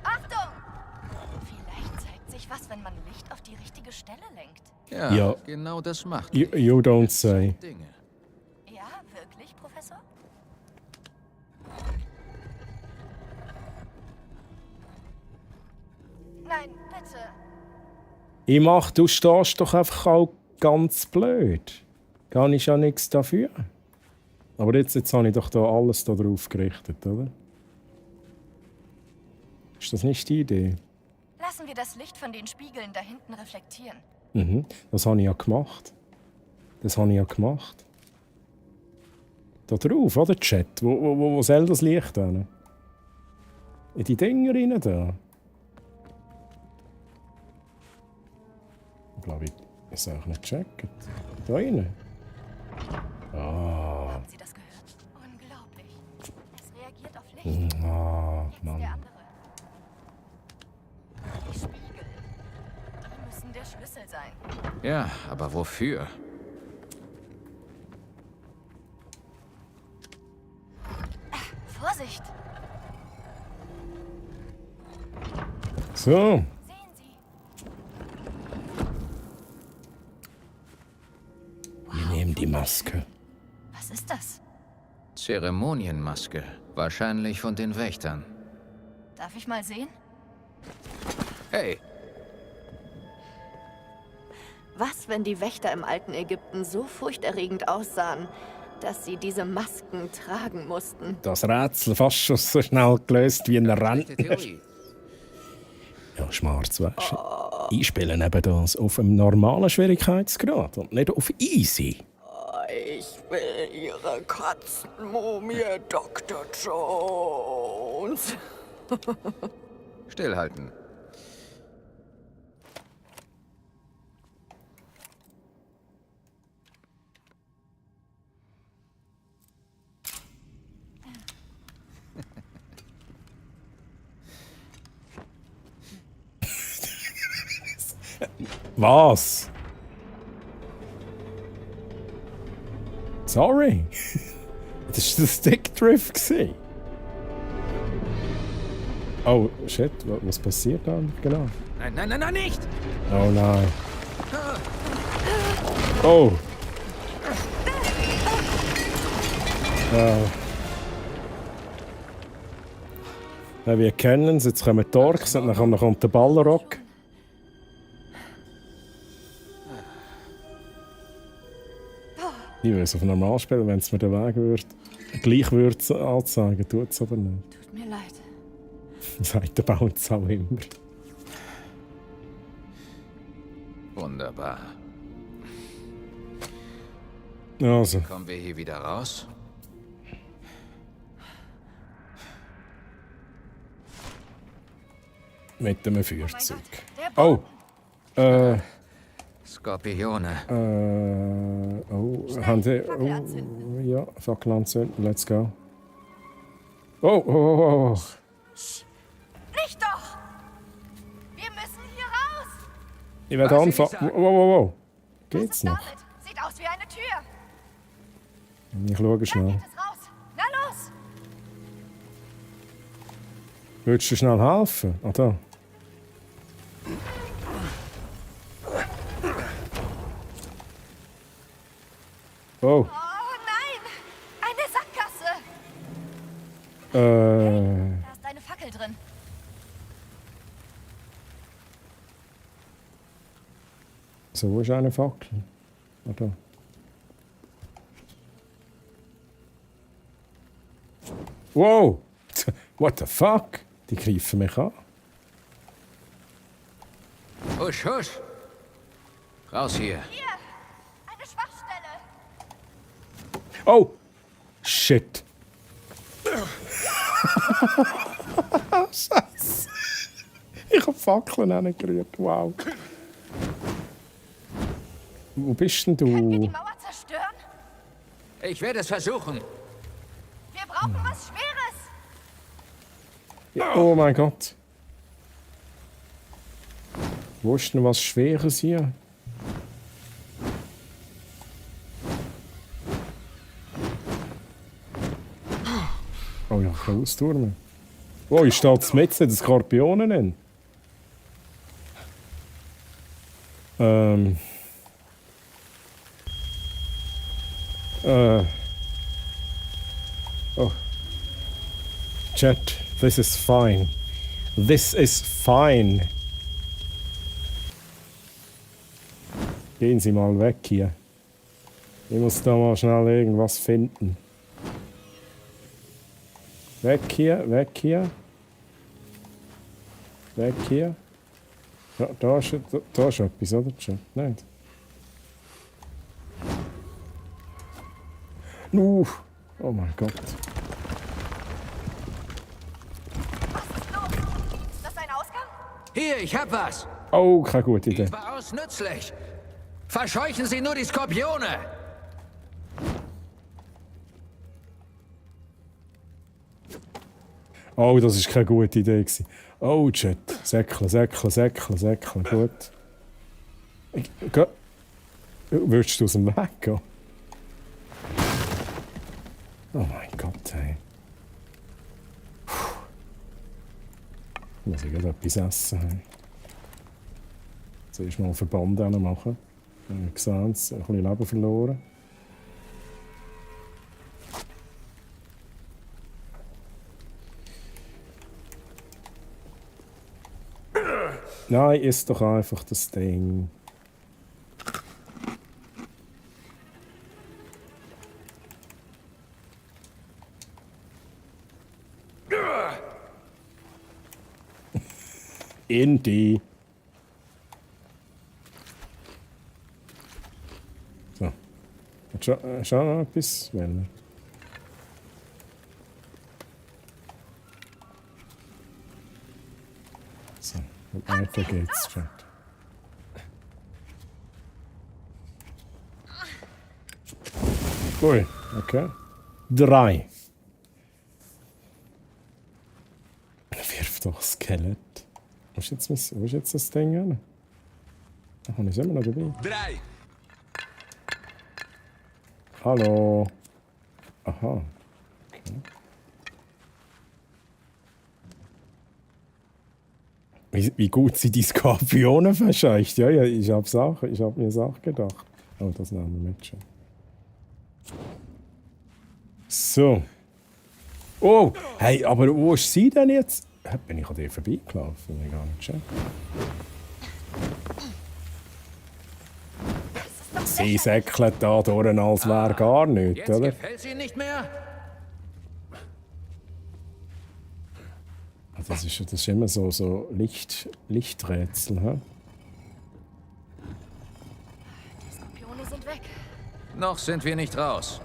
Achtung! Vielleicht zeigt sich was, wenn man Licht auf die richtige Stelle lenkt. Ja, genau das macht You don't say. Dinge. Ja, wirklich, Professor? Nein, bitte. Du stehst doch einfach auch ganz blöd. Gar nicht ja nichts dafür. Aber jetzt habe ich doch da alles da drauf gerichtet, oder? Ist das nicht die Idee? Lassen wir das Licht von den Spiegeln da hinten reflektieren. Mhm, das habe ich ja gemacht. Da drauf, oder Chat? Wo soll das Licht hin? In die Dinger rein da. Ich glaube, ich es auch nicht checken. Da rein. Ah. Haben Sie das gehört? Unglaublich. Es reagiert auf Licht. Ah, Jetzt der Mann. andere. Die Spiegel. Die müssen der Schlüssel sein. Ja, aber wofür? Vorsicht! So. Wir nehmen die Maske. Was ist das? Zeremonienmaske. Wahrscheinlich von den Wächtern. Darf ich mal sehen? Hey, Was, wenn die Wächter im alten Ägypten so furchterregend aussahen, dass sie diese Masken tragen mussten? Das Rätsel fast schon so schnell gelöst wie ein Rentner. Theorie. Ja, schwarz, weißt du. Ich spiele eben das auf einem normalen Schwierigkeitsgrad und nicht auf easy. Ich will Ihre Katzenmumie, Dr. Jones. Stillhalten. Was? Sorry. Das war der Stickdrift. Oh, shit. Was passiert da genau? Nein, nein, nein, nein, nicht! Oh nein. Oh. Ja, wir kennen es. Jetzt kommen die Orks und dann kommt der Balrog. Ich würde es auf normal spielen, wenn es mir den Weg gleich würde anzeigen, tut es aber nicht. Tut mir leid. Sagt der Bounce auch immer. Wunderbar. Also. Kommen wir hier wieder raus? Mit dem Feuerzeug. Oh! Skorpione. Haben die... Oh, ja, Fackel anzünden, let's go. Oh. Nicht doch! Wir müssen hier raus! Ich werde anfangen. Wow. Geht's noch? Damit. Sieht aus wie eine Tür. Ich schaue schnell. Geht es raus. Na los! Würdest du schnell helfen? Ah, da. Oh. nein! Eine Sackgasse! Da ist eine Fackel drin. So, wo ist eine Fackel? Ah, da. Wow! What the fuck? Die greifen mich an. Husch, husch! Raus hier! Hier! Eine Schwachstelle! Oh! Shit! Scheiße! Ich hab Fackeln angerührt, wow. Wo bist denn Können wir die du? Mauer zerstören? Ich werde es versuchen. Wir brauchen was Schweres! Ja, oh mein Gott. Wo ist denn was Schweres hier? Oh ja, ich kann austurnen. Oh, ich stehe mit den Skorpionen in. Oh. Chat, this is fine. This is fine. Gehen Sie mal weg hier. Ich muss da mal schnell irgendwas finden. Weg hier, weg hier. Weg hier. Ja, da ist etwas, oder? Chat, nicht? Oh mein Gott. Ist das ein Ausgang? Hier, ich hab was. Oh, keine gute Idee. Überaus nützlich. Verscheuchen Sie nur die Skorpione. Oh, das ist keine gute Idee gewesen. Oh, Chat. Säckeln. Gut. Würdest du aus dem Weg gehen? Oh mein Gott, hey. Muss ich gerade etwas essen. Hey. Zuerst mal einen Verband machen. Ich sehe es, ein bisschen Leben verloren. Nein, isst doch einfach das Ding. Indie. So. Schau noch etwas. Wenn. So, und weiter geht's, Chat. Ui, okay. 3. Wirf doch Skelett. Wo ist jetzt das Ding hin? Ach, ich immer noch dabei. 3. Hallo. Aha. Okay. Wie gut sind die Skorpione verscheucht? Ja, ich hab mir es auch gedacht. Oh, das nehmen wir mit schon. So. Oh, hey, aber wo ist sie denn jetzt? Bin ich an dir vorbeigelaufen? Ich gar nicht schon. Sie säckelt da durch, als wäre gar nichts, Jetzt oder? gefällt's Ihnen nicht mehr? Das ist immer so Lichträtsel, hä? Die Skorpione sind weg. Noch sind wir nicht raus.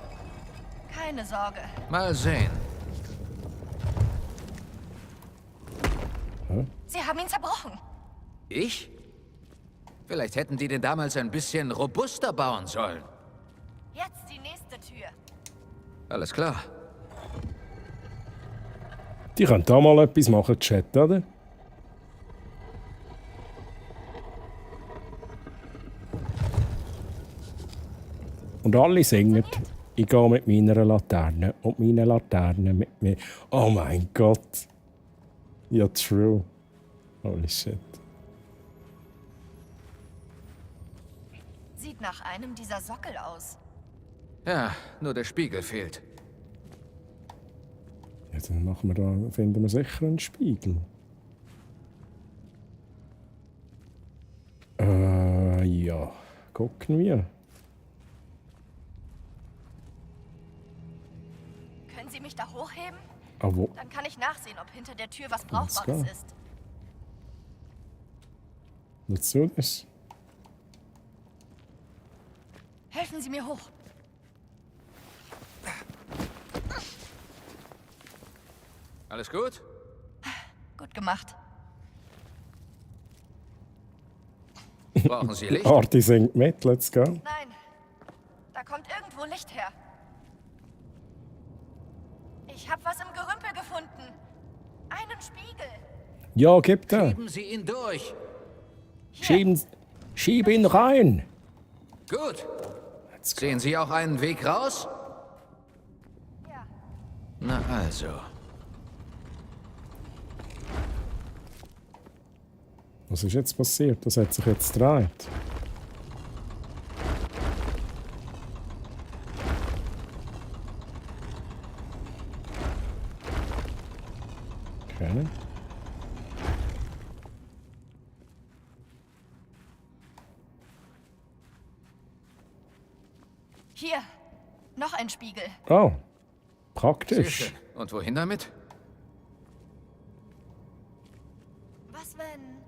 Keine Sorge. Mal sehen. Hä? Sie haben ihn zerbrochen. Ich? Vielleicht hätten die den damals ein bisschen robuster bauen sollen. Jetzt die nächste Tür. Alles klar. Die können da mal etwas machen, Chat, oder? Und alle singen. Ich gehe mit meiner Laterne und meine Laterne mit mir. Oh mein Gott. Ja, true. Holy shit. Sieht nach einem dieser Sockel aus. Ja, nur der Spiegel fehlt. Ja, dann machen wir da, finden wir sicher einen Spiegel. Ja, gucken wir. Können Sie mich da hochheben? Ah, wo? Dann kann ich nachsehen, ob hinter der Tür was Let's Brauchbares go. ist. Let's do this. Helfen Sie mir hoch. Alles gut? Gut gemacht. Brauchen Sie Licht? Arti singt mit, let's go. Nein, da kommt irgendwo Licht her. Ich habe was im Gerümpel gefunden. Einen Spiegel. Ja, gib da. Schieben Sie ihn durch. Schieb ihn rein. Gut. Sehen Sie auch einen Weg raus? Ja. Na also. Was ist jetzt passiert? Das hat sich jetzt gedreht. Okay. Hier, noch ein Spiegel. Oh, Sehr praktisch. schön. Und wohin damit? Was wenn...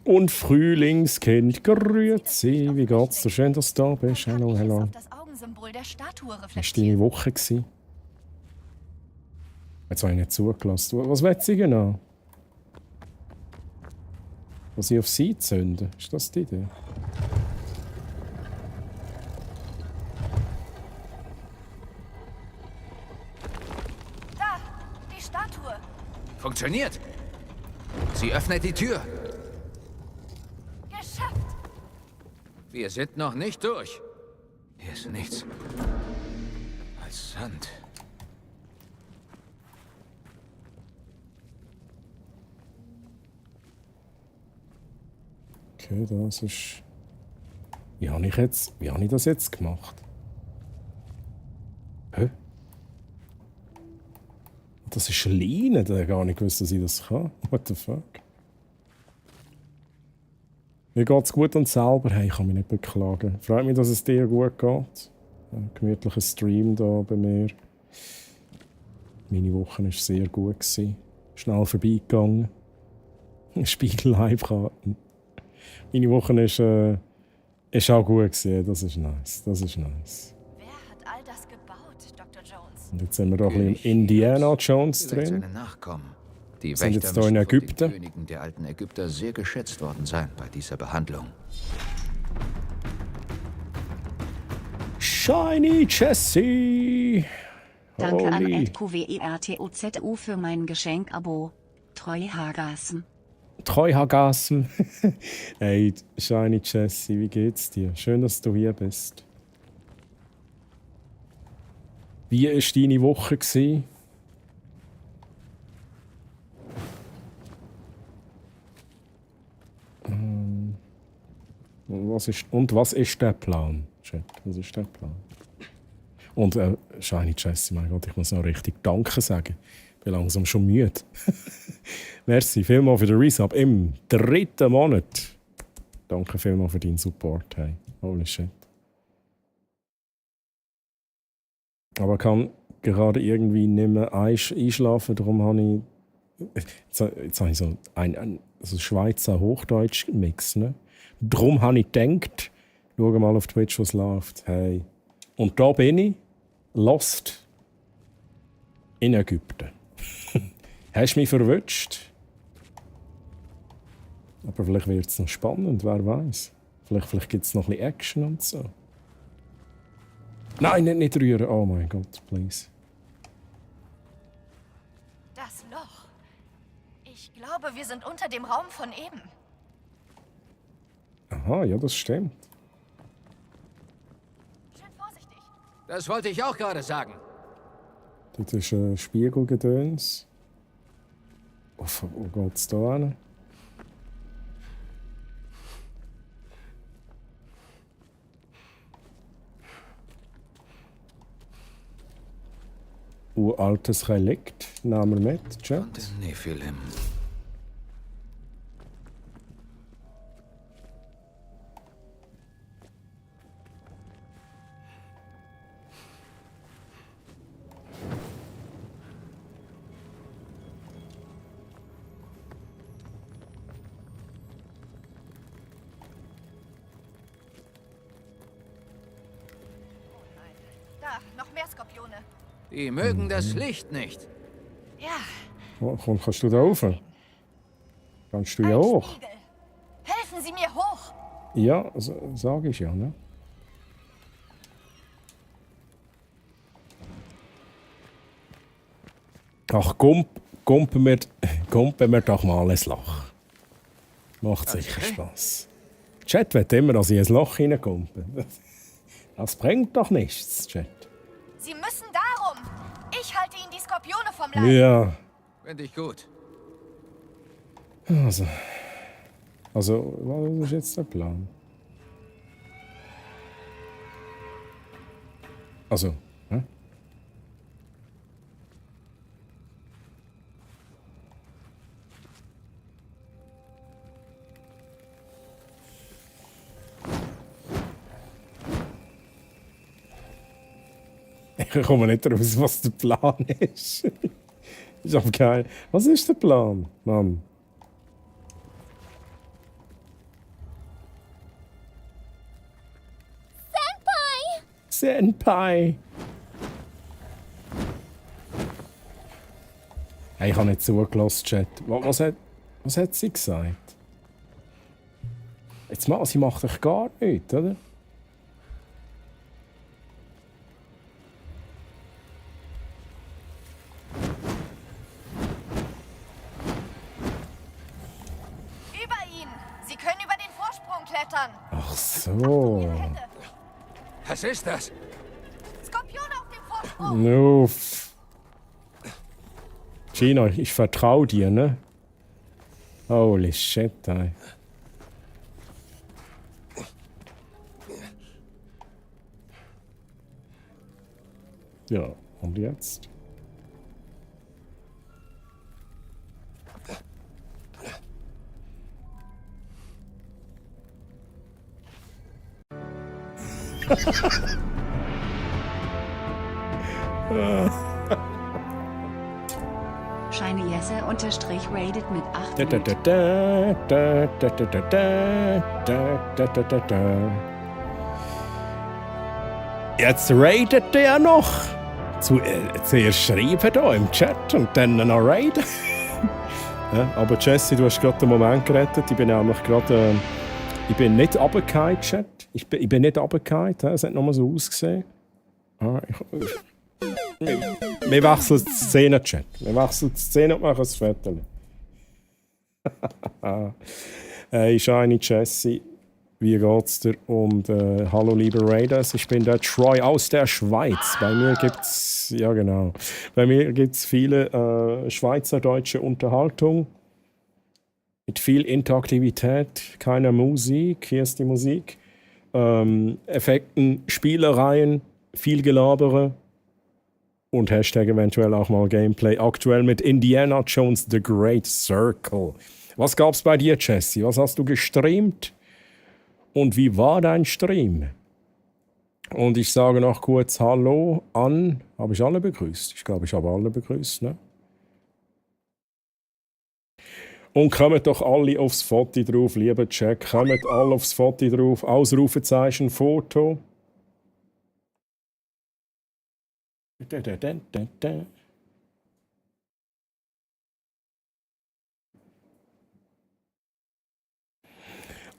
Und Frühlingskind, grüezi, wie geht's dir? Schön, dass du da bist. Hallo, hallo. das Augensymbol der Statue Das war reflektiert. deine Woche. Jetzt habe ich nicht zugelassen. Was willst du genau? Was ich auf sie zünden? Ist das die Idee? Da, die Statue. Funktioniert. Sie öffnet die Tür. Geschafft. Wir sind noch nicht durch. Hier ist nichts als Sand. Okay, das ist... Wie habe ich das jetzt gemacht? Hä? Das ist Leine, da habe ich gar nicht gewusst, dass ich das kann. What the fuck? Mir geht's gut und selber. Hey, ich kann mich nicht beklagen. Freut mich, dass es dir gut geht. Ein gemütlicher Stream da bei mir. Meine Woche war sehr gut. Schnell vorbeigegangen. Spiegel-Live-Karten. Meine Woche ist auch gut gewesen. Das ist nice. Das ist nice. Wer hat all das gebaut, Dr. Jones? Und jetzt sind wir doch ein bisschen im Indiana Jones Vielleicht drin. seine Nachkommen. Die Sind Wächter jetzt hier in müssen von den Ägypten. Königen der alten Ägypter sehr geschätzt worden sein bei dieser Behandlung. Shiny Jessie! Danke an Holy. QWERTOZU für mein Geschenk-Abo. Treu Hagassen. Treuhagassen. Hey, Shiny Jessie, wie geht's dir? Schön, dass du hier bist. Wie war deine Woche gewesen? Was ist der Plan? Chat, was ist der Plan? Und Shiny Jessie, mein Gott, ich muss noch richtig Danke sagen. Ich bin langsam schon müde. Merci vielmals für den Resub im 3. Monat. Danke vielmals für deinen Support. Hey. Holy shit. Aber ich kann gerade irgendwie nicht mehr einschlafen, darum habe ich... Jetzt habe ich so ein Schweizer Hochdeutsch-Mix. Ne? Darum habe ich gedacht, schau mal auf Twitch, was läuft. Hey. Und da bin ich, lost in Ägypten. Hast du mich verwünscht? Aber vielleicht wird es noch spannend, wer weiß. Vielleicht gibt es noch ein bisschen Action und so. Nein, nicht rühren. Oh mein Gott, please. Das Loch. Ich glaube, wir sind unter dem Raum von eben. Aha, ja, das stimmt. Schön vorsichtig. Das wollte ich auch gerade sagen. Das ist ein Spiegelgedöns. Wo geht's da hin? uraltes Relikt. Nehmen wir mit, Chat. Und den Nephilim. Da, noch mehr Skorpione. Die mögen das Licht nicht. Ja, Oh, komm, kannst du da rauf? Kannst du ja hoch. helfen Sie mir hoch. Ja, sag ich ja, ne? Ach, gumpen wir doch mal ein Loch. Macht sicher Spaß. Chat will immer, dass ich ein Loch hineingumpe. Das bringt doch nichts, Chat. Sie müssen darum. Ich halte Ihnen die Skorpione vom Leib. Ja. Finde ich gut. Also, was ist jetzt der Plan? Also, hä? Ich komme nicht daraus, was der Plan ist. Ist aber geil. Was ist der Plan, Mann? Senpai! Hey, ich habe nicht zugelassen, Chat. Was hat sie gesagt? Jetzt mal, sie macht doch gar nichts, oder? Über ihn. Sie können über den Vorsprung klettern. Ach so. Was ist das? Skorpione auf dem Vorsprung. Uff. Gina, ich vertraue dir, ne? Holy shit, ey. Ja, und jetzt? Shiny Jesse unterstrich rated mit 8. Da, da, da, da, da, da, da, da, da, da, da, da. Jetzt raidet der noch. Zuerst schreiben hier im Chat und dann noch raiden. Ja, aber Jesse, du hast gerade den Moment gerettet. Ich bin nämlich gerade... ich bin nicht runtergefallen, Chat. Ich bin nicht runtergefallen. Es hat nur so ausgesehen. Wir wechseln die Szene, Chat. Wir wechseln die Szene und machen ein Foto. Hey, Shiny Jesse, wie geht's dir? Und hallo, liebe Raiders. Ich bin der Troy aus der Schweiz. Bei mir gibt's, ja genau, bei mir gibt's viele schweizerdeutsche Unterhaltung. Mit viel Interaktivität, keiner Musik. Hier ist die Musik. Effekten, Spielereien, viel Gelabere. Und Hashtag eventuell auch mal Gameplay. Aktuell mit Indiana Jones The Great Circle. Was gab's bei dir, Jesse? Was hast du gestreamt? Und wie war dein Stream? Und ich sage noch kurz Hallo an... Habe ich alle begrüßt? Ich glaube, ich habe alle begrüßt, ne? Und kommt doch alle aufs Foto drauf, lieber Jack. Kommt alle aufs Foto drauf. Ausrufezeichen, Foto. Da, da, da, da, da.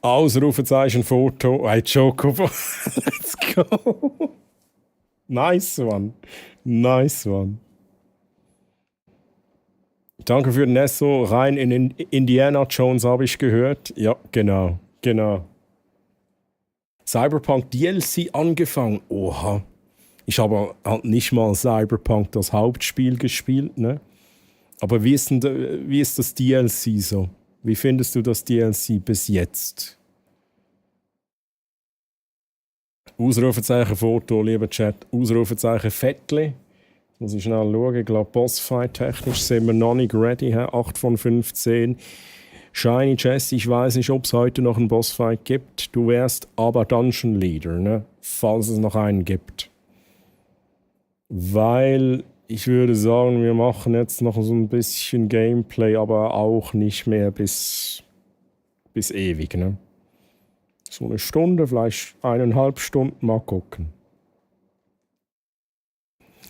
Ausrufezeichen, Foto. Hey, Chocobo. Let's go. Nice one. Nice one. Danke für den Esso. Rein in Indiana Jones habe ich gehört. Ja, genau. Genau. Cyberpunk DLC angefangen. Oha. Ich habe halt nicht mal Cyberpunk das Hauptspiel gespielt, ne? Aber wie ist das DLC so? Wie findest du das DLC bis jetzt? Ausrufezeichen Foto, lieber Chat. Ausrufezeichen Fettli. Muss ich schnell schauen. Ich glaube, Bossfight-technisch sind wir noch nicht ready. 8 von 15. Shiny Jesse, ich weiß nicht, ob es heute noch einen Bossfight gibt. Du wärst aber Dungeon Leader, ne? Falls es noch einen gibt. Weil ich würde sagen, wir machen jetzt noch so ein bisschen Gameplay, aber auch nicht mehr bis ewig, ne? So eine Stunde, vielleicht 1,5 Stunden, mal gucken.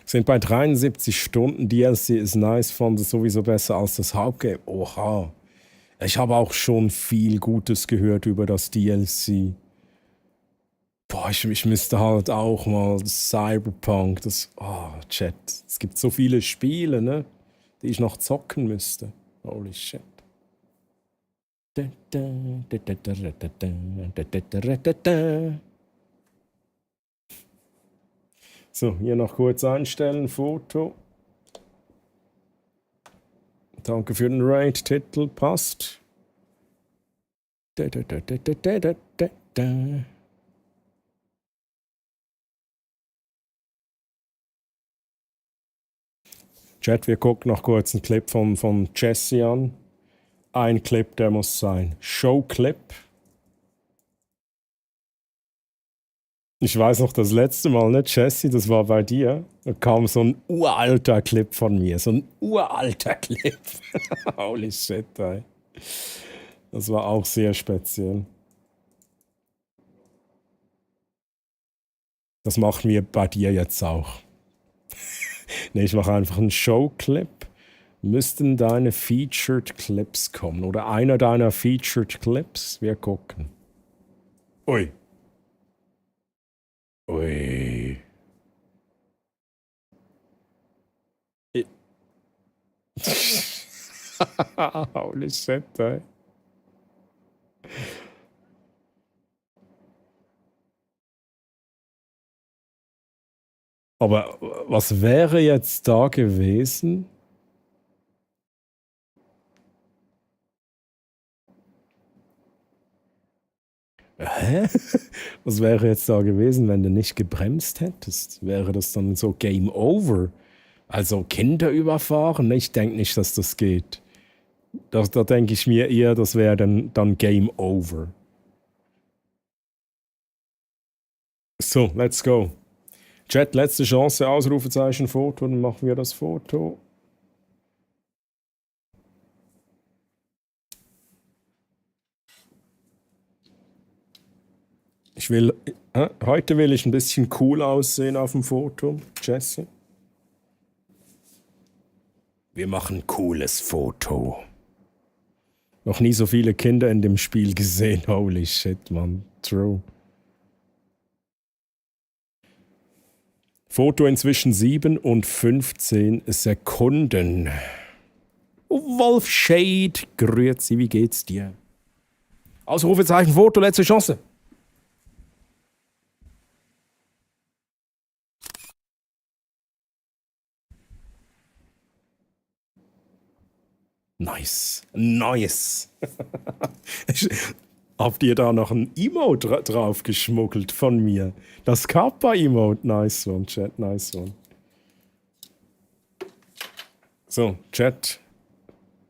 Sind bei 73 Stunden. DLC ist nice, fand es sowieso besser als das Hauptgame. Oha. Ich habe auch schon viel Gutes gehört über das DLC. Boah, ich müsste halt auch mal Cyberpunk, Chat. Es gibt so viele Spiele, ne, die ich noch zocken müsste. Holy shit. So, hier noch kurz einstellen, Foto. Danke für den Raid-Titel, passt. Chat, wir gucken noch kurz einen Clip von Jesse an. Ein Clip, der muss sein. Showclip. Ich weiß noch, das letzte Mal, ne, Jesse, das war bei dir. Da kam so ein uralter Clip von mir. So ein uralter Clip. Holy shit, ey. Das war auch sehr speziell. Das machen wir bei dir jetzt auch. Ne, ich mache einfach einen Showclip. Müssten deine Featured Clips kommen? Oder einer deiner Featured Clips? Wir gucken. Ui. Ui. Holy shit, ey. Aber was wäre jetzt da gewesen? Hä? Was wäre jetzt da gewesen, wenn du nicht gebremst hättest? Wäre das dann so Game Over? Also Kinder überfahren? Ich denke nicht, dass das geht. Da denke ich mir eher, das wäre dann Game Over. So, let's go. Chat, letzte Chance, Ausrufezeichen, Foto, dann machen wir das Foto. Heute will ich ein bisschen cool aussehen auf dem Foto, Jesse. Wir machen ein cooles Foto. Noch nie so viele Kinder in dem Spiel gesehen. Holy shit, man. True. Foto inzwischen 7 und 15 Sekunden. Wolf Shade, grüezi, wie geht's dir? Ausrufezeichen, Foto, letzte Chance. Nice. Nice. Habt ihr da noch ein Emote drauf geschmuggelt von mir? Das Kappa-Emote. Nice one, Chat. Nice one. So, Chat.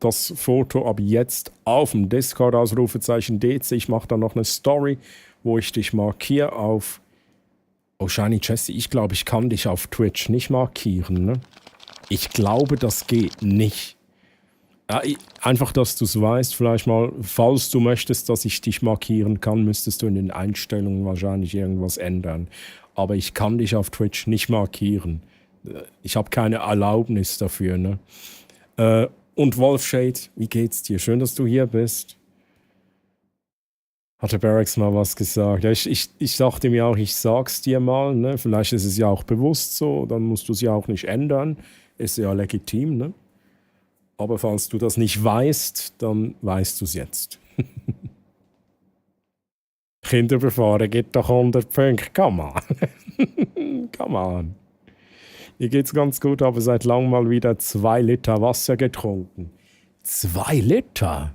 Das Foto ab jetzt auf dem Discord, Ausrufezeichen DC. Ich mache da noch eine Story, wo ich dich markiere auf... Oh, Shiny Jesse, ich glaube, ich kann dich auf Twitch nicht markieren, ne? Ich glaube, das geht nicht. Ja, einfach, dass du es weißt, vielleicht mal, falls du möchtest, dass ich dich markieren kann, müsstest du in den Einstellungen wahrscheinlich irgendwas ändern. Aber ich kann dich auf Twitch nicht markieren. Ich habe keine Erlaubnis dafür, ne? Und Wolfshade, wie geht's dir? Schön, dass du hier bist. Hatte Barracks mal was gesagt? Ja, ich dachte mir auch, ich sag's dir mal, ne? Vielleicht ist es ja auch bewusst so, dann musst du es ja auch nicht ändern. Ist ja legitim, ne? Aber falls du das nicht weißt, dann weißt du es jetzt. Kinder befahren geht doch 100 Punkte. Come on. Come on. Mir geht's ganz gut, aber seit langem mal wieder 2 Liter Wasser getrunken. 2 Liter?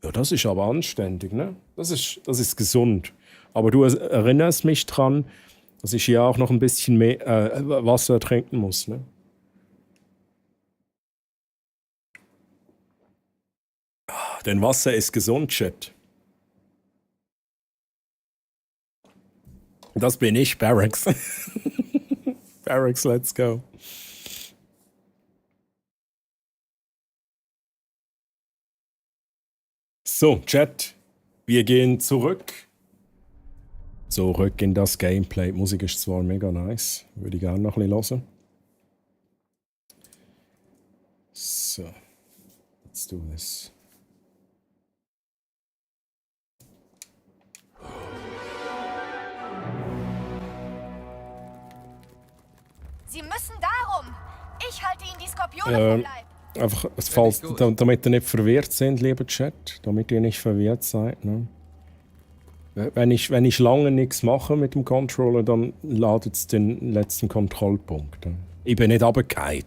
Ja, das ist aber anständig, ne? Das ist gesund. Aber du erinnerst mich dran, dass ich hier auch noch ein bisschen mehr Wasser trinken muss. Ne? Denn Wasser ist gesund, Chat. Das bin ich, Barracks. Barracks, let's go. So, Chat, wir gehen zurück. Zurück in das Gameplay. Die Musik ist zwar mega nice, würde ich gerne noch ein bisschen hören. So, let's do this. Sie müssen darum. Ich halte Ihnen die Skorpione vom Leib. Einfach, damit ihr nicht verwirrt sind, lieber Chat. Damit ihr nicht verwirrt seid. Ne? Wenn ich lange nichts mache mit dem Controller, dann ladet es den letzten Kontrollpunkt. Ne? Ich bin nicht runtergefallen.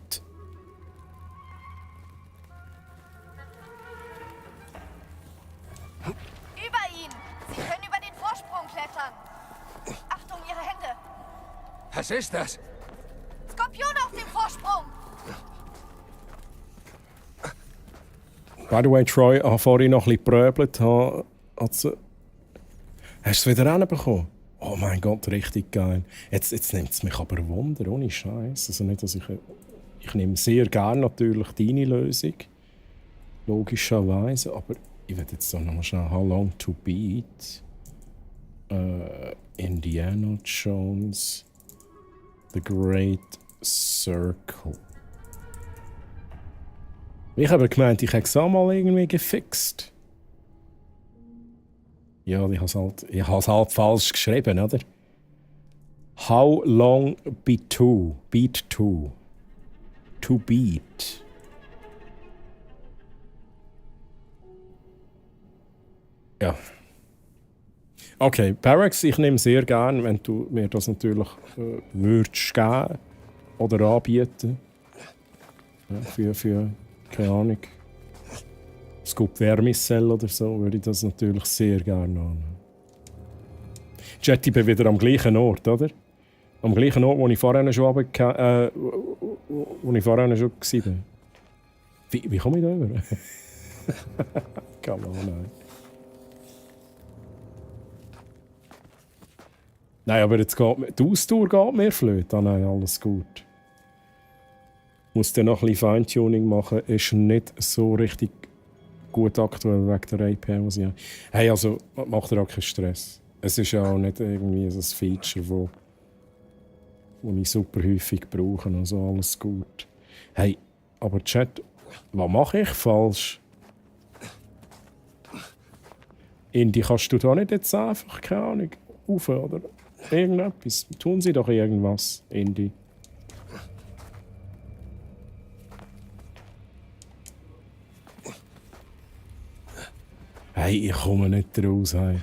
Über ihn. Sie können über den Vorsprung klettern. Achtung, Ihre Hände. Was ist das? Skorpion auf dem Vorsprung. By the way, Troy, ich vorhin noch ein bisschen gepröbelt. Hast du es wieder hinbekommen? Oh mein Gott, richtig geil. Jetzt nimmt es mich aber Wunder, ohne Scheiß. Also nicht, dass ich nehme sehr gerne natürlich deine Lösung. Logischerweise. Aber ich werde jetzt noch mal schauen. How Long to Beat? Indiana Jones. The Great Circle. Ich habe gemeint, ich hätte es auch mal irgendwie gefixt. Ja, ich habe es halt falsch geschrieben, oder? How long beat to? Beat to. To beat. Ja. Okay, Barracks, ich nehme sehr gern, wenn du mir das natürlich würdest geben oder anbieten. Ja, für keine Ahnung. Scoop Wärmecell oder so, würde ich das natürlich sehr gerne annehmen. Chat, ich bin wieder am gleichen Ort, oder? Am gleichen Ort, wo ich vorhin schon war. Wie komme ich da rüber? Come on, nein. Nein, aber jetzt die Austour geht mir flöten. Ah nein, alles gut. Muss dann noch ein bisschen Feintuning machen. Ist nicht so richtig gut aktuell wegen der API, was ich habe. Hey, also, macht dir auch keinen Stress. Es ist ja auch nicht irgendwie ein Feature, das ich super häufig brauche. Also alles gut. Hey, aber Chat, was mache ich falsch? Indy, kannst du da nicht jetzt einfach, keine Ahnung, rauf oder irgendetwas? Tun sie doch irgendwas, Indy. Hey, ich komme nicht raus. Hey.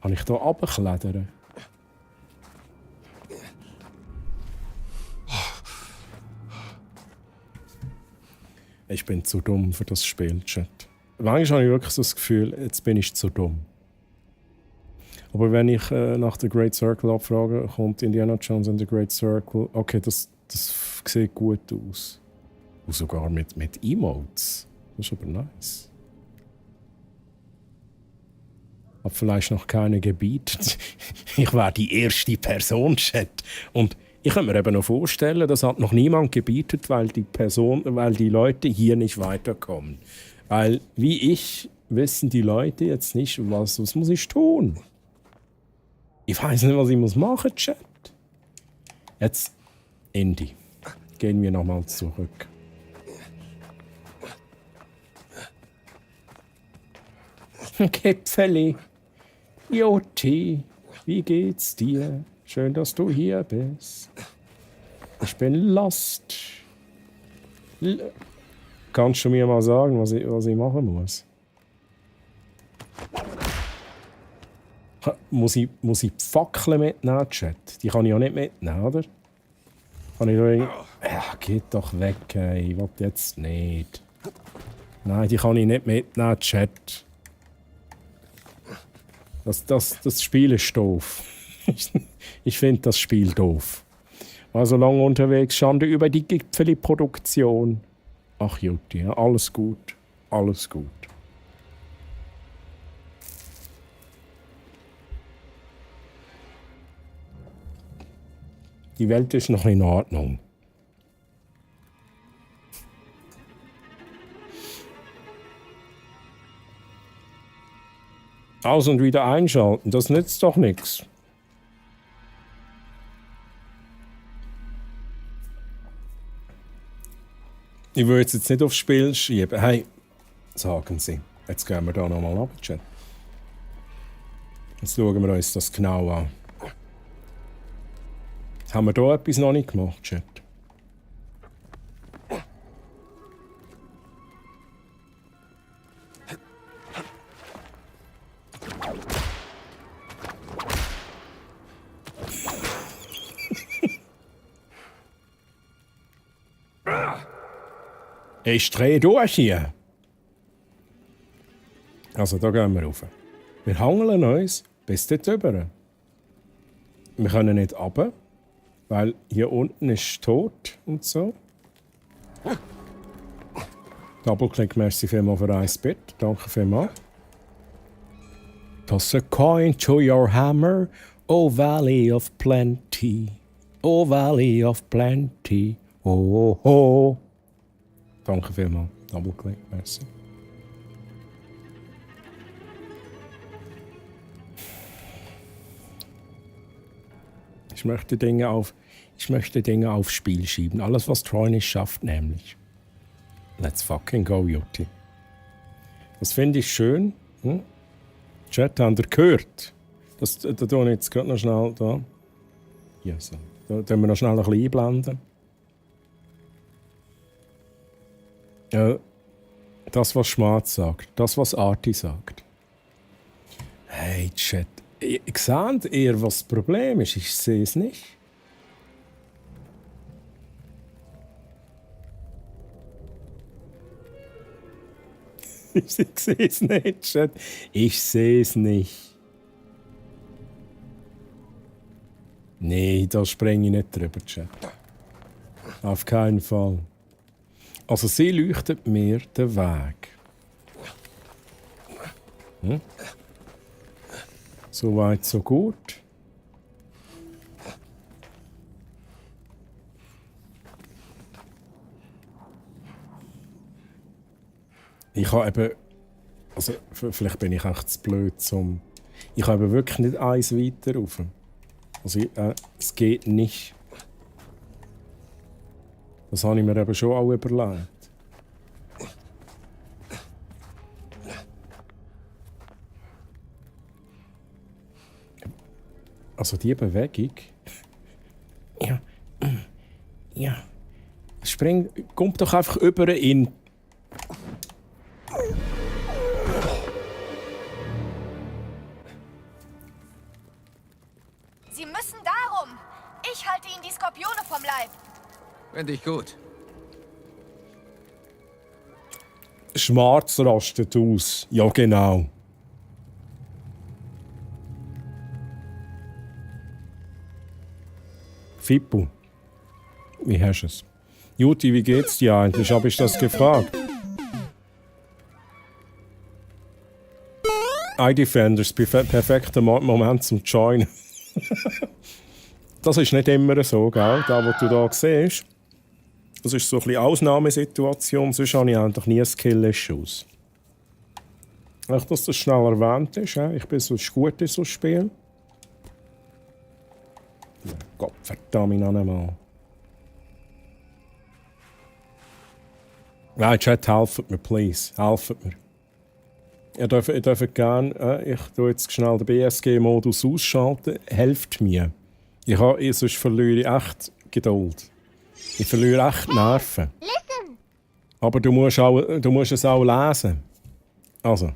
Kann ich hier runterklettern? Ich bin zu dumm für das Spiel, Chat. Manchmal habe ich wirklich so das Gefühl, jetzt bin ich zu dumm. Aber wenn ich nach der Great Circle abfrage, kommt Indiana Jones and the Great Circle. Okay, das sieht gut aus. Und sogar mit Emotes. Das ist aber nice. Hab vielleicht noch keine gebietet. Ich war die erste Person, Chat. Und ich kann mir eben noch vorstellen, das hat noch niemand gebietet, weil die Leute hier nicht weiterkommen. Weil, wie ich, wissen die Leute jetzt nicht, was muss ich tun. Ich weiß nicht, was ich machen muss, Chat. Jetzt, Indy. Gehen wir nochmal zurück. Kipfeli. Joti, wie geht's dir? Schön, dass du hier bist. Ich bin lost. Kannst du mir mal sagen, was ich machen muss? Muss ich die Fackeln mitnehmen, Chat? Die kann ich ja nicht mitnehmen, oder? Kann ich da ja, geht doch weg, ey. Ich will jetzt nicht. Nein, die kann ich nicht mitnehmen, Chat. Das Spiel ist doof. Ich finde das Spiel doof. War so lange unterwegs, Schande über die Gipfeli-Produktion. Ach Jutti, ja, alles gut. Alles gut. Die Welt ist noch in Ordnung. Aus und wieder einschalten, das nützt doch nichts. Ich würde jetzt nicht aufs Spiel schieben. Hey, sagen Sie. Jetzt gehen wir da nochmal runter, Chat. Jetzt schauen wir uns das genau an. Haben wir da etwas noch nicht gemacht, Chat? Ich drehe durch hier. Also, da gehen wir rauf. Wir hangeln uns bis dort rüber. Wir können nicht runter, weil hier unten ist tot und so. Doppelklick, merci vielmals für ein Bit. Danke vielmals. Toss a coin to your hammer, O Valley of Plenty. O Valley of Plenty. Oh, oh, oh. Danke vielmals. Doppelklick, merci. Ich möchte Dinge aufs Spiel schieben. Alles, was Troy nicht schafft, nämlich. Let's fucking go, Jutti. Das finde ich schön. Hm? Chat, habt ihr gehört? Das tue ich jetzt gerade noch schnell da. Ja, so. Da tun wir noch schnell ein bisschen einblenden. Das, was Schmarz sagt. Das, was Arti sagt. Hey, Chat. Seht ihr, was das Problem ist? Ich sehe es nicht. Ich sehe es nicht, Chat. Ich sehe es nicht. Nee, da springe ich nicht drüber, Chat. Auf keinen Fall. Also sie leuchtet mir den Weg. Hm? So weit, so gut. Ich habe eben, also vielleicht bin ich echt zu blöd zum. Ich habe eben wirklich nicht eins weiter rauf. Also es geht nicht. Das habe ich mir eben schon auch überlegt. Also die Bewegung. Ja. Ja. Spring, kommt doch einfach über in. Sie müssen darum. Ich halte Ihnen die Skorpione vom Leib. Finde ich gut. Schwarz rastet aus. Ja, genau. Fippo, wie hast du es? Juti, wie geht's dir eigentlich? Habe ich das gefragt? iDefenders, perfekter Moment zum Joinen. Das ist nicht immer so, gell? Da, was du da siehst. Das ist so ein bisschen Ausnahmesituation, sonst habe ich eigentlich nie Skill-Issues. Echt, dass das schnell erwähnt ist, ich bin so gut in so Spielen. Gott verdammt nochmal. Nein, Chat, helft mir, please. Helft mir. Ihr dürft gerne, ich tue jetzt schnell den BSG-Modus ausschalten. Helft mir. Sonst verliere ich echt Geduld. Ich verliere echt Nerven. Listen. Aber du musst es auch lesen. Also,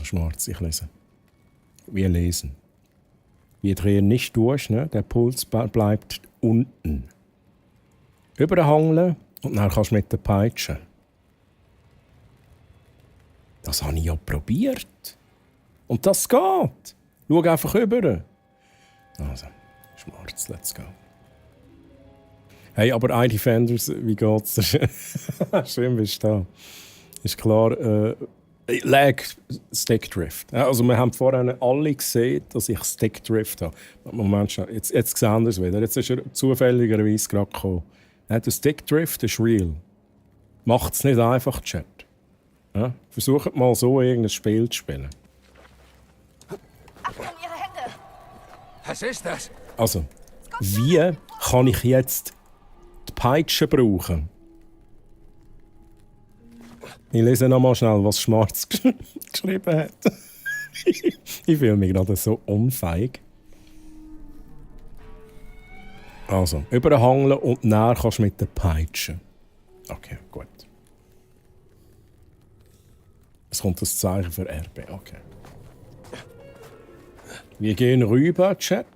Schmarz, ich lese. Wir lesen. Wir drehen nicht durch, ne? Der Puls bleibt unten. Überhangeln und dann kannst du mit der Peitsche. Das habe ich ja probiert. Und das geht. Schau einfach rüber. Also, schwarz, let's go. Hey, aber iDefenders, wie geht's dir? Schön bist du da. Ist klar, Lag Stickdrift. Also wir haben vorhin alle gesehen, dass ich Stickdrift habe. Moment schon, jetzt sehen wir es wieder. Jetzt ist er zufälligerweise gerade gekommen. Der Stickdrift ist real. Macht es nicht einfach, Chat. Ja? Versucht mal so irgendein Spiel zu spielen. Achtung, Ihre Hände! Was ist das? Also, wie kann ich jetzt die Peitsche brauchen? Ich lese noch mal schnell, was Schwarz geschrieben hat. Ich fühle mich gerade so unfähig. Also, überhangeln und näher kannst du mit der Peitsche. Okay, gut. Es kommt das Zeichen für RB, okay. Wir gehen rüber, Chat.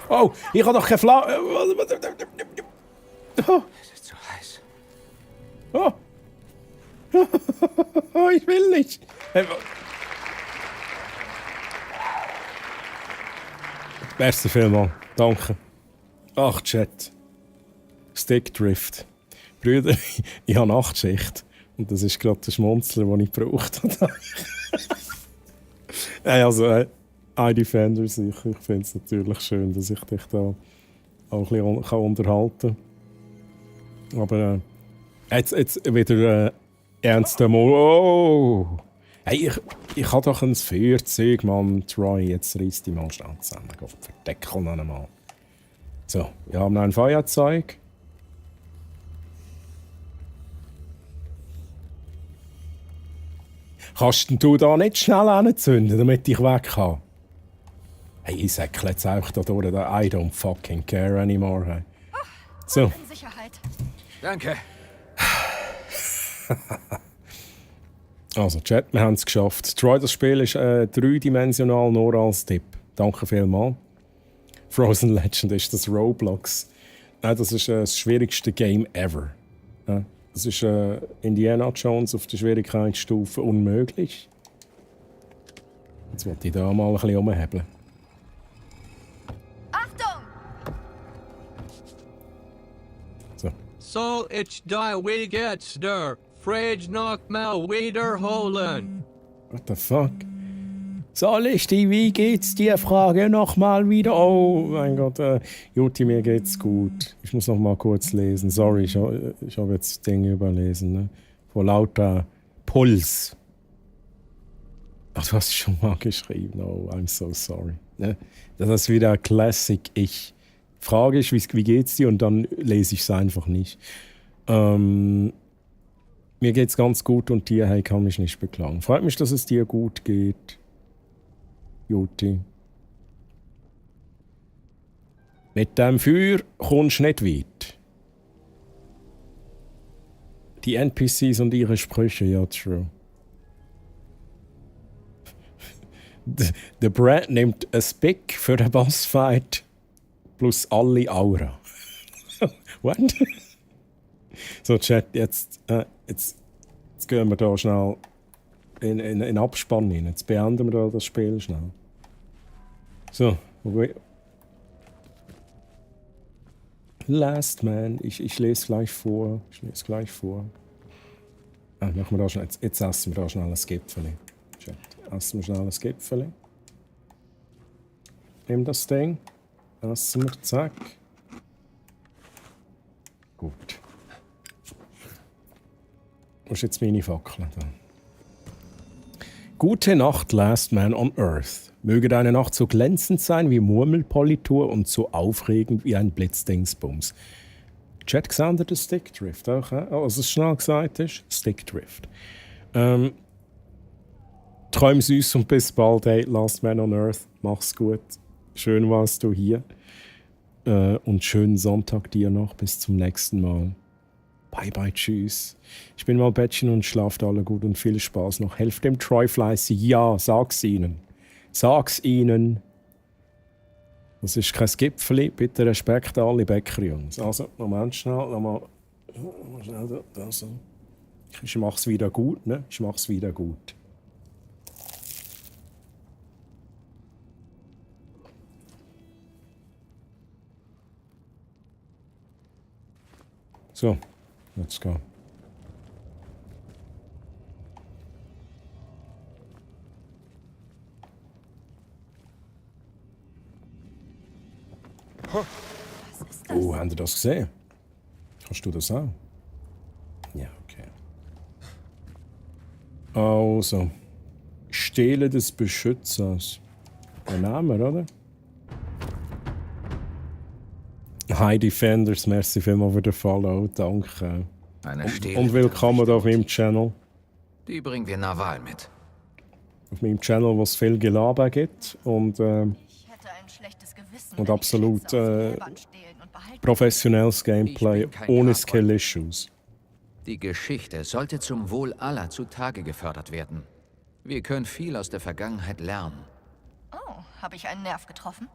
Oh, ich habe doch keine Flamme. Es ist zu heiß. Oh. Ich will nicht. Merci vielmals. Danke. Ach, Chat. Stickdrift. Brüder, ich habe Nachtschicht. Und das ist gerade der Schmunzler, den ich gebraucht habe. Also, iDefenders, ich finde es natürlich schön, dass ich dich da auch ein bisschen unterhalten kann. Aber jetzt wieder ernster Mal. Oh! Hey, ich habe doch ein Feuerzeug, Mann. Troy, jetzt reiss die mal schnell zusammen. Gott, verdeckel noch einmal. So, wir haben ein Feuerzeug. Kannst du da nicht schnell anzünden, damit ich weg kann? Hey, ich säckle jetzt einfach da durch. I don't fucking care anymore. Hey. So. In Sicherheit. Danke. Also, Chat, wir haben es geschafft. Troy, das Spiel ist dreidimensional, nur als Tipp. Danke vielmals. Frozen Legend ist das Roblox. Das ist das schwierigste Game ever. Das ist Indiana Jones auf der Schwierigkeitsstufe unmöglich. Jetzt wollte ich da mal ein bisschen umhebeln. Achtung! So ich die we get stir. Fridge knock mal wieder holen. What the fuck? Soll ich die, wie geht's dir, Frage nochmal wieder? Oh mein Gott, Juti, mir geht's gut. Ich muss noch mal kurz lesen. Sorry, ich habe jetzt Dinge überlesen. Ne? Vor lauter Puls. Ach, du hast es schon mal geschrieben. Oh, I'm so sorry. Ne? Das ist wieder Classic ich. Frage ich, wie geht's dir? Und dann lese ich es einfach nicht. Mir geht's ganz gut und dir, hey, kann mich nicht beklagen. Freut mich, dass es dir gut geht. Juti. Mit dem Feuer kommst du nicht weit. Die NPCs und ihre Sprüche, ja, true. Der Brad nimmt ein Pick für den Bossfight plus alle Aura. What? So, Chat, jetzt gehen wir da schnell in Abspann rein. Jetzt beenden wir da das Spiel schnell. So, Last Man. Ich lese gleich vor. Machen wir da schnell, jetzt essen wir da schnell ein Gipfeli. Chat, essen wir schnell ein Gipfeli. Nimm das Ding. Essen wir, zack. Gut. Wo ist jetzt meine Fackel? Da. Gute Nacht, Last Man on Earth. Möge deine Nacht so glänzend sein wie Murmelpolitur und so aufregend wie ein Blitzdingsbums. Chat gesehen, der Stickdrift auch, also es schnell gesagt ist, Stickdrift. Träum süß und bis bald, hey, Last Man on Earth. Mach's gut. Schön warst du hier. Und schönen Sonntag dir noch. Bis zum nächsten Mal. Bye bye, tschüss. Ich bin mal Bettchen und schlaft alle gut und viel Spaß noch. Helft dem Troy fleißig. Ja, sag's ihnen. Sag's ihnen. Das ist kein Gipfeli. Bitte Respekt an alle Bäcker, Jungs. Also, Moment schnell. Mal schnell da so. Ich mach's wieder gut, ne? Ich mach's wieder gut. So, let's go. Was ist das? Oh, habt ihr das gesehen? Kannst du das auch? Ja, okay. Also, Stele des Beschützers. Der Name, oder? Hi Defenders, merci vielmals für den Follow, danke. Und willkommen auf meinem Channel. Die bringen wir Naval mit. Auf meinem Channel, wo es viel Gelaber gibt und absolut professionelles Gameplay ohne Skill-Issues. Die Geschichte sollte zum Wohl aller zutage gefördert werden. Wir können viel aus der Vergangenheit lernen. Oh, habe ich einen Nerv getroffen?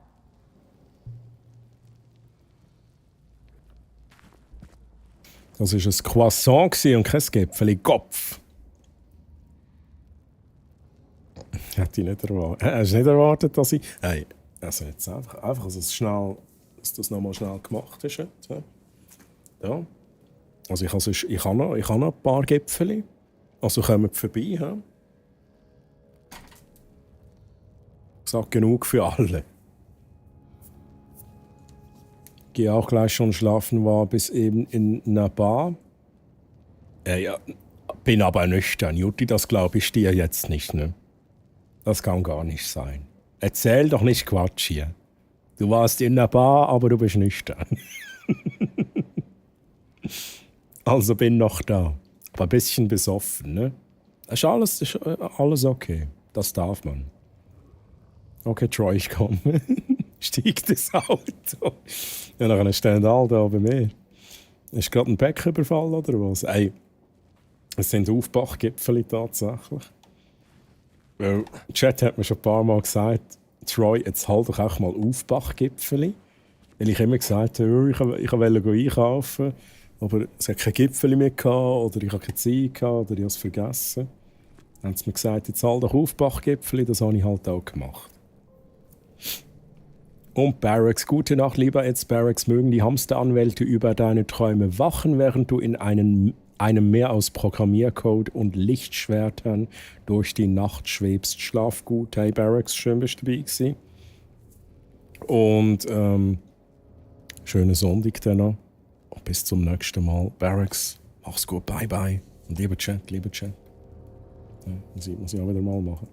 Das war ein Croissant und kein Gipfel. Kopf. Hätte ich nicht erwartet. Hast du nicht erwartet, dass ich... Hey, also jetzt einfach dass das nochmal schnell gemacht ist. Jetzt. Ja. Also ich habe noch ein paar Gipfel. Also kommt vorbei. Ja. Ich sage genug für alle. Ich gehe auch gleich schon schlafen, war bis eben in einer Bar. Ja, bin aber nüchtern. Jutti, das glaube ich dir jetzt nicht, ne? Das kann gar nicht sein. Erzähl doch nicht Quatsch hier. Du warst in einer Bar, aber du bist nüchtern. Also bin noch da. Aber ein bisschen besoffen, ne? Ist alles okay. Das darf man. Okay, Troy, ich komme. Steig das Auto. Ja, dann stehen alle da bei mir. Ist gerade ein Bäckerüberfall oder was? Ey, es sind Aufbachgipfel tatsächlich. Weil Chat hat mir schon ein paar Mal gesagt, Troy, jetzt halt doch auch mal Aufbachgipfel. Weil ich immer gesagt habe, ich wollte einkaufen, aber es hat keine Gipfel mehr gehabt, oder ich habe keine Zeit gehabt, oder ich habe es vergessen. Dann haben sie mir gesagt, jetzt halt doch Aufbachgipfel, das habe ich halt auch gemacht. Und Barracks, gute Nacht, lieber Eds Barracks, mögen die Hamsteranwälte über deine Träume wachen, während du in einem Meer aus Programmiercode und Lichtschwertern durch die Nacht schwebst. Schlaf gut. Hey Barracks, schön bist du dabei gewesen. Und schönen Sonntag dann noch. Und bis zum nächsten Mal. Barracks, mach's gut, bye bye. Und lieber Chat. Ja, muss ich auch wieder mal machen.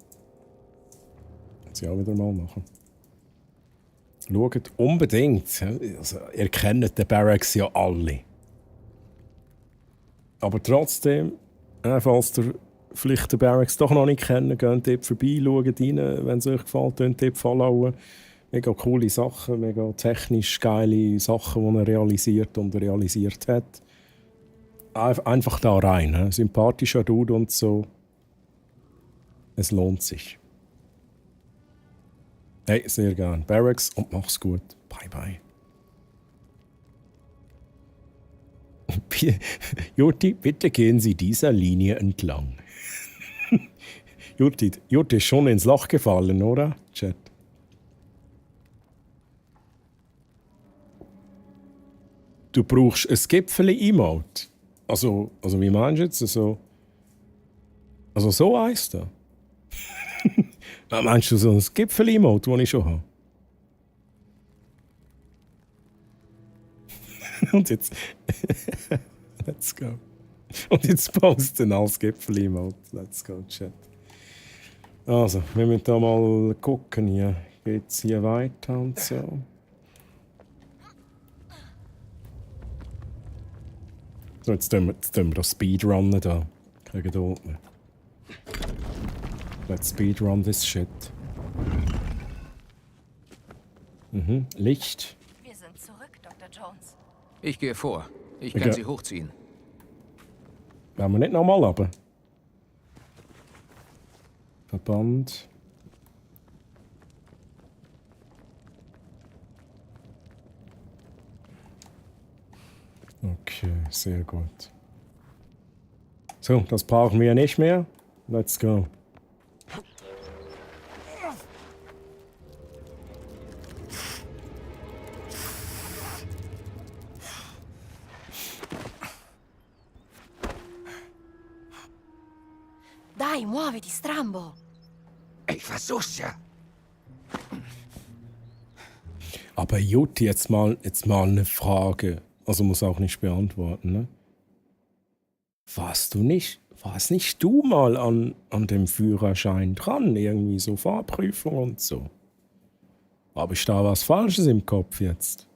Schaut unbedingt. Also, ihr kennt den Barracks ja alle. Aber trotzdem, falls ihr vielleicht den Barracks doch noch nicht kennt, geht dort vorbei, schaut rein, wenn es euch gefällt, könnt dort followen. Mega coole Sachen, mega technisch geile Sachen, die er realisiert und realisiert hat. Einfach da rein. Sympathischer Dude und so. Es lohnt sich. Hey, sehr gern. Barracks und mach's gut. Bye bye. Jutti, bitte gehen Sie dieser Linie entlang. Jutti ist schon ins Loch gefallen, oder? Chat. Du brauchst ein Gipfeli-Emote. Also wie meinst du jetzt? Also so eins da? Meinst du so ein Gipfel-Emote, das ich schon habe? Und jetzt... Let's go. Und jetzt posten als Gipfel-Emote. Let's go, Chat. Also, wir müssen da mal gucken hier. Geht's hier weiter und so. So, jetzt tun wir das Speedrunnen da. Keine Geduld mehr. Let's speedrun this shit. Licht. Wir sind zurück, Dr. Jones. Ich gehe vor. Ich kann sie hochziehen. Wollen wir nicht nochmal runter? Verband. Okay, sehr gut. So, das brauchen wir nicht mehr. Let's go. Dai, muoviti, strambo! Ich versuch's ja. Aber Jutti, jetzt mal eine Frage. Also muss auch nicht beantworten, ne? Warst nicht du mal an dem Führerschein dran? Irgendwie so Fahrprüfung und so. Habe ich da was Falsches im Kopf jetzt?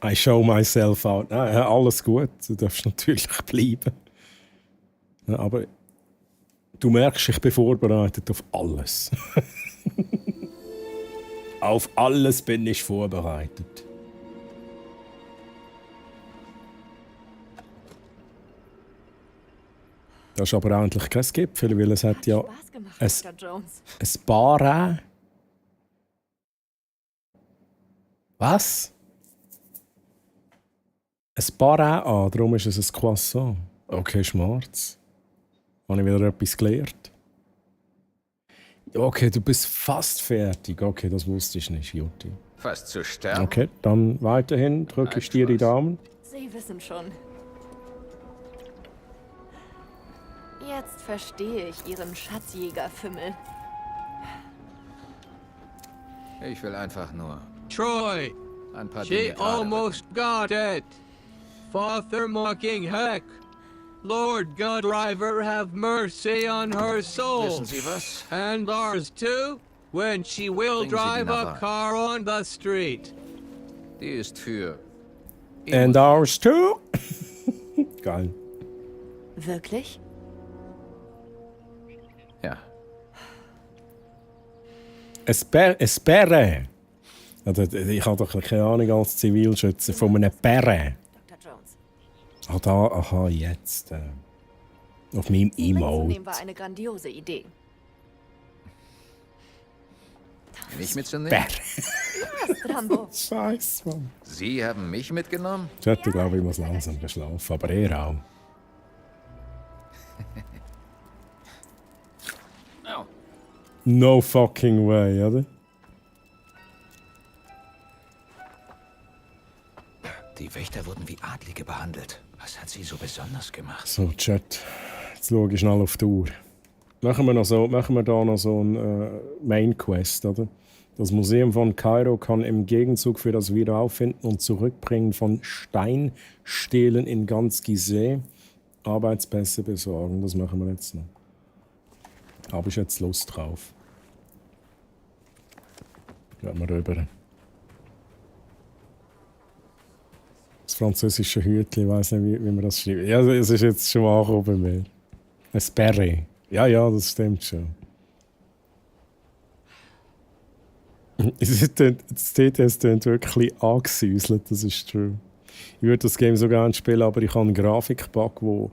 I show myself out. Ja, alles gut, du darfst natürlich bleiben. Ja, aber du merkst, ich bin vorbereitet auf alles. Auf alles bin ich vorbereitet. Das ist aber eigentlich kein Gipfel, weil es hat ja ein Bar. Was? Ein Bar an, darum ist es ein Croissant. Okay, schwarz. Habe ich wieder etwas gelernt? Okay, du bist fast fertig. Okay, das wusste ich nicht, Jutti. Fast zu sterben. Okay, dann weiterhin drücke ich dir die Daumen. Sie wissen schon. Jetzt verstehe ich Ihren Schatzjägerfimmel. Ich will einfach nur Troy, ein paar she Dinge gerade almost got it. Father mocking heck. Lord Godriver, have mercy on her soul. Wissen Sie was? And ours too, when she will Bringen Sie die drive a Navarre. car on the street. Die ist für... And ours too? Geil. Wirklich? Ja. Espere. Also, ich habe doch keine Ahnung als Zivilschützer von einem Bären. Dr. Jones. Aha, jetzt. Auf meinem Sie Emote. mitzunehmen war eine grandiose Idee. Mich mitzunehmen? Ja, Strambo. Scheiße, Mann. Sie haben mich mitgenommen? Ich hätte, glaube ich, muss langsam geschlafen, aber er auch. Oh. No fucking way, oder? Die Wächter wurden wie Adlige behandelt. Was hat sie so besonders gemacht? So, Chat. Jetzt schaue ich schnell auf die Uhr. Machen wir da noch so ein Main Quest, oder? Das Museum von Kairo kann im Gegenzug für das Wiederauffinden und Zurückbringen von Steinstelen in ganz Gizeh Arbeitsplätze besorgen. Das machen wir jetzt noch. Habe ich jetzt Lust drauf. Gehen wir rüber. Das französische Hütchen, ich weiß nicht, wie man das schreibt. Ja, es ist jetzt schon angekommen bei mir. Ein Sperre. Ja, das stimmt schon. Das TTS klingt wirklich angesäuselt, das ist true. Ich würde das Game so gerne spielen, aber ich habe einen Grafikbug, wo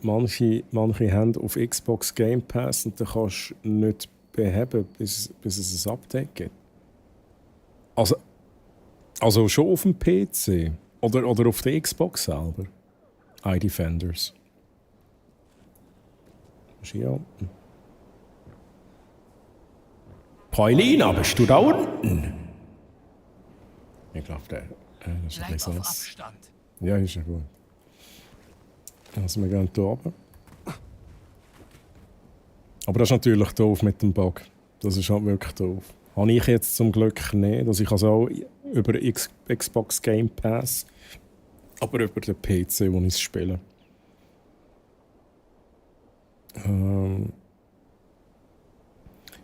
manche haben auf Xbox Game Pass und den kannst du nicht beheben, bis es ein Update gibt. Also schon auf dem PC oder auf der Xbox selber. iDefenders. Ist hier unten. Paulina, bist du da unten? Ich glaube, der ist ein bisschen Bleib auf sonst. Abstand. Ja, ist ja gut. Also wir gehen hier oben. Aber das ist natürlich doof mit dem Bug. Das ist halt wirklich doof. Habe ich jetzt zum Glück nicht. Also ich habe es auch über Xbox Game Pass, aber über den PC, wo ich es spiele.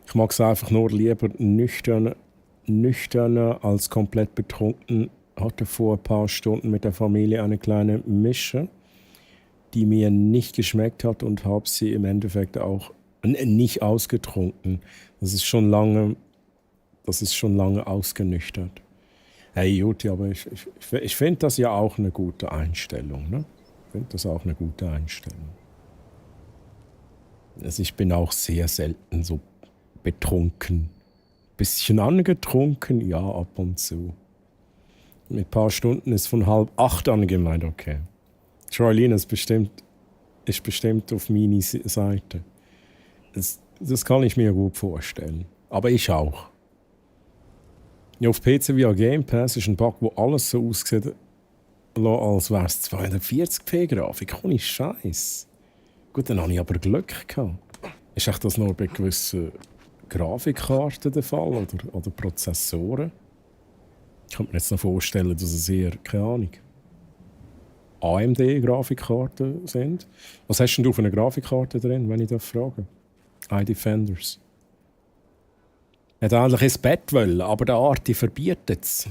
Ich mag es einfach nur lieber nüchterner als komplett betrunken. Hatte vor ein paar Stunden mit der Familie eine kleine Mische, die mir nicht geschmeckt hat und habe sie im Endeffekt auch nicht ausgetrunken. Das ist schon lange ausgenüchtert. Hey Juti, aber ich finde das ja auch eine gute Einstellung. Ne? Ich finde das auch eine gute Einstellung. Also ich bin auch sehr selten so betrunken. Bisschen angetrunken, ja, ab und zu. Mit ein paar Stunden ist von 7:30 angemeint, okay. Troylene ist bestimmt auf meine Seite. Das kann ich mir gut vorstellen. Aber ich auch. Ja, auf PC via Game Pass ist ein Bug, wo alles so aussieht, als wäre es 240p Grafik. Ohne Scheiß. Gut, dann habe ich aber Glück gehabt. Ist echt das nur bei gewissen Grafikkarten der Fall oder Prozessoren? Ich könnte mir jetzt noch vorstellen, dass es eher, keine Ahnung, AMD-Grafikkarten sind. Was hast denn du für eine Grafikkarte drin, wenn ich das frage? iDefenders. Er hätte eigentlich ins Bett wollen, aber der Arti verbietet es.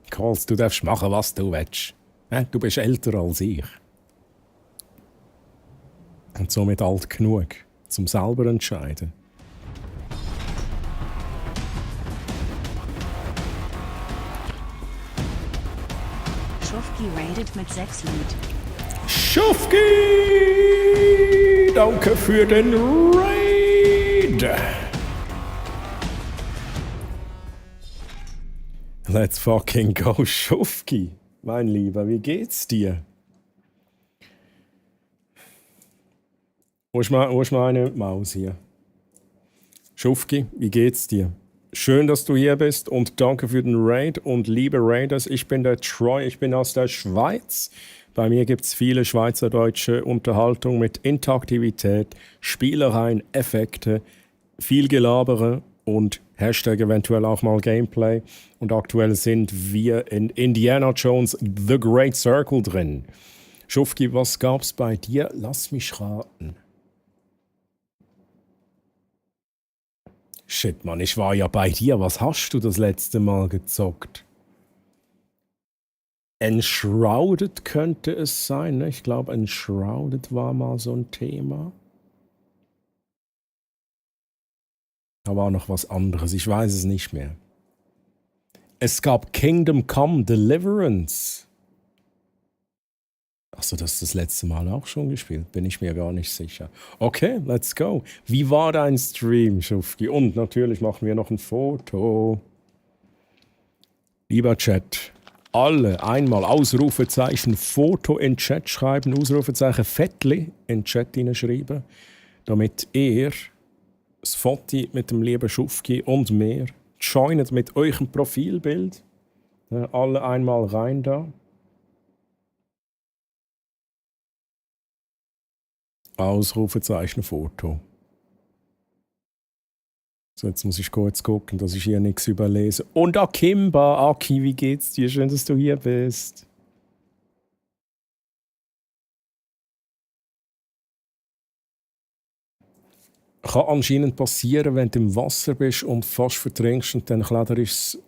Karls, du darfst machen, was du willst. Du bist älter als ich. Und somit alt genug, zum selber entscheiden. Schufki raided mit 6 Loot. Schufki! Danke für den Raid! Let's fucking go, Schufki! Mein Lieber, wie geht's dir? Wo ist meine Maus hier? Schufki, wie geht's dir? Schön, dass du hier bist und danke für den Raid. Und liebe Raiders, ich bin der Troy, ich bin aus der Schweiz. Bei mir gibt es viele schweizerdeutsche Unterhaltung mit Interaktivität, Spielereien, Effekte, viel Gelabere und Hashtag eventuell auch mal Gameplay. Und aktuell sind wir in Indiana Jones The Great Circle drin. Schufki, was gab's bei dir? Lass mich raten. Shit, Mann, ich war ja bei dir. Was hast du das letzte Mal gezockt? Enshrouded könnte es sein, ne? Ich glaube, Enshrouded war mal so ein Thema. Da war noch was anderes, ich weiß es nicht mehr. Es gab Kingdom Come Deliverance. Achso, das ist das letzte Mal auch schon gespielt, bin ich mir gar nicht sicher. Okay, let's go. Wie war dein Stream, Schufki? Und natürlich machen wir noch ein Foto. Lieber Chat, alle einmal Ausrufezeichen Foto in Chat schreiben, Ausrufezeichen Fettli in Chat hineinschreiben, damit ihr das Foto mit dem lieben Schufki und mir joinet mit eurem Profilbild. Ja, alle einmal rein da. Ausrufezeichen Foto. So, jetzt muss ich kurz gucken, dass ich hier nichts überlese. Und Akimba, Aki, wie geht's dir? Schön, dass du hier bist. Kann anscheinend passieren, wenn du im Wasser bist und fast vertrinkst und dann kletterst du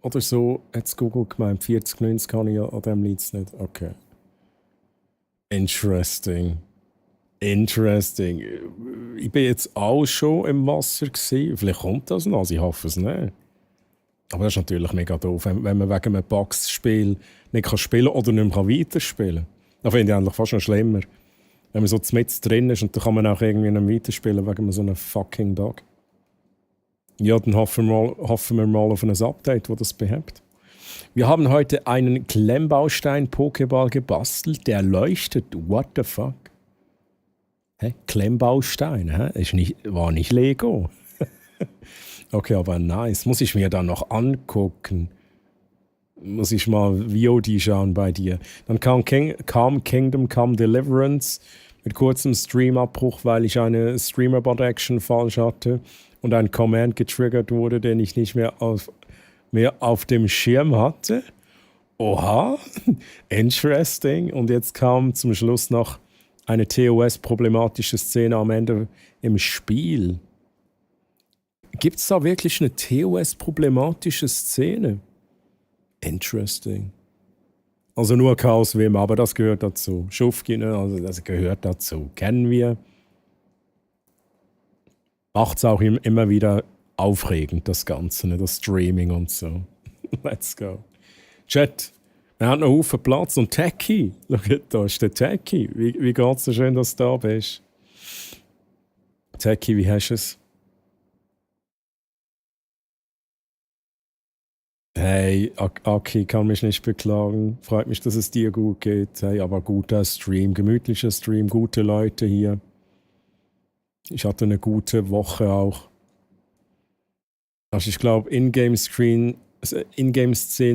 oder so, hat es Google gemeint. 4090 kann ich ja, an dem liegt es nicht. Okay. Interesting. Interesting. Ich bin jetzt auch schon im Wasser gewesen. Vielleicht kommt das noch, ich hoffe es nicht. Aber das ist natürlich mega doof, wenn man wegen einem Bugs-Spiel nicht spielen kann oder nicht mehr weiterspielen kann. Das finde ich eigentlich fast noch schlimmer. Wenn man so mit drin ist und dann kann man auch irgendwie nicht weiterspielen wegen so einem fucking Bug. Ja, dann hoffen wir mal auf ein Update, das das behebt. Wir haben heute einen Klemmbaustein-Pokéball gebastelt, der leuchtet. What the fuck? Hä? Klemmbaustein, hä? War nicht Lego. Okay, aber nice. Muss ich mir dann noch angucken. Muss ich mal VOD schauen bei dir. Dann kam Kingdom Come Deliverance mit kurzem Streamabbruch, weil ich eine Streamer-Bot-Action falsch hatte und ein Command getriggert wurde, den ich nicht mehr auf dem Schirm hatte. Oha, interesting. Und jetzt kam zum Schluss noch eine TOS-problematische Szene am Ende im Spiel. Gibt es da wirklich eine TOS-problematische Szene? Interesting. Also nur Chaos Wim, aber das gehört dazu. Schufki, ne? Also das gehört dazu. Kennen wir. Macht es auch immer wieder aufregend, das Ganze, ne? Das Streaming und so. Let's go. Chat, wir haben noch einen Haufen Platz. Und Techie, schau, da ist der Techie. Wie geht's dir? Schön, dass du da bist. Techie, wie hast du es? Hey, Aki, kann mich nicht beklagen. Freut mich, dass es dir gut geht. Hey, aber guter Stream, gemütlicher Stream, gute Leute hier. Ich hatte eine gute Woche auch. Also ich glaube, Ingame-Szenen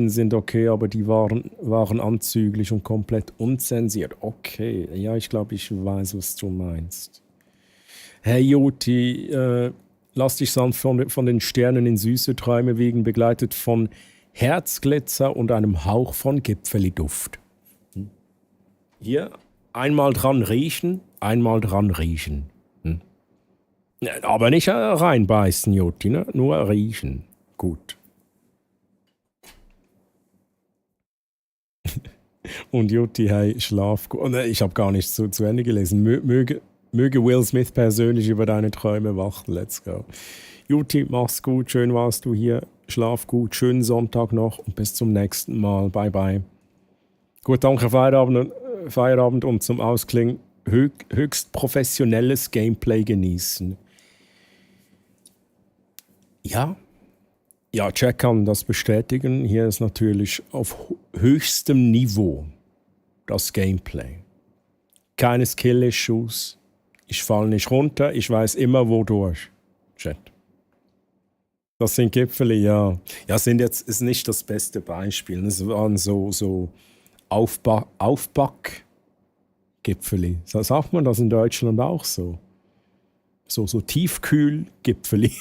sind okay, aber die waren anzüglich und komplett unzensiert. Okay, ja, ich glaube, ich weiß, was du meinst. Hey Joti, lass dich sanft von den Sternen in süße Träume wiegen, begleitet von Herzglitzer und einem Hauch von Gipfeli-Duft. Hier, einmal dran riechen, einmal dran riechen. Aber nicht reinbeißen, Joti, ne? Nur riechen. Gut. Und Joti, hey, schlaf gut. Ich habe gar nicht zu Ende gelesen. Möge Will Smith persönlich über deine Träume wachen. Let's go. Joti, mach's gut. Schön warst du hier. Schlaf gut. Schönen Sonntag noch und bis zum nächsten Mal. Bye, bye. Gut, danke. Feierabend und zum Ausklingen höchst professionelles Gameplay genießen. Ja, Jack kann das bestätigen. Hier ist natürlich auf höchstem Niveau das Gameplay. Keine Skill-Issues. Ich falle nicht runter. Ich weiß immer, wodurch. Chat. Das sind Gipfel, ja. Ja, ist nicht das beste Beispiel. Es waren so Aufback-Gipfeli. Sagt man das in Deutschland auch so? So Tiefkühl-Gipfeli.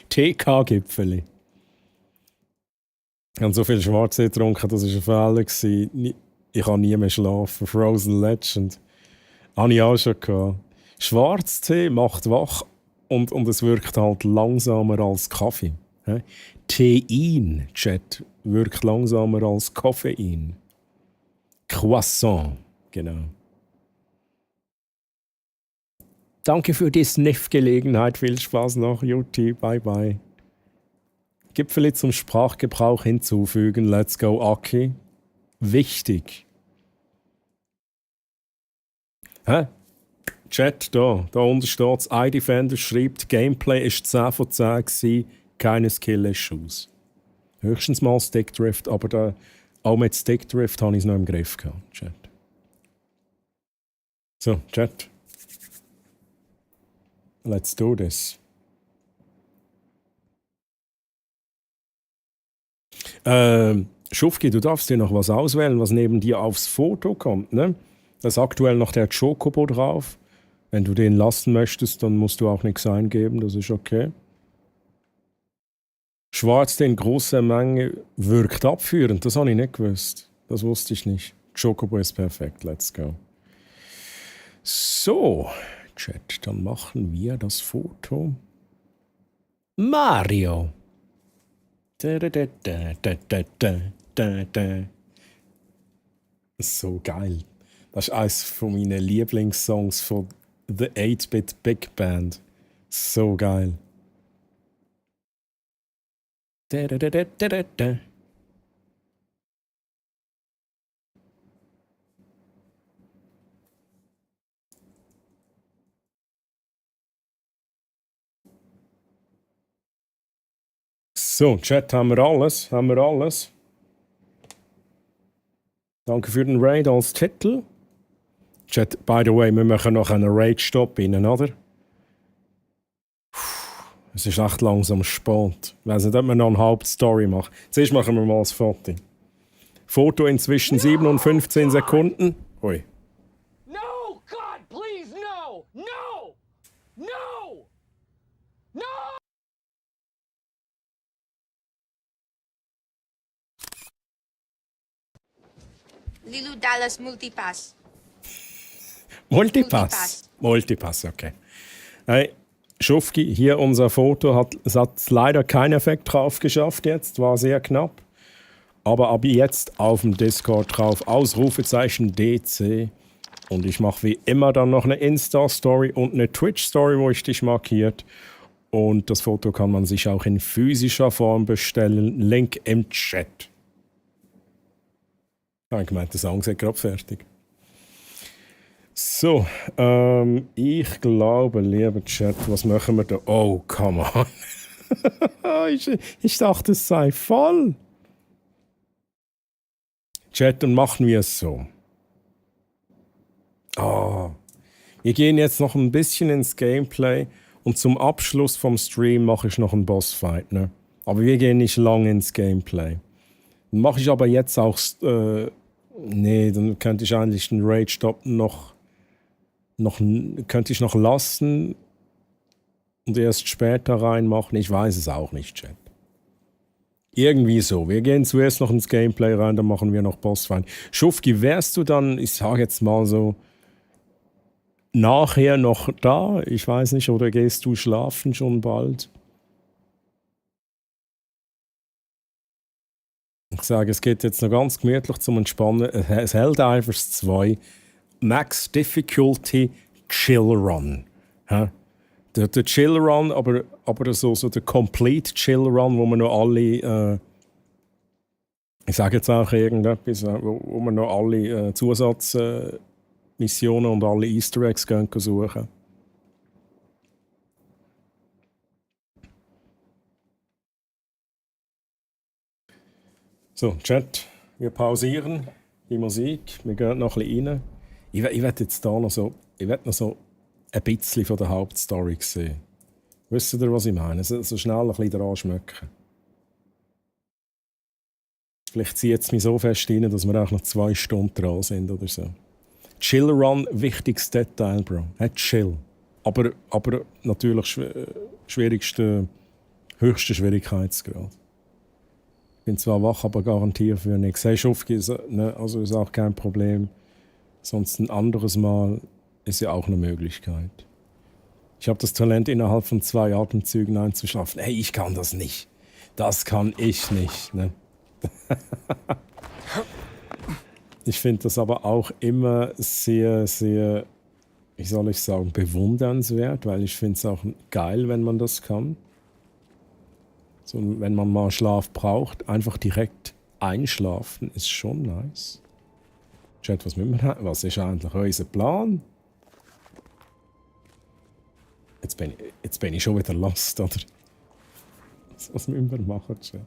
TK-Gipfeli. Ich habe so viel Schwarztee getrunken, das war ein Fehler. Ich kann nie mehr schlafen. Frozen Legend. Habe ich auch schon gehabt. Schwarztee macht wach und es wirkt halt langsamer als Kaffee. Tein, Chat, wirkt langsamer als Koffein. Croissant, genau. Danke für die Sniff-Gelegenheit. Viel Spaß noch, Juti. Bye, bye. Gipfeli zum Sprachgebrauch hinzufügen. Let's go, Aki. Wichtig. Chat, da unten steht es. iDefender schreibt, Gameplay ist 10 von 10 gewesen, keine Skill-Issues. Höchstens mal Stickdrift, aber auch mit Stickdrift habe ich es noch im Griff gehabt. Chat. So, Chat. Let's do this. Schufki, du darfst dir noch was auswählen, was neben dir aufs Foto kommt, ne? Da ist aktuell noch der Chocobo drauf. Wenn du den lassen möchtest, dann musst du auch nichts eingeben, das ist okay. Schwarz in großer Menge wirkt abführend, das habe ich nicht gewusst. Das wusste ich nicht. Chocobo ist perfekt, let's go. So, Chat, dann machen wir das Foto. Mario. So geil. Das ist eines von meinen Lieblingssongs von The 8-Bit Big Band. So geil. So, Chat, haben wir alles. Danke für den Raid als Titel. Chat, by the way, wir machen noch einen Raid-Stopp rein, oder? Es ist echt langsam spät. Ich weiss nicht, ob wir noch eine Hauptstory machen. Zuerst machen wir mal das Foto. Foto inzwischen 7 und 15 Sekunden. Ui. No, God, please, no! No! No! No! Lilu Dallas Multipass. Multipass, okay. Hey, Schufki, hier unser Foto es hat leider keinen Effekt drauf geschafft jetzt, war sehr knapp. Aber ab jetzt auf dem Discord drauf, Ausrufezeichen DC. Und ich mache wie immer dann noch eine Insta-Story und eine Twitch-Story, wo ich dich markiert. Und das Foto kann man sich auch in physischer Form bestellen. Link im Chat. Ich gemeint, der Song ist gerade fertig. So, ich glaube, lieber Chat, was machen wir da? Oh, come on. Ich dachte, es sei voll. Chat, dann machen wir es so. Wir gehen jetzt noch ein bisschen ins Gameplay und zum Abschluss vom Stream mache ich noch einen Bossfight. Ne? Aber wir gehen nicht lange ins Gameplay. Dann mache ich aber jetzt auch... nee, dann könnte ich eigentlich den Rage-Stop noch könnte ich noch lassen und erst später reinmachen. Ich weiß es auch nicht, Chat. Irgendwie so. Wir gehen zuerst noch ins Gameplay rein, dann machen wir noch Bossfight. Schufki, wärst du dann, ich sage jetzt mal so, nachher noch da? Ich weiß nicht, oder gehst du schlafen schon bald? Ich sage, es geht jetzt noch ganz gemütlich zum Entspannen. Es Helldivers 2 Max Difficulty Chill Run. Der Chill Run, aber so der Complete Chill Run, wo man noch alle, ich sage jetzt auch irgendetwas, wo man noch alle Zusatzmissionen und alle Easter Eggs gehen suchen. So, Chat, wir pausieren die Musik, wir gehen noch ein bisschen rein. Ich werde jetzt da noch so ein bisschen von der Hauptstory sehen. Wisst ihr, was ich meine? So schnell ein bisschen daran schmecken. Vielleicht zieht es mich so fest rein, dass wir auch noch 2 Stunden dran sind oder so. Chill Run, wichtiges Detail, Bro. Chill. Aber natürlich höchster Schwierigkeitsgrad. Ich bin zwar wach, aber garantiert für nichts. Hey Schufki, ne, also ist auch kein Problem. Sonst ein anderes Mal ist ja auch eine Möglichkeit. Ich habe das Talent, innerhalb von 2 Atemzügen einzuschlafen. Hey, ich kann das nicht. Das kann ich nicht. Ne? Ich finde das aber auch immer sehr, sehr, wie soll ich sagen, bewundernswert, weil ich finde es auch geil, wenn man das kann. So, wenn man mal Schlaf braucht, einfach direkt einschlafen ist schon nice. Chat, was ist eigentlich unser Plan? Jetzt bin ich schon wieder lost, oder? Was müssen wir machen, Chat?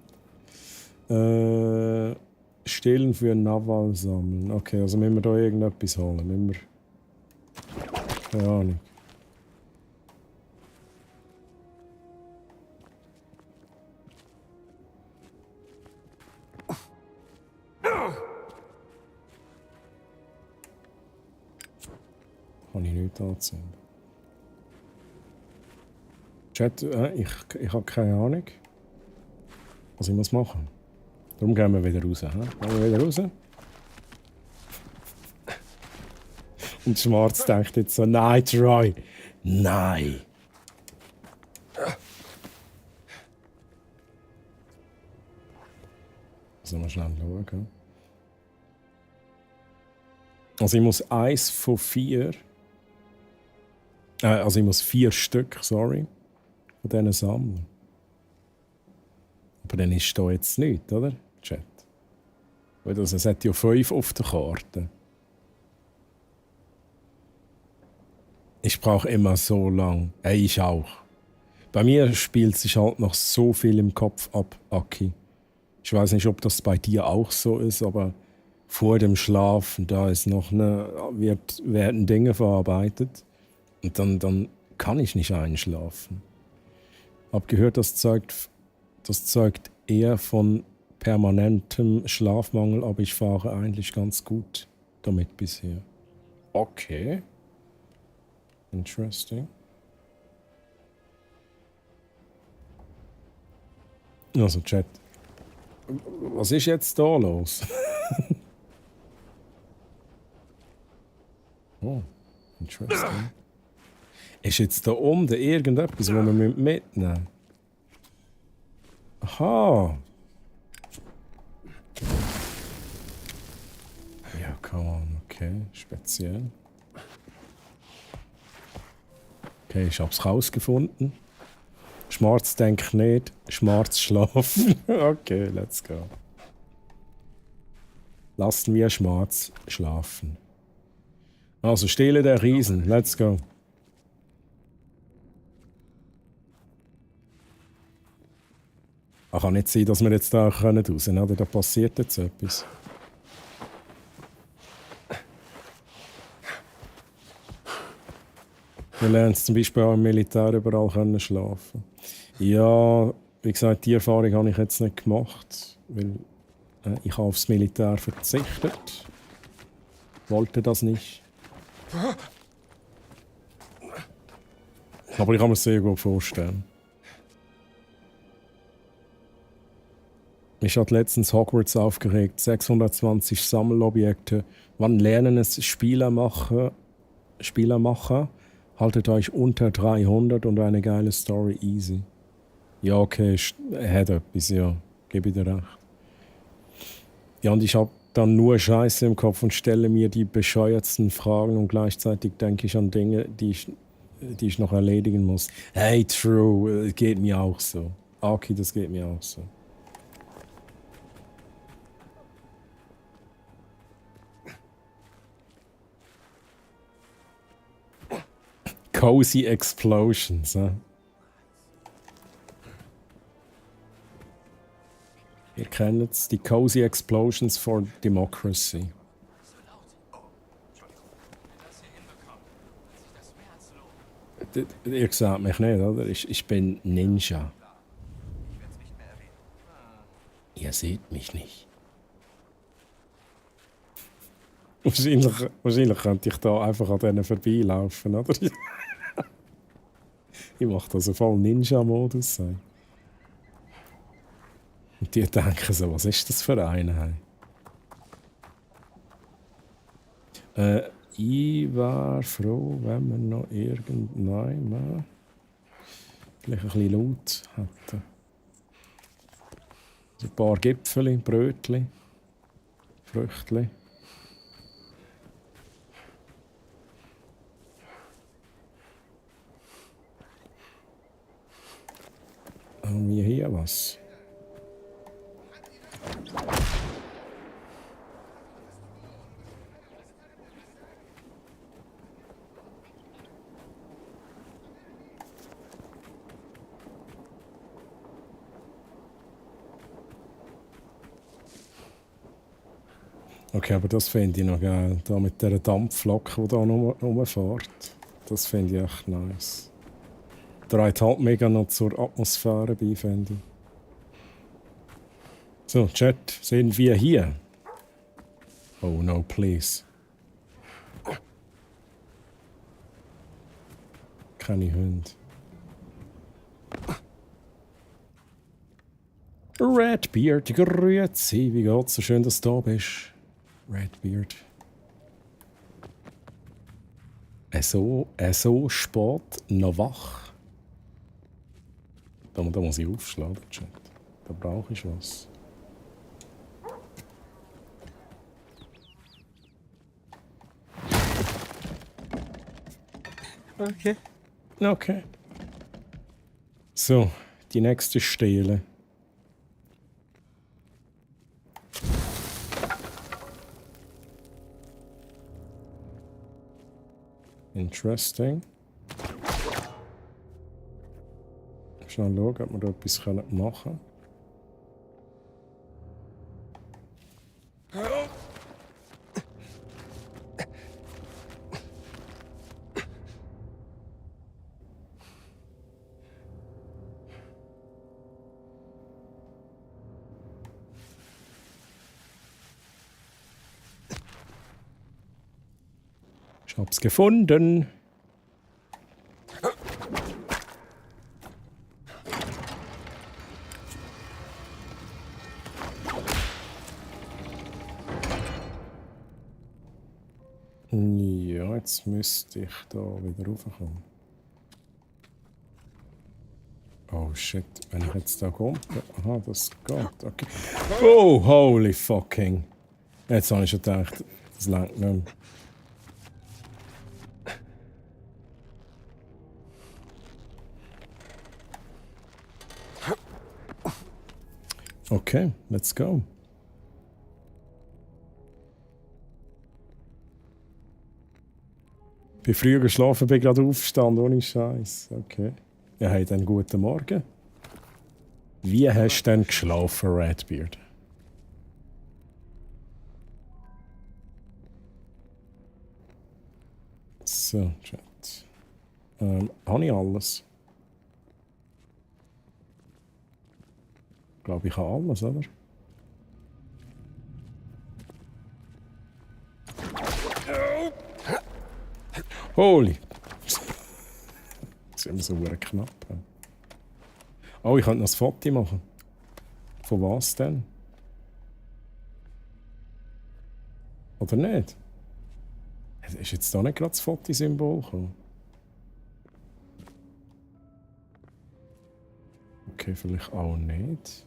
Stehlen für Naval sammeln. Okay, also müssen wir da irgendetwas holen. Keine Ahnung. Kann ich nicht anzünden. Chat, ich habe keine Ahnung, was ich machen muss. Darum gehen wir wieder raus. Gehen wir wieder raus. Und Schwarz denkt jetzt so, nein, Troy, nein. Sollen wir schnell schauen? Also ich muss 1 von 4... Also ich muss 4 Stück, sorry, von denen sammeln. Aber dann ist da jetzt nichts, oder? Chat. Weil es hat ja 5 auf der Karte. Ich brauche immer so lang. Ich auch. Bei mir spielt sich halt noch so viel im Kopf ab, Aki. Ich weiß nicht, ob das bei dir auch so ist, aber vor dem Schlafen, da ist noch werden Dinge verarbeitet. Und dann kann ich nicht einschlafen. Hab gehört, das zeugt eher von permanentem Schlafmangel, aber ich fahre eigentlich ganz gut damit bisher. Okay. Interesting. Also Chat, was ist jetzt da los? Oh, interesting. Ist jetzt da unten irgendetwas, was wir mitnehmen müssen? Aha. Ja, come on, okay, speziell. Okay, ich hab's rausgefunden. Schwarz denkt nicht, Schwarz schlafen. Okay, let's go. Lassen wir Schwarz schlafen. Also, Stele der Riesen, let's go. Kann nicht sein, dass wir jetzt da raus können, oder? Da passiert jetzt etwas. Wir lernen zum Beispiel auch im Militär überall können schlafen. Ja, wie gesagt, die Erfahrung habe ich jetzt nicht gemacht, weil ich habe aufs Militär verzichtet. Wollte das nicht. Aber ich kann mir es sehr gut vorstellen. Mich hat letztens Hogwarts aufgeregt. 620 Sammelobjekte. Wann lernen es Spielermacher? Haltet euch unter 300 und eine geile Story easy. Ja, okay, hat etwas, ja. Gebe ich dir recht. Ja, und ich habe dann nur Scheiße im Kopf und stelle mir die bescheuertsten Fragen und gleichzeitig denke ich an Dinge, die ich noch erledigen muss. Hey, true, geht mir auch so. Aki, das geht mir auch so. Cozy Explosions, ne? Ihr kennt es, die Cozy Explosions for Democracy. Ihr seht mich nicht, oder? Ich bin Ninja. Ihr seht mich nicht. Wahrscheinlich könnte ich da einfach an denen vorbeilaufen, oder? Ich mache das voll Ninja-Modus. Und die denken so, was ist das für eine? Ich wäre froh, wenn wir noch irgendwann vielleicht ein bisschen laut hätten. So ein paar Gipfeli, Brötli, Früchtli. Haben wir hier was? Okay, aber das finde ich noch geil. Da mit dieser Dampflok, die da rumfährt. Das finde ich echt nice. Trägt halt mega noch zur Atmosphäre bei, finde ich. So, Chat, sind wir hier? Oh no, please. Keine Hunde. Redbeard, grüezi. Wie geht's? So schön, dass du da bist. Redbeard. So spät noch wach. Da muss ich aufschlagen, Chat. Da brauche ich was. Okay. Okay. So, die nächste Stele. Interesting. Schnell schauen, ob wir da etwas machen können. Ich hab's gefunden. Ja, jetzt müsste ich da wieder raufkommen. Oh shit, wenn ich jetzt da komme. Aha, das geht. Okay. Oh, holy fucking. Jetzt habe ich schon gedacht, das langt nicht mehr. Okay, let's go. Ich bin früher geschlafen, bin gerade aufgestanden, ohne Scheiß. Okay. Ja, hey, dann guten Morgen. Wie hast du denn geschlafen, Redbeard? So, Chat. Habe ich alles? Ich glaube, ich habe alles, oder? Holy! Das ist immer so knapp. Oh, ich könnte noch ein Foto machen. Von was denn? Oder nicht? Ist jetzt da nicht gerade das Fotosymbol gekommen? Okay, vielleicht auch nicht.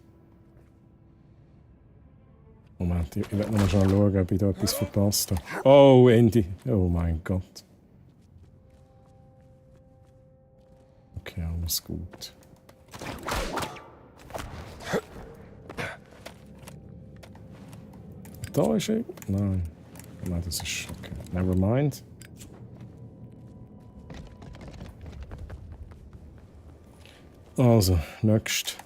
Moment, ich werde noch mal schauen, ob ich da etwas verpasst habe. Oh, Andy. Oh mein Gott. Okay, alles gut. Da ist er? Nein. Nein, das ist okay. Never mind. Also, next.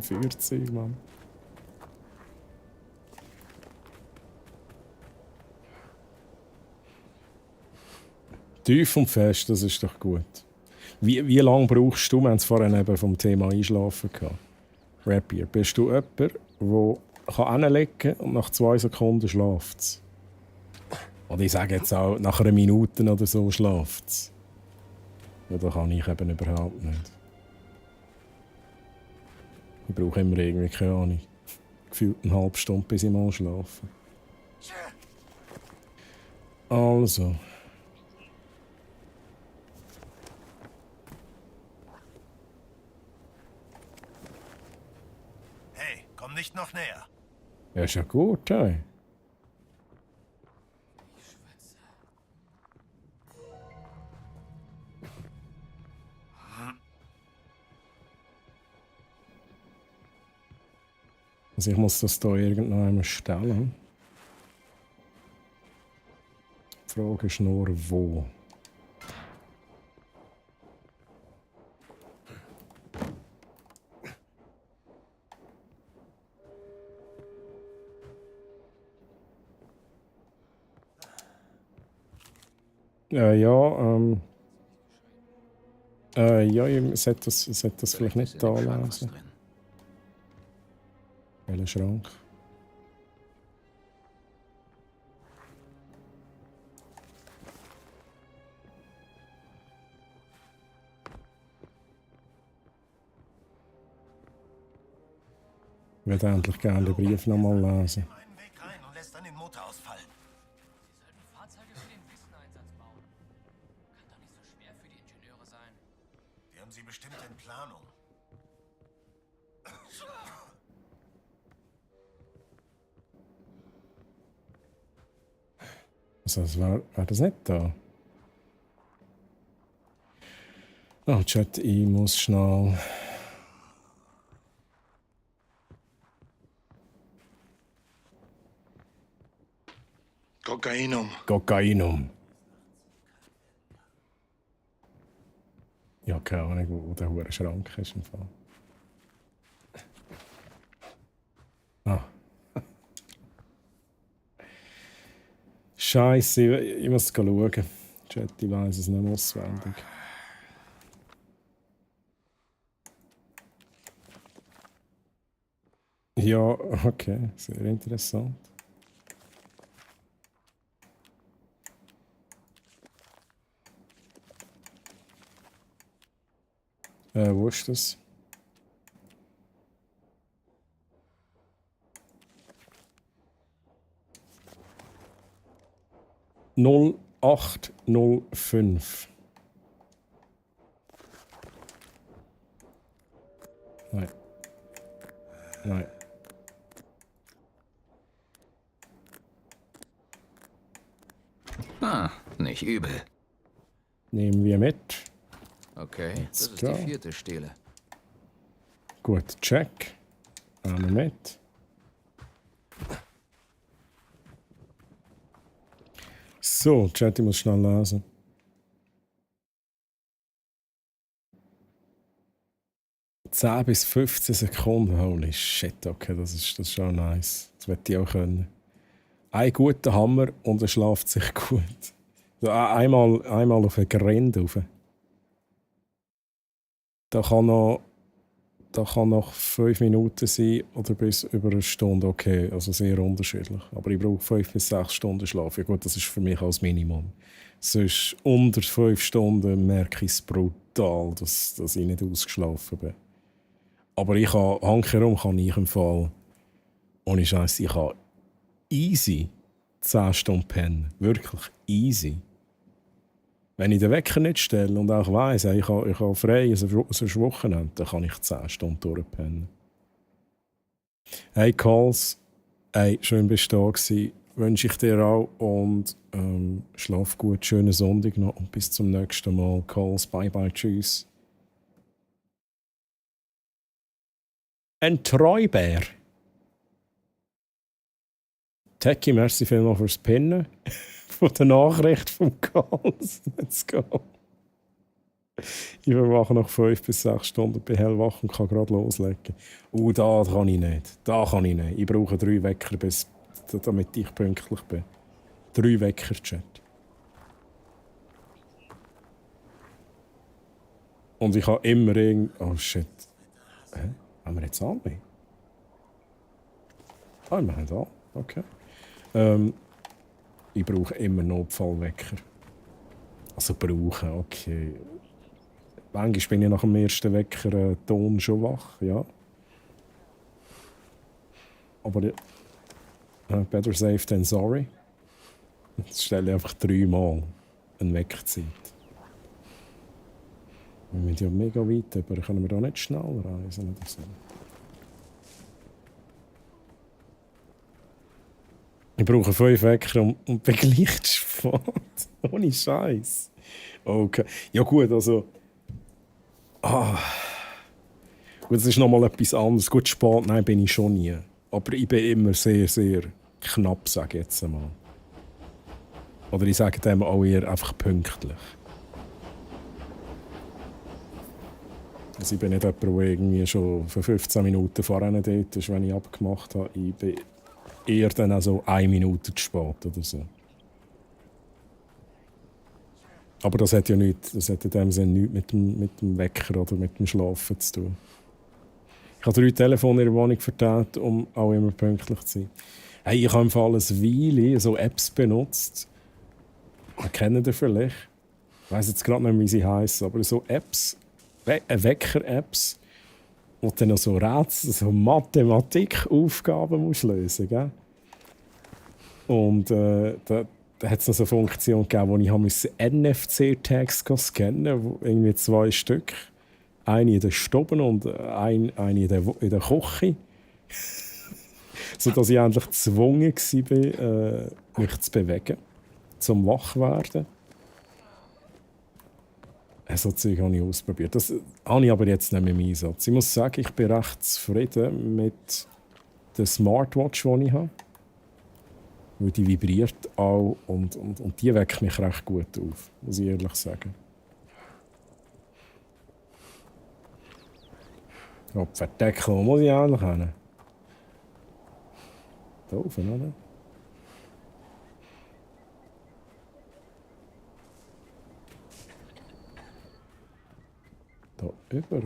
40, Mann. Tief und fest, das ist doch gut. Wie lange brauchst du, wir haben es vorhin eben vom Thema Einschlafen gehabt. Rapier, bist du jemand, der hinlegen kann und nach 2 Sekunden schläft es? Oder ich sage jetzt auch, nach einer Minute oder so schläft es. Ja, das kann ich eben überhaupt nicht. Ich brauche immer irgendwie, keine Ahnung, gefühlt eine halbe Stunde, bis ich mal schlafe. Also. Hey, komm nicht noch näher. Ja, ist ja gut, hey. Also ich muss das hier irgendwann stellen. Die Frage ist nur, wo. Ja, ich sollte das vielleicht nicht da lesen. Welcher Schrank? Ich würde endlich gerne den Brief nochmal lesen. Einen Weg rein und lässt dann den Motor ausfallen. Sie sollten Fahrzeuge für den Wüsteneinsatz bauen. Kann doch nicht so schwer für die Ingenieure sein. Die haben sie bestimmt in Planung. Also, war das nicht da? Oh, Chat, ich muss schnell. Kokainum. Kokainum. Ja, keine Ahnung, wo der hohe Schrank ist im Fall. Ah. Scheiße, ich muss schauen. Chat, ich weiss es nicht auswendig. Ja, okay, sehr interessant. Wo ist das? Null 0805. Nein. Nein. Ah, nicht übel. Nehmen wir mit. Okay, das ist klar. die 4. Stele. Gut, check. Nehmen wir mit. So, Chat, ich muss schnell lesen. 10 bis 15 Sekunden, holy shit, okay, das ist schon nice. Das möchte ich auch können. Ein guter Hammer und er schläft sich gut. So, einmal auf einen Grind rauf. Da kann noch 5 Minuten sein oder bis über eine Stunde, okay, also sehr unterschiedlich. Aber ich brauche 5 bis 6 Stunden Schlaf. Ja gut, das ist für mich als Minimum. Sonst unter 5 Stunden merke ich es brutal, dass ich nicht ausgeschlafen bin. Aber ich kann, handherum kann ich im Fall, ohne Scheiß, ich kann easy 10 Stunden pennen. Wirklich easy. Wenn ich den Wecker nicht stelle und auch weiss, ich habe frei, es ist Wochenende, dann kann ich 10 Stunden durchpennen. Hey Calls, hey, schön bist du da gewesen. Wünsche ich dir auch und schlaf gut, schönen Sonntag noch und bis zum nächsten Mal. Calls, bye bye, tschüss. Ein Treubär. Techie, merci vielmals fürs Pinnen von der Nachricht vom Calls. Let's go. Ich verwache nach 5 bis 6 Stunden, bin hellwach und kann gerade loslegen. Da kann ich nicht. Da kann ich nicht. Ich brauche 3 Wecker, damit ich pünktlich bin. 3 Wecker, Chat. Und ich habe immer oh shit. Hä? Haben wir jetzt alle? Ah, wir haben alle. Okay. Ich brauche immer Notfallwecker. Also brauchen, okay. Manchmal bin ich nach dem ersten Wecker Ton schon wach, ja. Aber better safe than sorry. Jetzt stelle ich einfach 3 Mal eine Weckerzeit. Wir sind ja mega weit, aber können wir da nicht schneller reisen oder so? Ich brauche 5 Wecker und bin gleich spät. Ohne Scheiß. Okay. Ja gut, also... Gut, das ist nochmal etwas anderes. Gut, spät, nein, bin ich schon nie. Aber ich bin immer sehr, sehr knapp, sage ich jetzt einmal. Oder ich sage dem auch eher einfach pünktlich. Also ich bin nicht jemand, der irgendwie schon für 15 Minuten vorher dort ist, wenn ich abgemacht habe. Ich bin eher dann auch so 1 Minute zu spät oder so. Aber das hat ja nichts, das hat in dem Sinne nichts mit dem Wecker oder mit dem Schlafen zu tun. Ich habe 3 Telefone in der Wohnung verteilt, um auch immer pünktlich zu sein. Hey, ich habe im Fall eine Weile so Apps benutzt. Kennen ihr vielleicht? Ich weiss jetzt gerade nicht, wie sie heissen, aber so Apps, Wecker-Apps, wo du dann noch so Rätsel, so Mathematikaufgaben musst lösen musst. Und da hat es noch so eine Funktion gegeben, wo ich NFC-Tags scannen musste, irgendwie 2 Stück. Eine in der Stube und eine in der Küche. Sodass ich endlich gezwungen war, mich zu bewegen, zum Wachwerden. So Zeug habe ich ausprobiert. Das habe ich aber jetzt nicht mehr im Einsatz. Ich muss sagen, ich bin recht zufrieden mit der Smartwatch, die ich habe. Weil die vibriert auch und die weckt mich recht gut auf, muss ich ehrlich sagen. Oh, Verdeckel, wo muss ich eigentlich hin? Da oben, oder? Da über.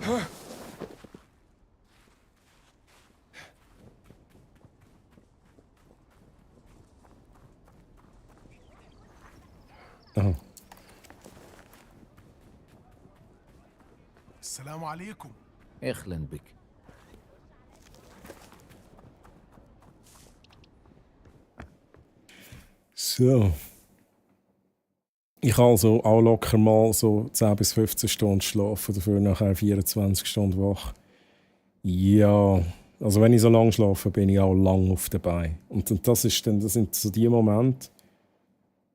Aha. السلام عليكم. أهلا بك. So. Ich kann also auch locker mal so 10 bis 15 Stunden schlafen, dafür nachher 24 Stunden wach. Ja, also wenn ich so lange schlafe, bin ich auch lang auf dabei. Und das sind so die Momente,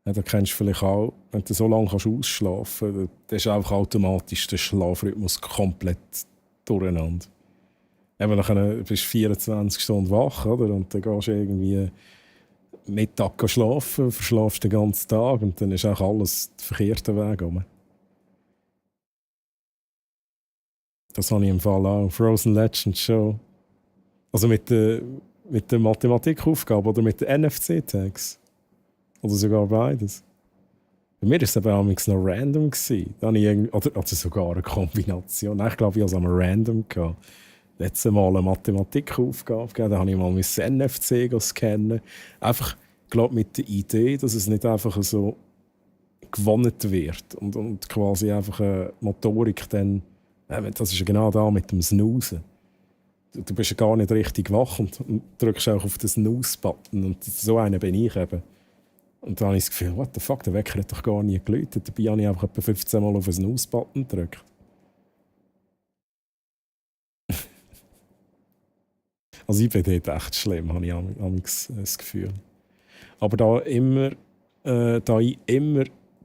ja, da kennst du vielleicht auch, wenn du so lange ausschlafen kannst, dann ist einfach automatisch der Schlafrhythmus komplett durcheinander. Eben, dann bist du 24 Stunden wach, oder? Und dann gehst du irgendwie Mittag schlafen, verschlafst den ganzen Tag und dann ist auch alles der verkehrte Weg. Das habe ich im Fall auch. Frozen Legends schon. Also mit der Mathematikaufgabe oder mit den NFC-Tags. Oder sogar beides. Bei mir war es eben amigs noch random. Da habe ich oder sogar eine Kombination. Nein, ich glaube, ich hatte es einmal random gehabt. Letztes Mal eine Mathematikaufgabe gegeben, da habe ich mal das NFC scannen. Einfach, glaube mit der Idee, dass es nicht einfach so gewonnen wird und quasi einfach eine Motorik dann, das ist ja genau da mit dem Snoozen. Du bist ja gar nicht richtig wach und drückst auch auf den Snooze-Button und so einen bin ich eben. Und dann habe ich das Gefühl, what the fuck, der Wecker hat doch gar nie geläutet. Dabei habe ich einfach etwa 15 Mal auf den Snooze-Button gedrückt. Also ich bin dort echt schlimm, habe ich amigs das Gefühl. Aber da ich immer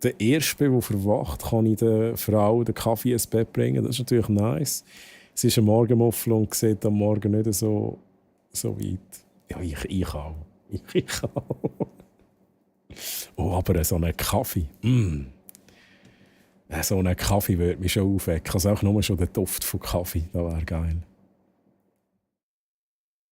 der Erste bin, der verwacht, kann ich der Frau den Kaffee ins Bett bringen. Das ist natürlich nice. Sie ist eine Morgenmuffel und sieht am Morgen nicht so weit. Ja, ich auch. Ich auch. Oh, aber so einen Kaffee. So einen Kaffee würde mich schon aufwecken. Also auch nur schon der Duft von Kaffee, das wäre geil.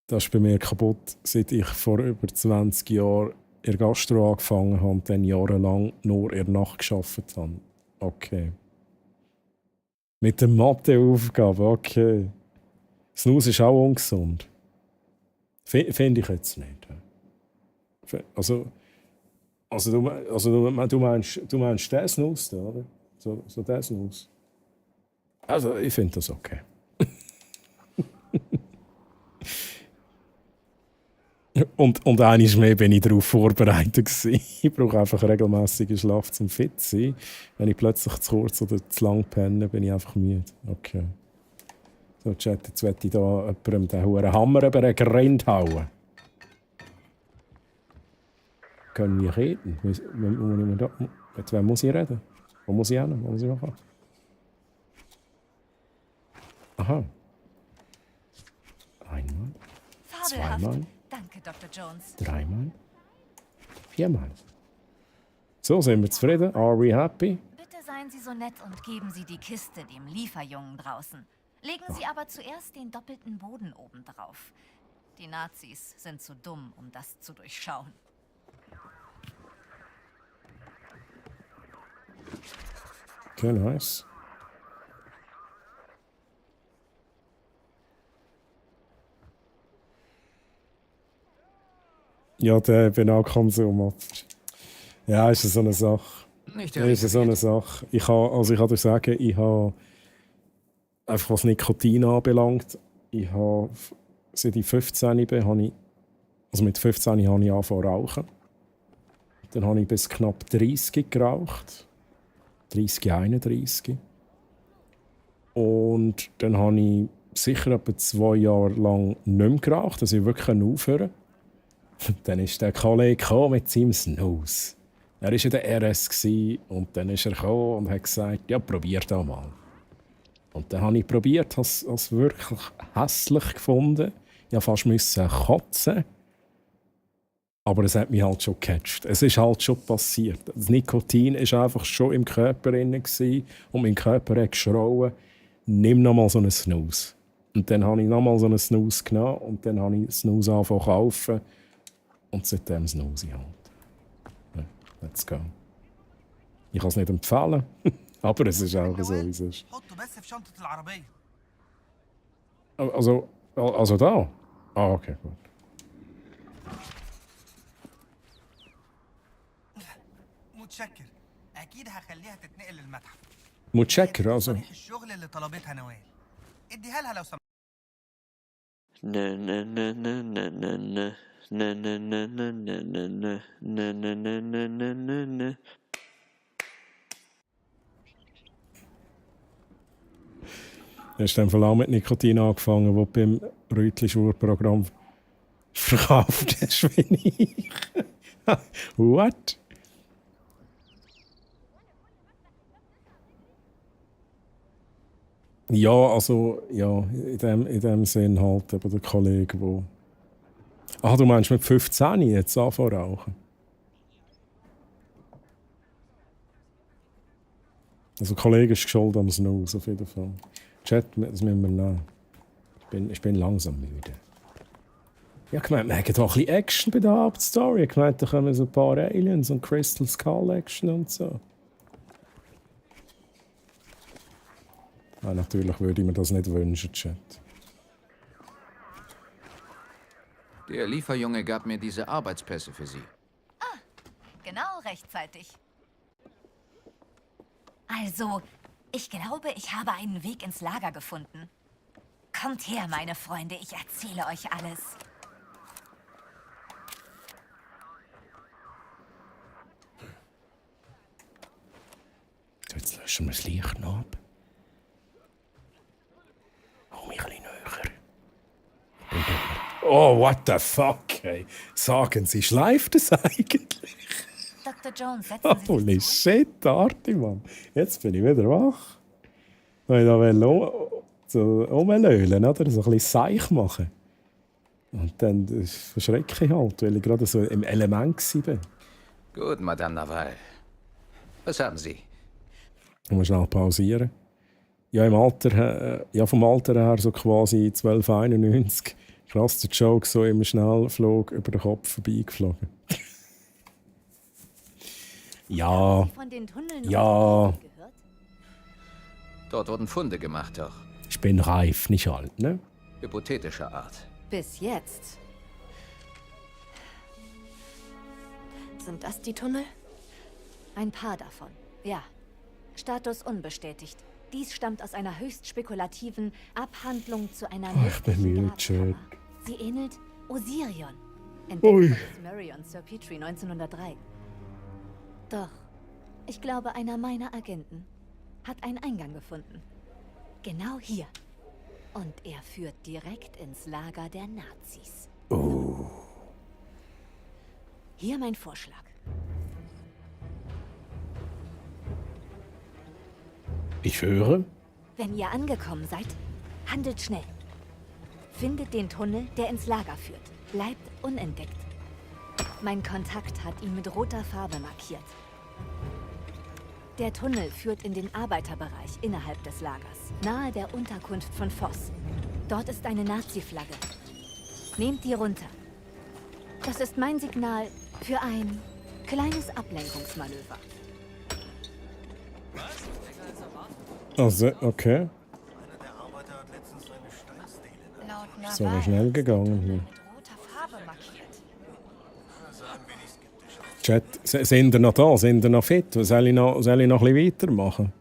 Das ist bei mir kaputt, seit ich vor über 20 Jahren in der Gastro angefangen habe und dann jahrelang nur in der Nacht gearbeitet habe. Okay. Mit der Matheaufgabe, okay. Snooze ist auch ungesund. Finde ich jetzt nicht. Also du meinst den Snooze, oder? So den Snooze. Also ich finde das okay. Und einmal mehr bin ich darauf vorbereitet. Ich brauche einfach regelmäßigen Schlaf zum fit zu sein. Wenn ich plötzlich zu kurz oder zu lang penne, bin ich einfach müde. Okay. So, Chat, jetzt möchte ich da jemandem den hohen Hammer über den Grind hauen. Können wir reden? Mit wem muss ich reden? Wo muss ich hin? Wo muss ich machen? Aha. Einmal. Zweimal. Danke, Dr. Jones. 3-mal. 4-mal. So, sind wir zufrieden? Are we happy? Bitte seien Sie so nett und geben Sie die Kiste dem Lieferjungen draußen. Legen Sie aber zuerst den doppelten Boden oben drauf. Die Nazis sind zu dumm, um das zu durchschauen. Okay, nice. Ja, der Banalkonsumopfer. Ja, ist so eine Sache. Ist so eine Sache. Ich kann dir sagen, ich habe einfach was Nikotin anbelangt, seit ich 15 bin, mit 15 habe ich angefangen zu rauchen. Dann habe ich bis knapp 30 geraucht. 30, 31. Und dann habe ich sicher etwa 2 Jahre lang nicht mehr geraucht, dass ich wirklich aufhören konnte. Dann ist der Kollege mit seinem Snooze. Er war in der RS und dann ist er gekommen und hat gesagt, ja, probier das mal. Und dann habe ich probiert, habe es wirklich hässlich gefunden. Ich musste fast kotzen. Aber es hat mich halt schon gecatcht. Es ist halt schon passiert. Das Nikotin war einfach schon im Körper drin und mein Körper hat geschrauen, nimm noch mal so einen Snooze. Und dann habe ich noch mal so einen Snooze genommen und dann habe ich Snooze angefangen zu kaufen. Und seitdem snooze ich halt. Ja, let's go. Ich kann es nicht empfehlen, aber es ist auch so, wie es ist. Also da? Ah, okay, gut. متشكر اكيد هخليها تتنقل للمتحف متشكر also. الشغل اللي طلبتها نوال اديها لها لو سمحت Na na na na na na na na na na na na na na na na na na na na. Hast du dann auch mit Nikotin angefangen, wo du beim Rütli-Schulprogramm verkauft hast, wie ich? What? Ja, also, ja, in dem Sinn halt eben der Kollege, der... Ah, du meinst mit 15 jetzt anfangen rauchen? Also, der Kollege ist geschuldet am Snooze, auf jeden Fall. Chat, das müssen wir nehmen. Ich bin langsam müde. Ja, ich meine, wir haben doch ein bisschen Action bei der Hauptstory. Ich meine, da kommen so ein paar Aliens und Crystal Skull Action und so. Ja, natürlich würde ich mir das nicht wünschen, Chat. Der Lieferjunge gab mir diese Arbeitspässe für Sie. Genau rechtzeitig. Also, ich glaube, ich habe einen Weg ins Lager gefunden. Kommt her, meine Freunde, ich erzähle euch alles. So, jetzt löschen wir das Licht noch ab. Oh, mich ein bisschen näher. Oh, what the fuck, ey. Sagen Sie, schleift es eigentlich? Dr. Jones, setzen Sie Holy shit, Arti, Mann. Jetzt bin ich wieder wach. Wenn ich da so rumlöhlen, oder? So ein bisschen Seich machen. Und dann verschrecke ich halt, weil ich gerade so im Element war. Gut, Madame Naval. Was haben Sie? Ich muss schnell pausieren. Ja, vom Alter her so quasi 1291. Krass, der Joke so im Schnellflug über den Kopf vorbeigeflogen. Ja. Ja. Dort wurden Funde gemacht, doch. Ich bin reif, nicht alt, ne? Hypothetischer Art. Bis jetzt. Sind das die Tunnel? Ein paar davon, ja. Status unbestätigt. Dies stammt aus einer höchst spekulativen Abhandlung zu einer Ich bin müde, Chat. Sie ähnelt Osirion. Ui. Entdeckt von Murray und Sir Petrie 1903. Doch, ich glaube, einer meiner Agenten hat einen Eingang gefunden. Genau hier. Und er führt direkt ins Lager der Nazis. Oh. Hier mein Vorschlag. Ich höre. Wenn ihr angekommen seid, handelt schnell. Findet den Tunnel, der ins Lager führt. Bleibt unentdeckt. Mein Kontakt hat ihn mit roter Farbe markiert. Der Tunnel führt in den Arbeiterbereich innerhalb des Lagers, nahe der Unterkunft von Voss. Dort ist eine Nazi-Flagge. Nehmt die runter. Das ist mein Signal für ein kleines Ablenkungsmanöver. Also, okay. Ist aber schnell gegangen hier. Chat, sind ihr noch da? Sind ihr noch fit? Soll ich noch ein bisschen weitermachen?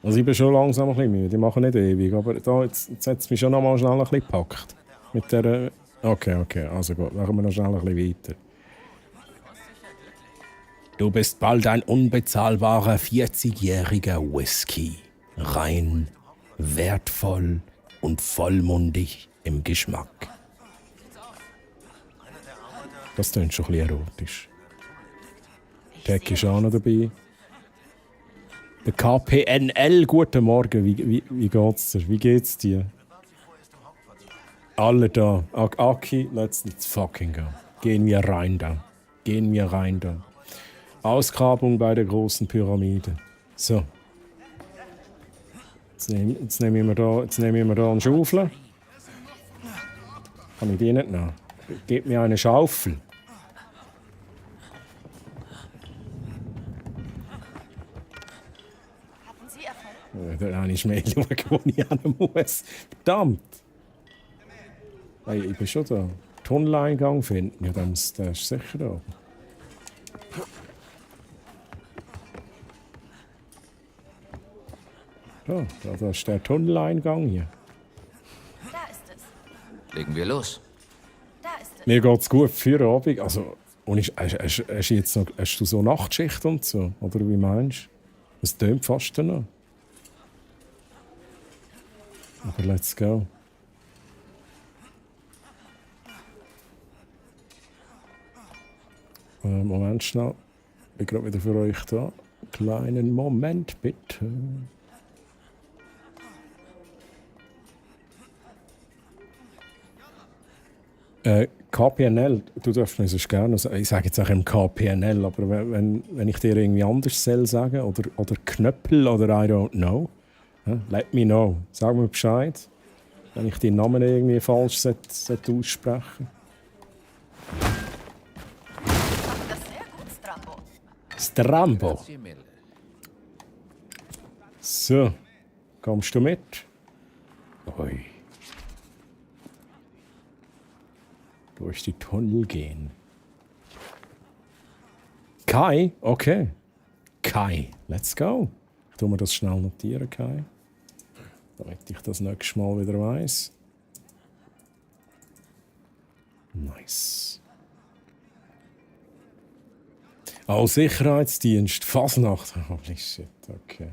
Also ich bin schon langsam ein bisschen müde. Ich mache nicht ewig. Aber da, jetzt hat es mich schon noch mal schnell ein bisschen gepackt. Mit der... Okay. Also gut, machen wir noch schnell ein bisschen weiter. Du bist bald ein unbezahlbarer 40-jähriger Whisky. Rein, wertvoll und vollmundig im Geschmack. Das klingt schon ein bisschen erotisch. Tech ist auch noch dabei. Der KPNL, guten Morgen. Wie geht's dir? Wie geht's dir? Alle da. Aki, let's fucking go. Gehen wir rein da. Ausgrabung bei der großen Pyramide. So. Jetzt nehmen wir da eine Schaufel. Kann ich die nicht nehmen? Gib mir eine Schaufel. Da habe ich mehr schauen, wo ich hin muss. Verdammt! Hey, ich bin schon da. Tunneleingang finden. Ja, der ist sicher da. Ja, da ist der Tunneleingang hier. Da ist es. Legen wir los. Da ist es. Mir geht's gut für den Abend. Also, hast du so Nachtschicht und so? Oder wie meinst du? Es tönt fast noch. Aber let's go. Moment schnell. Ich bin gerade wieder für euch da. Kleinen Moment, bitte. KPNL, du darfst mir sonst gerne sagen, ich sage jetzt auch im KPNL, aber wenn ich dir irgendwie anders soll sagen oder Knöppel oder I don't know, Let me know. Sag mir Bescheid, wenn ich deinen Namen irgendwie falsch aussprechen. Das sehr gut, Strambo. Strambo. So, kommst du mit? Ui. Durch die Tunnel gehen. Kai? Okay. Kai, let's go. Ich tu mir das schnell notieren, Kai. Damit ich das nächste Mal wieder weiss. Nice. Oh, Sicherheitsdienst, Fasnacht. Holy shit, okay.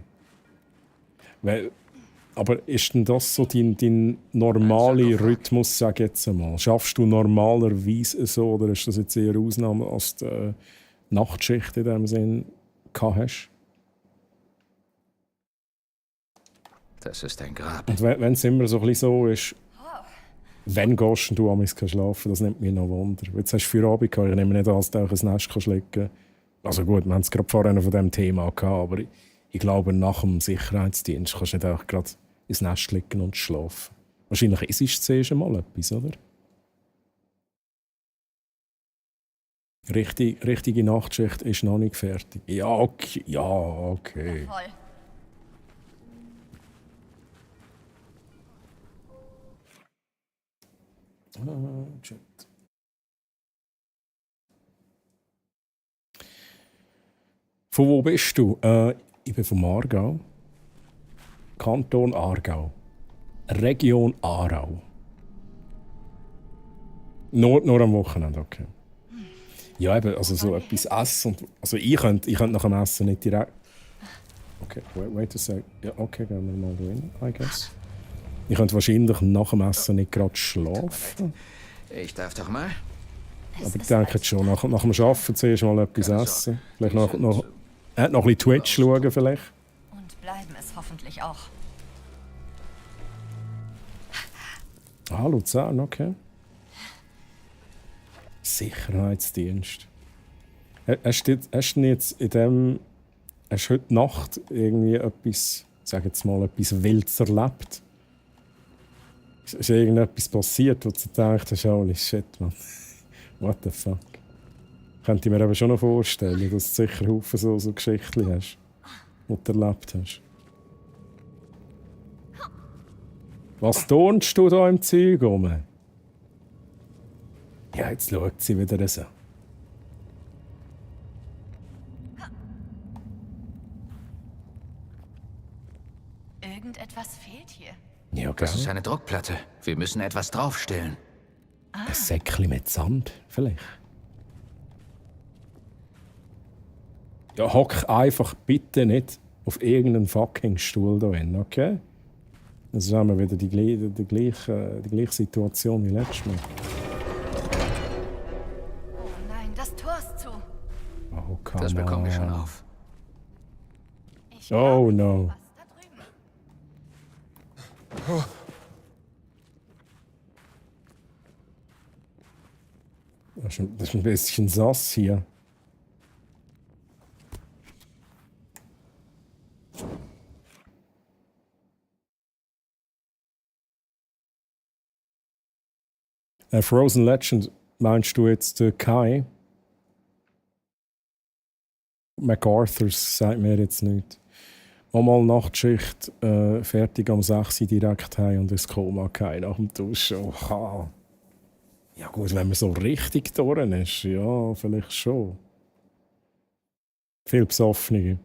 Aber ist denn das so dein normaler Rhythmus, sag ich jetzt einmal? Schaffst du normalerweise so, oder ist das jetzt eher Ausnahme, als du Nachtschicht in dem Sinn gehabt hast? Das ist ein Grab. Und wenn es immer so ein bisschen so ist, wenn gehst du amigs schlafen, das nimmt mich noch Wunder. Jetzt hast du für Abend gehabt, ich nehme nicht an, dass du auch ein Nest schlecken kannst. Also gut, wir haben es gerade vorhin von diesem Thema gehabt, aber ich glaube, nach dem Sicherheitsdienst kannst du nicht auch gerade ins Nest liegen und schlafen. Wahrscheinlich ist es zuerst einmal etwas, oder? Richtige Nachtschicht ist noch nicht fertig. Ja, okay. Ja, okay. Voll. Chat. Von wo bist du? Ich bin vom Aargau. Kanton Aargau. Region Aarau. Nur am Wochenende, okay. Ja, eben, also so etwas essen. Also ich könnte nach dem Essen nicht direkt... Okay, wait a sec. Ja, okay, gehen wir mal rein, I guess. Ich könnte wahrscheinlich nach dem Essen nicht gerade schlafen. Ich darf doch mal. Aber ich denke jetzt schon, nach dem Arbeiten zuerst mal etwas essen. Vielleicht noch ein bisschen Twitch schauen vielleicht. Und bleiben es hoffentlich auch. Ah, Luzern, okay. Sicherheitsdienst. Hast du jetzt in dem... Hast du heute Nacht irgendwie etwas, sag jetzt mal, etwas Wildes erlebt? Ist irgendetwas passiert, wo du gedacht hast, holy shit, man. What the fuck? Könnte ich mir aber schon noch vorstellen, dass du sicher Haufen so Geschichten hast, die du erlebt hast. Was turnst du da im Zeug rum? Ja, jetzt schaut sie wieder so. Irgendetwas fehlt hier. Ja, das ist eine Druckplatte. Wir müssen etwas draufstellen. Ein Säckchen mit Sand, vielleicht. Ja, hock einfach bitte nicht auf irgendeinen fucking Stuhl da hin, okay? Dann haben wir wieder die gleiche Situation wie letztes Mal. Oh nein, das Tor ist zu. Oh, come Das bekommen wir schon auf. Oh no. Das ist ein bisschen sass hier. Frozen Legend, meinst du jetzt Kai? MacArthurs sagt mir jetzt nicht. Einmal Nachtschicht, fertig am 6 Uhr direkt heim und ins Koma Kai nach dem Duschen. Oha. Ja gut, wenn man so richtig durch ist, ja, vielleicht schon. Viel Besoffene.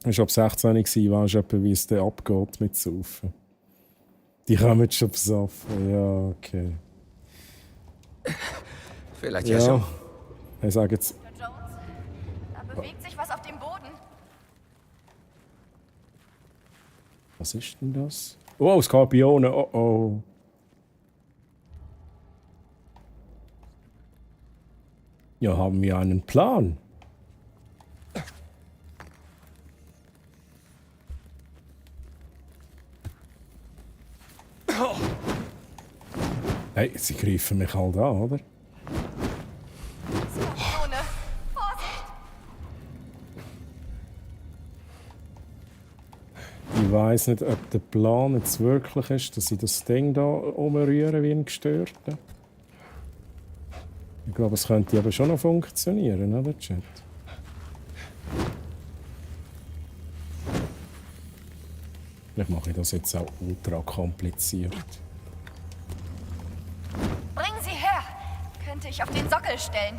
Ich war ab 16 gewesen, weisst du etwa, wie es da abgeht mit Saufen. Die kommen schon besoffen, ja, okay. Vielleicht ja so. Ich sage jetzt... Jones, da bewegt sich was auf dem Boden. Was ist denn das? Oh, Skorpione, oh oh. Ja, haben wir einen Plan? Hey, sie greifen mich halt an, oder? Skorpione, Vorsicht! Die Ich weiss nicht, ob der Plan jetzt wirklich ist, dass ich das Ding da umrühre wie ein Gestörter. Ich glaube, es könnte aber schon noch funktionieren, oder, Chat? Vielleicht mache ich das jetzt auch ultra kompliziert. Bringen Sie her! Könnte ich auf den Sockel stellen.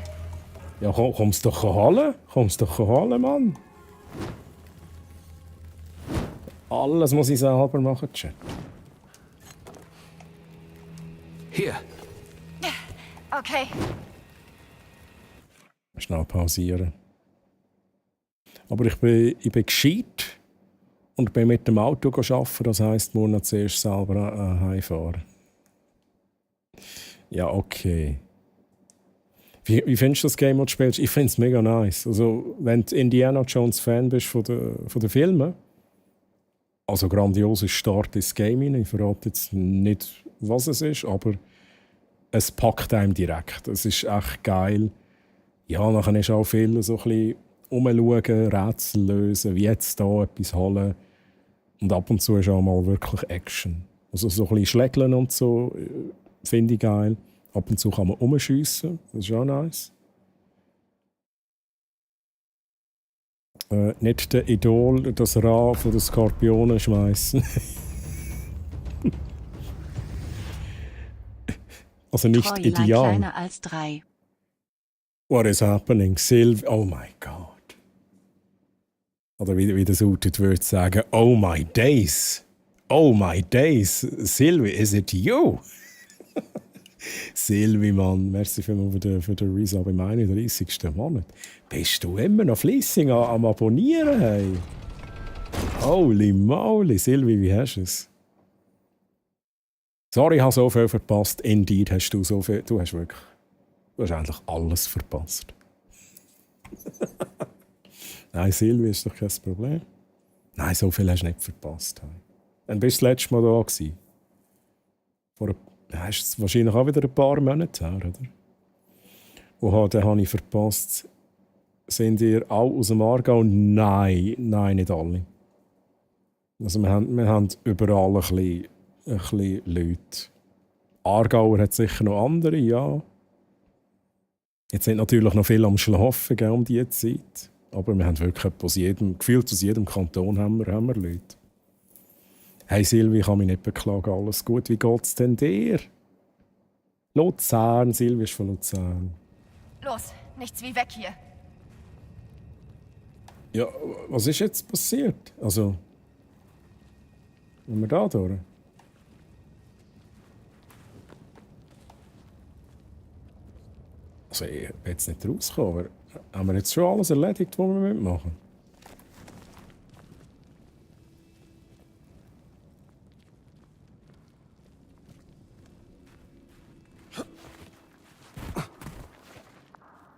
Ja, kommst doch holen? Kommst doch holen, Mann. Alles muss ich selber machen, Chat. Hier. Okay. Schnell pausieren. Aber ich bin gescheit und bin mit dem Auto arbeiten. Das heisst, ich muss noch zuerst selber heimfahren. Ja, okay. Wie findest du das Game, das du spielst? Ich finde es mega nice. Also, wenn du Indiana Jones Fan bist von den Filmen, also grandioses Start ins Game rein. Ich verrate jetzt nicht, was es ist, aber es packt einem direkt. Es ist echt geil. Ja, nachher ist auch viel so ein bisschen rumschauen, Rätsel lösen, wie jetzt hier etwas holen. Und ab und zu ist auch mal wirklich Action. Also so ein bisschen schlägeln und so finde ich geil. Ab und zu kann man rumschiessen, das ist auch nice. Nicht der Idol, das Ra von den Skorpionen schmeißen. Also nicht Troy ideal. kleiner als 3. What is happening? Sylvie, oh my God. Oder wie das Utet würde sagen, oh my days. Oh my days. Sylvie, is it you? Sylvie, Mann, merci vielmals für den Resub im 31. Monat. Bist du immer noch fleissig am Abonnieren? Hey? Holy moly, Sylvie, wie hast du es? Sorry, ich habe so viel verpasst. Indeed hast du so viel. Du hast eigentlich alles verpasst. Nein, Sylvie ist doch kein Problem. Nein, so viel hast du nicht verpasst. Dann bist du das letzte Mal da gewesen. Das ist wahrscheinlich auch wieder ein paar Monate her, oder? Und dann habe ich verpasst. Sind ihr auch aus dem Aargau? Nein, nicht alle. Also wir haben überall ein bisschen Leute. Aargauer hat sicher noch andere, ja. Jetzt sind natürlich noch viele am Schlafen um diese Zeit. Aber wir haben wirklich gefühlt aus jedem Kanton haben wir Leute. Hey Silvi, ich kann mich nicht beklagen, alles gut. Wie geht's denn dir? Luzern, Silvi ist von Luzern. Los, nichts wie weg hier. Ja, was ist jetzt passiert? Also, sind wir da durch? Also, ich bin jetzt nicht rausgekommen, aber haben wir jetzt schon alles erledigt, was wir machen?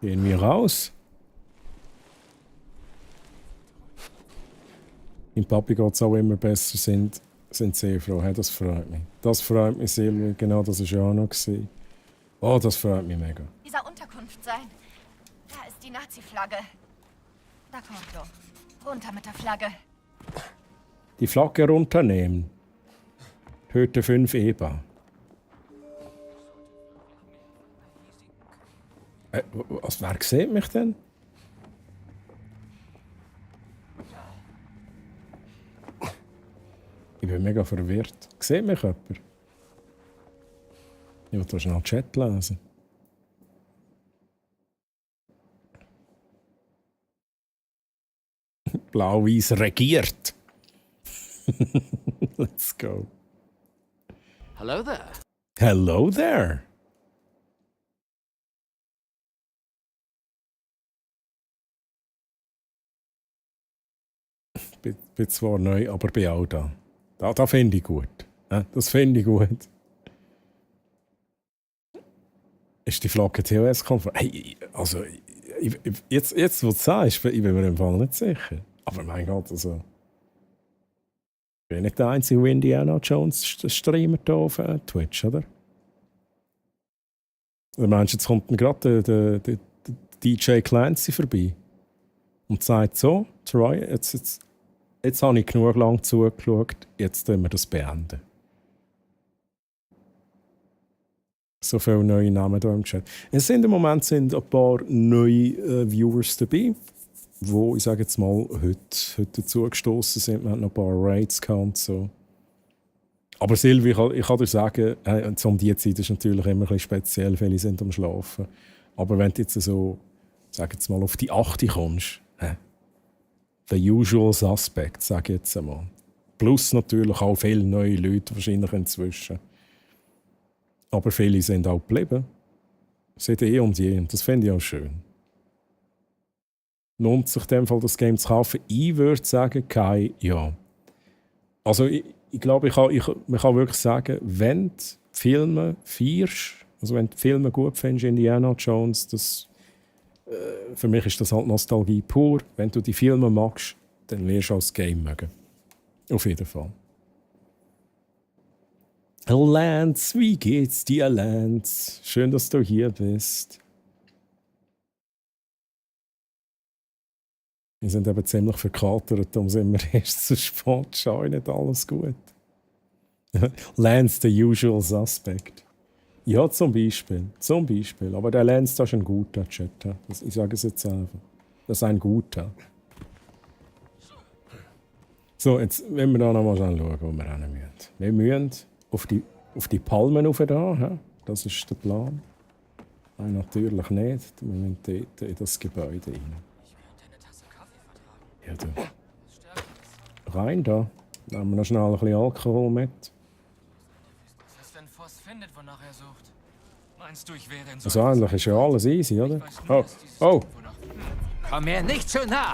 Gehen wir raus? Im Papi geht es auch immer besser, sind sehr froh. Hey, das freut mich. Das freut mich, Silvia. Genau, das war ja auch noch. Oh, das freut mich mega. Dieser Unterkunft sein. Da ist die Nazi-Flagge. Da kommt du. Runter mit der Flagge. Die Flagge runternehmen. Töte 5 EBA. Wer sieht mich denn? Ich bin mega verwirrt. Sieht mich jemand? Ich will da schnell Chat lesen. Blau-Weiß regiert. Let's go. Hello there. Hello there. Bin zwar neu, aber bin auch da. Da finde ich gut. Das finde ich gut. Ist die Flagge TOS-konform? Hey, also, jetzt wo du sagst, ich bin mir im Fall nicht sicher. Aber mein Gott, also... Ich bin nicht der einzige Indiana Jones Streamer hier auf Twitch, oder? Oder meinst du, jetzt kommt gerade der DJ Clancy vorbei und sagt so, Troy, jetzt jetzt habe ich genug lang zugeschaut, jetzt tun wir das beenden. So viele neue Namen hier im Chat. Es sind im Moment ein paar neue Viewers dabei, die, ich sage jetzt mal, heute dazugestoßen sind. Wir hatten noch ein paar Raids gehabt. So. Aber Silvi, ich kann dir sagen, um die Zeit ist natürlich immer ein bisschen speziell, viele sind am Schlafen. Aber wenn du jetzt so, sag jetzt mal, auf die 8 kommst, the usual suspect, sage ich jetzt einmal. Plus natürlich auch viele neue Leute wahrscheinlich inzwischen. Aber viele sind auch geblieben. Seit eh und je. Und das finde ich auch schön. Lohnt sich in dem Fall, das Game zu kaufen? Ich würde sagen, kein ja. Also ich glaube, man kann wirklich sagen, wenn du Filme feierst, also wenn du Filme gut findest, Indiana Jones, das, für mich ist das halt Nostalgie pur. Wenn du die Filme magst, dann wirst du auch das Game mögen. Auf jeden Fall. Lance, wie geht's dir, Lance? Schön, dass du hier bist. Wir sind eben ziemlich verkatert, darum sind wir erst zu spät. Schau, nicht alles gut. Lance, the usual suspect. Ja, zum Beispiel. Aber der Lance, das ist ein guter Chat. Ich sage es jetzt einfach. Das ist ein guter. So, jetzt wollen wir da noch mal schauen, wo wir hin müssen. Wir müssen auf die Palmen rauf da. Das ist der Plan. Nein, natürlich nicht. Wir müssen dort in das Gebäude rein. Ja, du. Rein da. Dann haben wir noch schnell ein bisschen Alkohol mit. Was ist, wenn Voss findet, wonach er sucht? Meinst du, ich wäre in so Also eigentlich ist ja alles easy, oder? Oh! Komm mir nicht zu nah!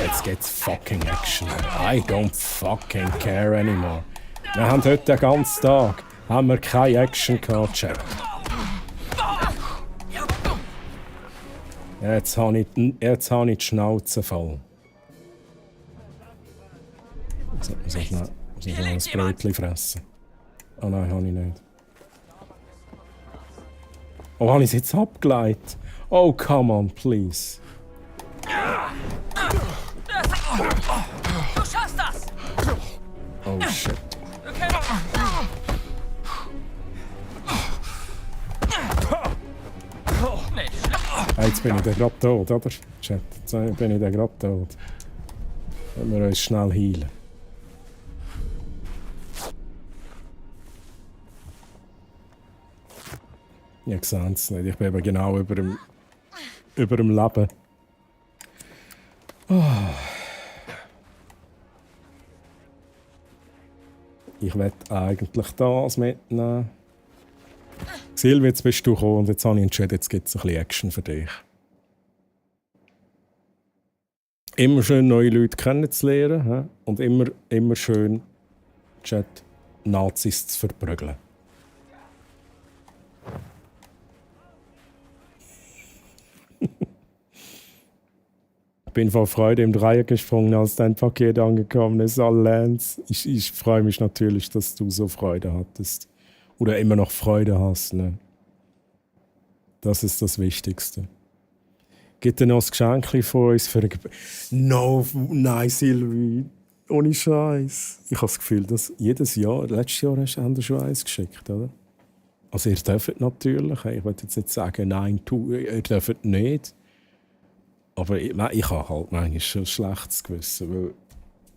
Jetzt geht's fucking Action. I don't fucking care anymore. Wir haben heute den ganzen Tag keine Action gehabt, Chat. Jetzt habe ich die Schnauze voll. Muss ich schnell ein Brötchen fressen? Oh nein, habe ich nicht. Oh, habe ich es jetzt abgeleitet? Oh, come on, please. Du schaffst das! Oh shit. Jetzt bin ich gerade tot, oder? Chat, jetzt bin ich gerade tot. Wenn wir uns schnell heilen. Ich sehe es nicht, ich bin eben genau über dem Leben. Oh. Ich will eigentlich das mitnehmen. Silvi, jetzt bist du gekommen und jetzt habe ich entschieden, jetzt gibt es ein bisschen Action für dich. Immer schön neue Leute kennenzulernen und immer schön Chat Nazis zu verprügeln. Ich bin vor Freude im Dreier gesprungen, als dein Paket angekommen ist. Lance. Ich freue mich natürlich, dass du so Freude hattest. Oder immer noch Freude hast. Ne? Das ist das Wichtigste. Gibt dir noch ein Geschenk von uns für ein Nein, Silvi. Ohne Scheiß. Ich habe das Gefühl, dass jedes Jahr, letztes Jahr haben wir schon eins geschickt, oder? Also ihr dürft natürlich. Ich will jetzt nicht sagen, nein, ihr dürft nicht. Aber ich habe halt manchmal schon ein schlechtes Gewissen,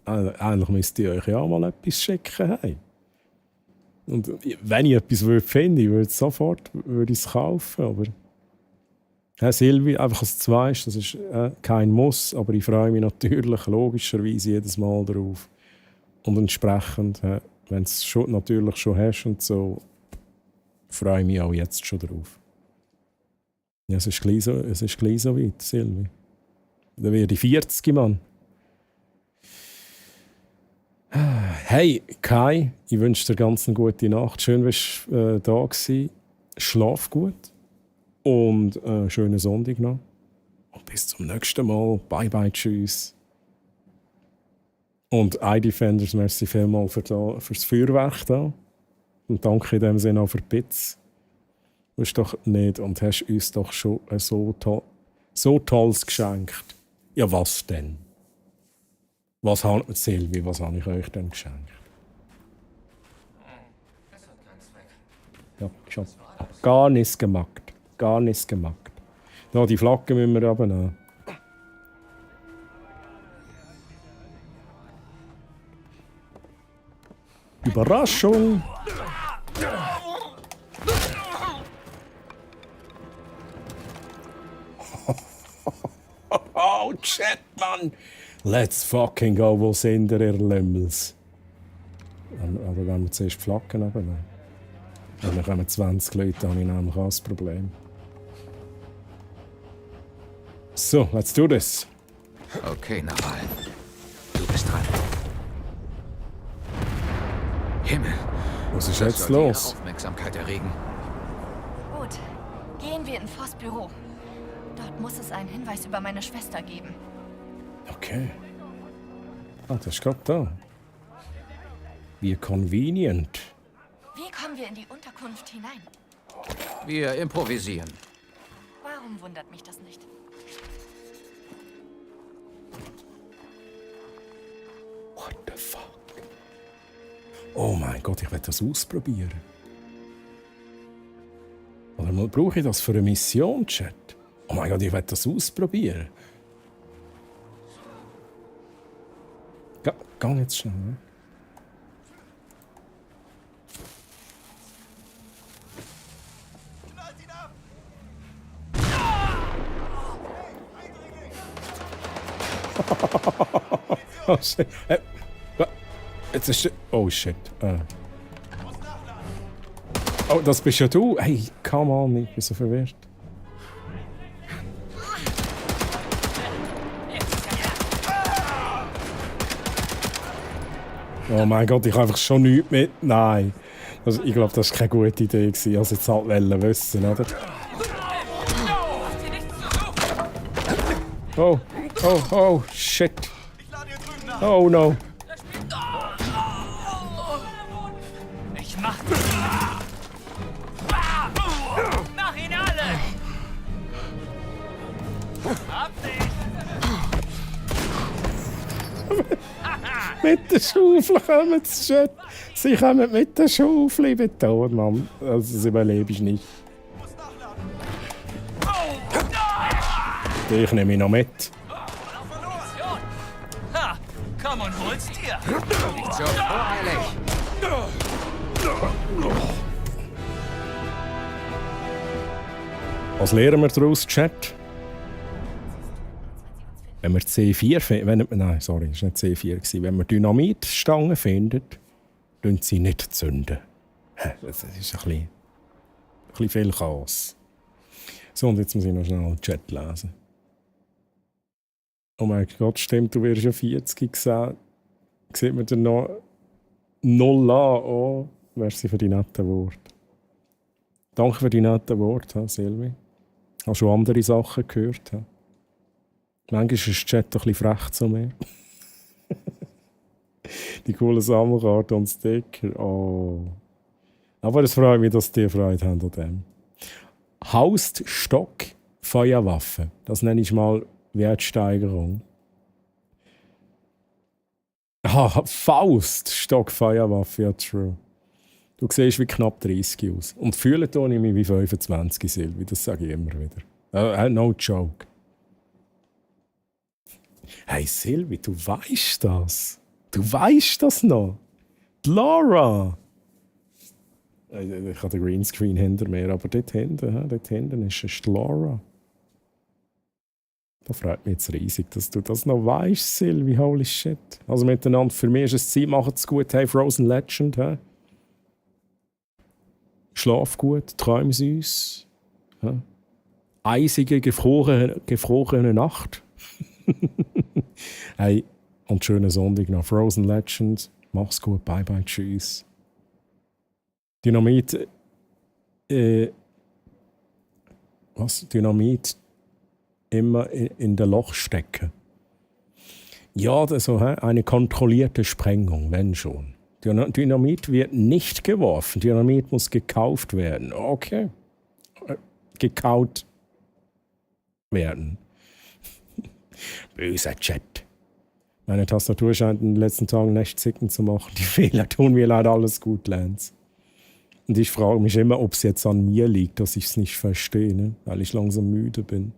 weil eigentlich müsst ihr euch ja mal etwas schicken. Hey. Und wenn ich etwas finde, ich würde es sofort kaufen. Aber Silvi, einfach als du weißt, das ist kein Muss, aber ich freue mich natürlich logischerweise jedes Mal darauf. Und entsprechend, wenn du es natürlich schon hast und so, freue ich mich auch jetzt schon darauf. Ja, es ist gleich so weit, Silvi. Dann werde ich 40, Mann. Hey, Kai, ich wünsche dir ganz eine gute Nacht. Schön, dass du da warst. Schlaf gut. Und schönen Sonntag noch. Und bis zum nächsten Mal. Bye, bye, tschüss. Und iDefenders, merci vielmals fürs Feuerwerk da. Und danke in dem Sinne auch für die Bits. Du bist doch nicht und hast uns doch schon so Tolles geschenkt. Ja, was denn? Was habe Silvi, was habe ich euch denn geschenkt? Ja, schon. Gar nichts gemacht. Gar nichts gemacht. Da, die Flagge müssen wir runternehmen. Überraschung! Oh, shit, Mann! Let's fucking go, wo sind ihr Lümmels? Aber wenn wir zuerst die Flaggen runternehmen. Wenn wir kommen 20 Leute, habe ich nämlich auch das Problem. So, let's do this. Okay, Nawal. Du bist dran. Himmel. Was ist Das jetzt sollte los? Ihre Aufmerksamkeit erregen. Gut, gehen wir in Voss Büro. Dort muss es einen Hinweis über meine Schwester geben. Okay. Ah, das ist gerade da. Wie convenient. Wie kommen wir in die Unterkunft hinein? Wir improvisieren. Warum wundert mich das nicht? What the fuck? Oh mein Gott, ich will das ausprobieren. Oder mal brauche ich das für eine Mission, Chat? Oh mein Gott, ich will das ausprobieren. Geh jetzt schnell, ne? Oh shit. Jetzt ist... Oh shit. Oh, das bist ja du. Hey, come on, ich bin so verwirrt. Oh mein Gott, ich habe einfach schon nichts mit. Nein. Also, ich glaube, das war keine gute Idee. Ich wollte jetzt halt wissen, oder? Oh, oh, oh, shit. Oh no. Ich mach dich. Mach ihn alle! Hab dich! Mit der Schaufel kommen sie, Chat. Sie kommen mit der Schaufel, ich bin tot, Mann. Also, das überlebe ich nicht. Ich nehme ihn noch mit. Ha! Komm und hol's dir! Nicht so voreilig. Was lernen wir daraus, Chat? Wenn wir C4 finden, nein, sorry, das war nicht C4. Wenn wir Dynamitstangen finden, zünden sie nicht zünden. Das ist ein bisschen viel Chaos. So, und jetzt muss ich noch schnell den Chat lesen. Oh mein Gott, stimmt, du wirst ja 40 gesehen. Sieht man dir noch 0 an? Oh, merci für die netten Worte. Danke für die netten Worte, Silvi. Hast du schon andere Sachen gehört? Manchmal ist der Chat ein bisschen frech zu mir. Die coolen Sammelkarten und Sticker. Oh. Aber es freut mich, dass die Freude haben an dem. Haust, Stock, Feuerwaffe. Das nenne ich mal Wertsteigerung. Faust, Stock, Feuerwaffe, ja, true. Du siehst wie knapp 30 aus. Und fühle ich mich wie 25, Silvi. Das sage ich immer wieder. No joke. Hey Silvi, du weißt das. Du weißt das noch. Die Laura. Ich habe den Greenscreen hinter mir, aber dort hinten ist die Laura. Da freut mich jetzt riesig, dass du das noch weißt, Silvi. Holy shit. Also miteinander, für mich ist es Ziel, macht es gut. Hey, Frozen Legend. Hey. Schlaf gut, träum süß. Hey. Eisige, gefrorene Nacht. Hey, und schönen Sonntag noch. Frozen Legend. Mach's gut. Bye bye. Tschüss. Dynamit. Was? Dynamit immer in der Loch stecken. Ja, also eine kontrollierte Sprengung, wenn schon. Dynamit wird nicht geworfen. Dynamit muss gekauft werden. Okay. Gekaut werden. Böser Chat. Meine Tastatur scheint in den letzten Tagen nicht zicken zu machen. Die Fehler tun mir leider alles gut, Lance. Und ich frage mich immer, ob es jetzt an mir liegt, dass ich es nicht verstehe, ne? Weil ich langsam müde bin.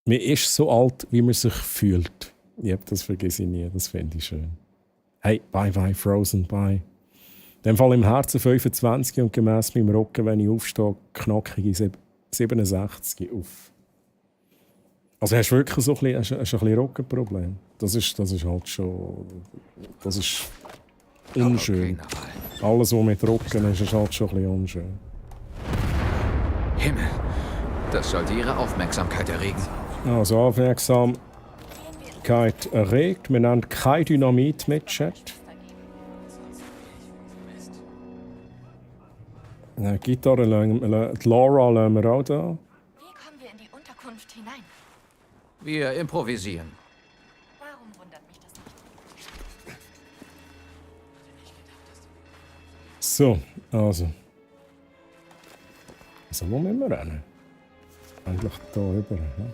Mir ist so alt, wie man sich fühlt. Ja, das vergesse ich nie, das finde ich schön. Hey, bye bye Frozen, bye. In dem Fall im Herzen 25 und gemäss meinem Rücken, wenn ich aufstehe, knackige 67 auf. Also hast du wirklich so ein bisschen Rückenproblem? Das ist halt schon... Das ist unschön. Alles, was mit Rücken ist, ist halt schon ein bisschen unschön. Himmel, das sollte Ihre Aufmerksamkeit erregen. Also Aufmerksamkeit erregt. Wir nehmen kein Dynamit mit, Chat. Die Gitarre, die Laura lassen wir auch da. Wie kommen wir in die Unterkunft hinein? Wir improvisieren. Warum wundert mich das nicht? So, also. Also, wo müssen wir rennen? Eigentlich da rüber. Ne?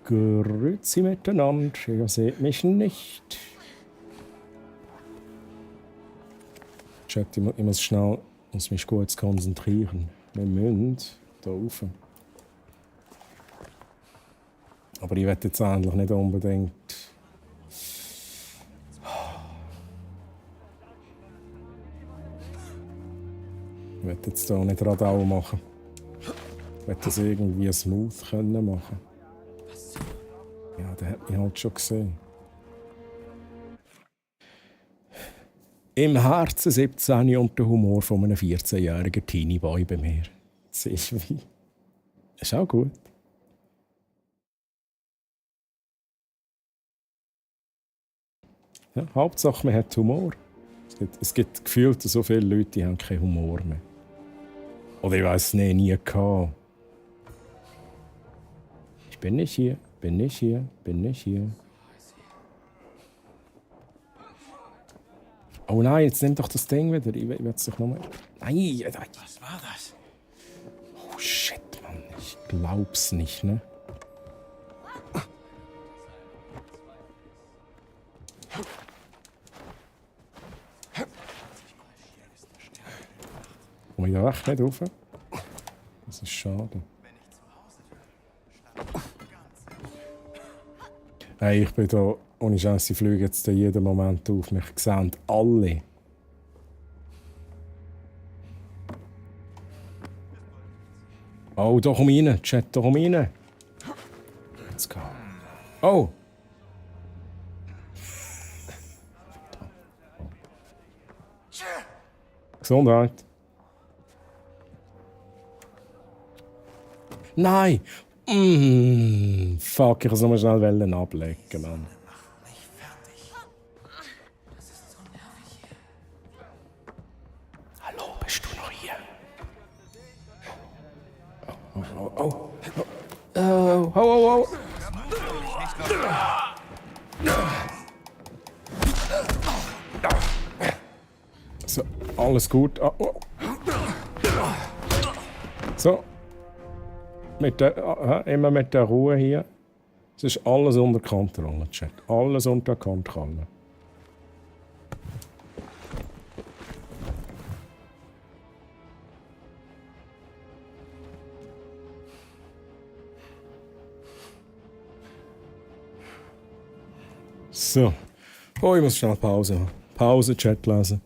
Grüezi miteinander, ihr seht mich nicht. Chat, ich muss mich gut konzentrieren. Wir müssen hier rauf. Aber ich werde jetzt eigentlich nicht unbedingt... Ich werde jetzt hier nicht Radau machen. Ich werde das irgendwie smooth können machen. Ja, der hat mich halt schon gesehen. Im Herzen 17 und der Humor von einem 14-jährigen Teenie-Boy bei mir. Silvi. Ist auch gut. Ja, Hauptsache, man hat Humor. Es gibt gefühlt so viele Leute, die haben keinen Humor mehr. Oder ich weiss es nie gehabt. Ich bin nicht hier, bin nicht hier, bin nicht hier. Oh nein, jetzt nimm doch das Ding wieder. Ich will es doch nochmal. Nein, Was war das? Oh shit, Mann. Ich glaub's nicht, ne? Komm ich da echt nicht rauf? Das ist schade. Hey, ich bin da, ohne Chance, ich fliege jetzt jeden Moment auf. Mich sehen alle. Oh, da komm rein, Chat, da komm rein. Let's go. Oh! Gesundheit. Nein! Fuck, ich muss noch schnell ablegen, Mann. Hallo, bist du noch hier? Oh. So, alles gut. So. Immer mit der Ruhe hier. Es ist alles unter Kontrolle, Chat. Alles unter Kontrolle. So. Oh, ich muss schnell Pause machen. Pause, Chat lesen.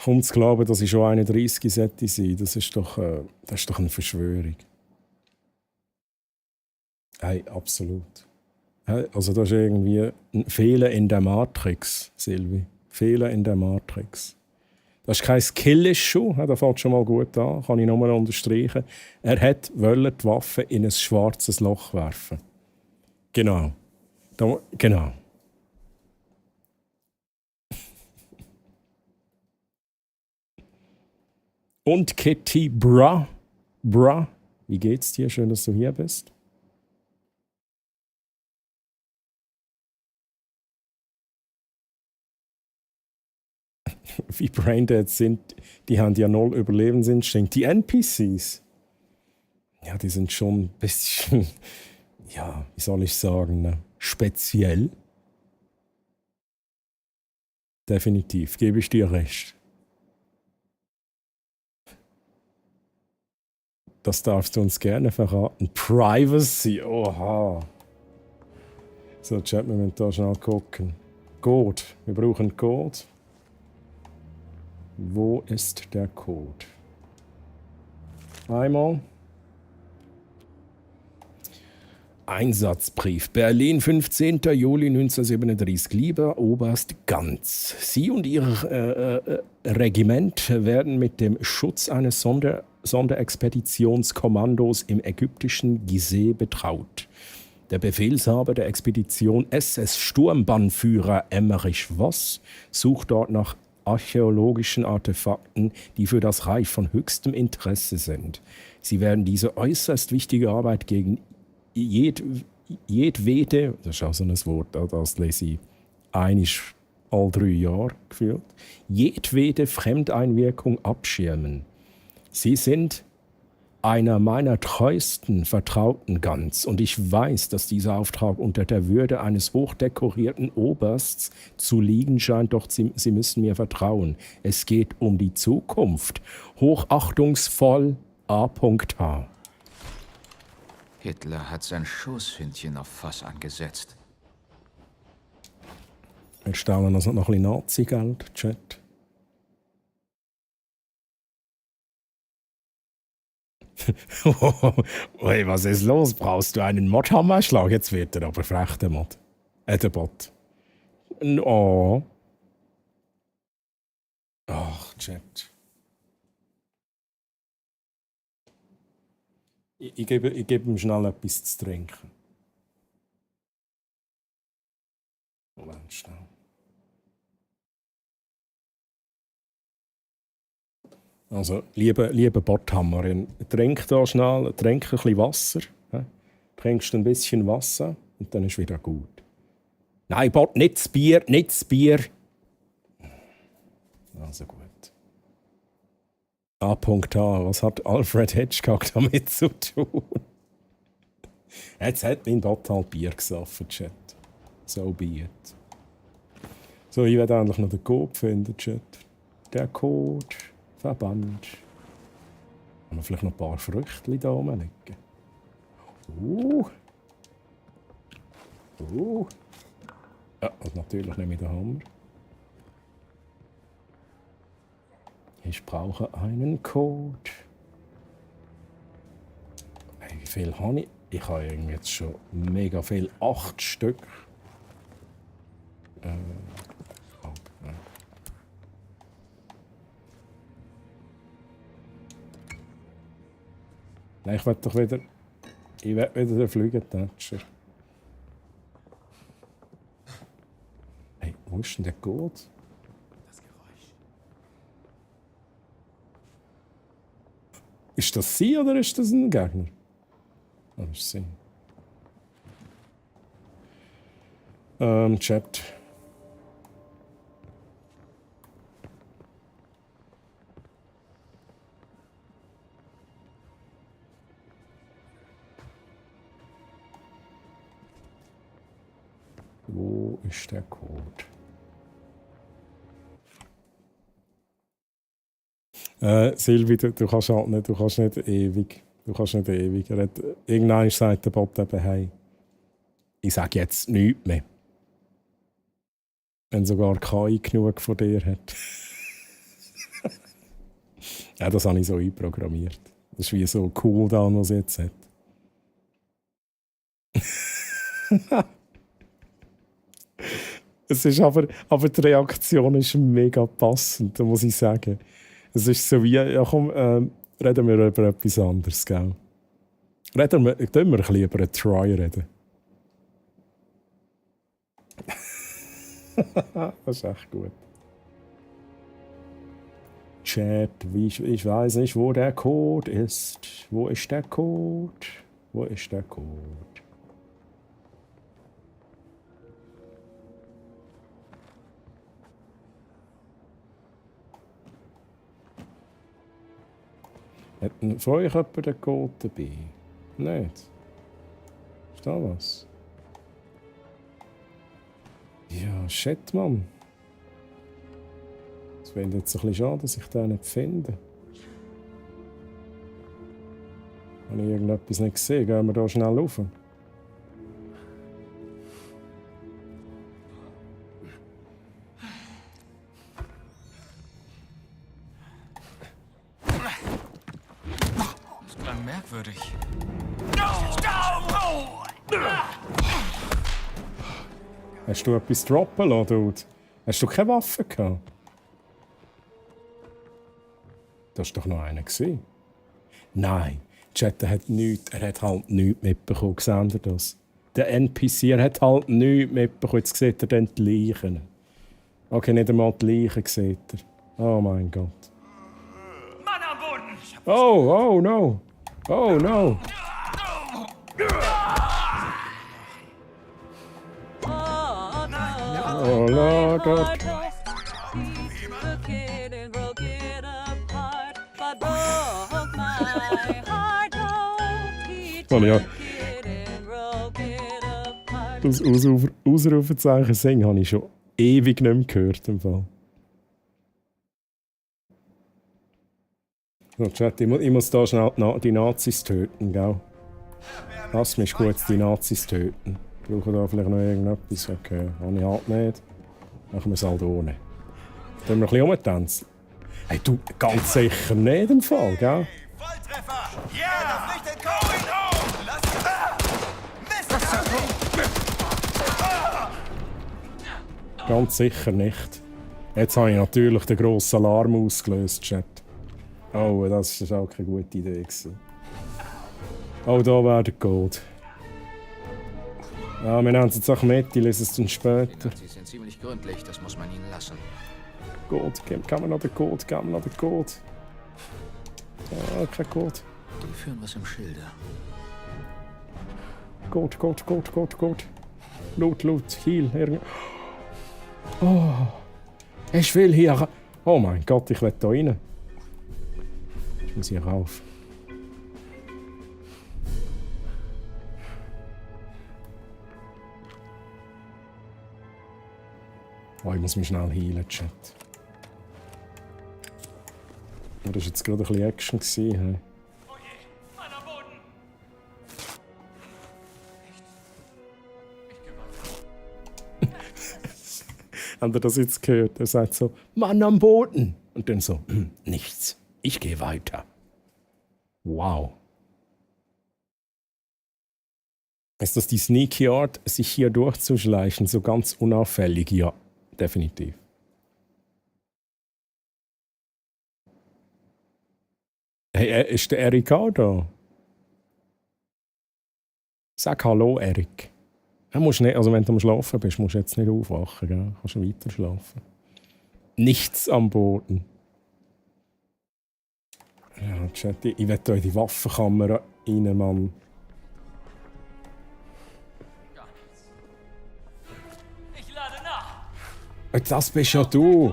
Kommt zu glauben, dass ich schon 31 sollte sein. Das ist doch eine Verschwörung. Hey, absolut. Hey, also das ist irgendwie ein Fehler in der Matrix, Silvi. Fehler in der Matrix. Das ist kein Skill-Issue, das fängt schon mal gut an, kann ich nochmal unterstreichen. Er wollte die Waffe in ein schwarzes Loch werfen. Genau. Genau. Und Kitty, Bra, wie geht's dir? Schön, dass du hier bist. wie braindead sind, die haben ja null Überlebensinstinkt. Die NPCs, ja, die sind schon ein bisschen, ja, wie soll ich sagen, ne? Speziell. Definitiv, gebe ich dir recht. Das darfst du uns gerne verraten. Privacy, oha. So, Chat, wir müssen da schnell gucken. Code, wir brauchen Code. Wo ist der Code? Einmal. Einsatzbrief. Berlin, 15. Juli 1937. Lieber Oberst Ganz, Sie und Ihr Regiment werden mit dem Schutz eines Sonderexpeditionskommandos im ägyptischen Gizeh betraut. Der Befehlshaber der Expedition SS-Sturmbannführer Emmerich Voss sucht dort nach archäologischen Artefakten, die für das Reich von höchstem Interesse sind. Sie werden diese äußerst wichtige Arbeit gegen jedwede, das ist auch so ein Wort, das lese ich einisch all 3 Jahre gefühlt, jedwede Fremdeinwirkung abschirmen. Sie sind einer meiner treuesten Vertrauten Ganz, und ich weiß, dass dieser Auftrag unter der Würde eines hochdekorierten Obersts zu liegen scheint, doch Sie müssen mir vertrauen. Es geht um die Zukunft. Hochachtungsvoll A.H. Hitler hat sein Schoßhündchen auf Voss angesetzt. Wir stellen also noch ein bisschen Nazi-Geld, Chat. Hey, was ist los? Brauchst du einen Mod-Hammerschlag? Jetzt wird er aber frech, der Mod. Der Bot. Oh. Ach, Chat. Ich gebe ihm schnell etwas zu trinken. Moment, schnell. Also, liebe Bothammerin, trink da schnell, trink ein bisschen Wasser. Trinkst ein bisschen Wasser und dann ist wieder gut. Nein, Bot, nicht das Bier, nicht das Bier. Also gut. A.H. Was hat Alfred Hitchcock damit zu tun? Jetzt hat mein Bot halt Bier gesoffen, Chat. So be it. So, ich werde endlich noch den Code finden, Chat. Der Code. Verband. Kann man vielleicht noch ein paar Früchte da rumlegen? Ja, und natürlich nehme ich den Hammer. Ich brauche einen Code. Hey, wie viel habe ich? Ich habe irgendwie jetzt schon mega viel. 8 Stück. Nein, ich will doch wieder. Ich will wieder den Flügeltätscher. Hey, wo ist denn der Code? Das Geräusch. Ist das sie oder ist das ein Gegner? Oh, das ist sie. Chat. Wo ist der Code? Silvi, du kannst halt nicht, du kannst nicht ewig. Irgendwann sagt der Bot eben, hey, ich sage jetzt nichts mehr. Wenn sogar KI genug von dir hat. Ja, das habe ich so einprogrammiert. Das ist wie so ein Cooldown, was es jetzt hat. Es ist aber die Reaktion ist mega passend, da muss ich sagen. Es ist so wie, ja komm, reden wir über etwas anderes, gell? Tun wir ein bisschen über einen Try reden. Das ist echt gut. Chat, ich weiß nicht, wo der Code ist. Wo ist der Code? Wo ist der Code? Hat von euch jemand den Code dabei? Nicht? Ist da was? Ja, shit, Mann. Es wäre jetzt ein bisschen schade, dass ich den nicht finde. Habe ich irgendetwas nicht gesehen? Gehen wir da schnell rauf? Das klang merkwürdig. Hast du etwas droppen lassen, Dude? Hast du keine Waffe gehabt? Das war doch noch einer gesehen. Nein, Chat, er hat halt nichts mitbekommen. Seht ihr das? Der NPC, er hat halt nichts mitbekommen. Jetzt sieht er dann die Leichen. Okay, nicht einmal die Leichen sieht er. Oh mein Gott. Mann am Boden! Oh no! Oh no! Oh Lord God. Oh ja. Das Ausrufezeichen singen habe ich schon ewig nicht mehr gehört. Im Fall. So, Chat, ich muss da schnell die Nazis töten, gell? Lass mich gut die Nazis töten. Brauchen da vielleicht noch irgendetwas? Okay, habe ich halt nicht. Machen wir es halt ohne. Dann wir ein bisschen rumtanzen. Hey, du, ganz sicher nicht im Fall, gell? Volltreffer! Ja! Flüchtet, going home! Lass Ganz sicher nicht. Jetzt habe ich natürlich den grossen Alarm ausgelöst, Chat. Oh, das war auch keine gute Idee. Oh, da wäre der Code. Ja, wir nehmen es jetzt auch mit, ich lese es dann später. Sie sind ziemlich gründlich, das muss man ihnen lassen. Code, geben wir noch den Code, geben wir noch den Code. Ja, kein Code. Die führen was im Schilde. Code. Loot, Heal. Oh, ich will hier. Oh mein Gott, ich will da rein. Ich muss hier rauf. Oh, ich muss mich schnell healen, Chat. Das war jetzt gerade ein bisschen Action. Hey. Habt ihr das jetzt gehört? Er sagt so, Mann am Boden. Und dann so, nichts. Ich gehe weiter. Wow. Ist das die sneaky Art, sich hier durchzuschleichen, so ganz unauffällig? Ja, definitiv. Hey, ist der Erik auch da? Sag Hallo, Erik. Musst nicht, also wenn du am Schlafen bist, musst du jetzt nicht aufwachen, gell? Kannst du weiter schlafen. Nichts am Boden. Ja, Chat, ich will hier in die Waffenkammer rein, Mann. Ich lade nach. Das bist ja du.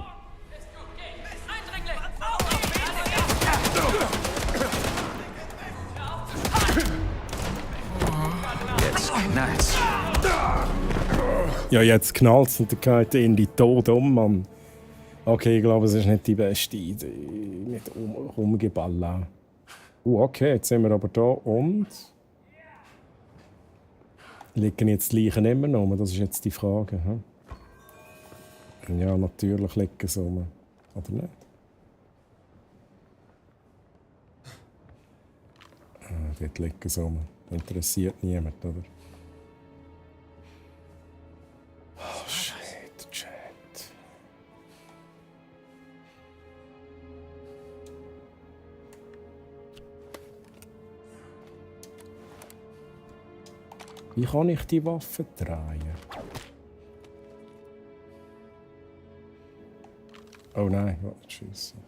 Jetzt knallt's. Ja, jetzt knallt's und dann geht in die Tod Mann. Okay, ich glaube, es ist nicht die beste Idee. Mit rumgeballern. Okay, jetzt sind wir aber da und... Liegen jetzt die Leichen immer noch? Das ist jetzt die Frage. Hm? Ja, natürlich liegen sie rum. Oder nicht? Dort liegen sie rum. Interessiert niemand, oder? Oh, shit, Chat. Wie kann ich die Waffe drehen? Oh nein, warte, schiessen.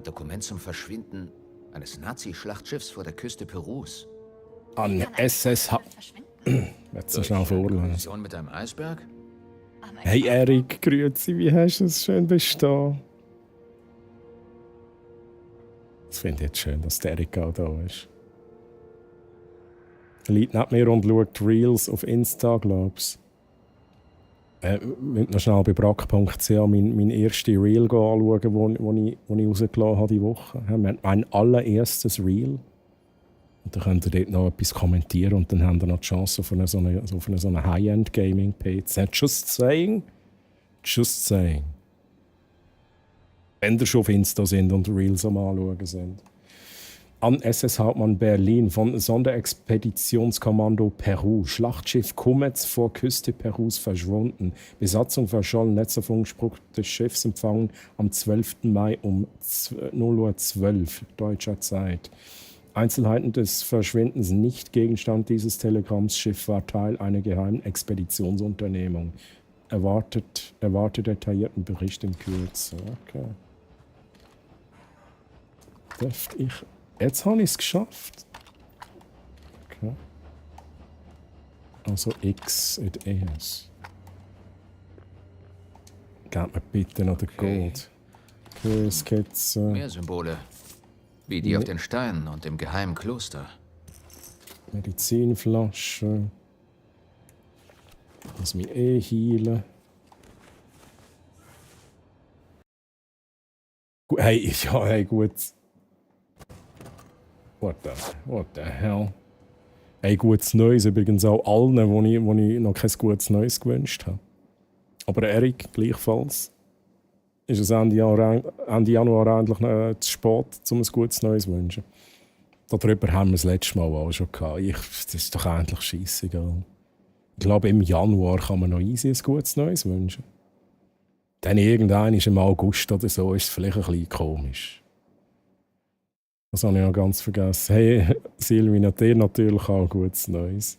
Dokument zum Verschwinden eines Nazi-Schlachtschiffs vor der Küste Perus. An SSH. Jetzt so schnell vorlesen. Kollision mit einem Eisberg? Hey Erik, grüezi, wie hast du es? Schön bist du da. Das finde ich jetzt schön, dass der Erik auch da ist. Er liegt neben mir und schaut Reels auf Insta, glaubst du. Ich will noch schnell bei brack.ch mein erstes Reel anschauen, wo ich rausgelassen habe diese Woche. Mein allererstes Reel. Und dann könnt ihr dort noch etwas kommentieren und dann habt ihr noch die Chance auf eine so eine High-End-Gaming-PC. Just saying. Just saying. Wenn ihr schon auf Insta sind und Reels am Anschauen sind. An SS Hauptmann Berlin von Sonderexpeditionskommando Peru. Schlachtschiff Comets vor Küste Perus verschwunden. Besatzung verschollen. Letzter Funkspruch des Schiffs empfangen am 12. Mai um 0:12 Uhr deutscher Zeit. Einzelheiten des Verschwindens nicht Gegenstand dieses Telegramms. Schiff war Teil einer geheimen Expeditionsunternehmung. Erwartet detaillierten Bericht in Kürze. Okay. Dürfte ich... Jetzt habe ich es geschafft. Okay. Also X it is. Gebt mir bitte noch den Code. Okay, Skizze. Mehr Symbole. Wie die auf den Steinen und im geheimen Kloster. Medizinflasche. Muss mich heilen. Hey, hey, gut. What the hell? Hey, gutes Neues übrigens auch allen, wo ich noch kein gutes Neues gewünscht habe. Aber Erik, gleichfalls. Ist es Ende Januar endlich zu spät, um ein gutes Neues zu wünschen. Darüber haben wir das letzte Mal auch schon gehabt. Das ist doch eigentlich scheissegal. Ich glaube, im Januar kann man noch easy ein gutes Neues wünschen. Dann irgendwann im August oder so ist es vielleicht ein bisschen komisch. Das habe ich noch ganz vergessen. Hey, Silvina, dir natürlich auch gutes Neues.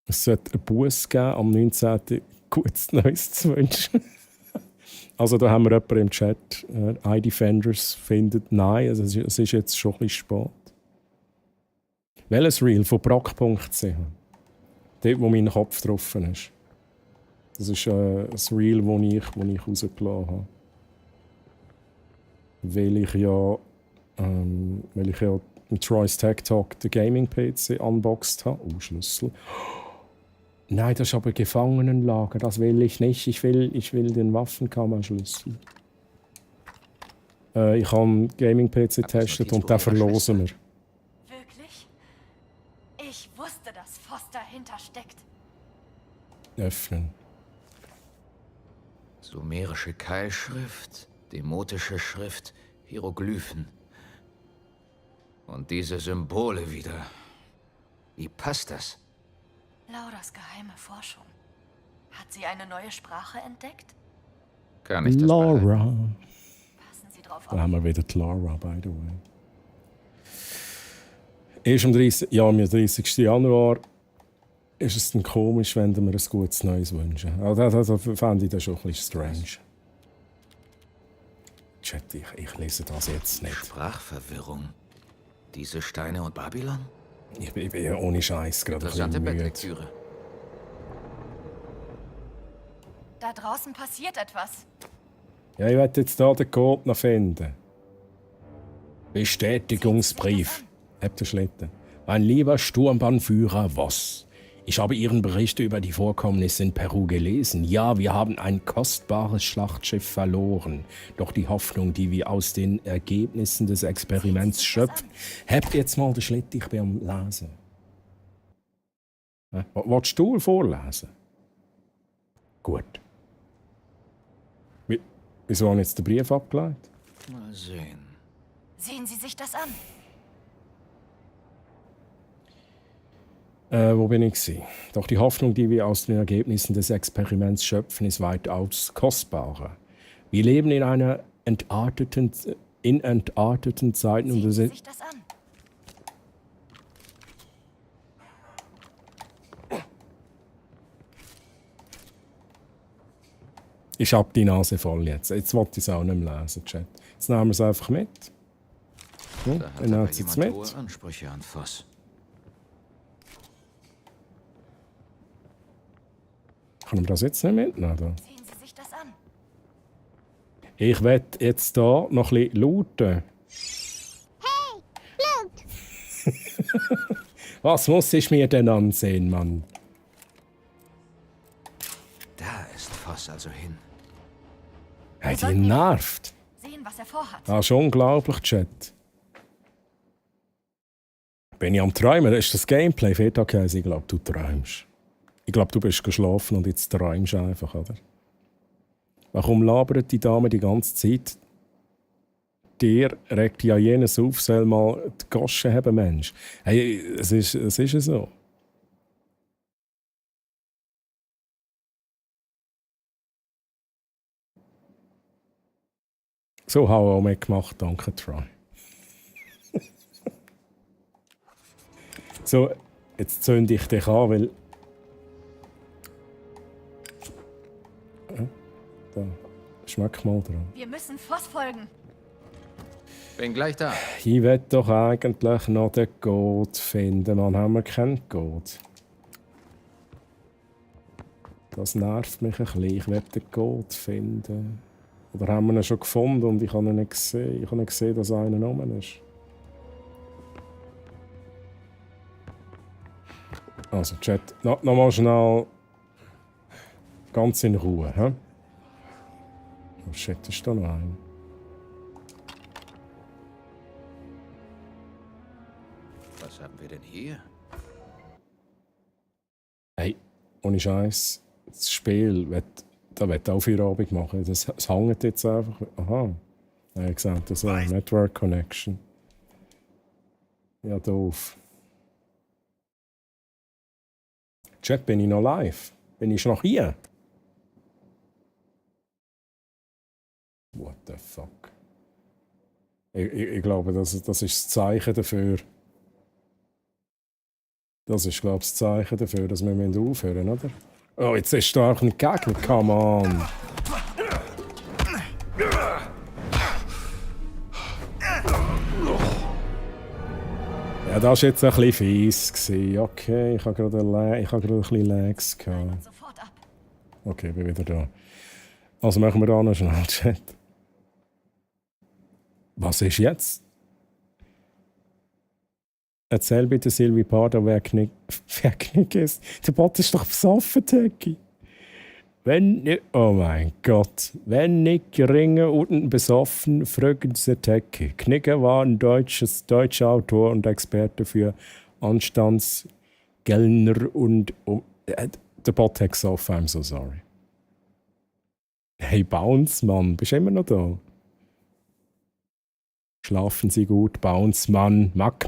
Es sollte einen Bus geben, am 19. gutes Neues zu wünschen. Also da haben wir jemanden im Chat, iDefenders findet, nein, es ist jetzt schon ein bisschen spät. Welches Reel? Von brack.ch. Dort, wo mein Kopf drauf ist. Das ist das Reel, das ich rausgelassen habe. Weil ich ja mit Troy's Tech Talk den Gaming-PC unboxed habe. Oh, Schlüssel. Nein, das ist aber Gefangenenlager. Das will ich nicht. Ich will den Waffenkammerschlüssel. Ich habe einen Gaming-PC getestet und den verlosen wir. Wirklich? Ich wusste, dass Voss dahinter steckt. Öffnen. Sumerische Keilschrift, demotische Schrift, Hieroglyphen. Und diese Symbole wieder. Wie passt das? Lauras geheime Forschung. Hat sie eine neue Sprache entdeckt? Kann ich das Laura. Passen Sie drauf Da auf. haben wir wieder die Laura, by the way. Erst am 30. Januar ist es dann komisch, wenn wir ein gutes Neues wünschen. Also, das fände ich das schon ein bisschen strange. Chat, ich lese das jetzt nicht. Sprachverwirrung. Diese Steine und Babylon? Ich bin ja ohne Scheiß gerade ein Interessante bisschen müde. Bettlektüre. Da draußen passiert etwas. Ja, ich werde jetzt hier den Code noch finden. Bestätigungsbrief. Habt ihr Schlitten? Mein lieber Sturmbannführer Voss. Ich habe Ihren Bericht über die Vorkommnisse in Peru gelesen. Ja, wir haben ein kostbares Schlachtschiff verloren. Doch die Hoffnung, die wir aus den Ergebnissen des Experiments schöpfen... Habt jetzt mal den Schlitt, ich bin am Lesen. Willst du vorlesen? Gut. Wieso haben jetzt den Brief abgelegt? Mal sehen. Sehen Sie sich das an. Wo bin ich gewesen? Doch die Hoffnung, die wir aus den Ergebnissen des Experiments schöpfen, ist weitaus kostbarer. Wir leben in einer entarteten Zeiten und Sehen Sie sich das an. Ich hab die Nase voll jetzt. Jetzt wollte ich es auch nicht mehr lesen, Chat. Jetzt nehmen wir es einfach mit. Ja, Da hat dann aber nehmen Sie es jemand mit. hohe Ansprüche an Voss. Kann man das jetzt nicht mitnehmen? Da? Sehen Sie sich das an. Ich werde jetzt hier noch ein bisschen lauten. Was muss ich mir denn ansehen, Mann? Da ist Voss also hin. Hey, die nervt. Sehen, was er vorhat. Das ist unglaublich, Chat. Bin ich am Träumen? Das ist das Gameplay. Okay, ich glaube, du träumst. Ich glaube, du bist geschlafen und jetzt träumst du einfach, oder? Warum labert die Dame die ganze Zeit? Dir regt ja jenes auf, soll mal die Gosche haben, Mensch. Hey, es ist ja so. So haben wir auch mitgemacht, danke Troy. So, jetzt zünde ich dich an, weil... Da, schmeck mal dran. Wir müssen Voss folgen. Bin gleich da. Ich will doch eigentlich noch den Code finden. Man, haben wir keinen Code. Das nervt mich ein bisschen. Ich will den Code finden. Oder haben wir ihn schon gefunden und ich habe ihn nicht gesehen? Ich habe nicht gesehen, dass einer rum ist. Also, Chat, noch mal schnell ganz in Ruhe. He? Oh shit, ist da noch ein? Was haben wir denn hier? Hey, ohne Scheiß, das Spiel, da wird auch Feierabend machen. Das hängt jetzt einfach. Aha. Ja, ich gesagt, das ist Network Connection. Ja, doof. Chat, bin ich noch live? Bin ich noch hier? What the fuck? Ich glaube, das ist das Zeichen dafür. Das ist, glaube ich, das Zeichen dafür, dass wir aufhören müssen, oder? Oh, jetzt ist da auch ein Gegner. Come on. Ja, das war jetzt ein bisschen fies. Okay, ich habe gerade ein bisschen Lags gehabt. Okay, bin wieder da. Also machen wir da noch schnell Chat. Was ist jetzt? Erzähl bitte Sylvie Pardo, wer Knick ist. Der Bot ist doch besoffen, Teki. Oh mein Gott. Wenn nicht geringer und besoffen, fragen Sie Teki. Knicker war ein deutscher Autor und Experte für Anstandsgellner und... der Bot hat gesoffen, I'm so sorry. Hey Bounce, Mann, bist du immer noch da? Schlafen Sie gut, Bounce, Mann, Mack.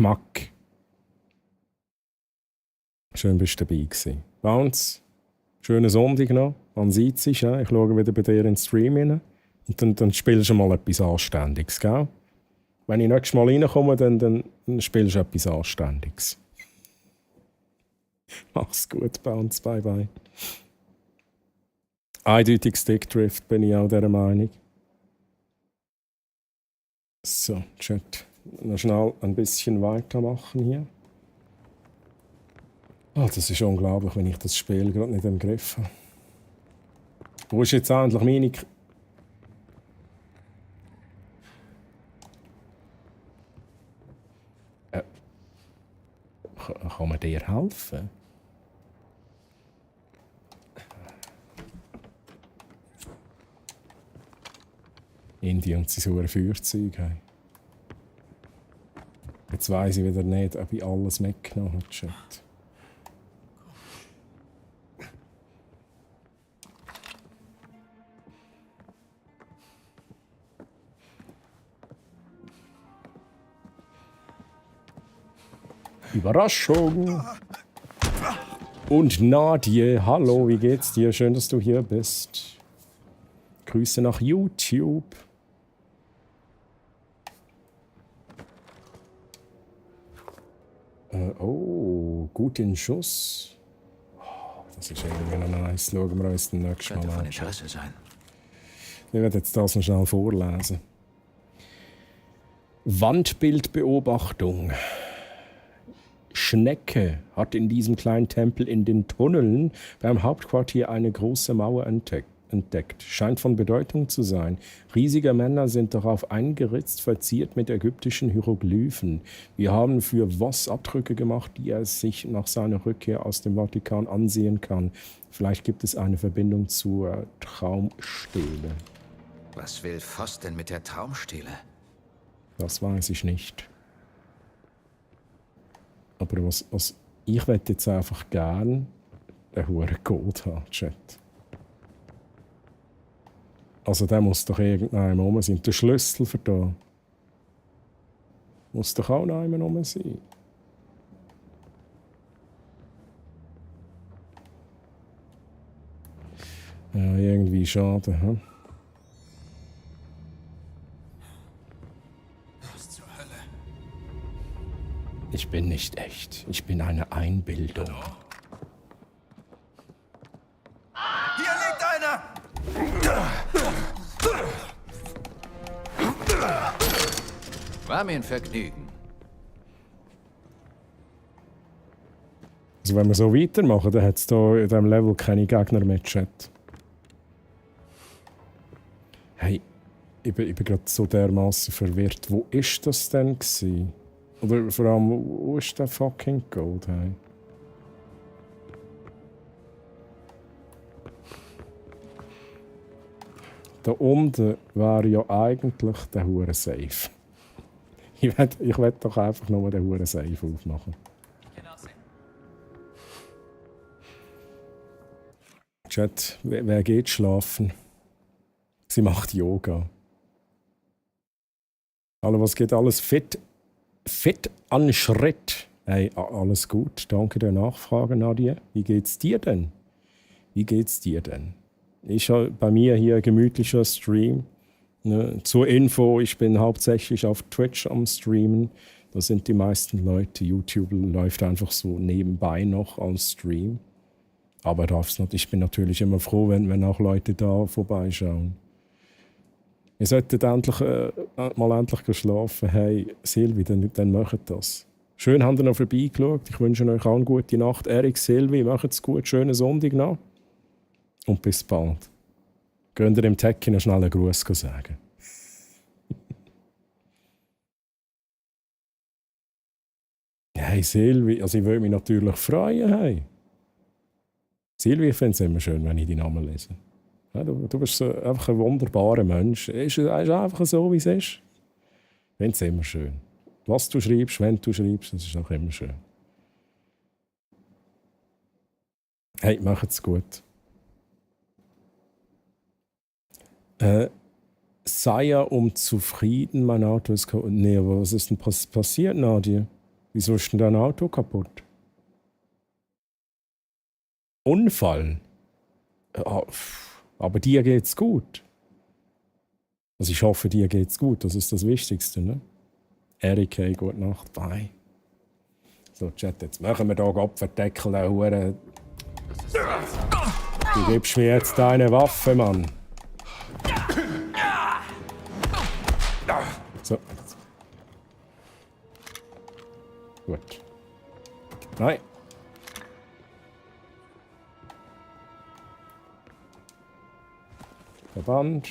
Schön, bist du dabei gewesen. Bounce, schönen Sonntag noch. Man sieht sich, ja? Ich schaue wieder bei dir in den Stream rein. Und dann spielst du mal etwas Anständiges, gell? Wenn ich nächstes Mal reinkomme, dann spielst du etwas Anständiges. Mach's gut, Bounce, bye bye. Eindeutig Stickdrift, bin ich auch dieser Meinung. So, Chat. Noch schnell ein bisschen weitermachen hier. Oh, das ist unglaublich, wenn ich das Spiel gerade nicht im Griff habe. Wo ist jetzt endlich meine... Kann man dir helfen? Indien und sie ein Feuerzeug haben. Jetzt weiss ich wieder nicht, ob ich alles mitgenommen habe. Shit. Überraschung! Und Nadje, hallo, wie geht's dir? Schön, dass du hier bist. Grüße nach YouTube. Oh, guten Schuss. Oh, das ist irgendwie noch nice. Schauen wir uns den nächsten Mal an. Könnte von Interesse sein. Ich werde jetzt das noch schnell vorlesen. Wandbildbeobachtung. Schnecke hat in diesem kleinen Tempel in den Tunneln beim Hauptquartier eine große Mauer entdeckt. Scheint von Bedeutung zu sein. Riesige Männer sind darauf eingeritzt, verziert mit ägyptischen Hieroglyphen. Wir haben für Voss Abdrücke gemacht, die er sich nach seiner Rückkehr aus dem Vatikan ansehen kann. Vielleicht gibt es eine Verbindung zur Traumstele. Was will Voss denn mit der Traumstele? Das weiß ich nicht. Aber was ich möchte jetzt einfach gern den huren Code haben, Chat. Also der muss doch irgendwann rum sein. Der Schlüssel für da muss doch auch noch einmal rum sein. Ja, irgendwie schade, hm? Was zur Hölle? Ich bin nicht echt. Ich bin eine Einbildung. Hier liegt einer! War mir ein Vergnügen. Also wenn wir so weitermachen, dann hat es hier in diesem Level keine Gegner mehr, Chat. Hey, ich bin gerade so dermaßen verwirrt. Wo ist das denn gewesen? Oder vor allem, wo ist der fucking Gold? Hey? Da unten wäre ja eigentlich der hure Safe. Ich will doch einfach nur den hure Safe aufmachen. Chat, wer geht schlafen? Sie macht Yoga. Hallo, was geht alles fit an Schritt? Hey, alles gut. Danke der Nachfrage, Nadia. Wie geht's dir denn? Ich habe bei mir hier ein gemütlicher Stream. Ne? Zur Info, ich bin hauptsächlich auf Twitch am Streamen. Da sind die meisten Leute. YouTube läuft einfach so nebenbei noch als Stream. Aber ich bin natürlich immer froh, wenn auch Leute da vorbeischauen. Ihr solltet endlich schlafen. Hey, Silvi, dann macht das. Schön, habt ihr noch vorbeigeschaut. Ich wünsche euch auch eine gute Nacht. Erik, Silvi, macht's gut. Schönen Sonntag noch. Und bis bald. Könnt ihr dem Techie noch schnell einen Gruß sagen? Hey Silvi, also ich würde mich natürlich freuen. Hey. Silvi, ich finde es immer schön, wenn ich deinen Namen lese. Ja, du bist so einfach ein wunderbarer Mensch. Es ist einfach so, wie es ist. Ich finde es immer schön. Was du schreibst, wenn du schreibst, das ist auch immer schön. Hey, macht's gut. Sei ja zufrieden, mein Auto ist kaputt. Nee, aber was ist denn passiert, Nadia? Wieso ist denn dein Auto kaputt? Unfall? Aber dir geht's gut. Also ich hoffe, dir geht's gut. Das ist das Wichtigste, ne? Erik, hey, gute Nacht. Bye. So, Chat, jetzt machen wir hier Opferdeckel, der Hure. Du gibst mir jetzt deine Waffe, Mann. So. Gut. Nein. Verband.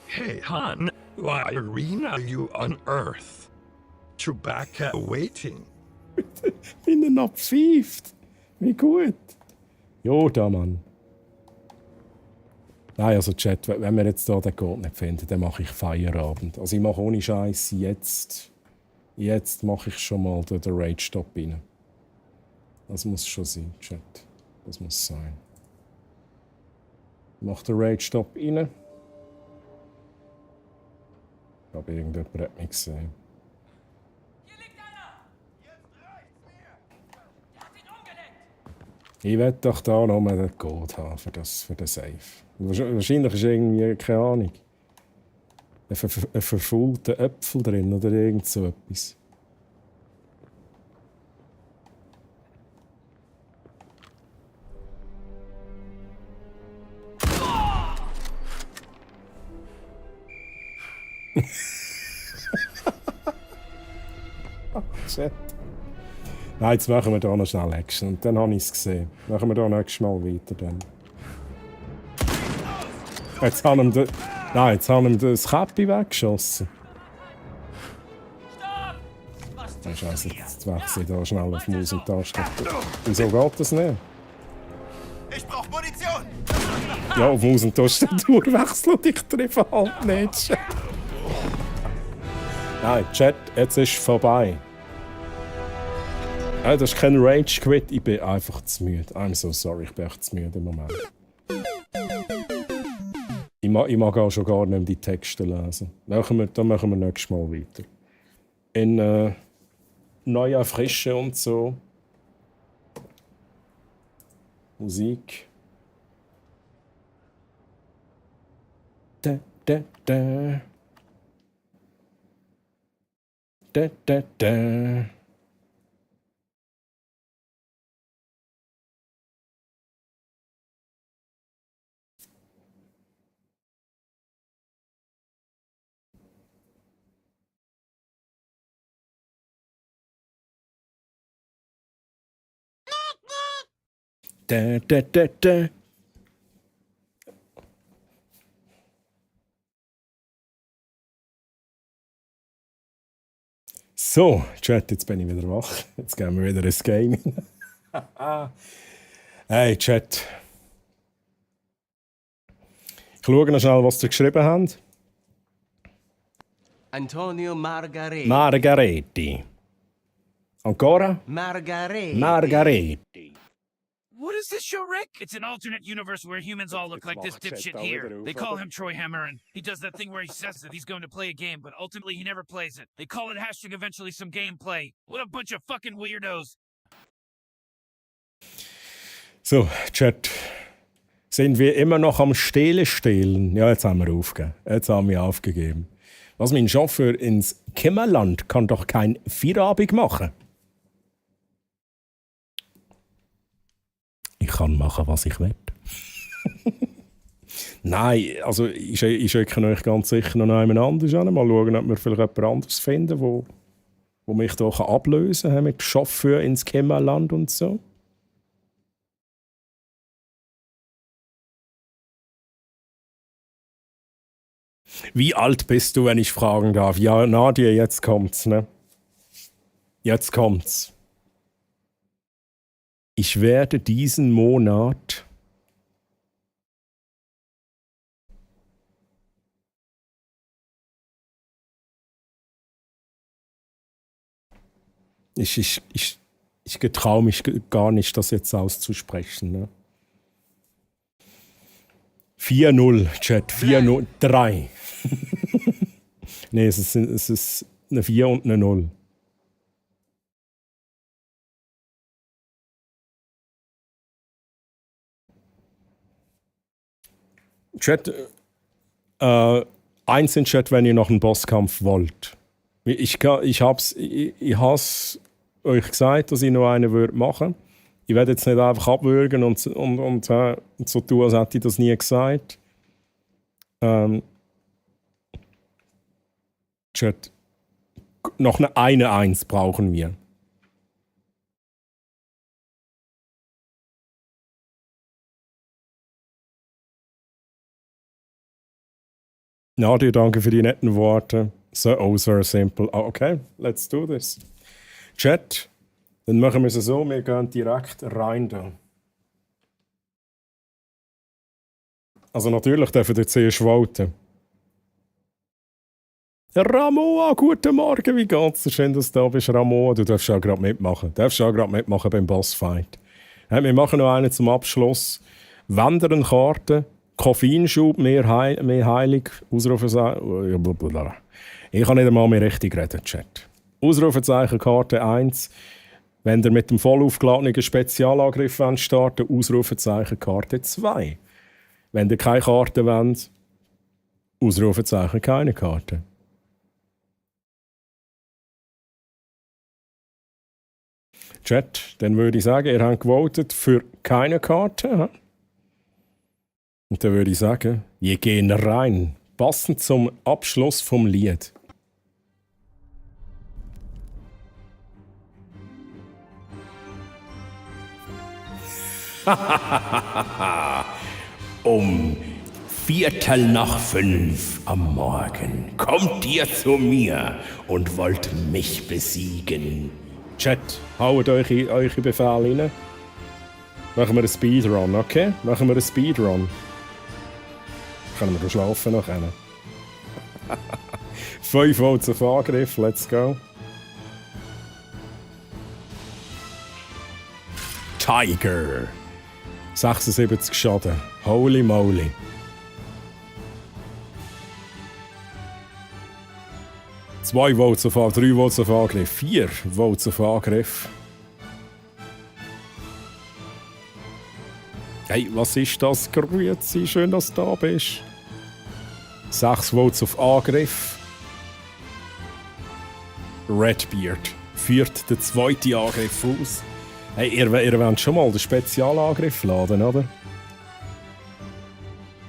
Hey, hon, why arena you on Earth? Chewbacca waiting. Bin er noch pfeift. Wie gut. Yoda, Mann. Nein, also Chat, wenn wir jetzt hier den Code nicht finden, dann mache ich Feierabend. Also ich mache ohne Scheiß jetzt mache ich schon mal den Rage-Stop rein. Das muss schon sein, Chat. Das muss sein. Ich mache den Rage-Stop rein. Ich glaube, irgendjemand hat mich gesehen. Ich will doch da noch mal den Code haben für den Safe. Wahrscheinlich ist irgendwie, keine Ahnung, ein verfaulter Äpfel drin oder irgend so etwas. Chat. Nein, jetzt machen wir hier noch schnell Action. Und dann habe ich es gesehen. Machen wir hier nächstes Mal weiter. Dann. Jetzt haben wir das Käppi weggeschossen. Oh, Scheiße, jetzt wechsle ich hier schnell auf Maus und Taste. Wieso geht das nicht? Ich brauch Munition! Ja, auf Maus und Tastatur wechseln und ich treffe halt nicht. Nein, Chat, jetzt ist vorbei. Das ist kein Rage-Quit, ich bin einfach zu müde. I'm so sorry, ich bin echt zu müde im Moment. Ich mag auch schon gar nicht mehr die Texte lesen. Dann machen wir nächstes Mal weiter. In neuer Frische und so. Musik. Da, da, da. Da, da, da. Da, da, da, da. So, Chat, jetzt bin ich wieder wach. Jetzt gehen wir wieder ins Game. Hey, Chat. Ich schaue noch schnell, was ihr geschrieben habt. Antonio Margaretti. Margaretti. Ancora? Margaretti. Margaretti. What is this show, Rick? It's an alternate universe where humans all look like this dipshit here. They call him Troy Hammerin. He does that thing where he says that he's going to play a game, but ultimately he never plays it. They call it hashtag eventually some gameplay. What a bunch of fucking weirdos. So, Chat. Sind wir immer noch am stehlen? Ja, jetzt haben wir aufgegeben. Jetzt haben wir aufgegeben. Was mein Chauffeur ins Kimmerland kann doch kein Feierabend machen. Ich kann machen, was ich will. Nein, also ich schicke euch ganz sicher noch jemand anderes an. Mal schauen, ob wir vielleicht jemand anderes finden, wo mich hier ablösen kann mit Chauffeur ins Kimmerland und so. Wie alt bist du, wenn ich fragen darf? Ja, Nadia, jetzt kommt's, ne? Jetzt kommt's. Ich werde diesen Monat ich getraue mich gar nicht, das jetzt auszusprechen. Ne? 4-0, Chat, 4-0, 3. Nee, es ist eine 4 und eine 0. Chat, eins in Chat, wenn ihr noch einen Bosskampf wollt. Ich has euch gesagt, dass ich noch einen machen würde. Ich werde jetzt nicht einfach abwürgen und so tun, als hätte ich das nie gesagt. Chat, noch eine 1 brauchen wir. Nadia, danke für die netten Worte. So simple. Okay, let's do this. Chat, dann machen wir es so, wir gehen direkt rein da. Also natürlich dürfen wir zuerst voten. Ramoa, guten Morgen, wie geht's dir? Schön, dass du da bist, Ramoa. Du darfst auch gerade mitmachen. Beim Bossfight. Wir machen noch einen zum Abschluss. Wandernkarte. Koffeinschub, mehr heilig, Ausrufezeichen. Ich kann nicht einmal mehr richtig reden, Chat. Ausrufezeichen, Karte 1. Wenn ihr mit dem voll aufgeladenen Spezialangriff starten wollt, Ausrufezeichen, Karte 2. Wenn ihr keine Karte wollt, Ausrufezeichen, keine Karte. Chat, dann würde ich sagen, ihr habt gewotet für keine Karte. Und dann würde ich sagen, wir gehen rein, passend zum Abschluss vom Lied. Um 4:45 am Morgen kommt ihr zu mir und wollt mich besiegen. Chat, haut eure Befehle rein. Machen wir einen Speedrun, okay? Machen wir einen Speedrun. Können wir da schlafen nachher? 5 Votes auf Angriff, let's go. Tiger. 76 Schaden. Holy moly. Zwei Votes auf Angriff, 3 Votes auf Angriff, 4 Votes auf Angriff. Hey, was ist das? Grüezi, schön, dass du da bist. 6 Votes auf Angriff. Redbeard führt den zweiten Angriff aus. Hey, ihr wollt schon mal den Spezialangriff laden, oder?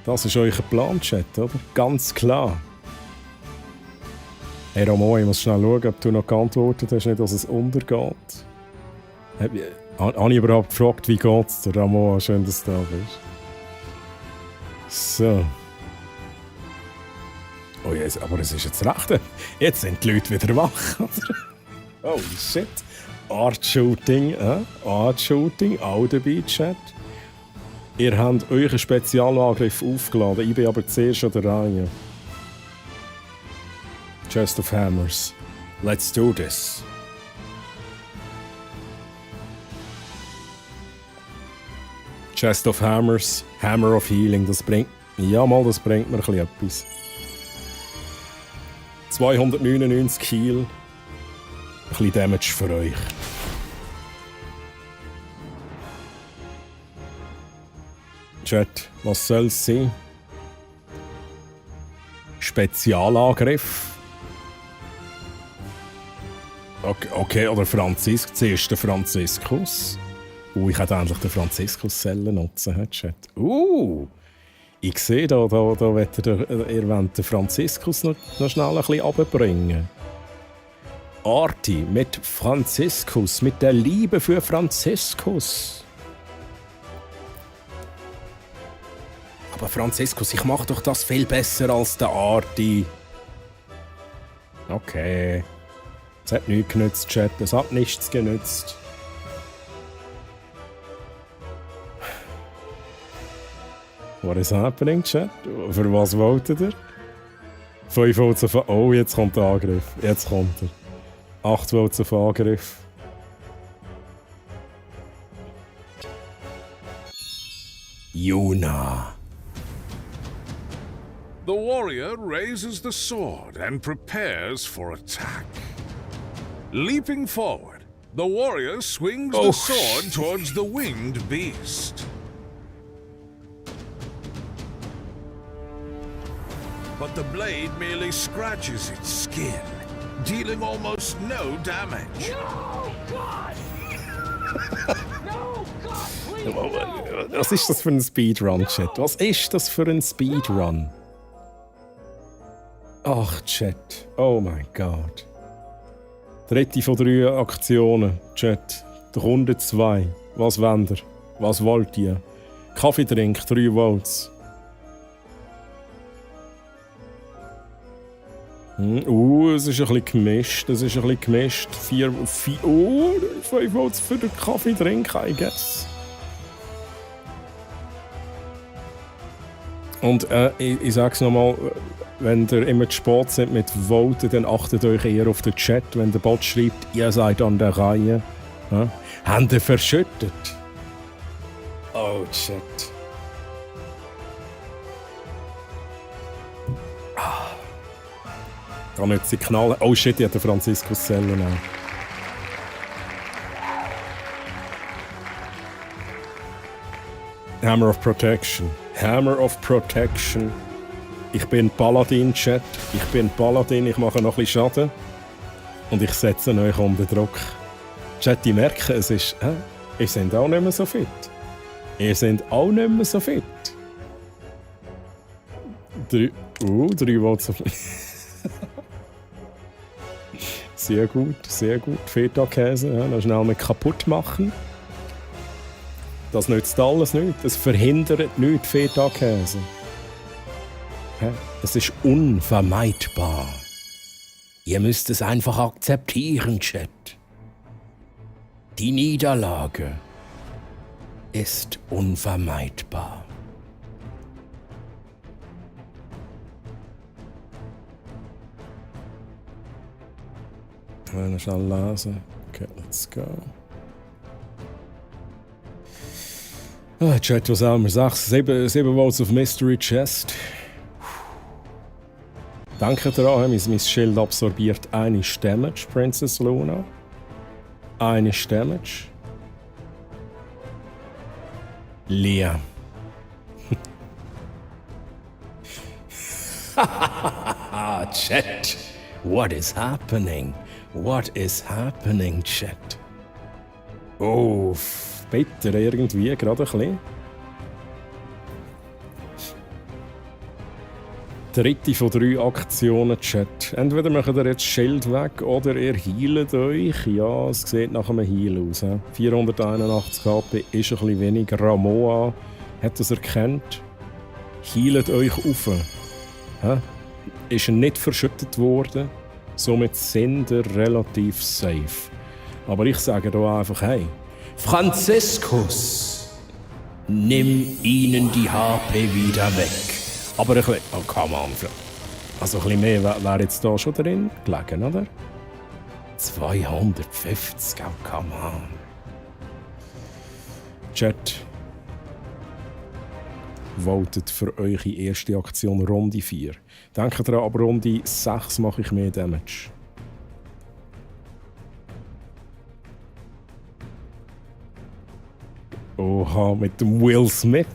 Das ist euer Plan, Chat, oder? Ganz klar. Hey Ramon, ich muss schnell schauen, ob du noch geantwortet hast, nicht, dass es untergeht. Habe ich überhaupt gefragt, wie geht's dir, Ramon? Schön, dass du da bist. So. Oh yes, aber es ist jetzt recht. Jetzt sind die Leute wieder wach, oder? Oh shit. Art Shooting, Art Shooting, auch dabei, Chat. Ihr habt euren Spezialangriff aufgeladen, ich bin aber zuerst an der Reihe. Chest of Hammers. Let's do this. Chest of Hammers, Hammer of Healing, das bringt... Ja mal, das bringt mir ein bisschen etwas. 299 Heal. Ein bisschen Damage für euch. Chat, was soll es sein? Spezialangriff. Okay, oder zuerst der Franziskus. Ich hätte endlich den Franziskus-Zelle nutzen, Chat. Ich sehe, da wollt ihr wollt den Franziskus noch schnell ein bisschen runterbringen. Arti mit Franziskus, mit der Liebe für Franziskus. Aber Franziskus, ich mache doch das viel besser als der Arti. Okay. Es hat nichts genützt, Chat. Es hat nichts genützt. What is happening, Chat? Für was wolltet ihr? 5 Votes auf... Oh, jetzt kommt der Angriff. Jetzt kommt er. 8 Votes auf Angriff. Yuna. The warrior raises the sword and prepares for attack. Leaping forward, the warrior swings the sword towards the winged beast. But the blade merely scratches its skin, dealing almost no damage. No, God! No, God, please! Was ist das für ein Speedrun, Chat? Was ist das für ein Speedrun? Ach, Chat. Oh mein Gott. Dritte von 3 Aktionen, Chat. Der Runde 2. Was wollt ihr? Was wollt ihr? Kaffeetrink, 3 Votes. Es ist ein bisschen gemischt. 5 Votes für den Kaffeetrink, I guess. Und ich sag's nochmal, wenn ihr immer zu spät seid mit Voten, dann achtet euch eher auf den Chat, wenn der Bot schreibt, ihr seid an der Reihe. Ja? Habt ihr verschüttet? Oh, Chat. Kann jetzt sie knallen. Oh shit, ich hatte Franziskus Zelle auch. Hammer of Protection. Hammer of Protection. Ich bin Paladin, Chat. Ich bin Paladin, ich mache noch ein bisschen Schaden. Und ich setze euch unter Druck. Chat, die merken, es ist... ihr seid auch nicht mehr so fit. Ihr seid auch nicht mehr so fit. 3 Votes auf... Sehr gut, sehr gut. Feta-Käse, ja, noch schnell mit kaputt machen. Das nützt alles nichts. Es verhindert nichts, Feta-Käse. Es ist unvermeidbar. Ihr müsst es einfach akzeptieren, Chat. Die Niederlage ist unvermeidbar. Wenn ich schnell lesen. Okay, let's go. Chat, was haben wir? 7 Votes auf Mystery Chest. Danke daran, mein Schild absorbiert eine Damage, Princess Luna. Eine Damage. Leer. Chat. What is happening? What is happening, Chat? Oh, bitte irgendwie, gerade ein bisschen. Dritte von 3 Aktionen, Chat. Entweder macht ihr jetzt das Schild weg oder ihr healt euch. Ja, es sieht nach einem Heal aus. 481 HP ist ein bisschen wenig. Ramoa hat das erkannt. Healt euch auf. Ist nicht verschüttet worden. Somit sind ihr relativ safe. Aber ich sage da einfach, hey, Franziskus, nimm ihnen die HP wieder weg. Aber ein bisschen, oh come on. Also ein bisschen mehr wäre jetzt da schon drin gelegen, oder? 250, oh come on. Chat. Votet für eure erste Aktion Runde 4. Denkt daran, ab Runde 6 mache ich mehr Damage. Oha, mit dem Will Smith.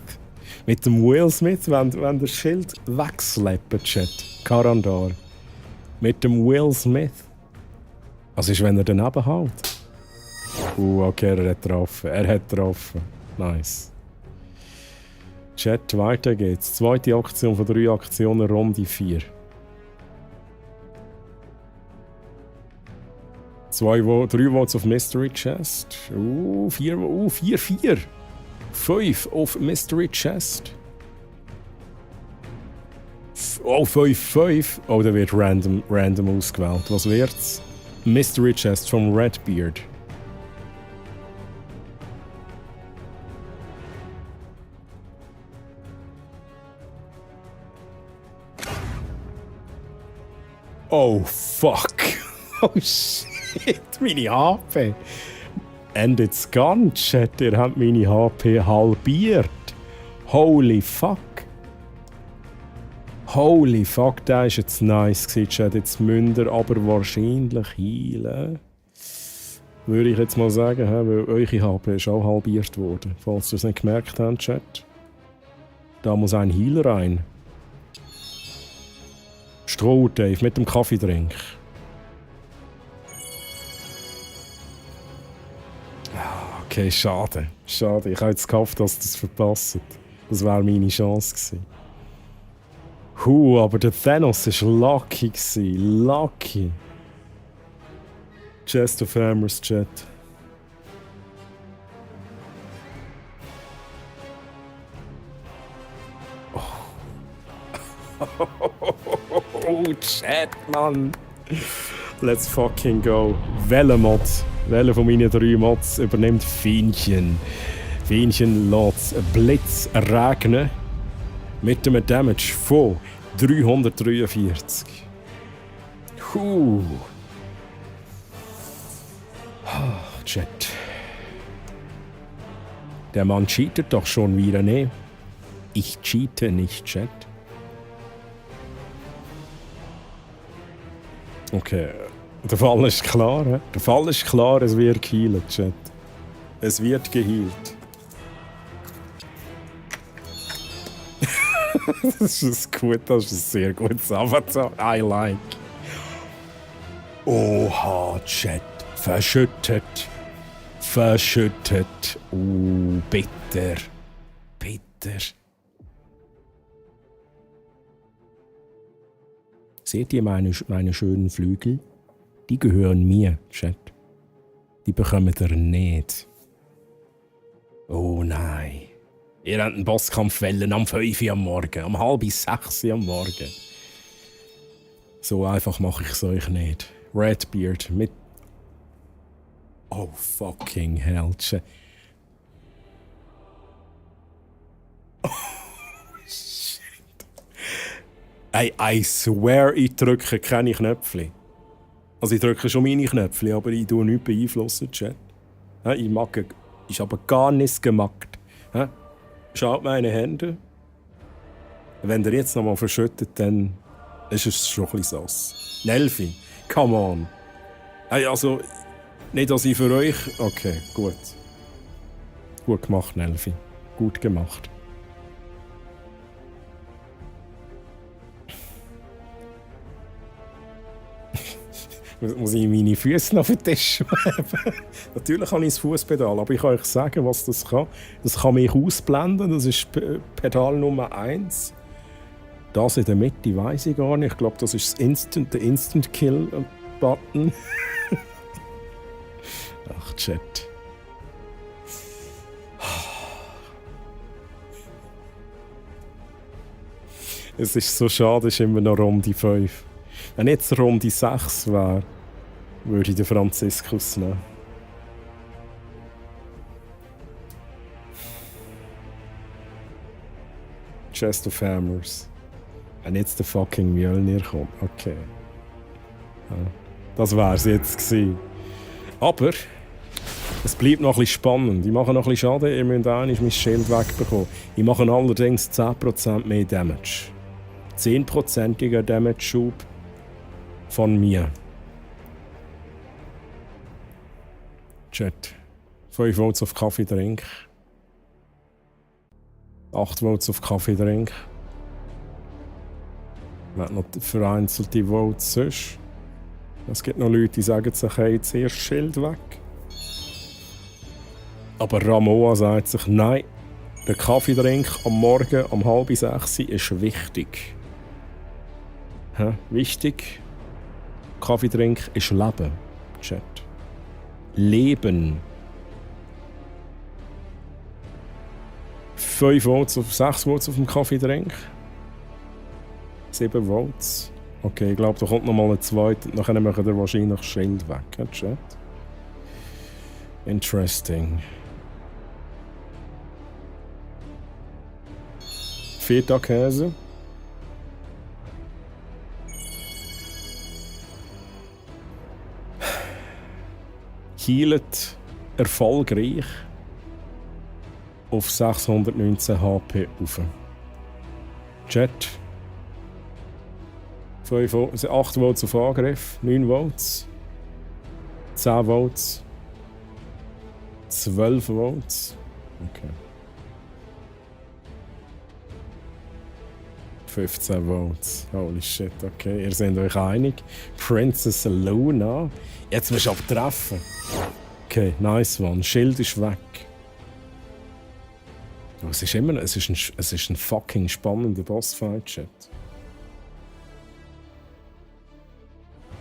Mit dem Will Smith, wenn das Schild wegslappt, Chat. Karandar. Mit dem Will Smith. Was ist, wenn er daneben hält? Okay, er hat getroffen. Er hat getroffen. Nice. Chat, weiter geht's. Zweite Aktion von 3 Aktionen, Runde 4. 3 Votes auf Mystery Chest. 4. 5 auf Mystery Chest. 5. Oh, da wird random ausgewählt. Was wird's? Mystery Chest vom Redbeard. Oh fuck. Oh shit, meine HP. And it's gone, Chat. Ihr habt meine HP halbiert. Holy fuck. Holy fuck, der ist jetzt nice gewesen, Chat. Jetzt müsst ihr aber wahrscheinlich heilen. Würde ich jetzt mal sagen, weil eure HP ist auch halbiert worden. Falls ihr es nicht gemerkt habt, Chat. Da muss ein Healer rein. Stroh, Dave, mit dem Kaffeedrink. Okay, schade. Schade. Ich habe jetzt gehofft, dass das verpasst. Das wäre meine Chance gewesen. Aber der Thanos war lucky. Lucky. Chest of Hammers, Chat. Oh, Chat, Mann. Let's fucking go. Welcher Mod? Welcher von meinen 3 Mods übernimmt Fienchen? Fienchen lässt Blitz regnen mit einem Damage von 343. Chat. Der Mann cheatet doch schon wieder, ne? Ich cheate nicht, Chat. Okay, der Fall ist klar, he? Der Fall ist klar, es wird geheilt, Chat. Es wird geheilt. Das ist gut, das ist ein sehr gutes Avatar. I like. Oha, Chat. Verschüttet. Verschüttet. Bitter. Bitter. Seht ihr meine schönen Flügel? Die gehören mir, Chat. Die bekommt ihr nicht. Oh nein. Ihr habt einen Bosskampf wollen am 5 Uhr am Morgen, um 5:30 Uhr am Morgen. So einfach mache ich es euch nicht. Redbeard mit... Oh fucking hell. Oh shit. I swear, ich drücke keine Knöpfe. Also ich drücke schon meine Knöpfe, aber ich tue nichts beeinflussen, Chat. Ich habe gar nichts gemacht. Schaut meine Hände. Wenn ihr jetzt nochmal verschüttet, dann ist es schon ein bisschen sass. Nelfi, come on. Hey, also, nicht, dass ich für euch... Okay, gut. Gut gemacht, Nelfi. Gut gemacht. Muss ich meine Füße noch auf den Tisch schreiben? Natürlich habe ich das Fußpedal, aber ich kann euch sagen, was das kann. Das kann mich ausblenden, das ist Pedal Nummer 1. Das in der Mitte weiss ich gar nicht. Ich glaube, das ist der Instant Kill Button. Ach, Chat. Es ist so schade, es ist immer noch Runde 5. Wenn jetzt Runde 6 wäre, würde ich den Franziskus nehmen. Chest of Hammers. Wenn jetzt der fucking Mjölnir kommt. Okay. Ja, das wär's jetzt gewesen. Aber es bleibt noch ein bisschen spannend. Ich mache noch ein bisschen Schaden. Ihr müsst eigentlich mein Schild wegbekommen. Ich mache allerdings 10% mehr Damage. 10%iger Damage-Schub von mir. Chat. 5 Votes auf Kaffee-Drink. 8 Votes auf Kaffee-Drink. Wir haben noch vereinzelte Votes sonst. Es gibt noch Leute, die sagen sich, hey, zuerst Schild weg. Aber Ramoa sagt sich, nein, der Kaffeedrink am Morgen um 5:30 ist wichtig. Wichtig? Kaffeedrink ist Leben, Chat. Leben. 5 Votes auf 6 Votes auf dem Kaffeedrink. 7 Votes. Okay, ich glaube, da kommt noch mal ein zweiter. Nachher machen wir wahrscheinlich Schild weg, Chat. Interesting. Feta-Käse. Healet erfolgreich auf 619 HP rauf. Chat. 8 Votes auf Angriff, 9 Votes, 10 Votes, 12 Votes. Okay. 15 Votes. Holy shit, okay. Ihr seid euch einig. Princess Luna. Jetzt musst du aber treffen. Okay, nice one. Schild ist weg. Oh, es ist ein fucking spannender Bossfight, Chat.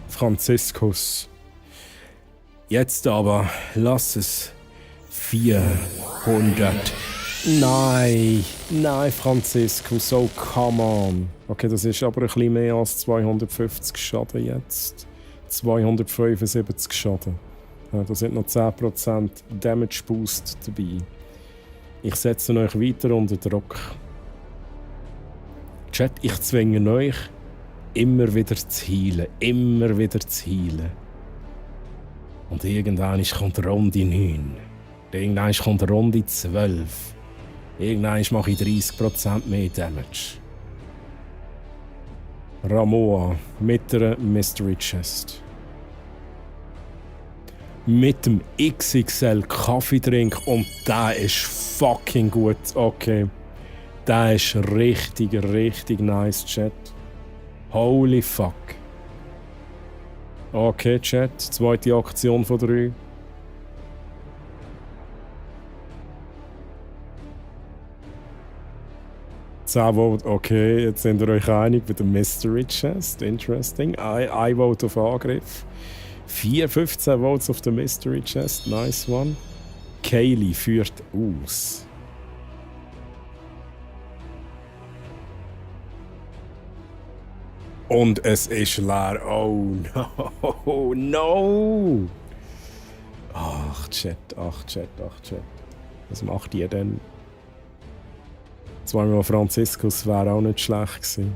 Franziskus. Jetzt aber lass es 400. Nein, Franziskus, oh come on. Okay, das ist aber ein bisschen mehr als 250 Schaden jetzt. 275 Schaden. Ja, da sind noch 10% Damage Boost dabei. Ich setze euch weiter unter Druck. Chat, ich zwinge euch, immer wieder zu healen. Immer wieder zu healen. Und irgendwann kommt Runde 9. Irgendwann kommt Runde 12. Irgendwann mache ich 30% mehr Damage. Ramoa mit der Mystery Chest. Mit dem XXL Kaffeedrink und der ist fucking gut. Okay. Der ist richtig nice, Chat. Holy fuck. Okay, Chat. Zweite Aktion von 3. Okay, jetzt sind ihr euch einig mit dem Mystery Chest. Interesting. Ein Vote auf Angriff. 15 Votes auf der Mystery Chest. Nice one. Kaylee führt aus. Und es ist leer. Oh no, no! Ach, Chat. Was macht ihr denn? Zweimal Franziskus wäre auch nicht schlecht gewesen.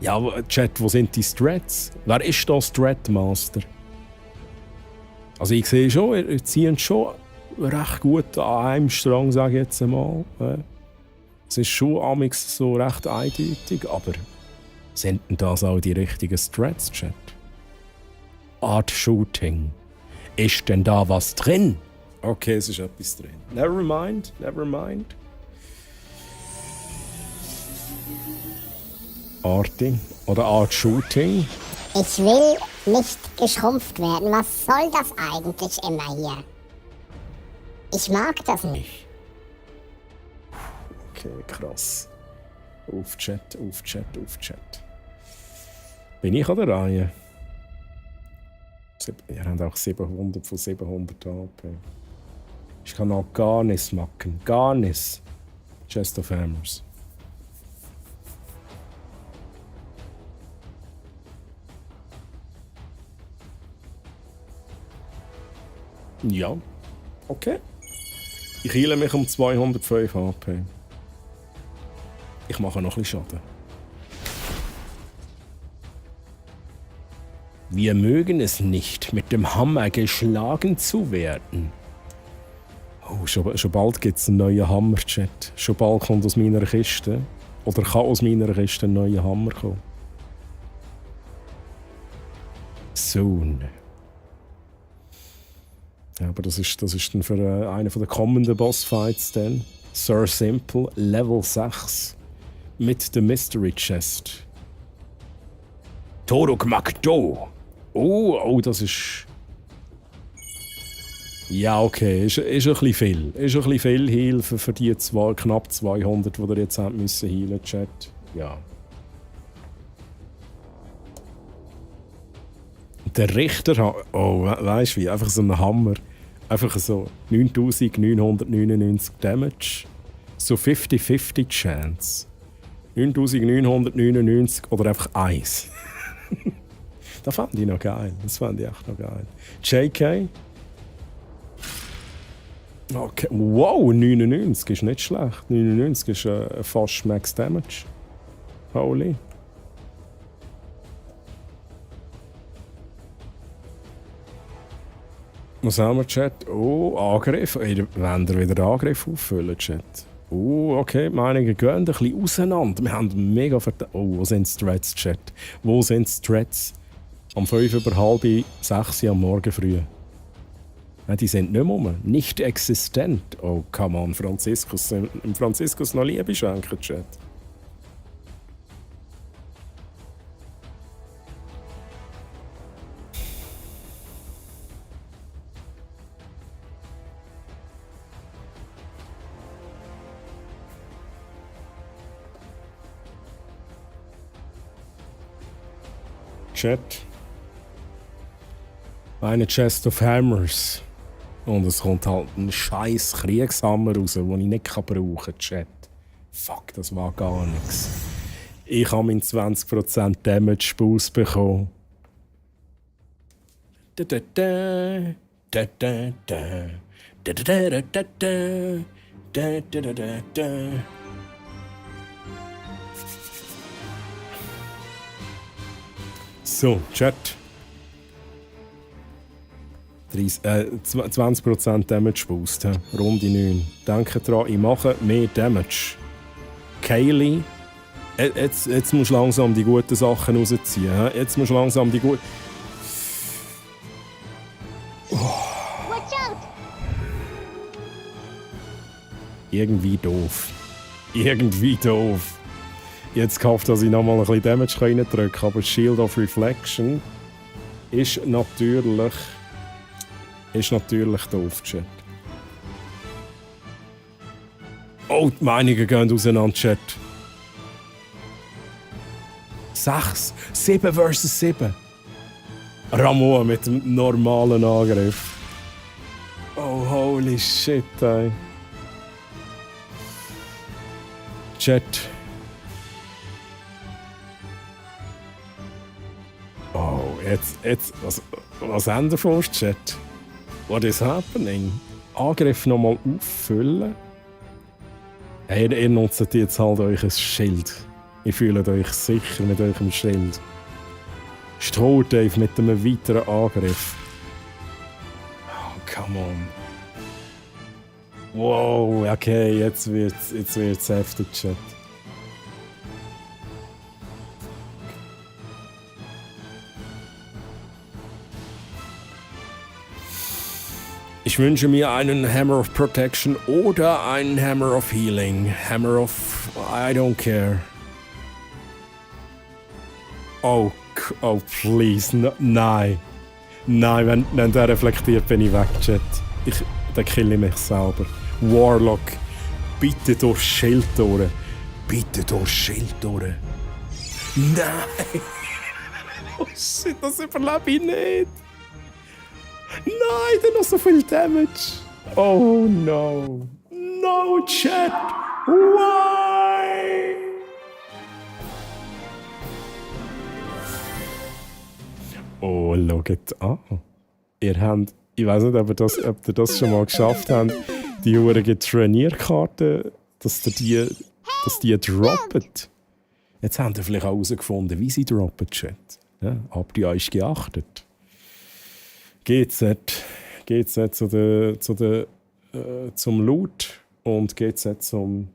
Ja, aber Chat, wo sind die Strats? Wer ist da Stratmaster? Also ich sehe schon, ihr zieht schon recht gut an einem Strang, sage ich jetzt einmal. Es ist schon amix so recht eindeutig, aber sind denn das auch die richtigen Strats, Chat? Art Shooting. Ist denn da was drin? Okay, es ist etwas drin. Never mind. Arting oder Art Shooting. Ich will nicht geschrumpft werden. Was soll das eigentlich immer hier? Ich mag das nicht. Okay, krass. Auf Chat. Bin ich an der Reihe? Ihr habt auch 700 von 700 HP. Ich kann auch gar nichts machen. Gar nichts. Chest of Hammers. Ja. Okay. Ich heile mich um 205 HP. Ich mache noch ein bisschen Schaden. Wir mögen es nicht, mit dem Hammer geschlagen zu werden. Oh, schon bald gibt es einen neuen Hammer-Chat. Schon bald kommt aus meiner Kiste. Oder kann aus meiner Kiste ein neuer Hammer kommen. Soon. Ja, aber das ist dann für einen der kommenden Bossfights dann. Sir Simple, Level 6. Mit der Mystery Chest. Toruk Makdo. Oh, das ist... Ja, okay, ist ein bisschen viel. Ist ein bisschen viel Heal für die knapp 200, die ihr jetzt habt müssen healen, Chat. Ja. Der Richter... Oh, weißt du wie? Einfach so ein Hammer. Einfach so 9999 Damage. So 50-50 Chance. 9999 oder einfach 1. Das fand ich noch geil. Das fand ich echt noch geil. JK. Okay. Wow, 99 ist nicht schlecht. 99 ist fast Max Damage. Holy. Was haben wir, Chat? Oh, Angriff. Wollen wir wieder Angriff auffüllen, Chat? Oh, okay, die Meinungen gehen ein bisschen auseinander. Wir haben mega Oh, wo sind Strats, Chat? Wo sind Strats? Um 5:30, am Morgen früh. Nein, die sind nicht mehr. Nicht existent. Oh, come on, Franziskus. Im Franziskus noch Liebe schenken, Chat. Chat. Eine Chest of Hammers. Und es kommt halt ein scheiß Kriegshammer raus, den ich nicht brauchen kann, Chat. Fuck, das war gar nichts. Ich habe meinen 20% Damage Boost bekommen. So, Chat. 20% Damage Boost. Runde 9. Denke dran, ich mache mehr Damage. Kaylee. Jetzt musst du langsam die guten Sachen rausziehen. Jetzt musst du langsam die guten... Watch out! Irgendwie doof. Jetzt gehofft, dass ich nochmal ein bisschen Damage reindrücken kann, aber Shield of Reflection ist natürlich doof, Chat. Oh, die Meinungen gehen auseinander, Chat. 6, 7 versus 7. Ramon mit dem normalen Angriff. Oh, Holy shit, ey. Chat. Oh, jetzt, was haben wir vor, Chat? What is happening? Angriff nochmal auffüllen? Hey, ihr nutzt jetzt halt euch ein Schild. Ihr fühlt euch sicher mit eurem Schild. Strohdave mit einem weiteren Angriff. Oh, come on. Wow, okay, jetzt wird's heftig, Chat. Ich wünsche mir einen Hammer of Protection oder einen Hammer of Healing. Hammer of... I don't care. Oh, please. Nein. Nein, wenn der reflektiert, bin ich weg, Chat. Dann kill ich mich selber. Warlock. Bitte durchs Schild durch. Bitte durchs Schild durch. Nein! Oh shit, das überlebe ich nicht. Nein, da noch so viel Damage. Oh no. No, Chat. Why? Oh, schaut an. Ihr habt, ich weiß nicht, ob ihr das schon mal geschafft habt, die urige Trainierkarte, dass die droppen. Jetzt habt ihr vielleicht auch herausgefunden, wie sie droppen, Chat. Ja, habt ihr euch geachtet? GZ zum Loot und GZ zum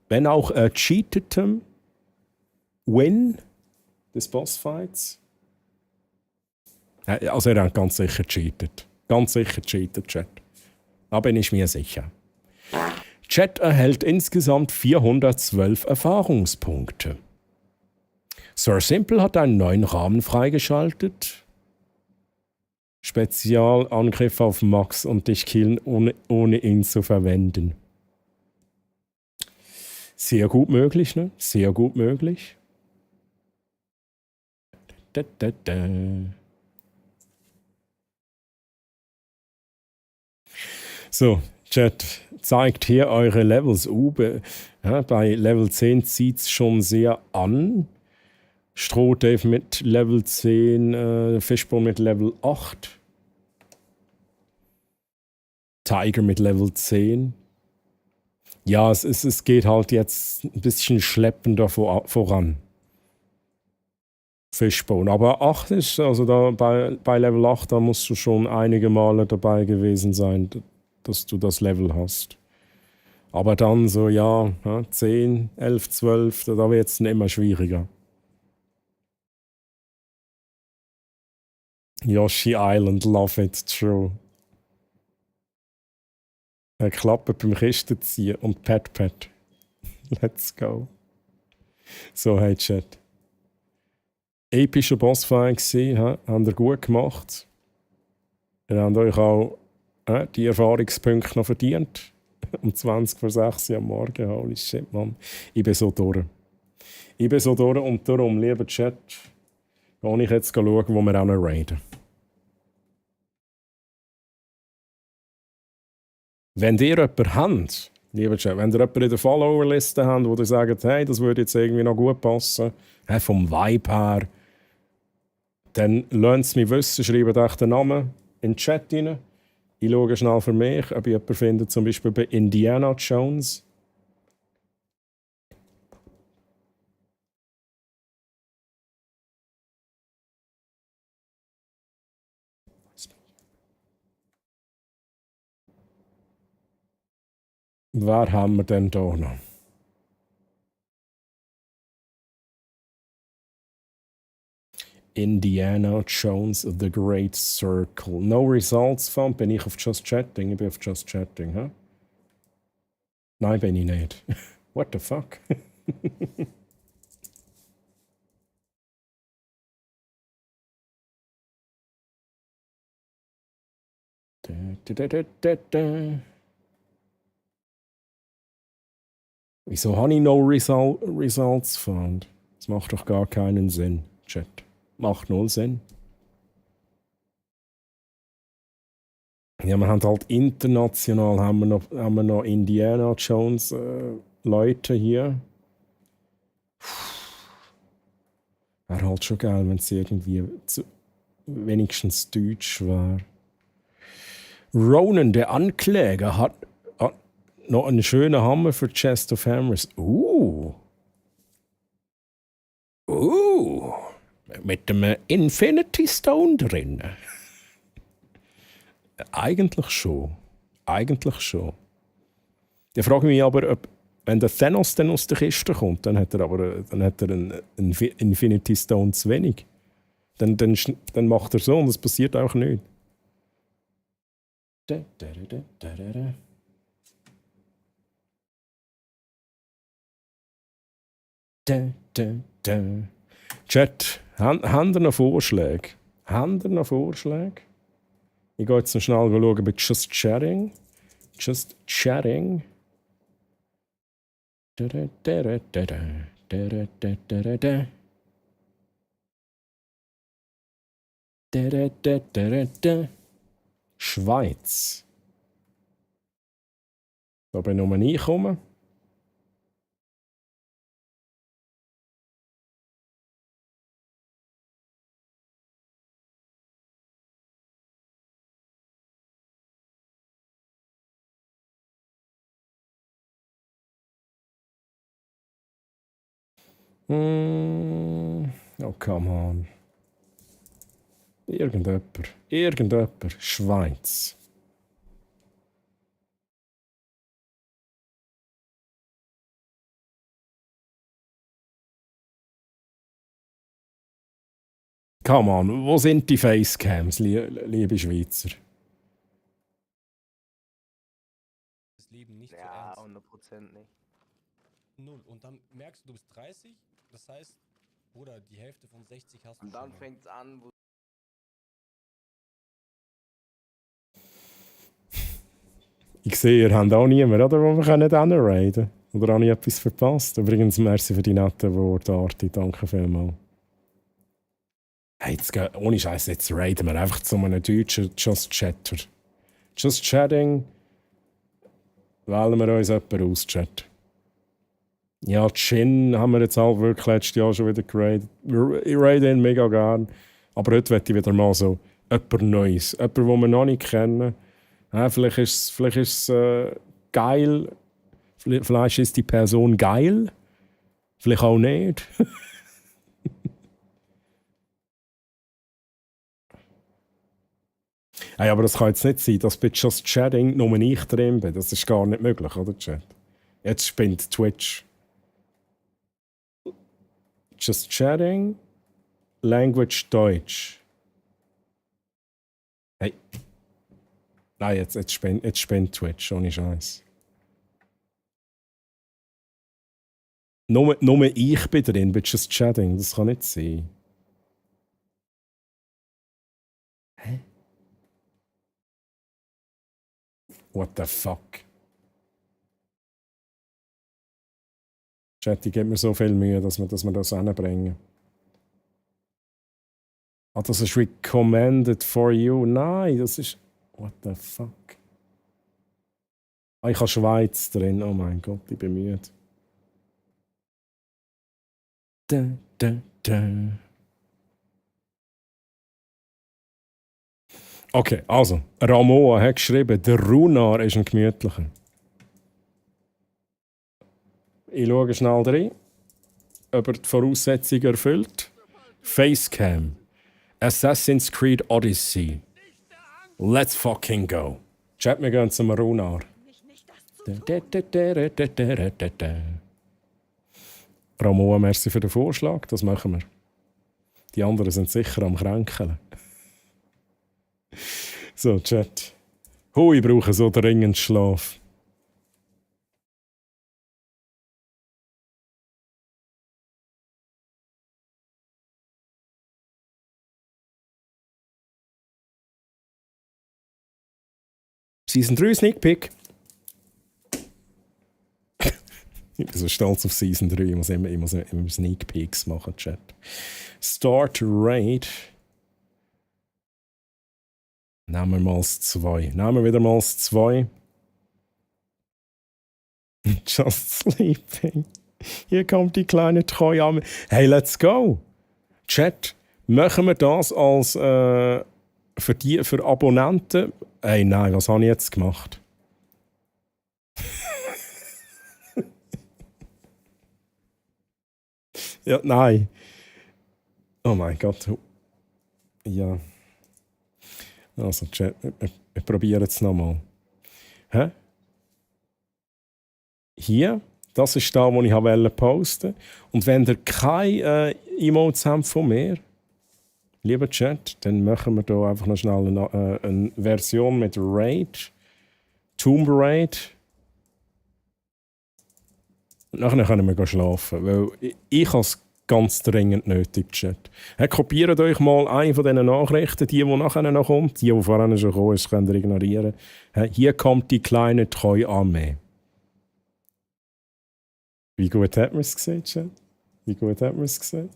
wenn auch cheatetem Win des Bossfights. Also er hat ganz sicher cheatet. Ganz sicher cheatet, Chat. Da bin ich mir sicher. Chat erhält insgesamt 412 Erfahrungspunkte. Sir Simple hat einen neuen Rahmen freigeschaltet. Spezialangriff auf Max und dich killen, ohne ihn zu verwenden. Sehr gut möglich, ne? Sehr gut möglich. So, Chat, zeigt hier eure Levels. Ja, bei Level 10 zieht es schon sehr an. Strohdave mit Level 10, Fishbone mit Level 8. Tiger mit Level 10. Ja, es geht halt jetzt ein bisschen schleppender voran. Fishbone. Aber 8 ist, also da bei Level 8, da musst du schon einige Male dabei gewesen sein, dass du das Level hast. Aber dann so, ja, 10, 11, 12, da wird es immer schwieriger. Yoshi Island, love it, true. Klappe beim Kistenziehen und Pat. Let's go. So, hey Chat. Epischer Bossfight gewesen, habt ihr gut gemacht. Ihr habt euch auch die Erfahrungspunkte noch verdient. Um 20 vor 6 Uhr am Morgen, holy shit, Mann. Ich bin so durch. Und darum, lieber Chat, gehe ich jetzt schauen, wo wir auch noch raiden. Wenn ihr jemanden habt, lieber Chat, wenn ihr jemanden in der Follower-Liste habt, wo ihr sagt, hey, das würde jetzt irgendwie noch gut passen, vom Vibe her, dann lasst es mich wissen, schreibt euch den Namen in den Chat rein. Ich schaue schnell für mich, ob ich jemanden finde, zum Beispiel bei Indiana Jones. Wer haben wir denn da noch? Indiana Jones, The Great Circle. No results found. Bin ich auf Just Chatting? Ich bin auf Just Chatting, hä? Nein, bin ich nicht. What the fuck? Wieso habe ich no results found? Das macht doch gar keinen Sinn, Chat. Macht null Sinn. Ja, wir haben halt international haben wir noch Indiana Jones Leute hier. Wäre halt schon geil, wenn es irgendwie wenigstens deutsch wäre. Ronan, der Ankläger, hat noch einen schönen Hammer für Chest of Hammers. Mit dem Infinity Stone drin. Eigentlich schon. Ich frage mich aber, ob, wenn der Thanos dann aus der Kiste kommt, dann hat er einen Infinity Stone zu wenig. Dann macht er so und es passiert auch nichts. Chat, haben ihr noch Vorschläge? Ich gehe jetzt noch schnell schauen bei Just Chatting. Schweiz. Da bin ich noch reingekommen. Oh, come on. Irgendjemand. Schweiz. Come on, wo sind die Facecams, liebe Schweizer? Das Leben nicht Ja, so ernst. 100% nicht. Null. Und dann merkst du bist 30, das heißt, Bruder, die Hälfte von 60 hast du Und dann schon. fängt's an, wo Ich sehe, ihr habt auch niemanden, oder, wo wir hinraiden können. Oder habe ich etwas verpasst? Übrigens, merci für die netten Worte, Arti. Danke vielmals. Hey, ohne Scheiß, jetzt raiden wir einfach zu einem deutschen Just Chatter. Just Chatting. Wählen wir uns jemanden aus, Chat. Ja, Chin haben wir jetzt halt wirklich letztes Jahr schon wieder geradet. Ich raide ihn mega gern. Aber heute möchte ich wieder mal so jemand Neues. Jemand, den wir noch nicht kennen. Ja, vielleicht ist es geil. Vielleicht ist die Person geil. Vielleicht auch nicht. Hey, aber das kann jetzt nicht sein, dass bei Just Chatting nur ich drin bin. Das ist gar nicht möglich, oder, Chat? Jetzt spinnt Twitch. Just Chatting. Language Deutsch. Hey. Nein, jetzt spinnt Twitch, ohne Scheiß. Nur ich bin drin bei Just Chatting. Das kann nicht sein. Hä? What the fuck? Chat, ich gebe mir so viel Mühe, dass wir das hinbringen. Ah, das ist recommended for you. Nein, das ist... What the fuck? Ah, ich habe Schweiz drin. Oh mein Gott, ich bin müde. Okay, also, Ramoa hat geschrieben, der Runar ist ein gemütlicher. Ich schaue schnell rein, ob er die Voraussetzungen erfüllt. Facecam. Assassin's Creed Odyssey. Let's fucking go. Chat, wir gehen zum Runar. Ramoa, merci für den Vorschlag, das machen wir. Die anderen sind sicher am Kränkeln. So, Chat. Ich brauche so dringend Schlaf. Season 3 Sneak Peek. Ich bin so stolz auf Season 3. Ich muss immer Sneak Peeks machen, Chat. Start Raid. Nehmen wir mal das 2. Nehmen wir wieder mal das 2. Just sleeping. Hier kommt die kleine treue Arme. Hey, let's go. Chat, machen wir das als für Abonnenten? Hey, nein, was habe ich jetzt gemacht? Ja, nein. Oh mein Gott. Ja. Also, Chat, wir probieren es nochmal. Hä? Hier, das ist da, wo ich posten wollte. Und wenn ihr keine Emotes habt von mir, lieber Chat, dann machen wir hier einfach noch schnell eine Version mit Raid. Tomb Raid. Und nachher können wir schlafen, weil ich habe es ganz dringend nötig, Chat. Kopiert euch mal eine von diesen Nachrichten, die nachher noch kommt. Die vorhin schon gekommen ist, könnt ihr ignorieren. Hier kommt die kleine treue Armee. Wie gut hat man es gesehen, Chat? Wie gut hat man es gesehen?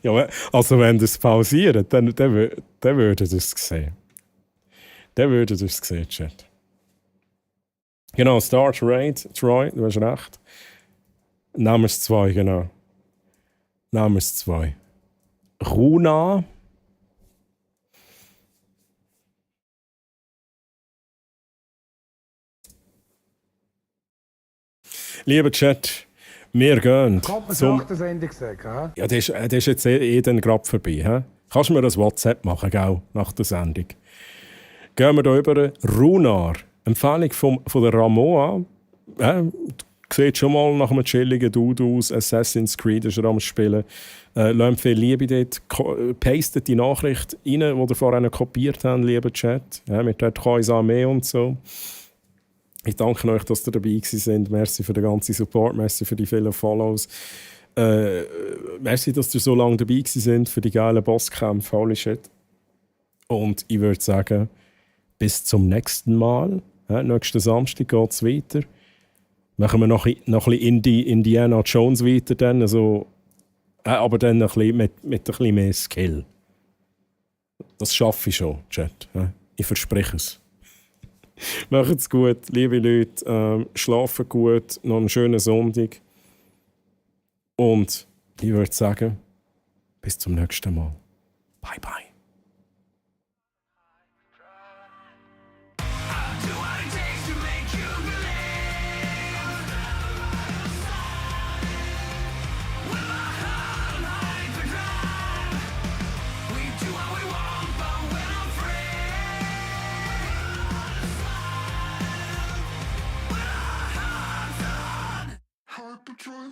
Ja, also wenn das pausiert, dann würdet ihr es sehen. Dann würdet ihr es sehen, Chat. Genau, Start Raid, Troy, du hast recht. Nehmen wir es 2, genau. Nehmen wir es 2. Runa. Lieber Chat, wir gehen Zum... Sendung sagen, hä? Ja, das ist jetzt dann gerade vorbei. He? Kannst du mir das WhatsApp machen, gell, nach der Sendung? Gehen wir hier über Runar. Empfehlung von der Ramoa. Sieht schon mal nach einem chilligen Dude aus. Assassin's Creed ist er am Spielen. Lasst viel Liebe dort. Pastet die Nachricht rein, die ihr vorhin kopiert habt, lieber Chat. Mit der Armee und so. Ich danke euch, dass ihr dabei seid. Merci für den ganzen Support. Merci für die vielen Follows. Merci, dass ihr so lange dabei seid für die geilen Bosskämpfe. Holy shit. Und ich würde sagen, bis zum nächsten Mal. Nächsten Samstag geht es weiter. Machen wir noch ein bisschen Indiana Jones weiter. Dann, also, aber dann ein bisschen mit ein bisschen mehr Skill. Das schaffe ich schon, Chat. Ich verspreche es. Macht's gut, liebe Leute. Schlafen gut. Noch einen schönen Sonntag. Und ich würde sagen, bis zum nächsten Mal. Bye, bye. Patrol.